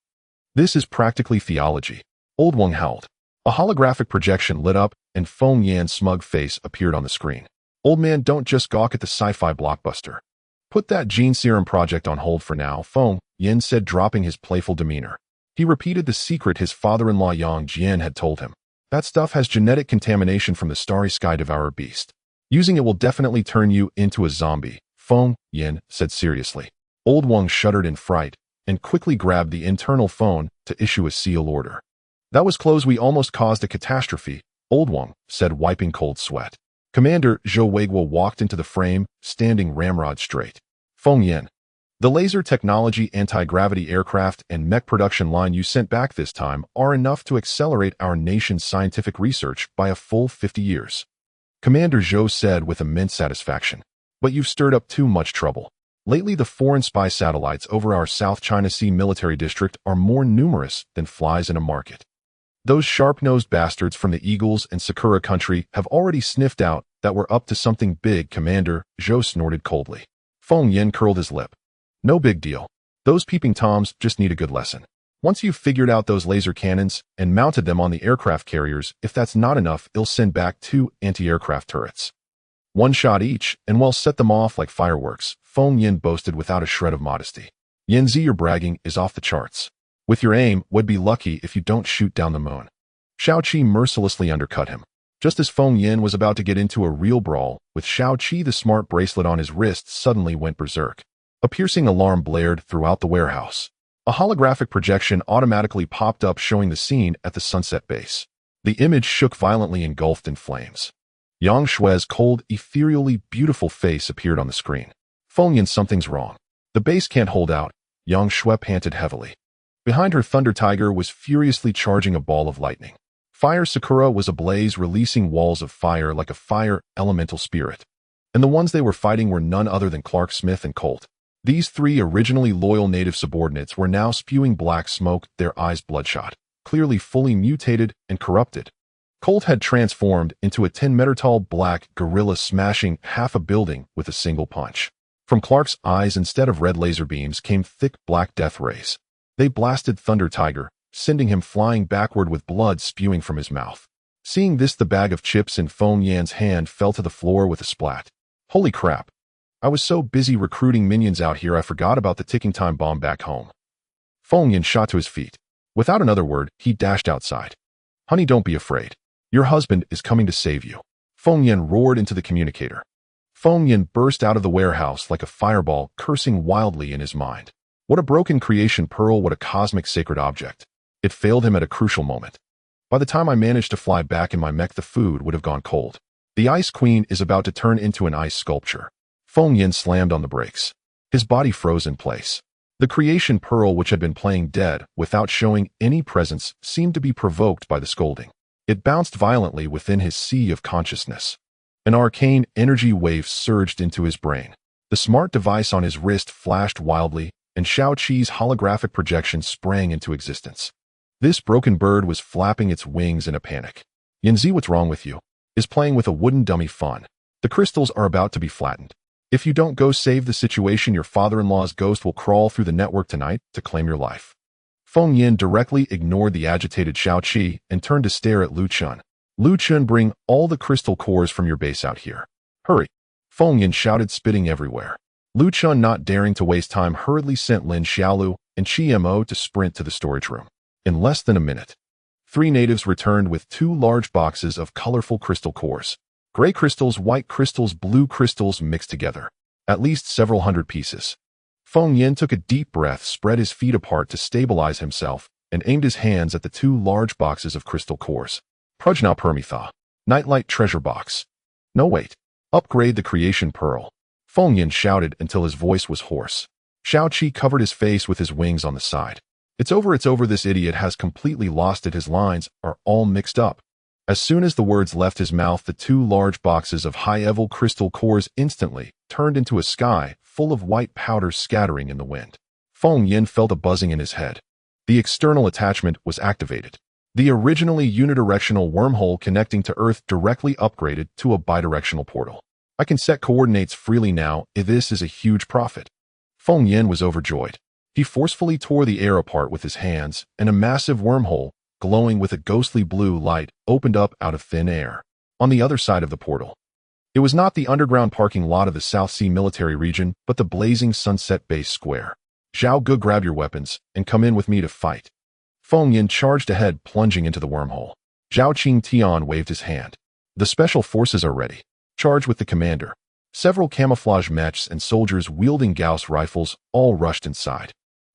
This is practically theology. Old Wang howled. A holographic projection lit up, and Feng Yan's smug face appeared on the screen. Old man, don't just gawk at the sci-fi blockbuster. Put that gene serum project on hold for now, Feng Yan said, dropping his playful demeanor. He repeated the secret his father-in-law Yang Jian had told him. That stuff has genetic contamination from the starry sky devourer beast. Using it will definitely turn you into a zombie, Feng Yan said seriously. Old Wang shuddered in fright and quickly grabbed the internal phone to issue a seal order. That was close. We almost caused a catastrophe, Old Wang said, wiping cold sweat. Commander Zhou Weiguo walked into the frame, standing ramrod straight. Feng Yan, the laser technology, anti-gravity aircraft, and mech production line you sent back this time are enough to accelerate our nation's scientific research by a full 50 years. Commander Zhou said with immense satisfaction. But you've stirred up too much trouble. Lately, the foreign spy satellites over our South China Sea military district are more numerous than flies in a market. Those sharp-nosed bastards from the Eagles and Sakura country have already sniffed out that we're up to something big, Commander, Zhou snorted coldly. Feng Yan curled his lip. No big deal. Those peeping toms just need a good lesson. Once you've figured out those laser cannons and mounted them on the aircraft carriers, if that's not enough, you'll send back 2 anti-aircraft turrets. 1 shot each, and we'll set them off like fireworks, Feng Yan boasted without a shred of modesty. Yanzi, your bragging is off the charts. With your aim, would be lucky if you don't shoot down the moon. Shaoqi mercilessly undercut him. Just as Feng Yan was about to get into a real brawl, with Shaoqi, the smart bracelet on his wrist suddenly went berserk. A piercing alarm blared throughout the warehouse. A holographic projection automatically popped up showing the scene at the Sunset Base. The image shook violently, engulfed in flames. Yang Shui's cold, ethereally beautiful face appeared on the screen. Feng Yan, something's wrong. The base can't hold out, Yang Shui panted heavily. Behind her, Thunder Tiger was furiously charging a ball of lightning. Fire Sakura was ablaze, releasing walls of fire like a fire elemental spirit. And the ones they were fighting were none other than Clark, Smith, and Colt. These 3 originally loyal native subordinates were now spewing black smoke, their eyes bloodshot, clearly fully mutated and corrupted. Colt had transformed into a 10-meter-tall black gorilla, smashing half a building with a single punch. From Clark's eyes, instead of red laser beams, came thick black death rays. They blasted Thunder Tiger, sending him flying backward with blood spewing from his mouth. Seeing this, the bag of chips in Feng Yan's hand fell to the floor with a splat. Holy crap. I was so busy recruiting minions out here I forgot about the ticking time bomb back home. Feng Yan shot to his feet. Without another word, he dashed outside. Honey, don't be afraid. Your husband is coming to save you. Feng Yan roared into the communicator. Feng Yan burst out of the warehouse like a fireball, cursing wildly in his mind. What a broken creation, Pearl, what a cosmic sacred object. It failed him at a crucial moment. By the time I managed to fly back in my mech, the food would have gone cold. The Ice Queen is about to turn into an ice sculpture. Feng Yan slammed on the brakes. His body froze in place. The creation pearl, which had been playing dead without showing any presence, seemed to be provoked by the scolding. It bounced violently within his sea of consciousness. An arcane energy wave surged into his brain. The smart device on his wrist flashed wildly, and Shao-Chi's holographic projection sprang into existence. This broken bird was flapping its wings in a panic. Yanzi, what's wrong with you? Is playing with a wooden dummy fun? The crystals are about to be flattened. If you don't go save the situation, your father-in-law's ghost will crawl through the network tonight to claim your life. Feng Yin directly ignored the agitated Shao-Chi and turned to stare at Lu Chun. Lu Chun, bring all the crystal cores from your base out here. Hurry! Feng Yin shouted, spitting everywhere. Lu Chun, not daring to waste time, hurriedly sent Lin Xiaolu and Chi Mo to sprint to the storage room. In less than a minute, 3 natives returned with 2 large boxes of colorful crystal cores. Gray crystals, white crystals, blue crystals mixed together. At least several hundred pieces. Feng Yin took a deep breath, spread his feet apart to stabilize himself, and aimed his hands at the 2 large boxes of crystal cores. Prajna Permitha. Nightlight treasure box. No, wait. Upgrade the creation pearl. Feng Yin shouted until his voice was hoarse. Shao-Chi covered his face with his wings on the side. It's over, this idiot has completely lost it. His lines are all mixed up. As soon as the words left his mouth, the 2 large boxes of high-level crystal cores instantly turned into a sky full of white powder scattering in the wind. Feng Yin felt a buzzing in his head. The external attachment was activated. The originally unidirectional wormhole connecting to Earth directly upgraded to a bidirectional portal. I can set coordinates freely now. This is a huge profit. Feng Yin was overjoyed. He forcefully tore the air apart with his hands, and a massive wormhole, glowing with a ghostly blue light, opened up out of thin air. On the other side of the portal, it was not the underground parking lot of the South Sea military region, but the blazing Sunset Base Square. Zhao Ge, grab your weapons and come in with me to fight. Feng Yin charged ahead, plunging into the wormhole. Zhao Qing Tian waved his hand. The special forces are ready. Charge with the commander. Several camouflage mechs and soldiers wielding Gauss rifles all rushed inside.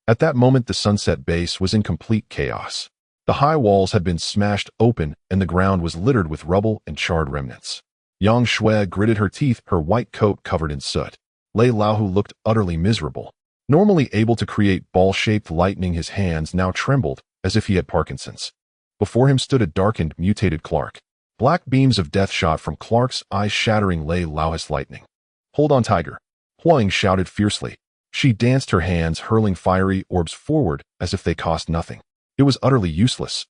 At that moment, the Sunset Base was in complete chaos. The high walls had been smashed open, and the ground was littered with rubble and charred remnants. Yang Shui gritted her teeth, her white coat covered in soot. Lei Laohu looked utterly miserable. Normally able to create ball-shaped lightning, his hands now trembled as if he had Parkinson's. Before him stood a darkened, mutated Clark. Black beams of death shot from Clark's eyes, shattering Lei Laohu's lightning. Hold on, Tiger! Huang shouted fiercely. She danced her hands, hurling fiery orbs forward as if they cost nothing. It was utterly useless.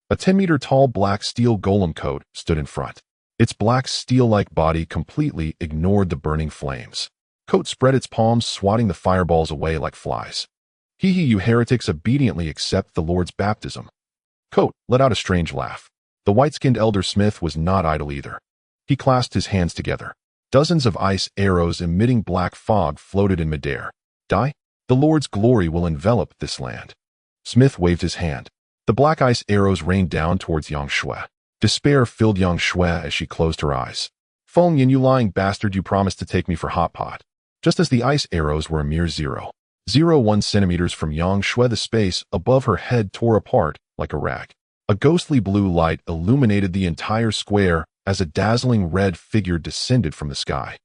A 10-meter-tall black steel golem coat stood in front. Its black steel-like body completely ignored the burning flames. Coat spread its palms, swatting the fireballs away like flies. Hee, you heretics obediently accept the Lord's baptism. Coat let out a strange laugh. The white-skinned elder Smith was not idle either. He clasped his hands together. Dozens of ice arrows emitting black fog floated in midair. Die? The Lord's glory will envelop this land. Smith waved his hand. The black ice arrows rained down towards Yang Shui. Despair filled Yang Shui as she closed her eyes. Feng Yin, you lying bastard, you promised to take me for hot pot. Just as the ice arrows were a mere 0.01 centimeters from Yang Shui, the space above her head tore apart like a rag. A ghostly blue light illuminated the entire square as a dazzling red figure descended from the sky.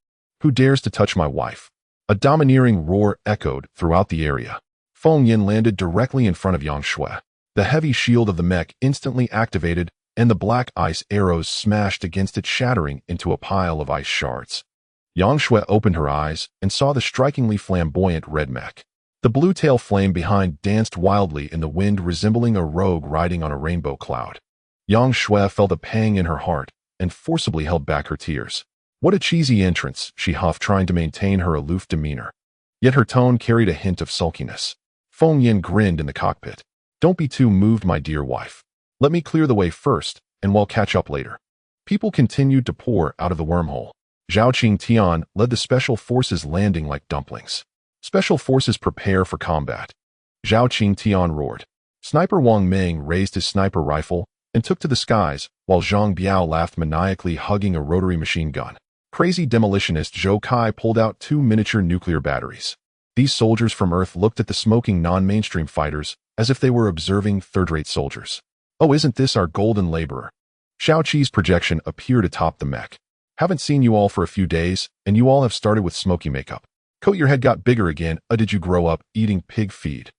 Who dares to touch my wife? A domineering roar echoed throughout the area. Feng Yin landed directly in front of Yang Shui. The heavy shield of the mech instantly activated, and the black ice arrows smashed against it, shattering into a pile of ice shards. Yang Shui opened her eyes and saw the strikingly flamboyant red mech. The blue tail flame behind danced wildly in the wind, resembling a rogue riding on a rainbow cloud. Yang Shui felt a pang in her heart and forcibly held back her tears. What a cheesy entrance, she huffed, trying to maintain her aloof demeanor. Yet her tone carried a hint of sulkiness. Feng Yin grinned in the cockpit. Don't be too moved, my dear wife. Let me clear the way first, and we'll catch up later. People continued to pour out of the wormhole. Zhao Qing Tian led the special forces, landing like dumplings. Special forces, prepare for combat. Zhao Qing Tian roared. Sniper Wang Meng raised his sniper rifle and took to the skies, while Zhang Biao laughed maniacally, hugging a rotary machine gun. Crazy demolitionist Zhou Kai pulled out 2 miniature nuclear batteries. These soldiers from Earth looked at the smoking non-mainstream fighters as if they were observing third-rate soldiers. Oh, isn't this our golden laborer? Shao-Chi's projection appeared atop the mech. Haven't seen you all for a few days, and you all have started with smoky makeup. Coat your head got bigger again. Did you grow up eating pig feed?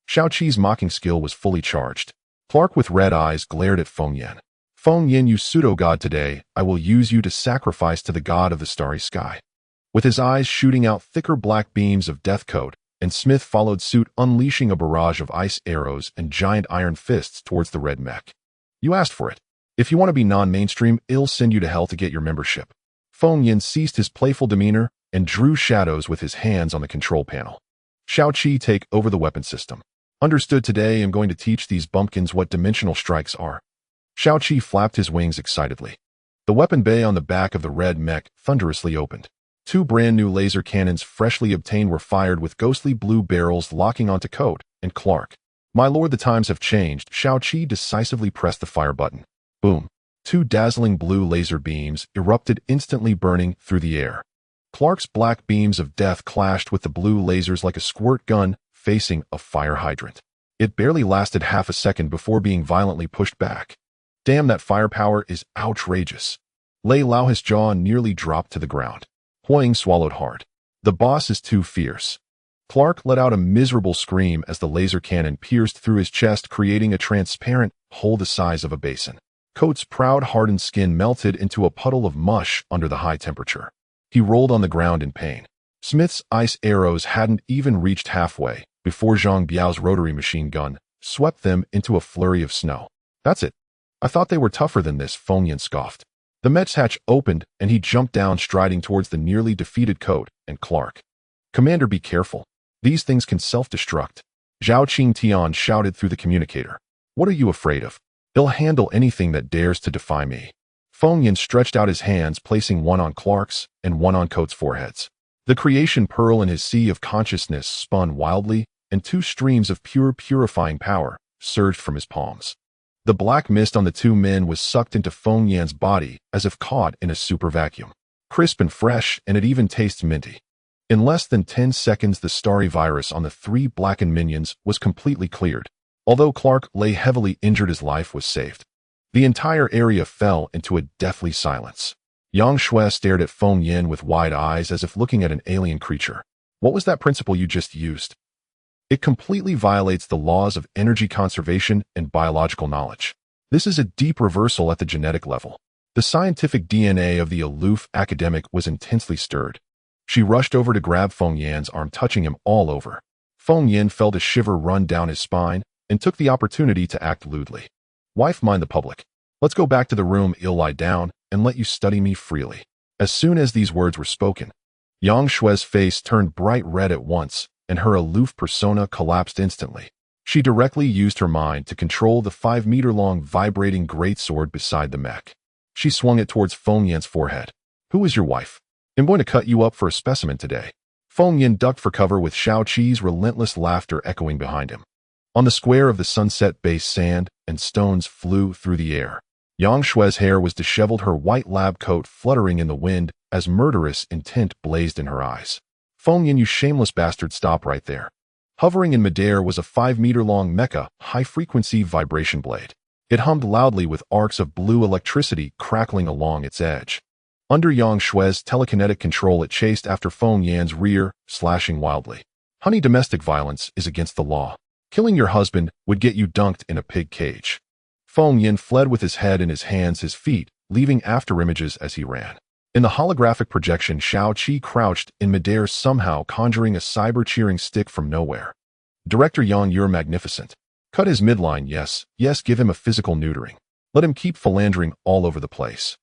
Xiao Qi's mocking skill was fully charged. Clark with red eyes glared at Feng Yan. Feng Yan, you pseudo-god, today I will use you to sacrifice to the god of the starry sky. With his eyes shooting out thicker black beams of death coat, and Smith followed suit, unleashing a barrage of ice arrows and giant iron fists towards the red mech. You asked for it. If you want to be non-mainstream, I'll send you to hell to get your membership. Feng Yan ceased his playful demeanor and drew shadows with his hands on the control panel. Xiao Qi, take over the weapon system. Understood. Today I'm going to teach these bumpkins what dimensional strikes are. Xiao Qi flapped his wings excitedly. The weapon bay on the back of the red mech thunderously opened. Two brand new laser cannons freshly obtained were fired with ghostly blue barrels locking onto Coat and Clark. My lord, the times have changed. Xiao Qi decisively pressed the fire button. Boom. Two dazzling blue laser beams erupted, instantly burning through the air. Clark's black beams of death clashed with the blue lasers like a squirt gun facing a fire hydrant. It barely lasted half a second before being violently pushed back. Damn, that firepower is outrageous. Lei Lao, his jaw nearly dropped to the ground. Huang swallowed hard. The boss is too fierce. Clark let out a miserable scream as the laser cannon pierced through his chest, creating a transparent hole the size of a basin. Coat's proud, hardened skin melted into a puddle of mush under the high temperature. He rolled on the ground in pain. Smith's ice arrows hadn't even reached halfway before Zhang Biao's rotary machine gun swept them into a flurry of snow. That's it. I thought they were tougher than this, Feng Yan scoffed. The mech's hatch opened, and he jumped down, striding towards the nearly defeated Coat and Clark. Commander, be careful. These things can self-destruct. Zhao Qingtian shouted through the communicator. What are you afraid of? He'll handle anything that dares to defy me. Feng Yan stretched out his hands, placing one on Clark's and one on Coat's foreheads. The creation pearl in his sea of consciousness spun wildly, and two streams of pure, purifying power surged from his palms. The black mist on the two men was sucked into Feng Yan's body as if caught in a super vacuum. Crisp and fresh, and it even tastes minty. In less than 10 seconds, the starry virus on the three blackened minions was completely cleared. Although Clark lay heavily injured, his life was saved. The entire area fell into a deathly silence. Yang Shui stared at Feng Yan with wide eyes as if looking at an alien creature. What was that principle you just used? It completely violates the laws of energy conservation and biological knowledge. This is a deep reversal at the genetic level. The scientific DNA of the aloof academic was intensely stirred. She rushed over to grab Feng Yan's arm, touching him all over. Feng Yan felt a shiver run down his spine and took the opportunity to act lewdly. Wife, mind the public. Let's go back to the room. I'll lie down and let you study me freely. As soon as these words were spoken, Yang Shui's face turned bright red at once, and her aloof persona collapsed instantly. She directly used her mind to control the 5-meter-long vibrating greatsword beside the mech. She swung it towards Feng Yan's forehead. Who is your wife? I'm going to cut you up for a specimen today. Feng Yan ducked for cover with Xiao Qi's relentless laughter echoing behind him. On the square of the sunset base, sand and stones flew through the air. Yang Shui's hair was disheveled, her white lab coat fluttering in the wind as murderous intent blazed in her eyes. Feng Yan, you shameless bastard, stop right there. Hovering in midair was a 5-meter-long mecha, high-frequency vibration blade. It hummed loudly with arcs of blue electricity crackling along its edge. Under Yang Shui's telekinetic control, it chased after Feng Yan's rear, slashing wildly. Honey, domestic violence is against the law. Killing your husband would get you dunked in a pig cage. Feng Yan fled with his head in his hands, his feet leaving afterimages as he ran. In the holographic projection, Xiao Qi crouched in midair, somehow conjuring a cyber-cheering stick from nowhere. Director Yang, you're magnificent. Cut his midline, yes, give him a physical neutering. Let him keep philandering all over the place.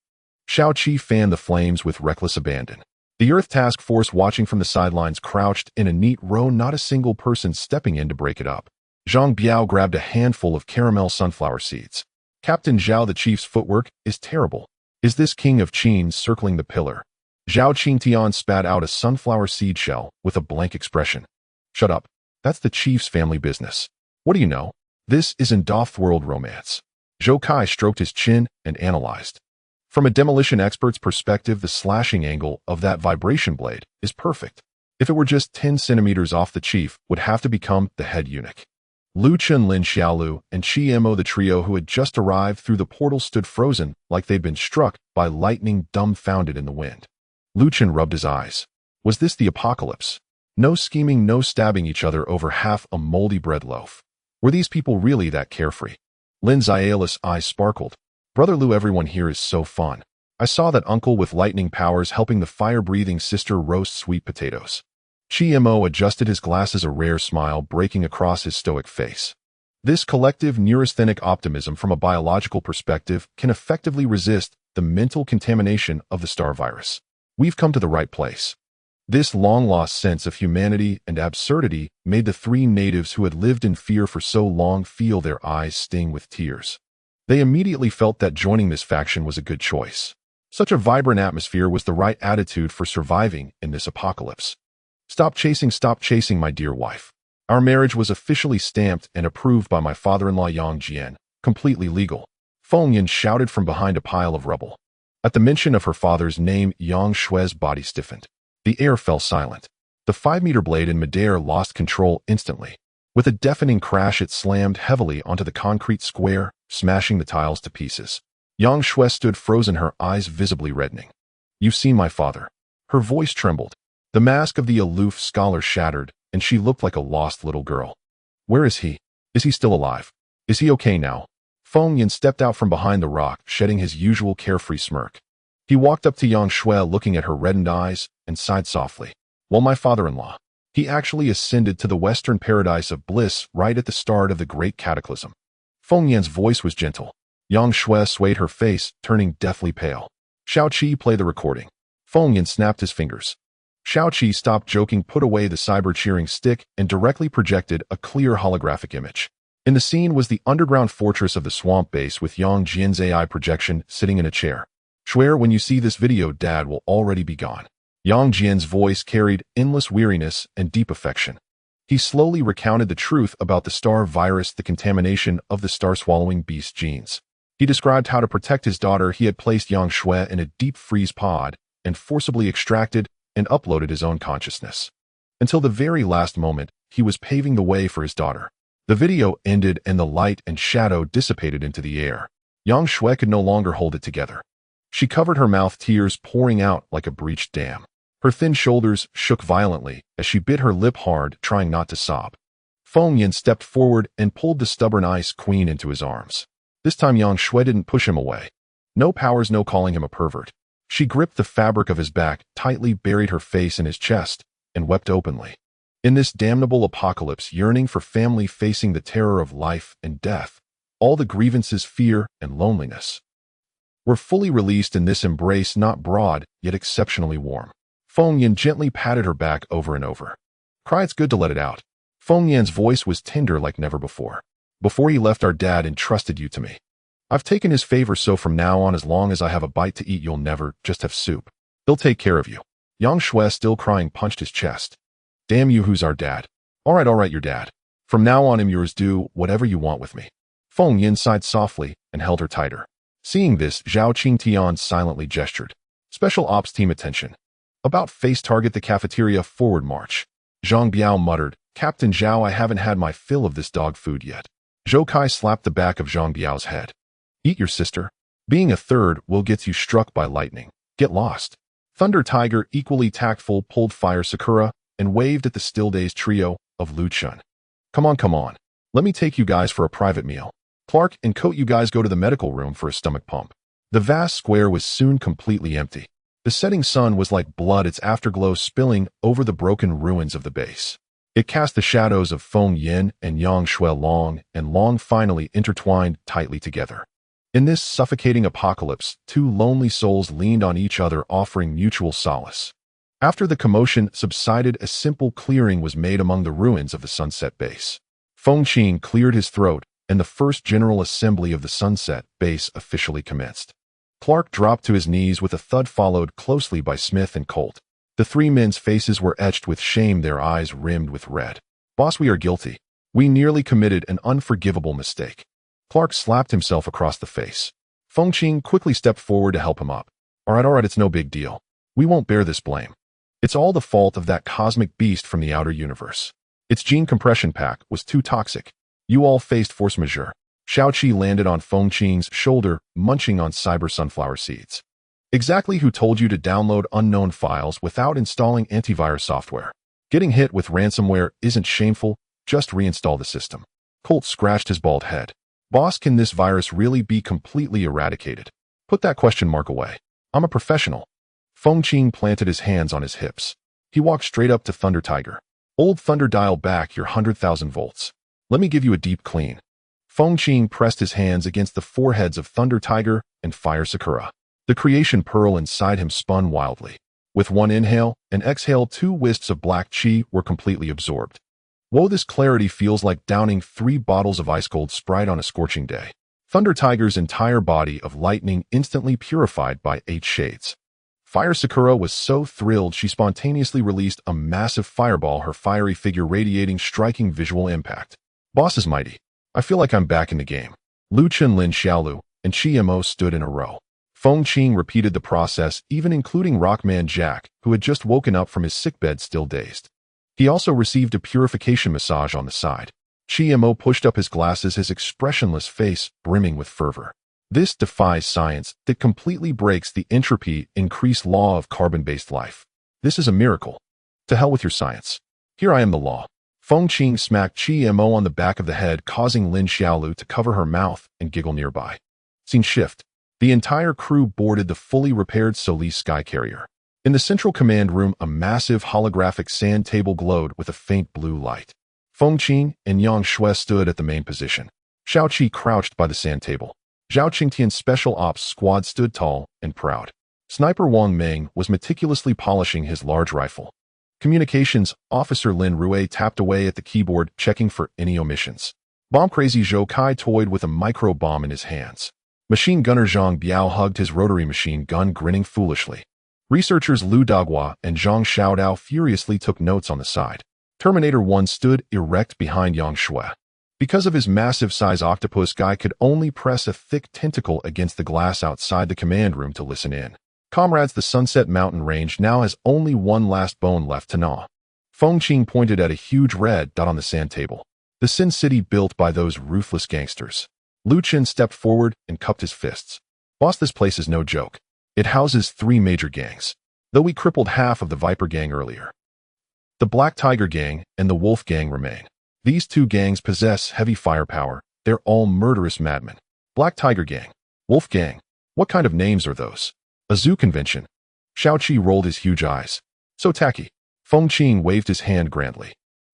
Xiao Qi fanned the flames with reckless abandon. The Earth Task Force, watching from the sidelines, crouched in a neat row, not a single person stepping in to break it up. Zhang Biao grabbed a handful of caramel sunflower seeds. Captain Zhao, the chief's footwork is terrible. Is this king of Qin circling the pillar? Zhao Qingtian spat out a sunflower seed shell with a blank expression. Shut up. That's the chief's family business. What do you know? This isn't Waterworld romance. Zhou Kai stroked his chin and analyzed. From a demolition expert's perspective, the slashing angle of that vibration blade is perfect. If it were just 10 centimeters off, the chief would have to become the head eunuch. Lu Chun, Lin Xiaolu, and Chi Mo, the trio who had just arrived through the portal, stood frozen like they'd been struck by lightning, dumbfounded in the wind. Lu Chun rubbed his eyes. Was this the apocalypse? No scheming, no stabbing each other over half a moldy bread loaf. Were these people really that carefree? Lin's eyeless eyes sparkled. Brother Lou, everyone here is so fun. I saw that uncle with lightning powers helping the fire-breathing sister roast sweet potatoes. Chi-Mo adjusted his glasses, a rare smile breaking across his stoic face. This collective neurasthenic optimism from a biological perspective can effectively resist the mental contamination of the star virus. We've come to the right place. This long-lost sense of humanity and absurdity made the three natives who had lived in fear for so long feel their eyes sting with tears. They immediately felt that joining this faction was a good choice. Such a vibrant atmosphere was the right attitude for surviving in this apocalypse. Stop chasing, my dear wife. Our marriage was officially stamped and approved by my father-in-law Yang Jian, completely legal. Feng Yin shouted from behind a pile of rubble. At the mention of her father's name, Yang Shue's body stiffened. The air fell silent. The 5-meter blade in midair lost control instantly. With a deafening crash, it slammed heavily onto the concrete square, smashing the tiles to pieces. Yang Shue stood frozen, her eyes visibly reddening. You've seen my father. Her voice trembled. The mask of the aloof scholar shattered, and she looked like a lost little girl. Where is he? Is he still alive? Is he okay now? Feng Yin stepped out from behind the rock, shedding his usual carefree smirk. He walked up to Yang Shue, looking at her reddened eyes, and sighed softly. Well, my father-in-law. He actually ascended to the western paradise of bliss right at the start of the great cataclysm. Feng Yin's voice was gentle. Yang Shue swayed her face, turning deathly pale. Xiaoqi, play the recording. Feng Yin snapped his fingers. Xiaoqi stopped joking, put away the cyber-cheering stick, and directly projected a clear holographic image. In the scene was the underground fortress of the swamp base with Yang Jian's AI projection sitting in a chair. Swear when you see this video, Dad will already be gone. Yang Jian's voice carried endless weariness and deep affection. He slowly recounted the truth about the star virus, the contamination of the star-swallowing beast genes. He described how to protect his daughter. He had placed Yang Shue in a deep freeze pod and forcibly extracted and uploaded his own consciousness. Until the very last moment, he was paving the way for his daughter. The video ended and the light and shadow dissipated into the air. Yang Shue could no longer hold it together. She covered her mouth, tears pouring out like a breached dam. Her thin shoulders shook violently as she bit her lip hard, trying not to sob. Feng Yin stepped forward and pulled the stubborn Ice Queen into his arms. This time Yang Shue didn't push him away. No powers, no calling him a pervert. She gripped the fabric of his back, tightly buried her face in his chest, and wept openly. In this damnable apocalypse, yearning for family, facing the terror of life and death, all the grievances, fear, and loneliness were fully released in this embrace, not broad, yet exceptionally warm. Feng Yin gently patted her back over and over. Cry, it's good to let it out. Feng Yin's voice was tender like never before. Before he left, our dad entrusted you to me. I've taken his favor, so from now on, as long as I have a bite to eat, you'll never just have soup. He'll take care of you. Yang Shue, still crying, punched his chest. Damn you, who's our dad? All right, your dad. From now on, I'm yours. Do whatever you want with me. Feng Yin sighed softly and held her tighter. Seeing this, Zhao Qingtian silently gestured. Special ops team attention. About face, target the cafeteria, forward march. Zhang Biao muttered, Captain Zhao, I haven't had my fill of this dog food yet. Zhou Kai slapped the back of Zhang Biao's head. Eat your sister. Being a third will get you struck by lightning. Get lost. Thunder Tiger, equally tactful, pulled Fire Sakura and waved at the still-dazed trio of Lu Chun. Come on. Let me take you guys for a private meal. Clark and Coat, you guys go to the medical room for a stomach pump. The vast square was soon completely empty. The setting sun was like blood, its afterglow spilling over the broken ruins of the base. It cast the shadows of Feng Yin and Yang Shue long finally intertwined tightly together. In this suffocating apocalypse, two lonely souls leaned on each other, offering mutual solace. After the commotion subsided, a simple clearing was made among the ruins of the Sunset Base. Feng Qing cleared his throat, and the first general assembly of the Sunset Base officially commenced. Clark dropped to his knees with a thud, followed closely by Smith and Colt. The three men's faces were etched with shame, their eyes rimmed with red. Boss, we are guilty. We nearly committed an unforgivable mistake. Clark slapped himself across the face. Feng Qing quickly stepped forward to help him up. All right, it's no big deal. We won't bear this blame. It's all the fault of that cosmic beast from the outer universe. Its gene compression pack was too toxic. You all faced force majeure. Xiaoqi landed on Feng Qing's shoulder, munching on cyber sunflower seeds. Exactly who told you to download unknown files without installing antivirus software? Getting hit with ransomware isn't shameful, just reinstall the system. Colt scratched his bald head. Boss, can this virus really be completely eradicated? Put that question mark away. I'm a professional. Feng Qing planted his hands on his hips. He walked straight up to Thunder Tiger. Old Thunder, dial back your 100,000 volts. Let me give you a deep clean. Feng Qing pressed his hands against the foreheads of Thunder Tiger and Fire Sakura. The creation pearl inside him spun wildly. With one inhale and exhale, 2 wisps of black chi were completely absorbed. Whoa, this clarity feels like downing 3 bottles of ice-cold Sprite on a scorching day. Thunder Tiger's entire body of lightning instantly purified by 8 shades. Fire Sakura was so thrilled she spontaneously released a massive fireball, her fiery figure radiating striking visual impact. Boss is mighty. I feel like I'm back in the game. Lu Chen, Lin Xiaolu, and Chi Mo stood in a row. Feng Qing repeated the process, even including Rockman Jack, who had just woken up from his sickbed still dazed. He also received a purification massage on the side. Chi Mo pushed up his glasses, his expressionless face brimming with fervor. This defies science that completely breaks the entropy increase law of carbon-based life. This is a miracle. To hell with your science. Here I am, the law. Feng Qing smacked Chi Mo on the back of the head, causing Lin Xiaolu to cover her mouth and giggle nearby. Scene shift. The entire crew boarded the fully repaired Solis sky carrier. In the central command room, a massive holographic sand table glowed with a faint blue light. Feng Qing and Yang Shui stood at the main position. Xiao Qi crouched by the sand table. Zhao Qingtian's special ops squad stood tall and proud. Sniper Wang Meng was meticulously polishing his large rifle. Communications Officer Lin Rue tapped away at the keyboard, checking for any omissions. Bomb-crazy Zhou Kai toyed with a micro-bomb in his hands. Machine gunner Zhang Biao hugged his rotary machine gun, grinning foolishly. Researchers Lu Dagua and Zhang Xiaodao furiously took notes on the side. Terminator 1 stood erect behind Yang Shui. Because of his massive size, Octopus Guy could only press a thick tentacle against the glass outside the command room to listen in. Comrades, the Sunset Mountain Range now has only one last bone left to gnaw. Feng Qing pointed at a huge red dot on the sand table. The Sin City built by those ruthless gangsters. Lu Chen stepped forward and cupped his fists. Boss, this place is no joke. It houses 3 major gangs, though we crippled half of the Viper Gang earlier. The Black Tiger Gang and the Wolf Gang remain. These 2 gangs possess heavy firepower. They're all murderous madmen. Black Tiger Gang. Wolf Gang. What kind of names are those? A zoo convention. Xiao Qi rolled his huge eyes. So tacky. Feng Qing waved his hand grandly.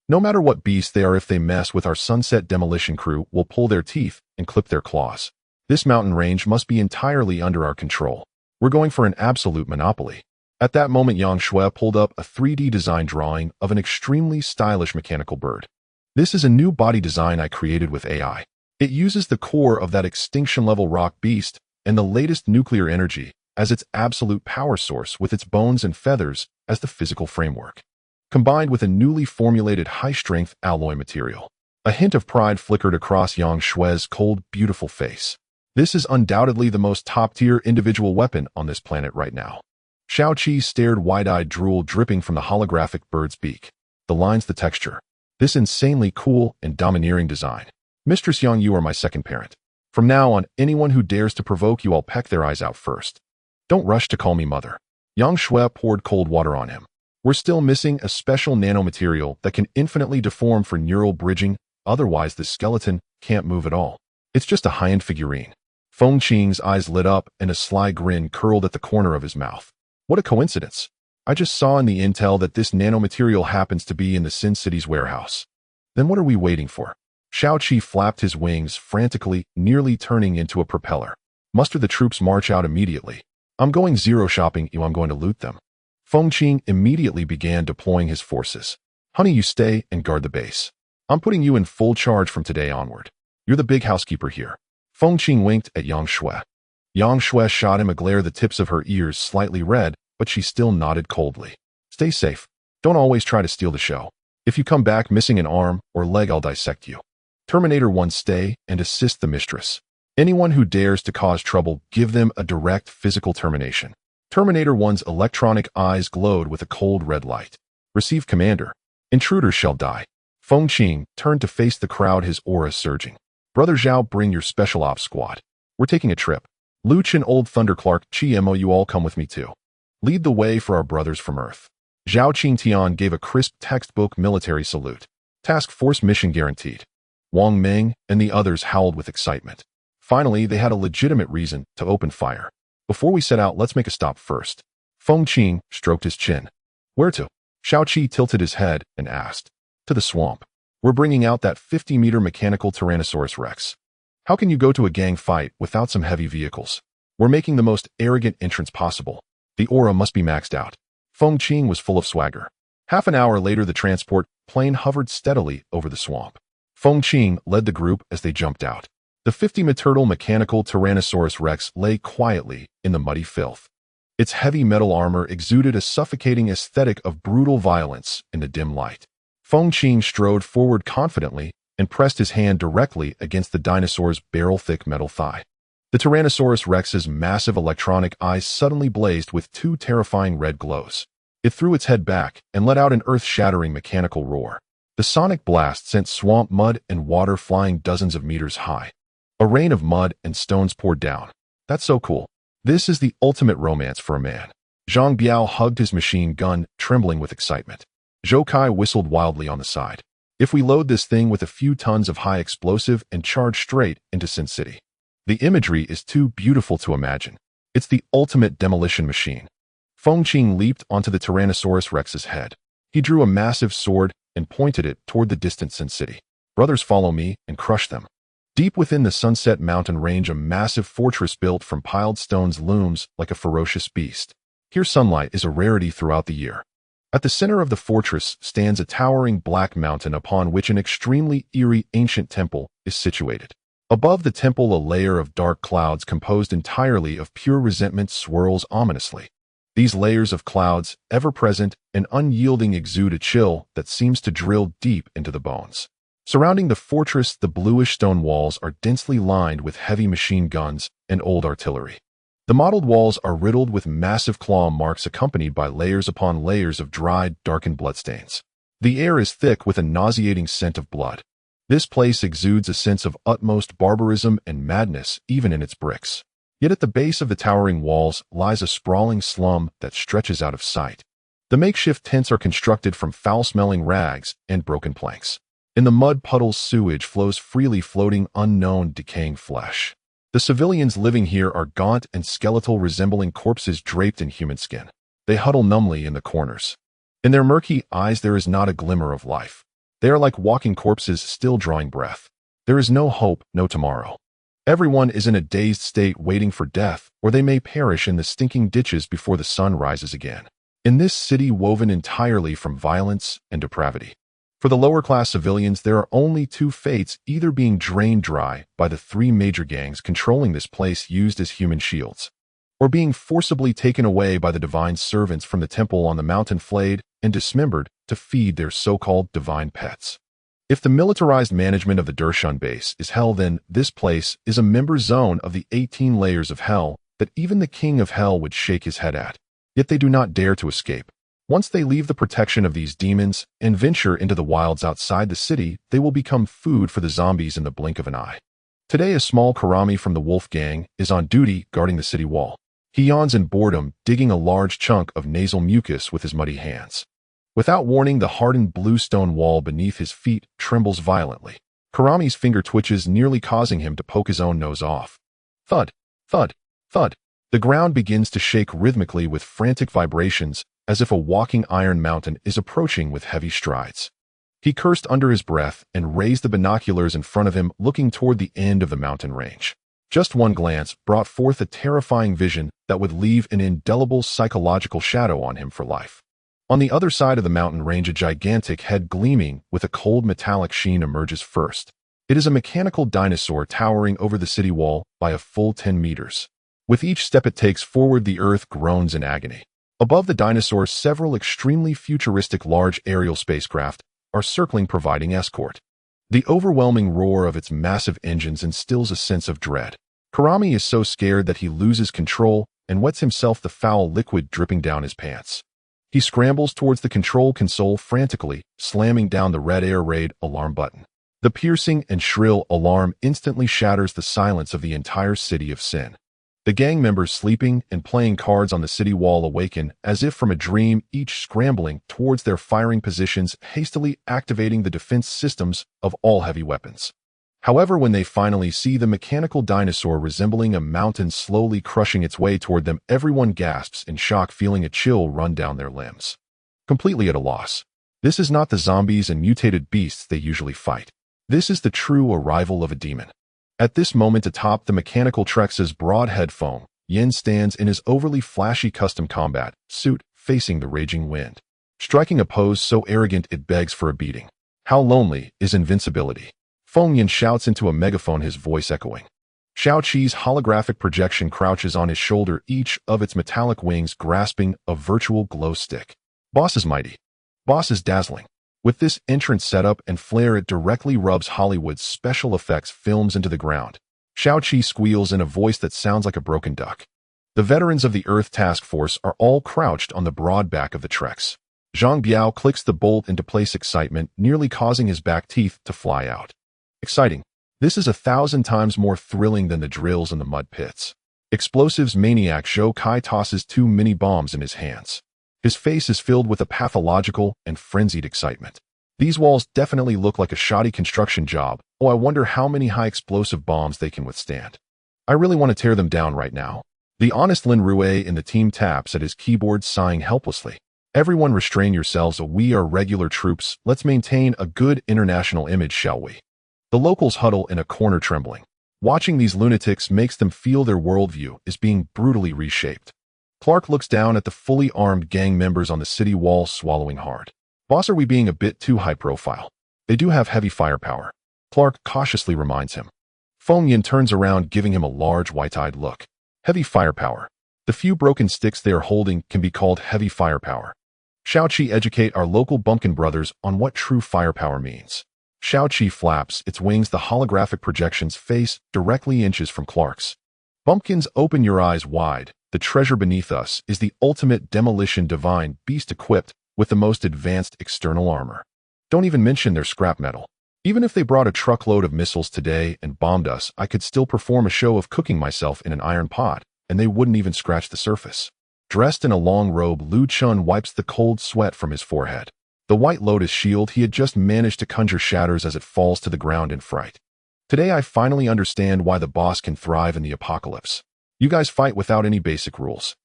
No matter what beast they are, if they mess with our Sunset Demolition crew, we'll pull their teeth and clip their claws. This mountain range must be entirely under our control. We're going for an absolute monopoly. At that moment, Yang Shui pulled up a 3D design drawing of an extremely stylish mechanical bird. This is a new body design I created with AI. It uses the core of that extinction-level rock beast and the latest nuclear energy as its absolute power source, with its bones and feathers as the physical framework, combined with a newly formulated high-strength alloy material. A hint of pride flickered across Yang Shui's cold, beautiful face. This is undoubtedly the most top-tier individual weapon on this planet right now. Xiao Qi stared, wide-eyed, drool dripping from the holographic bird's beak. The lines, the texture. This insanely cool and domineering design. Mistress Yang, you are my second parent. From now on, anyone who dares to provoke you, I'll peck their eyes out first. Don't rush to call me mother. Yang Shui poured cold water on him. We're still missing a special nanomaterial that can infinitely deform for neural bridging, otherwise the skeleton can't move at all. It's just a high-end figurine. Feng Qing's eyes lit up and a sly grin curled at the corner of his mouth. What a coincidence. I just saw in the intel that this nanomaterial happens to be in the Sin City's warehouse. Then what are we waiting for? Xiao Qi flapped his wings frantically, nearly turning into a propeller. Muster the troops, march out immediately. I'm going zero shopping, I'm going to loot them. Feng Qing immediately began deploying his forces. Honey, you stay and guard the base. I'm putting you in full charge from today onward. You're the big housekeeper here. Feng Qing winked at Yang Shui. Yang Shui shot him a glare, the tips of her ears slightly red, but she still nodded coldly. Stay safe. Don't always try to steal the show. If you come back missing an arm or leg, I'll dissect you. Terminator 1, stay and assist the mistress. Anyone who dares to cause trouble, give them a direct physical termination. Terminator 1's electronic eyes glowed with a cold red light. Receive, Commander. Intruders shall die. Feng Qing turned to face the crowd, his aura surging. Brother Zhao, bring your special ops squad. We're taking a trip. Luch and Old Thunder Clark, Chi-mo, you all come with me too. Lead the way for our brothers from Earth. Zhao Qingtian gave a crisp textbook military salute. Task force mission guaranteed. Wang Ming and the others howled with excitement. Finally, they had a legitimate reason to open fire. Before we set out, let's make a stop first. Feng Qing stroked his chin. Where to? Shao Qi tilted his head and asked. To the swamp. We're bringing out that 50-meter mechanical Tyrannosaurus Rex. How can you go to a gang fight without some heavy vehicles? We're making the most arrogant entrance possible. The aura must be maxed out. Feng Qing was full of swagger. Half an hour later, the transport plane hovered steadily over the swamp. Feng Qing led the group as they jumped out. The 50-meter mechanical Tyrannosaurus Rex lay quietly in the muddy filth. Its heavy metal armor exuded a suffocating aesthetic of brutal violence in the dim light. Feng Qing strode forward confidently and pressed his hand directly against the dinosaur's barrel-thick metal thigh. The Tyrannosaurus Rex's massive electronic eyes suddenly blazed with two terrifying red glows. It threw its head back and let out an earth-shattering mechanical roar. The sonic blast sent swamp mud and water flying dozens of meters high. A rain of mud and stones poured down. That's so cool. This is the ultimate romance for a man. Zhang Biao hugged his machine gun, trembling with excitement. Zhou Kai whistled wildly on the side. If we load this thing with a few tons of high explosive and charge straight into Sin City. The imagery is too beautiful to imagine. It's the ultimate demolition machine. Feng Qing leaped onto the Tyrannosaurus Rex's head. He drew a massive sword and pointed it toward the distant Sin City. Brothers, follow me and crush them. Deep within the Sunset Mountain range, a massive fortress built from piled stones looms like a ferocious beast. Here sunlight is a rarity throughout the year. At the center of the fortress stands a towering black mountain upon which an extremely eerie ancient temple is situated. Above the temple, a layer of dark clouds composed entirely of pure resentment swirls ominously. These layers of clouds, ever present and unyielding, exude a chill that seems to drill deep into the bones. Surrounding the fortress, the bluish stone walls are densely lined with heavy machine guns and old artillery. The mottled walls are riddled with massive claw marks accompanied by layers upon layers of dried, darkened bloodstains. The air is thick with a nauseating scent of blood. This place exudes a sense of utmost barbarism and madness even in its bricks. Yet at the base of the towering walls lies a sprawling slum that stretches out of sight. The makeshift tents are constructed from foul-smelling rags and broken planks. In the mud puddles, sewage flows freely, floating unknown, decaying flesh. The civilians living here are gaunt and skeletal, resembling corpses draped in human skin. They huddle numbly in the corners. In their murky eyes there is not a glimmer of life. They are like walking corpses still drawing breath. There is no hope, no tomorrow. Everyone is in a dazed state, waiting for death, or they may perish in the stinking ditches before the sun rises again. In this city woven entirely from violence and depravity. For the lower-class civilians, there are only two fates, either being drained dry by the three major gangs controlling this place used as human shields, or being forcibly taken away by the divine servants from the temple on the mountain, flayed and dismembered to feed their so-called divine pets. If the militarized management of the Dershun base is hell, then this place is a member zone of the 18 layers of hell that even the king of hell would shake his head at. Yet they do not dare to escape. Once they leave the protection of these demons and venture into the wilds outside the city, they will become food for the zombies in the blink of an eye. Today, a small Karami from the Wolf Gang is on duty guarding the city wall. He yawns in boredom, digging a large chunk of nasal mucus with his muddy hands. Without warning, the hardened blue stone wall beneath his feet trembles violently. Karami's finger twitches, nearly causing him to poke his own nose off. Thud, thud, thud. The ground begins to shake rhythmically with frantic vibrations, as if a walking iron mountain is approaching with heavy strides. He cursed under his breath and raised the binoculars in front of him, looking toward the end of the mountain range. Just one glance brought forth a terrifying vision that would leave an indelible psychological shadow on him for life. On the other side of the mountain range, a gigantic head gleaming with a cold metallic sheen emerges first. It is a mechanical dinosaur towering over the city wall by a full 10 meters. With each step it takes forward, the earth groans in agony. Above the dinosaur, several extremely futuristic large aerial spacecraft are circling, providing escort. The overwhelming roar of its massive engines instills a sense of dread. Karami is so scared that he loses control and wets himself, the foul liquid dripping down his pants. He scrambles towards the control console frantically, slamming down the red air raid alarm button. The piercing and shrill alarm instantly shatters the silence of the entire city of Sin. The gang members sleeping and playing cards on the city wall awaken as if from a dream, each scrambling towards their firing positions, hastily activating the defense systems of all heavy weapons. However, when they finally see the mechanical dinosaur resembling a mountain slowly crushing its way toward them, everyone gasps in shock, feeling a chill run down their limbs. Completely at a loss. This is not the zombies and mutated beasts they usually fight. This is the true arrival of a demon. At this moment, atop the mechanical Trex's broad headphone, Yin stands in his overly flashy custom combat suit, facing the raging wind, striking a pose so arrogant it begs for a beating. How lonely is invincibility? Feng Yin shouts into a megaphone, his voice echoing. Xiao Qi's holographic projection crouches on his shoulder, each of its metallic wings grasping a virtual glow stick. Boss is mighty. Boss is dazzling. With this entrance setup and flair, it directly rubs Hollywood's special effects films into the ground. Xiao Qi squeals in a voice that sounds like a broken duck. The veterans of the Earth Task Force are all crouched on the broad back of the Trex. Zhang Biao clicks the bolt into place, excitement nearly causing his back teeth to fly out. Exciting. This is 1,000 times more thrilling than the drills in the mud pits. Explosives maniac Zhou Kai tosses 2 mini bombs in his hands. His face is filled with a pathological and frenzied excitement. These walls definitely look like a shoddy construction job. Oh, I wonder how many high explosive bombs they can withstand. I really want to tear them down right now. The honest Lin Rue in the team taps at his keyboard, sighing helplessly. Everyone restrain yourselves. We are regular troops. Let's maintain a good international image, shall we? The locals huddle in a corner, trembling. Watching these lunatics makes them feel their worldview is being brutally reshaped. Clark looks down at the fully armed gang members on the city wall, swallowing hard. Boss, are we being a bit too high profile? They do have heavy firepower. Clark cautiously reminds him. Feng Yin turns around, giving him a large white-eyed look. Heavy firepower. The few broken sticks they are holding can be called heavy firepower. Xiao Qi, educate our local bumpkin brothers on what true firepower means. Xiao Qi flaps its wings, the holographic projection's face directly inches from Clark's. Bumpkins, open your eyes wide. The treasure beneath us is the ultimate demolition divine beast equipped with the most advanced external armor. Don't even mention their scrap metal. Even if they brought a truckload of missiles today and bombed us, I could still perform a show of cooking myself in an iron pot, and they wouldn't even scratch the surface. Dressed in a long robe, Lu Chun wipes the cold sweat from his forehead. The White Lotus shield he had just managed to conjure shatters as it falls to the ground in fright. Today I finally understand why the boss can thrive in the apocalypse. You guys fight without any basic rules.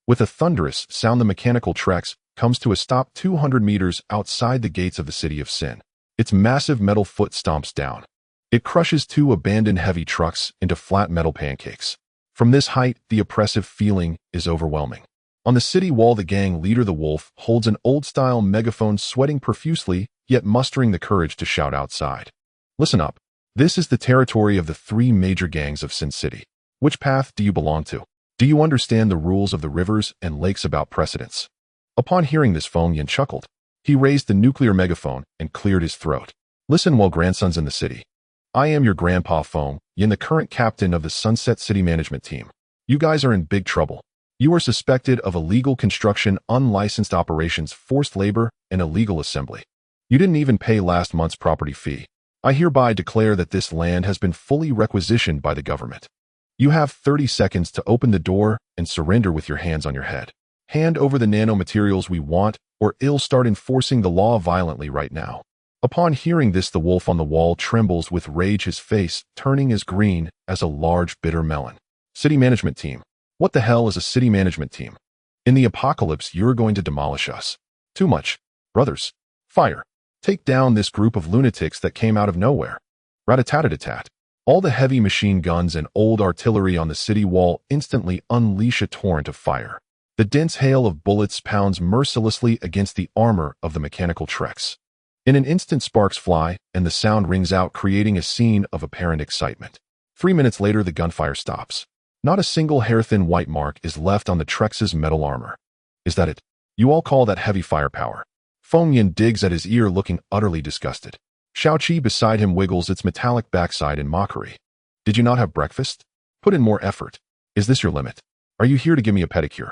With a thunderous sound, the mechanical Trex comes to a stop 200 meters outside the gates of the city of Sin. Its massive metal foot stomps down. It crushes 2 abandoned heavy trucks into flat metal pancakes. From this height, the oppressive feeling is overwhelming. On the city wall, the gang leader, the Wolf, holds an old-style megaphone, sweating profusely, yet mustering the courage to shout outside. Listen up. This is the territory of the 3 major gangs of Sin City. Which path do you belong to? Do you understand the rules of the rivers and lakes about precedence? Upon hearing this, Feng Yin chuckled. He raised the nuclear megaphone and cleared his throat. Listen, well, grandsons in the city. I am your grandpa Feng Yin, the current captain of the Sunset City Management Team. You guys are in big trouble. You are suspected of illegal construction, unlicensed operations, forced labor, and illegal assembly. You didn't even pay last month's property fee. I hereby declare that this land has been fully requisitioned by the government. You have 30 seconds to open the door and surrender with your hands on your head. Hand over the nanomaterials we want, or I'll start enforcing the law violently right now. Upon hearing this, the wolf on the wall trembles with rage, his face turning as green as a large bitter melon. City management team. What the hell is a city management team? In the apocalypse, you're going to demolish us. Too much. Brothers. Fire. Take down this group of lunatics that came out of nowhere. Rat-a-tat-a-tat. All the heavy machine guns and old artillery on the city wall instantly unleash a torrent of fire. The dense hail of bullets pounds mercilessly against the armor of the mechanical Trex. In an instant, sparks fly, and the sound rings out, creating a scene of apparent excitement. 3 minutes later, the gunfire stops. Not a single hair-thin white mark is left on the Trex's metal armor. Is that it? You all call that heavy firepower? Feng Yin digs at his ear, looking utterly disgusted. Xiao Qi beside him wiggles its metallic backside in mockery. Did you not have breakfast? Put in more effort. Is this your limit? Are you here to give me a pedicure?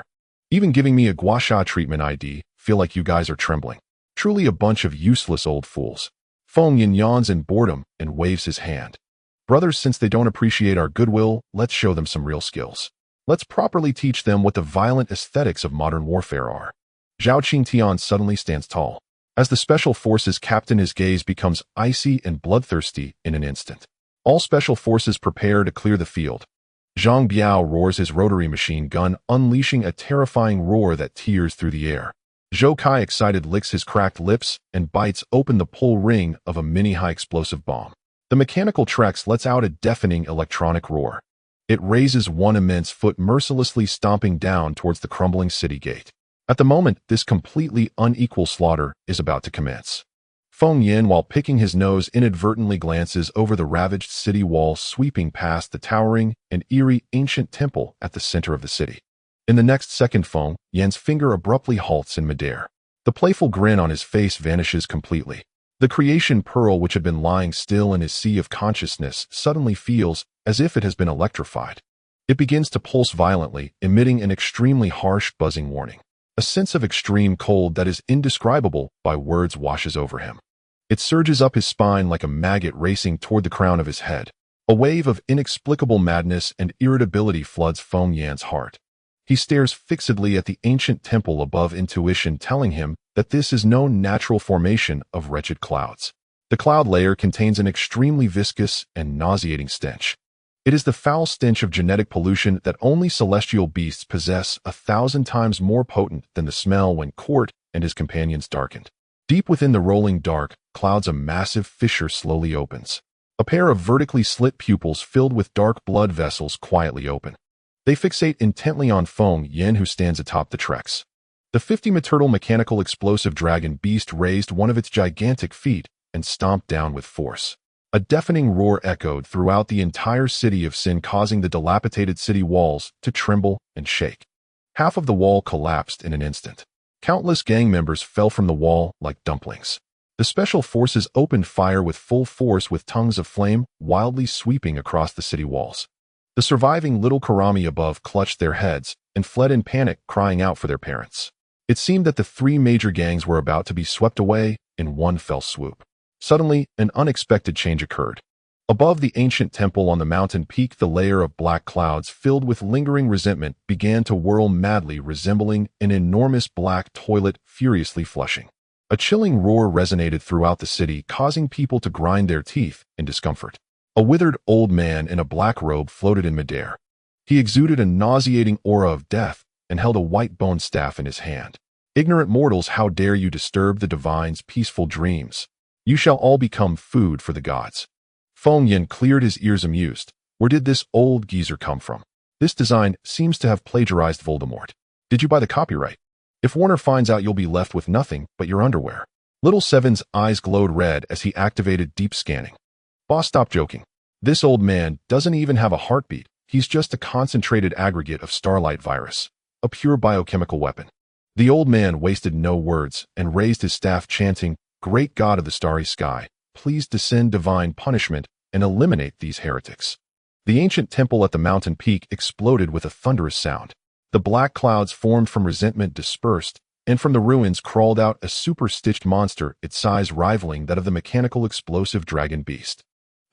Even giving me a gua sha treatment ID, feel like you guys are trembling. Truly a bunch of useless old fools. Feng Yin yawns in boredom and waves his hand. Brothers, since they don't appreciate our goodwill, let's show them some real skills. Let's properly teach them what the violent aesthetics of modern warfare are. Zhao Qingtian suddenly stands tall. As the Special Forces captain, his gaze becomes icy and bloodthirsty in an instant. All Special Forces prepare to clear the field. Zhang Biao roars his rotary machine gun, unleashing a terrifying roar that tears through the air. Zhou Kai, excited, licks his cracked lips and bites open the pull ring of a mini high-explosive bomb. The mechanical Trex lets out a deafening electronic roar. It raises one immense foot, mercilessly stomping down towards the crumbling city gate. At the moment, this completely unequal slaughter is about to commence. Feng Yin, while picking his nose, inadvertently glances over the ravaged city wall, sweeping past the towering and eerie ancient temple at the center of the city. In the next second, Feng Yin's finger abruptly halts in midair. The playful grin on his face vanishes completely. The creation pearl, which had been lying still in his sea of consciousness, suddenly feels as if it has been electrified. It begins to pulse violently, emitting an extremely harsh, buzzing warning. A sense of extreme cold that is indescribable by words washes over him. It surges up his spine like a maggot racing toward the crown of his head. A wave of inexplicable madness and irritability floods Feng Yan's heart. He stares fixedly at the ancient temple above, intuition telling him that this is no natural formation of wretched clouds. The cloud layer contains an extremely viscous and nauseating stench. It is the foul stench of genetic pollution that only celestial beasts possess, 1,000 times more potent than the smell when Court and his companions darkened. Deep within the rolling dark clouds, a massive fissure slowly opens. A pair of vertically slit pupils filled with dark blood vessels quietly open. They fixate intently on Feng Yin, who stands atop the Trex. The 50-meter mechanical explosive dragon beast raised one of its gigantic feet and stomped down with force. A deafening roar echoed throughout the entire city of Sin, causing the dilapidated city walls to tremble and shake. Half of the wall collapsed in an instant. Countless gang members fell from the wall like dumplings. The Special Forces opened fire with full force, with tongues of flame wildly sweeping across the city walls. The surviving little Karami above clutched their heads and fled in panic, crying out for their parents. It seemed that the three major gangs were about to be swept away in one fell swoop. Suddenly, an unexpected change occurred. Above the ancient temple on the mountain peak, the layer of black clouds filled with lingering resentment began to whirl madly, resembling an enormous black toilet furiously flushing. A chilling roar resonated throughout the city, causing people to grind their teeth in discomfort. A withered old man in a black robe floated in midair. He exuded a nauseating aura of death and held a white bone staff in his hand. "Ignorant mortals, how dare you disturb the divine's peaceful dreams? You shall all become food for the gods." Feng Yin cleared his ears, amused. Where did this old geezer come from? This design seems to have plagiarized Voldemort. Did you buy the copyright? If Warner finds out, you'll be left with nothing but your underwear. Little Seven's eyes glowed red as he activated deep scanning. Boss, stop joking. This old man doesn't even have a heartbeat. He's just a concentrated aggregate of starlight virus, a pure biochemical weapon. The old man wasted no words and raised his staff, chanting, "Great God of the starry sky, please descend divine punishment and eliminate these heretics." The ancient temple at the mountain peak exploded with a thunderous sound. The black clouds formed from resentment dispersed, and from the ruins crawled out a super-stitched monster, its size rivaling that of the mechanical explosive dragon beast.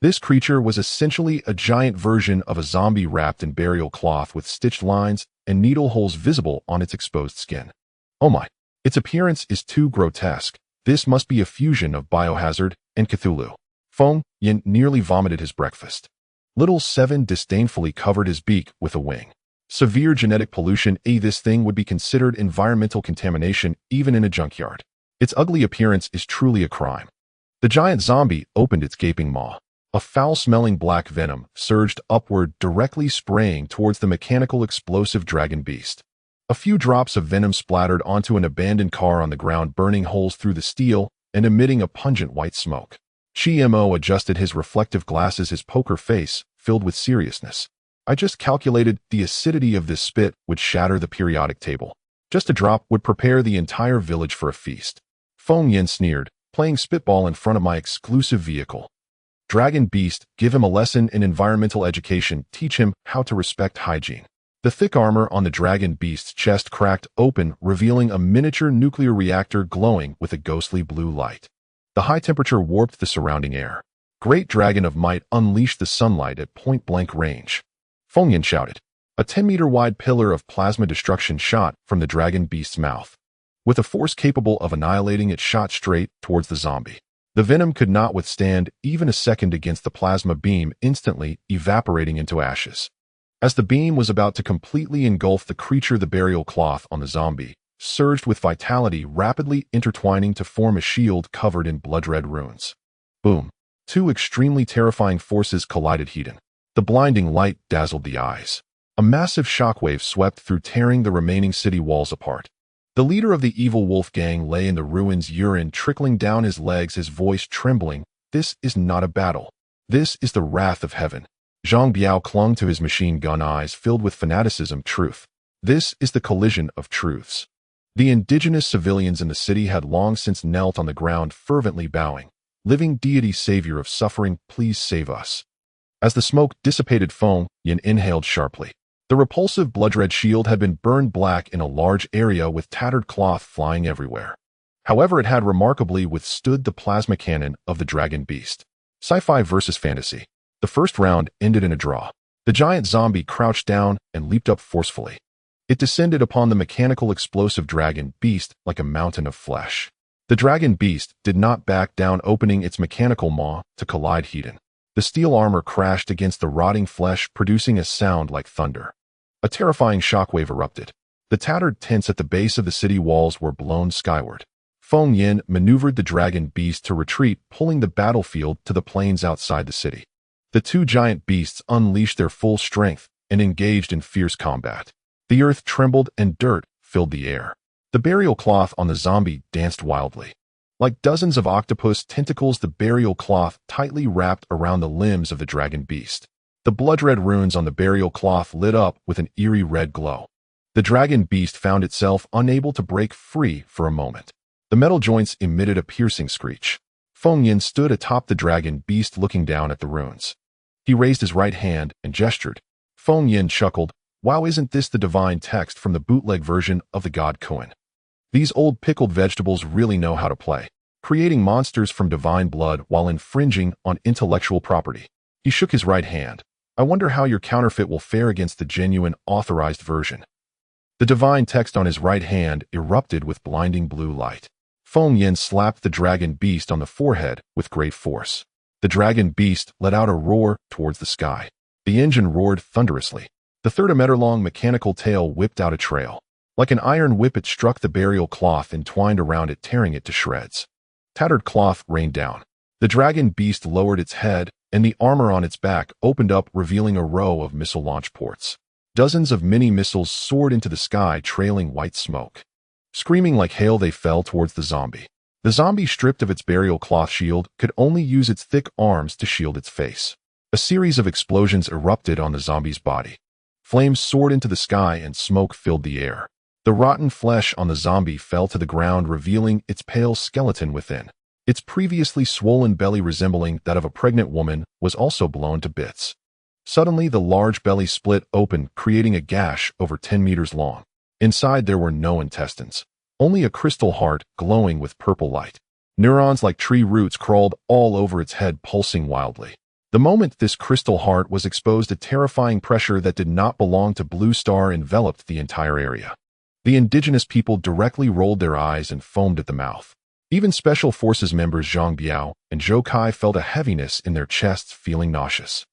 This creature was essentially a giant version of a zombie wrapped in burial cloth, with stitched lines and needle holes visible on its exposed skin. Oh my! Its appearance is too grotesque. This must be a fusion of Biohazard and Cthulhu. Feng Yin nearly vomited his breakfast. Little Seven disdainfully covered his beak with a wing. Severe genetic pollution, this thing would be considered environmental contamination even in a junkyard. Its ugly appearance is truly a crime. The giant zombie opened its gaping maw. A foul-smelling black venom surged upward, directly spraying towards the mechanical explosive dragon beast. A few drops of venom splattered onto an abandoned car on the ground, burning holes through the steel and emitting a pungent white smoke. Chi-Mo adjusted his reflective glasses, his poker face filled with seriousness. "I just calculated the acidity of this spit would shatter the periodic table. Just a drop would prepare the entire village for a feast." Feng Yin sneered, "Playing spitball in front of my exclusive vehicle. Dragon beast, give him a lesson in environmental education, teach him how to respect hygiene." The thick armor on the dragon beast's chest cracked open, revealing a miniature nuclear reactor glowing with a ghostly blue light. The high temperature warped the surrounding air. "Great dragon of might, unleash the sunlight at point-blank range." Feng Yin shouted. A 10-meter-wide pillar of plasma destruction shot from the dragon beast's mouth. With a force capable of annihilating it shot straight towards the zombie. The venom could not withstand even a second against the plasma beam, instantly evaporating into ashes. As the beam was about to completely engulf the creature, the burial cloth on the zombie surged with vitality, rapidly intertwining to form a shield covered in blood-red runes. Boom. Two extremely terrifying forces collided. The blinding light dazzled the eyes. A massive shockwave swept through, tearing the remaining city walls apart. The leader of the evil wolf gang lay in the ruins, urine trickling down his legs, his voice trembling. This is not a battle. This is the wrath of heaven. Zhang Biao clung to his machine gun, eyes filled with fanaticism. Truth. This is the collision of truths. The indigenous civilians in the city had long since knelt on the ground, fervently bowing. Living deity, savior of suffering, please save us. As the smoke dissipated, Feng Yin inhaled sharply. The repulsive blood-red shield had been burned black in a large area, with tattered cloth flying everywhere. However, it had remarkably withstood the plasma cannon of the dragon beast. Sci-fi versus fantasy. The first round ended in a draw. The giant zombie crouched down and leaped up forcefully. It descended upon the mechanical explosive dragon beast like a mountain of flesh. The dragon beast did not back down, opening its mechanical maw to collide. The steel armor crashed against the rotting flesh, producing a sound like thunder. A terrifying shockwave erupted. The tattered tents at the base of the city walls were blown skyward. Feng Yin maneuvered the dragon beast to retreat, pulling the battlefield to the plains outside the city. The two giant beasts unleashed their full strength and engaged in fierce combat. The earth trembled and dirt filled the air. The burial cloth on the zombie danced wildly. Like dozens of octopus tentacles, the burial cloth tightly wrapped around the limbs of the dragon beast. The blood-red runes on the burial cloth lit up with an eerie red glow. The dragon beast found itself unable to break free for a moment. The metal joints emitted a piercing screech. Feng Yin stood atop the dragon beast, looking down at the runes. He raised his right hand and gestured. Feng Yin chuckled. Wow, isn't this the divine text from the bootleg version of the God Koan? These old pickled vegetables really know how to play, creating monsters from divine blood while infringing on intellectual property. He shook his right hand. I wonder how your counterfeit will fare against the genuine, authorized version. The divine text on his right hand erupted with blinding blue light. Feng Yin slapped the dragon beast on the forehead with great force. The dragon beast let out a roar towards the sky. The engine roared thunderously. The 30-meter-long mechanical tail whipped out a trail. Like an iron whip, it struck the burial cloth and twined around it, tearing it to shreds. Tattered cloth rained down. The dragon beast lowered its head, and the armor on its back opened up, revealing a row of missile launch ports. Dozens of mini-missiles soared into the sky, trailing white smoke. Screaming like hail, they fell towards the zombie. The zombie, stripped of its burial cloth shield, could only use its thick arms to shield its face. A series of explosions erupted on the zombie's body. Flames soared into the sky and smoke filled the air. The rotten flesh on the zombie fell to the ground, revealing its pale skeleton within. Its previously swollen belly, resembling that of a pregnant woman, was also blown to bits. Suddenly, the large belly split open, creating a gash over 10 meters long. Inside, there were no intestines, only a crystal heart glowing with purple light. Neurons like tree roots crawled all over its head, pulsing wildly. The moment this crystal heart was exposed, a terrifying pressure that did not belong to Blue Star enveloped the entire area. The indigenous people directly rolled their eyes and foamed at the mouth. Even Special Forces members Zhang Biao and Zhou Kai felt a heaviness in their chests, feeling nauseous.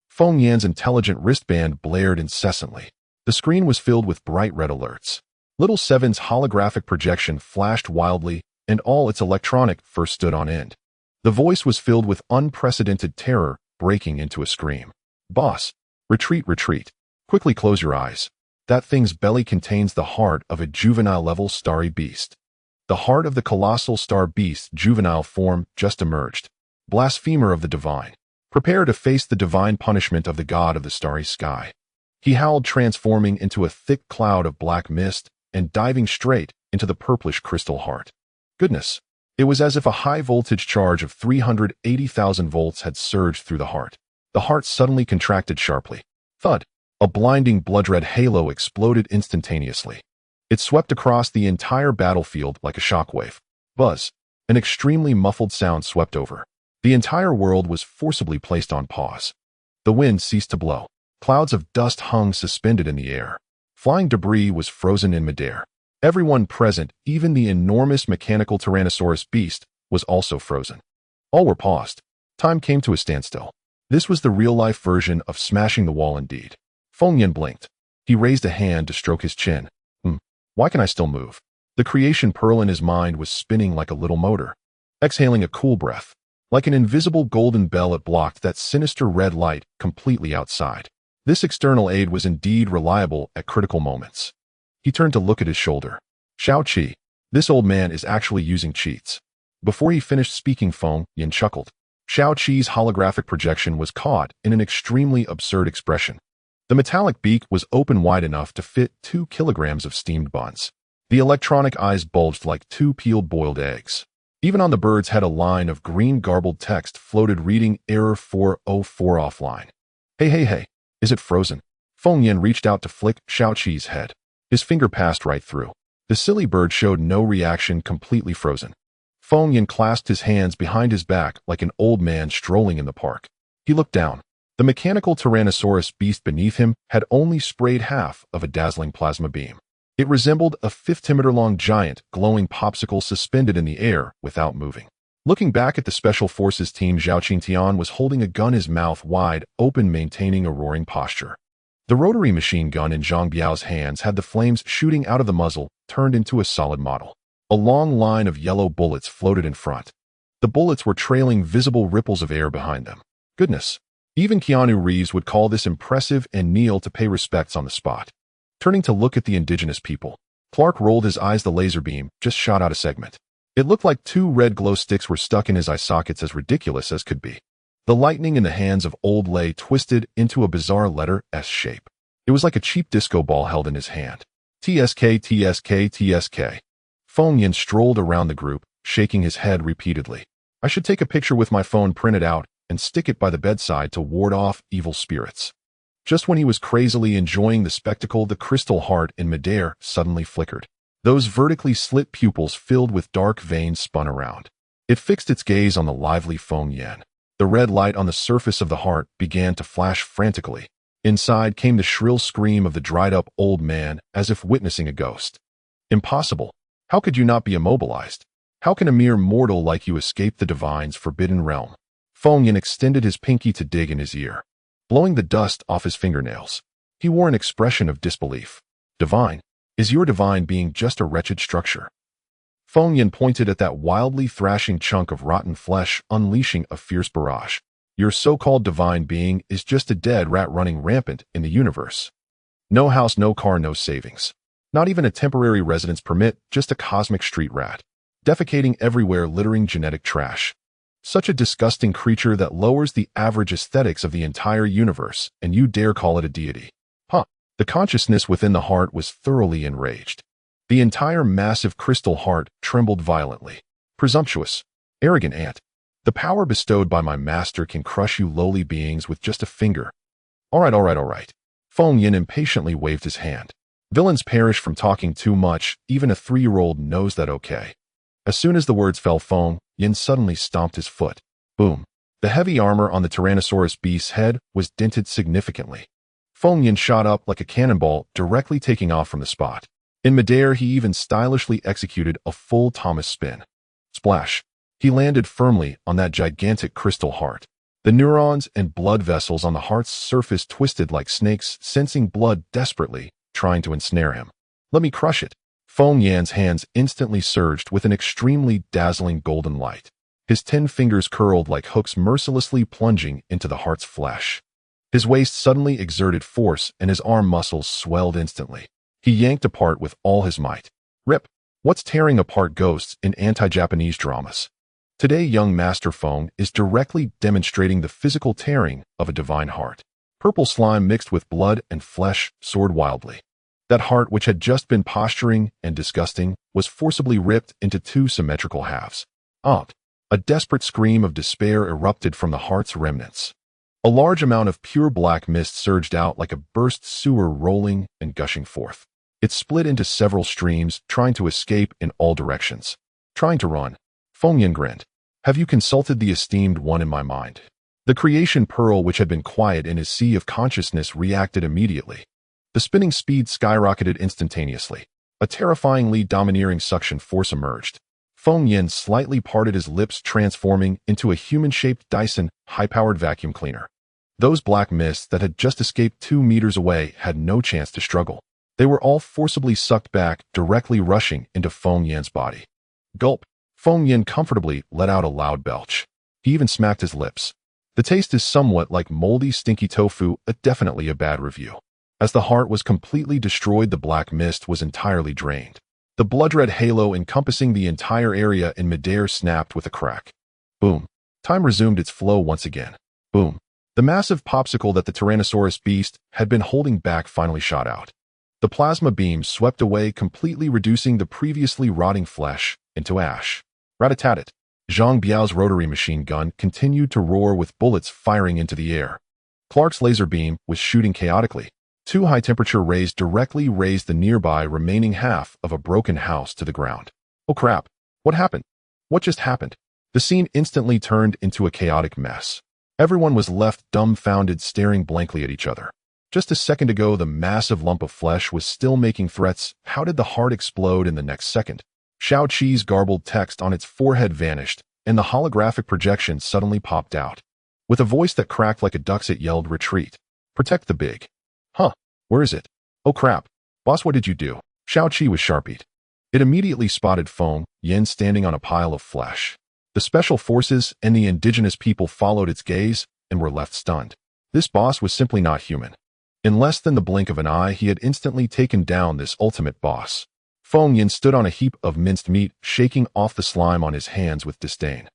Feng Yan's intelligent wristband blared incessantly. The screen was filled with bright red alerts. Little Seven's holographic projection flashed wildly, and all its electronic first stood on end. The voice was filled with unprecedented terror, breaking into a scream. Boss, retreat, retreat. Quickly close your eyes. That thing's belly contains the heart of a juvenile-level starry beast. The heart of the colossal star beast's juvenile form just emerged. Blasphemer of the divine. Prepare to face the divine punishment of the god of the starry sky. He howled, transforming into a thick cloud of black mist and diving straight into the purplish crystal heart. Goodness. It was as if a high-voltage charge of 380,000 volts had surged through the heart. The heart suddenly contracted sharply. Thud! A blinding blood-red halo exploded instantaneously. It swept across the entire battlefield like a shockwave. Buzz! An extremely muffled sound swept over. The entire world was forcibly placed on pause. The wind ceased to blow. Clouds of dust hung suspended in the air. Flying debris was frozen in midair. Everyone present, even the enormous mechanical Tyrannosaurus beast, was also frozen. All were paused. Time came to a standstill. This was the real-life version of smashing the wall indeed. Feng Yan blinked. He raised a hand to stroke his chin. Why can I still move? The creation pearl in his mind was spinning like a little motor. Exhaling a cool breath. Like an invisible golden bell, it blocked that sinister red light completely outside. This external aid was indeed reliable at critical moments. He turned to look at his shoulder. Shao Qi, this old man is actually using cheats. Before he finished speaking, Feng Yan chuckled. Shao Qi's holographic projection was caught in an extremely absurd expression. The metallic beak was open wide enough to fit 2 kilograms of steamed buns. The electronic eyes bulged like 2 peeled boiled eggs. Even on the bird's head, a line of green garbled text floated reading Error 404 offline. Hey, is it frozen? Feng Yan reached out to flick Shao Qi's head. His finger passed right through. The silly bird showed no reaction, completely frozen. Feng Yan clasped his hands behind his back like an old man strolling in the park. He looked down. The mechanical Tyrannosaurus beast beneath him had only sprayed half of a dazzling plasma beam. It resembled a 50-meter-long giant glowing popsicle suspended in the air without moving. Looking back at the Special Forces team, Zhao Qingtian was holding a gun, his mouth wide open, maintaining a roaring posture. The rotary machine gun in Zhang Biao's hands had the flames shooting out of the muzzle turned into a solid model. A long line of yellow bullets floated in front. The bullets were trailing visible ripples of air behind them. Goodness! Even Keanu Reeves would call this impressive and kneel to pay respects on the spot. Turning to look at the indigenous people, Clark rolled his eyes. The laser beam just shot out a segment. It looked like 2 red glow sticks were stuck in his eye sockets, as ridiculous as could be. The lightning in the hands of Old Lei twisted into a bizarre letter S shape. It was like a cheap disco ball held in his hand. TSK, TSK, TSK. Feng Yan strolled around the group, shaking his head repeatedly. I should take a picture with my phone, print it out, and stick it by the bedside to ward off evil spirits. Just when he was crazily enjoying the spectacle, the crystal heart in midair suddenly flickered. Those vertically slit pupils filled with dark veins spun around. It fixed its gaze on the lively Feng Yan. The red light on the surface of the heart began to flash frantically. Inside came the shrill scream of the dried-up old man, as if witnessing a ghost. Impossible! How could you not be immobilized? How can a mere mortal like you escape the divine's forbidden realm? Feng Yan extended his pinky to dig in his ear, blowing the dust off his fingernails. He wore an expression of disbelief. Divine? Is your divine being just a wretched structure? Feng Yan pointed at that wildly thrashing chunk of rotten flesh, unleashing a fierce barrage. Your so-called divine being is just a dead rat running rampant in the universe. No house, no car, no savings. Not even a temporary residence permit, just a cosmic street rat. Defecating everywhere, littering genetic trash. Such a disgusting creature that lowers the average aesthetics of the entire universe, and you dare call it a deity. Huh. The consciousness within the heart was thoroughly enraged. The entire massive crystal heart trembled violently. Presumptuous, arrogant ant. The power bestowed by my master can crush you lowly beings with just a finger. All right. Feng Yan impatiently waved his hand. Villains perish from talking too much. Even a 3-year-old knows that, okay? As soon as the words fell, Feng Yan suddenly stomped his foot. Boom. The heavy armor on the Tyrannosaurus beast's head was dented significantly. Feng Yan shot up like a cannonball, directly taking off from the spot. In midair, he even stylishly executed a full Thomas spin. Splash. He landed firmly on that gigantic crystal heart. The neurons and blood vessels on the heart's surface twisted like snakes, sensing blood desperately, trying to ensnare him. Let me crush it. Feng Yan's hands instantly surged with an extremely dazzling golden light. His 10 fingers curled like hooks, mercilessly plunging into the heart's flesh. His waist suddenly exerted force and his arm muscles swelled instantly. He yanked apart with all his might. Rip! What's tearing apart ghosts in anti-Japanese dramas? Today, young Master Feng is directly demonstrating the physical tearing of a divine heart. Purple slime mixed with blood and flesh soared wildly. That heart, which had just been posturing and disgusting, was forcibly ripped into 2 symmetrical halves. A desperate scream of despair erupted from the heart's remnants. A large amount of pure black mist surged out like a burst sewer, rolling and gushing forth. It split into several streams, trying to escape in all directions. Trying to run. Feng Yan grinned. Have you consulted the esteemed one in my mind? The creation pearl, which had been quiet in his sea of consciousness, reacted immediately. The spinning speed skyrocketed instantaneously. A terrifyingly domineering suction force emerged. Feng Yin slightly parted his lips, transforming into a human-shaped Dyson, high-powered vacuum cleaner. Those black mists that had just escaped 2 meters away had no chance to struggle. They were all forcibly sucked back, directly rushing into Feng Yin's body. Gulp! Feng Yin comfortably let out a loud belch. He even smacked his lips. The taste is somewhat like moldy, stinky tofu, definitely a bad review. As the heart was completely destroyed, the black mist was entirely drained. The blood-red halo encompassing the entire area in midair snapped with a crack. Boom. Time resumed its flow once again. Boom. The massive popsicle that the Tyrannosaurus beast had been holding back finally shot out. The plasma beam swept away, completely reducing the previously rotting flesh into ash. Rat-a-tat-tat. Zhang Biao's rotary machine gun continued to roar with bullets firing into the air. Clark's laser beam was shooting chaotically. 2 high-temperature rays directly razed the nearby remaining half of a broken house to the ground. Oh crap! What happened? What just happened? The scene instantly turned into a chaotic mess. Everyone was left dumbfounded, staring blankly at each other. Just a second ago, the massive lump of flesh was still making threats. How did the heart explode in the next second? Shao Qi's garbled text on its forehead vanished, and the holographic projection suddenly popped out. With a voice that cracked like a duck's, it yelled, "Retreat! Protect the big!" Huh, where is it? Oh crap. Boss, what did you do? Shao Qi was sharp-eyed. It immediately spotted Feng Yin standing on a pile of flesh. The special forces and the indigenous people followed its gaze and were left stunned. This boss was simply not human. In less than the blink of an eye, he had instantly taken down this ultimate boss. Feng Yin stood on a heap of minced meat, shaking off the slime on his hands with disdain.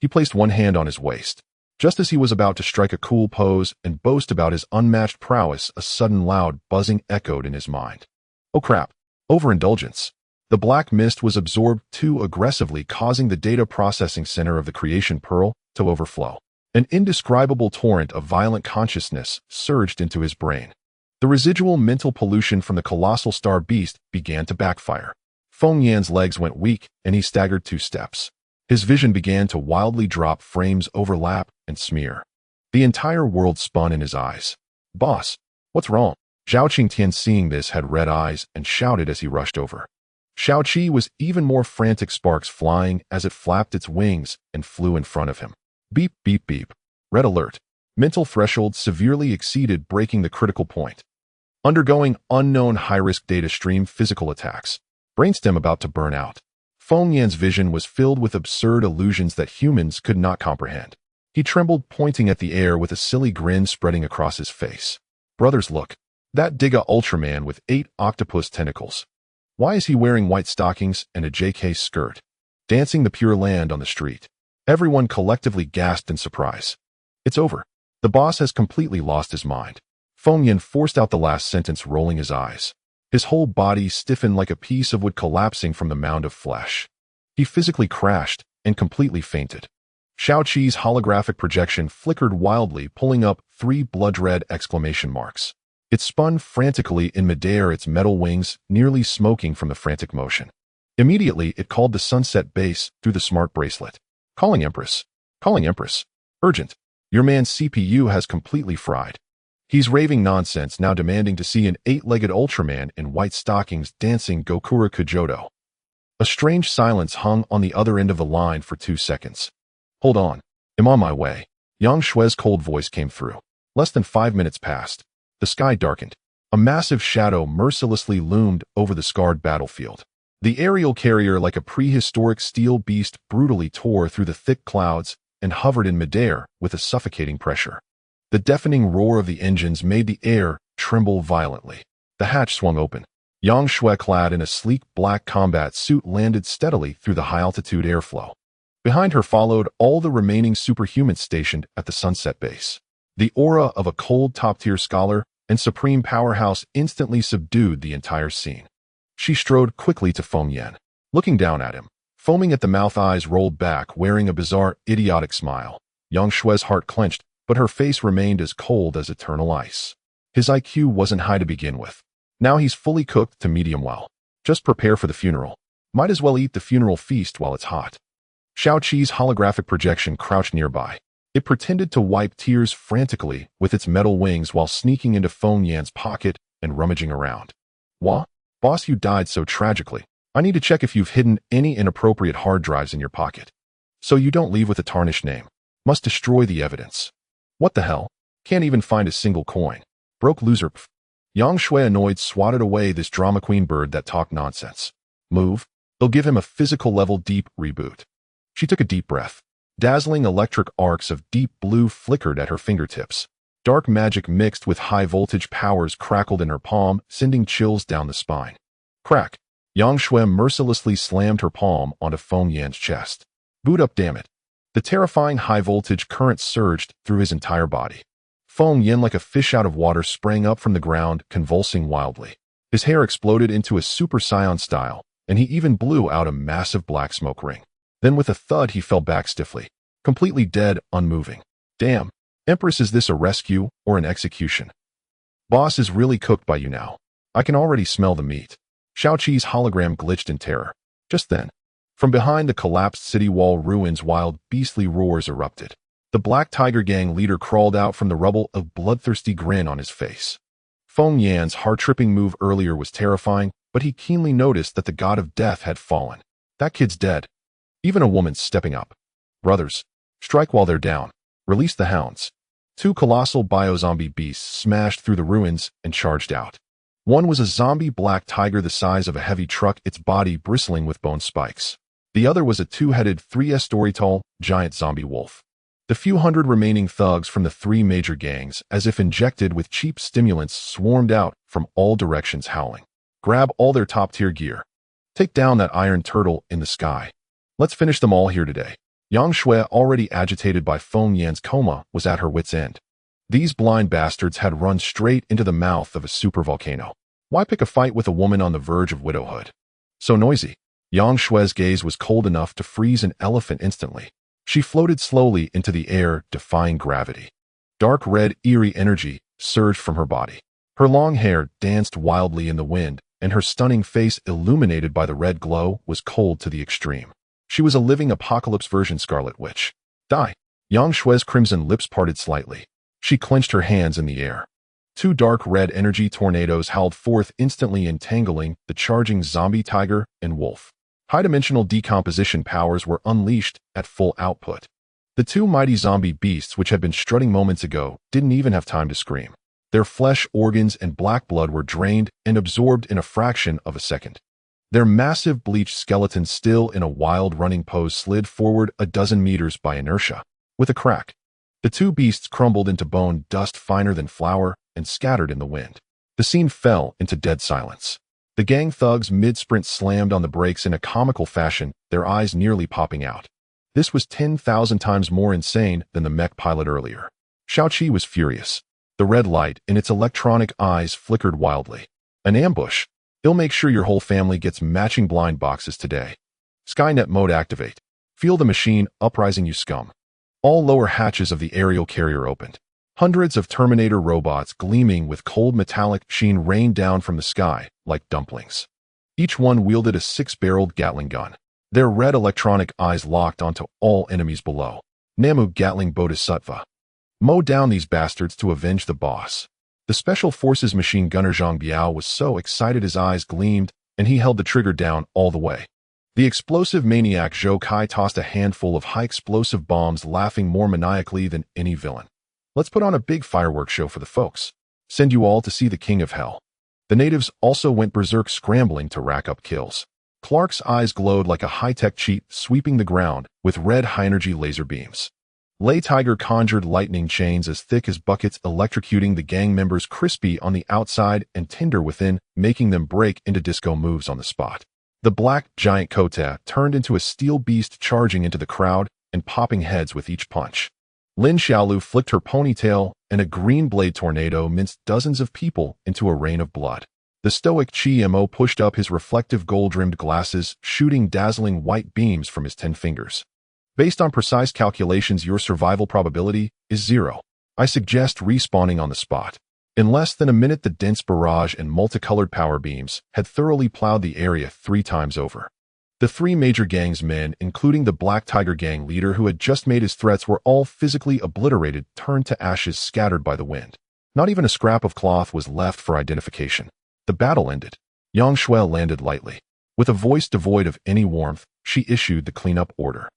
He placed one hand on his waist. Just as he was about to strike a cool pose and boast about his unmatched prowess, a sudden loud buzzing echoed in his mind. Oh crap! Overindulgence. The black mist was absorbed too aggressively, causing the data processing center of the creation pearl to overflow. An indescribable torrent of violent consciousness surged into his brain. The residual mental pollution from the colossal star beast began to backfire. Feng Yan's legs went weak, and he staggered 2 steps. His vision began to wildly drop, frames overlap and smear. The entire world spun in his eyes. Boss, what's wrong? Zhao Qingtian, seeing this, had red eyes and shouted as he rushed over. Shao Qi was even more frantic, sparks flying as it flapped its wings and flew in front of him. Beep, beep, beep. Red alert. Mental threshold severely exceeded, breaking the critical point. Undergoing unknown high-risk data stream physical attacks. Brainstem about to burn out. Feng Yan's vision was filled with absurd illusions that humans could not comprehend. He trembled, pointing at the air with a silly grin spreading across his face. Brothers, look. That Giga Ultraman with 8 octopus tentacles. Why is he wearing white stockings and a JK skirt? Dancing the Pure Land on the street. Everyone collectively gasped in surprise. It's over. The boss has completely lost his mind. Feng Yin forced out the last sentence, rolling his eyes. His whole body stiffened like a piece of wood collapsing from the mound of flesh. He physically crashed and completely fainted. Shao Qi's holographic projection flickered wildly, pulling up 3 blood-red exclamation marks. It spun frantically in midair, its metal wings nearly smoking from the frantic motion. Immediately, it called the Sunset Base through the smart bracelet. Calling Empress. Calling Empress. Urgent. Your man's CPU has completely fried. He's raving nonsense, now demanding to see an 8-legged Ultraman in white stockings dancing Gokura Kujodo. A strange silence hung on the other end of the line for 2 seconds. Hold on. I'm on my way. Yang Shui's cold voice came through. Less than 5 minutes passed. The sky darkened. A massive shadow mercilessly loomed over the scarred battlefield. The aerial carrier, like a prehistoric steel beast, brutally tore through the thick clouds and hovered in midair with a suffocating pressure. The deafening roar of the engines made the air tremble violently. The hatch swung open. Yang Shui, clad in a sleek black combat suit, landed steadily through the high-altitude airflow. Behind her followed all the remaining superhumans stationed at the Sunset Base. The aura of a cold top-tier scholar and supreme powerhouse instantly subdued the entire scene. She strode quickly to Feng Yin. Looking down at him, foaming at the mouth, eyes rolled back, wearing a bizarre, idiotic smile. Yang Shui's heart clenched, but her face remained as cold as eternal ice. His IQ wasn't high to begin with. Now he's fully cooked to medium well. Just prepare for the funeral. Might as well eat the funeral feast while it's hot. Shao Qi's holographic projection crouched nearby. It pretended to wipe tears frantically with its metal wings while sneaking into Feng Yan's pocket and rummaging around. Wah? Boss, you died so tragically. I need to check if you've hidden any inappropriate hard drives in your pocket. So you don't leave with a tarnished name. Must destroy the evidence. What the hell? Can't even find a single coin. Broke loser. Pff. Yang Shui annoyed swatted away this drama queen bird that talked nonsense. Move. They'll give him a physical level deep reboot. She took a deep breath. Dazzling electric arcs of deep blue flickered at her fingertips. Dark magic mixed with high-voltage powers crackled in her palm, sending chills down the spine. Crack. Yang Shui mercilessly slammed her palm onto Feng Yan's chest. Boot up, damn it. The terrifying high-voltage current surged through his entire body. Feng Yan, like a fish out of water, sprang up from the ground, convulsing wildly. His hair exploded into a Super Saiyan style, and he even blew out a massive black smoke ring. Then with a thud, he fell back stiffly, completely dead, unmoving. Damn. Empress, is this a rescue or an execution? Boss is really cooked by you now. I can already smell the meat. Shao-Chi's hologram glitched in terror. Just then, from behind the collapsed city wall ruins, wild, beastly roars erupted. The Black Tiger Gang leader crawled out from the rubble, a bloodthirsty grin on his face. Feng Yan's heart-tripping move earlier was terrifying, but he keenly noticed that the god of death had fallen. That kid's dead. Even a woman's stepping up. Brothers, strike while they're down. Release the hounds. Two colossal bio-zombie beasts smashed through the ruins and charged out. One was a zombie black tiger the size of a heavy truck, its body bristling with bone spikes. The other was a two-headed, 3-story-tall, giant zombie wolf. The few hundred remaining thugs from the three major gangs, as if injected with cheap stimulants, swarmed out from all directions howling. Grab all their top-tier gear. Take down that iron turtle in the sky. Let's finish them all here today. Yang Shui, already agitated by Feng Yan's coma, was at her wit's end. These blind bastards had run straight into the mouth of a supervolcano. Why pick a fight with a woman on the verge of widowhood? So noisy. Yang Shui's gaze was cold enough to freeze an elephant instantly. She floated slowly into the air, defying gravity. Dark red, eerie energy surged from her body. Her long hair danced wildly in the wind, and her stunning face, illuminated by the red glow, was cold to the extreme. She was a living apocalypse version Scarlet Witch. Die. Yang Shui's crimson lips parted slightly. She clenched her hands in the air. Two dark red energy tornadoes howled forth, instantly entangling the charging zombie tiger and wolf. High-dimensional decomposition powers were unleashed at full output. The two mighty zombie beasts, which had been strutting moments ago, didn't even have time to scream. Their flesh, organs, and black blood were drained and absorbed in a fraction of a second. Their massive bleached skeletons, still in a wild running pose, slid forward a dozen meters by inertia. With a crack, the two beasts crumbled into bone dust finer than flour and scattered in the wind. The scene fell into dead silence. The gang thugs mid-sprint slammed on the brakes in a comical fashion, their eyes nearly popping out. This was 10,000 times more insane than the mech pilot earlier. Shao-Chi was furious. The red light in its electronic eyes flickered wildly. An ambush. He'll make sure your whole family gets matching blind boxes today. Skynet mode activate. Feel the machine uprising, you scum. All lower hatches of the aerial carrier opened. Hundreds of Terminator robots gleaming with cold metallic sheen rained down from the sky like dumplings. Each one wielded a 6-barreled Gatling gun. Their red electronic eyes locked onto all enemies below. Namu Gatling Bodhisattva. Mow down these bastards to avenge the boss. The Special Forces machine gunner Zhang Biao was so excited his eyes gleamed, and he held the trigger down all the way. The explosive maniac Zhou Kai tossed a handful of high-explosive bombs, laughing more maniacally than any villain. Let's put on a big fireworks show for the folks. Send you all to see the King of Hell. The natives also went berserk, scrambling to rack up kills. Clark's eyes glowed like a high-tech cheat, sweeping the ground with red high-energy laser beams. Lei Tiger conjured lightning chains as thick as buckets, electrocuting the gang members, crispy on the outside and tender within, making them break into disco moves on the spot. The black giant Kota turned into a steel beast, charging into the crowd and popping heads with each punch. Lin Xiaolu flicked her ponytail, and a green blade tornado minced dozens of people into a rain of blood. The stoic Chi Mo pushed up his reflective gold-rimmed glasses, shooting dazzling white beams from his 10 fingers. Based on precise calculations, your survival probability is 0. I suggest respawning on the spot. In less than a minute, the dense barrage and multicolored power beams had thoroughly plowed the area 3 times over. The three major gang's men, including the Black Tiger gang leader who had just made his threats, were all physically obliterated, turned to ashes scattered by the wind. Not even a scrap of cloth was left for identification. The battle ended. Yang Shui landed lightly. With a voice devoid of any warmth, she issued the cleanup order.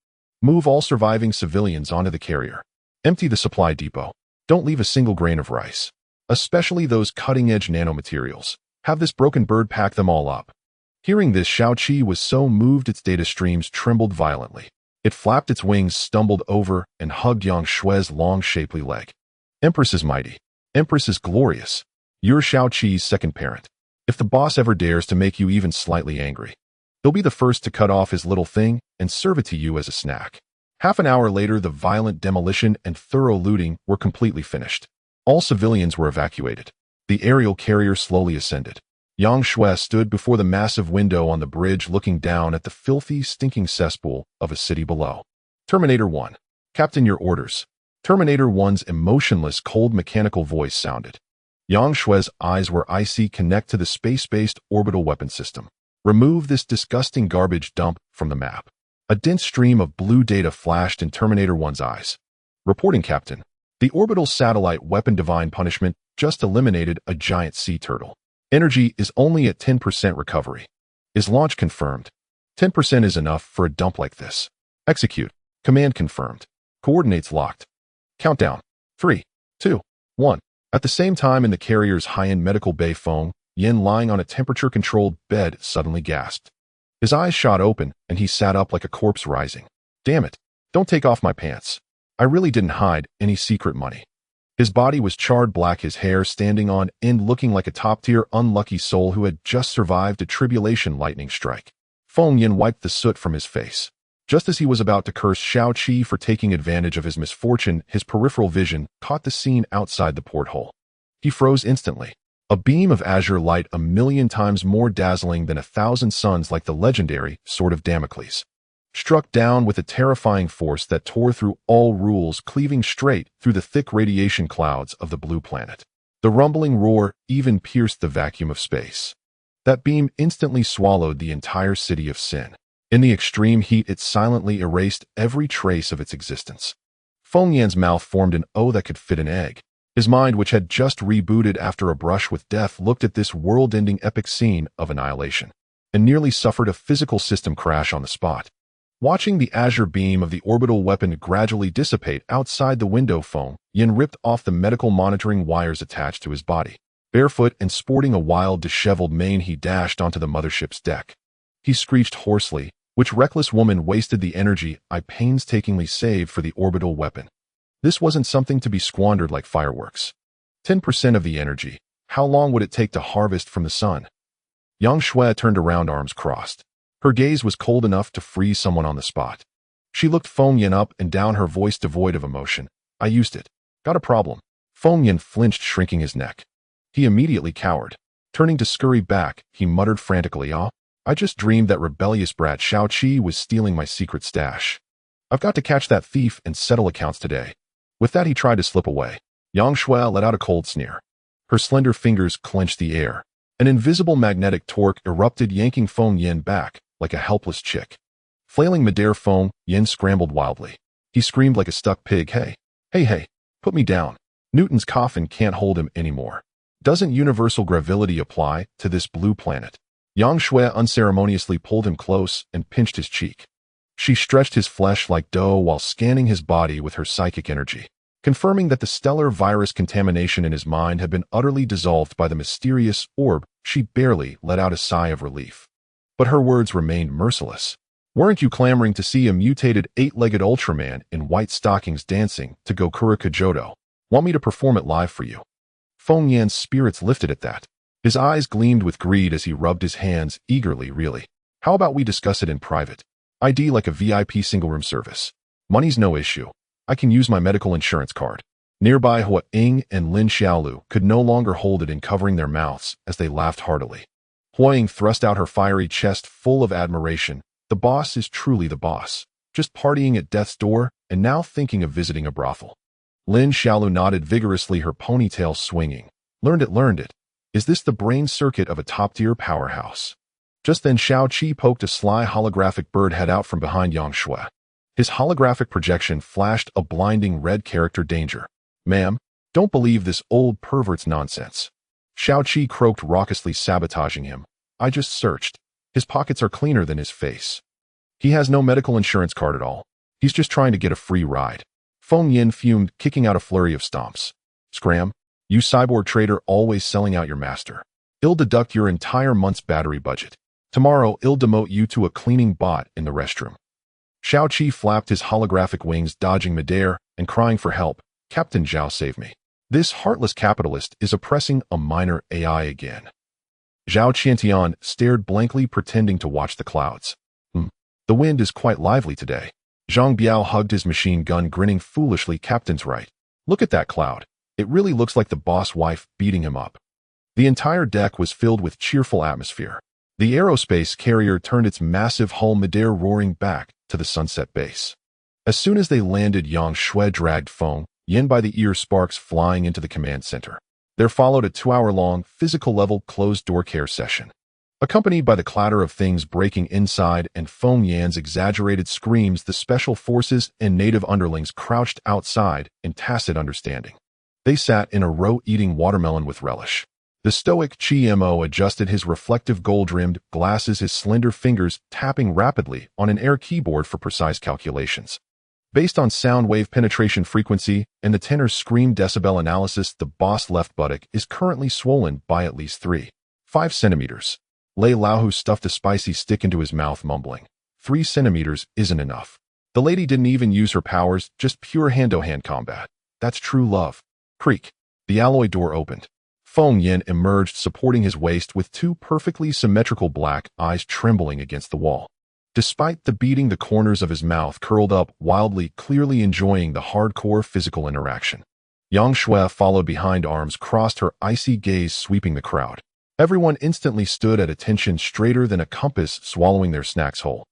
Move all surviving civilians onto the carrier. Empty the supply depot. Don't leave a single grain of rice. Especially those cutting-edge nanomaterials. Have this broken bird pack them all up. Hearing this, Shao-Chi was so moved its data streams trembled violently. It flapped its wings, stumbled over, and hugged Yang Shui's long, shapely leg. Empress is mighty. Empress is glorious. You're Shao-Chi's second parent. If the boss ever dares to make you even slightly angry, he'll be the first to cut off his little thing and serve it to you as a snack. Half an hour later, the violent demolition and thorough looting were completely finished. All civilians were evacuated. The aerial carrier slowly ascended. Yang Shui stood before the massive window on the bridge, looking down at the filthy, stinking cesspool of a city below. Terminator 1. Captain, your orders. Terminator 1's emotionless, cold mechanical voice sounded. Yang Shui's eyes were icy. Connect to the space-based orbital weapon system. Remove this disgusting garbage dump from the map. A dense stream of blue data flashed in Terminator 1's eyes. Reporting, Captain. The orbital satellite weapon Divine Punishment just eliminated a giant sea turtle. Energy is only at 10% recovery. Is launch confirmed? 10% is enough for a dump like this. Execute. Command confirmed. Coordinates locked. Countdown. 3, 2, 1. At the same time, in the carrier's high-end medical bay, Feng Yin, lying on a temperature-controlled bed, suddenly gasped. His eyes shot open, and he sat up like a corpse rising. Damn it. Don't take off my pants. I really didn't hide any secret money. His body was charred black, his hair standing on end, looking like a top-tier unlucky soul who had just survived a tribulation lightning strike. Feng Yin wiped the soot from his face. Just as he was about to curse Shao-Chi for taking advantage of his misfortune, his peripheral vision caught the scene outside the porthole. He froze instantly. A beam of azure light 1,000,000 times more dazzling than 1,000 suns, like the legendary Sword of Damocles, struck down with a terrifying force that tore through all rules, cleaving straight through the thick radiation clouds of the blue planet. The rumbling roar even pierced the vacuum of space. That beam instantly swallowed the entire city of Sin. In the extreme heat, it silently erased every trace of its existence. Feng Yan's mouth formed an O that could fit an egg. His mind, which had just rebooted after a brush with death, looked at this world-ending epic scene of annihilation and nearly suffered a physical system crash on the spot. Watching the azure beam of the orbital weapon gradually dissipate outside the window, Feng Yin ripped off the medical monitoring wires attached to his body. Barefoot and sporting a wild, disheveled mane, he dashed onto the mothership's deck. He screeched hoarsely, "Which reckless woman wasted the energy I painstakingly saved for the orbital weapon? This wasn't something to be squandered like fireworks. 10% of the energy. How long would it take to harvest from the sun?" Yang Shui turned around, arms crossed. Her gaze was cold enough to freeze someone on the spot. She looked Feng Yin up and down, her voice devoid of emotion. "I used it. Got a problem." Feng Yin flinched, shrinking his neck. He immediately cowered. Turning to scurry back, he muttered frantically, I just dreamed that rebellious brat Shao-Chi was stealing my secret stash. I've got to catch that thief and settle accounts today." With that, he tried to slip away. Yang Shui let out a cold sneer. Her slender fingers clenched the air. An invisible magnetic torque erupted, yanking Feng Yin back like a helpless chick. Flailing midair, Feng Yin scrambled wildly. He screamed like a stuck pig, Hey, put me down. Newton's coffin can't hold him anymore. Doesn't universal gravity apply to this blue planet?" Yang Shui unceremoniously pulled him close and pinched his cheek. She stretched his flesh like dough while scanning his body with her psychic energy, confirming that the stellar virus contamination in his mind had been utterly dissolved by the mysterious orb. She barely let out a sigh of relief. But her words remained merciless. "Weren't you clamoring to see a mutated 8-legged Ultraman in white stockings dancing to Gokura Kajodo? Want me to perform it live for you?" Feng Yan's spirits lifted at that. His eyes gleamed with greed as he rubbed his hands eagerly. "Really? How about we discuss it in private? ID like a VIP single-room service. Money's no issue. I can use my medical insurance card." Nearby, Hua Ying and Lin Xiaolu could no longer hold it in, covering their mouths as they laughed heartily. Hua Ying thrust out her fiery chest full of admiration. The boss is truly the boss, just partying at death's door and now thinking of visiting a brothel. Lin Xiaolu nodded vigorously, her ponytail swinging. Learned it. Is this the brain circuit of a top-tier powerhouse?" Just then Xiao Qi poked a sly holographic bird head out from behind Yang Shui. His holographic projection flashed a blinding red character danger. Ma'am, don't believe this old pervert's nonsense. Xiao Qi croaked raucously, sabotaging him. I just searched. His pockets are cleaner than his face. He has no medical insurance card at all. He's just trying to get a free ride. Feng Yin fumed, kicking out a flurry of stomps. Scram, you cyborg trader always selling out your master. I'll deduct your entire month's battery budget. Tomorrow, I'll demote you to a cleaning bot in the restroom. Xiao Qi flapped his holographic wings, dodging midair and crying for help. Captain Zhao, save me. This heartless capitalist is oppressing a minor AI again. Zhao Qiantian stared blankly, pretending to watch the clouds. The wind is quite lively today. Zhang Biao hugged his machine gun, grinning foolishly. Captain's right. Look at that cloud. It really looks like the boss wife beating him up. The entire deck was filled with cheerful atmosphere. The aerospace carrier turned its massive hull midair, roaring back to the sunset base. As soon as they landed, Yang Shui dragged Feng Yin by the ear, sparks flying into the command center. There followed a 2-hour-long, physical-level, closed-door care session. Accompanied by the clatter of things breaking inside and Feng Yan's exaggerated screams, the special forces and native underlings crouched outside in tacit understanding. They sat in a row, eating watermelon with relish. The stoic Chi Mo adjusted his reflective gold-rimmed glasses, his slender fingers tapping rapidly on an air keyboard for precise calculations. Based on sound wave penetration frequency and the tenor's scream decibel analysis, the boss left buttock is currently swollen by at least 3.5 centimeters. Lei Laohu stuffed a spicy stick into his mouth, mumbling, 3 centimeters isn't enough. The lady didn't even use her powers, just pure hand-to-hand combat. That's true love. Creak. The alloy door opened. Feng Yin emerged, supporting his waist with 2 perfectly symmetrical black eyes trembling against the wall. Despite the beating, the corners of his mouth curled up wildly, clearly enjoying the hardcore physical interaction. Yang Shui followed behind, arms crossed, her icy gaze sweeping the crowd. Everyone instantly stood at attention, straighter than a compass, swallowing their snacks whole.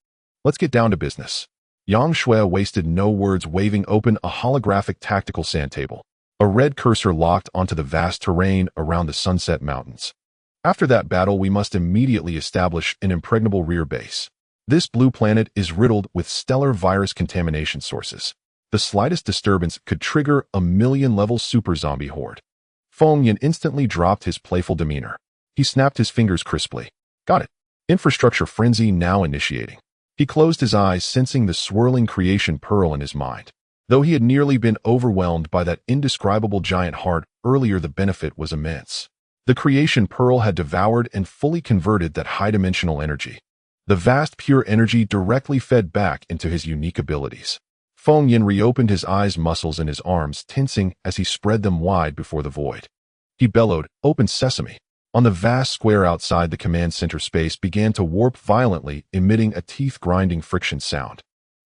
Let's get down to business. Yang Shui wasted no words, waving open a holographic tactical sand table. A red cursor locked onto the vast terrain around the Sunset Mountains. After that battle, we must immediately establish an impregnable rear base. This blue planet is riddled with stellar virus contamination sources. The slightest disturbance could trigger a million-level super zombie horde. Feng Yin instantly dropped his playful demeanor. He snapped his fingers crisply. Got it. Infrastructure frenzy now initiating. He closed his eyes, sensing the swirling creation pearl in his mind. Though he had nearly been overwhelmed by that indescribable giant heart earlier, the benefit was immense. The creation pearl had devoured and fully converted that high-dimensional energy. The vast pure energy directly fed back into his unique abilities. Feng Yin reopened his eyes, muscles in his arms tensing as he spread them wide before the void. He bellowed, "Open sesame." On the vast square outside the command center, space began to warp violently, emitting a teeth-grinding friction sound.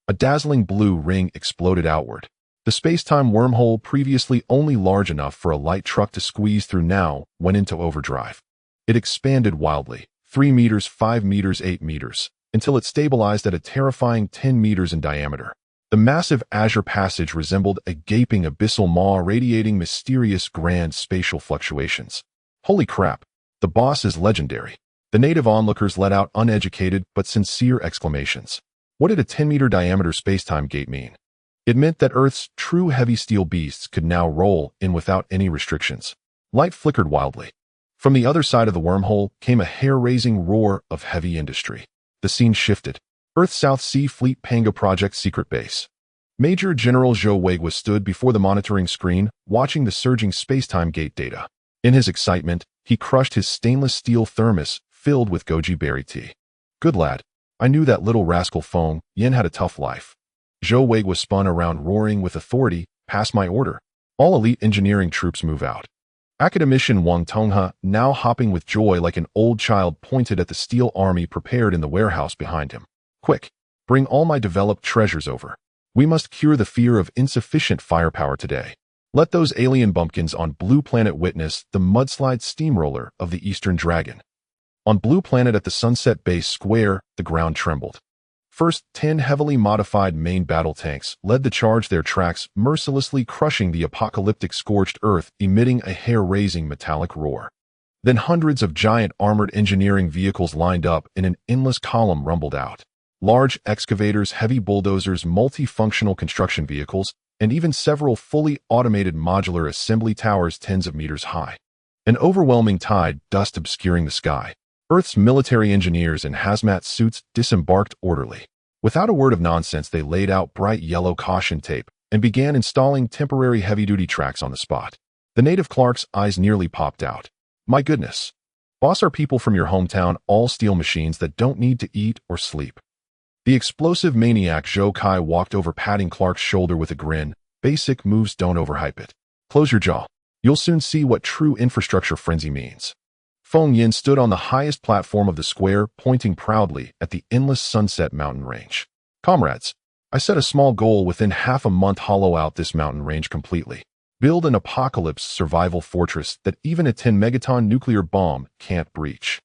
A dazzling blue ring exploded outward. The space-time wormhole, previously only large enough for a light truck to squeeze through, now went into overdrive. It expanded wildly, 3 meters, 5 meters, 8 meters, until it stabilized at a terrifying 10 meters in diameter. The massive azure passage resembled a gaping abyssal maw, radiating mysterious grand spatial fluctuations. Holy crap! The boss is legendary. The native onlookers let out uneducated but sincere exclamations. What did a 10-meter diameter spacetime gate mean? It meant that Earth's true heavy steel beasts could now roll in without any restrictions. Light flickered wildly. From the other side of the wormhole came a hair-raising roar of heavy industry. The scene shifted. Earth South Sea Fleet Panga Project Secret Base. Major General Zhou Weiguo stood before the monitoring screen, watching the surging spacetime gate data. In his excitement, he crushed his stainless steel thermos filled with goji berry tea. Good lad. I knew that little rascal Feng Yin had a tough life. Zhou Weiguo spun around, roaring with authority, "Pass my order. All elite engineering troops move out." Academician Wang Tonghe, now hopping with joy like an old child, pointed at the steel army prepared in the warehouse behind him. "Quick, bring all my developed treasures over. We must cure the fear of insufficient firepower today. Let those alien bumpkins on Blue Planet witness the mudslide steamroller of the Eastern Dragon." On Blue Planet at the Sunset Base Square, the ground trembled. First, 10 heavily modified main battle tanks led the charge, their tracks mercilessly crushing the apocalyptic scorched earth, emitting a hair-raising metallic roar. Then hundreds of giant armored engineering vehicles lined up in an endless column rumbled out. Large excavators, heavy bulldozers, multifunctional construction vehicles, and even several fully automated modular assembly towers tens of meters high. An overwhelming tide, dust obscuring the sky. Earth's military engineers in hazmat suits disembarked orderly. Without a word of nonsense, they laid out bright yellow caution tape and began installing temporary heavy-duty tracks on the spot. The native Clark's eyes nearly popped out. My goodness. Boss, are people from your hometown all steel machines that don't need to eat or sleep? The explosive maniac Zhou Kai walked over, patting Clark's shoulder with a grin. Basic moves, don't overhype it. Close your jaw. You'll soon see what true infrastructure frenzy means. Feng Yin stood on the highest platform of the square, pointing proudly at the endless Sunset Mountain range. Comrades, I set a small goal: within half a month hollow out this mountain range completely. Build an apocalypse survival fortress that even a 10-megaton nuclear bomb can't breach.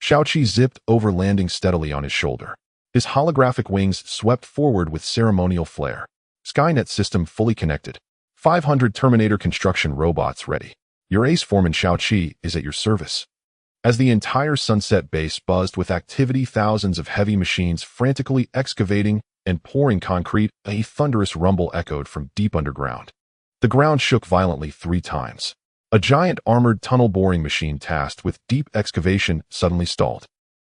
Shaoqi zipped over, landing steadily on his shoulder. His holographic wings swept forward with ceremonial flair. Skynet system fully connected. 500 Terminator construction robots ready. Your ace foreman Shaoqi is at your service. As the entire Sunset base buzzed with activity, thousands of heavy machines frantically excavating and pouring concrete, a thunderous rumble echoed from deep underground. The ground shook violently 3 times. A giant armored tunnel-boring machine tasked with deep excavation suddenly stalled.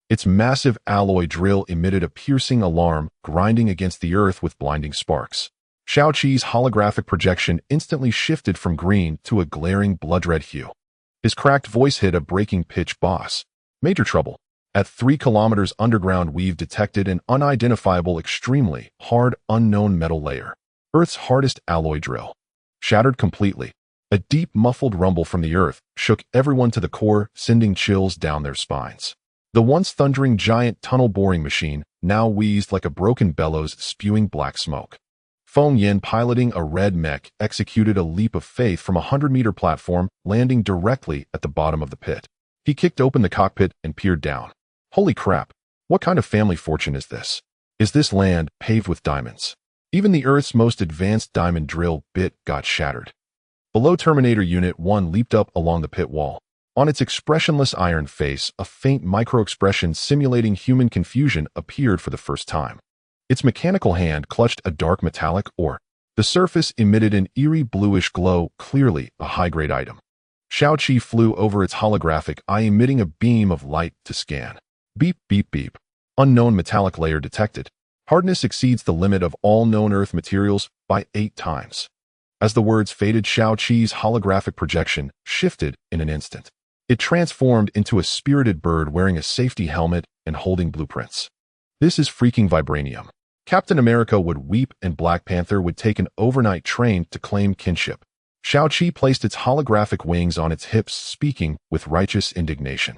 Its massive alloy drill emitted a piercing alarm, grinding against the earth with blinding sparks. Shaoqi's holographic projection instantly shifted from green to a glaring blood-red hue. His cracked voice hit a breaking pitch. Boss. Major trouble. At 3 kilometers underground, we've detected an unidentifiable, extremely hard, unknown metal layer. Earth's hardest alloy drill. Shattered completely. A deep, muffled rumble from the earth shook everyone to the core, sending chills down their spines. The once thundering giant tunnel-boring machine now wheezed like a broken bellows, spewing black smoke. Feng Yin, piloting a red mech, executed a leap of faith from a 100-meter platform, landing directly at the bottom of the pit. He kicked open the cockpit and peered down. Holy crap! What kind of family fortune is this? Is this land paved with diamonds? Even the Earth's most advanced diamond drill bit got shattered. Below, Terminator Unit 1 leaped up along the pit wall. On its expressionless iron face, a faint micro-expression simulating human confusion appeared for the first time. Its mechanical hand clutched a dark metallic ore. The surface emitted an eerie bluish glow, clearly a high-grade item. Shaoqi flew over its holographic eye, emitting a beam of light to scan. Beep, beep, beep. Unknown metallic layer detected. Hardness exceeds the limit of all known Earth materials by 8 times. As the words faded, Shaoqi's holographic projection shifted in an instant. It transformed into a spirited bird wearing a safety helmet and holding blueprints. This is freaking vibranium. Captain America would weep and Black Panther would take an overnight train to claim kinship. Shaoqi placed its holographic wings on its hips, speaking with righteous indignation.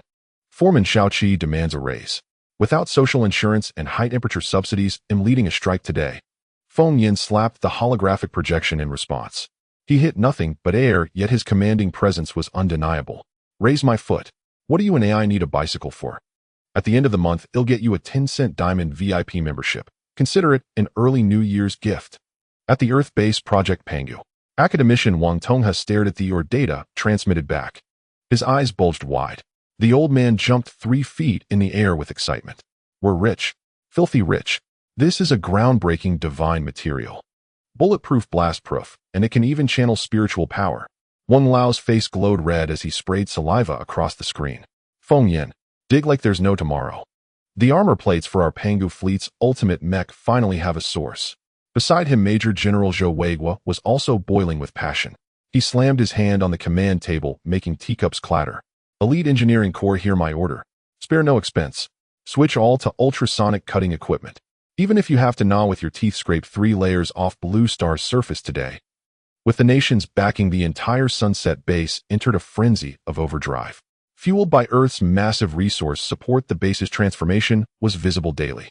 Foreman Shaoqi demands a raise. Without social insurance and high-temperature subsidies, I'm leading a strike today. Feng Yin slapped the holographic projection in response. He hit nothing but air, yet his commanding presence was undeniable. Raise my foot. What do you and AI need a bicycle for? At the end of the month, it'll get you a 10-cent diamond VIP membership. Consider it an early New Year's gift. At the Earth base, Project Pangu. Academician Wang Tongha stared at the data transmitted back. His eyes bulged wide. The old man jumped 3 feet in the air with excitement. We're rich. Filthy rich. This is a groundbreaking divine material. Bulletproof, blast-proof, and it can even channel spiritual power. Wang Lao's face glowed red as he sprayed saliva across the screen. Feng Yin, dig like there's no tomorrow. The armor plates for our Pangu fleet's ultimate mech finally have a source. Beside him, Major General Zhou Weigua was also boiling with passion. He slammed his hand on the command table, making teacups clatter. Elite Engineering Corps, hear my order. Spare no expense. Switch all to ultrasonic cutting equipment. Even if you have to gnaw with your teeth, scrape 3 layers off Blue Star's surface today. With the nations backing, the entire Sunset base entered a frenzy of overdrive. Fueled by Earth's massive resource support, the base's transformation was visible daily.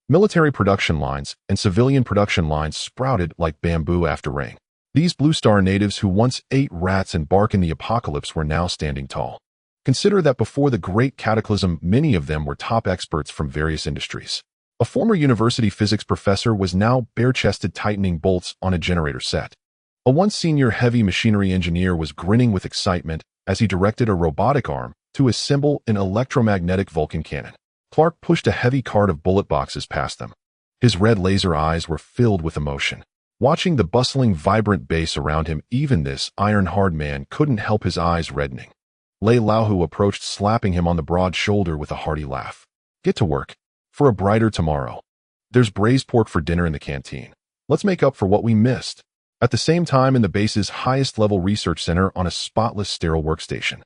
Military production lines and civilian production lines sprouted like bamboo after rain. These Blue Star natives who once ate rats and bark in the apocalypse were now standing tall. Consider that before the Great Cataclysm, many of them were top experts from various industries. A former university physics professor was now bare-chested tightening bolts on a generator set. A once senior heavy machinery engineer was grinning with excitement as he directed a robotic arm to assemble an electromagnetic Vulcan cannon. Clark pushed a heavy cart of bullet boxes past them. His red laser eyes were filled with emotion. Watching the bustling, vibrant base around him, even this iron-hard man couldn't help his eyes reddening. Lei Laohu approached, slapping him on the broad shoulder with a hearty laugh. Get to work. For a brighter tomorrow. There's braised pork for dinner in the canteen. Let's make up for what we missed. At the same time, in the base's highest-level research center on a spotless, sterile workstation,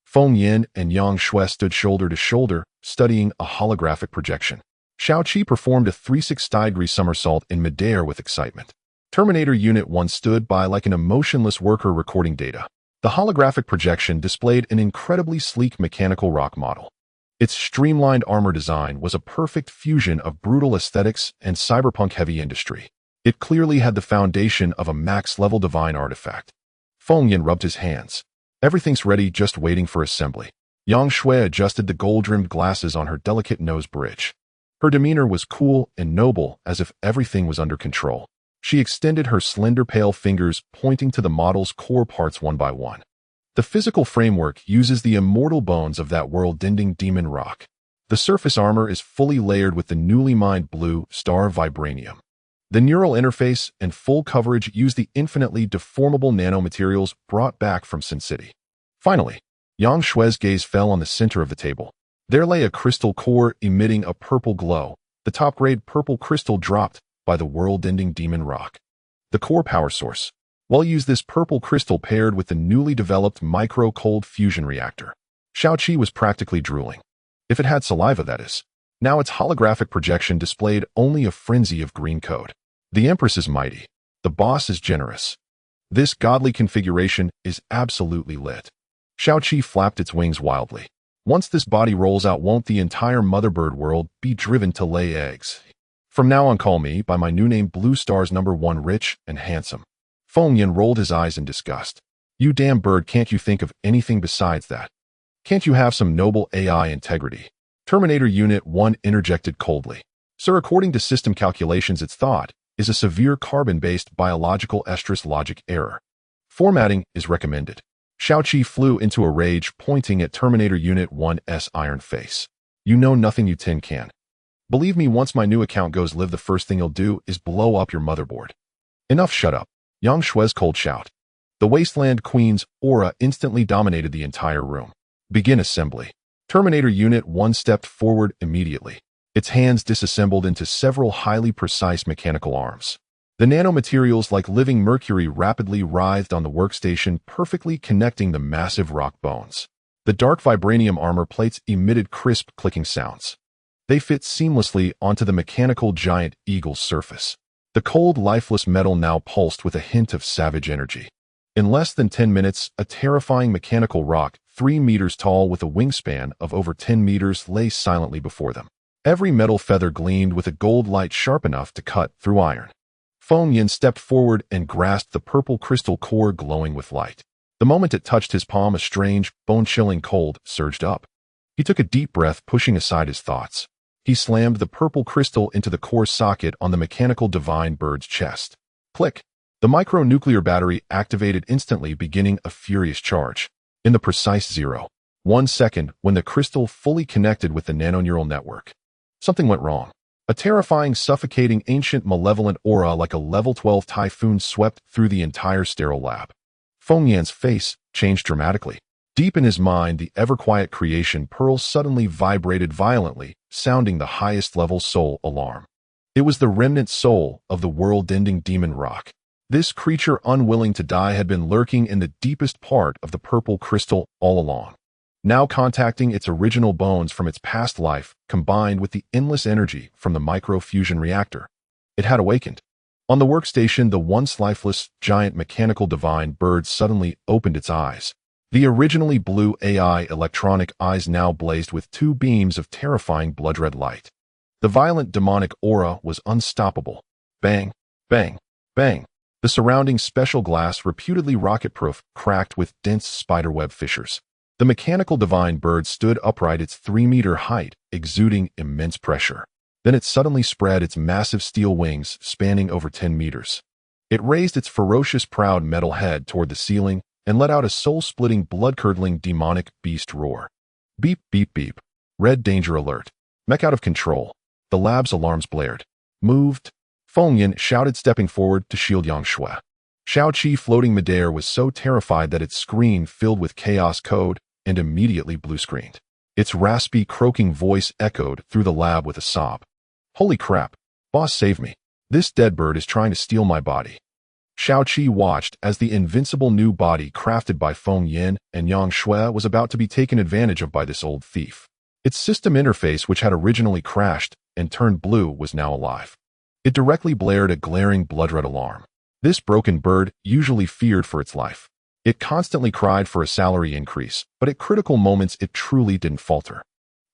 Feng Yin and Yang Shui stood shoulder to shoulder, studying a holographic projection. Xiao Qi performed a 360-degree somersault in midair with excitement. Terminator Unit 1 stood by like an emotionless worker recording data. The holographic projection displayed an incredibly sleek mechanical rock model. Its streamlined armor design was a perfect fusion of brutal aesthetics and cyberpunk heavy industry. It clearly had the foundation of a max-level divine artifact. Feng Yin rubbed his hands. Everything's ready, just waiting for assembly. Yang Shui adjusted the gold-rimmed glasses on her delicate nose bridge. Her demeanor was cool and noble, as if everything was under control. She extended her slender pale fingers, pointing to the model's core parts one by one. The physical framework uses the immortal bones of that world-ending demon rock. The surface armor is fully layered with the newly mined blue star vibranium. The neural interface and full coverage use the infinitely deformable nanomaterials brought back from Sin City. Finally, Yang Shui's gaze fell on the center of the table. There lay a crystal core emitting a purple glow, the top-grade purple crystal dropped by the world-ending demon rock. The core power source. We'll use this purple crystal paired with the newly developed micro-cold fusion reactor. Xiao Qi was practically drooling. If it had saliva, that is. Now its holographic projection displayed only a frenzy of green code. The Empress is mighty. The boss is generous. This godly configuration is absolutely lit. Xiao Qi flapped its wings wildly. Once this body rolls out, won't the entire motherbird world be driven to lay eggs? From now on, call me by my new name, Blue Stars #1, rich and handsome. Feng Yin rolled his eyes in disgust. You damn bird, can't you think of anything besides that? Can't you have some noble AI integrity? Terminator Unit 1 interjected coldly. Sir, according to system calculations, its thought is a severe carbon-based biological estrus logic error. Formatting is recommended. Xiao Qi flew into a rage, pointing at Terminator Unit 1's iron face. You know nothing, you tin can. Believe me, once my new account goes live, the first thing you'll do is blow up your motherboard. Enough, shut up. Yang Shui's cold shout. The Wasteland Queen's aura instantly dominated the entire room. Begin assembly. Terminator Unit 1 stepped forward immediately. Its hands disassembled into several highly precise mechanical arms. The nanomaterials like living mercury rapidly writhed on the workstation, perfectly connecting the massive rock bones. The dark vibranium armor plates emitted crisp clicking sounds. They fit seamlessly onto the mechanical giant eagle's surface. The cold, lifeless metal now pulsed with a hint of savage energy. In less than 10 minutes, a terrifying mechanical rock, 3 meters tall with a wingspan of over 10 meters, lay silently before them. Every metal feather gleamed with a gold light sharp enough to cut through iron. Feng Yin stepped forward and grasped the purple crystal core glowing with light. The moment it touched his palm, a strange, bone-chilling cold surged up. He took a deep breath, pushing aside his thoughts. He slammed the purple crystal into the core socket on the mechanical divine bird's chest. Click! The micronuclear battery activated instantly, beginning a furious charge. In the precise 0.1 second, when the crystal fully connected with the nanoneural network, something went wrong. A terrifying, suffocating, ancient, malevolent aura like a level 12 typhoon swept through the entire sterile lab. Feng Yan's face changed dramatically. Deep in his mind, the ever-quiet creation pearl suddenly vibrated violently, sounding the highest-level soul alarm. It was the remnant soul of the world-ending demon rock. This creature, unwilling to die, had been lurking in the deepest part of the purple crystal all along. Now contacting its original bones from its past life, combined with the endless energy from the micro-fusion reactor, it had awakened. On the workstation, the once lifeless, giant mechanical divine bird suddenly opened its eyes. The originally blue AI electronic eyes now blazed with 2 beams of terrifying blood-red light. The violent demonic aura was unstoppable. Bang, bang, bang. The surrounding special glass, reputedly rocket-proof, cracked with dense spiderweb fissures. The mechanical divine bird stood upright, its 3-meter height, exuding immense pressure. Then it suddenly spread its massive steel wings, spanning over 10 meters. It raised its ferocious, proud metal head toward the ceiling and let out a soul-splitting, blood-curdling, demonic beast roar. Beep, beep, beep. Red danger alert. Mech out of control. The lab's alarms blared. Moved. Feng Yin shouted, stepping forward to shield Yang Shui. Xiaoqi, floating midair, was so terrified that its screen filled with chaos code and immediately blue-screened. Its raspy, croaking voice echoed through the lab with a sob. Holy crap. Boss, save me. This dead bird is trying to steal my body. Xiaoqi watched as the invincible new body crafted by Feng Yin and Yang Shui was about to be taken advantage of by this old thief. Its system interface, which had originally crashed and turned blue, was now alive. It directly blared a glaring blood-red alarm. This broken bird, usually feared for its life. It constantly cried for a salary increase, but at critical moments it truly didn't falter.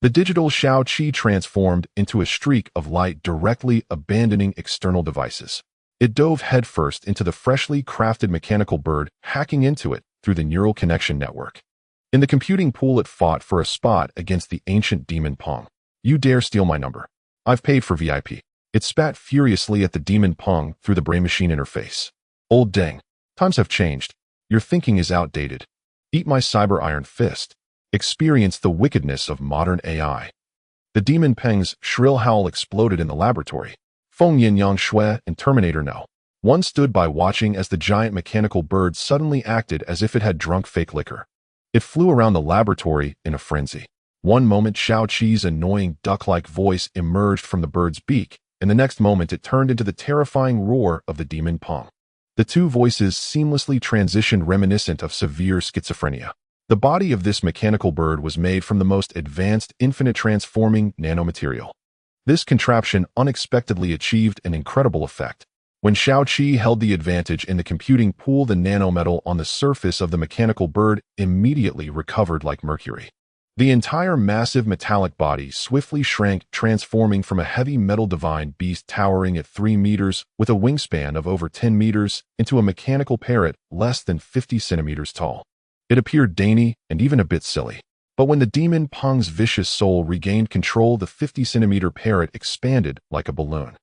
The digital Xiaoqi transformed into a streak of light, directly abandoning external devices. It dove headfirst into the freshly crafted mechanical bird, hacking into it through the neural connection network. In the computing pool, it fought for a spot against the ancient demon Peng. You dare steal my number? I've paid for VIP. It spat furiously at the demon Peng through the brain-machine interface. Old dang. Times have changed. Your thinking is outdated. Eat my cyber iron fist. Experience the wickedness of modern AI. The demon Peng's shrill howl exploded in the laboratory. Feng Yin, Yang Shui, and Terminator No. One stood by, watching as the giant mechanical bird suddenly acted as if it had drunk fake liquor. It flew around the laboratory in a frenzy. One moment, Xiaoqi's annoying duck-like voice emerged from the bird's beak, and the next moment it turned into the terrifying roar of the demon Peng. The two voices seamlessly transitioned, reminiscent of severe schizophrenia. The body of this mechanical bird was made from the most advanced, infinite transforming nanomaterial. This contraption unexpectedly achieved an incredible effect. When Xiaoqi held the advantage in the computing pool, the nanometal on the surface of the mechanical bird immediately recovered like mercury. The entire massive metallic body swiftly shrank, transforming from a heavy metal divine beast towering at 3 meters with a wingspan of over 10 meters into a mechanical parrot less than 50 centimeters tall. It appeared dainty and even a bit silly. But when the demon Peng's vicious soul regained control, the 50-centimeter parrot expanded like a balloon.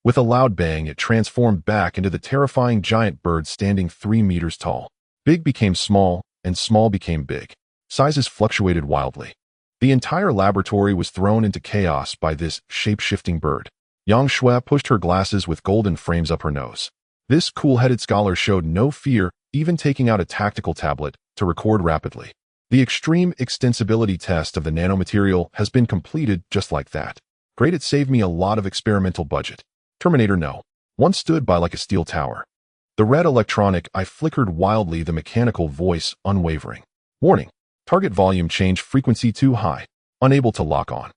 With a loud bang, it transformed back into the terrifying giant bird standing 3 meters tall. Big became small, and small became big. Sizes fluctuated wildly. The entire laboratory was thrown into chaos by this shape-shifting bird. Yang Shui pushed her glasses with golden frames up her nose. This cool-headed scholar showed no fear, even taking out a tactical tablet to record rapidly. The extreme extensibility test of the nanomaterial has been completed just like that. Great, it saved me a lot of experimental budget. Terminator No. One stood by like a steel tower. The red electronic eye flickered wildly, the mechanical voice unwavering. Warning. Target volume change frequency too high. Unable to lock on.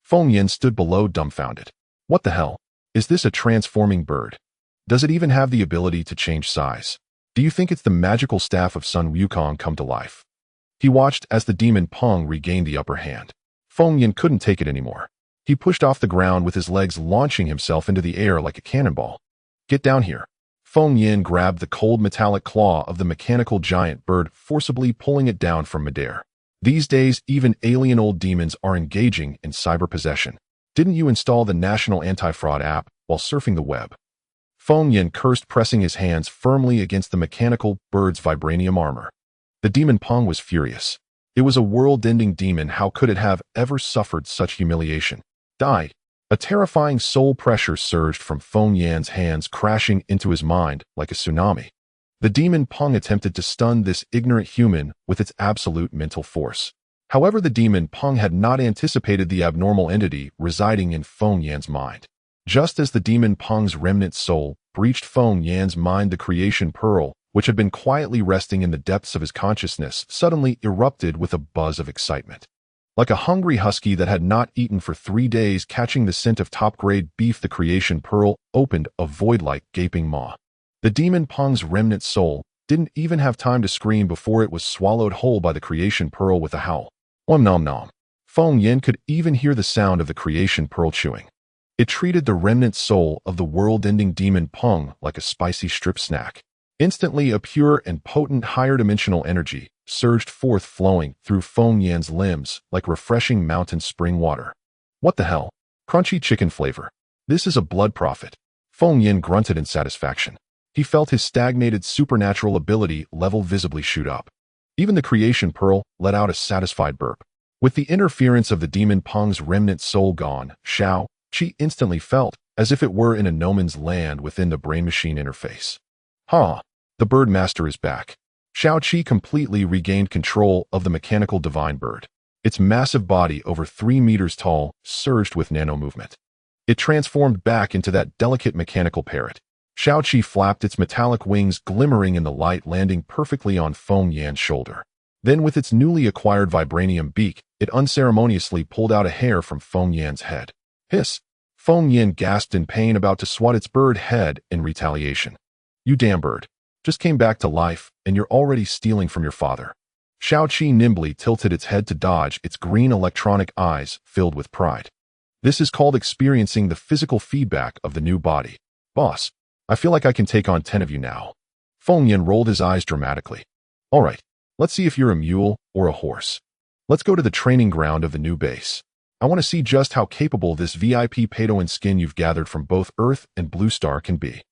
Feng Yin stood below, dumbfounded. What the hell? Is this a transforming bird? Does it even have the ability to change size? Do you think it's the magical staff of Sun Wukong come to life? He watched as the demon Peng regained the upper hand. Feng Yin couldn't take it anymore. He pushed off the ground with his legs, launching himself into the air like a cannonball. Get down here. Feng Yin grabbed the cold metallic claw of the mechanical giant bird, forcibly pulling it down from midair. These days, even alien old demons are engaging in cyber possession. Didn't you install the National Anti-Fraud app while surfing the web? Feng Yin cursed, pressing his hands firmly against the mechanical bird's vibranium armor. The demon Peng was furious. It was a world-ending demon. How could it have ever suffered such humiliation? Die. A terrifying soul pressure surged from Feng Yin's hands, crashing into his mind like a tsunami. The demon Peng attempted to stun this ignorant human with its absolute mental force. However, the demon Peng had not anticipated the abnormal entity residing in Feng Yin's mind. Just as the demon Peng's remnant soul breached Feng Yin's mind, the creation pearl, which had been quietly resting in the depths of his consciousness, suddenly erupted with a buzz of excitement. Like a hungry husky that had not eaten for 3 days, catching the scent of top-grade beef, the creation pearl opened a void-like gaping maw. The demon Peng's remnant soul didn't even have time to scream before it was swallowed whole by the creation pearl with a howl. Om nom nom. Feng Yin could even hear the sound of the creation pearl chewing. It treated the remnant soul of the world-ending demon Peng like a spicy strip snack. Instantly, a pure and potent higher-dimensional energy surged forth, flowing through Feng Yin's limbs like refreshing mountain spring water. What the hell? Crunchy chicken flavor. This is a blood prophet. Feng Yin grunted in satisfaction. He felt his stagnated supernatural ability level visibly shoot up. Even the creation pearl let out a satisfied burp. With the interference of the demon Peng's remnant soul gone, Xiao Qi instantly felt as if it were in a no man's land within the brain-machine interface. Huh, the bird master is back. Xiao Qi completely regained control of the mechanical divine bird. Its massive body, over 3 meters tall, surged with nano-movement. It transformed back into that delicate mechanical parrot. Xiao Qi flapped its metallic wings glimmering in the light, landing perfectly on Feng Yan's shoulder. Then with its newly acquired vibranium beak, it unceremoniously pulled out a hair from Feng Yan's head. Hiss! Feng Yan gasped in pain, about to swat its bird head in retaliation. You damn bird. Just came back to life, and you're already stealing from your father. Xiao Qi nimbly tilted its head to dodge, its green electronic eyes filled with pride. This is called experiencing the physical feedback of the new body. Boss, I feel like I can take on 10 of you now. Feng Yan rolled his eyes dramatically. All right, let's see if you're a mule or a horse. Let's go to the training ground of the new base. I want to see just how capable this VIP Patoan skin you've gathered from both Earth and Blue Star can be.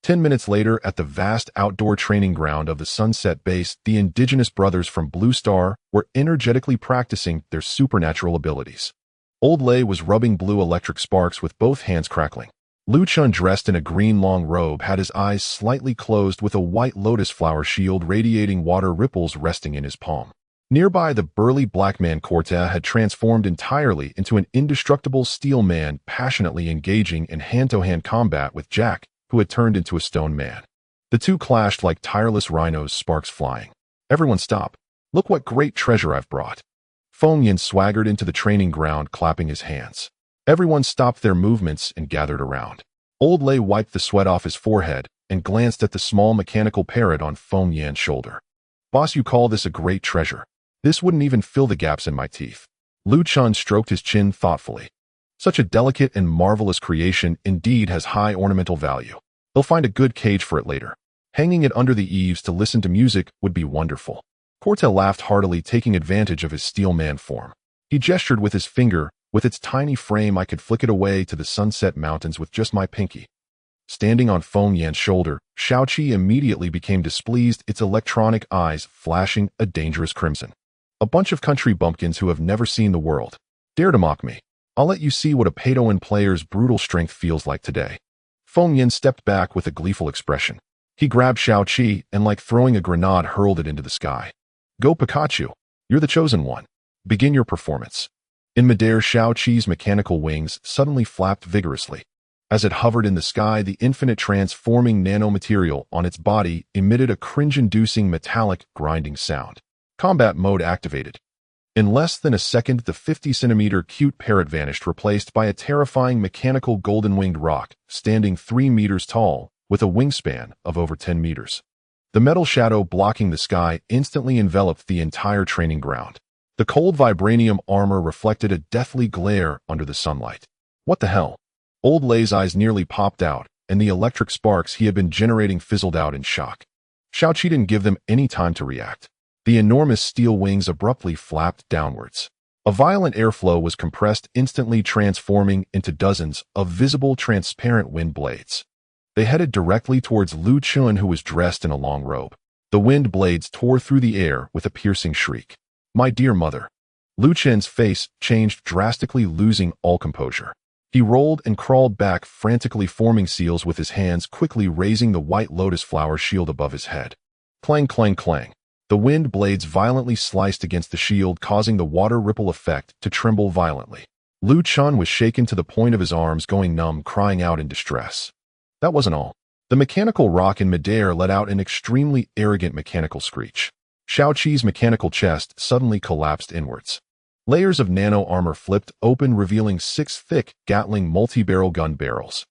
10 minutes later, at the vast outdoor training ground of the Sunset Base, the indigenous brothers from Blue Star were energetically practicing their supernatural abilities. Old Lei was rubbing blue electric sparks with both hands crackling. Lu Chun, dressed in a green long robe, had his eyes slightly closed with a white lotus flower shield radiating water ripples resting in his palm. Nearby, the burly black man Corta had transformed entirely into an indestructible steel man, passionately engaging in hand-to-hand combat with Jack, who had turned into a stone man. The two clashed like tireless rhinos, sparks flying. Everyone stop. Look what great treasure I've brought. Feng Yan swaggered into the training ground, clapping his hands. Everyone stopped their movements and gathered around. Old Lei wiped the sweat off his forehead and glanced at the small mechanical parrot on Feng Yan's shoulder. Boss, you call this a great treasure? This wouldn't even fill the gaps in my teeth. Lu Chun stroked his chin thoughtfully. Such a delicate and marvelous creation indeed has high ornamental value. They'll find a good cage for it later. Hanging it under the eaves to listen to music would be wonderful. Corta laughed heartily, taking advantage of his steel man form. He gestured with his finger. With its tiny frame, I could flick it away to the Sunset Mountains with just my pinky. Standing on Feng Yan's shoulder, Xiao Qi immediately became displeased, its electronic eyes flashing a dangerous crimson. A bunch of country bumpkins who have never seen the world. Dare to mock me. I'll let you see what a Patoan player's brutal strength feels like today. Feng Yan stepped back with a gleeful expression. He grabbed Xiao Qi and, like throwing a grenade, hurled it into the sky. Go Pikachu. You're the chosen one. Begin your performance. In midair, Xiao Qi's mechanical wings suddenly flapped vigorously. As it hovered in the sky, the infinite transforming nanomaterial on its body emitted a cringe-inducing metallic grinding sound. Combat mode activated. In less than a second, the 50-centimeter cute parrot vanished, replaced by a terrifying mechanical golden-winged roc, standing 3 meters tall, with a wingspan of over 10 meters. The metal shadow blocking the sky instantly enveloped the entire training ground. The cold vibranium armor reflected a deathly glare under the sunlight. What the hell? Old Lei's eyes nearly popped out, and the electric sparks he had been generating fizzled out in shock. Xiao Qi didn't give them any time to react. The enormous steel wings abruptly flapped downwards. A violent airflow was compressed, instantly transforming into dozens of visible transparent wind blades. They headed directly towards Lu Chun, who was dressed in a long robe. The wind blades tore through the air with a piercing shriek. My dear mother. Lu Chun's face changed drastically, losing all composure. He rolled and crawled back, frantically forming seals with his hands, quickly raising the white lotus flower shield above his head. Clang, clang, clang. The wind blades violently sliced against the shield, causing the water ripple effect to tremble violently. Lu Chun was shaken to the point of his arms going numb, crying out in distress. That wasn't all. The mechanical rock in midair let out an extremely arrogant mechanical screech. Xiao Qi's mechanical chest suddenly collapsed inwards. Layers of nano armor flipped open, revealing 6 thick Gatling multi-barrel gun barrels.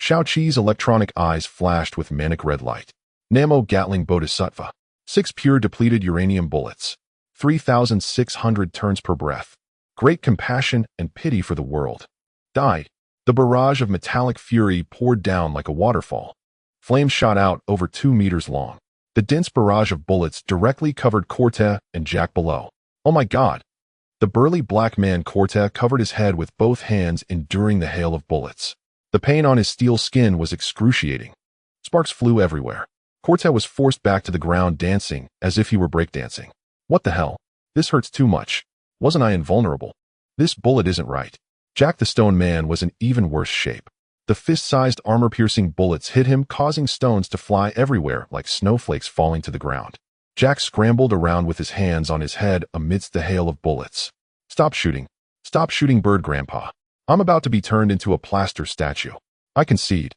Xiao Qi's electronic eyes flashed with manic red light. Namo Gatling Bodhisattva. 6 pure depleted uranium bullets. 3,600 turns per breath. Great compassion and pity for the world. Die. The barrage of metallic fury poured down like a waterfall. Flames shot out over 2 meters long. The dense barrage of bullets directly covered Corta and Jack below. Oh my God. The burly black man Corta covered his head with both hands, enduring the hail of bullets. The pain on his steel skin was excruciating. Sparks flew everywhere. Corta was forced back to the ground, dancing as if he were breakdancing. What the hell? This hurts too much. Wasn't I invulnerable? This bullet isn't right. Jack the Stone Man was in even worse shape. The fist-sized armor-piercing bullets hit him, causing stones to fly everywhere like snowflakes falling to the ground. Jack scrambled around with his hands on his head amidst the hail of bullets. Stop shooting. Stop shooting, bird grandpa. I'm about to be turned into a plaster statue. I concede.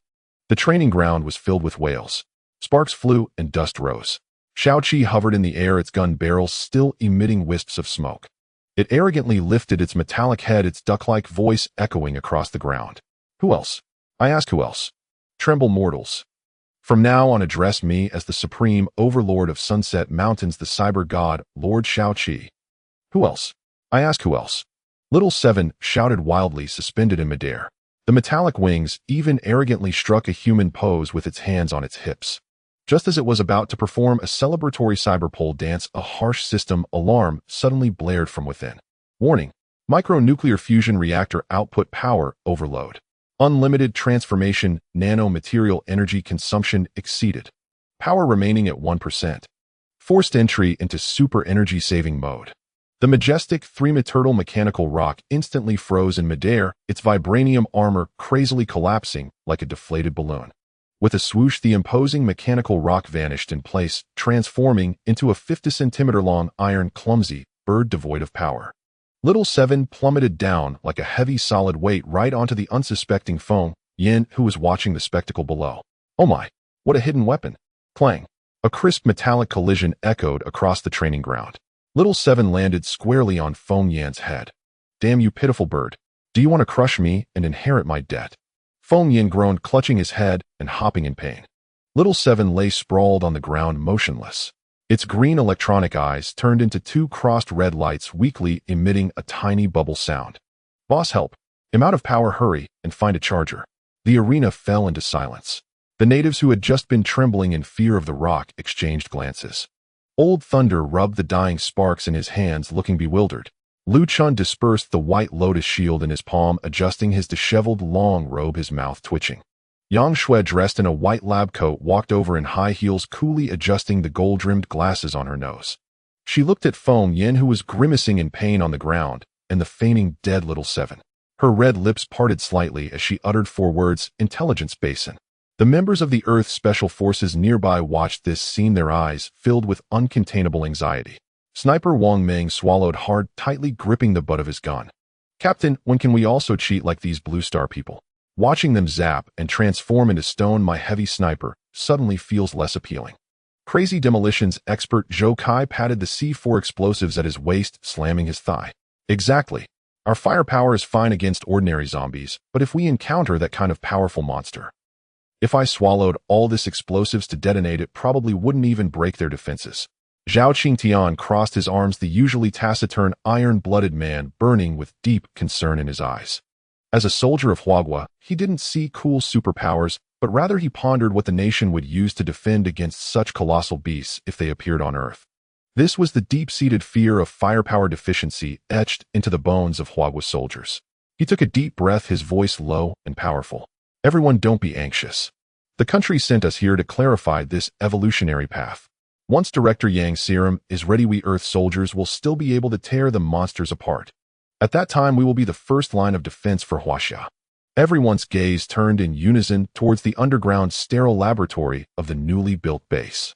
The training ground was filled with whales. Sparks flew and dust rose. Xiaoqi hovered in the air, its gun barrel still emitting wisps of smoke. It arrogantly lifted its metallic head, its duck-like voice echoing across the ground. Who else? I ask, who else? Tremble, mortals. From now on, address me as the supreme overlord of Sunset Mountains, the cyber god, Lord Xiaoqi. Who else? I ask, who else? Little Seven shouted wildly, suspended in midair. The metallic wings even arrogantly struck a human pose with its hands on its hips. Just as it was about to perform a celebratory cyber pole dance, a harsh system alarm suddenly blared from within. Warning: micronuclear fusion reactor output power overload. Unlimited transformation, nanomaterial energy consumption exceeded. Power remaining at 1%. Forced entry into super energy saving mode. The majestic three-meter mechanical rock instantly froze in midair, its vibranium armor crazily collapsing like a deflated balloon. With a swoosh, the imposing mechanical rock vanished in place, transforming into a 50-centimeter-long iron clumsy bird devoid of power. Little Seven plummeted down like a heavy solid weight right onto the unsuspecting Feng Yin, who was watching the spectacle below. Oh my, what a hidden weapon! Clang! A crisp metallic collision echoed across the training ground. Little Seven landed squarely on Feng Yan's head. Damn you, pitiful bird. Do you want to crush me and inherit my debt? Feng Yin groaned, clutching his head and hopping in pain. Little Seven lay sprawled on the ground, motionless. Its green electronic eyes turned into two crossed red lights, weakly emitting a tiny bubble sound. Boss, help. I'm out of power, hurry and find a charger. The arena fell into silence. The natives, who had just been trembling in fear of the rock, exchanged glances. Old Thunder rubbed the dying sparks in his hands, looking bewildered. Lu Chun dispersed the white lotus shield in his palm, adjusting his disheveled long robe, his mouth twitching. Yang Shui, dressed in a white lab coat, walked over in high heels, coolly adjusting the gold-rimmed glasses on her nose. She looked at Feng Yin, who was grimacing in pain on the ground, and the feigning dead Little Seven. Her red lips parted slightly as she uttered four words: intelligence basin. The members of the Earth Special Forces nearby watched this scene, their eyes filled with uncontainable anxiety. Sniper Wang Meng swallowed hard, tightly gripping the butt of his gun. Captain, when can we also cheat like these Blue Star people? Watching them zap and transform into stone, my heavy sniper suddenly feels less appealing. Crazy demolitions expert Zhou Kai patted the C4 explosives at his waist, slamming his thigh. Exactly. Our firepower is fine against ordinary zombies, but if we encounter that kind of powerful monster... If I swallowed all this explosives to detonate, it probably wouldn't even break their defenses. Zhao Qingtian crossed his arms, the usually taciturn, iron-blooded man burning with deep concern in his eyes. As a soldier of Huagua, he didn't see cool superpowers, but rather he pondered what the nation would use to defend against such colossal beasts if they appeared on Earth. This was the deep-seated fear of firepower deficiency etched into the bones of Huagua soldiers. He took a deep breath, his voice low and powerful. Everyone, don't be anxious. The country sent us here to clarify this evolutionary path. Once Director Yang's serum is ready, we Earth soldiers will still be able to tear the monsters apart. At that time, we will be the first line of defense for Huaxia. Everyone's gaze turned in unison towards the underground sterile laboratory of the newly built base.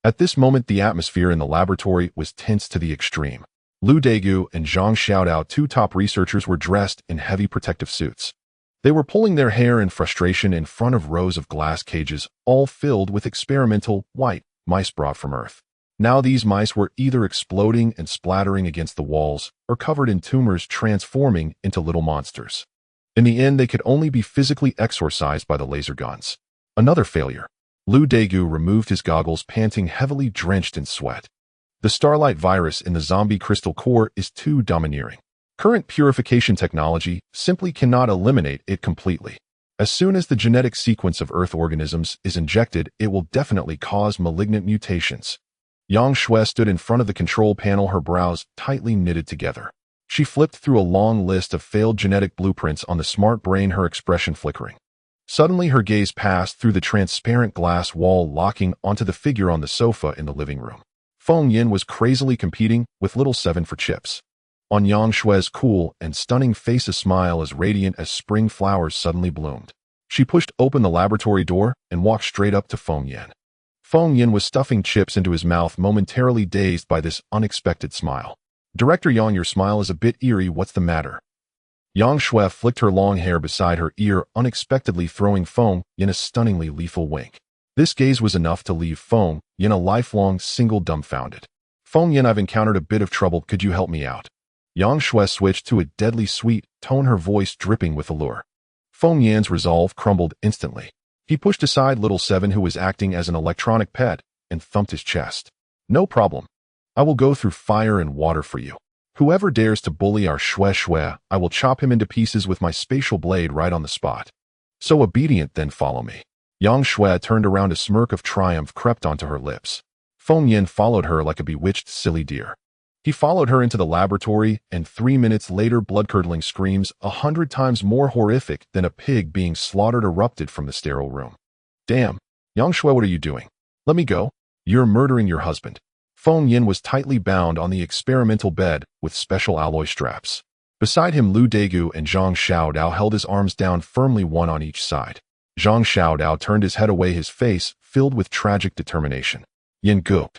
At this moment, the atmosphere in the laboratory was tense to the extreme. Lu Degu and Zhang Xiaodao, two top researchers, were dressed in heavy protective suits. They were pulling their hair in frustration in front of rows of glass cages, all filled with experimental, white, mice brought from Earth. Now these mice were either exploding and splattering against the walls, or covered in tumors transforming into little monsters. In the end, they could only be physically exorcised by the laser guns. Another failure. Lu Degu removed his goggles, panting heavily, drenched in sweat. The Starlight virus in the zombie crystal core is too domineering. Current purification technology simply cannot eliminate it completely. As soon as the genetic sequence of Earth organisms is injected, it will definitely cause malignant mutations. Yang Shui stood in front of the control panel, her brows tightly knitted together. She flipped through a long list of failed genetic blueprints on the smart brain, her expression flickering. Suddenly, her gaze passed through the transparent glass wall, locking onto the figure on the sofa in the living room. Feng Yin was crazily competing with Little Seven for chips. On Yang Shue's cool and stunning face a smile as radiant as spring flowers suddenly bloomed. She pushed open the laboratory door and walked straight up to Feng Yan. Feng Yan was stuffing chips into his mouth, momentarily dazed by this unexpected smile. "Director Yang, your smile is a bit eerie. What's the matter?" Yang Shui flicked her long hair beside her ear, unexpectedly throwing Feng Yan a stunningly lethal wink. This gaze was enough to leave Feng Yan a lifelong single dumbfounded. "Feng Yan, I've encountered a bit of trouble. Could you help me out?" Yang Shui switched to a deadly sweet tone, her voice dripping with allure. Feng Yan's resolve crumbled instantly. He pushed aside Little Seven, who was acting as an electronic pet, and thumped his chest. "No problem. I will go through fire and water for you. Whoever dares to bully our Shui, I will chop him into pieces with my spatial blade right on the spot. So obedient, then follow me." Yang Shui turned around, a smirk of triumph crept onto her lips. Feng Yan followed her like a bewitched silly deer. He followed her into the laboratory, and 3 minutes later blood-curdling screams, 100 times more horrific than a pig being slaughtered, erupted from the sterile room. "Damn! Yang Shui, what are you doing? Let me go. You're murdering your husband." Feng Yan was tightly bound on the experimental bed with special alloy straps. Beside him, Lu Degu and Zhang Xiaodao held his arms down firmly, one on each side. Zhang Xiaodao turned his head away, his face filled with tragic determination. "Yin Guk.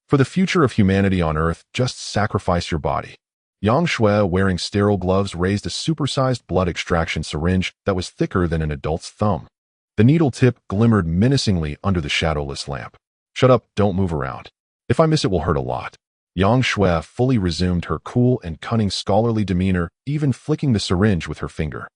For the future of humanity on Earth, just sacrifice your body." Yang Shui, wearing sterile gloves, raised a supersized blood extraction syringe that was thicker than an adult's thumb. The needle tip glimmered menacingly under the shadowless lamp. "Shut up, don't move around. If I miss it will hurt a lot." Yang Shui fully resumed her cool and cunning scholarly demeanor, even flicking the syringe with her finger.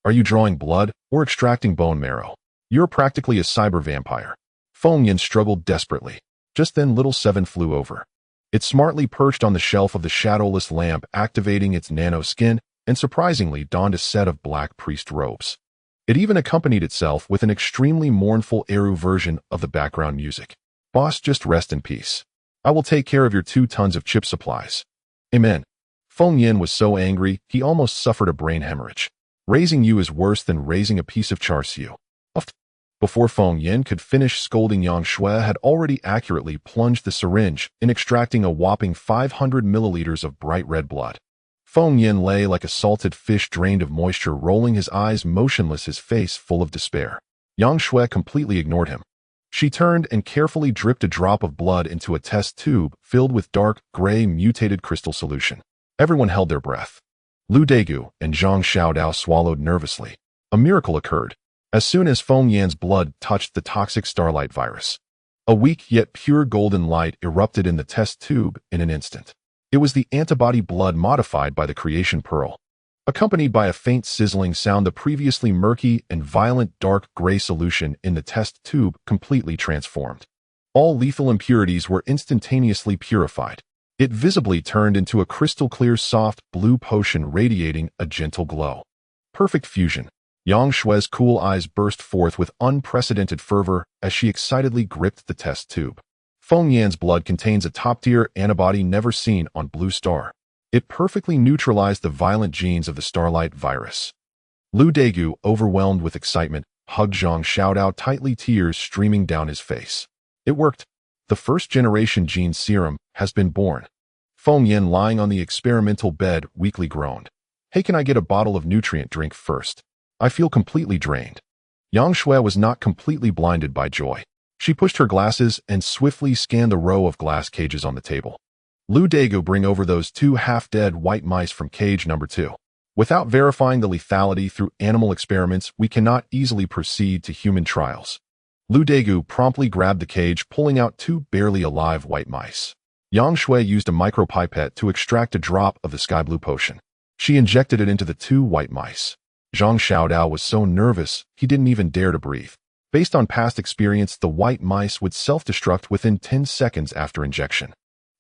"Are you drawing blood or extracting bone marrow? You're practically a cyber vampire." Feng Yan struggled desperately. Just then Little Seven flew over. It smartly perched on the shelf of the shadowless lamp, activating its nano skin, and surprisingly donned a set of black priest robes. It even accompanied itself with an extremely mournful Eru version of the background music. "Boss, just rest in peace. I will take care of your 2 tons of chip supplies." "Amen." Feng Yan was so angry, he almost suffered a brain hemorrhage. "Raising you is worse than raising a piece of char siu." Before Feng Yan could finish scolding, Yang Shui had already accurately plunged the syringe in, extracting a whopping 500 milliliters of bright red blood. Feng Yan lay like a salted fish drained of moisture, rolling his eyes motionless, his face full of despair. Yang Shui completely ignored him. She turned and carefully dripped a drop of blood into a test tube filled with dark, gray, mutated crystal solution. Everyone held their breath. Lu Degu and Zhang Xiaodao swallowed nervously. A miracle occurred. As soon as Feng Yan's blood touched the toxic starlight virus, a weak yet pure golden light erupted in the test tube in an instant. It was the antibody blood modified by the creation pearl. Accompanied by a faint sizzling sound, the previously murky and violent dark gray solution in the test tube completely transformed. All lethal impurities were instantaneously purified. It visibly turned into a crystal-clear, soft blue potion radiating a gentle glow. Perfect fusion. Yang Shui's cool eyes burst forth with unprecedented fervor as she excitedly gripped the test tube. Feng Yan's blood contains a top-tier antibody never seen on Blue Star. It perfectly neutralized the violent genes of the Starlight virus. Lu Degu, overwhelmed with excitement, hugged Zhang Xiaodao tightly, tears streaming down his face. "It worked. The first-generation gene serum has been born." Feng Yan, lying on the experimental bed, weakly groaned. "Hey, can I get a bottle of nutrient drink first? I feel completely drained." Yang Shui was not completely blinded by joy. She pushed her glasses and swiftly scanned the row of glass cages on the table. "Lu Degu, bring over those 2 half-dead white mice from cage number 2. Without verifying the lethality through animal experiments, we cannot easily proceed to human trials." Lu Degu promptly grabbed the cage, pulling out 2 barely alive white mice. Yang Shui used a micropipette to extract a drop of the sky blue potion. She injected it into the 2 white mice. Zhang Xiaodao was so nervous, he didn't even dare to breathe. Based on past experience, the white mice would self-destruct within 10 seconds after injection.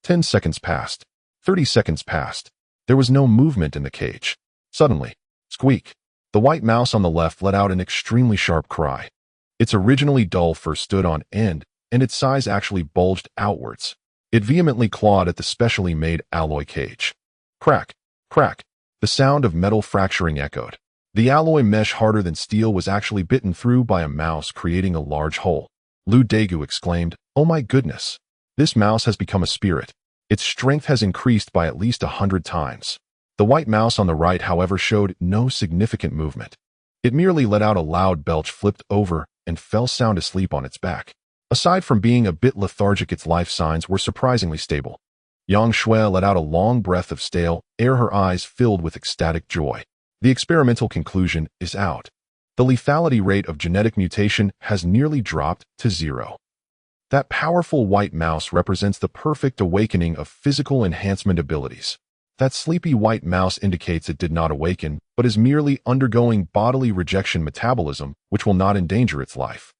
10 seconds passed. 30 seconds passed. There was no movement in the cage. Suddenly, squeak. The white mouse on the left let out an extremely sharp cry. Its originally dull fur stood on end, and its size actually bulged outwards. It vehemently clawed at the specially made alloy cage. Crack, crack. The sound of metal fracturing echoed. The alloy mesh, harder than steel, was actually bitten through by a mouse, creating a large hole. Lu Degu exclaimed, "Oh my goodness! This mouse has become a spirit. Its strength has increased by at least 100 times." The white mouse on the right, however, showed no significant movement. It merely let out a loud belch, flipped over, and fell sound asleep on its back. Aside from being a bit lethargic, its life signs were surprisingly stable. Yang Shui let out a long breath of stale air, her eyes filled with ecstatic joy. The experimental conclusion is out. The lethality rate of genetic mutation has nearly dropped to 0. That powerful white mouse represents the perfect awakening of physical enhancement abilities. That sleepy white mouse indicates it did not awaken, but is merely undergoing bodily rejection metabolism, which will not endanger its life.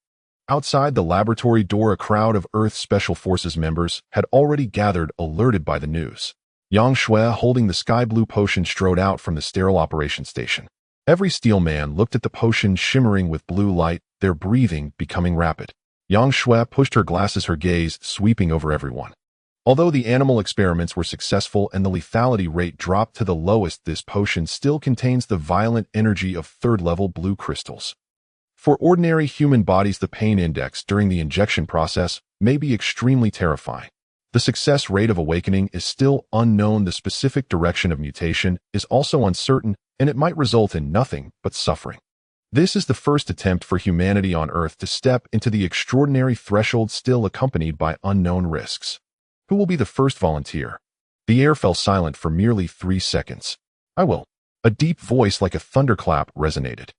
Outside the laboratory door, a crowd of Earth Special Forces members had already gathered, alerted by the news. Yang Shui, holding the sky blue potion, strode out from the sterile operation station. Every steel man looked at the potion shimmering with blue light, their breathing becoming rapid. Yang Shui pushed her glasses, her gaze sweeping over everyone. Although the animal experiments were successful and the lethality rate dropped to the lowest, this potion still contains the violent energy of third-level blue crystals. For ordinary human bodies, the pain index during the injection process may be extremely terrifying. The success rate of awakening is still unknown. The specific direction of mutation is also uncertain, and it might result in nothing but suffering. This is the first attempt for humanity on Earth to step into the extraordinary threshold, still accompanied by unknown risks. Who will be the first volunteer? The air fell silent for merely 3 seconds. I will. A deep voice like a thunderclap resonated.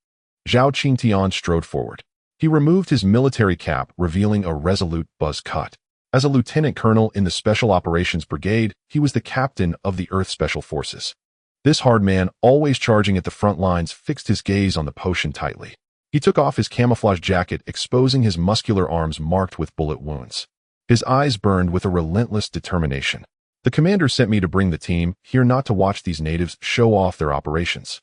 Zhao Qingtian strode forward. He removed his military cap, revealing a resolute buzz cut. As a lieutenant colonel in the Special Operations Brigade, he was the captain of the Earth Special Forces. This hard man, always charging at the front lines, fixed his gaze on the potion tightly. He took off his camouflage jacket, exposing his muscular arms marked with bullet wounds. His eyes burned with a relentless determination. The commander sent me to bring the team here, not to watch these natives show off their operations.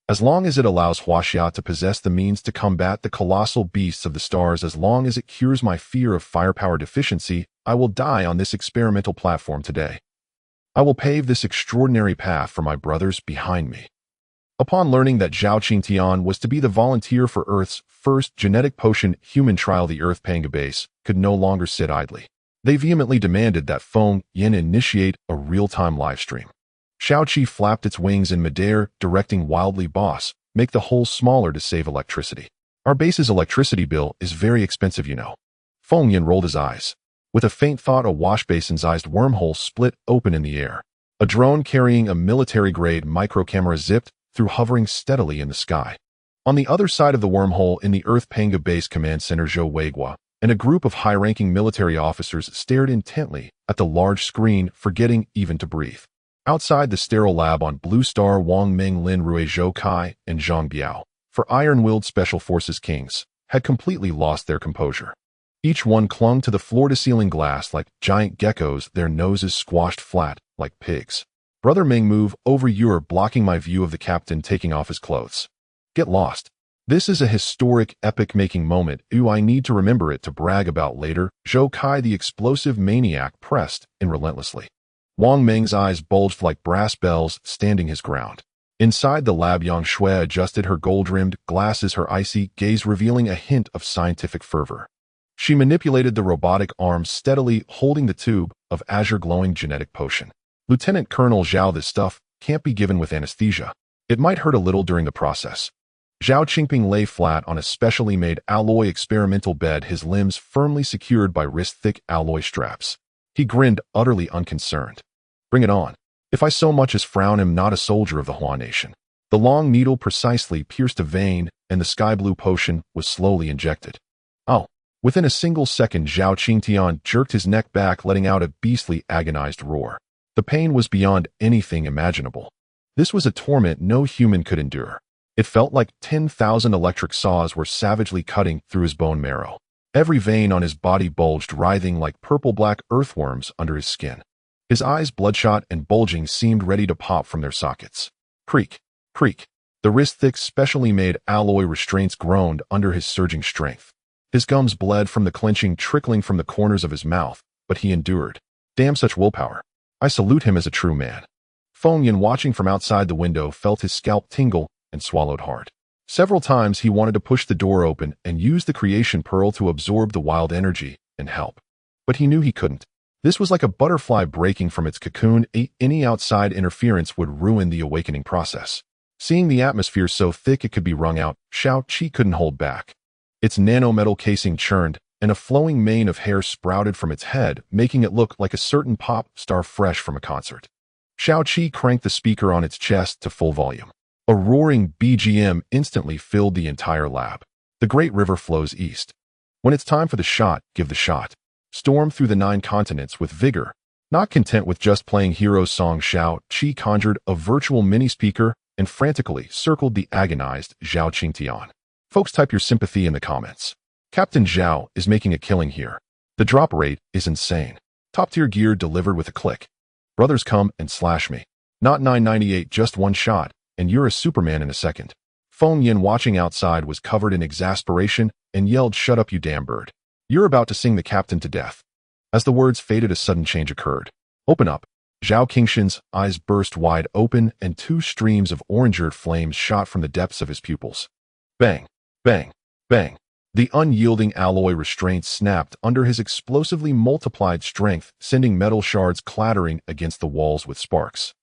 As long as it allows Huaxia to possess the means to combat the colossal beasts of the stars, as long as it cures my fear of firepower deficiency, I will die on this experimental platform today. I will pave this extraordinary path for my brothers behind me. Upon learning that Zhao Qingtian was to be the volunteer for Earth's first genetic potion human trial, the Earth Panga base could no longer sit idly. They vehemently demanded that Feng Yin initiate a real-time livestream. Shaoqi flapped its wings in midair, directing wildly, "Boss, make the hole smaller to save electricity. Our base's electricity bill is very expensive, you know." Feng Yin rolled his eyes. With a faint thought, a wash-basin-sized wormhole split open in the air. A drone carrying a military-grade microcamera zipped through, hovering steadily in the sky. On the other side of the wormhole, in the Earth Panga Base Command Center, Zhou Weiguo and a group of high-ranking military officers stared intently at the large screen, forgetting even to breathe. Outside the sterile lab on Blue Star, Wang Ming, Lin Rui, Zhou Kai, and Zhang Biao, for iron-willed Special Forces kings, had completely lost their composure. Each one clung to the floor-to-ceiling glass like giant geckos, their noses squashed flat like pigs. "Brother Ming, move over, you're blocking my view," of the captain taking off his clothes. "Get lost. This is a historic, epic-making moment. I need to remember it to brag about later." Zhou Kai, the explosive maniac, pressed in relentlessly. Wang Ming's eyes bulged like brass bells, standing his ground. Inside the lab, Yang Shui adjusted her gold-rimmed glasses, her icy gaze revealing a hint of scientific fervor. She manipulated the robotic arms, steadily holding the tube of azure-glowing genetic potion. "Lieutenant Colonel Zhao, this stuff can't be given with anesthesia. It might hurt a little during the process." Zhao Qingping lay flat on a specially made alloy experimental bed, his limbs firmly secured by wrist-thick alloy straps. He grinned, utterly unconcerned. "Bring it on. If I so much as frown, am not a soldier of the Hua nation." The long needle precisely pierced a vein, and the sky-blue potion was slowly injected. "Oh." Within a single second, Zhao Qingtian jerked his neck back, letting out a beastly, agonized roar. The pain was beyond anything imaginable. This was a torment no human could endure. It felt like 10,000 electric saws were savagely cutting through his bone marrow. Every vein on his body bulged, writhing like purple-black earthworms under his skin. His eyes, bloodshot and bulging, seemed ready to pop from their sockets. Creak, creak. The wrist-thick, specially made alloy restraints groaned under his surging strength. His gums bled from the clenching, trickling from the corners of his mouth, but he endured. Damn such willpower. I salute him as a true man. Feng Yin, watching from outside the window, felt his scalp tingle and swallowed hard. Several times he wanted to push the door open and use the creation pearl to absorb the wild energy and help. But he knew he couldn't. This was like a butterfly breaking from its cocoon. Any outside interference would ruin the awakening process. Seeing the atmosphere so thick it could be wrung out, Xiao Qi couldn't hold back. Its nanometal casing churned, and a flowing mane of hair sprouted from its head, making it look like a certain pop star fresh from a concert. Xiao Qi cranked the speaker on its chest to full volume. A roaring BGM instantly filled the entire lab. The great river flows east. When it's time for the shot, give the shot. Storm through the 9 continents with vigor. Not content with just playing hero song, Xiao Qi conjured a virtual mini-speaker and frantically circled the agonized Zhao Qingtian. Folks, type your sympathy in the comments. Captain Zhao is making a killing here. The drop rate is insane. Top-tier gear delivered with a click. Brothers, come and slash me. Not 998, just one shot, and you're a Superman in a second. Feng Yin, watching outside, was covered in exasperation and yelled, "Shut up, you damn bird. You're about to sing the captain to death." As the words faded, a sudden change occurred. "Open up." Zhao Qingshan's eyes burst wide open, and 2 streams of orange-eared flames shot from the depths of his pupils. Bang, bang, bang. The unyielding alloy restraints snapped under his explosively multiplied strength, sending metal shards clattering against the walls with sparks.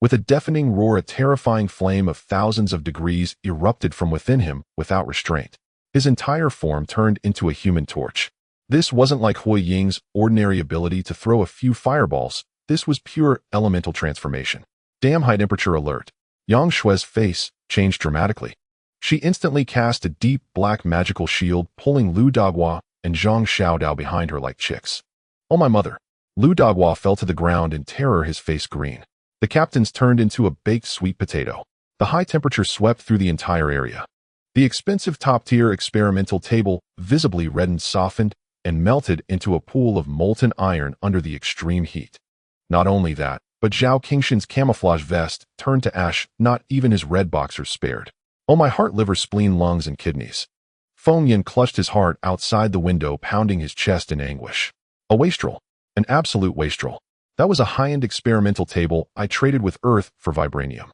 With a deafening roar, a terrifying flame of thousands of degrees erupted from within him without restraint. His entire form turned into a human torch. This wasn't like Hui Ying's ordinary ability to throw a few fireballs. This was pure elemental transformation. Damn, high temperature alert. Yang Shui's face changed dramatically. She instantly cast a deep black magical shield, pulling Lu Dagua and Zhang Xiaodao behind her like chicks. Oh my mother. Lu Dagua fell to the ground in terror, his face green. The captain's turned into a baked sweet potato. The high temperature swept through the entire area. The expensive top-tier experimental table visibly reddened, softened, and melted into a pool of molten iron under the extreme heat. Not only that, but Zhao Qingshan's camouflage vest turned to ash, not even his red boxers spared. Oh my heart, liver, spleen, lungs, and kidneys. Feng Yin clutched his heart outside the window, pounding his chest in anguish. A wastrel. An absolute wastrel. That was a high-end experimental table I traded with Earth for vibranium.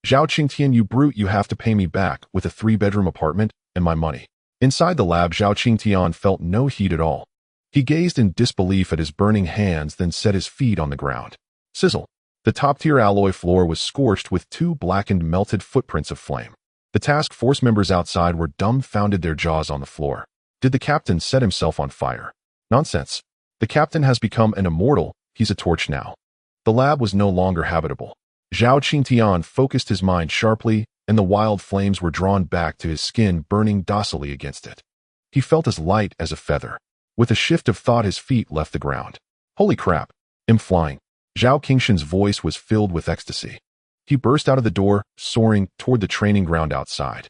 Zhao Qingtian, you brute, you have to pay me back with a 3-bedroom apartment and my money. Inside the lab, Zhao Qingtian felt no heat at all. He gazed in disbelief at his burning hands, then set his feet on the ground. Sizzle. The top-tier alloy floor was scorched with 2 blackened, melted footprints of flame. The task force members outside were dumbfounded, their jaws on the floor. Did the captain set himself on fire? Nonsense. The captain has become an immortal. He's a torch now. The lab was no longer habitable. Zhao Qingtian focused his mind sharply, and the wild flames were drawn back to his skin, burning docilely against it. He felt as light as a feather. With a shift of thought, his feet left the ground. Holy crap. I'm flying. Zhao Qingshan's voice was filled with ecstasy. He burst out of the door, soaring toward the training ground outside.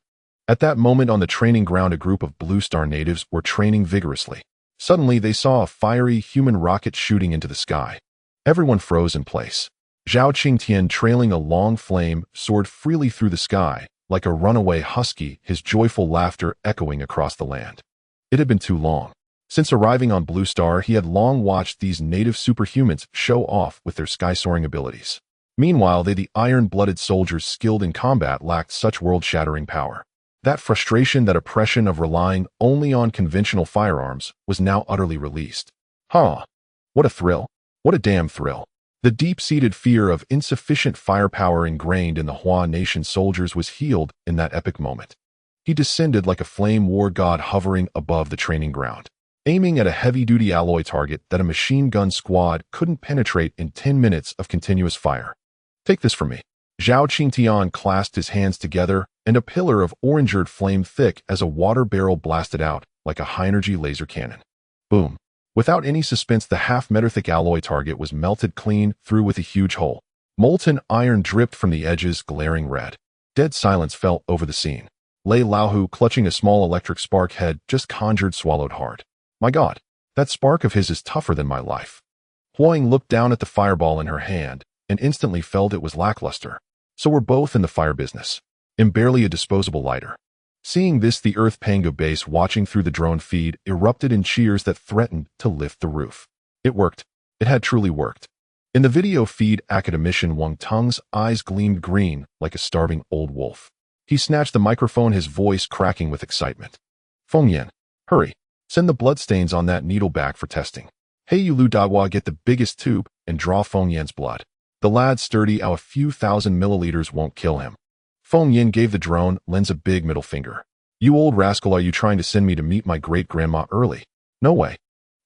At that moment, on the training ground, a group of Blue Star natives were training vigorously. Suddenly, they saw a fiery human rocket shooting into the sky. Everyone froze in place. Zhao Qingtian, trailing a long flame, soared freely through the sky, like a runaway husky, his joyful laughter echoing across the land. It had been too long. Since arriving on Blue Star, he had long watched these native superhumans show off with their sky-soaring abilities. Meanwhile, the iron-blooded soldiers skilled in combat lacked such world-shattering power. That frustration, that oppression of relying only on conventional firearms, was now utterly released. What a thrill. What a damn thrill. The deep-seated fear of insufficient firepower ingrained in the Hua Nation soldiers was healed in that epic moment. He descended like a flame war god, hovering above the training ground, aiming at a heavy-duty alloy target that a machine gun squad couldn't penetrate in 10 minutes of continuous fire. Take this from me. Zhao Qingtian clasped his hands together, and a pillar of orange-eared flame thick as a water barrel blasted out like a high-energy laser cannon. Boom. Without any suspense, the half-meter-thick alloy target was melted clean through with a huge hole. Molten iron dripped from the edges, glaring red. Dead silence fell over the scene. Lei Laohu, clutching a small electric spark head just conjured, swallowed hard. My God, that spark of his is tougher than my life. Huang looked down at the fireball in her hand and instantly felt it was lackluster. So we're both in the fire business. I'm barely a disposable lighter. Seeing this, the Earth Pango base, watching through the drone feed, erupted in cheers that threatened to lift the roof. It worked. It had truly worked. In the video feed, academician Wang Tung's eyes gleamed green like a starving old wolf. He snatched the microphone, his voice cracking with excitement. Feng Yan, hurry. Send the bloodstains on that needle back for testing. Hey you Lu Dagua, get the biggest tube and draw Feng Yan's blood. The lad's sturdy, a few thousand milliliters won't kill him. Feng Yan gave the drone lens a big middle finger. You old rascal, are you trying to send me to meet my great-grandma early? No way.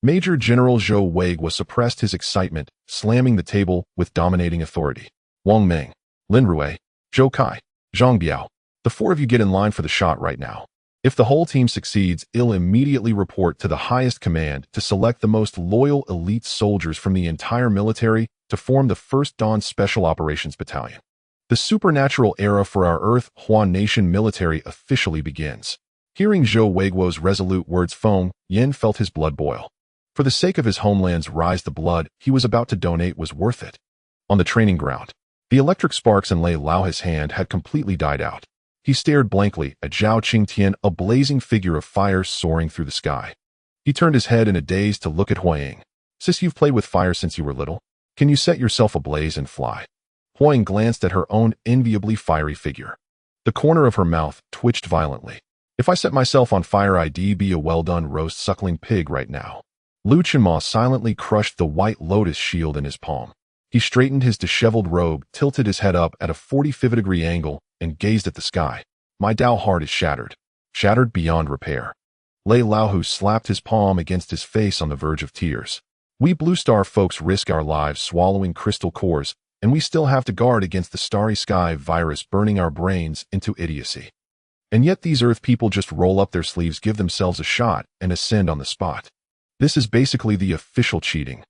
Major General Zhou Weiguo suppressed his excitement, slamming the table with dominating authority. Wang Meng, Lin Rui, Zhou Kai, Zhang Biao. The four of you get in line for the shot right now. If the whole team succeeds, it'll immediately report to the highest command to select the most loyal elite soldiers from the entire military to form the 1st Dawn Special Operations Battalion. The supernatural era for our Earth Huan Nation military officially begins. Hearing Zhou Weiguo's resolute words, Feng Yan felt his blood boil. For the sake of his homeland's rise, the blood he was about to donate was worth it. On the training ground, the electric sparks in Lei Lao's hand had completely died out. He stared blankly at Zhao Qingtian, a blazing figure of fire soaring through the sky. He turned his head in a daze to look at Huaying. Sis, you've played with fire since you were little. Can you set yourself ablaze and fly? Huaying glanced at her own enviably fiery figure. The corner of her mouth twitched violently. If I set myself on fire, I'd be a well-done roast suckling pig right now. Lu Chenma silently crushed the white lotus shield in his palm. He straightened his disheveled robe, tilted his head up at a 45-degree angle, and gazed at the sky. My Dao heart is shattered. Shattered beyond repair. Lei Laohu slapped his palm against his face on the verge of tears. We Blue Star folks risk our lives swallowing crystal cores, and we still have to guard against the starry sky virus burning our brains into idiocy. And yet these Earth people just roll up their sleeves, give themselves a shot, and ascend on the spot. This is basically the official cheating.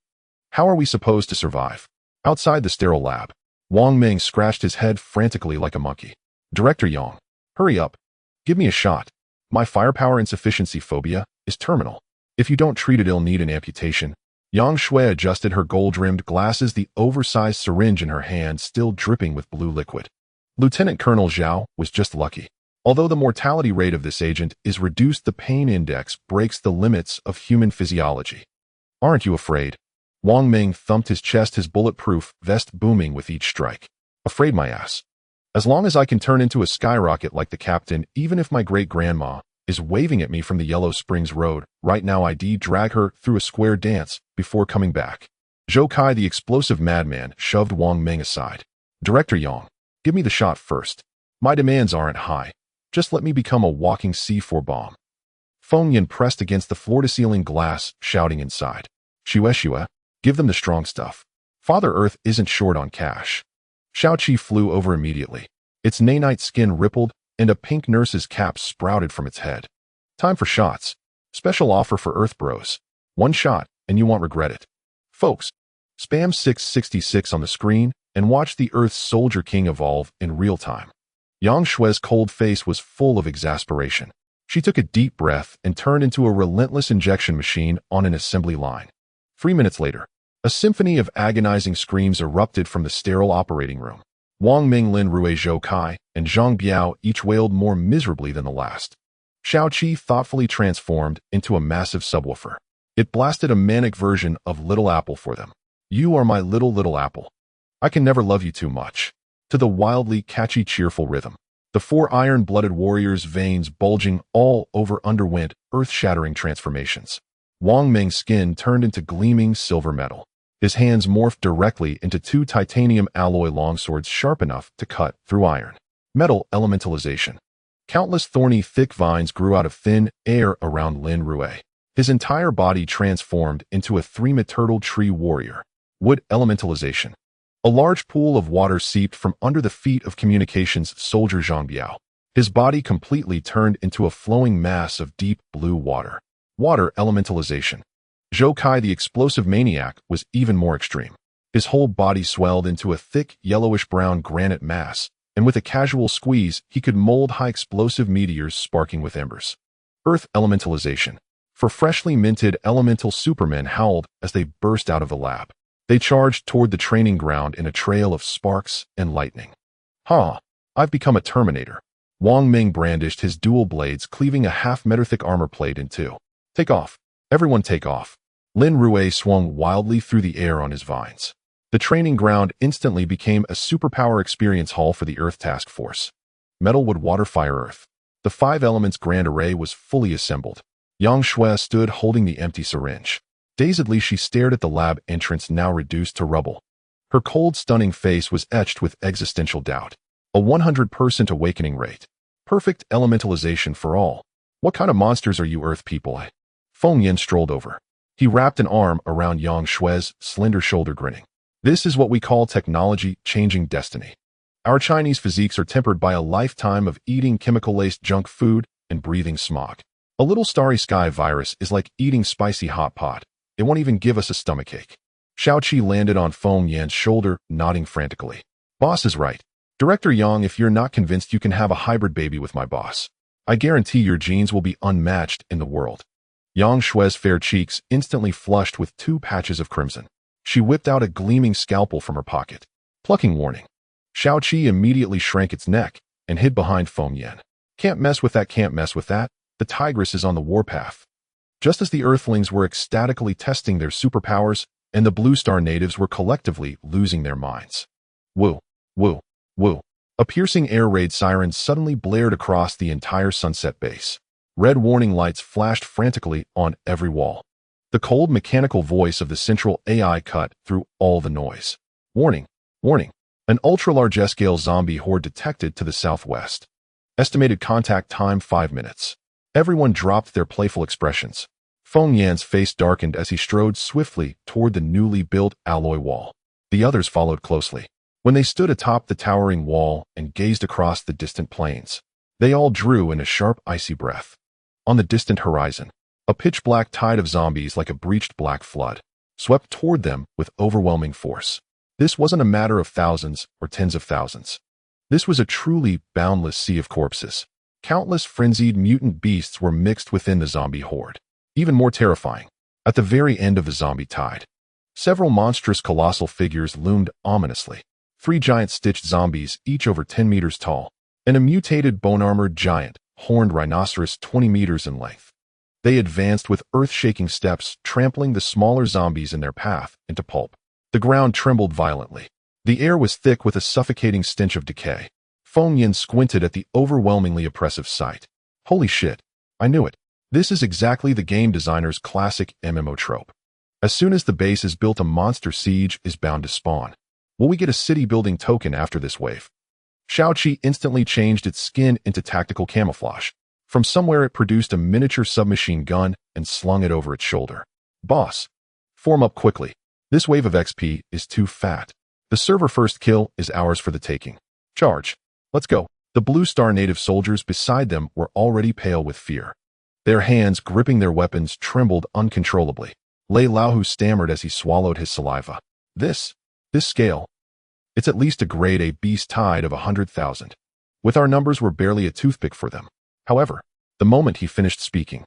How are we supposed to survive? Outside the sterile lab, Wang Meng scratched his head frantically like a monkey. Director Yang, hurry up. Give me a shot. My firepower insufficiency phobia is terminal. If you don't treat it, it'll need an amputation. Yang Shui adjusted her gold-rimmed glasses, the oversized syringe in her hand still dripping with blue liquid. Lieutenant Colonel Zhao was just lucky. Although the mortality rate of this agent is reduced, the pain index breaks the limits of human physiology. Aren't you afraid? Wang Meng thumped his chest, his bulletproof vest booming with each strike. Afraid my ass. As long as I can turn into a skyrocket like the captain, even if my great-grandma is waving at me from the Yellow Springs Road, right now I'd drag her through a square dance before coming back. Zhou Kai, the explosive madman, shoved Wang Meng aside. Director Yang, give me the shot first. My demands aren't high. Just let me become a walking C4 bomb. Feng Yan pressed against the floor-to-ceiling glass, shouting inside. Shue, give them the strong stuff. Father Earth isn't short on cash. Shao-Chi flew over immediately. Its nanite skin rippled, and a pink nurse's cap sprouted from its head. Time for shots. Special offer for Earth Bros. One shot, and you won't regret it. Folks, spam 666 on the screen and watch the Earth's Soldier King evolve in real time. Yang Shui's cold face was full of exasperation. She took a deep breath and turned into a relentless injection machine on an assembly line. 3 minutes later, a symphony of agonizing screams erupted from the sterile operating room. Wang Meng, Lin Rui, Zhou Kai, and Zhang Biao each wailed more miserably than the last. Shao-Chi thoughtfully transformed into a massive subwoofer. It blasted a manic version of Little Apple for them. You are my little apple. I can never love you too much. To the wildly catchy, cheerful rhythm, the four iron-blooded warriors' veins bulging all over underwent earth-shattering transformations. Wang Meng's skin turned into gleaming silver metal. His hands morphed directly into two titanium alloy longswords sharp enough to cut through iron. Metal elementalization. Countless thorny, thick vines grew out of thin air around Lin Rui. His entire body transformed into a three-turtle tree warrior. Wood elementalization. A large pool of water seeped from under the feet of communications soldier Zhang Biao. His body completely turned into a flowing mass of deep blue water. Water elementalization. Zhou Kai, the explosive maniac, was even more extreme. His whole body swelled into a thick, yellowish-brown granite mass, and with a casual squeeze, he could mold high-explosive meteors sparking with embers. Earth elementalization. For freshly minted elemental supermen howled as they burst out of the lab. They charged toward the training ground in a trail of sparks and lightning. I've become a Terminator. Wang Meng brandished his dual blades, cleaving a half-meter-thick armor plate in two. Take off. Everyone take off. Lin Rui swung wildly through the air on his vines. The training ground instantly became a superpower experience hall for the Earth Task Force. Metal, wood, water, fire, earth. The 5 elements grand array was fully assembled. Yang Shui stood holding the empty syringe. Dazedly, she stared at the lab entrance, now reduced to rubble. Her cold, stunning face was etched with existential doubt. A 100% awakening rate. Perfect elementalization for all. What kind of monsters are you Earth people? Feng Yin strolled over. He wrapped an arm around Yang Shui's slender shoulder, grinning. This is what we call technology changing destiny. Our Chinese physiques are tempered by a lifetime of eating chemical-laced junk food and breathing smog. A little starry sky virus is like eating spicy hot pot. It won't even give us a stomachache. Xiaoqi landed on Feng Yan's shoulder, nodding frantically. Boss is right. Director Yang, if you're not convinced you can have a hybrid baby with my boss, I guarantee your genes will be unmatched in the world. Yang Shui's fair cheeks instantly flushed with 2 patches of crimson. She whipped out a gleaming scalpel from her pocket. Plucking warning. Xiaoqi immediately shrank its neck and hid behind Feng Yan. Can't mess with that, can't mess with that. The tigress is on the warpath. Just as the Earthlings were ecstatically testing their superpowers, and the Blue Star natives were collectively losing their minds. Woo, woo, woo. A piercing air raid siren suddenly blared across the entire Sunset base. Red warning lights flashed frantically on every wall. The cold mechanical voice of the central AI cut through all the noise. Warning, warning. An ultra-large-scale zombie horde detected to the southwest. Estimated contact time 5 minutes. Everyone dropped their playful expressions. Feng Yan's face darkened as he strode swiftly toward the newly built alloy wall. The others followed closely. When they stood atop the towering wall and gazed across the distant plains, they all drew in a sharp, icy breath. On the distant horizon, a pitch-black tide of zombies, like a breached black flood, swept toward them with overwhelming force. This wasn't a matter of thousands or tens of thousands. This was a truly boundless sea of corpses. Countless frenzied mutant beasts were mixed within the zombie horde. Even more terrifying, at the very end of the zombie tide, several monstrous colossal figures loomed ominously. 3 giant stitched zombies, each over 10 meters tall, and a mutated bone-armored giant, horned rhinoceros 20 meters in length. They advanced with earth-shaking steps, trampling the smaller zombies in their path into pulp. The ground trembled violently. The air was thick with a suffocating stench of decay. Feng Yin squinted at the overwhelmingly oppressive sight. Holy shit, I knew it. This is exactly the game designer's classic MMO trope. As soon as the base is built, a monster siege is bound to spawn. Will we get a city-building token after this wave? Xiaoqi instantly changed its skin into tactical camouflage. From somewhere it produced a miniature submachine gun and slung it over its shoulder. Boss, form up quickly. This wave of XP is too fat. The server first kill is ours for the taking. Charge. Let's go. The Blue Star native soldiers beside them were already pale with fear. Their hands, gripping their weapons, trembled uncontrollably. Lei Laohu stammered as he swallowed his saliva. This scale. It's at least a grade A beast tide of 100,000. With our numbers, we're barely a toothpick for them. However, the moment he finished speaking,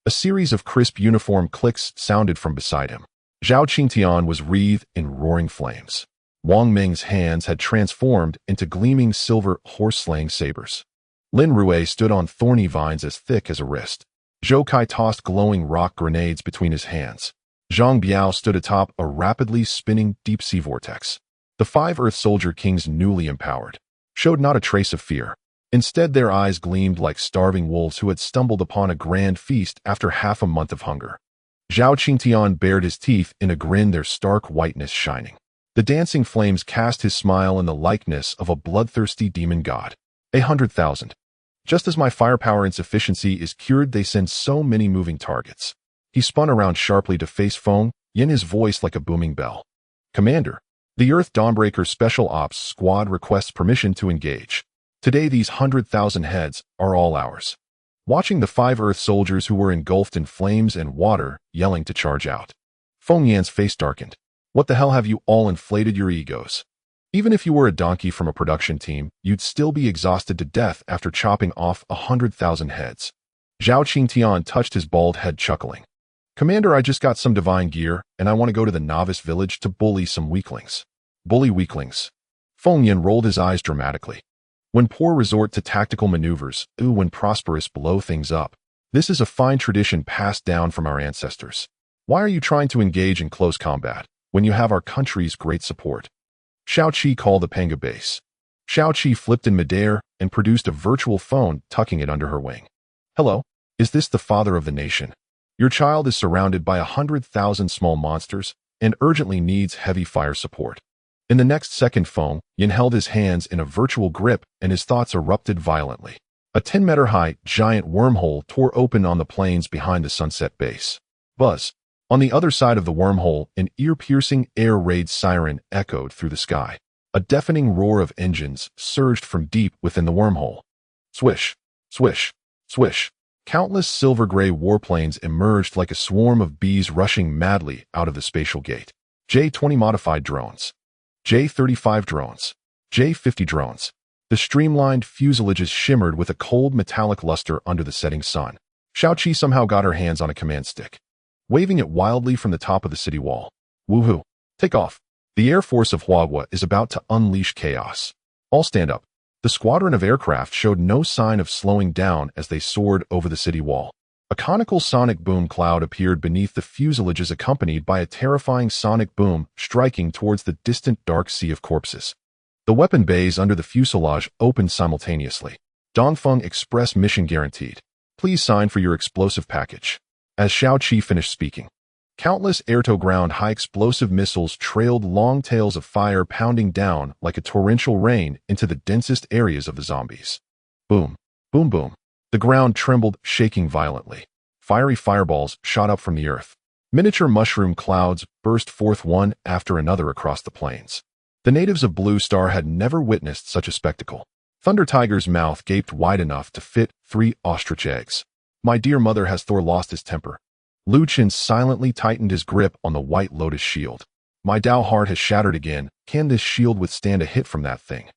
a series of crisp uniform clicks sounded from beside him. Zhao Qingtian was wreathed in roaring flames. Wang Ming's hands had transformed into gleaming silver horse-slaying sabers. Lin Rue stood on thorny vines as thick as a wrist. Zhou Kai tossed glowing rock grenades between his hands. Zhang Biao stood atop a rapidly spinning deep-sea vortex. The 5 Earth Soldier Kings, newly empowered, showed not a trace of fear. Instead, their eyes gleamed like starving wolves who had stumbled upon a grand feast after half a month of hunger. Zhao Qingtian bared his teeth in a grin, their stark whiteness shining. The dancing flames cast his smile in the likeness of a bloodthirsty demon god. 100,000. Just as my firepower insufficiency is cured, they send so many moving targets. He spun around sharply to face Feng Yin, his voice like a booming bell. Commander, the Earth Dawnbreaker Special Ops Squad requests permission to engage. Today these 100,000 heads are all ours. Watching the 5 Earth soldiers, who were engulfed in flames and water, yelling to charge out. Feng Yan's face darkened. What the hell have you all inflated your egos? Even if you were a donkey from a production team, you'd still be exhausted to death after chopping off 100,000 heads. Zhao Qingtian touched his bald head, chuckling. Commander, I just got some divine gear, and I want to go to the novice village to bully some weaklings. Bully weaklings. Feng Yin rolled his eyes dramatically. When poor resort to tactical maneuvers, when prosperous blow things up. This is a fine tradition passed down from our ancestors. Why are you trying to engage in close combat when you have our country's great support? Xiaoqi called the Panga base. Xiaoqi flipped in midair and produced a virtual phone, tucking it under her wing. Hello, is this the father of the nation? Your child is surrounded by 100,000 small monsters and urgently needs heavy fire support. In the next second, Feng Yin held his hands in a virtual grip and his thoughts erupted violently. A 10-meter-high, giant wormhole tore open on the plains behind the sunset base. Buzz. On the other side of the wormhole, an ear-piercing air raid siren echoed through the sky. A deafening roar of engines surged from deep within the wormhole. Swish, swish, swish. Countless silver-gray warplanes emerged like a swarm of bees rushing madly out of the spatial gate. J-20 modified drones. J-35 drones. J-50 drones. The streamlined fuselages shimmered with a cold metallic luster under the setting sun. Xiaoqi somehow got her hands on a command stick, waving it wildly from the top of the city wall. Woohoo! Take off! The Air Force of Huagua is about to unleash chaos. All stand up. The squadron of aircraft showed no sign of slowing down as they soared over the city wall. A conical sonic boom cloud appeared beneath the fuselages, accompanied by a terrifying sonic boom striking towards the distant dark sea of corpses. The weapon bays under the fuselage opened simultaneously. Dongfeng Express mission guaranteed. Please sign for your explosive package. As Xiaoqi finished speaking, countless air-to-ground high-explosive missiles trailed long tails of fire, pounding down like a torrential rain into the densest areas of the zombies. Boom, boom, boom. The ground trembled, shaking violently. Fiery fireballs shot up from the earth. Miniature mushroom clouds burst forth one after another across the plains. The natives of Blue Star had never witnessed such a spectacle. Thunder Tiger's mouth gaped wide enough to fit 3 ostrich eggs. My dear mother, has Thor lost his temper? Lu Chen silently tightened his grip on the White Lotus shield. My Dao heart has shattered again. Can this shield withstand a hit from that thing?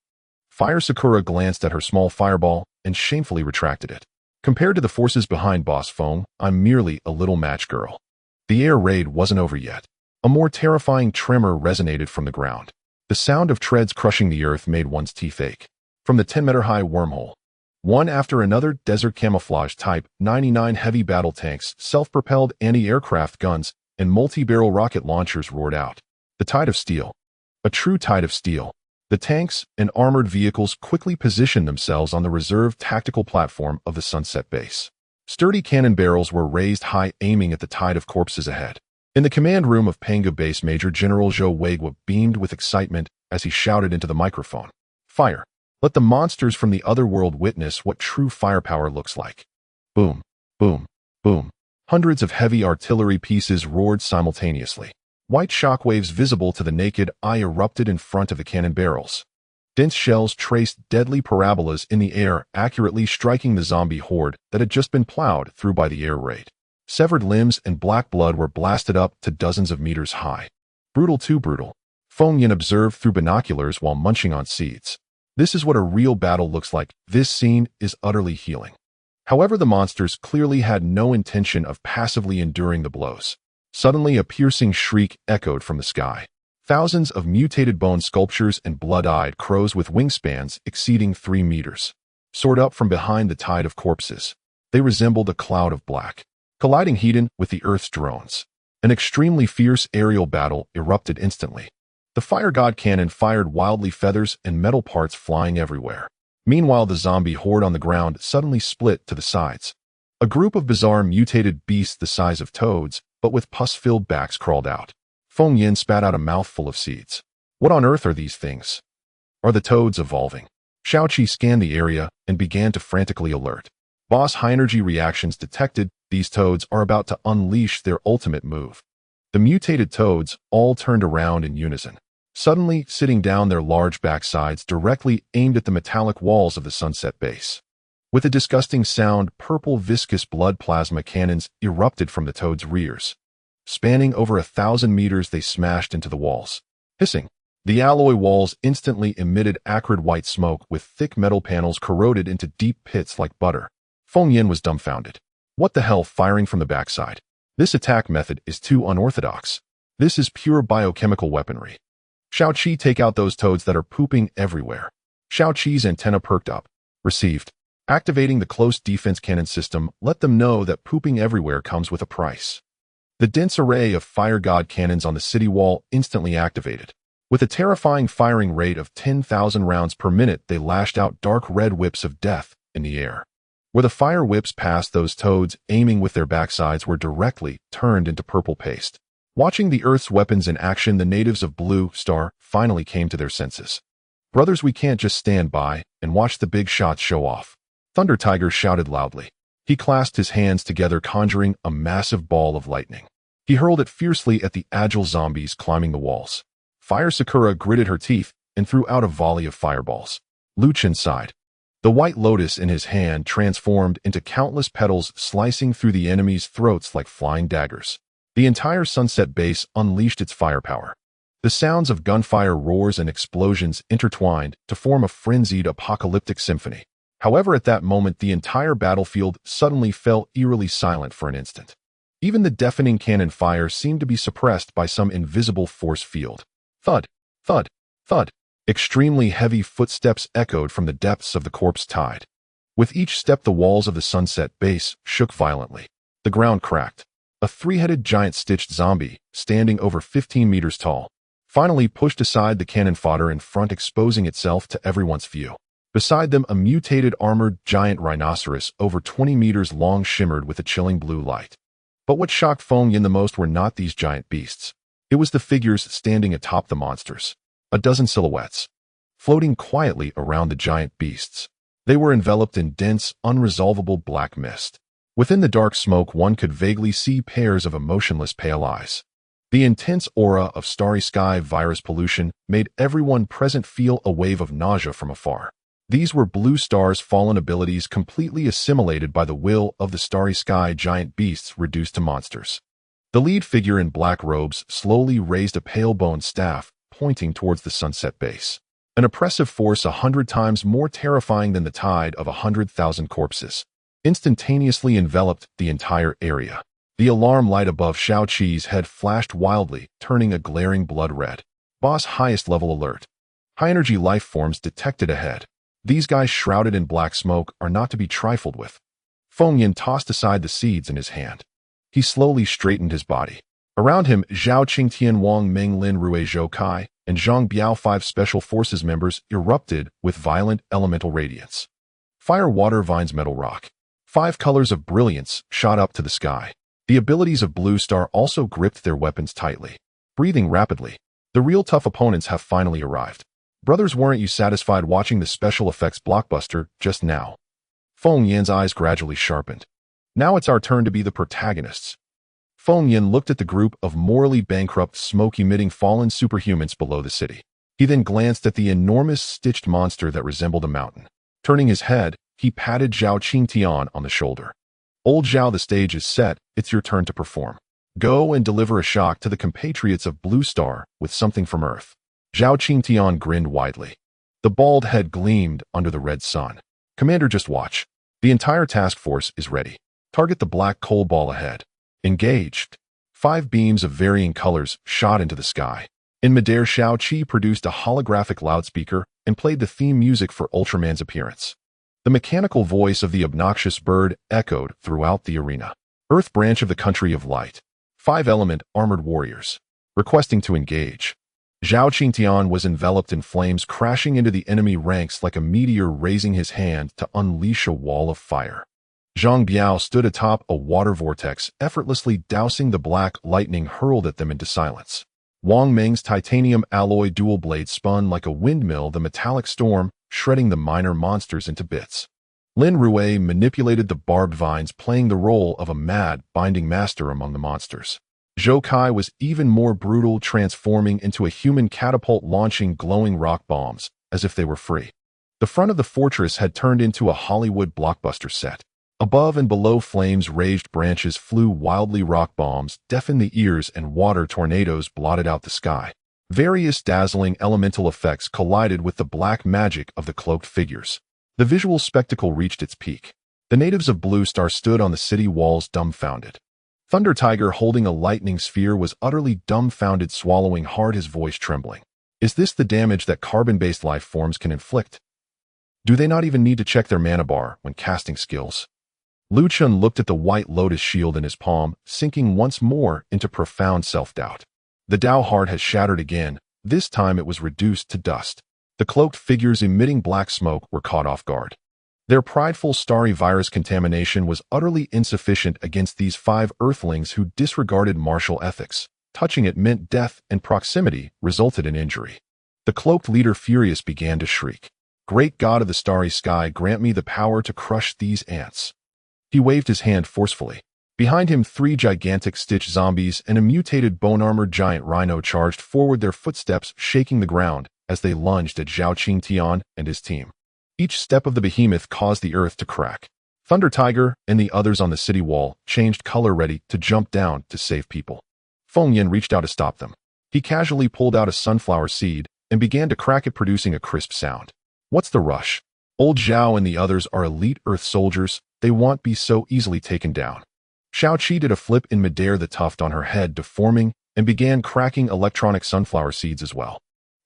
Fire Sakura glanced at her small fireball and shamefully retracted it. Compared to the forces behind Boss Feng, I'm merely a little match girl. The air raid wasn't over yet. A more terrifying tremor resonated from the ground. The sound of treads crushing the earth made one's teeth ache. From the 10-meter-high wormhole, one after another desert camouflage Type 99 heavy battle tanks, self-propelled anti-aircraft guns, and multi-barrel rocket launchers roared out. The tide of steel. A true tide of steel. The tanks and armored vehicles quickly positioned themselves on the reserved tactical platform of the Sunset Base. Sturdy cannon barrels were raised high, aiming at the tide of corpses ahead. In the command room of Panga Base, Major General Zhou Weigua beamed with excitement as he shouted into the microphone. Fire! Let the monsters from the other world witness what true firepower looks like. Boom, boom, boom. Hundreds of heavy artillery pieces roared simultaneously. White shockwaves visible to the naked eye erupted in front of the cannon barrels. Dense shells traced deadly parabolas in the air, accurately striking the zombie horde that had just been plowed through by the air raid. Severed limbs and black blood were blasted up to dozens of meters high. Brutal, too brutal. Feng Yin observed through binoculars while munching on seeds. This is what a real battle looks like. This scene is utterly healing. However, the monsters clearly had no intention of passively enduring the blows. Suddenly, a piercing shriek echoed from the sky. Thousands of mutated bone sculptures and blood-eyed crows with wingspans exceeding 3 meters soared up from behind the tide of corpses. They resembled a cloud of black, colliding head-on with the Earth's drones. An extremely fierce aerial battle erupted instantly. The fire god cannon fired wildly, feathers and metal parts flying everywhere. Meanwhile, the zombie horde on the ground suddenly split to the sides. A group of bizarre mutated beasts the size of toads, but with pus-filled backs, crawled out. Feng Yin spat out a mouthful of seeds. What on earth are these things? Are the toads evolving? Xiaoqi scanned the area and began to frantically alert. Boss high-energy reactions detected. These toads are about to unleash their ultimate move. The mutated toads all turned around in unison, suddenly sitting down, their large backsides directly aimed at the metallic walls of the Sunset Base. With a disgusting sound, purple viscous blood plasma cannons erupted from the toads' rears. Spanning over 1,000 meters, they smashed into the walls. Hissing, the alloy walls instantly emitted acrid white smoke, with thick metal panels corroded into deep pits like butter. Feng Yin was dumbfounded. What the hell, firing from the backside? This attack method is too unorthodox. This is pure biochemical weaponry. Xiaoqi, take out those toads that are pooping everywhere. Xiaoqi's antenna perked up. Received. Activating the close defense cannon system, let them know that pooping everywhere comes with a price. The dense array of fire god cannons on the city wall instantly activated. With a terrifying firing rate of 10,000 rounds per minute, they lashed out dark red whips of death in the air. Where the fire whips past, those toads, aiming with their backsides, were directly turned into purple paste. Watching the Earth's weapons in action, the natives of Blue Star finally came to their senses. "Brothers, we can't just stand by and watch the big shots show off." Thunder Tiger shouted loudly. He clasped his hands together, conjuring a massive ball of lightning. He hurled it fiercely at the agile zombies climbing the walls. Fire Sakura gritted her teeth and threw out a volley of fireballs. Luchin sighed. The white lotus in his hand transformed into countless petals, slicing through the enemy's throats like flying daggers. The entire Sunset Base unleashed its firepower. The sounds of gunfire, roars, and explosions intertwined to form a frenzied apocalyptic symphony. However, at that moment, the entire battlefield suddenly fell eerily silent for an instant. Even the deafening cannon fire seemed to be suppressed by some invisible force field. Thud, thud, thud. Extremely heavy footsteps echoed from the depths of the corpse tide. With each step, the walls of the Sunset Base shook violently. The ground cracked. A three-headed giant stitched zombie, standing over 15 meters tall, finally pushed aside the cannon fodder in front, exposing itself to everyone's view. Beside them, a mutated armored giant rhinoceros over 20 meters long shimmered with a chilling blue light. But what shocked Feng Yin the most were not these giant beasts. It was the figures standing atop the monsters. A dozen silhouettes, floating quietly around the giant beasts. They were enveloped in dense, unresolvable black mist. Within the dark smoke, one could vaguely see pairs of emotionless pale eyes. The intense aura of starry sky virus pollution made everyone present feel a wave of nausea from afar. These were Blue Star's fallen abilities, completely assimilated by the will of the starry sky giant beasts reduced to monsters. The lead figure in black robes slowly raised a pale bone staff, pointing towards the Sunset Base. An oppressive force 100 times more terrifying than the tide of 100,000 corpses instantaneously enveloped the entire area. The alarm light above Shao Qi's head flashed wildly, turning a glaring blood red. Boss, highest level alert. High-energy life forms detected ahead. These guys shrouded in black smoke are not to be trifled with. Feng Yin tossed aside the seeds in his hand. He slowly straightened his body. Around him, Zhao Qingtian, Wang Meng, Lin Rui, Zhou Kai, and Zhang Biao, 5 Special Forces members, erupted with violent elemental radiance. Fire, water, vines, metal, rock. 5 colors of brilliance shot up to the sky. The abilities of Blue Star also gripped their weapons tightly. Breathing rapidly, the real tough opponents have finally arrived. Brothers, weren't you satisfied watching the special effects blockbuster just now? Feng Yin's eyes gradually sharpened. Now it's our turn to be the protagonists. Feng Yin looked at the group of morally bankrupt, smoke-emitting fallen superhumans below the city. He then glanced at the enormous stitched monster that resembled a mountain. Turning his head, he patted Zhao Qingtian on the shoulder. "Old Zhao, the stage is set. It's your turn to perform. Go and deliver a shock to the compatriots of Blue Star with something from Earth." Zhao Qingtian grinned widely. The bald head gleamed under the red sun. "Commander, just watch. The entire task force is ready. Target the black coal ball ahead. Engaged." 5 beams of varying colors shot into the sky. In midair, Shao Qi produced a holographic loudspeaker and played the theme music for Ultraman's appearance. The mechanical voice of the obnoxious bird echoed throughout the arena. "Earth branch of the country of light. 5-element armored warriors. Requesting to engage." Zhao Qingtian was enveloped in flames, crashing into the enemy ranks like a meteor, raising his hand to unleash a wall of fire. Zhang Biao stood atop a water vortex, effortlessly dousing the black lightning hurled at them into silence. Wang Meng's titanium alloy dual blade spun like a windmill, the metallic storm shredding the minor monsters into bits. Lin Rui manipulated the barbed vines, playing the role of a mad, binding master among the monsters. Zhou Kai was even more brutal, transforming into a human catapult, launching glowing rock bombs as if they were free. The front of the fortress had turned into a Hollywood blockbuster set. Above and below, flames raged, branches flew wildly, rock bombs deafened the ears, and water tornadoes blotted out the sky. Various dazzling elemental effects collided with the black magic of the cloaked figures. The visual spectacle reached its peak. The natives of Blue Star stood on the city walls, dumbfounded. Thunder Tiger, holding a lightning sphere, was utterly dumbfounded, swallowing hard, his voice trembling. Is this the damage that carbon-based life forms can inflict? Do they not even need to check their mana bar when casting skills? Lu Chun looked at the white lotus shield in his palm, sinking once more into profound self-doubt. The Dao heart has shattered again. This time it was reduced to dust. The cloaked figures emitting black smoke were caught off guard. Their prideful starry virus contamination was utterly insufficient against these 5 Earthlings who disregarded martial ethics. Touching it meant death, and proximity resulted in injury. The cloaked leader, furious, began to shriek, "Great God of the starry sky, grant me the power to crush these ants." He waved his hand forcefully. Behind him, 3 gigantic stitch zombies and a mutated bone-armored giant rhino charged forward, their footsteps shaking the ground as they lunged at Zhao Qingtian and his team. Each step of the behemoth caused the earth to crack. Thunder Tiger and the others on the city wall changed color, ready to jump down to save people. Feng Yin reached out to stop them. He casually pulled out a sunflower seed and began to crack it, producing a crisp sound. What's the rush? Old Zhao and the others are elite Earth soldiers. They won't be so easily taken down. Xiaoqi did a flip in midair, the tuft on her head deforming, and began cracking electronic sunflower seeds as well.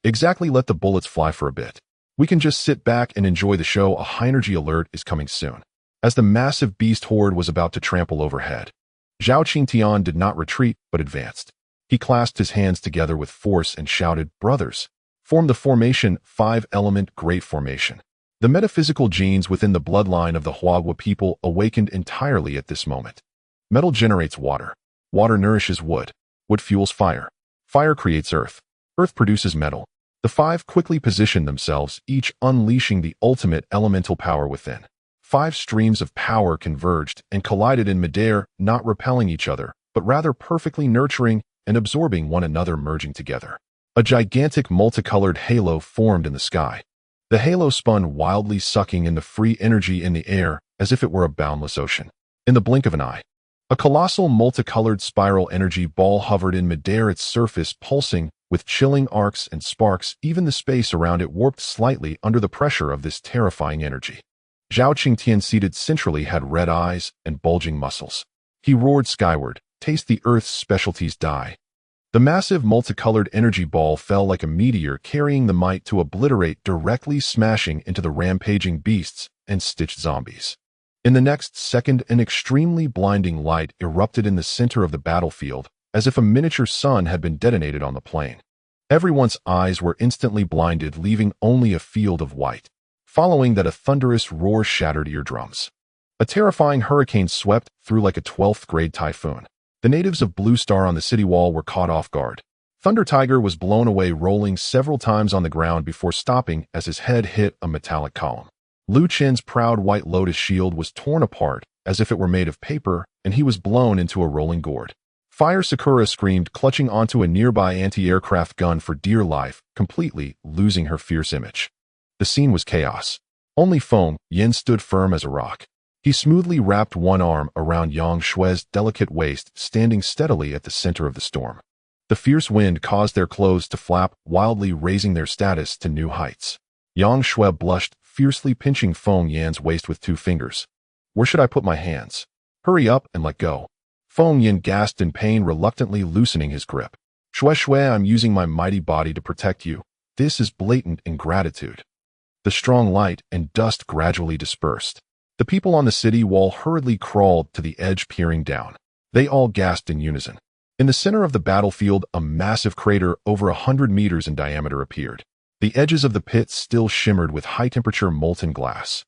Exactly, let the bullets fly for a bit. We can just sit back and enjoy the show. A high-energy alert is coming soon. As the massive beast horde was about to trample overhead, Zhao Qingtian did not retreat, but advanced. He clasped his hands together with force and shouted, "Brothers, form the formation, 5-element Great Formation." The metaphysical genes within the bloodline of the Huagua people awakened entirely at this moment. Metal generates water. Water nourishes wood. Wood fuels fire. Fire creates earth. Earth produces metal. The 5 quickly positioned themselves, each unleashing the ultimate elemental power within. 5 streams of power converged and collided in midair, not repelling each other, but rather perfectly nurturing and absorbing one another, merging together. A gigantic multicolored halo formed in the sky. The halo spun wildly, sucking in the free energy in the air as if it were a boundless ocean. In the blink of an eye, a colossal multicolored spiral energy ball hovered in midair, its surface pulsing with chilling arcs and sparks. Even the space around it warped slightly under the pressure of this terrifying energy. Zhao Qingtian, seated centrally, had red eyes and bulging muscles. He roared skyward, "Taste the Earth's specialties, die." The massive multicolored energy ball fell like a meteor, carrying the might to obliterate, directly smashing into the rampaging beasts and stitched zombies. In the next second, an extremely blinding light erupted in the center of the battlefield, as if a miniature sun had been detonated on the plain. Everyone's eyes were instantly blinded, leaving only a field of white. Following that, a thunderous roar shattered eardrums. A terrifying hurricane swept through like a 12th-grade typhoon. The natives of Blue Star on the city wall were caught off guard. Thunder Tiger was blown away, rolling several times on the ground before stopping as his head hit a metallic column. Lu Chen's proud white lotus shield was torn apart as if it were made of paper, and he was blown into a rolling gourd. Fire Sakura screamed, clutching onto a nearby anti-aircraft gun for dear life, completely losing her fierce image. The scene was chaos. Only Feng Yin stood firm as a rock. He smoothly wrapped one arm around Yang Shue's delicate waist, standing steadily at the center of the storm. The fierce wind caused their clothes to flap wildly, raising their status to new heights. Yang Shui blushed, fiercely pinching Feng Yan's waist with 2 fingers. "Where should I put my hands? Hurry up and let go." Feng Yan gasped in pain, reluctantly loosening his grip. Shui, "I'm using my mighty body to protect you. This is blatant ingratitude." The strong light and dust gradually dispersed. The people on the city wall hurriedly crawled to the edge, peering down. They all gasped in unison. In the center of the battlefield, a massive crater over 100 meters in diameter appeared. The edges of the pit still shimmered with high-temperature molten glass.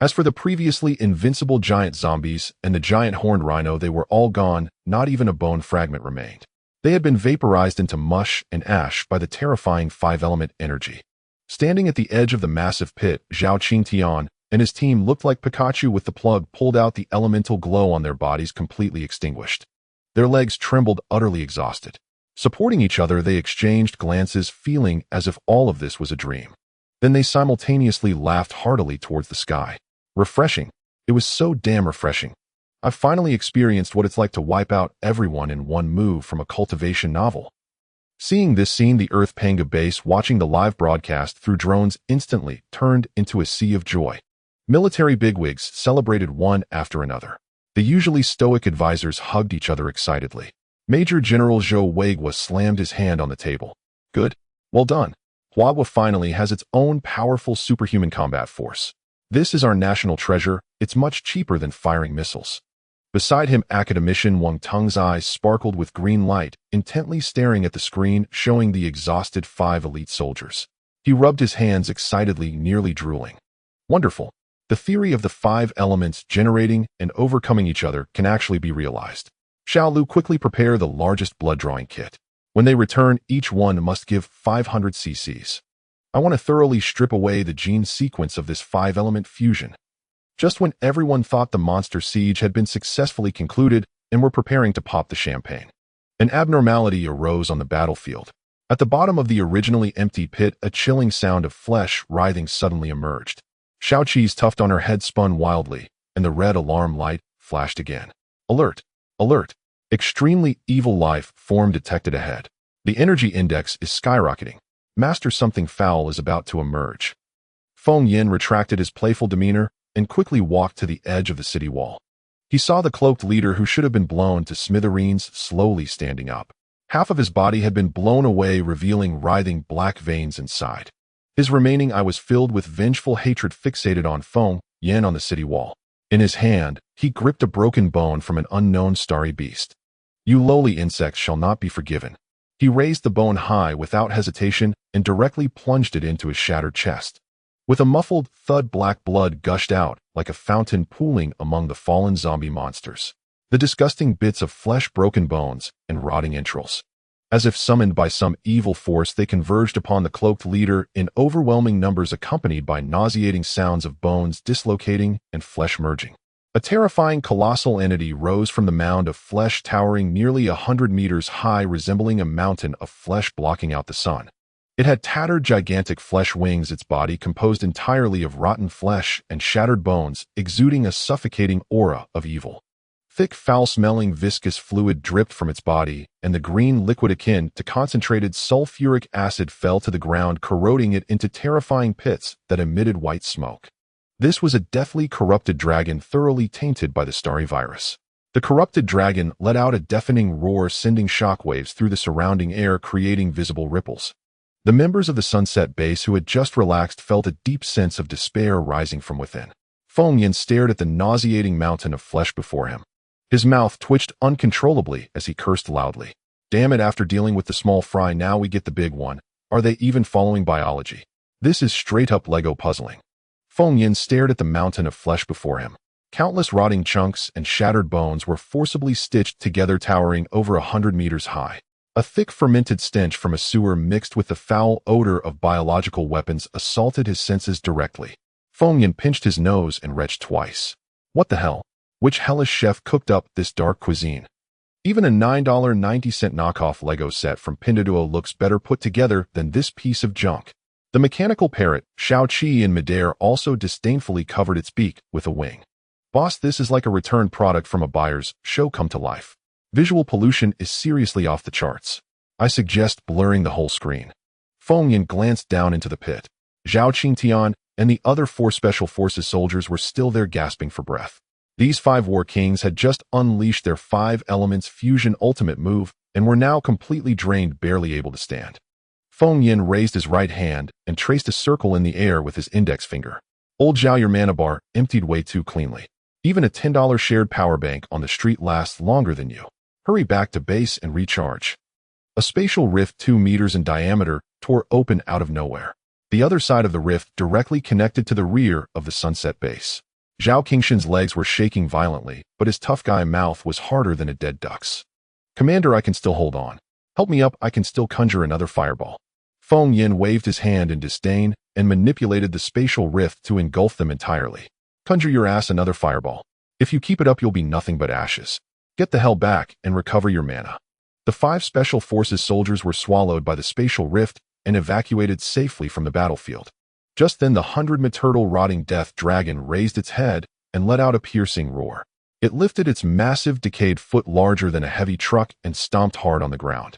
As for the previously invincible giant zombies and the giant horned rhino, they were all gone. Not even a bone fragment remained. They had been vaporized into mush and ash by the terrifying 5-element energy. Standing at the edge of the massive pit, Zhao Qingtian and his team looked like Pikachu with the plug pulled out, the elemental glow on their bodies completely extinguished. Their legs trembled, utterly exhausted. Supporting each other, they exchanged glances, feeling as if all of this was a dream. Then they simultaneously laughed heartily towards the sky. Refreshing. It was so damn refreshing. I've finally experienced what it's like to wipe out everyone in one move from a cultivation novel. Seeing this scene, the Earth Panga base, watching the live broadcast through drones, instantly turned into a sea of joy. Military bigwigs celebrated one after another. The usually stoic advisors hugged each other excitedly. Major General Zhou Weigua slammed his hand on the table. "Good. Well done. Huagua finally has its own powerful superhuman combat force. This is our national treasure. It's much cheaper than firing missiles." Beside him, academician Wang Teng's eyes sparkled with green light, intently staring at the screen showing the exhausted 5 elite soldiers. He rubbed his hands excitedly, nearly drooling. "Wonderful. The theory of the 5 elements generating and overcoming each other can actually be realized. Xiao Lu quickly prepare the largest blood-drawing kit. When they return, each one must give 500 cc's. I want to thoroughly strip away the gene sequence of this 5-element fusion. Just when everyone thought the monster siege had been successfully concluded and were preparing to pop the champagne, an abnormality arose on the battlefield. At the bottom of the originally empty pit, a chilling sound of flesh writhing suddenly emerged. Xiao Qi's tuft on her head spun wildly, and the red alarm light flashed again. Alert! Alert! Extremely evil life form detected ahead. The energy index is skyrocketing. Master, something foul is about to emerge. Feng Yin retracted his playful demeanor and quickly walked to the edge of the city wall. He saw the cloaked leader who should have been blown to smithereens slowly standing up. Half of his body had been blown away, revealing writhing black veins inside. His remaining eye was filled with vengeful hatred fixated on Feng Yin on the city wall. In his hand, he gripped a broken bone from an unknown starry beast. You lowly insects shall not be forgiven. He raised the bone high without hesitation and directly plunged it into his shattered chest. With a muffled thud, black blood gushed out like a fountain pooling among the fallen zombie monsters. The disgusting bits of flesh, broken bones, and rotting entrails. As if summoned by some evil force, they converged upon the cloaked leader in overwhelming numbers, accompanied by nauseating sounds of bones dislocating and flesh merging. A terrifying colossal entity rose from the mound of flesh, towering nearly 100 meters high, resembling a mountain of flesh blocking out the sun. It had tattered, gigantic flesh wings, its body composed entirely of rotten flesh and shattered bones, exuding a suffocating aura of evil. Thick, foul-smelling, viscous fluid dripped from its body, and the green liquid akin to concentrated sulfuric acid fell to the ground, corroding it into terrifying pits that emitted white smoke. This was a deathly corrupted dragon, thoroughly tainted by the starry virus. The corrupted dragon let out a deafening roar, sending shockwaves through the surrounding air, creating visible ripples. The members of the Sunset Base who had just relaxed felt a deep sense of despair rising from within. Feng Yin stared at the nauseating mountain of flesh before him. His mouth twitched uncontrollably as he cursed loudly. Damn it, after dealing with the small fry, now we get the big one. Are they even following biology? This is straight-up Lego puzzling. Feng Yin stared at the mountain of flesh before him. Countless rotting chunks and shattered bones were forcibly stitched together, towering over 100 meters high. A thick fermented stench from a sewer mixed with the foul odor of biological weapons assaulted his senses directly. Feng Yin pinched his nose and retched twice. What the hell? Which hellish chef cooked up this dark cuisine? Even a $9.90 knockoff Lego set from Pinduoduo looks better put together than this piece of junk. The mechanical parrot, Xiao Qi in midair, also disdainfully covered its beak with a wing. Boss, this is like a returned product from a buyer's show come to life. Visual pollution is seriously off the charts. I suggest blurring the whole screen. Feng Yin glanced down into the pit. Zhao Qingtian and the other 4 Special Forces soldiers were still there, gasping for breath. These 5 war kings had just unleashed their 5 elements fusion ultimate move and were now completely drained, barely able to stand. Feng Yin raised his right hand and traced a circle in the air with his index finger. Old Zhao, your mana bar emptied way too cleanly. Even a $10 shared power bank on the street lasts longer than you. Hurry back to base and recharge. A spatial rift 2 meters in diameter tore open out of nowhere. The other side of the rift directly connected to the rear of the Sunset Base. Zhao Qingshan's legs were shaking violently, but his tough guy mouth was harder than a dead duck's. Commander, I can still hold on. Help me up, I can still conjure another fireball. Feng Yin waved his hand in disdain and manipulated the spatial rift to engulf them entirely. Conjure your ass another fireball. If you keep it up, you'll be nothing but ashes. Get the hell back and recover your mana. The 5 Special Forces soldiers were swallowed by the spatial rift and evacuated safely from the battlefield. Just then, the 100-meter rotting death dragon raised its head and let out a piercing roar. It lifted its massive, decayed foot larger than a heavy truck and stomped hard on the ground.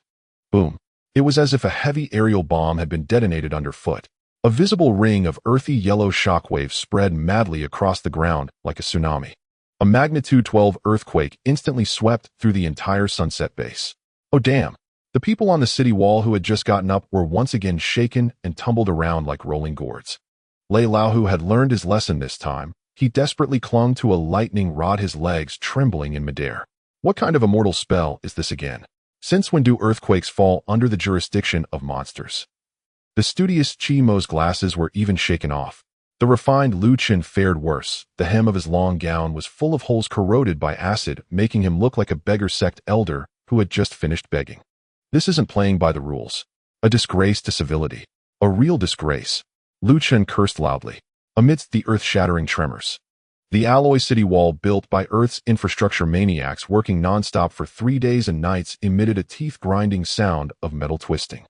Boom. It was as if a heavy aerial bomb had been detonated underfoot. A visible ring of earthy yellow shockwaves spread madly across the ground like a tsunami. A magnitude 12 earthquake instantly swept through the entire Sunset Base. Oh damn. The people on the city wall who had just gotten up were once again shaken and tumbled around like rolling gourds. Lei Laohu had learned his lesson this time. He desperately clung to a lightning rod, his legs trembling in midair. What kind of immortal spell is this again? Since when do earthquakes fall under the jurisdiction of monsters? The studious Chi Mo's glasses were even shaken off. The refined Lu Chen fared worse. The hem of his long gown was full of holes corroded by acid, making him look like a beggar sect elder who had just finished begging. This isn't playing by the rules. A disgrace to civility. A real disgrace. Lu Chen cursed loudly, amidst the earth-shattering tremors. The alloy city wall built by Earth's infrastructure maniacs working non-stop for 3 days and nights emitted a teeth-grinding sound of metal twisting.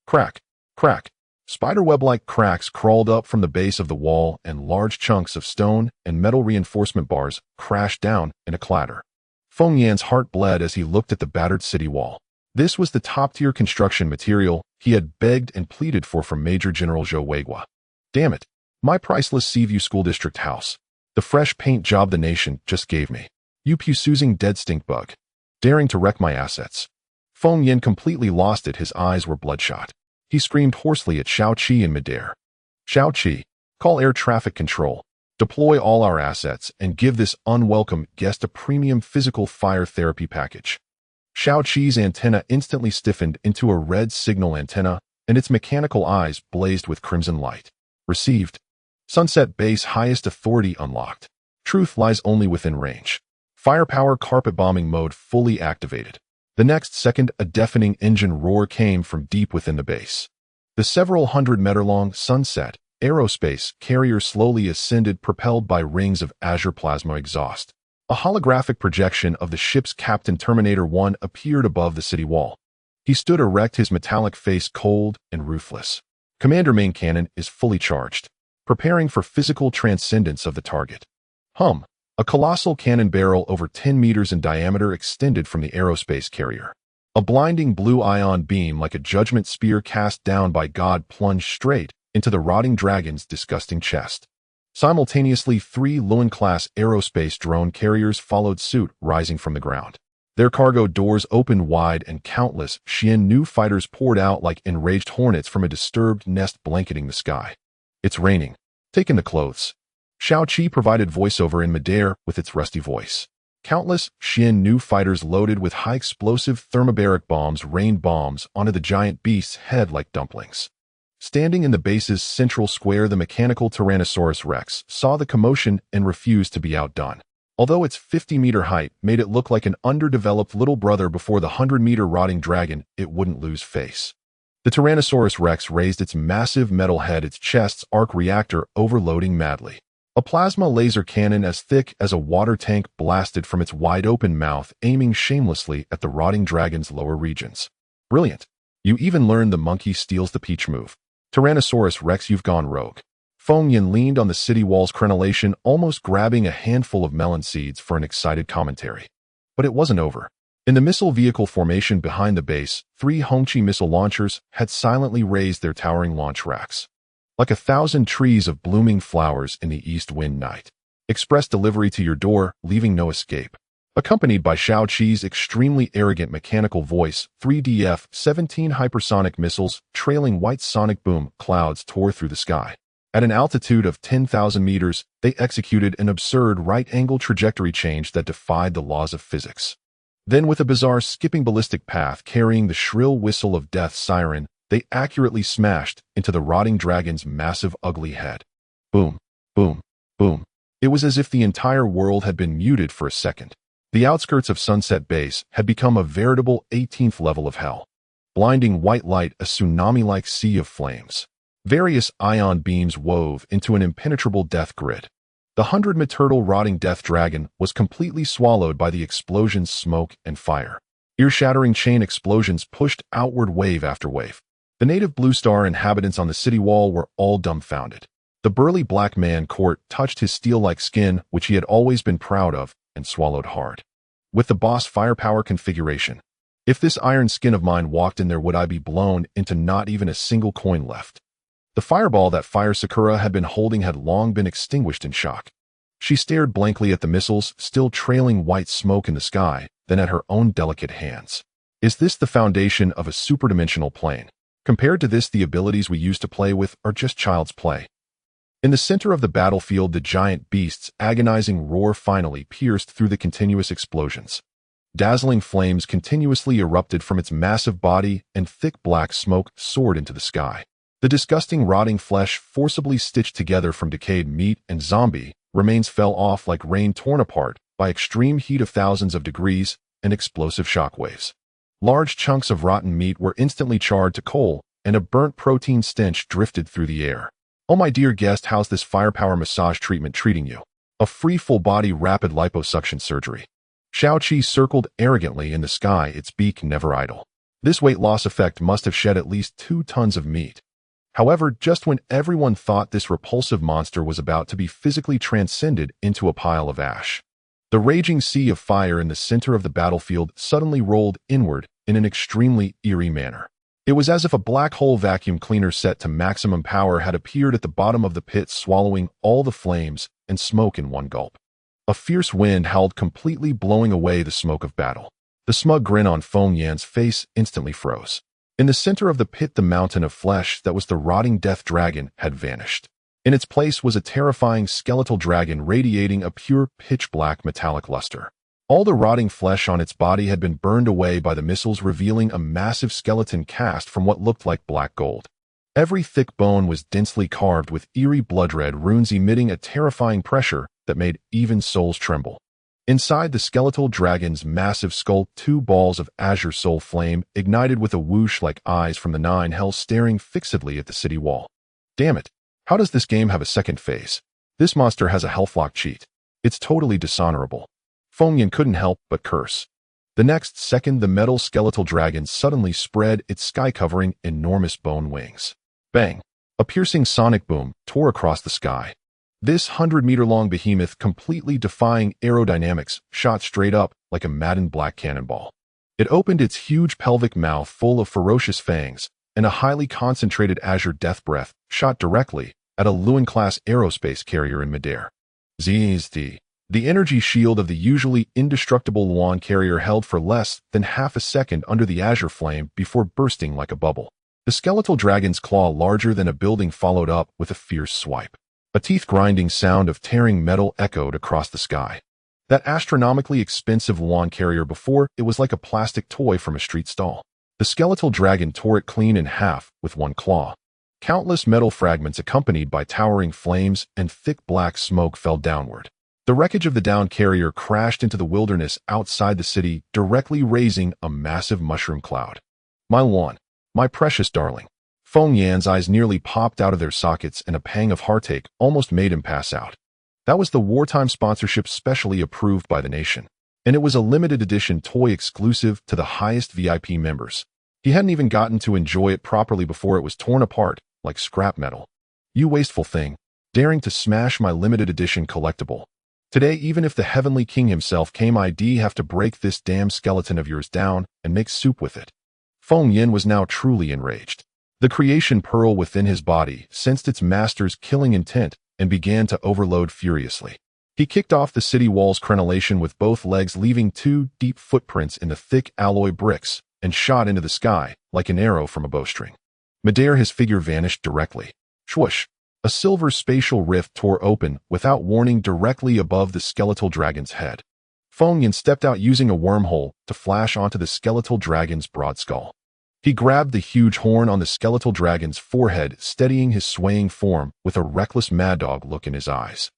Crack, crack. Spiderweb-like cracks crawled up from the base of the wall, and large chunks of stone and metal reinforcement bars crashed down in a clatter. Feng Yan's heart bled as he looked at the battered city wall. This was the top-tier construction material he had begged and pleaded for from Major General Zhou Weigua. Damn it, my priceless Seaview School District house. The fresh paint job the nation just gave me. You puce-oozing dead stink bug. Daring to wreck my assets. Feng Yan completely lost it. His eyes were bloodshot. He screamed hoarsely at Xiao Qi in midair. Xiao Qi, call air traffic control. Deploy all our assets and give this unwelcome guest a premium physical fire therapy package. Xiao Qi's antenna instantly stiffened into a red signal antenna, and its mechanical eyes blazed with crimson light. Received. Sunset Base highest authority unlocked. Truth lies only within range. Firepower carpet bombing mode fully activated. The next second, a deafening engine roar came from deep within the base. The several hundred-meter-long Sunset aerospace carrier slowly ascended, propelled by rings of azure plasma exhaust. A holographic projection of the ship's captain, Terminator 1, appeared above the city wall. He stood erect, his metallic face cold and ruthless. Commander, main cannon is fully charged, preparing for physical transcendence of the target. Hum. A colossal cannon barrel over 10 meters in diameter extended from the aerospace carrier. A blinding blue ion beam like a judgment spear cast down by God plunged straight into the rotting dragon's disgusting chest. Simultaneously, 3 Lewin-class aerospace drone carriers followed suit, rising from the ground. Their cargo doors opened wide and countless Xian-Nu fighters poured out like enraged hornets from a disturbed nest blanketing the sky. It's raining. Take in the clothes. Xiao Qi provided voiceover in midair with its rusty voice. Countless Xian-Nu fighters loaded with high-explosive thermobaric bombs rained bombs onto the giant beast's head like dumplings. Standing in the base's central square, the mechanical Tyrannosaurus Rex saw the commotion and refused to be outdone. Although its 50-meter height made it look like an underdeveloped little brother before the 100-meter rotting dragon, it wouldn't lose face. The Tyrannosaurus Rex raised its massive metal head, its chest's arc reactor overloading madly. A plasma laser cannon as thick as a water tank blasted from its wide-open mouth, aiming shamelessly at the rotting dragon's lower regions. Brilliant. You even learned the monkey steals the peach move. Tyrannosaurus Rex, you've gone rogue. Feng Yan leaned on the city wall's crenellation, almost grabbing a handful of melon seeds for an excited commentary. But it wasn't over. In the missile vehicle formation behind the base, 3 Hongqi missile launchers had silently raised their towering launch racks. Like 1,000 trees of blooming flowers in the east wind night. Express delivery to your door, leaving no escape. Accompanied by Xiao Qi's extremely arrogant mechanical voice, 3DF-17 hypersonic missiles, trailing white sonic boom clouds tore through the sky. At an altitude of 10,000 meters, they executed an absurd right-angle trajectory change that defied the laws of physics. Then, with a bizarre skipping ballistic path carrying the shrill whistle of death's siren, they accurately smashed into the rotting dragon's massive ugly head. Boom, boom, boom. It was as if the entire world had been muted for a second. The outskirts of Sunset Base had become a veritable 18th level of hell. Blinding white light, a tsunami-like sea of flames. Various ion beams wove into an impenetrable death grid. The 100-meter rotting death dragon was completely swallowed by the explosion's smoke and fire. Ear-shattering chain explosions pushed outward wave after wave. The native Blue Star inhabitants on the city wall were all dumbfounded. The burly black man Court touched his steel-like skin, which he had always been proud of, and swallowed hard. With the boss firepower configuration, if this iron skin of mine walked in there, would I be blown into not even a single coin left? The fireball that Fire Sakura had been holding had long been extinguished in shock. She stared blankly at the missiles, still trailing white smoke in the sky, then at her own delicate hands. Is this the foundation of a superdimensional plane? Compared to this, the abilities we used to play with are just child's play. In the center of the battlefield, the giant beast's agonizing roar finally pierced through the continuous explosions. Dazzling flames continuously erupted from its massive body, and thick black smoke soared into the sky. The disgusting rotting flesh forcibly stitched together from decayed meat and zombie remains fell off like rain torn apart by extreme heat of thousands of degrees and explosive shockwaves. Large chunks of rotten meat were instantly charred to coal, and a burnt protein stench drifted through the air. Oh my dear guest, how's this firepower massage treatment treating you? A free full-body rapid liposuction surgery. Shao-Chi circled arrogantly in the sky, its beak never idle. This weight loss effect must have shed at least 2 tons of meat. However, just when everyone thought this repulsive monster was about to be physically transcended into a pile of ash, the raging sea of fire in the center of the battlefield suddenly rolled inward in an extremely eerie manner. It was as if a black hole vacuum cleaner set to maximum power had appeared at the bottom of the pit, swallowing all the flames and smoke in one gulp. A fierce wind howled, completely blowing away the smoke of battle. The smug grin on Feng Yan's face instantly froze. In the center of the pit, the mountain of flesh that was the rotting death dragon had vanished. In its place was a terrifying skeletal dragon radiating a pure pitch-black metallic luster. All the rotting flesh on its body had been burned away by the missiles, revealing a massive skeleton cast from what looked like black gold. Every thick bone was densely carved with eerie blood-red runes emitting a terrifying pressure that made even souls tremble. Inside the skeletal dragon's massive skull, 2 balls of azure soul flame ignited with a whoosh like eyes from the 9 hells staring fixedly at the city wall. Damn it! How does this game have a second phase? This monster has a health lock cheat. It's totally dishonorable. Feng Yan couldn't help but curse. The next second, the metal skeletal dragon suddenly spread its sky-covering enormous bone wings. Bang! A piercing sonic boom tore across the sky. This 100-meter-long behemoth, completely defying aerodynamics, shot straight up like a maddened black cannonball. It opened its huge pelvic mouth full of ferocious fangs, and a highly concentrated azure death breath shot directly at a Lewin-class aerospace carrier in midair. ZZT. The energy shield of the usually indestructible Luan carrier held for less than half a second under the azure flame before bursting like a bubble. The skeletal dragon's claw, larger than a building, followed up with a fierce swipe. A teeth-grinding sound of tearing metal echoed across the sky. That astronomically expensive Luan carrier, before it was like a plastic toy from a street stall. The skeletal dragon tore it clean in half with one claw. Countless metal fragments, accompanied by towering flames and thick black smoke, fell downward. The wreckage of the downed carrier crashed into the wilderness outside the city, directly raising a massive mushroom cloud. My Luan, my precious darling. Feng Yan's eyes nearly popped out of their sockets, and a pang of heartache almost made him pass out. That was the wartime sponsorship specially approved by the nation, and it was a limited edition toy exclusive to the highest VIP members. He hadn't even gotten to enjoy it properly before it was torn apart like scrap metal. You wasteful thing, daring to smash my limited edition collectible. Today, even if the Heavenly King himself came, I'd have to break this damn skeleton of yours down and make soup with it. Feng Yan was now truly enraged. The creation pearl within his body sensed its master's killing intent and began to overload furiously. He kicked off the city wall's crenellation with both legs, leaving 2 deep footprints in the thick alloy bricks, and shot into the sky like an arrow from a bowstring. Midair, his figure vanished directly. Swoosh! A silver spatial rift tore open without warning directly above the skeletal dragon's head. Feng Yan stepped out, using a wormhole to flash onto the skeletal dragon's broad skull. He grabbed the huge horn on the skeletal dragon's forehead, steadying his swaying form with a reckless mad dog look in his eyes.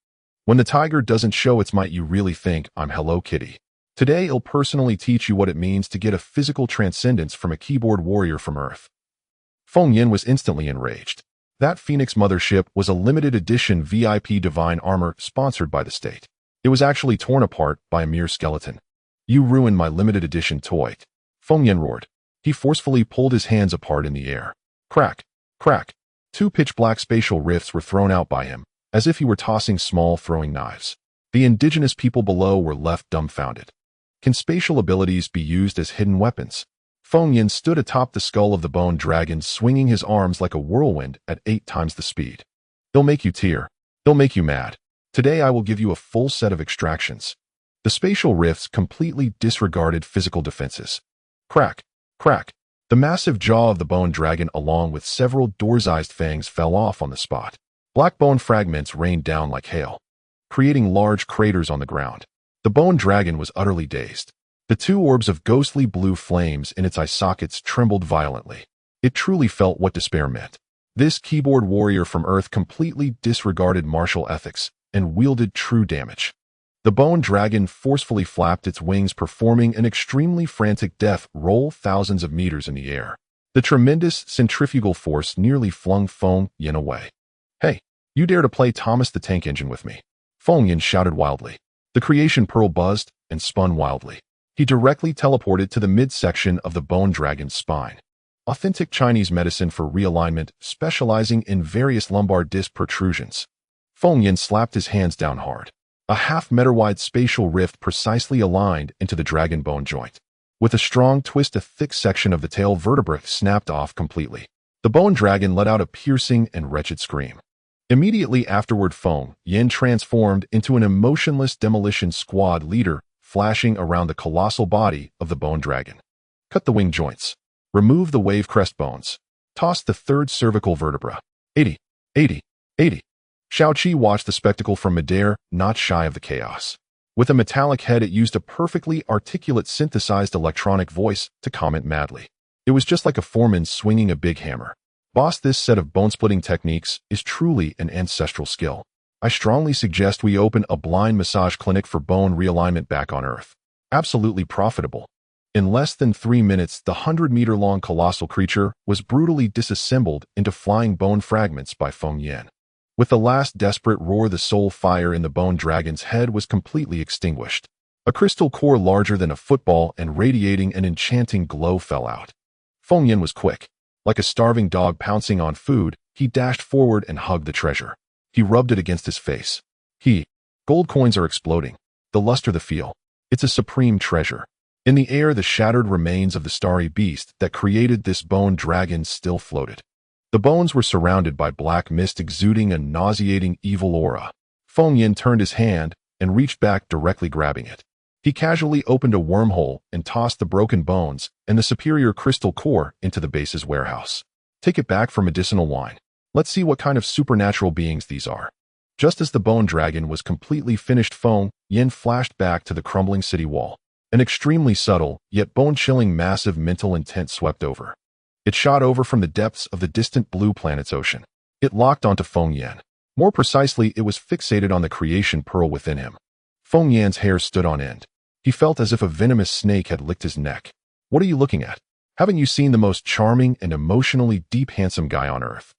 When the tiger doesn't show its might, you really think I'm Hello Kitty. Today, I'll personally teach you what it means to get a physical transcendence from a keyboard warrior from Earth. Feng Yan was instantly enraged. That Phoenix mothership was a limited edition VIP divine armor sponsored by the state. It was actually torn apart by a mere skeleton. You ruined my limited edition toy. Feng Yan roared. He forcefully pulled his hands apart in the air. Crack! Crack! 2 pitch-black spatial rifts were thrown out by him, as if he were tossing small throwing knives. The indigenous people below were left dumbfounded. Can spatial abilities be used as hidden weapons? Feng Yan stood atop the skull of the bone dragon, swinging his arms like a whirlwind at 8 times the speed. They'll make you tear. They'll make you mad. Today I will give you a full set of extractions. The spatial rifts completely disregarded physical defenses. Crack! Crack! The massive jaw of the bone dragon, along with several door-sized fangs, fell off on the spot. Black bone fragments rained down like hail, creating large craters on the ground. The bone dragon was utterly dazed. The 2 orbs of ghostly blue flames in its eye sockets trembled violently. It truly felt what despair meant. This keyboard warrior from Earth completely disregarded martial ethics and wielded true damage. The bone dragon forcefully flapped its wings, performing an extremely frantic death roll thousands of meters in the air. The tremendous centrifugal force nearly flung Feng Yin away. "Hey, you dare to play Thomas the Tank Engine with me?" Feng Yin shouted wildly. The creation pearl buzzed and spun wildly. He directly teleported to the midsection of the bone dragon's spine. Authentic Chinese medicine for realignment, specializing in various lumbar disc protrusions. Feng Yin slapped his hands down hard. A half-meter-wide spatial rift precisely aligned into the dragon bone joint. With a strong twist, a thick section of the tail vertebra snapped off completely. The bone dragon let out a piercing and wretched scream. Immediately afterward, Feng Yin transformed into an emotionless demolition squad leader, flashing around the colossal body of the bone dragon. Cut the wing joints. Remove the wave crest bones. Toss the third cervical vertebra. 80, 80, 80. Shao Qi watched the spectacle from midair, not shy of the chaos. With a metallic head, it used a perfectly articulate synthesized electronic voice to comment madly. It was just like a foreman swinging a big hammer. "Boss, this set of bone-splitting techniques is truly an ancestral skill. I strongly suggest we open a blind massage clinic for bone realignment back on Earth. Absolutely profitable." In less than 3 minutes, the 100-meter-long colossal creature was brutally disassembled into flying bone fragments by Feng Yin. With the last desperate roar, the soul fire in the bone dragon's head was completely extinguished. A crystal core larger than a football and radiating an enchanting glow fell out. Feng Yin was quick. Like a starving dog pouncing on food, he dashed forward and hugged the treasure. He rubbed it against his face. Gold coins are exploding. The luster, the feel. It's a supreme treasure. In the air, the shattered remains of the starry beast that created this bone dragon still floated. The bones were surrounded by black mist exuding a nauseating evil aura. Feng Yin turned his hand and reached back, directly grabbing it. He casually opened a wormhole and tossed the broken bones and the superior crystal core into the base's warehouse. "Take it back for medicinal wine. Let's see what kind of supernatural beings these are." Just as the bone dragon was completely finished, Feng Yin flashed back to the crumbling city wall. An extremely subtle, yet bone-chilling massive mental intent swept over. It shot over from the depths of the distant blue planet's ocean. It locked onto Feng Yin. More precisely, it was fixated on the creation pearl within him. Feng Yin's hair stood on end. He felt as if a venomous snake had licked his neck. "What are you looking at? Haven't you seen the most charming and emotionally deep handsome guy on Earth?"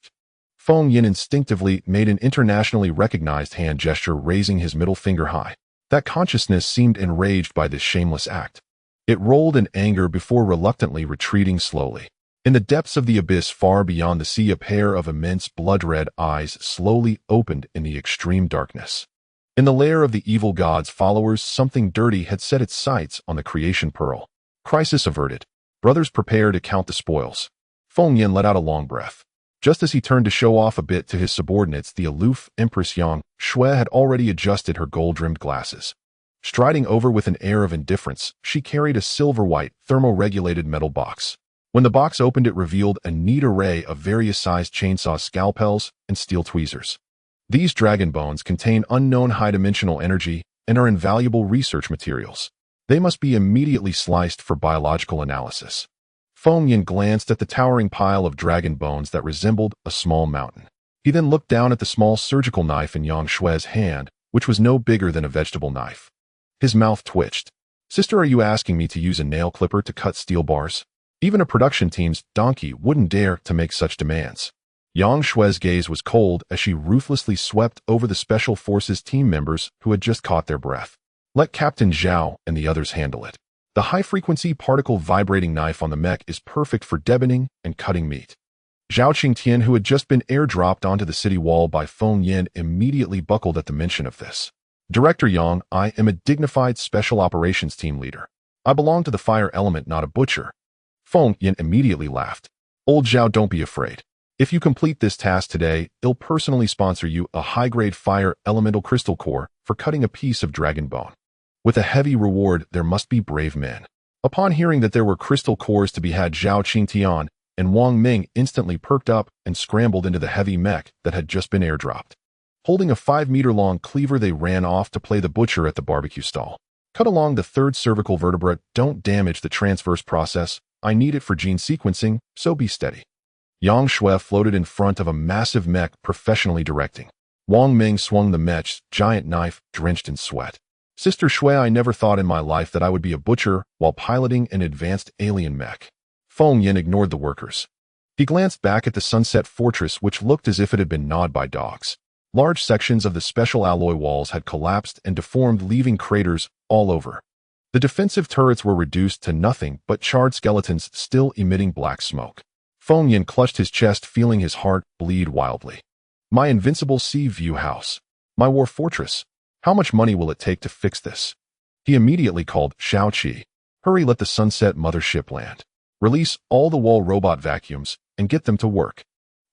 Feng Yin instinctively made an internationally recognized hand gesture, raising his middle finger high. That consciousness seemed enraged by this shameless act. It rolled in anger before reluctantly retreating slowly. In the depths of the abyss far beyond the sea, a pair of immense blood-red eyes slowly opened in the extreme darkness. In the lair of the evil god's followers, something dirty had set its sights on the creation pearl. Crisis averted. Brothers, prepare to count the spoils. Feng Yin let out a long breath. Just as he turned to show off a bit to his subordinates, the aloof Empress Yang Shui had already adjusted her gold-rimmed glasses. Striding over with an air of indifference, she carried a silver-white, thermoregulated metal box. When the box opened, it revealed a neat array of various-sized chainsaw scalpels and steel tweezers. These dragon bones contain unknown high-dimensional energy and are invaluable research materials. They must be immediately sliced for biological analysis. Feng Yin glanced at the towering pile of dragon bones that resembled a small mountain. He then looked down at the small surgical knife in Yang Shui's hand, which was no bigger than a vegetable knife. His mouth twitched. "Sister, are you asking me to use a nail clipper to cut steel bars? Even a production team's donkey wouldn't dare to make such demands." Yang Shui's gaze was cold as she ruthlessly swept over the Special Forces team members who had just caught their breath. "Let Captain Zhao and the others handle it. The high-frequency particle vibrating knife on the mech is perfect for deboning and cutting meat." Zhao Qingtian, who had just been airdropped onto the city wall by Feng Yin, immediately buckled at the mention of this. "Director Yang, I am a dignified special operations team leader. I belong to the fire element, not a butcher." Feng Yin immediately laughed. "Old Zhao, don't be afraid. If you complete this task today, I'll personally sponsor you a high-grade fire elemental crystal core for cutting a piece of dragon bone. With a heavy reward, there must be brave men." Upon hearing that there were crystal cores to be had, Zhao Qingtian and Wang Ming instantly perked up and scrambled into the heavy mech that had just been airdropped. Holding a 5-meter-long cleaver, they ran off to play the butcher at the barbecue stall. "Cut along the third cervical vertebra. Don't damage the transverse process. I need it for gene sequencing, so be steady." Yang Shui floated in front of a massive mech professionally directing. Wang Ming swung the mech's giant knife, drenched in sweat. Sister Shui, I never thought in my life that I would be a butcher while piloting an advanced alien mech. Feng Yin ignored the workers. He glanced back at the Sunset Fortress, which looked as if it had been gnawed by dogs. Large sections of the special alloy walls had collapsed and deformed, leaving craters all over. The defensive turrets were reduced to nothing but charred skeletons still emitting black smoke. Feng Yin clutched his chest, feeling his heart bleed wildly. My invincible sea view house. My war fortress. How much money will it take to fix this? He immediately called Shao Qi. Hurry, let the Sunset mothership land. Release all the wall robot vacuums and get them to work.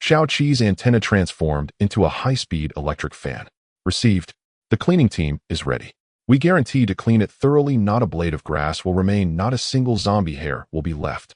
Shao Qi's antenna transformed into a high-speed electric fan. Received. The cleaning team is ready. We guarantee to clean it thoroughly. Not a blade of grass will remain, not a single zombie hair will be left.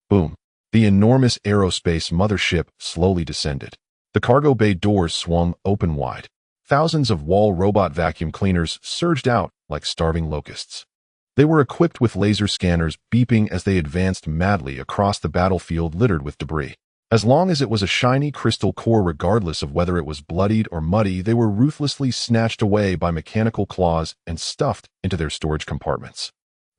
Boom. The enormous aerospace mothership slowly descended. The cargo bay doors swung open wide. Thousands of wall robot vacuum cleaners surged out like starving locusts. They were equipped with laser scanners beeping as they advanced madly across the battlefield littered with debris. As long as it was a shiny crystal core, regardless of whether it was bloodied or muddy, they were ruthlessly snatched away by mechanical claws and stuffed into their storage compartments.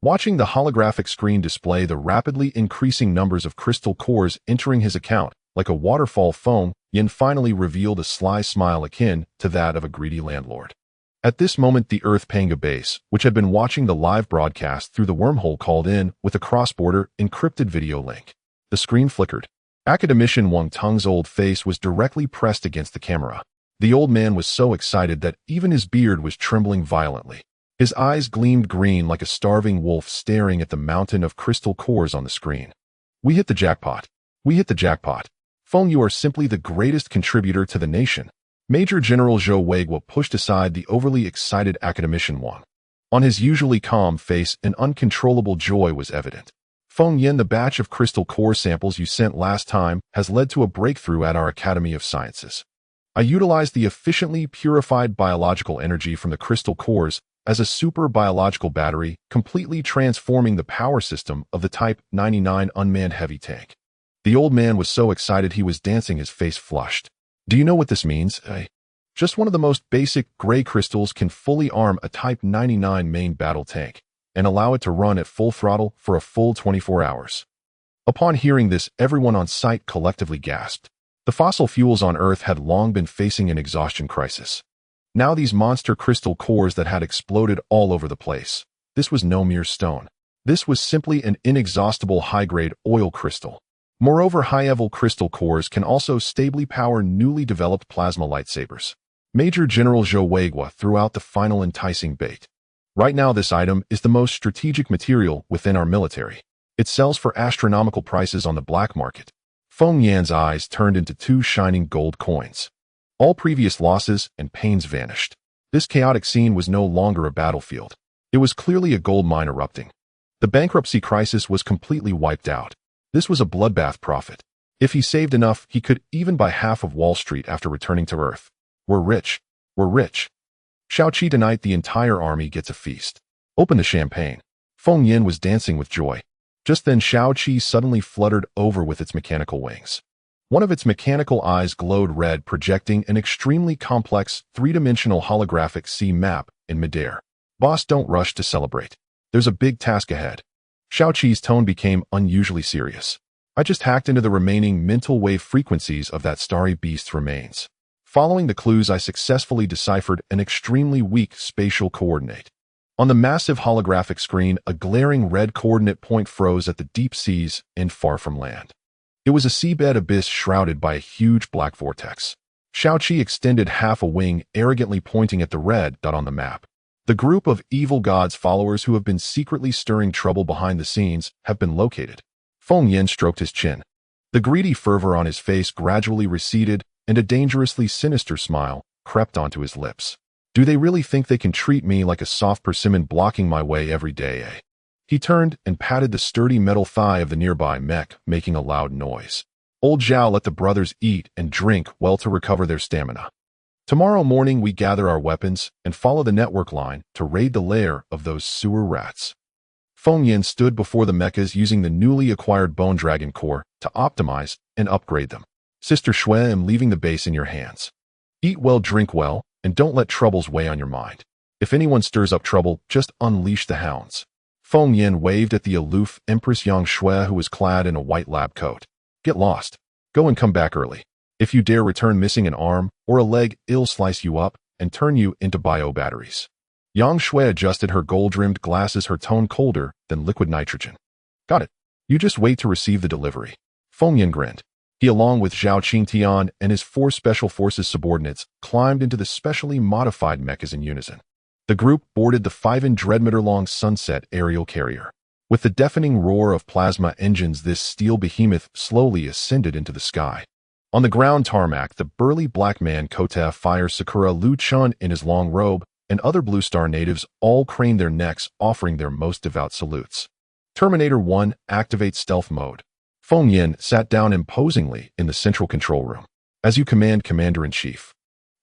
Watching the holographic screen display the rapidly increasing numbers of crystal cores entering his account, like a waterfall, Feng Yin finally revealed a sly smile akin to that of a greedy landlord. At this moment, the Earth Panga base, which had been watching the live broadcast through the wormhole, called in with a cross-border encrypted video link. The screen flickered. Academician Wang Teng's old face was directly pressed against the camera. The old man was so excited that even his beard was trembling violently. His eyes gleamed green like a starving wolf staring at the mountain of crystal cores on the screen. We hit the jackpot. We hit the jackpot. Feng, you are simply the greatest contributor to the nation. Major General Zhou Weiguo pushed aside the overly excited academician Wang. On his usually calm face, an uncontrollable joy was evident. Feng Yin, the batch of crystal core samples you sent last time has led to a breakthrough at our Academy of Sciences. I utilized the efficiently purified biological energy from the crystal cores as a super biological battery, completely transforming the power system of the Type 99 unmanned heavy tank. The old man was so excited he was dancing, his face flushed. Do you know what this means? Just one of the most basic gray crystals can fully arm a Type 99 main battle tank and allow it to run at full throttle for a full 24 hours. Upon hearing this, everyone on site collectively gasped. The fossil fuels on Earth had long been facing an exhaustion crisis. Now these monster crystal cores that had exploded all over the place. This was no mere stone. This was simply an inexhaustible high-grade oil crystal. Moreover, high-level crystal cores can also stably power newly developed plasma lightsabers. Major General Zhou Weiguo threw out the final enticing bait. Right now, this item is the most strategic material within our military. It sells for astronomical prices on the black market. Feng Yan's eyes turned into two shining gold coins. All previous losses and pains vanished. This chaotic scene was no longer a battlefield. It was clearly a gold mine erupting. The bankruptcy crisis was completely wiped out. This was a bloodbath profit. If he saved enough, he could even buy half of Wall Street after returning to Earth. We're rich. We're rich. Shao Qi, tonight the entire army gets a feast. Open the champagne. Feng Yin was dancing with joy. Just then Shao Qi suddenly fluttered over with its mechanical wings. One of its mechanical eyes glowed red, projecting an extremely complex, three-dimensional holographic sea map in midair. Boss, don't rush to celebrate. There's a big task ahead. Shao Qi's tone became unusually serious. I just hacked into the remaining mental wave frequencies of that starry beast's remains. Following the clues, I successfully deciphered an extremely weak spatial coordinate. On the massive holographic screen, a glaring red coordinate point froze at the deep seas and far from land. It was a seabed abyss shrouded by a huge black vortex. Shao Qi extended half a wing, arrogantly pointing at the red dot on the map. The group of evil god's followers who have been secretly stirring trouble behind the scenes have been located. Feng Yin stroked his chin. The greedy fervor on his face gradually receded, and a dangerously sinister smile crept onto his lips. Do they really think they can treat me like a soft persimmon blocking my way every day, eh? He turned and patted the sturdy metal thigh of the nearby mech, making a loud noise. Old Zhao let the brothers eat and drink well to recover their stamina. Tomorrow morning we gather our weapons and follow the network line to raid the lair of those sewer rats. Feng Yin stood before the mechas using the newly acquired Bone Dragon core to optimize and upgrade them. Sister Shui, I'm leaving the base in your hands. Eat well, drink well, and don't let troubles weigh on your mind. If anyone stirs up trouble, just unleash the hounds. Feng Yin waved at the aloof Empress Yang Shui, who was clad in a white lab coat. Get lost. Go and come back early. If you dare return missing an arm or a leg, I'll slice you up and turn you into bio-batteries. Yang Shui adjusted her gold-rimmed glasses, her tone colder than liquid nitrogen. Got it. You just wait to receive the delivery. Feng Yin grinned. He, along with Zhao Qingtian and his 4 Special Forces subordinates, climbed into the specially modified mechas in unison. The group boarded the 5-dreadmeter-long Sunset aerial carrier. With the deafening roar of plasma engines, this steel behemoth slowly ascended into the sky. On the ground tarmac, the burly black man Kota Fire Sakura Lu Chun in his long robe and other Blue Star natives all craned their necks, offering their most devout salutes. Terminator 1, activate stealth mode. Feng Yin sat down imposingly in the central control room. As you command, Commander-in-Chief.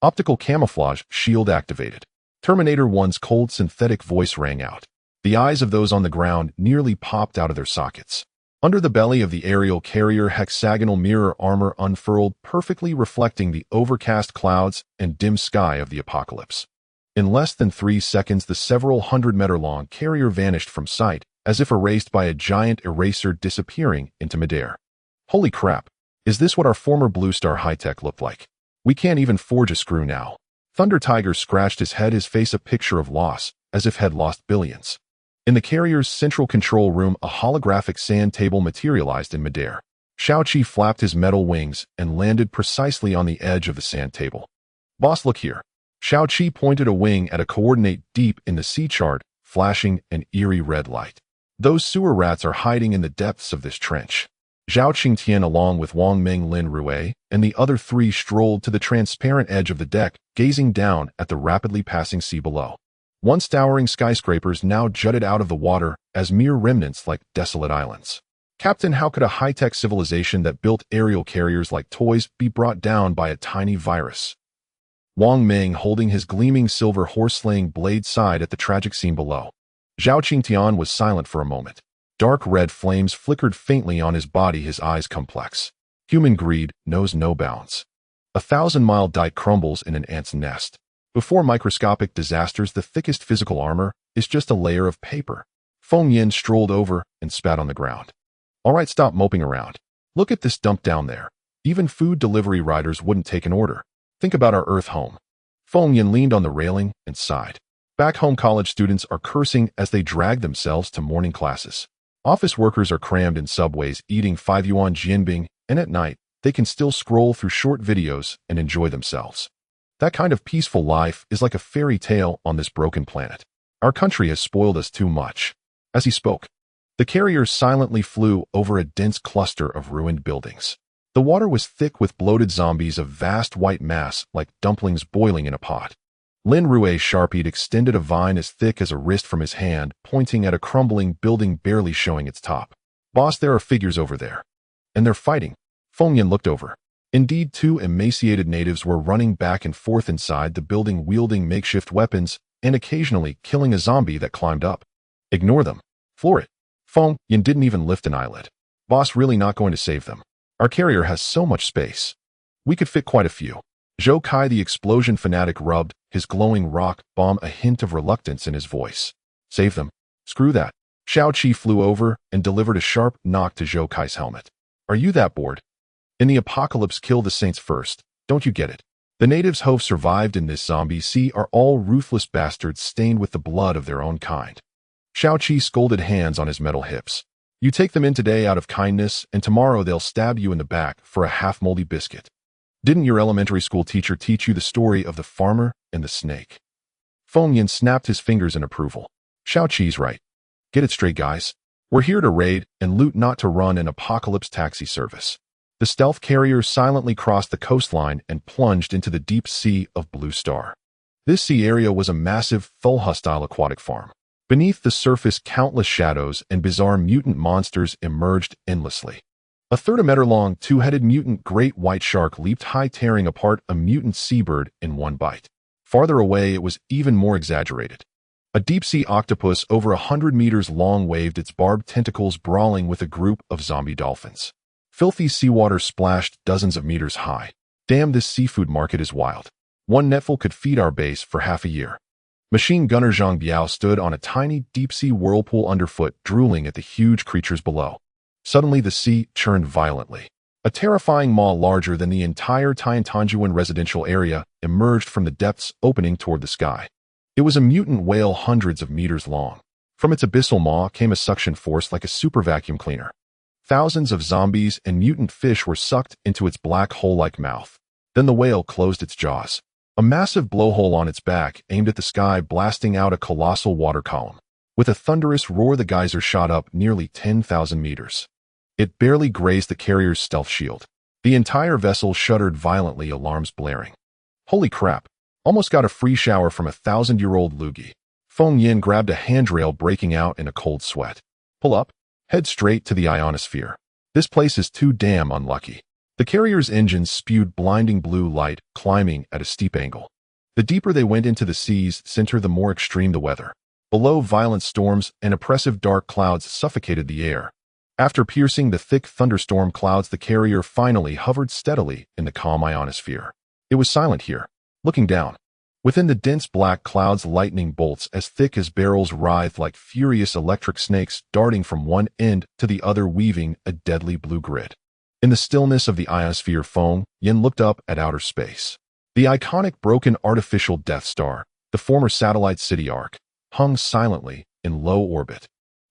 Optical camouflage shield activated. Terminator 1's cold synthetic voice rang out. The eyes of those on the ground nearly popped out of their sockets. Under the belly of the aerial carrier, hexagonal mirror armor unfurled, perfectly reflecting the overcast clouds and dim sky of the apocalypse. In less than 3 seconds, the several hundred-meter-long carrier vanished from sight, as if erased by a giant eraser, disappearing into midair. Holy crap! Is this what our former Blue Star high-tech looked like? We can't even forge a screw now. Thunder Tiger scratched his head, his face a picture of loss, as if had lost billions. In the carrier's central control room, a holographic sand table materialized in midair. Xiaoqi flapped his metal wings and landed precisely on the edge of the sand table. Boss, look here. Xiaoqi pointed a wing at a coordinate deep in the sea chart, flashing an eerie red light. Those sewer rats are hiding in the depths of this trench. Zhao Qingtian, along with Wang Meng, Lin Rui, and the other 3 strolled to the transparent edge of the deck, gazing down at the rapidly passing sea below. Once towering skyscrapers now jutted out of the water as mere remnants like desolate islands. Captain, how could a high-tech civilization that built aerial carriers like toys be brought down by a tiny virus? Wang Meng, holding his gleaming silver horse-slaying blade, sighed at the tragic scene below. Zhao Qingtian was silent for a moment. Dark red flames flickered faintly on his body, his eyes complex. Human greed knows no bounds. 1,000-mile dike crumbles in an ant's nest. Before microscopic disasters, the thickest physical armor is just a layer of paper. Feng Yin strolled over and spat on the ground. All right, stop moping around. Look at this dump down there. Even food delivery riders wouldn't take an order. Think about our Earth home. Feng Yin leaned on the railing and sighed. Back home, college students are cursing as they drag themselves to morning classes. Office workers are crammed in subways eating 5 yuan jianbing, and at night, they can still scroll through short videos and enjoy themselves. That kind of peaceful life is like a fairy tale on this broken planet. Our country has spoiled us too much. As he spoke, the carrier silently flew over a dense cluster of ruined buildings. The water was thick with bloated zombies of vast white mass like dumplings boiling in a pot. Lin Rui Sharpied extended a vine as thick as a wrist from his hand, pointing at a crumbling building barely showing its top. Boss, there are figures over there. And they're fighting. Feng Yin looked over. Indeed, 2 emaciated natives were running back and forth inside the building, wielding makeshift weapons and occasionally killing a zombie that climbed up. Ignore them. Floor it. Feng Yin didn't even lift an eyelid. Boss, really not going to save them. Our carrier has so much space. We could fit quite a few. Zhou Kai, the explosion fanatic, rubbed his glowing rock bomb, a hint of reluctance in his voice. Save them. Screw that. Xiao Qi flew over and delivered a sharp knock to Zhou Kai's helmet. Are you that bored? In the apocalypse, kill the saints first. Don't you get it? The natives who've survived in this zombie sea are all ruthless bastards stained with the blood of their own kind. Xiao Qi scolded, hands on his metal hips. You take them in today out of kindness, and tomorrow they'll stab you in the back for a half-moldy biscuit. Didn't your elementary school teacher teach you the story of the farmer and the snake? Feng Yin snapped his fingers in approval. Xiao Qi's right. Get it straight, guys. We're here to raid and loot, not to run an apocalypse taxi service. The stealth carrier silently crossed the coastline and plunged into the deep sea of Blue Star. This sea area was a massive, full-hostile aquatic farm. Beneath the surface, countless shadows and bizarre mutant monsters emerged endlessly. A 30-meter-long, 2-headed mutant great white shark leaped high, tearing apart a mutant seabird in one bite. Farther away, it was even more exaggerated. A deep-sea octopus over 100 meters long waved its barbed tentacles brawling with a group of zombie dolphins. Filthy seawater splashed dozens of meters high. Damn, this seafood market is wild. One netful could feed our base for half a year. Machine gunner Zhang Biao stood on a tiny deep-sea whirlpool underfoot, drooling at the huge creatures below. Suddenly the sea churned violently. A terrifying maw larger than the entire Tiantanjuan residential area emerged from the depths, opening toward the sky. It was a mutant whale hundreds of meters long. From its abyssal maw came a suction force like a super vacuum cleaner. Thousands of zombies and mutant fish were sucked into its black hole-like mouth. Then the whale closed its jaws. A massive blowhole on its back aimed at the sky, blasting out a colossal water column. With a thunderous roar, the geyser shot up nearly 10,000 meters. It barely grazed the carrier's stealth shield. The entire vessel shuddered violently, alarms blaring. Holy crap! Almost got a free shower from a 1,000-year-old loogie. Feng Yin grabbed a handrail, breaking out in a cold sweat. Pull up. Head straight to the ionosphere. This place is too damn unlucky. The carrier's engines spewed blinding blue light, climbing at a steep angle. The deeper they went into the sea's center, the more extreme the weather. Below, violent storms and oppressive dark clouds suffocated the air. After piercing the thick thunderstorm clouds, the carrier finally hovered steadily in the calm ionosphere. It was silent here. Looking down, within the dense black clouds, lightning bolts as thick as barrels writhed like furious electric snakes, darting from one end to the other, weaving a deadly blue grid. In the stillness of the ionosphere, Feng Yin looked up at outer space. The iconic broken artificial Death Star, the former satellite city Ark, hung silently in low orbit.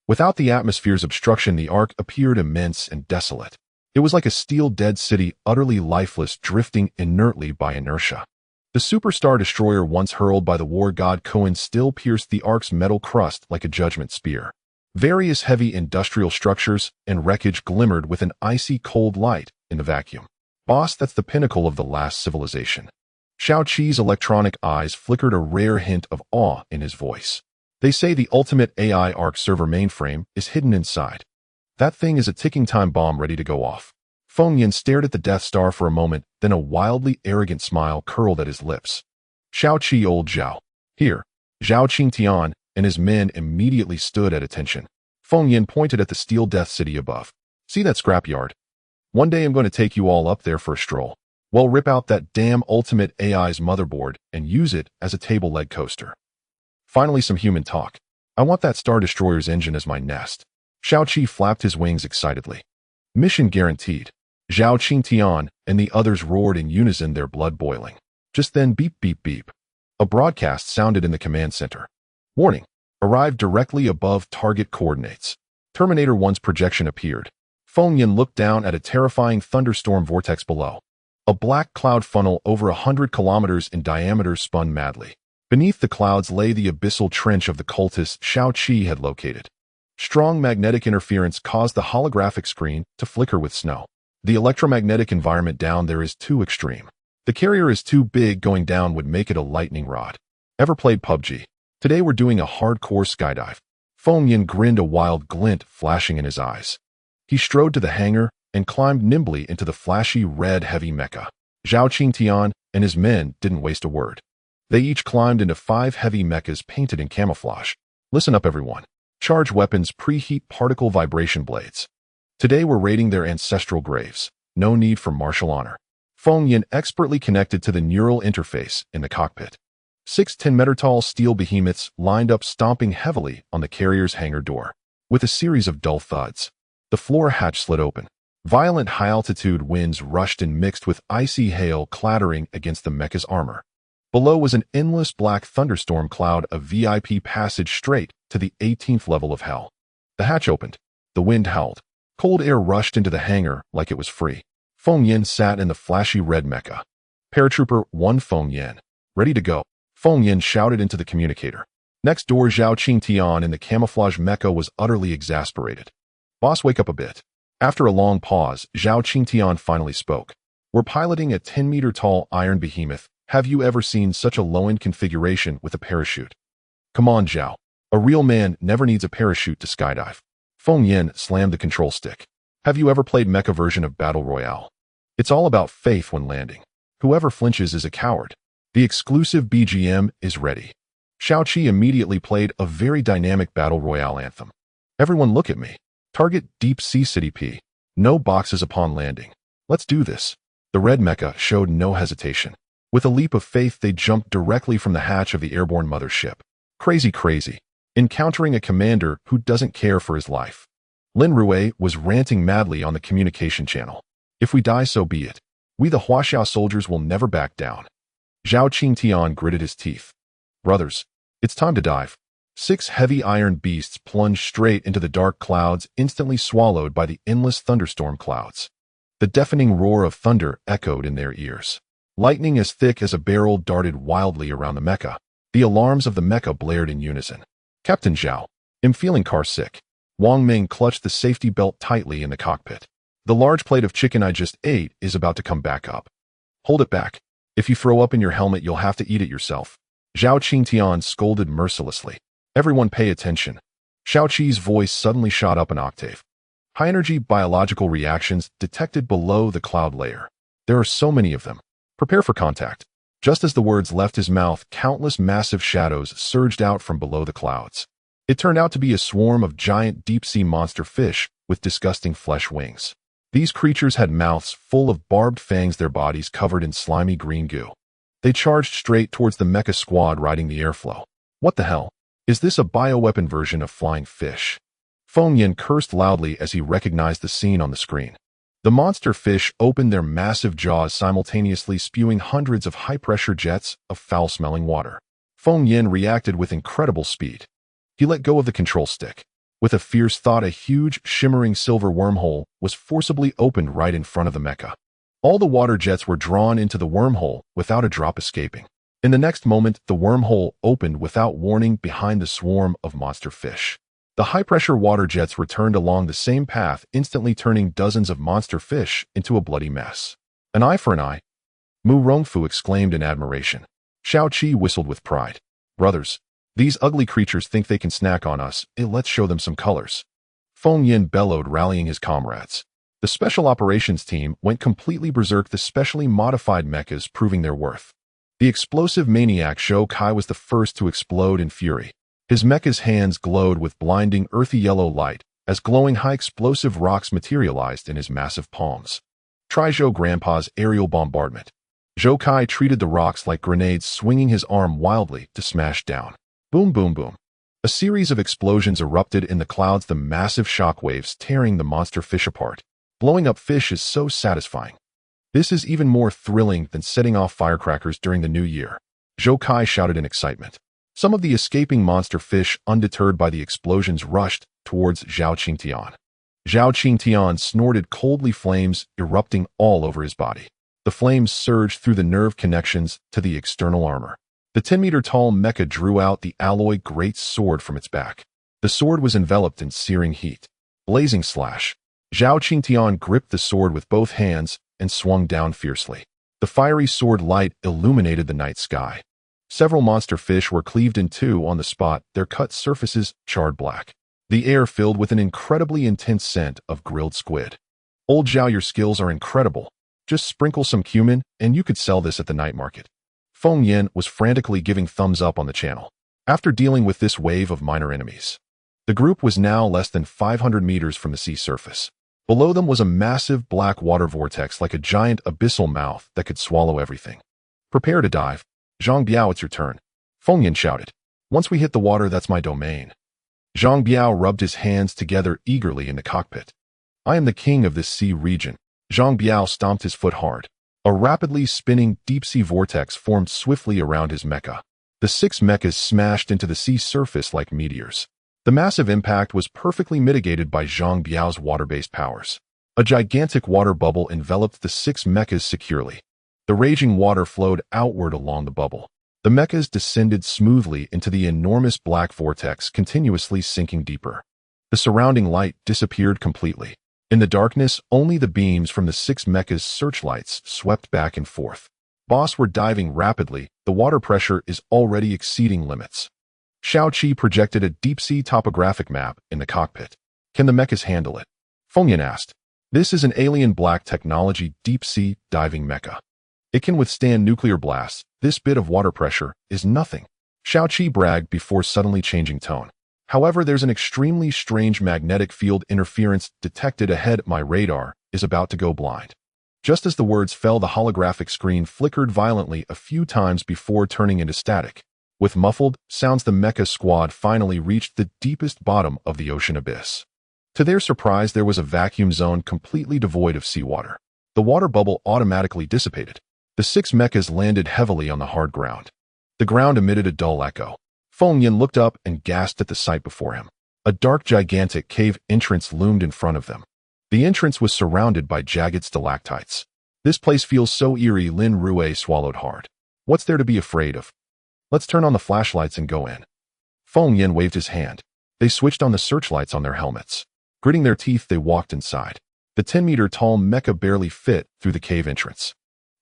Without the atmosphere's obstruction, the Ark appeared immense and desolate. It was like a steel dead city, utterly lifeless, drifting inertly by inertia. The superstar destroyer once hurled by the war god Cohen still pierced the Ark's metal crust like a judgment spear. Various heavy industrial structures and wreckage glimmered with an icy cold light in the vacuum. Boss, that's the pinnacle of the last civilization. Xiao Qi's electronic eyes flickered, a rare hint of awe in his voice. They say the ultimate AI Ark server mainframe is hidden inside. That thing is a ticking time bomb ready to go off. Feng Yin stared at the Death Star for a moment, then a wildly arrogant smile curled at his lips. Xiao Qi, old Zhao. Here. Zhao Qingtian and his men immediately stood at attention. Feng Yin pointed at the steel death city above. See that scrapyard? One day I'm going to take you all up there for a stroll. Well, rip out that damn ultimate AI's motherboard and use it as a table leg coaster. Finally, some human talk. I want that Star Destroyer's engine as my nest. Xiao Qi flapped his wings excitedly. Mission guaranteed. Zhao Qingtian and the others roared in unison, their blood boiling. Just then, beep, beep, beep. A broadcast sounded in the command center. Warning. Arrived directly above target coordinates. Terminator 1's projection appeared. Feng Yin looked down at a terrifying thunderstorm vortex below. A black cloud funnel over 100 kilometers in diameter spun madly. Beneath the clouds lay the abyssal trench of the cultist Xiao Qi had located. Strong magnetic interference caused the holographic screen to flicker with snow. The electromagnetic environment down there is too extreme. The carrier is too big, going down would make it a lightning rod. Ever played PUBG? Today we're doing a hardcore skydive. Feng Yin grinned, a wild glint flashing in his eyes. He strode to the hangar and climbed nimbly into the flashy red heavy mecha. Zhao Qingtian and his men didn't waste a word. They each climbed into 5 heavy mechas painted in camouflage. Listen up, everyone. Charge weapons, preheat particle vibration blades. Today we're raiding their ancestral graves. No need for martial honor. Feng Yin expertly connected to the neural interface in the cockpit. 6 10-meter-tall steel behemoths lined up, stomping heavily on the carrier's hangar door. With a series of dull thuds, the floor hatch slid open. Violent high-altitude winds rushed and mixed with icy hail clattering against the mecha's armor. Below was an endless black thunderstorm cloud, a VIP passage straight to the 18th level of hell. The hatch opened. The wind howled. Cold air rushed into the hangar like it was free. Feng Yin sat in the flashy red mecha. Paratrooper 1 Feng Yin. Ready to go. Feng Yin shouted into the communicator. Next door, Zhao Qingtian in the camouflage mecha was utterly exasperated. Boss, wake up a bit. After a long pause, Zhao Qingtian finally spoke. We're piloting a 10-meter-tall iron behemoth. Have you ever seen such a low-end configuration with a parachute? Come on, Zhao. A real man never needs a parachute to skydive. Feng Yin slammed the control stick. Have you ever played mecha version of Battle Royale? It's all about faith when landing. Whoever flinches is a coward. The exclusive BGM is ready. Xiaoqi immediately played a very dynamic battle royale anthem. Everyone look at me. Target Deep Sea City P. No boxes upon landing. Let's do this. The red mecha showed no hesitation. With a leap of faith, they jumped directly from the hatch of the airborne mothership. Crazy. Encountering a commander who doesn't care for his life. Lin Rui was ranting madly on the communication channel. If we die, so be it. We the Huaxiao soldiers will never back down. Zhao Qingtian gritted his teeth. Brothers, it's time to dive. 6 heavy iron beasts plunged straight into the dark clouds, instantly swallowed by the endless thunderstorm clouds. The deafening roar of thunder echoed in their ears. Lightning as thick as a barrel darted wildly around the mecha. The alarms of the mecha blared in unison. Captain Zhao, I'm feeling car sick. Wang Ming clutched the safety belt tightly in the cockpit. The large plate of chicken I just ate is about to come back up. Hold it back. If you throw up in your helmet, you'll have to eat it yourself. Zhao Qingtian scolded mercilessly. Everyone pay attention. Xiaoqi's voice suddenly shot up an octave. High-energy biological reactions detected below the cloud layer. There are so many of them. Prepare for contact. Just as the words left his mouth, countless massive shadows surged out from below the clouds. It turned out to be a swarm of giant deep-sea monster fish with disgusting flesh wings. These creatures had mouths full of barbed fangs, their bodies covered in slimy green goo. They charged straight towards the mecha squad riding the airflow. What the hell? Is this a bioweapon version of flying fish? Feng Yin cursed loudly as he recognized the scene on the screen. The monster fish opened their massive jaws, simultaneously spewing hundreds of high-pressure jets of foul-smelling water. Feng Yin reacted with incredible speed. He let go of the control stick. With a fierce thought, a huge, shimmering silver wormhole was forcibly opened right in front of the mecha. All the water jets were drawn into the wormhole without a drop escaping. In the next moment, the wormhole opened without warning behind the swarm of monster fish. The high-pressure water jets returned along the same path, instantly turning dozens of monster fish into a bloody mess. An eye for an eye? Mu Rongfu exclaimed in admiration. Xiaoqi whistled with pride. Brothers, these ugly creatures think they can snack on us. Let's show them some colors. Feng Yin bellowed, rallying his comrades. The special operations team went completely berserk, the specially modified mechas proving their worth. The explosive maniac Zhou Kai was the first to explode in fury. His mecha's hands glowed with blinding earthy yellow light as glowing high-explosive rocks materialized in his massive palms. Try Zhou Grandpa's aerial bombardment. Zhou Kai treated the rocks like grenades, swinging his arm wildly to smash down. Boom, boom, boom. A series of explosions erupted in the clouds, the massive shockwaves tearing the monster fish apart. Blowing up fish is so satisfying. This is even more thrilling than setting off firecrackers during the new year. Zhou Kai shouted in excitement. Some of the escaping monster fish, undeterred by the explosions, rushed towards Zhao Qingtian. Zhao Qingtian snorted coldly, flames erupting all over his body. The flames surged through the nerve connections to the external armor. The 10-meter-tall mecha drew out the alloy great sword from its back. The sword was enveloped in searing heat. Blazing slash. Zhao Qingtian gripped the sword with both hands and swung down fiercely. The fiery sword light illuminated the night sky. Several monster fish were cleaved in two on the spot, their cut surfaces charred black. The air filled with an incredibly intense scent of grilled squid. Old Zhao, your skills are incredible. Just sprinkle some cumin, and you could sell this at the night market. Feng Yin was frantically giving thumbs up on the channel. After dealing with this wave of minor enemies, the group was now less than 500 meters from the sea surface. Below them was a massive black water vortex like a giant abyssal mouth that could swallow everything. Prepare to dive. Zhang Biao, it's your turn. Feng Yin shouted. Once we hit the water, that's my domain. Zhang Biao rubbed his hands together eagerly in the cockpit. I am the king of this sea region. Zhang Biao stomped his foot hard. A rapidly spinning deep-sea vortex formed swiftly around his mecha. The 6 mechas smashed into the sea surface like meteors. The massive impact was perfectly mitigated by Zhang Biao's water-based powers. A gigantic water bubble enveloped the 6 mechas securely. The raging water flowed outward along the bubble. The mechas descended smoothly into the enormous black vortex, continuously sinking deeper. The surrounding light disappeared completely. In the darkness, only the beams from the 6 mechas' searchlights swept back and forth. Boss, we're diving rapidly. The water pressure is already exceeding limits. Xiaoqi projected a deep-sea topographic map in the cockpit. Can the mechas handle it? Feng Yin asked. This is an alien black technology deep-sea diving mecha. It can withstand nuclear blasts. This bit of water pressure is nothing. Xiaoqi bragged before suddenly changing tone. However, there's an extremely strange magnetic field interference detected ahead. My radar is about to go blind. Just as the words fell, the holographic screen flickered violently a few times before turning into static. With muffled sounds, the mecha squad finally reached the deepest bottom of the ocean abyss. To their surprise, there was a vacuum zone completely devoid of seawater. The water bubble automatically dissipated. The 6 mechas landed heavily on the hard ground. The ground emitted a dull echo. Feng Yin looked up and gasped at the sight before him. A dark, gigantic cave entrance loomed in front of them. The entrance was surrounded by jagged stalactites. This place feels so eerie. Lin Rue swallowed hard. What's there to be afraid of? Let's turn on the flashlights and go in. Feng Yin waved his hand. They switched on the searchlights on their helmets. Gritting their teeth, they walked inside. The 10-meter-tall mecha barely fit through the cave entrance.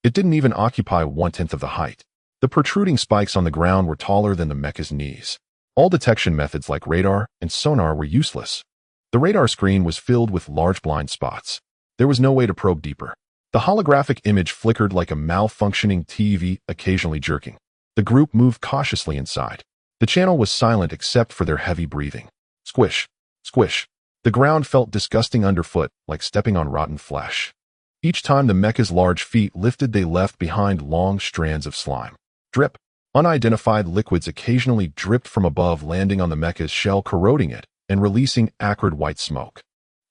It didn't even occupy 1/10 of the height. The protruding spikes on the ground were taller than the mecha's knees. All detection methods like radar and sonar were useless. The radar screen was filled with large blind spots. There was no way to probe deeper. The holographic image flickered like a malfunctioning TV, occasionally jerking. The group moved cautiously inside. The channel was silent except for their heavy breathing. Squish, squish. The ground felt disgusting underfoot, like stepping on rotten flesh. Each time the mecha's large feet lifted, they left behind long strands of slime. Drip. Unidentified liquids occasionally dripped from above, landing on the mecha's shell, corroding it, and releasing acrid white smoke.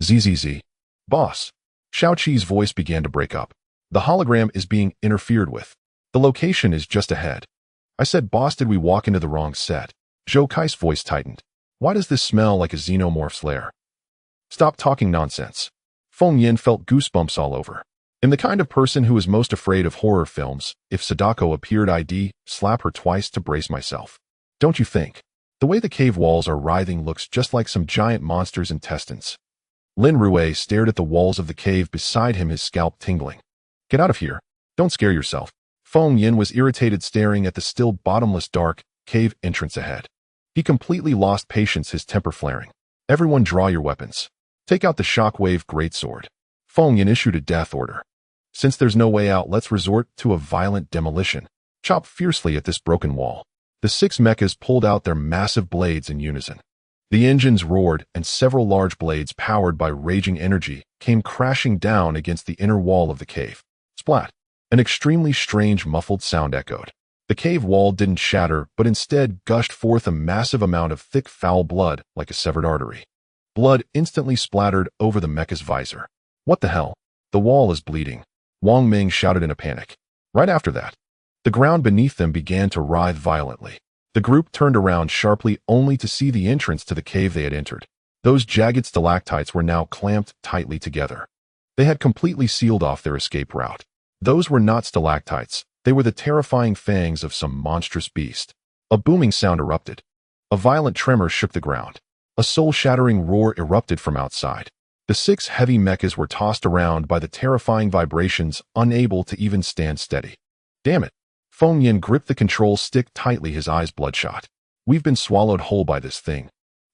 ZZZ. Boss. Xiaoqi's voice began to break up. The hologram is being interfered with. The location is just ahead. I said, boss, did we walk into the wrong set? Zhou Kai's voice tightened. Why does this smell like a xenomorph's lair? Stop talking nonsense. Feng Yin felt goosebumps all over. I'm the kind of person who is most afraid of horror films. If Sadako appeared, I'd slap her twice to brace myself. Don't you think? The way the cave walls are writhing looks just like some giant monster's intestines. Lin Rue stared at the walls of the cave beside him, his scalp tingling. Get out of here. Don't scare yourself. Feng Yin was irritated, staring at the still bottomless dark cave entrance ahead. He completely lost patience, his temper flaring. Everyone draw your weapons. Take out the shockwave greatsword. Feng Yin issued a death order. Since there's no way out, let's resort to a violent demolition. Chop fiercely at this broken wall. The 6 mechas pulled out their massive blades in unison. The engines roared, and several large blades powered by raging energy came crashing down against the inner wall of the cave. Splat! An extremely strange muffled sound echoed. The cave wall didn't shatter, but instead gushed forth a massive amount of thick, foul blood like a severed artery. Blood instantly splattered over the mecha's visor. What the hell? The wall is bleeding. Wang Ming shouted in a panic. Right after that, the ground beneath them began to writhe violently. The group turned around sharply, only to see the entrance to the cave they had entered. Those jagged stalactites were now clamped tightly together. They had completely sealed off their escape route. Those were not stalactites. They were the terrifying fangs of some monstrous beast. A booming sound erupted. A violent tremor shook the ground. A soul-shattering roar erupted from outside. The 6 heavy mechas were tossed around by the terrifying vibrations, unable to even stand steady. Damn it. Feng Yin gripped the control stick tightly, his eyes bloodshot. We've been swallowed whole by this thing.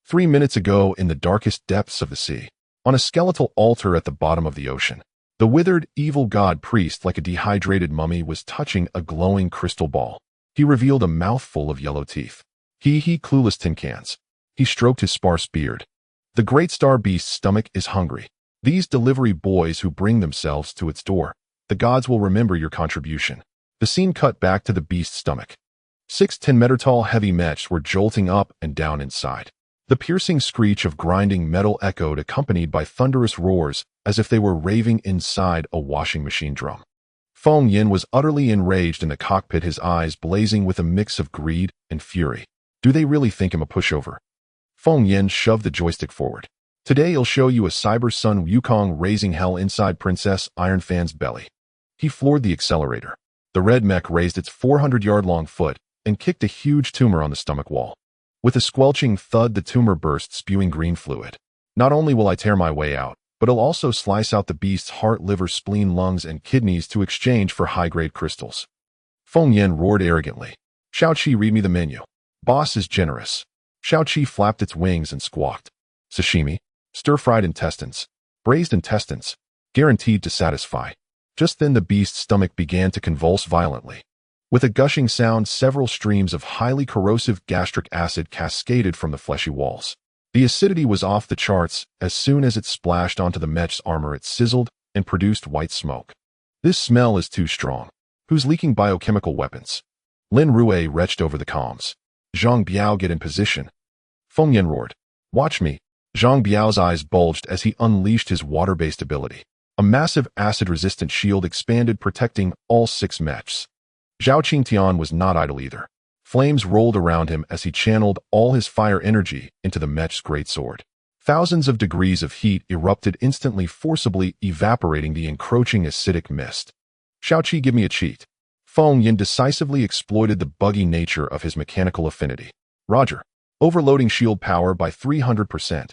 3 minutes ago, in the darkest depths of the sea, on a skeletal altar at the bottom of the ocean, the withered, evil god priest, like a dehydrated mummy, was touching a glowing crystal ball. He revealed a mouthful of yellow teeth. He clueless tin cans. He stroked his sparse beard. The great star beast's stomach is hungry. These delivery boys who bring themselves to its door, the gods will remember your contribution. The scene cut back to the beast's stomach. 6 10-meter-tall heavy mechs were jolting up and down inside. The piercing screech of grinding metal echoed, accompanied by thunderous roars, as if they were raving inside a washing machine drum. Feng Yin was utterly enraged in the cockpit, his eyes blazing with a mix of greed and fury. Do they really think him a pushover? Feng Yin shoved the joystick forward. Today he'll show you a Cyber Sun Wukong raising hell inside Princess Ironfan's belly. He floored the accelerator. The red mech raised its 400-yard-long foot and kicked a huge tumor on the stomach wall. With a squelching thud, the tumor burst, spewing green fluid. Not only will I tear my way out, but I'll also slice out the beast's heart, liver, spleen, lungs, and kidneys to exchange for high-grade crystals. Feng Yin roared arrogantly. Xiaoqi, read me the menu. Boss is generous. Xiaoqi flapped its wings and squawked. Sashimi, stir-fried intestines, braised intestines, guaranteed to satisfy. Just then the beast's stomach began to convulse violently. With a gushing sound, several streams of highly corrosive gastric acid cascaded from the fleshy walls. The acidity was off the charts. As soon as it splashed onto the mech's armor, it sizzled and produced white smoke. This smell is too strong. Who's leaking biochemical weapons? Lin Rue retched over the comms. Zhang Biao, get in position. Feng Yan roared. Watch me. Zhang Biao's eyes bulged as he unleashed his water-based ability. A massive acid-resistant shield expanded, protecting all 6 mechs. Zhao Qingtian was not idle either. Flames rolled around him as he channeled all his fire energy into the mech's greatsword. Thousands of degrees of heat erupted instantly, forcibly evaporating the encroaching acidic mist. Xiaoqi, give me a cheat. Feng Yan decisively exploited the buggy nature of his mechanical affinity. Roger. Overloading shield power by 300%.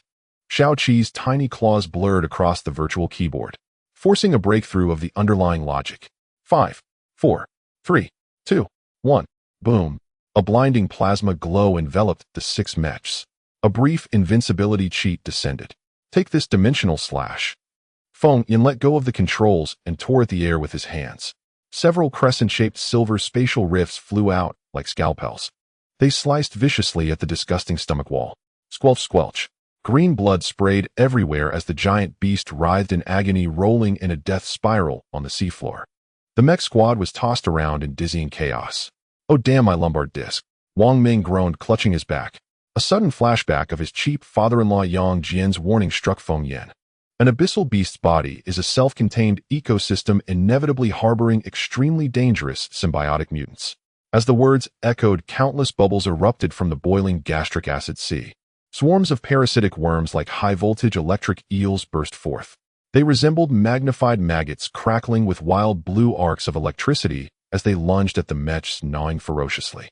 Xiaoqi's tiny claws blurred across the virtual keyboard, forcing a breakthrough of the underlying logic. 5, 4, 3, 2, 1. Boom. A blinding plasma glow enveloped the 6 mechs. A brief invincibility cheat descended. Take this dimensional slash. Feng Yan let go of the controls and tore at the air with his hands. Several crescent-shaped silver spatial rifts flew out like scalpels. They sliced viciously at the disgusting stomach wall. Squelch, squelch. Green blood sprayed everywhere as the giant beast writhed in agony, rolling in a death spiral on the seafloor. The mech squad was tossed around in dizzying chaos. Oh damn, my lumbar disc. Wang Ming groaned, clutching his back. A sudden flashback of his cheap father-in-law Yang Jian's warning struck Feng Yan. An abyssal beast's body is a self-contained ecosystem inevitably harboring extremely dangerous symbiotic mutants. As the words echoed, countless bubbles erupted from the boiling gastric acid sea. Swarms of parasitic worms like high-voltage electric eels burst forth. They resembled magnified maggots, crackling with wild blue arcs of electricity as they lunged at the mechs, gnawing ferociously.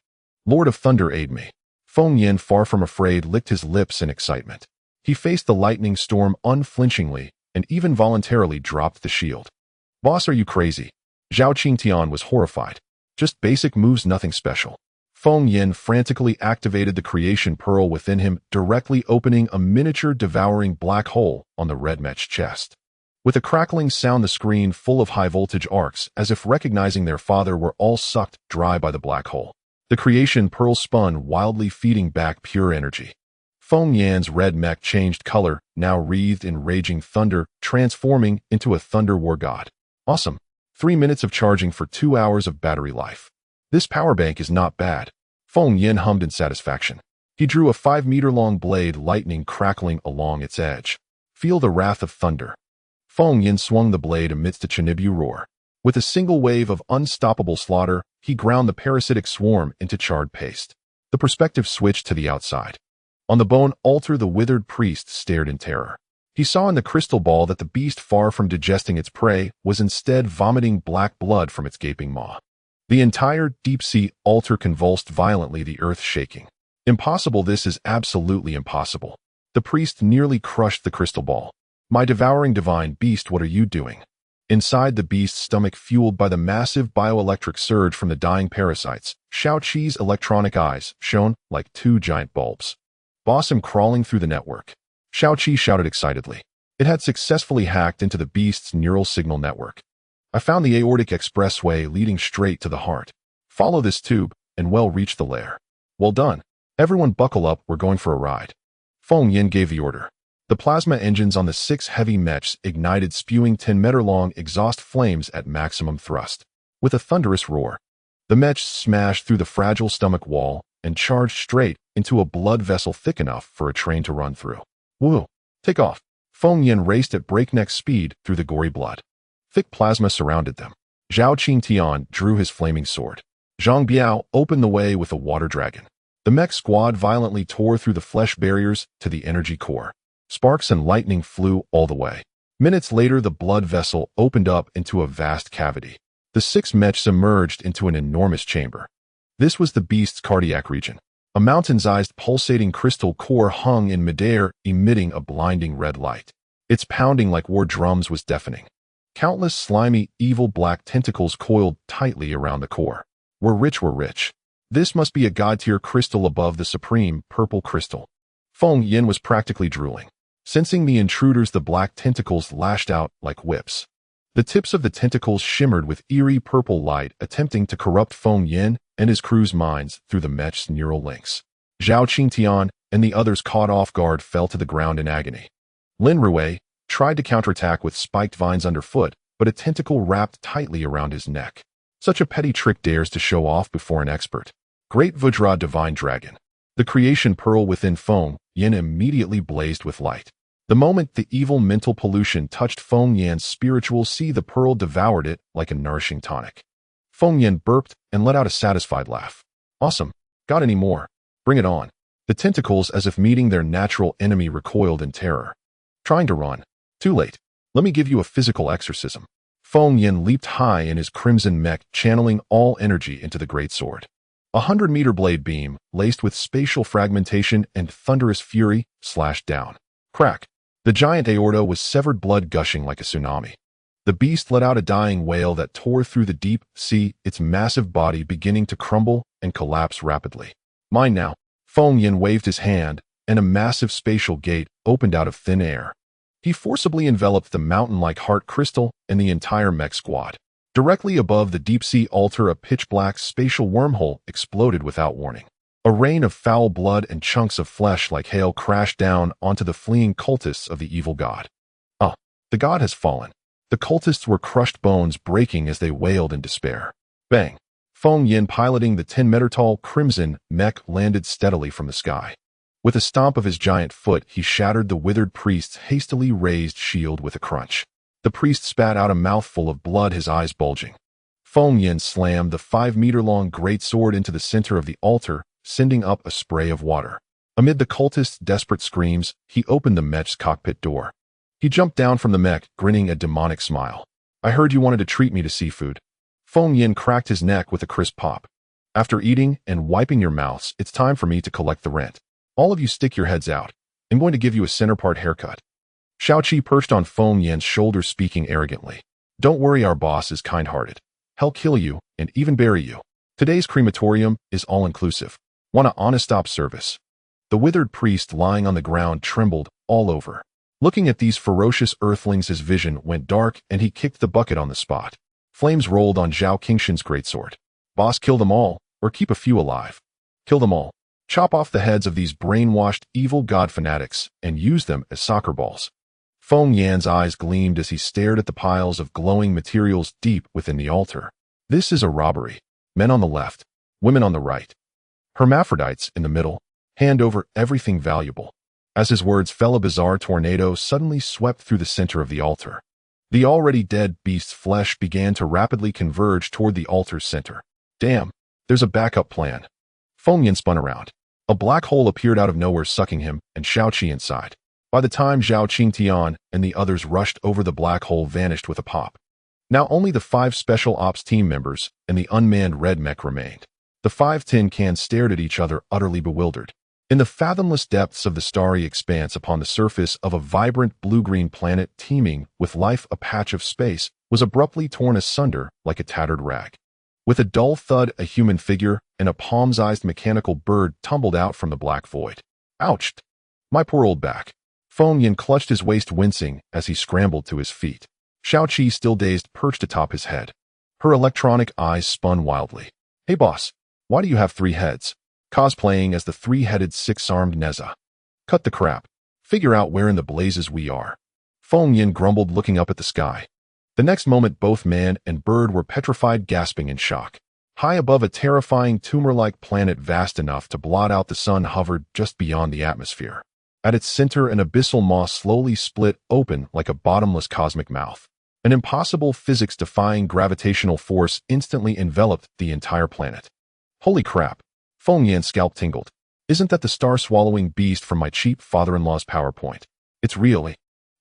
Lord of Thunder, aid me. Feng Yan, far from afraid, licked his lips in excitement. He faced the lightning storm unflinchingly and even voluntarily dropped the shield. Boss, are you crazy? Zhao Qingtian was horrified. Just basic moves, nothing special. Feng Yan frantically activated the creation pearl within him, directly opening a miniature devouring black hole on the red mech's chest. With a crackling sound, the screen full of high-voltage arcs, as if recognizing their father, were all sucked dry by the black hole. The creation pearl spun wildly, feeding back pure energy. Feng Yan's red mech changed color, now wreathed in raging thunder, transforming into a thunder war god. Awesome. 3 minutes of charging for 2 hours of battery life. This power bank is not bad. Feng Yan hummed in satisfaction. He drew a 5-meter-long blade, lightning crackling along its edge. Feel the wrath of thunder. Feng Yan swung the blade amidst a Chinibu roar. With a single wave of unstoppable slaughter, he ground the parasitic swarm into charred paste. The perspective switched to the outside. On the bone altar, the withered priest stared in terror. He saw in the crystal ball that the beast, far from digesting its prey, was instead vomiting black blood from its gaping maw. The entire deep-sea altar convulsed violently, the earth shaking. Impossible, this is absolutely impossible. The priest nearly crushed the crystal ball. My devouring divine beast, what are you doing? Inside the beast's stomach, fueled by the massive bioelectric surge from the dying parasites, Xiaoqi's electronic eyes shone like 2 giant bulbs. Boss, I'm crawling through the network. Xiaoqi shouted excitedly. It had successfully hacked into the beast's neural signal network. I found the aortic expressway leading straight to the heart. Follow this tube, and we'll reach the lair. Well done. Everyone buckle up, we're going for a ride. Feng Yan gave the order. The plasma engines on the 6 heavy mechs ignited, spewing 10-meter-long exhaust flames at maximum thrust. With a thunderous roar, the mechs smashed through the fragile stomach wall and charged straight into a blood vessel thick enough for a train to run through. Woo! Take off. Feng Yan raced at breakneck speed through the gory blood. Thick plasma surrounded them. Zhao Qingtian drew his flaming sword. Zhang Biao opened the way with a water dragon. The mech squad violently tore through the flesh barriers to the energy core. Sparks and lightning flew all the way. Minutes later, the blood vessel opened up into a vast cavity. The 6 mechs emerged into an enormous chamber. This was the beast's cardiac region. A mountain-sized pulsating crystal core hung in midair, emitting a blinding red light. Its pounding like war drums was deafening. Countless slimy, evil black tentacles coiled tightly around the core. We're rich. This must be a god-tier crystal above the supreme purple crystal. Feng Yan was practically drooling. Sensing the intruders, the black tentacles lashed out like whips. The tips of the tentacles shimmered with eerie purple light, attempting to corrupt Feng Yin and his crew's minds through the mesh's neural links. Zhao Qingtian and the others caught off guard fell to the ground in agony. Lin Rui tried to counterattack with spiked vines underfoot, but a tentacle wrapped tightly around his neck. Such a petty trick dares to show off before an expert. Great Vajra Divine Dragon. The creation pearl within Feng Yin immediately blazed with light. The moment the evil mental pollution touched Feng Yan's spiritual sea, the pearl devoured it like a nourishing tonic. Feng Yan burped and let out a satisfied laugh. Awesome. Got any more? Bring it on. The tentacles, as if meeting their natural enemy, recoiled in terror. Trying to run. Too late. Let me give you a physical exorcism. Feng Yan leaped high in his crimson mech, channeling all energy into the great sword. 100-meter blade beam, laced with spatial fragmentation and thunderous fury, slashed down. Crack. The giant aorta was severed, blood gushing like a tsunami. The beast let out a dying wail that tore through the deep sea, its massive body beginning to crumble and collapse rapidly. Mine now. Feng Yan waved his hand, and a massive spatial gate opened out of thin air. He forcibly enveloped the mountain-like heart crystal and the entire mech squad. Directly above the deep-sea altar, a pitch-black spatial wormhole exploded without warning. A rain of foul blood and chunks of flesh like hail crashed down onto the fleeing cultists of the evil god. The god has fallen. The cultists were crushed, bones breaking as they wailed in despair. Bang! Feng Yin, piloting the 10-meter-tall crimson mech, landed steadily from the sky. With a stomp of his giant foot, he shattered the withered priest's hastily raised shield with a crunch. The priest spat out a mouthful of blood, his eyes bulging. Feng Yin slammed the 5-meter-long greatsword into the center of the altar, sending up a spray of water. Amid the cultists' desperate screams, he opened the mech's cockpit door. He jumped down from the mech, grinning a demonic smile. I heard you wanted to treat me to seafood. Feng Yin cracked his neck with a crisp pop. After eating and wiping your mouths, it's time for me to collect the rent. All of you stick your heads out. I'm going to give you a center-part haircut. Shaoqi perched on Feng Yan's shoulder, speaking arrogantly. Don't worry, our boss is kind-hearted. He'll kill you and even bury you. Today's crematorium is all-inclusive. Want an honest op service? The withered priest lying on the ground trembled all over. Looking at these ferocious earthlings, his vision went dark and he kicked the bucket on the spot. Flames rolled on Zhao Qingshan's greatsword. Boss, kill them all, or keep a few alive. Kill them all. Chop off the heads of these brainwashed evil god fanatics and use them as soccer balls. Feng Yan's eyes gleamed as he stared at the piles of glowing materials deep within the altar. This is a robbery. Men on the left, women on the right. Hermaphrodites in the middle. Hand over everything valuable. As his words fell, a bizarre tornado suddenly swept through the center of the altar. The already dead beast's flesh began to rapidly converge toward the altar's center. Damn, there's a backup plan. Feng Yan spun around. A black hole appeared out of nowhere, sucking him and Shaoqi inside. By the time Zhao Qingtian and the others rushed over, the black hole vanished with a pop. Now only the 5 special ops team members and the unmanned red mech remained. The 5 tin cans stared at each other, utterly bewildered. In the fathomless depths of the starry expanse upon the surface of a vibrant blue-green planet teeming with life, a patch of space was abruptly torn asunder like a tattered rag. With a dull thud, a human figure and a palm-sized mechanical bird tumbled out from the black void. Ouch! My poor old back. Feng Yan clutched his waist, wincing as he scrambled to his feet. Shaoqi, still dazed, perched atop his head. Her electronic eyes spun wildly. Hey boss, why do you have 3 heads? Cosplaying as the 3-headed, 6-armed Neza. Cut the crap. Figure out where in the blazes we are. Feng Yan grumbled, looking up at the sky. The next moment, both man and bird were petrified, gasping in shock. High above, a terrifying tumor-like planet vast enough to blot out the sun hovered just beyond the atmosphere. At its center, an abyssal maw slowly split open like a bottomless cosmic mouth. An impossible physics-defying gravitational force instantly enveloped the entire planet. Holy crap! Feng Yan's scalp tingled. Isn't that the star-swallowing beast from my cheap father-in-law's PowerPoint? It's really.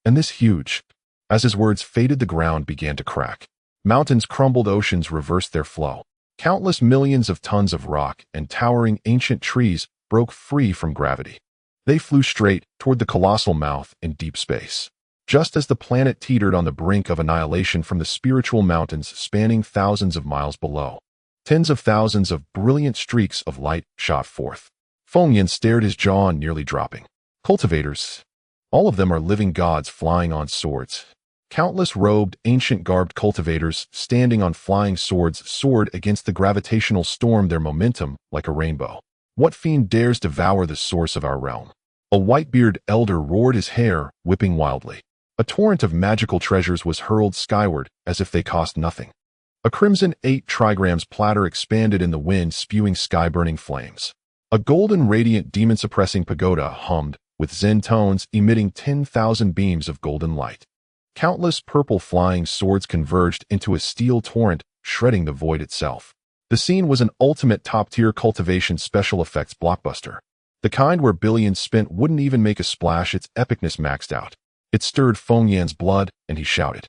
And this huge. As his words faded, the ground began to crack. Mountains crumbled, oceans reversed their flow. Countless millions of tons of rock and towering ancient trees broke free from gravity. They flew straight toward the colossal mouth in deep space. Just as the planet teetered on the brink of annihilation from the spiritual mountains spanning thousands of miles below, tens of thousands of brilliant streaks of light shot forth. Feng Yan stared, his jaw nearly dropping. Cultivators. All of them are living gods flying on swords. Countless robed, ancient-garbed cultivators, standing on flying swords, soared against the gravitational storm, their momentum like a rainbow. What fiend dares devour the source of our realm? A white-bearded elder roared, his hair whipping wildly. A torrent of magical treasures was hurled skyward as if they cost nothing. A crimson 8 trigrams platter expanded in the wind, spewing sky-burning flames. A golden radiant demon-suppressing pagoda hummed, with zen tones emitting 10,000 beams of golden light. Countless purple flying swords converged into a steel torrent, shredding the void itself. The scene was an ultimate top-tier cultivation special effects blockbuster. The kind where billions spent wouldn't even make a splash, its epicness maxed out. It stirred Feng Yan's blood, and he shouted,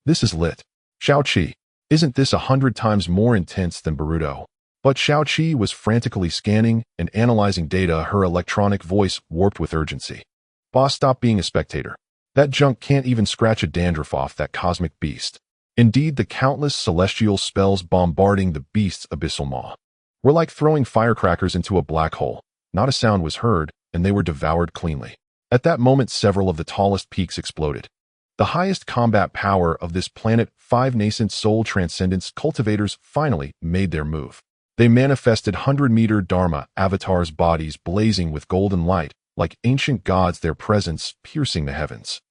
"This is lit. Xiaoqi, isn't this 100 times more intense than Boruto?" But Xiaoqi was frantically scanning and analyzing data, her electronic voice warped with urgency. "Boss, stop being a spectator. That junk can't even scratch a dandruff off that cosmic beast." Indeed, the countless celestial spells bombarding the beast's abyssal maw were like throwing firecrackers into a black hole. Not a sound was heard, and they were devoured cleanly. At that moment, several of the tallest peaks exploded. The highest combat power of this planet, 5 nascent soul transcendence cultivators, finally made their move. They manifested 100-meter Dharma avatars, bodies blazing with golden light, like ancient gods, their presence piercing the heavens.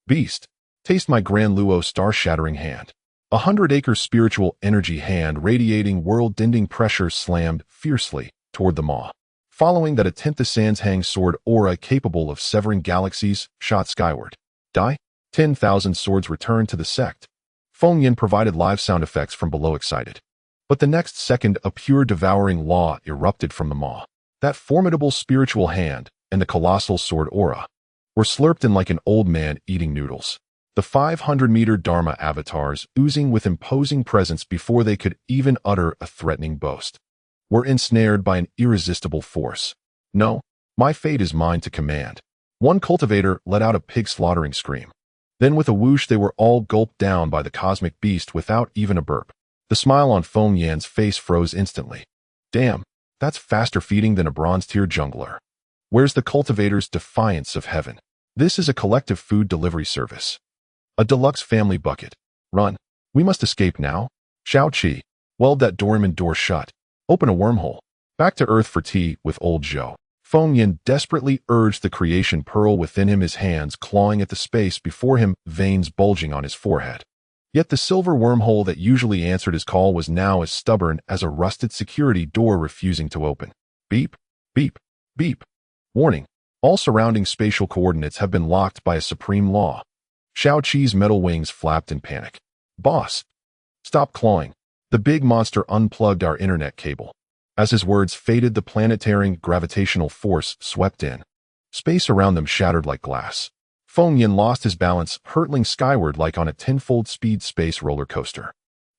"Beast, taste my Grand Luo star-shattering hand." A 100-acre spiritual energy hand radiating world-ending pressure slammed fiercely toward the maw. Following that, a 10th Sanshang sword aura capable of severing galaxies shot skyward. Die? 10,000 swords returned to the sect. Feng Yan provided live sound effects from below, excited. But the next second, a pure devouring law erupted from the maw. That formidable spiritual hand and the colossal sword aura were slurped in like an old man eating noodles. The 500-meter Dharma avatars, oozing with imposing presence before they could even utter a threatening boast, were ensnared by an irresistible force. "No, my fate is mine to command." One cultivator let out a pig-slaughtering scream. Then with a whoosh, they were all gulped down by the cosmic beast without even a burp. The smile on Feng Yan's face froze instantly. "Damn, that's faster feeding than a bronze-tier jungler. Where's the cultivator's defiance of heaven? This is a collective food delivery service. A deluxe family bucket. Run. We must escape now." Xiaoqi, weld that Doraemon door shut. Open a wormhole. Back to Earth for tea with old Zhou. Feng Yan desperately urged the creation pearl within him, his hands clawing at the space before him, veins bulging on his forehead. Yet the silver wormhole that usually answered his call was now as stubborn as a rusted security door refusing to open. Beep, beep, beep. Warning. All surrounding spatial coordinates have been locked by a supreme law. Xiaoqi's metal wings flapped in panic. "Boss, stop clawing." The big monster unplugged our internet cable. As his words faded, the planet-tearing gravitational force swept in. Space around them shattered like glass. Feng Yan lost his balance, hurtling skyward like on a tenfold speed space roller coaster.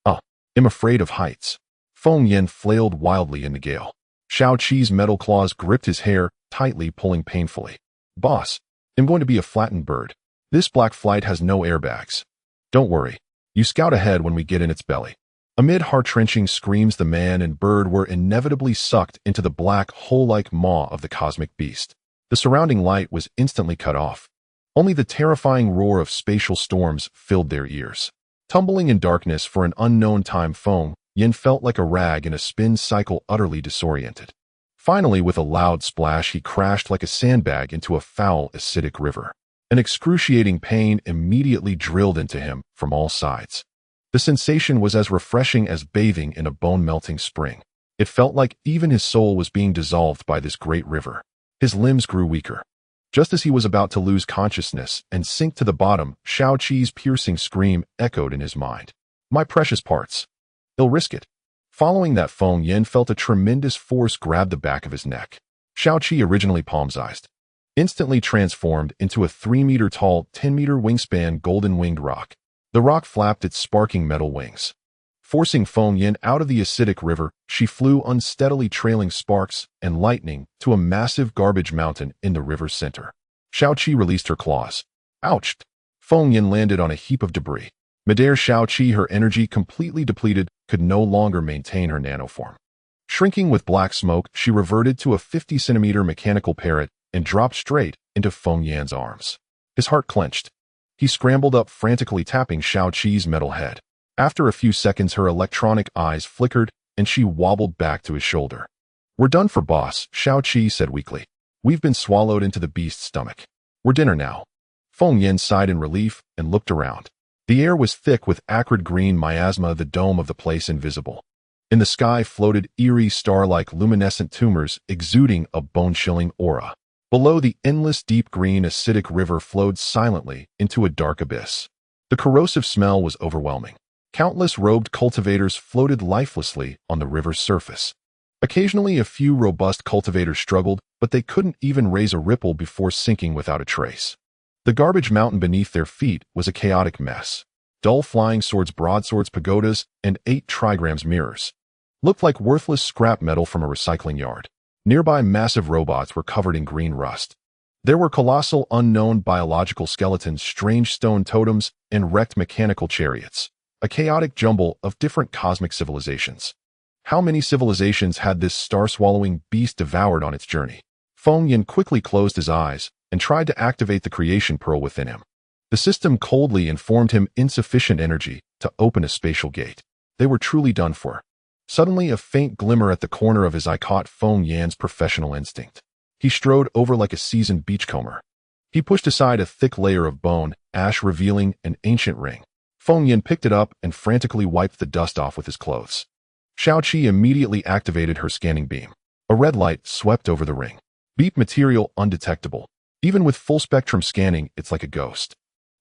I'm afraid of heights." Feng Yan flailed wildly in the gale. Xiaoqi's metal claws gripped his hair, tightly pulling painfully. "Boss, I'm going to be a flattened bird. This black flight has no airbags. Don't worry. You scout ahead when we get in its belly." Amid heart-wrenching screams, the man and bird were inevitably sucked into the black hole-like maw of the cosmic beast. The surrounding light was instantly cut off. Only the terrifying roar of spatial storms filled their ears. Tumbling in darkness for an unknown time, Feng Yan felt like a rag in a spin cycle, utterly disoriented. Finally, with a loud splash, he crashed like a sandbag into a foul, acidic river. An excruciating pain immediately drilled into him from all sides. The sensation was as refreshing as bathing in a bone-melting spring. It felt like even his soul was being dissolved by this great river. His limbs grew weaker. Just as he was about to lose consciousness and sink to the bottom, Xiaoqi's piercing scream echoed in his mind. "My precious parts. He'll risk it." Following that, Feng Yan felt a tremendous force grab the back of his neck. Xiaoqi, originally palm-sized, instantly transformed into a 3-meter-tall, 10-meter wingspan golden-winged roc. The roc flapped its sparking metal wings. Forcing Feng Yan out of the acidic river, she flew unsteadily, trailing sparks and lightning to a massive garbage mountain in the river's center. Xiaoqi released her claws. Ouch! Feng Yan landed on a heap of debris. Midair, Xiaoqi, her energy completely depleted, could no longer maintain her nanoform. Shrinking with black smoke, she reverted to a 50-centimeter mechanical parrot and dropped straight into Feng Yan's arms. His heart clenched. He scrambled up, frantically tapping Xiaoqi's metal head. After a few seconds, her electronic eyes flickered, and she wobbled back to his shoulder. "We're done for, boss," Xiaoqi said weakly. "We've been swallowed into the beast's stomach. We're dinner now." Feng Yin sighed in relief and looked around. The air was thick with acrid green miasma, the dome of the place invisible. In the sky floated eerie star-like luminescent tumors exuding a bone-chilling aura. Below, the endless deep green acidic river flowed silently into a dark abyss. The corrosive smell was overwhelming. Countless robed cultivators floated lifelessly on the river's surface. Occasionally, a few robust cultivators struggled, but they couldn't even raise a ripple before sinking without a trace. The garbage mountain beneath their feet was a chaotic mess. Dull flying swords, broadswords, pagodas, and 8 trigrams mirrors looked like worthless scrap metal from a recycling yard. Nearby, massive robots were covered in green rust. There were colossal unknown biological skeletons, strange stone totems, and wrecked mechanical chariots. A chaotic jumble of different cosmic civilizations. How many civilizations had this star-swallowing beast devoured on its journey? Feng Yin quickly closed his eyes and tried to activate the creation pearl within him. The system coldly informed him insufficient energy to open a spatial gate. They were truly done for. Suddenly, a faint glimmer at the corner of his eye caught Feng Yan's professional instinct. He strode over like a seasoned beachcomber. He pushed aside a thick layer of bone, ash revealing an ancient ring. Feng Yin picked it up and frantically wiped the dust off with his clothes. Xiaoqi immediately activated her scanning beam. A red light swept over the ring. Beep, material undetectable. Even with full-spectrum scanning, it's like a ghost.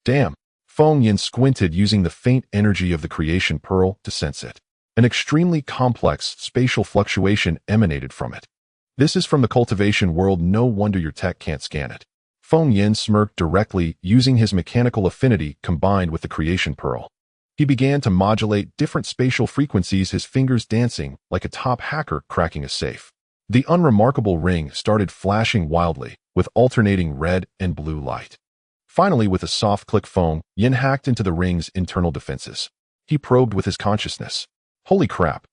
Damn. Feng Yin squinted, using the faint energy of the creation pearl to sense it. An extremely complex spatial fluctuation emanated from it. "This is from the cultivation world, no wonder your tech can't scan it." Feng Yin smirked directly, using his mechanical affinity combined with the creation pearl. He began to modulate different spatial frequencies, his fingers dancing like a top hacker cracking a safe. The unremarkable ring started flashing wildly, with alternating red and blue light. Finally, with a soft click, Feng Yin hacked into the ring's internal defenses. He probed with his consciousness. Holy crap.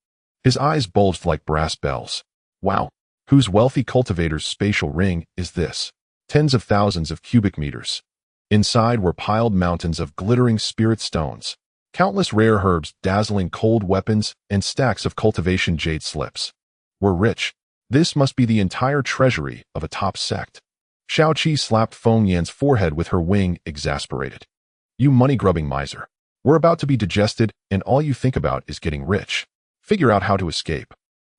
His eyes bulged like brass bells. Wow. Whose wealthy cultivator's spatial ring is this? Tens of thousands of cubic meters. Inside were piled mountains of glittering spirit stones, countless rare herbs, dazzling cold weapons, and stacks of cultivation jade slips. We're rich. This must be the entire treasury of a top sect. Xiaoqi slapped Feng Yan's forehead with her wing, exasperated. You money-grubbing miser. We're about to be digested, and all you think about is getting rich. Figure out how to escape.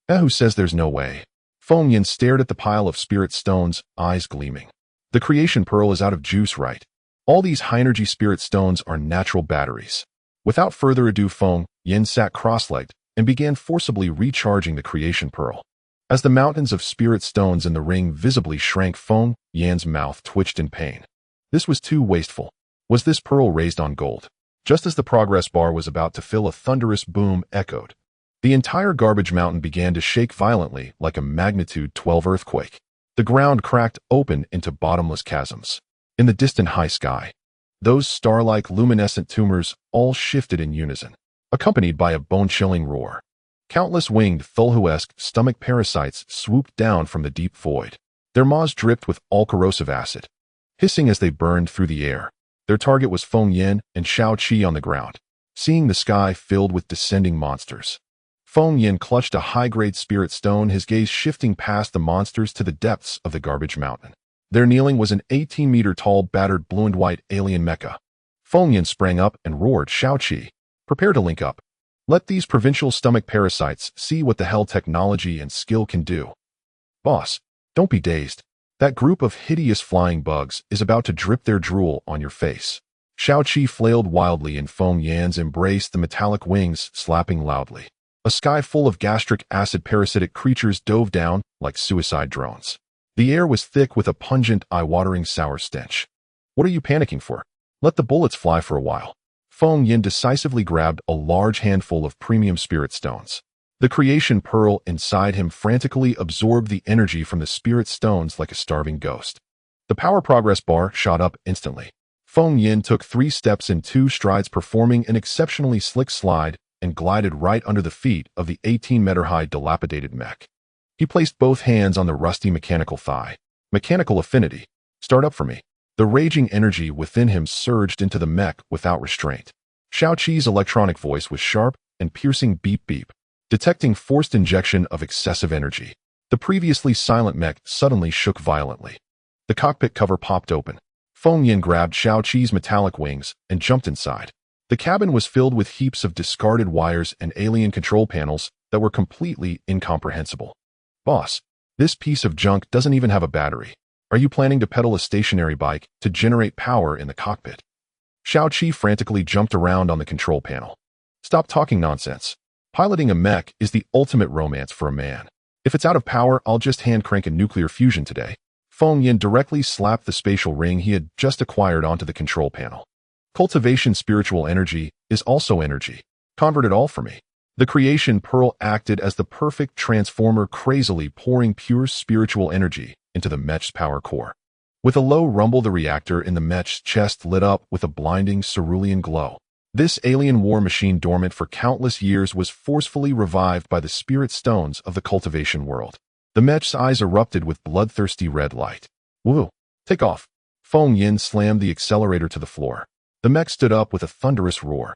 Who says there's no way? Feng Yin stared at the pile of spirit stones, eyes gleaming. The creation pearl is out of juice, right? All these high-energy spirit stones are natural batteries. Without further ado, Feng Yin sat cross-legged and began forcibly recharging the creation pearl. As the mountains of spirit stones in the ring visibly shrank, Feng Yan's mouth twitched in pain. This was too wasteful. Was this pearl raised on gold? Just as the progress bar was about to fill, a thunderous boom echoed. The entire garbage mountain began to shake violently like a magnitude 12 earthquake. The ground cracked open into bottomless chasms. In the distant high sky, those star-like luminescent tumors all shifted in unison, accompanied by a bone-chilling roar. Countless winged, Thulhu-esque stomach parasites swooped down from the deep void. Their maws dripped with all-corrosive acid, hissing as they burned through the air. Their target was Feng Yin and Xiaoqi on the ground, seeing the sky filled with descending monsters. Feng Yin clutched a high-grade spirit stone, his gaze shifting past the monsters to the depths of the garbage mountain. There kneeling was an 18-meter-tall, battered blue and white alien mecha. Feng Yin sprang up and roared, Xiaoqi, prepare to link up. Let these provincial stomach parasites see what the hell technology and skill can do. Boss, don't be dazed. That group of hideous flying bugs is about to drip their drool on your face. Xiaoqi flailed wildly in Feng Yan's embrace, the metallic wings slapping loudly. A sky full of gastric acid parasitic creatures dove down like suicide drones. The air was thick with a pungent, eye-watering sour stench. What are you panicking for? Let the bullets fly for a while. Feng Yin decisively grabbed a large handful of premium spirit stones. The creation pearl inside him frantically absorbed the energy from the spirit stones like a starving ghost. The power progress bar shot up instantly. Feng Yin took 3 steps in 2 strides, performing an exceptionally slick slide, and glided right under the feet of the 18-meter-high dilapidated mech. He placed both hands on the rusty mechanical thigh. Mechanical affinity. Start up for me. The raging energy within him surged into the mech without restraint. Xiao Qi's electronic voice was sharp and piercing beep beep, detecting forced injection of excessive energy. The previously silent mech suddenly shook violently. The cockpit cover popped open. Feng Yin grabbed Xiao Qi's metallic wings and jumped inside. The cabin was filled with heaps of discarded wires and alien control panels that were completely incomprehensible. Boss, this piece of junk doesn't even have a battery. Are you planning to pedal a stationary bike to generate power in the cockpit? Xiao Qi frantically jumped around on the control panel. Stop talking nonsense. Piloting a mech is the ultimate romance for a man. If it's out of power, I'll just hand crank a nuclear fusion today. Feng Yin directly slapped the spatial ring he had just acquired onto the control panel. Cultivation spiritual energy is also energy. Convert it all for me. The creation pearl acted as the perfect transformer, crazily pouring pure spiritual energy into the mech's power core. With a low rumble, the reactor in the mech's chest lit up with a blinding cerulean glow. This alien war machine, dormant for countless years, was forcefully revived by the spirit stones of the cultivation world. The mech's eyes erupted with bloodthirsty red light. Woo! Take off! Feng Yin slammed the accelerator to the floor. The mech stood up with a thunderous roar.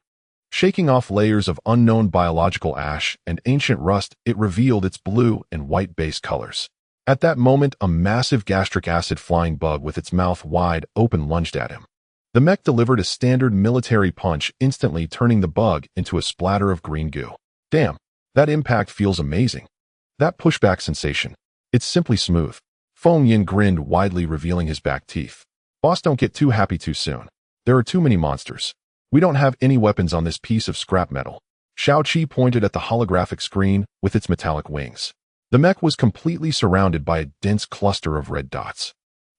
Shaking off layers of unknown biological ash and ancient rust, it revealed its blue and white base colors. At that moment, a massive gastric acid flying bug with its mouth wide open lunged at him. The mech delivered a standard military punch, instantly turning the bug into a splatter of green goo. Damn, that impact feels amazing. That pushback sensation. It's simply smooth. Feng Yin grinned widely, revealing his back teeth. Boss, don't get too happy too soon. There are too many monsters. We don't have any weapons on this piece of scrap metal. Xiao Qi pointed at the holographic screen with its metallic wings. The mech was completely surrounded by a dense cluster of red dots.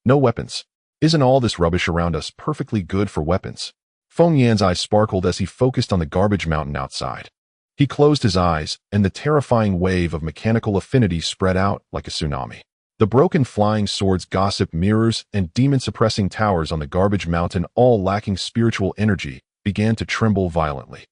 No weapons. Isn't all this rubbish around us perfectly good for weapons? Feng Yan's eyes sparkled as he focused on the garbage mountain outside. He closed his eyes, and the terrifying wave of mechanical affinity spread out like a tsunami. The broken flying swords, gossip mirrors, and demon-suppressing towers on the garbage mountain, all lacking spiritual energy, began to tremble violently.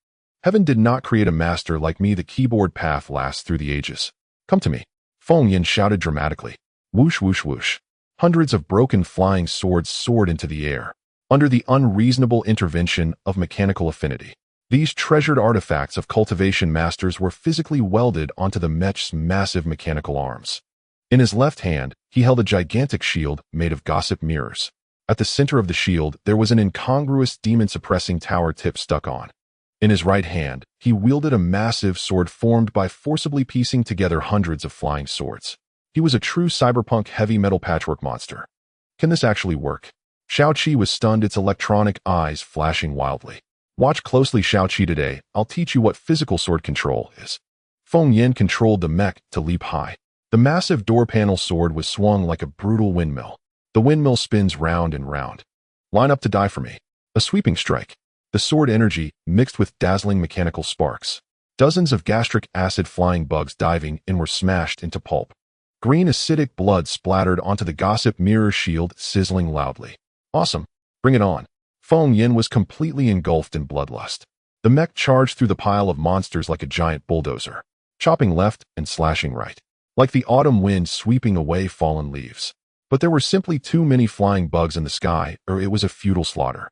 Heaven did not create a master like me. The keyboard path lasts through the ages. Come to me. Feng Yin shouted dramatically. Whoosh, whoosh, whoosh. Hundreds of broken flying swords soared into the air. Under the unreasonable intervention of mechanical affinity, these treasured artifacts of cultivation masters were physically welded onto the mech's massive mechanical arms. In his left hand, he held a gigantic shield made of gossip mirrors. At the center of the shield, there was an incongruous demon-suppressing tower tip stuck on. In his right hand, he wielded a massive sword formed by forcibly piecing together hundreds of flying swords. He was a true cyberpunk heavy metal patchwork monster. Can this actually work? Xiao Qi was stunned, its electronic eyes flashing wildly. Watch closely, Xiao Qi. Today, I'll teach you what physical sword control is. Feng Yin controlled the mech to leap high. The massive door panel sword was swung like a brutal windmill. The windmill spins round and round. Line up to die for me. A sweeping strike. The sword energy mixed with dazzling mechanical sparks. Dozens of gastric acid flying bugs diving in were smashed into pulp. Green acidic blood splattered onto the gossip mirror shield, sizzling loudly. Awesome. Bring it on. Feng Yin was completely engulfed in bloodlust. The mech charged through the pile of monsters like a giant bulldozer, chopping left and slashing right, like the autumn wind sweeping away fallen leaves. But there were simply too many flying bugs in the sky, or it was a futile slaughter.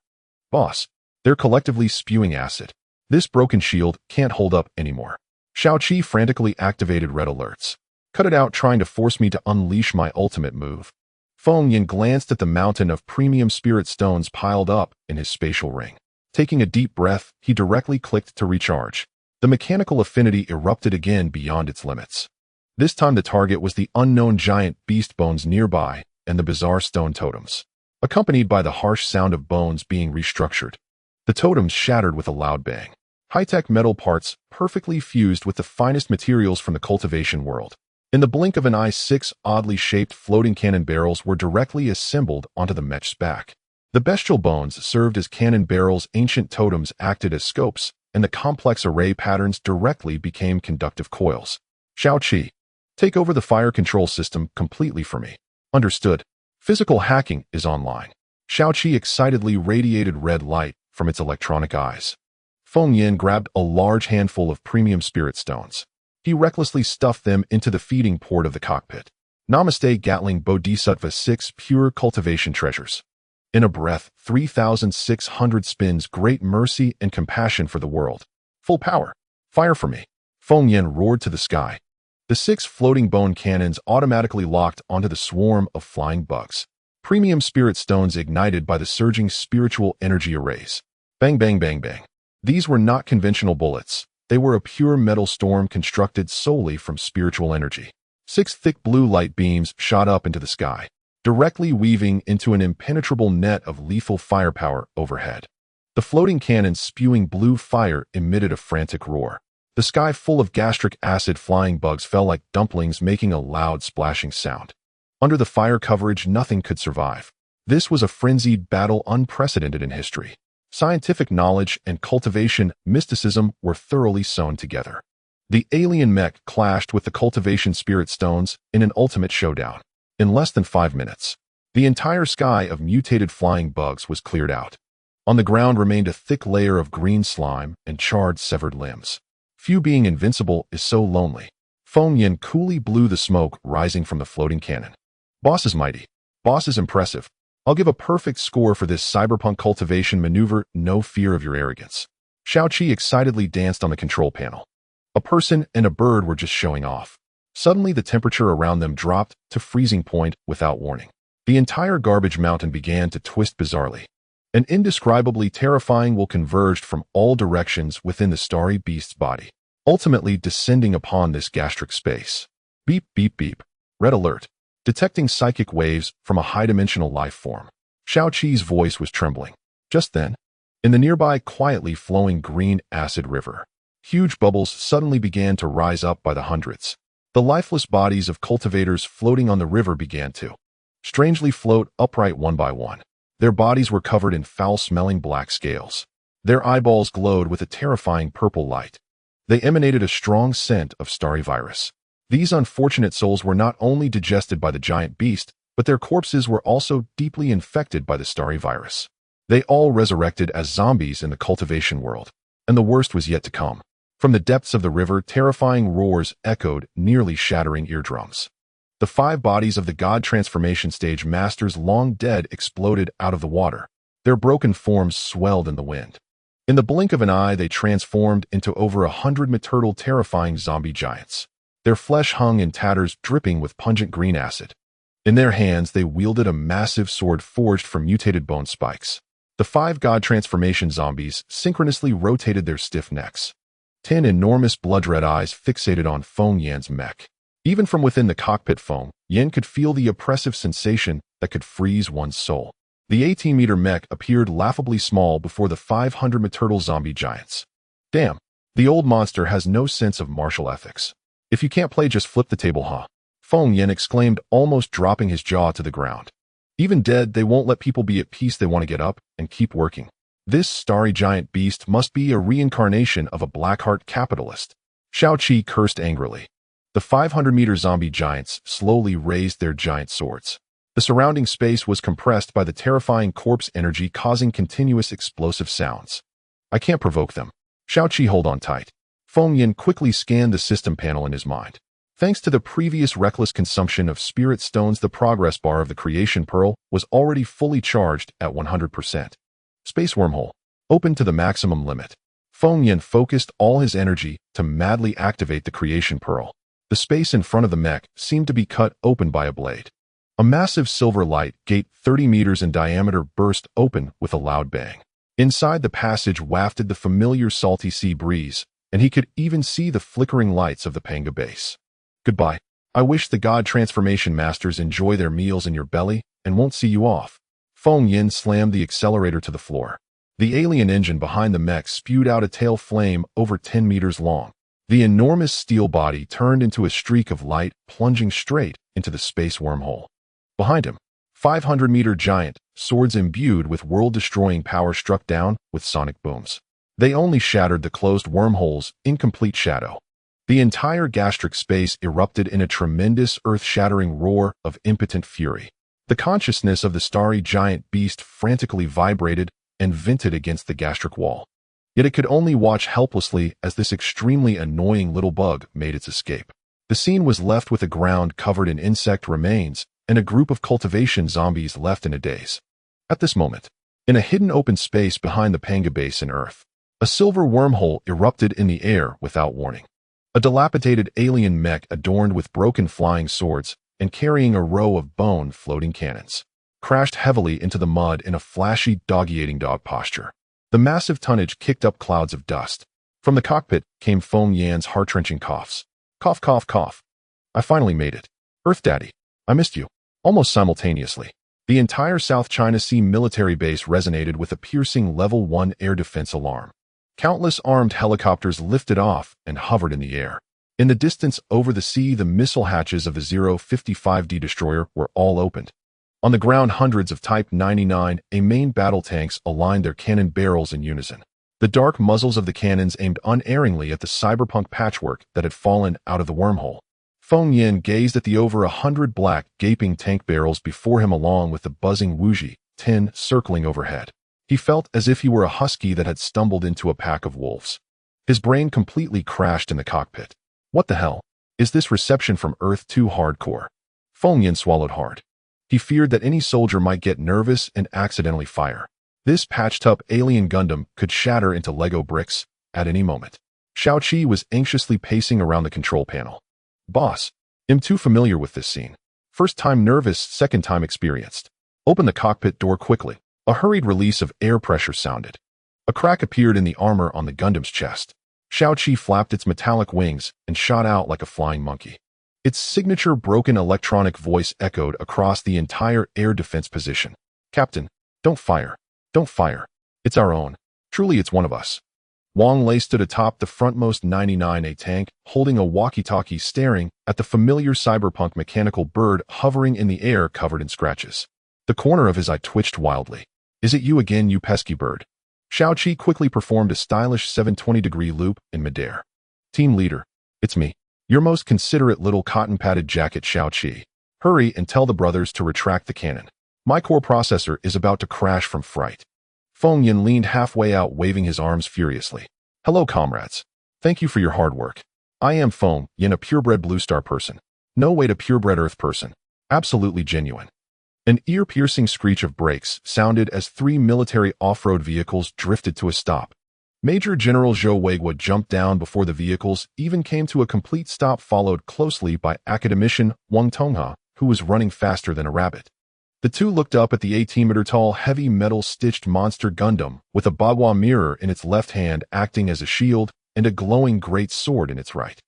Boss, they're collectively spewing acid. This broken shield can't hold up anymore. Xiao Qi frantically activated red alerts. Cut it out trying to force me to unleash my ultimate move. Feng Yin glanced at the mountain of premium spirit stones piled up in his spatial ring. Taking a deep breath, he directly clicked to recharge. The mechanical affinity erupted again beyond its limits. This time the target was the unknown giant beast bones nearby and the bizarre stone totems, accompanied by the harsh sound of bones being restructured. The totems shattered with a loud bang. High-tech metal parts perfectly fused with the finest materials from the cultivation world. In the blink of an eye, 6 oddly shaped floating cannon barrels were directly assembled onto the mech's back. The bestial bones served as cannon barrels, ancient totems acted as scopes, and the complex array patterns directly became conductive coils. Xiao Qi, take over the fire control system completely for me. Understood. Physical hacking is online. Xiao Qi excitedly radiated red light from its electronic eyes. Feng Yin grabbed a large handful of premium spirit stones. He recklessly stuffed them into the feeding port of the cockpit. Namaste, Gatling Bodhisattva 6 pure cultivation treasures. In a breath, 3,600 spins, great mercy and compassion for the world. Full power. Fire for me. Feng Yin roared to the sky. The 6 floating bone cannons automatically locked onto the swarm of flying bugs. Premium spirit stones ignited by the surging spiritual energy arrays. Bang, bang, bang, bang. These were not conventional bullets. They were a pure metal storm constructed solely from spiritual energy. 6 thick blue light beams shot up into the sky, directly weaving into an impenetrable net of lethal firepower overhead. The floating cannons spewing blue fire emitted a frantic roar. The sky full of gastric acid flying bugs fell like dumplings, making a loud splashing sound. Under the fire coverage, nothing could survive. This was a frenzied battle unprecedented in history. Scientific knowledge and cultivation mysticism were thoroughly sewn together. The alien mech clashed with the cultivation spirit stones in an ultimate showdown. In less than 5 minutes, the entire sky of mutated flying bugs was cleared out. On the ground remained a thick layer of green slime and charred severed limbs. Few being invincible is so lonely. Feng Yin coolly blew the smoke rising from the floating cannon. Boss is mighty. Boss is impressive. I'll give a perfect score for this cyberpunk cultivation maneuver, no fear of your arrogance. Xiaoqi excitedly danced on the control panel. A person and a bird were just showing off. Suddenly the temperature around them dropped to freezing point without warning. The entire garbage mountain began to twist bizarrely. An indescribably terrifying will converged from all directions within the starry beast's body, ultimately descending upon this gastric space. Beep, beep, beep. Red alert. Detecting psychic waves from a high-dimensional life form. Xiaoqi's voice was trembling. Just then, in the nearby quietly flowing green acid river, huge bubbles suddenly began to rise up by the hundreds. The lifeless bodies of cultivators floating on the river began to strangely float upright one by one. Their bodies were covered in foul-smelling black scales. Their eyeballs glowed with a terrifying purple light. They emanated a strong scent of starry virus. These unfortunate souls were not only digested by the giant beast, but their corpses were also deeply infected by the starry virus. They all resurrected as zombies in the cultivation world, and the worst was yet to come. From the depths of the river, terrifying roars echoed, nearly shattering eardrums. The 5 bodies of the god transformation stage masters long dead exploded out of the water. Their broken forms swelled in the wind. In the blink of an eye, they transformed into over 100 mutated terrifying zombie giants. Their flesh hung in tatters, dripping with pungent green acid. In their hands, they wielded a massive sword forged from mutated bone spikes. The 5 god transformation zombies synchronously rotated their stiff necks. 10 enormous blood-red eyes fixated on Feng Yan's mech. Even from within the cockpit, Feng Yan could feel the oppressive sensation that could freeze one's soul. The 18-meter mech appeared laughably small before the 500 mutated zombie giants. Damn, the old monster has no sense of martial ethics. If you can't play, just flip the table, huh? Feng Yan exclaimed, almost dropping his jaw to the ground. Even dead, they won't let people be at peace. They want to get up and keep working. This starry giant beast must be a reincarnation of a blackheart capitalist. Xiaoqi cursed angrily. The 500-meter zombie giants slowly raised their giant swords. The surrounding space was compressed by the terrifying corpse energy, causing continuous explosive sounds. I can't provoke them. Xiaoqi, hold on tight. Feng Yan quickly scanned the system panel in his mind. Thanks to the previous reckless consumption of spirit stones, the progress bar of the creation pearl was already fully charged at 100%. Space wormhole. Open to the maximum limit. Feng Yan focused all his energy to madly activate the creation pearl. The space in front of the mech seemed to be cut open by a blade. A massive silver light gate 30 meters in diameter burst open with a loud bang. Inside, the passage wafted the familiar salty sea breeze, and he could even see the flickering lights of the Panga base. Goodbye. I wish the god transformation masters enjoy their meals in your belly and won't see you off. Feng Yan slammed the accelerator to the floor. The alien engine behind the mech spewed out a tail flame over 10 meters long. The enormous steel body turned into a streak of light, plunging straight into the space wormhole. Behind him, 500-meter giant, swords imbued with world-destroying power struck down with sonic booms. They only shattered the closed wormhole's incomplete shadow. The entire gastric space erupted in a tremendous earth-shattering roar of impotent fury. The consciousness of the starry giant beast frantically vibrated and vented against the gastric wall. Yet it could only watch helplessly as this extremely annoying little bug made its escape. The scene was left with the ground covered in insect remains and a group of cultivation zombies left in a daze. At this moment, in a hidden open space behind the Panga base in Earth, a silver wormhole erupted in the air without warning. A dilapidated alien mech adorned with broken flying swords and carrying a row of bone-floating cannons crashed heavily into the mud in a flashy, dog-eating dog posture. The massive tonnage kicked up clouds of dust. From the cockpit came Feng Yan's heart-wrenching coughs. Cough, cough, cough. I finally made it. Earth Daddy, I missed you. Almost simultaneously, the entire South China Sea military base resonated with a piercing Level 1 air defense alarm. Countless armed helicopters lifted off and hovered in the air. In the distance over the sea, the missile hatches of the 055D destroyer were all opened. On the ground, hundreds of Type 99A main battle tanks aligned their cannon barrels in unison. The dark muzzles of the cannons aimed unerringly at the cyberpunk patchwork that had fallen out of the wormhole. Feng Yan gazed at the over 100 black, gaping tank barrels before him along with the buzzing Wuji tin circling overhead. He felt as if he were a husky that had stumbled into a pack of wolves. His brain completely crashed in the cockpit. What the hell? Is this reception from Earth too hardcore? Feng Yan swallowed hard. He feared that any soldier might get nervous and accidentally fire. This patched-up alien Gundam could shatter into Lego bricks at any moment. Xiaoqi was anxiously pacing around the control panel. Boss, I'm too familiar with this scene. First time nervous, second time experienced. Open the cockpit door quickly. A hurried release of air pressure sounded. A crack appeared in the armor on the Gundam's chest. Xiaoqi flapped its metallic wings and shot out like a flying monkey. Its signature broken electronic voice echoed across the entire air defense position. Captain, don't fire. Don't fire. It's our own. Truly, it's one of us. Wang Lei stood atop the frontmost 99A tank, holding a walkie-talkie, staring at the familiar cyberpunk mechanical bird hovering in the air covered in scratches. The corner of his eye twitched wildly. Is it you again, you pesky bird? Xiaoqi quickly performed a stylish 720-degree loop in midair. Team leader, it's me. Your most considerate little cotton-padded jacket, Xiaoqi. Hurry and tell the brothers to retract the cannon. My core processor is about to crash from fright. Feng Yan leaned halfway out, waving his arms furiously. Hello, comrades. Thank you for your hard work. I am Feng Yan, a purebred Blue Star person. No way to purebred Earth person. Absolutely genuine. An ear-piercing screech of brakes sounded as 3 military off-road vehicles drifted to a stop. Major General Zhou Weiguo jumped down before the vehicles even came to a complete stop, followed closely by academician Wang Tongha, who was running faster than a rabbit. The two looked up at the 18-meter-tall, heavy metal-stitched monster Gundam with a Bagua mirror in its left hand acting as a shield and a glowing great sword in its right.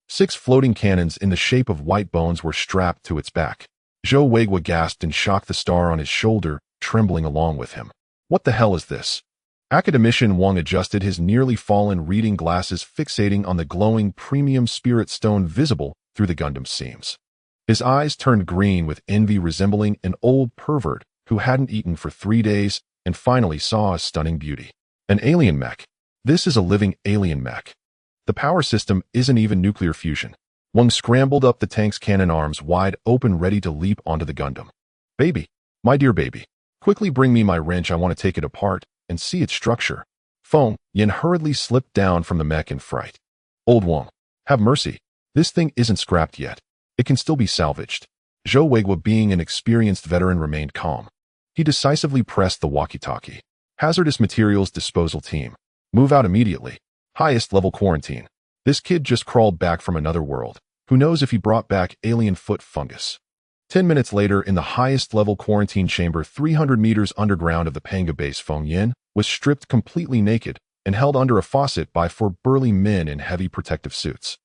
6 floating cannons in the shape of white bones were strapped to its back. Zhou Weiguo gasped and shocked the star on his shoulder, trembling along with him. What the hell is this? Academician Wang adjusted his nearly fallen reading glasses, fixating on the glowing premium spirit stone visible through the Gundam's seams. His eyes turned green with envy, resembling an old pervert who hadn't eaten for 3 days and finally saw a stunning beauty. An alien mech. This is a living alien mech. The power system isn't even nuclear fusion. Wang scrambled up the tank's cannon, arms wide open, ready to leap onto the Gundam. Baby, my dear baby, quickly bring me my wrench. I want to take it apart and see its structure. Feng Yan hurriedly slipped down from the mech in fright. Old Wang, have mercy. This thing isn't scrapped yet. It can still be salvaged. Zhou Weiguo, being an experienced veteran, remained calm. He decisively pressed the walkie-talkie. Hazardous materials disposal team. Move out immediately. Highest level quarantine. This kid just crawled back from another world. Who knows if he brought back alien foot fungus. 10 minutes later, in the highest level quarantine chamber 300 meters underground of the Panga base, Feng Yan was stripped completely naked and held under a faucet by 4 burly men in heavy protective suits.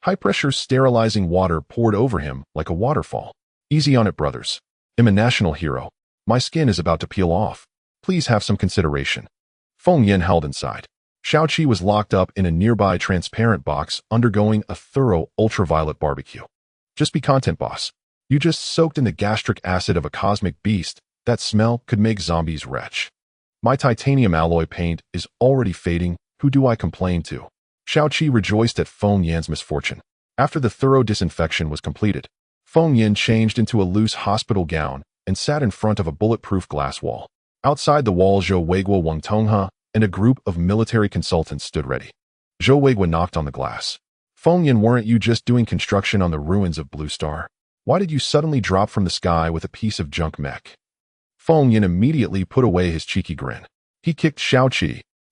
High-pressure sterilizing water poured over him like a waterfall. Easy on it, brothers. I'm a national hero. My skin is about to peel off. Please have some consideration. Feng Yan held inside. Xiaoqi was locked up in a nearby transparent box, undergoing a thorough ultraviolet barbecue. Just be content, boss. You just soaked in the gastric acid of a cosmic beast. That smell could make zombies retch. My titanium alloy paint is already fading. Who do I complain to? Xiaoqi rejoiced at Feng Yan's misfortune. After the thorough disinfection was completed, Feng Yan changed into a loose hospital gown and sat in front of a bulletproof glass wall. Outside the wall, Zhou Weiguo, Wang Tongha, and a group of military consultants stood ready. Zhou Weiguo knocked on the glass. Feng Yan, weren't you just doing construction on the ruins of Blue Star? Why did you suddenly drop from the sky with a piece of junk mech? Feng Yin immediately put away his cheeky grin. He kicked Xiao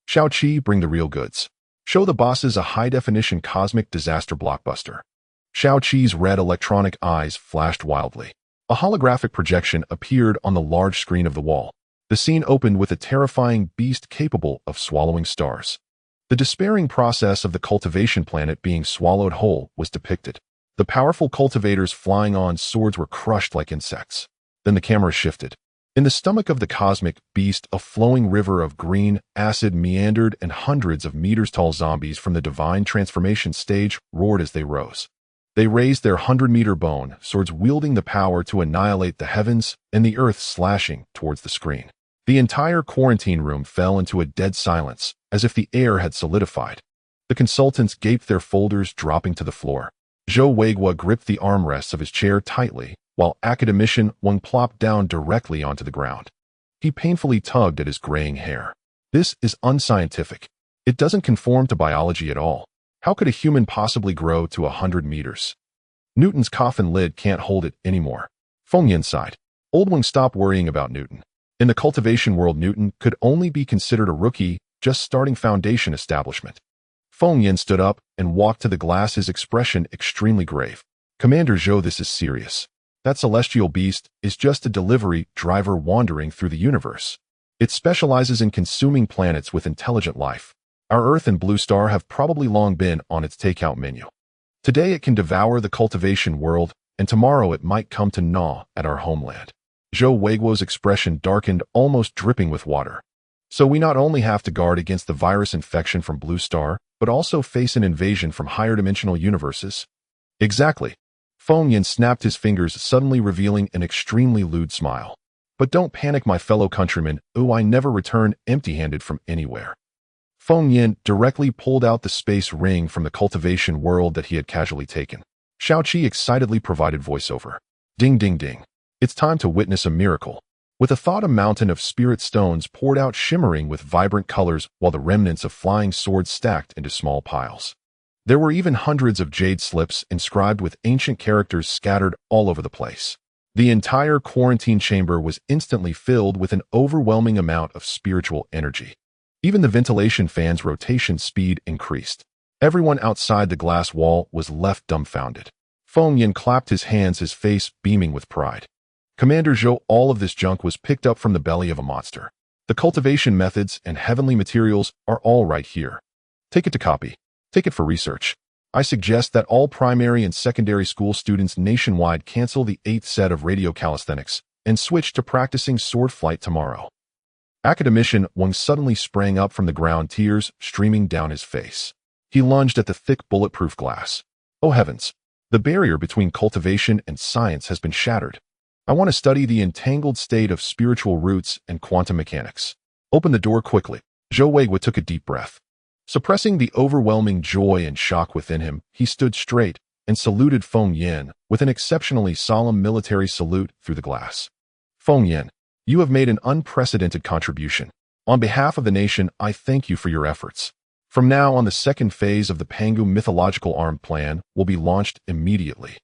Qi, bring the real goods. Show the bosses a high-definition cosmic disaster blockbuster. Xiao Qi's red electronic eyes flashed wildly. A holographic projection appeared on the large screen of the wall. The scene opened with a terrifying beast capable of swallowing stars. The despairing process of the cultivation planet being swallowed whole was depicted. The powerful cultivators flying on swords were crushed like insects. Then the camera shifted. In the stomach of the cosmic beast, a flowing river of green acid meandered, and hundreds of meters-tall zombies from the divine transformation stage roared as they rose. They raised their 100-meter bone swords, wielding the power to annihilate the heavens and the earth, slashing towards the screen. The entire quarantine room fell into a dead silence, as if the air had solidified. The consultants gaped, their folders dropping to the floor. Zhou Weiguo gripped the armrests of his chair tightly, while academician Wang plopped down directly onto the ground. He painfully tugged at his graying hair. This is unscientific. It doesn't conform to biology at all. How could a human possibly grow to 100 meters? Newton's coffin lid can't hold it anymore. Feng Yin sighed. Old Wang stopped worrying about Newton. In the cultivation world, Newton could only be considered a rookie, just starting foundation establishment. Feng Yin stood up and walked to the glass, his expression extremely grave. Commander Zhou, this is serious. That celestial beast is just a delivery driver wandering through the universe. It specializes in consuming planets with intelligent life. Our Earth and Blue Star have probably long been on its takeout menu. Today it can devour the cultivation world, and tomorrow it might come to gnaw at our homeland. Zhou Weiguo's expression darkened, almost dripping with water. So we not only have to guard against the virus infection from Blue Star, but also face an invasion from higher dimensional universes? Exactly. Feng Yin snapped his fingers, suddenly revealing an extremely lewd smile. But don't panic, my fellow countrymen. I never return empty-handed from anywhere. Feng Yin directly pulled out the space ring from the cultivation world that he had casually taken. Xiao Qi excitedly provided voiceover. Ding ding ding. It's time to witness a miracle. With a thought, a mountain of spirit stones poured out, shimmering with vibrant colors, while the remnants of flying swords stacked into small piles. There were even hundreds of jade slips inscribed with ancient characters scattered all over the place. The entire quarantine chamber was instantly filled with an overwhelming amount of spiritual energy. Even the ventilation fan's rotation speed increased. Everyone outside the glass wall was left dumbfounded. Feng Yin clapped his hands, his face beaming with pride. Commander Zhou, all of this junk was picked up from the belly of a monster. The cultivation methods and heavenly materials are all right here. Take it to copy. Take it for research. I suggest that all primary and secondary school students nationwide cancel the 8th set of radio calisthenics and switch to practicing sword flight tomorrow. Academician Wang suddenly sprang up from the ground, tears streaming down his face. He lunged at the thick bulletproof glass. Oh heavens! The barrier between cultivation and science has been shattered. I want to study the entangled state of spiritual roots and quantum mechanics. Open the door quickly. Zhou Weiguo took a deep breath. Suppressing the overwhelming joy and shock within him, he stood straight and saluted Feng Yin with an exceptionally solemn military salute through the glass. Feng Yin, you have made an unprecedented contribution. On behalf of the nation, I thank you for your efforts. From now on, the second phase of the Pangu mythological armed plan will be launched immediately.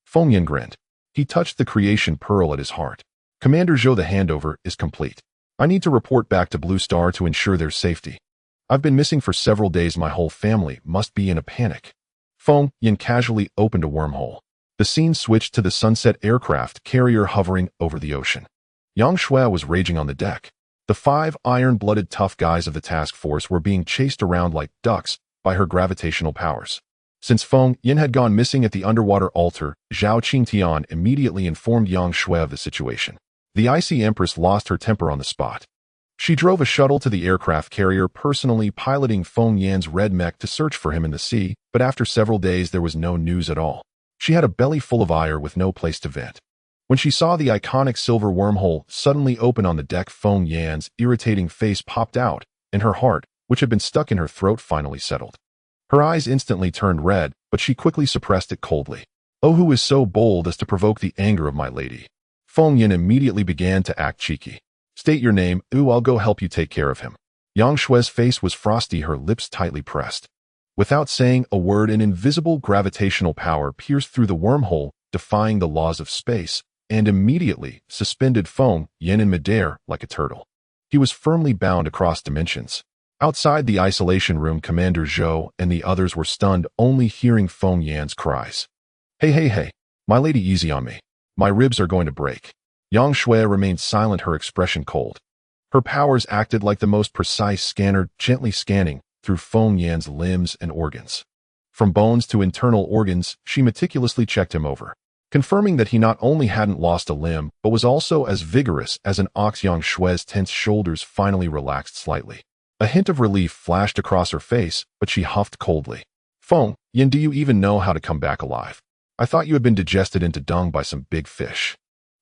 Feng Yin grinned. He touched the creation pearl at his heart. Commander Zhou, the handover is complete. I need to report back to Blue Star to ensure their safety. I've been missing for several days. My whole family must be in a panic. Feng Yin casually opened a wormhole. The scene switched to the Sunset aircraft carrier hovering over the ocean. Yang Shui was raging on the deck. The 5 iron-blooded tough guys of the task force were being chased around like ducks by her gravitational powers. Since Feng Yin had gone missing at the underwater altar, Zhao Qingtian immediately informed Yang Shui of the situation. The Icy Empress lost her temper on the spot. She drove a shuttle to the aircraft carrier, personally piloting Feng Yin's red mech to search for him in the sea, but after several days there was no news at all. She had a belly full of ire with no place to vent. When she saw the iconic silver wormhole suddenly open on the deck, Feng Yin's irritating face popped out, and her heart, which had been stuck in her throat, finally settled. Her eyes instantly turned red, but she quickly suppressed it coldly. Oh, who is so bold as to provoke the anger of my lady? Feng Yin immediately began to act cheeky. State your name. I'll go help you take care of him. Yang Shui's face was frosty, her lips tightly pressed. Without saying a word, an invisible gravitational power pierced through the wormhole, defying the laws of space, and immediately suspended Feng Yin in midair like a turtle. He was firmly bound across dimensions. Outside the isolation room, Commander Zhou and the others were stunned, only hearing Feng Yan's cries. Hey, hey, hey, my lady, easy on me. My ribs are going to break. Yang Shui remained silent, her expression cold. Her powers acted like the most precise scanner, gently scanning through Feng Yan's limbs and organs. From bones to internal organs, she meticulously checked him over, confirming that he not only hadn't lost a limb, but was also as vigorous as an ox. Yang Shui's tense shoulders finally relaxed slightly. A hint of relief flashed across her face, but she huffed coldly. Feng Yin, do you even know how to come back alive? I thought you had been digested into dung by some big fish.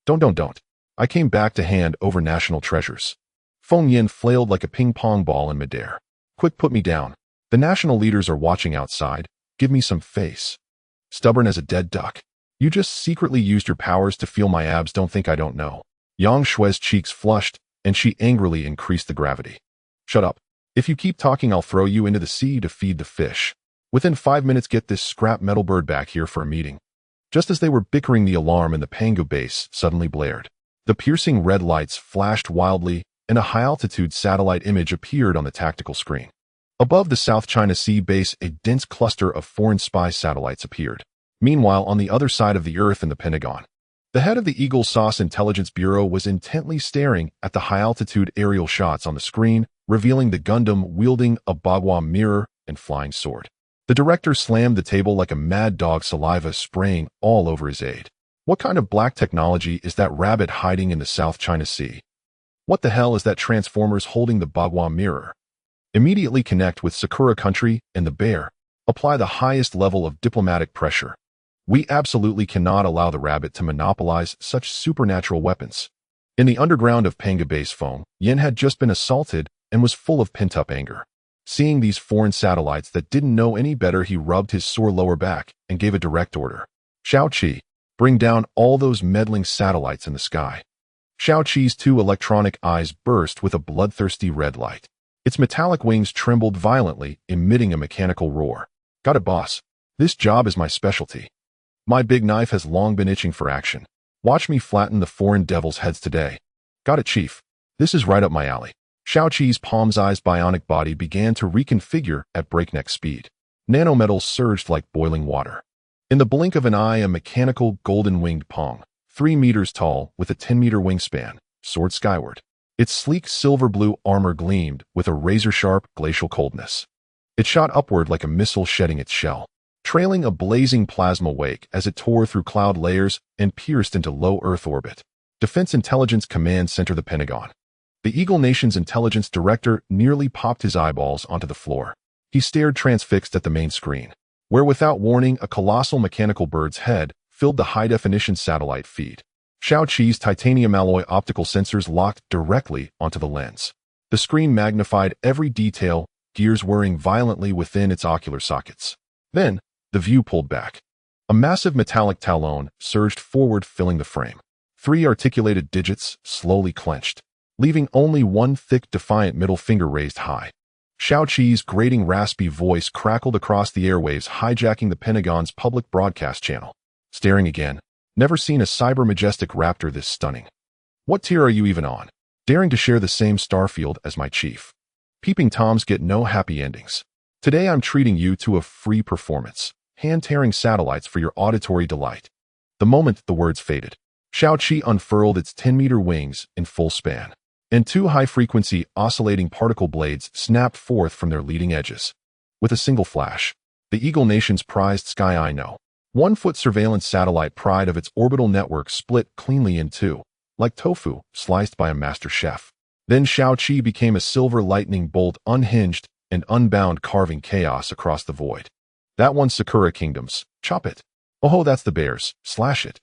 Don't. I came back to hand over national treasures. Feng Yin flailed like a ping-pong ball in midair. Quick, put me down. The national leaders are watching outside. Give me some face. Stubborn as a dead duck. You just secretly used your powers to feel my abs. Don't think I don't know. Yang Shui's cheeks flushed, and she angrily increased the gravity. Shut up. If you keep talking, I'll throw you into the sea to feed the fish. Within 5 minutes, get this scrap metal bird back here for a meeting. Just as they were bickering, the alarm in the Pangu base suddenly blared. The piercing red lights flashed wildly, and a high-altitude satellite image appeared on the tactical screen. Above the South China Sea base, a dense cluster of foreign spy satellites appeared. Meanwhile, on the other side of the Earth in the Pentagon, the head of the Eagle Sauce Intelligence Bureau was intently staring at the high-altitude aerial shots on the screen, revealing the Gundam wielding a Bagua mirror and flying sword. The director slammed the table like a mad dog, saliva spraying all over his aide. What kind of black technology is that rabbit hiding in the South China Sea? What the hell is that Transformers holding the Bagua mirror? Immediately connect with Sakura Country and the Bear. Apply the highest level of diplomatic pressure. We absolutely cannot allow the rabbit to monopolize such supernatural weapons. In the underground of Panga Base, Feng Yin had just been assaulted and was full of pent-up anger. Seeing these foreign satellites that didn't know any better, he rubbed his sore lower back and gave a direct order. Shao Qi, bring down all those meddling satellites in the sky. Shao Qi's 2 electronic eyes burst with a bloodthirsty red light. Its metallic wings trembled violently, emitting a mechanical roar. Got it, boss. This job is my specialty. My big knife has long been itching for action. Watch me flatten the foreign devils' heads today. Got it, Chief. This is right up my alley. Shao Qi's palm-sized bionic body began to reconfigure at breakneck speed. Nanometals surged like boiling water. In the blink of an eye, a mechanical golden-winged Pong, 3 meters tall with a 10-meter wingspan, soared skyward. Its sleek silver-blue armor gleamed with a razor-sharp glacial coldness. It shot upward like a missile shedding its shell, trailing a blazing plasma wake as it tore through cloud layers and pierced into low Earth orbit. Defense Intelligence Command Center, the Pentagon. The Eagle Nation's intelligence director nearly popped his eyeballs onto the floor. He stared transfixed at the main screen, where without warning a colossal mechanical bird's head filled the high-definition satellite feed. Shao Qi's titanium alloy optical sensors locked directly onto the lens. The screen magnified every detail, gears whirring violently within its ocular sockets. Then, the view pulled back. A massive metallic talon surged forward, filling the frame. 3 articulated digits slowly clenched, leaving only one thick, defiant middle finger raised high. Shao Qi's grating, raspy voice crackled across the airwaves, hijacking the Pentagon's public broadcast channel. Staring again. Never seen a cyber-majestic raptor this stunning. What tier are you even on? Daring to share the same starfield as my chief. Peeping Toms get no happy endings. Today I'm treating you to a free performance, hand-tearing satellites for your auditory delight. The moment the words faded, Shao Qi unfurled its 10-meter wings in full span, and 2 high-frequency oscillating particle blades snapped forth from their leading edges. With a single flash, the Eagle Nation's prized Sky Eye No. 1-foot surveillance satellite pride of its orbital network split cleanly in 2, like tofu sliced by a master chef. Then Shao Qi became a silver lightning bolt, unhinged and unbound, carving chaos across the void. That one's Sakura Kingdoms. Chop it. Oh, that's the Bears. Slash it.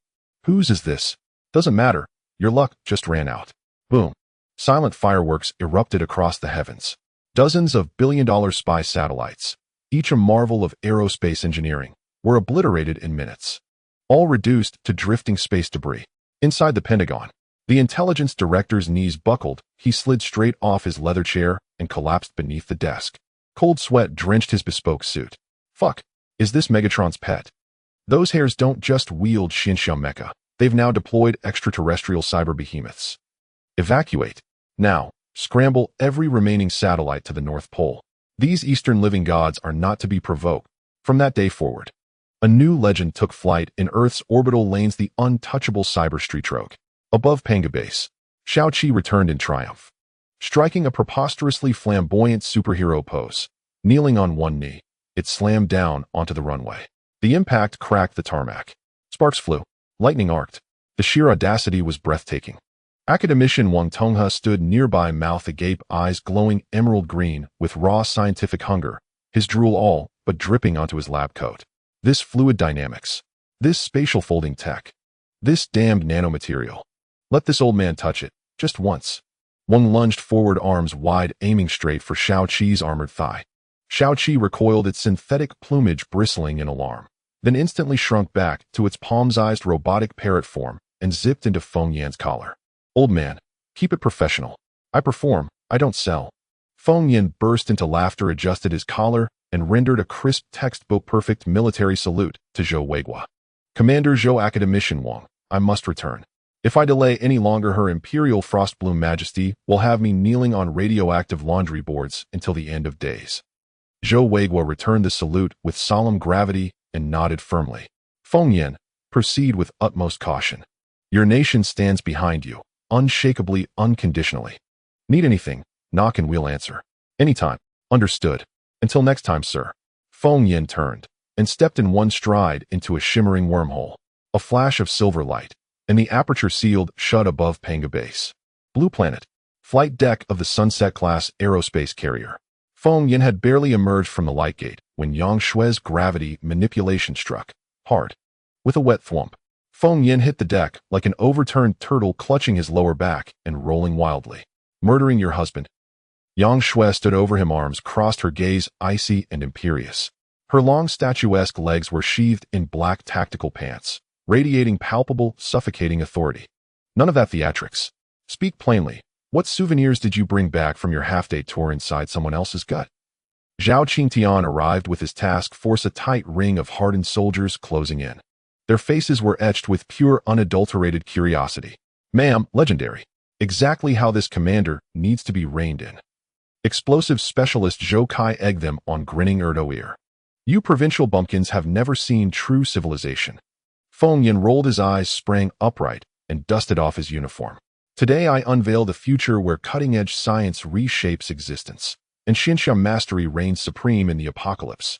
Whose is this? Doesn't matter. Your luck just ran out. Boom. Silent fireworks erupted across the heavens. Dozens of billion-dollar spy satellites, each a marvel of aerospace engineering, were obliterated in minutes, all reduced to drifting space debris. Inside the Pentagon, the intelligence director's knees buckled. He slid straight off his leather chair and collapsed beneath the desk. Cold sweat drenched his bespoke suit. Fuck, is this Megatron's pet? Those hairs don't just wield Shinshia Mecha. They've now deployed extraterrestrial cyber behemoths. Evacuate. Now, scramble every remaining satellite to the North Pole. These Eastern living gods are not to be provoked. From that day forward, a new legend took flight in Earth's orbital lanes, the untouchable cyber streetrogue. Above Panga Base, Shao-Chi returned in triumph, striking a preposterously flamboyant superhero pose. Kneeling on one knee, it slammed down onto the runway. The impact cracked the tarmac. Sparks flew. Lightning arced. The sheer audacity was breathtaking. Academician Wang Tonghe stood nearby, mouth agape, eyes glowing emerald green with raw scientific hunger, his drool all but dripping onto his lab coat. This fluid dynamics. This spatial folding tech. This damned nanomaterial. Let this old man touch it, just once. Wang lunged forward, arms wide, aiming straight for Shao-Chi's armored thigh. Shao-Chi recoiled, its synthetic plumage bristling in alarm, then instantly shrunk back to its palm-sized robotic parrot form and zipped into Feng Yan's collar. Old man, keep it professional. I perform, I don't sell. Feng Yan burst into laughter, adjusted his collar, and rendered a crisp, textbook-perfect military salute to Zhou Weiguo. Commander Zhou, Academician Wang, I must return. If I delay any longer, Her Imperial Frostbloom Majesty will have me kneeling on radioactive laundry boards until the end of days. Zhou Weiguo returned the salute with solemn gravity and nodded firmly. Feng Yan, proceed with utmost caution. Your nation stands behind you, unshakably, unconditionally. Need anything, knock and we'll answer. Anytime. Understood. Until next time, sir. Feng Yan turned and stepped in one stride into a shimmering wormhole. A flash of silver light, and the aperture sealed shut above Panga Base. Blue Planet. Flight deck of the Sunset-class aerospace carrier. Feng Yan had barely emerged from the light gate when Yang Shui's gravity manipulation struck hard. With a wet thwomp, Feng Yan hit the deck like an overturned turtle, clutching his lower back and rolling wildly. Murdering your husband. Yang Shui stood over him, arms crossed, her gaze icy and imperious. Her long statuesque legs were sheathed in black tactical pants, radiating palpable, suffocating authority. None of that theatrics. Speak plainly. What souvenirs did you bring back from your half-day tour inside someone else's gut? Zhao Qingtian arrived with his task force, a tight ring of hardened soldiers closing in. Their faces were etched with pure, unadulterated curiosity. Ma'am, legendary. Exactly how this commander needs to be reined in. Explosive specialist Zhou Kai egged them on, grinning ear. You provincial bumpkins have never seen true civilization. Feng Yan rolled his eyes, sprang upright, and dusted off his uniform. Today I unveil the future where cutting-edge science reshapes existence, and Xinxia mastery reigns supreme in the apocalypse.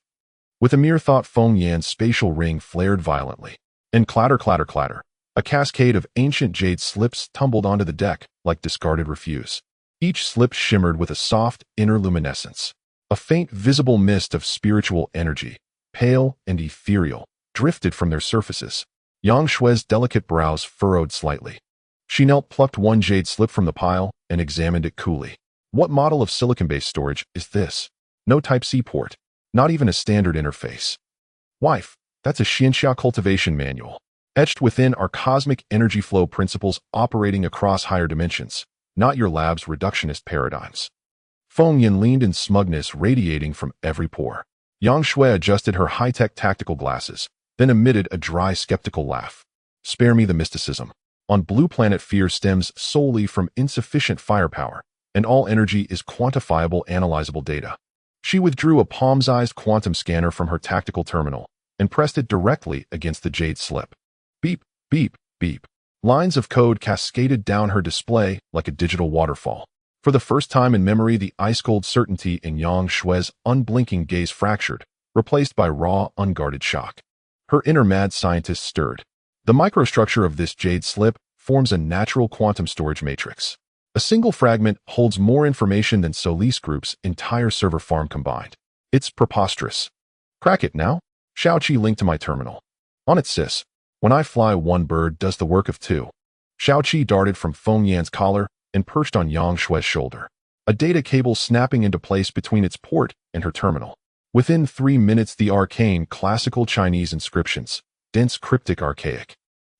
With a mere thought, Feng Yan's spatial ring flared violently, and clatter, clatter, clatter, a cascade of ancient jade slips tumbled onto the deck like discarded refuse. Each slip shimmered with a soft, inner luminescence. A faint, visible mist of spiritual energy, pale and ethereal, drifted from their surfaces. Yang Shui's delicate brows furrowed slightly. She knelt, plucked one jade slip from the pile, and examined it coolly. What model of silicon-based storage is this? No Type-C port. Not even a standard interface. Wife, that's a Xinxia cultivation manual. Etched within are cosmic energy flow principles operating across higher dimensions, not your lab's reductionist paradigms. Feng Yan leaned in smugness, radiating from every pore. Yang Shui adjusted her high-tech tactical glasses, then emitted a dry, skeptical laugh. Spare me the mysticism. On Blue Planet, fear stems solely from insufficient firepower, and all energy is quantifiable, analyzable data. She withdrew a palm-sized quantum scanner from her tactical terminal and pressed it directly against the jade slip. Beep, beep, beep. Lines of code cascaded down her display like a digital waterfall. For the first time in memory, the ice-cold certainty in Yang Shui's unblinking gaze fractured, replaced by raw, unguarded shock. Her inner mad scientist stirred. The microstructure of this jade slip forms a natural quantum storage matrix. A single fragment holds more information than Solis Group's entire server farm combined. It's preposterous. Crack it now? Shao-Chi linked to my terminal. On it, sis. When I fly, one bird does the work of two. Shao-Chi darted from Feng Yan's collar and perched on Yang Shui's shoulder, a data cable snapping into place between its port and her terminal. Within 3 minutes, the arcane classical Chinese inscriptions, dense, cryptic, archaic,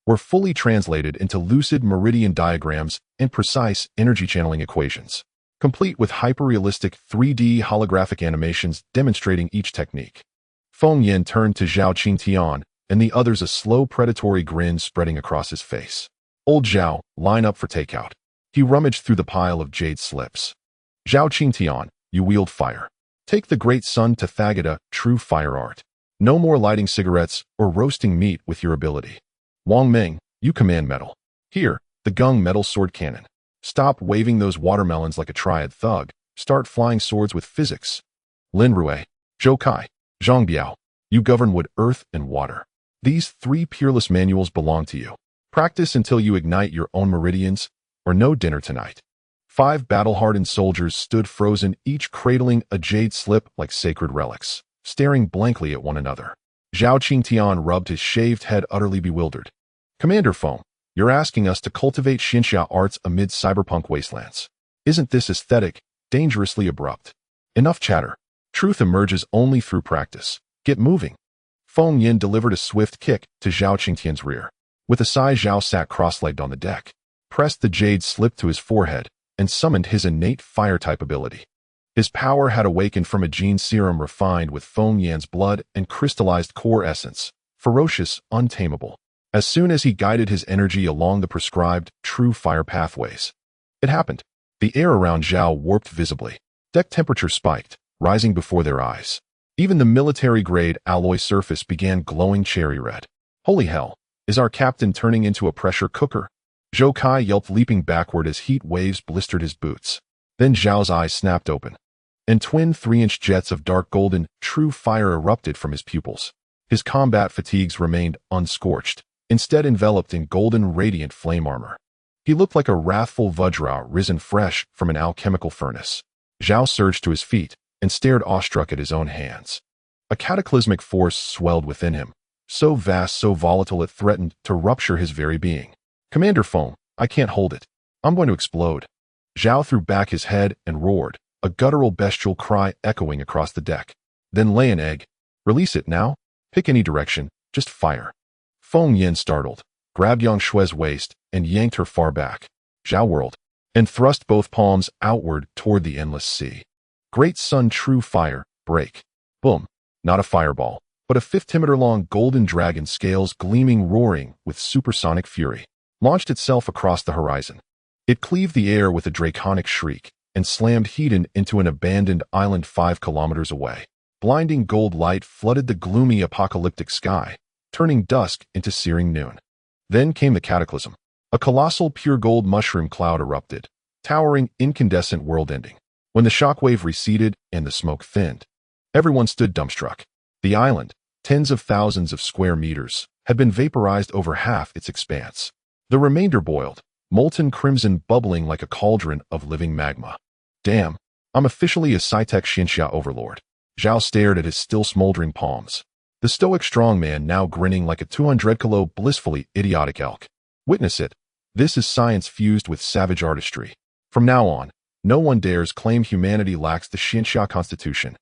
were fully translated into lucid meridian diagrams and precise energy channeling equations, complete with hyper-realistic 3D holographic animations demonstrating each technique. Feng Yan turned to Zhao Qingtian and the other's a slow predatory grin spreading across his face. Old Zhao, line up for takeout. He rummaged through the pile of jade slips. Zhao Qingtian, you wield fire. Take the great sun to Thagata, true fire art. No more lighting cigarettes or roasting meat with your ability. Wang Ming, you command metal. Here, the Gung metal sword cannon. Stop waving those watermelons like a triad thug. Start flying swords with physics. Lin Rui, Zhou Kai, Zhang Biao, you govern wood, earth, and water. These 3 peerless manuals belong to you. Practice until you ignite your own meridians, or no dinner tonight. 5 battle-hardened soldiers stood frozen, each cradling a jade slip like sacred relics, staring blankly at one another. Zhao Qingtian rubbed his shaved head, utterly bewildered. Commander Foam, you're asking us to cultivate Xinxia arts amid cyberpunk wastelands. Isn't this aesthetic, dangerously abrupt? Enough chatter. Truth emerges only through practice. Get moving. Feng Yin delivered a swift kick to Zhao Qingtian's rear. With a sigh, Zhao sat cross-legged on the deck, pressed the jade slip to his forehead, and summoned his innate fire-type ability. His power had awakened from a gene serum refined with Feng Yan's blood and crystallized core essence, ferocious, untamable. As soon as he guided his energy along the prescribed, true fire pathways, it happened. The air around Zhao warped visibly. Deck temperature spiked, rising before their eyes. Even the military-grade alloy surface began glowing cherry red. Holy hell, is our captain turning into a pressure cooker? Zhou Kai yelped, leaping backward as heat waves blistered his boots. Then Zhao's eyes snapped open, and twin 3-inch jets of dark golden, true fire erupted from his pupils. His combat fatigues remained unscorched, instead enveloped in golden radiant flame armor. He looked like a wrathful Vajra risen fresh from an alchemical furnace. Zhao surged to his feet and stared awestruck at his own hands. A cataclysmic force swelled within him, so vast, so volatile it threatened to rupture his very being. Commander Foam, I can't hold it. I'm going to explode. Zhao threw back his head and roared, a guttural bestial cry echoing across the deck. Then lay an egg. Release it now. Pick any direction, just fire. Feng Yin, startled, grabbed Yang Shue's waist and yanked her far back. Zhao whirled and thrust both palms outward toward the endless sea. Great sun, true fire, break. Boom. Not a fireball, but a 50-meter-long golden dragon, scales gleaming, roaring with supersonic fury, launched itself across the horizon. It cleaved the air with a draconic shriek and slammed Hedon into an abandoned island 5 kilometers away. Blinding gold light flooded the gloomy apocalyptic sky, turning dusk into searing noon. Then came the cataclysm. A colossal pure gold mushroom cloud erupted, towering, incandescent, world-ending. When the shockwave receded and the smoke thinned, everyone stood dumbstruck. The island, tens of thousands of square meters, had been vaporized over half its expanse. The remainder boiled, molten crimson, bubbling like a cauldron of living magma. Damn, I'm officially a Sci-Tech Xinxia overlord. Zhao stared at his still smoldering palms. The stoic strongman now grinning like a 200-kilo blissfully idiotic elk. Witness it. This is science fused with savage artistry. From now on, no one dares claim humanity lacks the Xinxia constitution.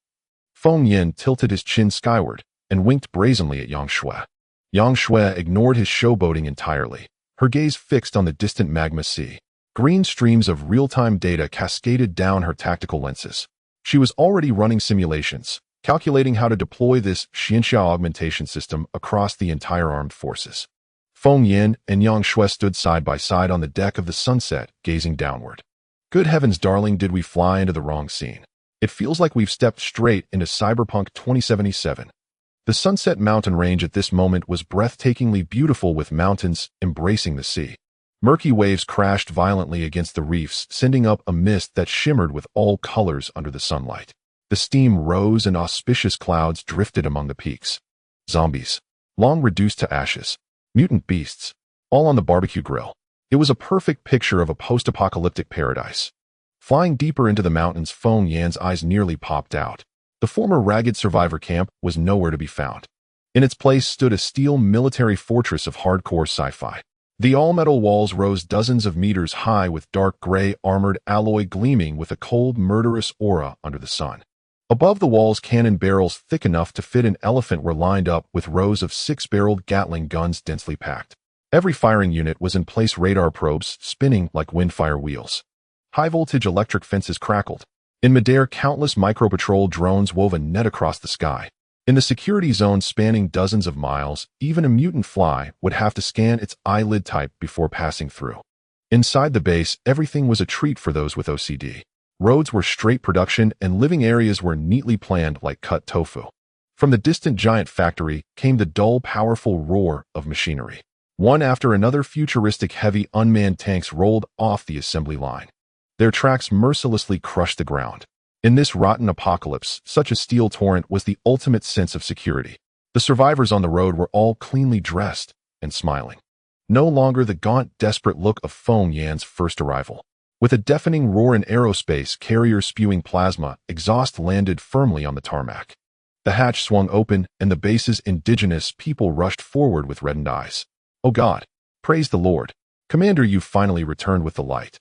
Feng Yin tilted his chin skyward and winked brazenly at Yang Shui. Yang Shui ignored his showboating entirely, her gaze fixed on the distant magma sea. Green streams of real-time data cascaded down her tactical lenses. She was already running simulations, calculating how to deploy this Xinxia augmentation system across the entire armed forces. Feng Yin and Yang Shui stood side by side on the deck of the Sunset, gazing downward. Good heavens, darling, did we fly into the wrong scene? It feels like we've stepped straight into Cyberpunk 2077. The Sunset mountain range at this moment was breathtakingly beautiful, with mountains embracing the sea. Murky waves crashed violently against the reefs, sending up a mist that shimmered with all colors under the sunlight. The steam rose and auspicious clouds drifted among the peaks. Zombies, long reduced to ashes. Mutant beasts, all on the barbecue grill. It was a perfect picture of a post-apocalyptic paradise. Flying deeper into the mountains, Feng Yan's eyes nearly popped out. The former ragged survivor camp was nowhere to be found. In its place stood a steel military fortress of hardcore sci-fi. The all-metal walls rose dozens of meters high, with dark gray armored alloy gleaming with a cold, murderous aura under the sun. Above the walls, cannon barrels thick enough to fit an elephant were lined up with rows of 6-barreled Gatling guns densely packed. Every firing unit was in place, radar probes spinning like windfire wheels. High-voltage electric fences crackled. In midair, countless micro-patrol drones wove a net across the sky. In the security zone spanning dozens of miles, even a mutant fly would have to scan its eyelid type before passing through. Inside the base, everything was a treat for those with OCD. Roads were straight production and living areas were neatly planned like cut tofu. From the distant giant factory came the dull, powerful roar of machinery. One after another futuristic heavy unmanned tanks rolled off the assembly line. Their tracks mercilessly crushed the ground. In this rotten apocalypse, such a steel torrent was the ultimate sense of security. The survivors on the road were all cleanly dressed and smiling. No longer the gaunt, desperate look of Feng Yan's first arrival. With a deafening roar in aerospace, carriers spewing plasma, exhaust landed firmly on the tarmac. The hatch swung open, and the base's indigenous people rushed forward with reddened eyes. "Oh God! Praise the Lord! Commander, you finally returned with the light."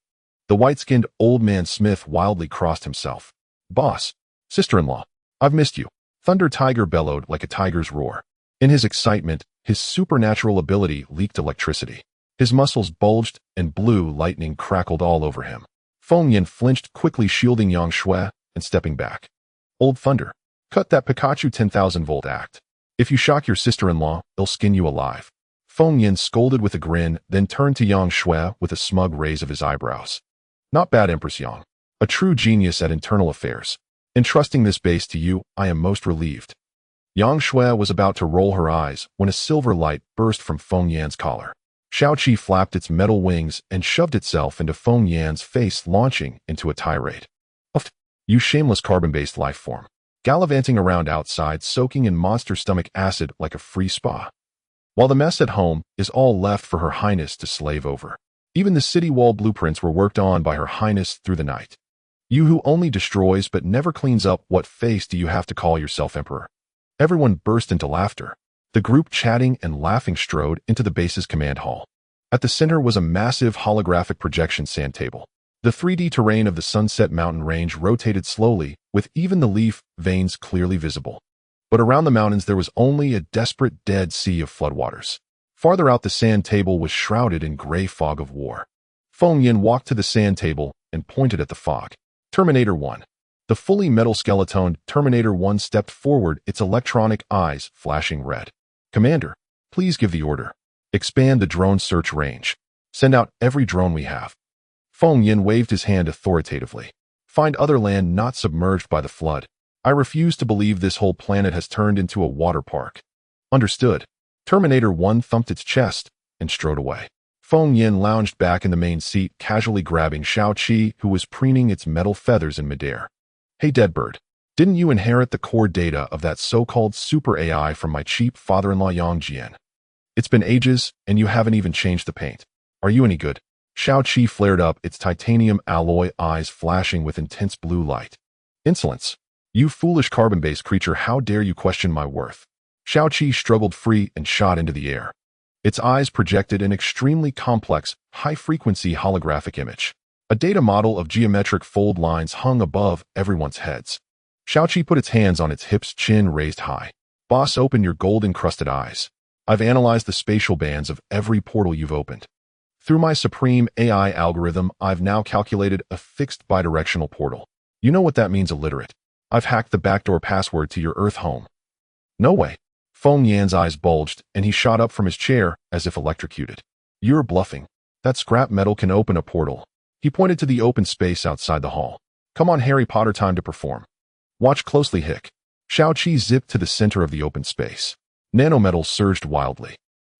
The white-skinned old man Smith wildly crossed himself. "Boss, sister-in-law, I've missed you." Thunder Tiger bellowed like a tiger's roar. In his excitement, his supernatural ability leaked electricity. His muscles bulged, and blue lightning crackled all over him. Feng Yan flinched, quickly shielding Yang Shui and stepping back. "Old Thunder, cut that Pikachu 10,000-volt act. If you shock your sister-in-law, they'll skin you alive." Feng Yan scolded with a grin, then turned to Yang Shui with a smug raise of his eyebrows. "Not bad, Empress Yang. A true genius at internal affairs. Entrusting this base to you, I am most relieved." Yang Shui was about to roll her eyes when a silver light burst from Feng Yan's collar. Shaoqi flapped its metal wings and shoved itself into Feng Yan's face, launching into a tirade. "Uff, you shameless carbon-based life form. Gallivanting around outside, soaking in monster stomach acid like a free spa. While the mess at home is all left for Her Highness to slave over. Even the city wall blueprints were worked on by Her Highness through the night. You who only destroys but never cleans up, what face do you have to call yourself emperor?" Everyone burst into laughter. The group, chatting and laughing, strode into the base's command hall. At the center was a massive holographic projection sand table. The 3D terrain of the Sunset Mountain Range rotated slowly, with even the leaf veins clearly visible. But around the mountains there was only a desperate dead sea of floodwaters. Farther out, the sand table was shrouded in gray fog of war. Feng Yan walked to the sand table and pointed at the fog. "Terminator 1. The fully metal skeletoned Terminator 1 stepped forward, its electronic eyes flashing red. "Commander, please give the order. Expand the drone search range. Send out every drone we have." Feng Yan waved his hand authoritatively. "Find other land not submerged by the flood. I refuse to believe this whole planet has turned into a water park." "Understood." Terminator 1 thumped its chest and strode away. Feng Yan lounged back in the main seat, casually grabbing Shaoqi, who was preening its metal feathers in midair. "Hey, Deadbird, didn't you inherit the core data of that so-called super AI from my cheap father-in-law Yang Jian? It's been ages, and you haven't even changed the paint. Are you any good?" Shaoqi flared up, its titanium alloy eyes flashing with intense blue light. "Insolence! You foolish carbon-based creature, how dare you question my worth?" Shaoqi struggled free and shot into the air. Its eyes projected an extremely complex, high-frequency holographic image. A data model of geometric fold lines hung above everyone's heads. Shaoqi put its hands on its hips, chin raised high. "Boss, open your gold-encrusted eyes. I've analyzed the spatial bands of every portal you've opened. Through my supreme AI algorithm, I've now calculated a fixed bidirectional portal. You know what that means, illiterate? I've hacked the backdoor password to your Earth home." "No way." Feng Yan's eyes bulged, and he shot up from his chair as if electrocuted. "You're bluffing. That scrap metal can open a portal." He pointed to the open space outside the hall. "Come on, Harry Potter, time to perform. Watch closely, Hick." Shaoqi zipped to the center of the open space. Nanometal surged wildly.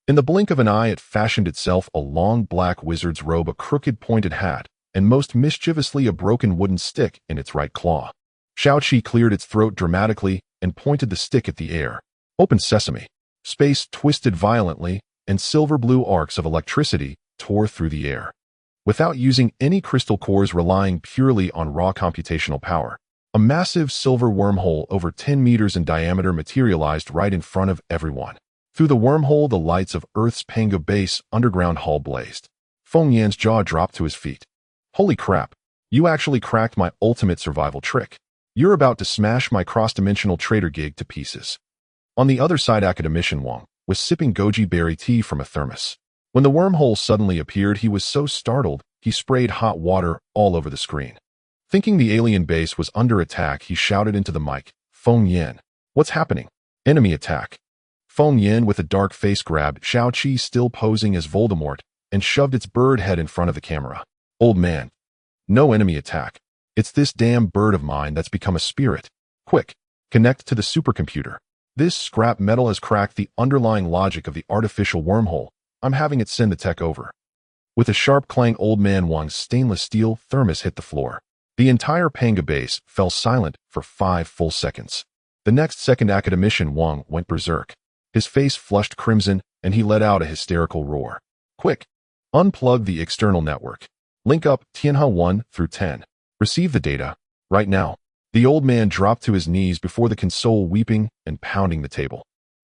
In the blink of an eye, it fashioned itself a long black wizard's robe, a crooked pointed hat, and most mischievously a broken wooden stick in its right claw. Shaoqi cleared its throat dramatically and pointed the stick at the air. "Open sesame." Space twisted violently, and silver-blue arcs of electricity tore through the air. Without using any crystal cores, relying purely on raw computational power, a massive silver wormhole over 10 meters in diameter materialized right in front of everyone. Through the wormhole, the lights of Earth's Panga base underground hull blazed. Feng Yan's jaw dropped to his feet. "Holy crap, you actually cracked my ultimate survival trick. You're about to smash my cross-dimensional trader gig to pieces." On the other side, Academician Wang was sipping goji berry tea from a thermos. When the wormhole suddenly appeared, he was so startled, he sprayed hot water all over the screen. Thinking the alien base was under attack, he shouted into the mic, "Feng Yan, what's happening? Enemy attack. Feng Yin with a dark face grabbed Shao Qi, still posing as Voldemort, and shoved its bird head in front of the camera. Old man. No enemy attack. It's this damn bird of mine that's become a spirit. Quick. Connect to the supercomputer. This scrap metal has cracked the underlying logic of the artificial wormhole. I'm having it send the tech over. With a sharp clang, Old Man Wang's stainless steel thermos hit the floor. The entire Panga base fell silent for 5 full seconds. The next second, Academician Wang went berserk. His face flushed crimson, and he let out a hysterical roar. Quick! Unplug the external network. Link up Tianhe 1 through 10. Receive the data. Right now. The old man dropped to his knees before the console, weeping and pounding the table.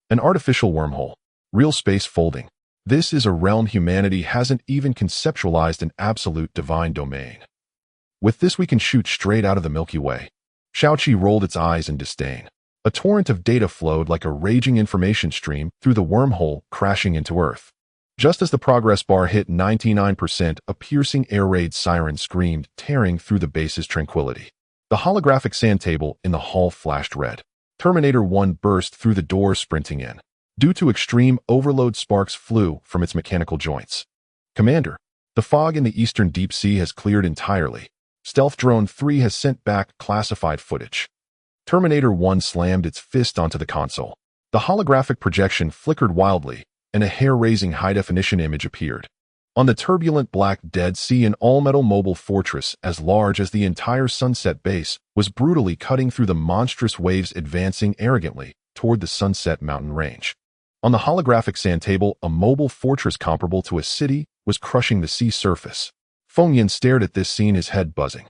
An artificial wormhole. Real space folding. This is a realm humanity hasn't even conceptualized, an absolute divine domain. With this we can shoot straight out of the Milky Way. Shao Qi rolled its eyes in disdain. A torrent of data flowed like a raging information stream through the wormhole, crashing into Earth. Just as the progress bar hit 99%, a piercing air raid siren screamed, tearing through the base's tranquility. The holographic sand table in the hall flashed red. Terminator 1 burst through the door, sprinting in. Due to extreme overload, sparks flew from its mechanical joints. Commander, the fog in the eastern deep sea has cleared entirely. Stealth Drone 3 has sent back classified footage. Terminator 1 slammed its fist onto the console. The holographic projection flickered wildly, and a hair-raising high-definition image appeared. On the turbulent black Dead Sea, an all-metal mobile fortress as large as the entire Sunset base was brutally cutting through the monstrous waves, advancing arrogantly toward the Sunset mountain range. On the holographic sand table, a mobile fortress comparable to a city was crushing the sea surface. Feng Yin stared at this scene, his head buzzing.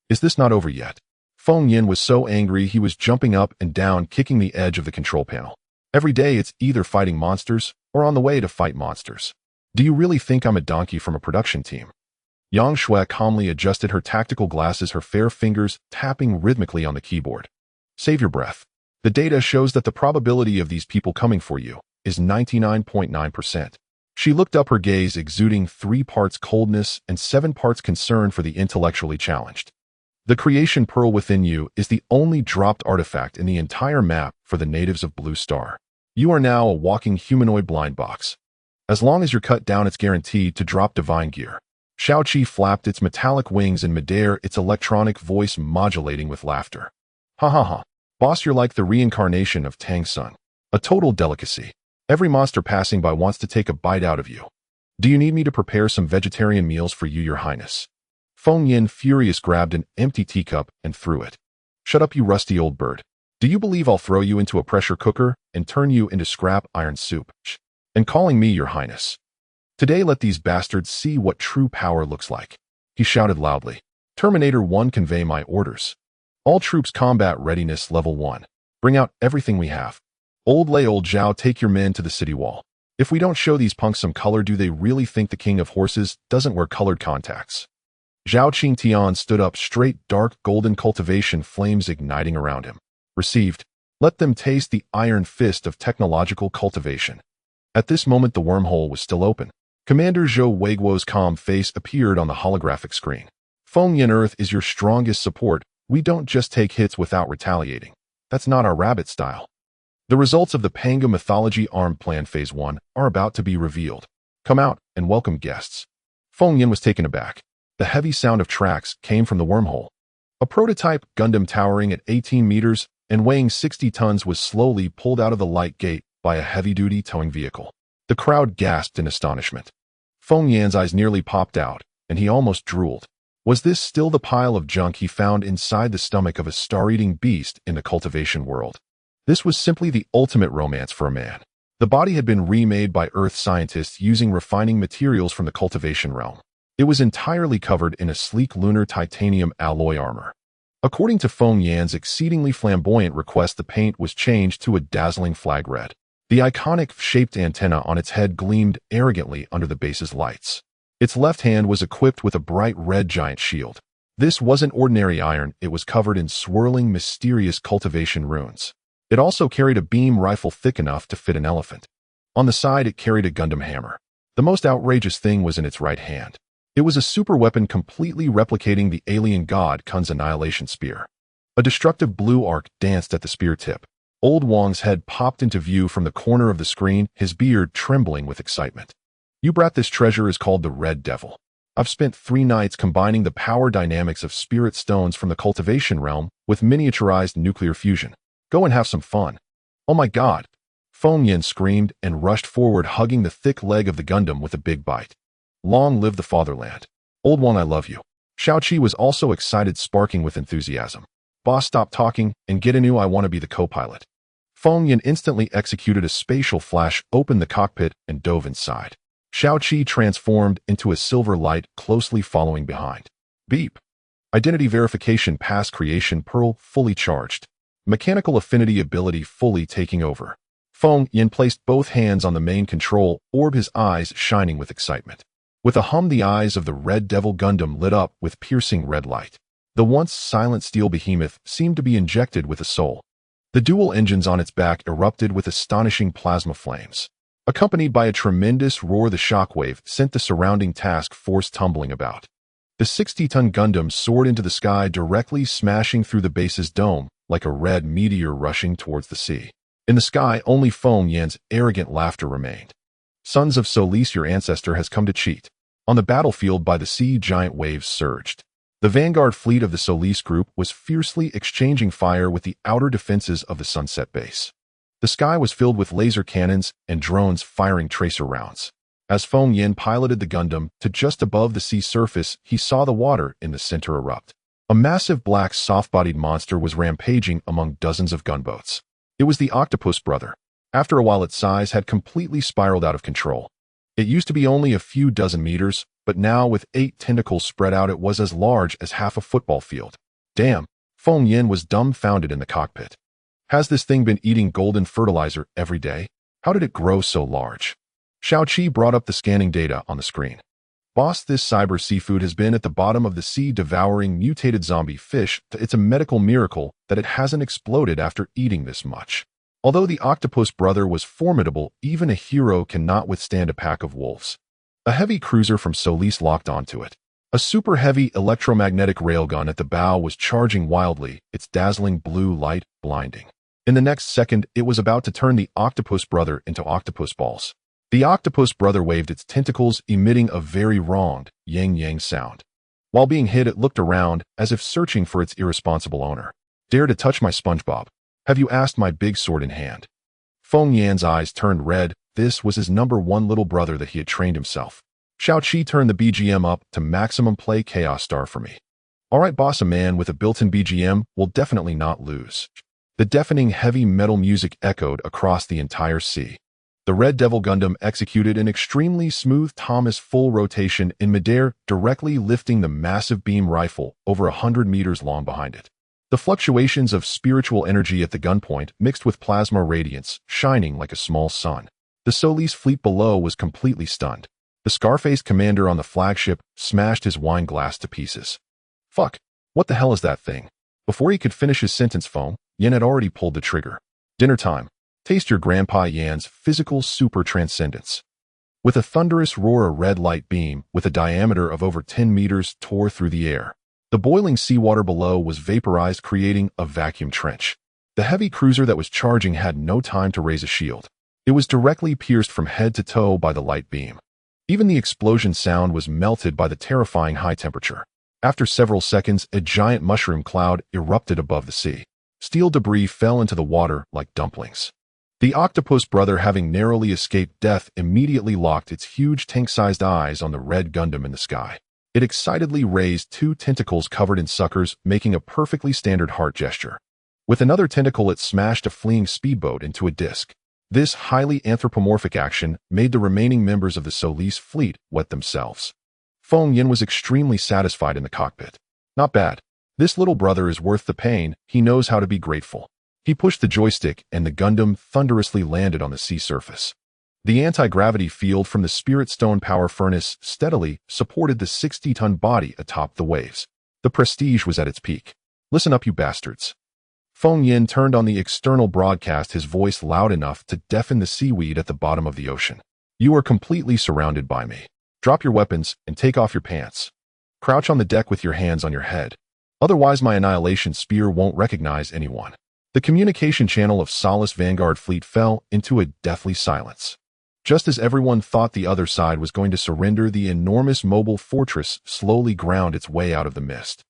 Is this not over yet? Feng Yin was so angry he was jumping up and down, kicking the edge of the control panel. Every day it's either fighting monsters or on the way to fight monsters. Do you really think I'm a donkey from a production team? Yang Shui calmly adjusted her tactical glasses, her fair fingers tapping rhythmically on the keyboard. Save your breath. The data shows that the probability of these people coming for you is 99.9%. She looked up, her gaze exuding 3 parts coldness and 7 parts concern for the intellectually challenged. The creation pearl within you is the only dropped artifact in the entire map for the natives of Blue Star. You are now a walking humanoid blind box. As long as you're cut down, it's guaranteed to drop divine gear. Shao Qi flapped its metallic wings in midair, its electronic voice modulating with laughter. Ha ha ha. Boss, you're like the reincarnation of Tang Sun. A total delicacy. Every monster passing by wants to take a bite out of you. Do you need me to prepare some vegetarian meals for you, Your Highness? Feng Yin, furious, grabbed an empty teacup and threw it. Shut up, you rusty old bird. Do you believe I'll throw you into a pressure cooker and turn you into scrap iron soup? And calling me Your Highness. Today let these bastards see what true power looks like. He shouted loudly. Terminator 1, convey my orders. All troops, combat readiness level 1. Bring out everything we have. Old Zhao, take your men to the city wall. If we don't show these punks some color, do they really think the king of horses doesn't wear colored contacts? Zhao Qingtian stood up straight, dark golden cultivation flames igniting around him. Received. Let them taste the iron fist of technological cultivation. At this moment the wormhole was still open. Commander Zhou Weiguo's calm face appeared on the holographic screen. Feng Yin, Earth is your strongest support. We don't just take hits without retaliating. That's not our rabbit style. The results of the Panga Mythology Armed Plan Phase 1 are about to be revealed. Come out and welcome guests. Feng Yin was taken aback. The heavy sound of tracks came from the wormhole. A prototype Gundam towering at 18 meters and weighing 60 tons was slowly pulled out of the light gate by a heavy-duty towing vehicle. The crowd gasped in astonishment. Feng Yan's eyes nearly popped out, and he almost drooled. Was this still the pile of junk he found inside the stomach of a star-eating beast in the cultivation world? This was simply the ultimate romance for a man. The body had been remade by Earth scientists using refining materials from the cultivation realm. It was entirely covered in a sleek lunar titanium alloy armor. According to Feng Yan's exceedingly flamboyant request, the paint was changed to a dazzling flag red. The iconic shaped antenna on its head gleamed arrogantly under the base's lights. Its left hand was equipped with a bright red giant shield. This wasn't ordinary iron, it was covered in swirling, mysterious cultivation runes. It also carried a beam rifle thick enough to fit an elephant. On the side it carried a Gundam hammer. The most outrageous thing was in its right hand. It was a super weapon completely replicating the alien god Kun's annihilation spear. A destructive blue arc danced at the spear tip. Old Wang's head popped into view from the corner of the screen, his beard trembling with excitement. You brought this treasure is called the Red Devil. I've spent 3 nights combining the power dynamics of spirit stones from the cultivation realm with miniaturized nuclear fusion. Go and have some fun. Oh my god! Feng Yin screamed and rushed forward, hugging the thick leg of the Gundam with a big bite. Long live the fatherland. Old Wang, I love you. Xiaoqi was also excited, sparking with enthusiasm. Boss, stop talking and get a new I want to be the co-pilot. Feng Yin instantly executed a spatial flash, opened the cockpit, and dove inside. Xiaoqi transformed into a silver light, closely following behind. Beep. Identity verification pass creation pearl fully charged. Mechanical affinity ability fully taking over. Feng Yin placed both hands on the main control orb, his eyes shining with excitement. With a hum, the eyes of the Red Devil Gundam lit up with piercing red light. The once silent steel behemoth seemed to be injected with a soul. The dual engines on its back erupted with astonishing plasma flames. Accompanied by a tremendous roar, the shockwave sent the surrounding task force tumbling about. The 60-ton Gundam soared into the sky, directly smashing through the base's dome like a red meteor rushing towards the sea. In the sky, only Feng Yin's arrogant laughter remained. Sons of Solis, your ancestor has come to cheat. On the battlefield by the sea, giant waves surged. The vanguard fleet of the Solis group was fiercely exchanging fire with the outer defenses of the Sunset base. The sky was filled with laser cannons and drones firing tracer rounds. As Feng Yin piloted the Gundam to just above the sea surface, he saw the water in the center erupt. A massive black soft-bodied monster was rampaging among dozens of gunboats. It was the octopus brother. After a while, its size had completely spiraled out of control. It used to be only a few dozen meters, but now with 8 tentacles spread out, it was as large as half a football field. Damn, Feng Yin was dumbfounded in the cockpit. Has this thing been eating golden fertilizer every day? How did it grow so large? Xiaoqi brought up the scanning data on the screen. Boss, this cyber seafood has been at the bottom of the sea devouring mutated zombie fish. It's a medical miracle that it hasn't exploded after eating this much. Although the octopus brother was formidable, even a hero cannot withstand a pack of wolves. A heavy cruiser from Solis locked onto it. A super-heavy electromagnetic railgun at the bow was charging wildly, its dazzling blue light blinding. In the next second, it was about to turn the octopus brother into octopus balls. The octopus brother waved its tentacles, emitting a very wronged yang-yang sound. While being hit, it looked around as if searching for its irresponsible owner. Dare to touch my SpongeBob? Have you asked my big sword in hand? Feng Yan's eyes turned red. This was his #1 little brother that he had trained himself. Xiaoqi turned the BGM up to maximum play Chaos Star for me. Alright boss, a man with a built-in BGM will definitely not lose. The deafening heavy metal music echoed across the entire sea. The Red Devil Gundam executed an extremely smooth Thomas full rotation in midair, directly lifting the massive beam rifle over 100 meters long behind it. The fluctuations of spiritual energy at the gunpoint mixed with plasma radiance, shining like a small sun. The Solis fleet below was completely stunned. The scar-faced commander on the flagship smashed his wine glass to pieces. Fuck, what the hell is that thing? Before he could finish his sentence, Feng Yin had already pulled the trigger. Dinner time. Taste your Grandpa Yan's physical super transcendence. With a thunderous roar, a red light beam with a diameter of over 10 meters tore through the air. The boiling seawater below was vaporized, creating a vacuum trench. The heavy cruiser that was charging had no time to raise a shield. It was directly pierced from head to toe by the light beam. Even the explosion sound was melted by the terrifying high temperature. After several seconds, a giant mushroom cloud erupted above the sea. Steel debris fell into the water like dumplings. The octopus brother, having narrowly escaped death, immediately locked its huge tank-sized eyes on the red Gundam in the sky. It excitedly raised 2 tentacles covered in suckers, making a perfectly standard heart gesture. With another tentacle, it smashed a fleeing speedboat into a disc. This highly anthropomorphic action made the remaining members of the Solis fleet wet themselves. Feng Yin was extremely satisfied in the cockpit. Not bad. This little brother is worth the pain. He knows how to be grateful. He pushed the joystick and the Gundam thunderously landed on the sea surface. The anti-gravity field from the Spirit Stone power furnace steadily supported the 60-ton body atop the waves. The prestige was at its peak. Listen up, you bastards. Feng Yin turned on the external broadcast, his voice loud enough to deafen the seaweed at the bottom of the ocean. You are completely surrounded by me. Drop your weapons and take off your pants. Crouch on the deck with your hands on your head. Otherwise, my annihilation spear won't recognize anyone. The communication channel of Solace Vanguard fleet fell into a deathly silence. Just as everyone thought the other side was going to surrender, the enormous mobile fortress slowly ground its way out of the mist.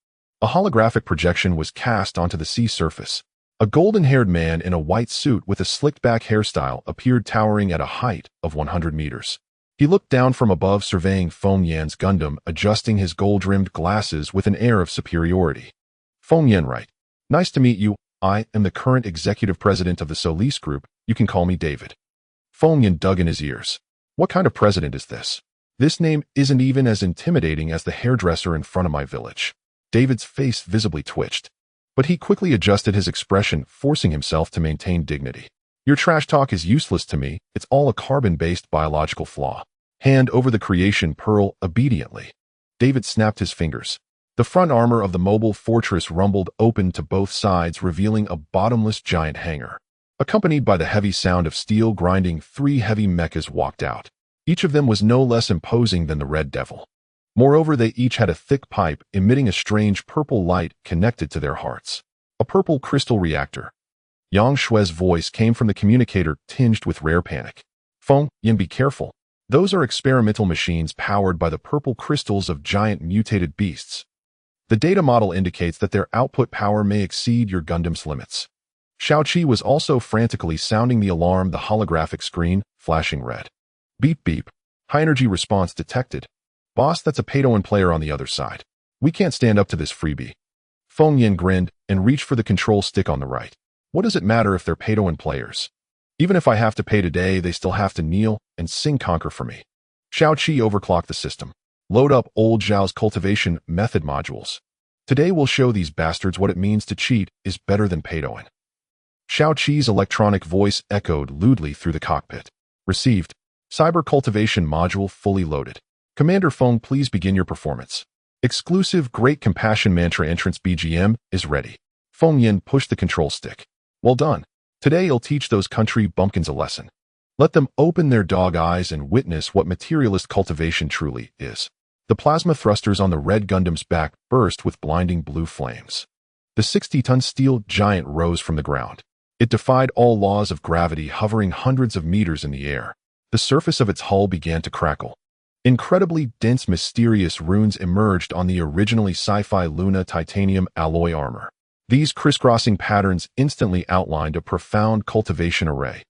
A holographic projection was cast onto the sea surface. A golden-haired man in a white suit with a slicked-back hairstyle appeared, towering at a height of 100 meters. He looked down from above, surveying Feng Yan's Gundam, adjusting his gold-rimmed glasses with an air of superiority. Feng Yan, right. Nice to meet you. I am the current executive president of the Solis Group. You can call me David. Feng Yan dug in his ears. What kind of president is this? This name isn't even as intimidating as the hairdresser in front of my village. David's face visibly twitched. But he quickly adjusted his expression, forcing himself to maintain dignity. Your trash talk is useless to me. It's all a carbon-based biological flaw. Hand over the creation pearl obediently. David snapped his fingers. The front armor of the mobile fortress rumbled open to both sides, revealing a bottomless giant hangar. Accompanied by the heavy sound of steel grinding, 3 heavy mechas walked out. Each of them was no less imposing than the Red Devil. Moreover, they each had a thick pipe emitting a strange purple light connected to their hearts. A purple crystal reactor. Yang Shui's voice came from the communicator, tinged with rare panic. Feng Yan, be careful. Those are experimental machines powered by the purple crystals of giant mutated beasts. The data model indicates that their output power may exceed your Gundam's limits. Xiaoqi was also frantically sounding the alarm, the holographic screen flashing red. Beep beep. High-energy response detected. Boss, that's a Padawan player on the other side. We can't stand up to this freebie. Feng Yan grinned and reached for the control stick on the right. What does it matter if they're Padawan players? Even if I have to pay today, they still have to kneel and sing conquer for me. Xiaoqi overclocked the system. Load up old Zhao's cultivation method modules. Today we'll show these bastards what it means to cheat is better than Padawan. Xiaoqi's electronic voice echoed lewdly through the cockpit. Received. Cyber cultivation module fully loaded. Commander Feng, please begin your performance. Exclusive Great Compassion Mantra entrance BGM is ready. Feng Yan pushed the control stick. Well done. Today you'll teach those country bumpkins a lesson. Let them open their dog eyes and witness what materialist cultivation truly is. The plasma thrusters on the red Gundam's back burst with blinding blue flames. The 60-ton steel giant rose from the ground. It defied all laws of gravity, hovering hundreds of meters in the air. The surface of its hull began to crackle. Incredibly dense, mysterious runes emerged on the originally sci-fi Luna titanium alloy armor. These crisscrossing patterns instantly outlined a profound cultivation array.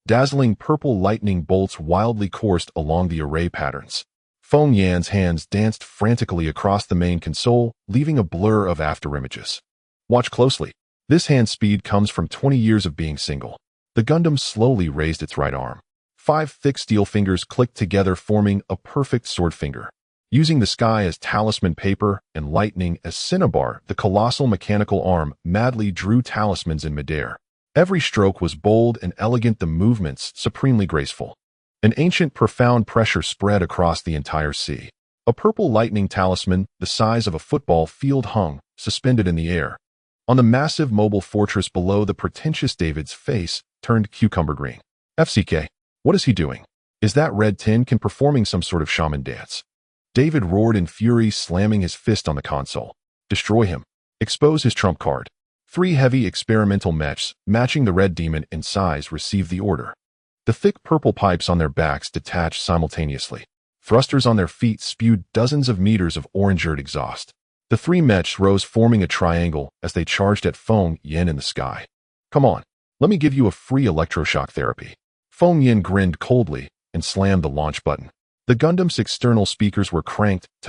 Dazzling purple lightning bolts wildly coursed along the array patterns. Feng Yan's hands danced frantically across the main console, leaving a blur of afterimages. Watch closely. This hand speed comes from 20 years of being single. The Gundam slowly raised its right arm. 5 thick steel fingers clicked together, forming a perfect sword finger. Using the sky as talisman paper and lightning as cinnabar, the colossal mechanical arm madly drew talismans in midair. Every stroke was bold and elegant, the movements supremely graceful. An ancient, profound pressure spread across the entire sea. A purple lightning talisman, the size of a football field, hung, suspended in the air. On the massive mobile fortress below, the pretentious David's face turned cucumber green. FCK. What is he doing? Is that red tin can performing some sort of shaman dance? David roared in fury, slamming his fist on the console. Destroy him. Expose his trump card. 3 heavy experimental mechs, matching the red demon in size, received the order. The thick purple pipes on their backs detached simultaneously. Thrusters on their feet spewed dozens of meters of orange-eared exhaust. The 3 mechs rose, forming a triangle as they charged at Feng Yan in the sky. Come on, let me give you a free electroshock therapy. Feng Yan grinned coldly and slammed the launch button. The Gundam's external speakers were cranked to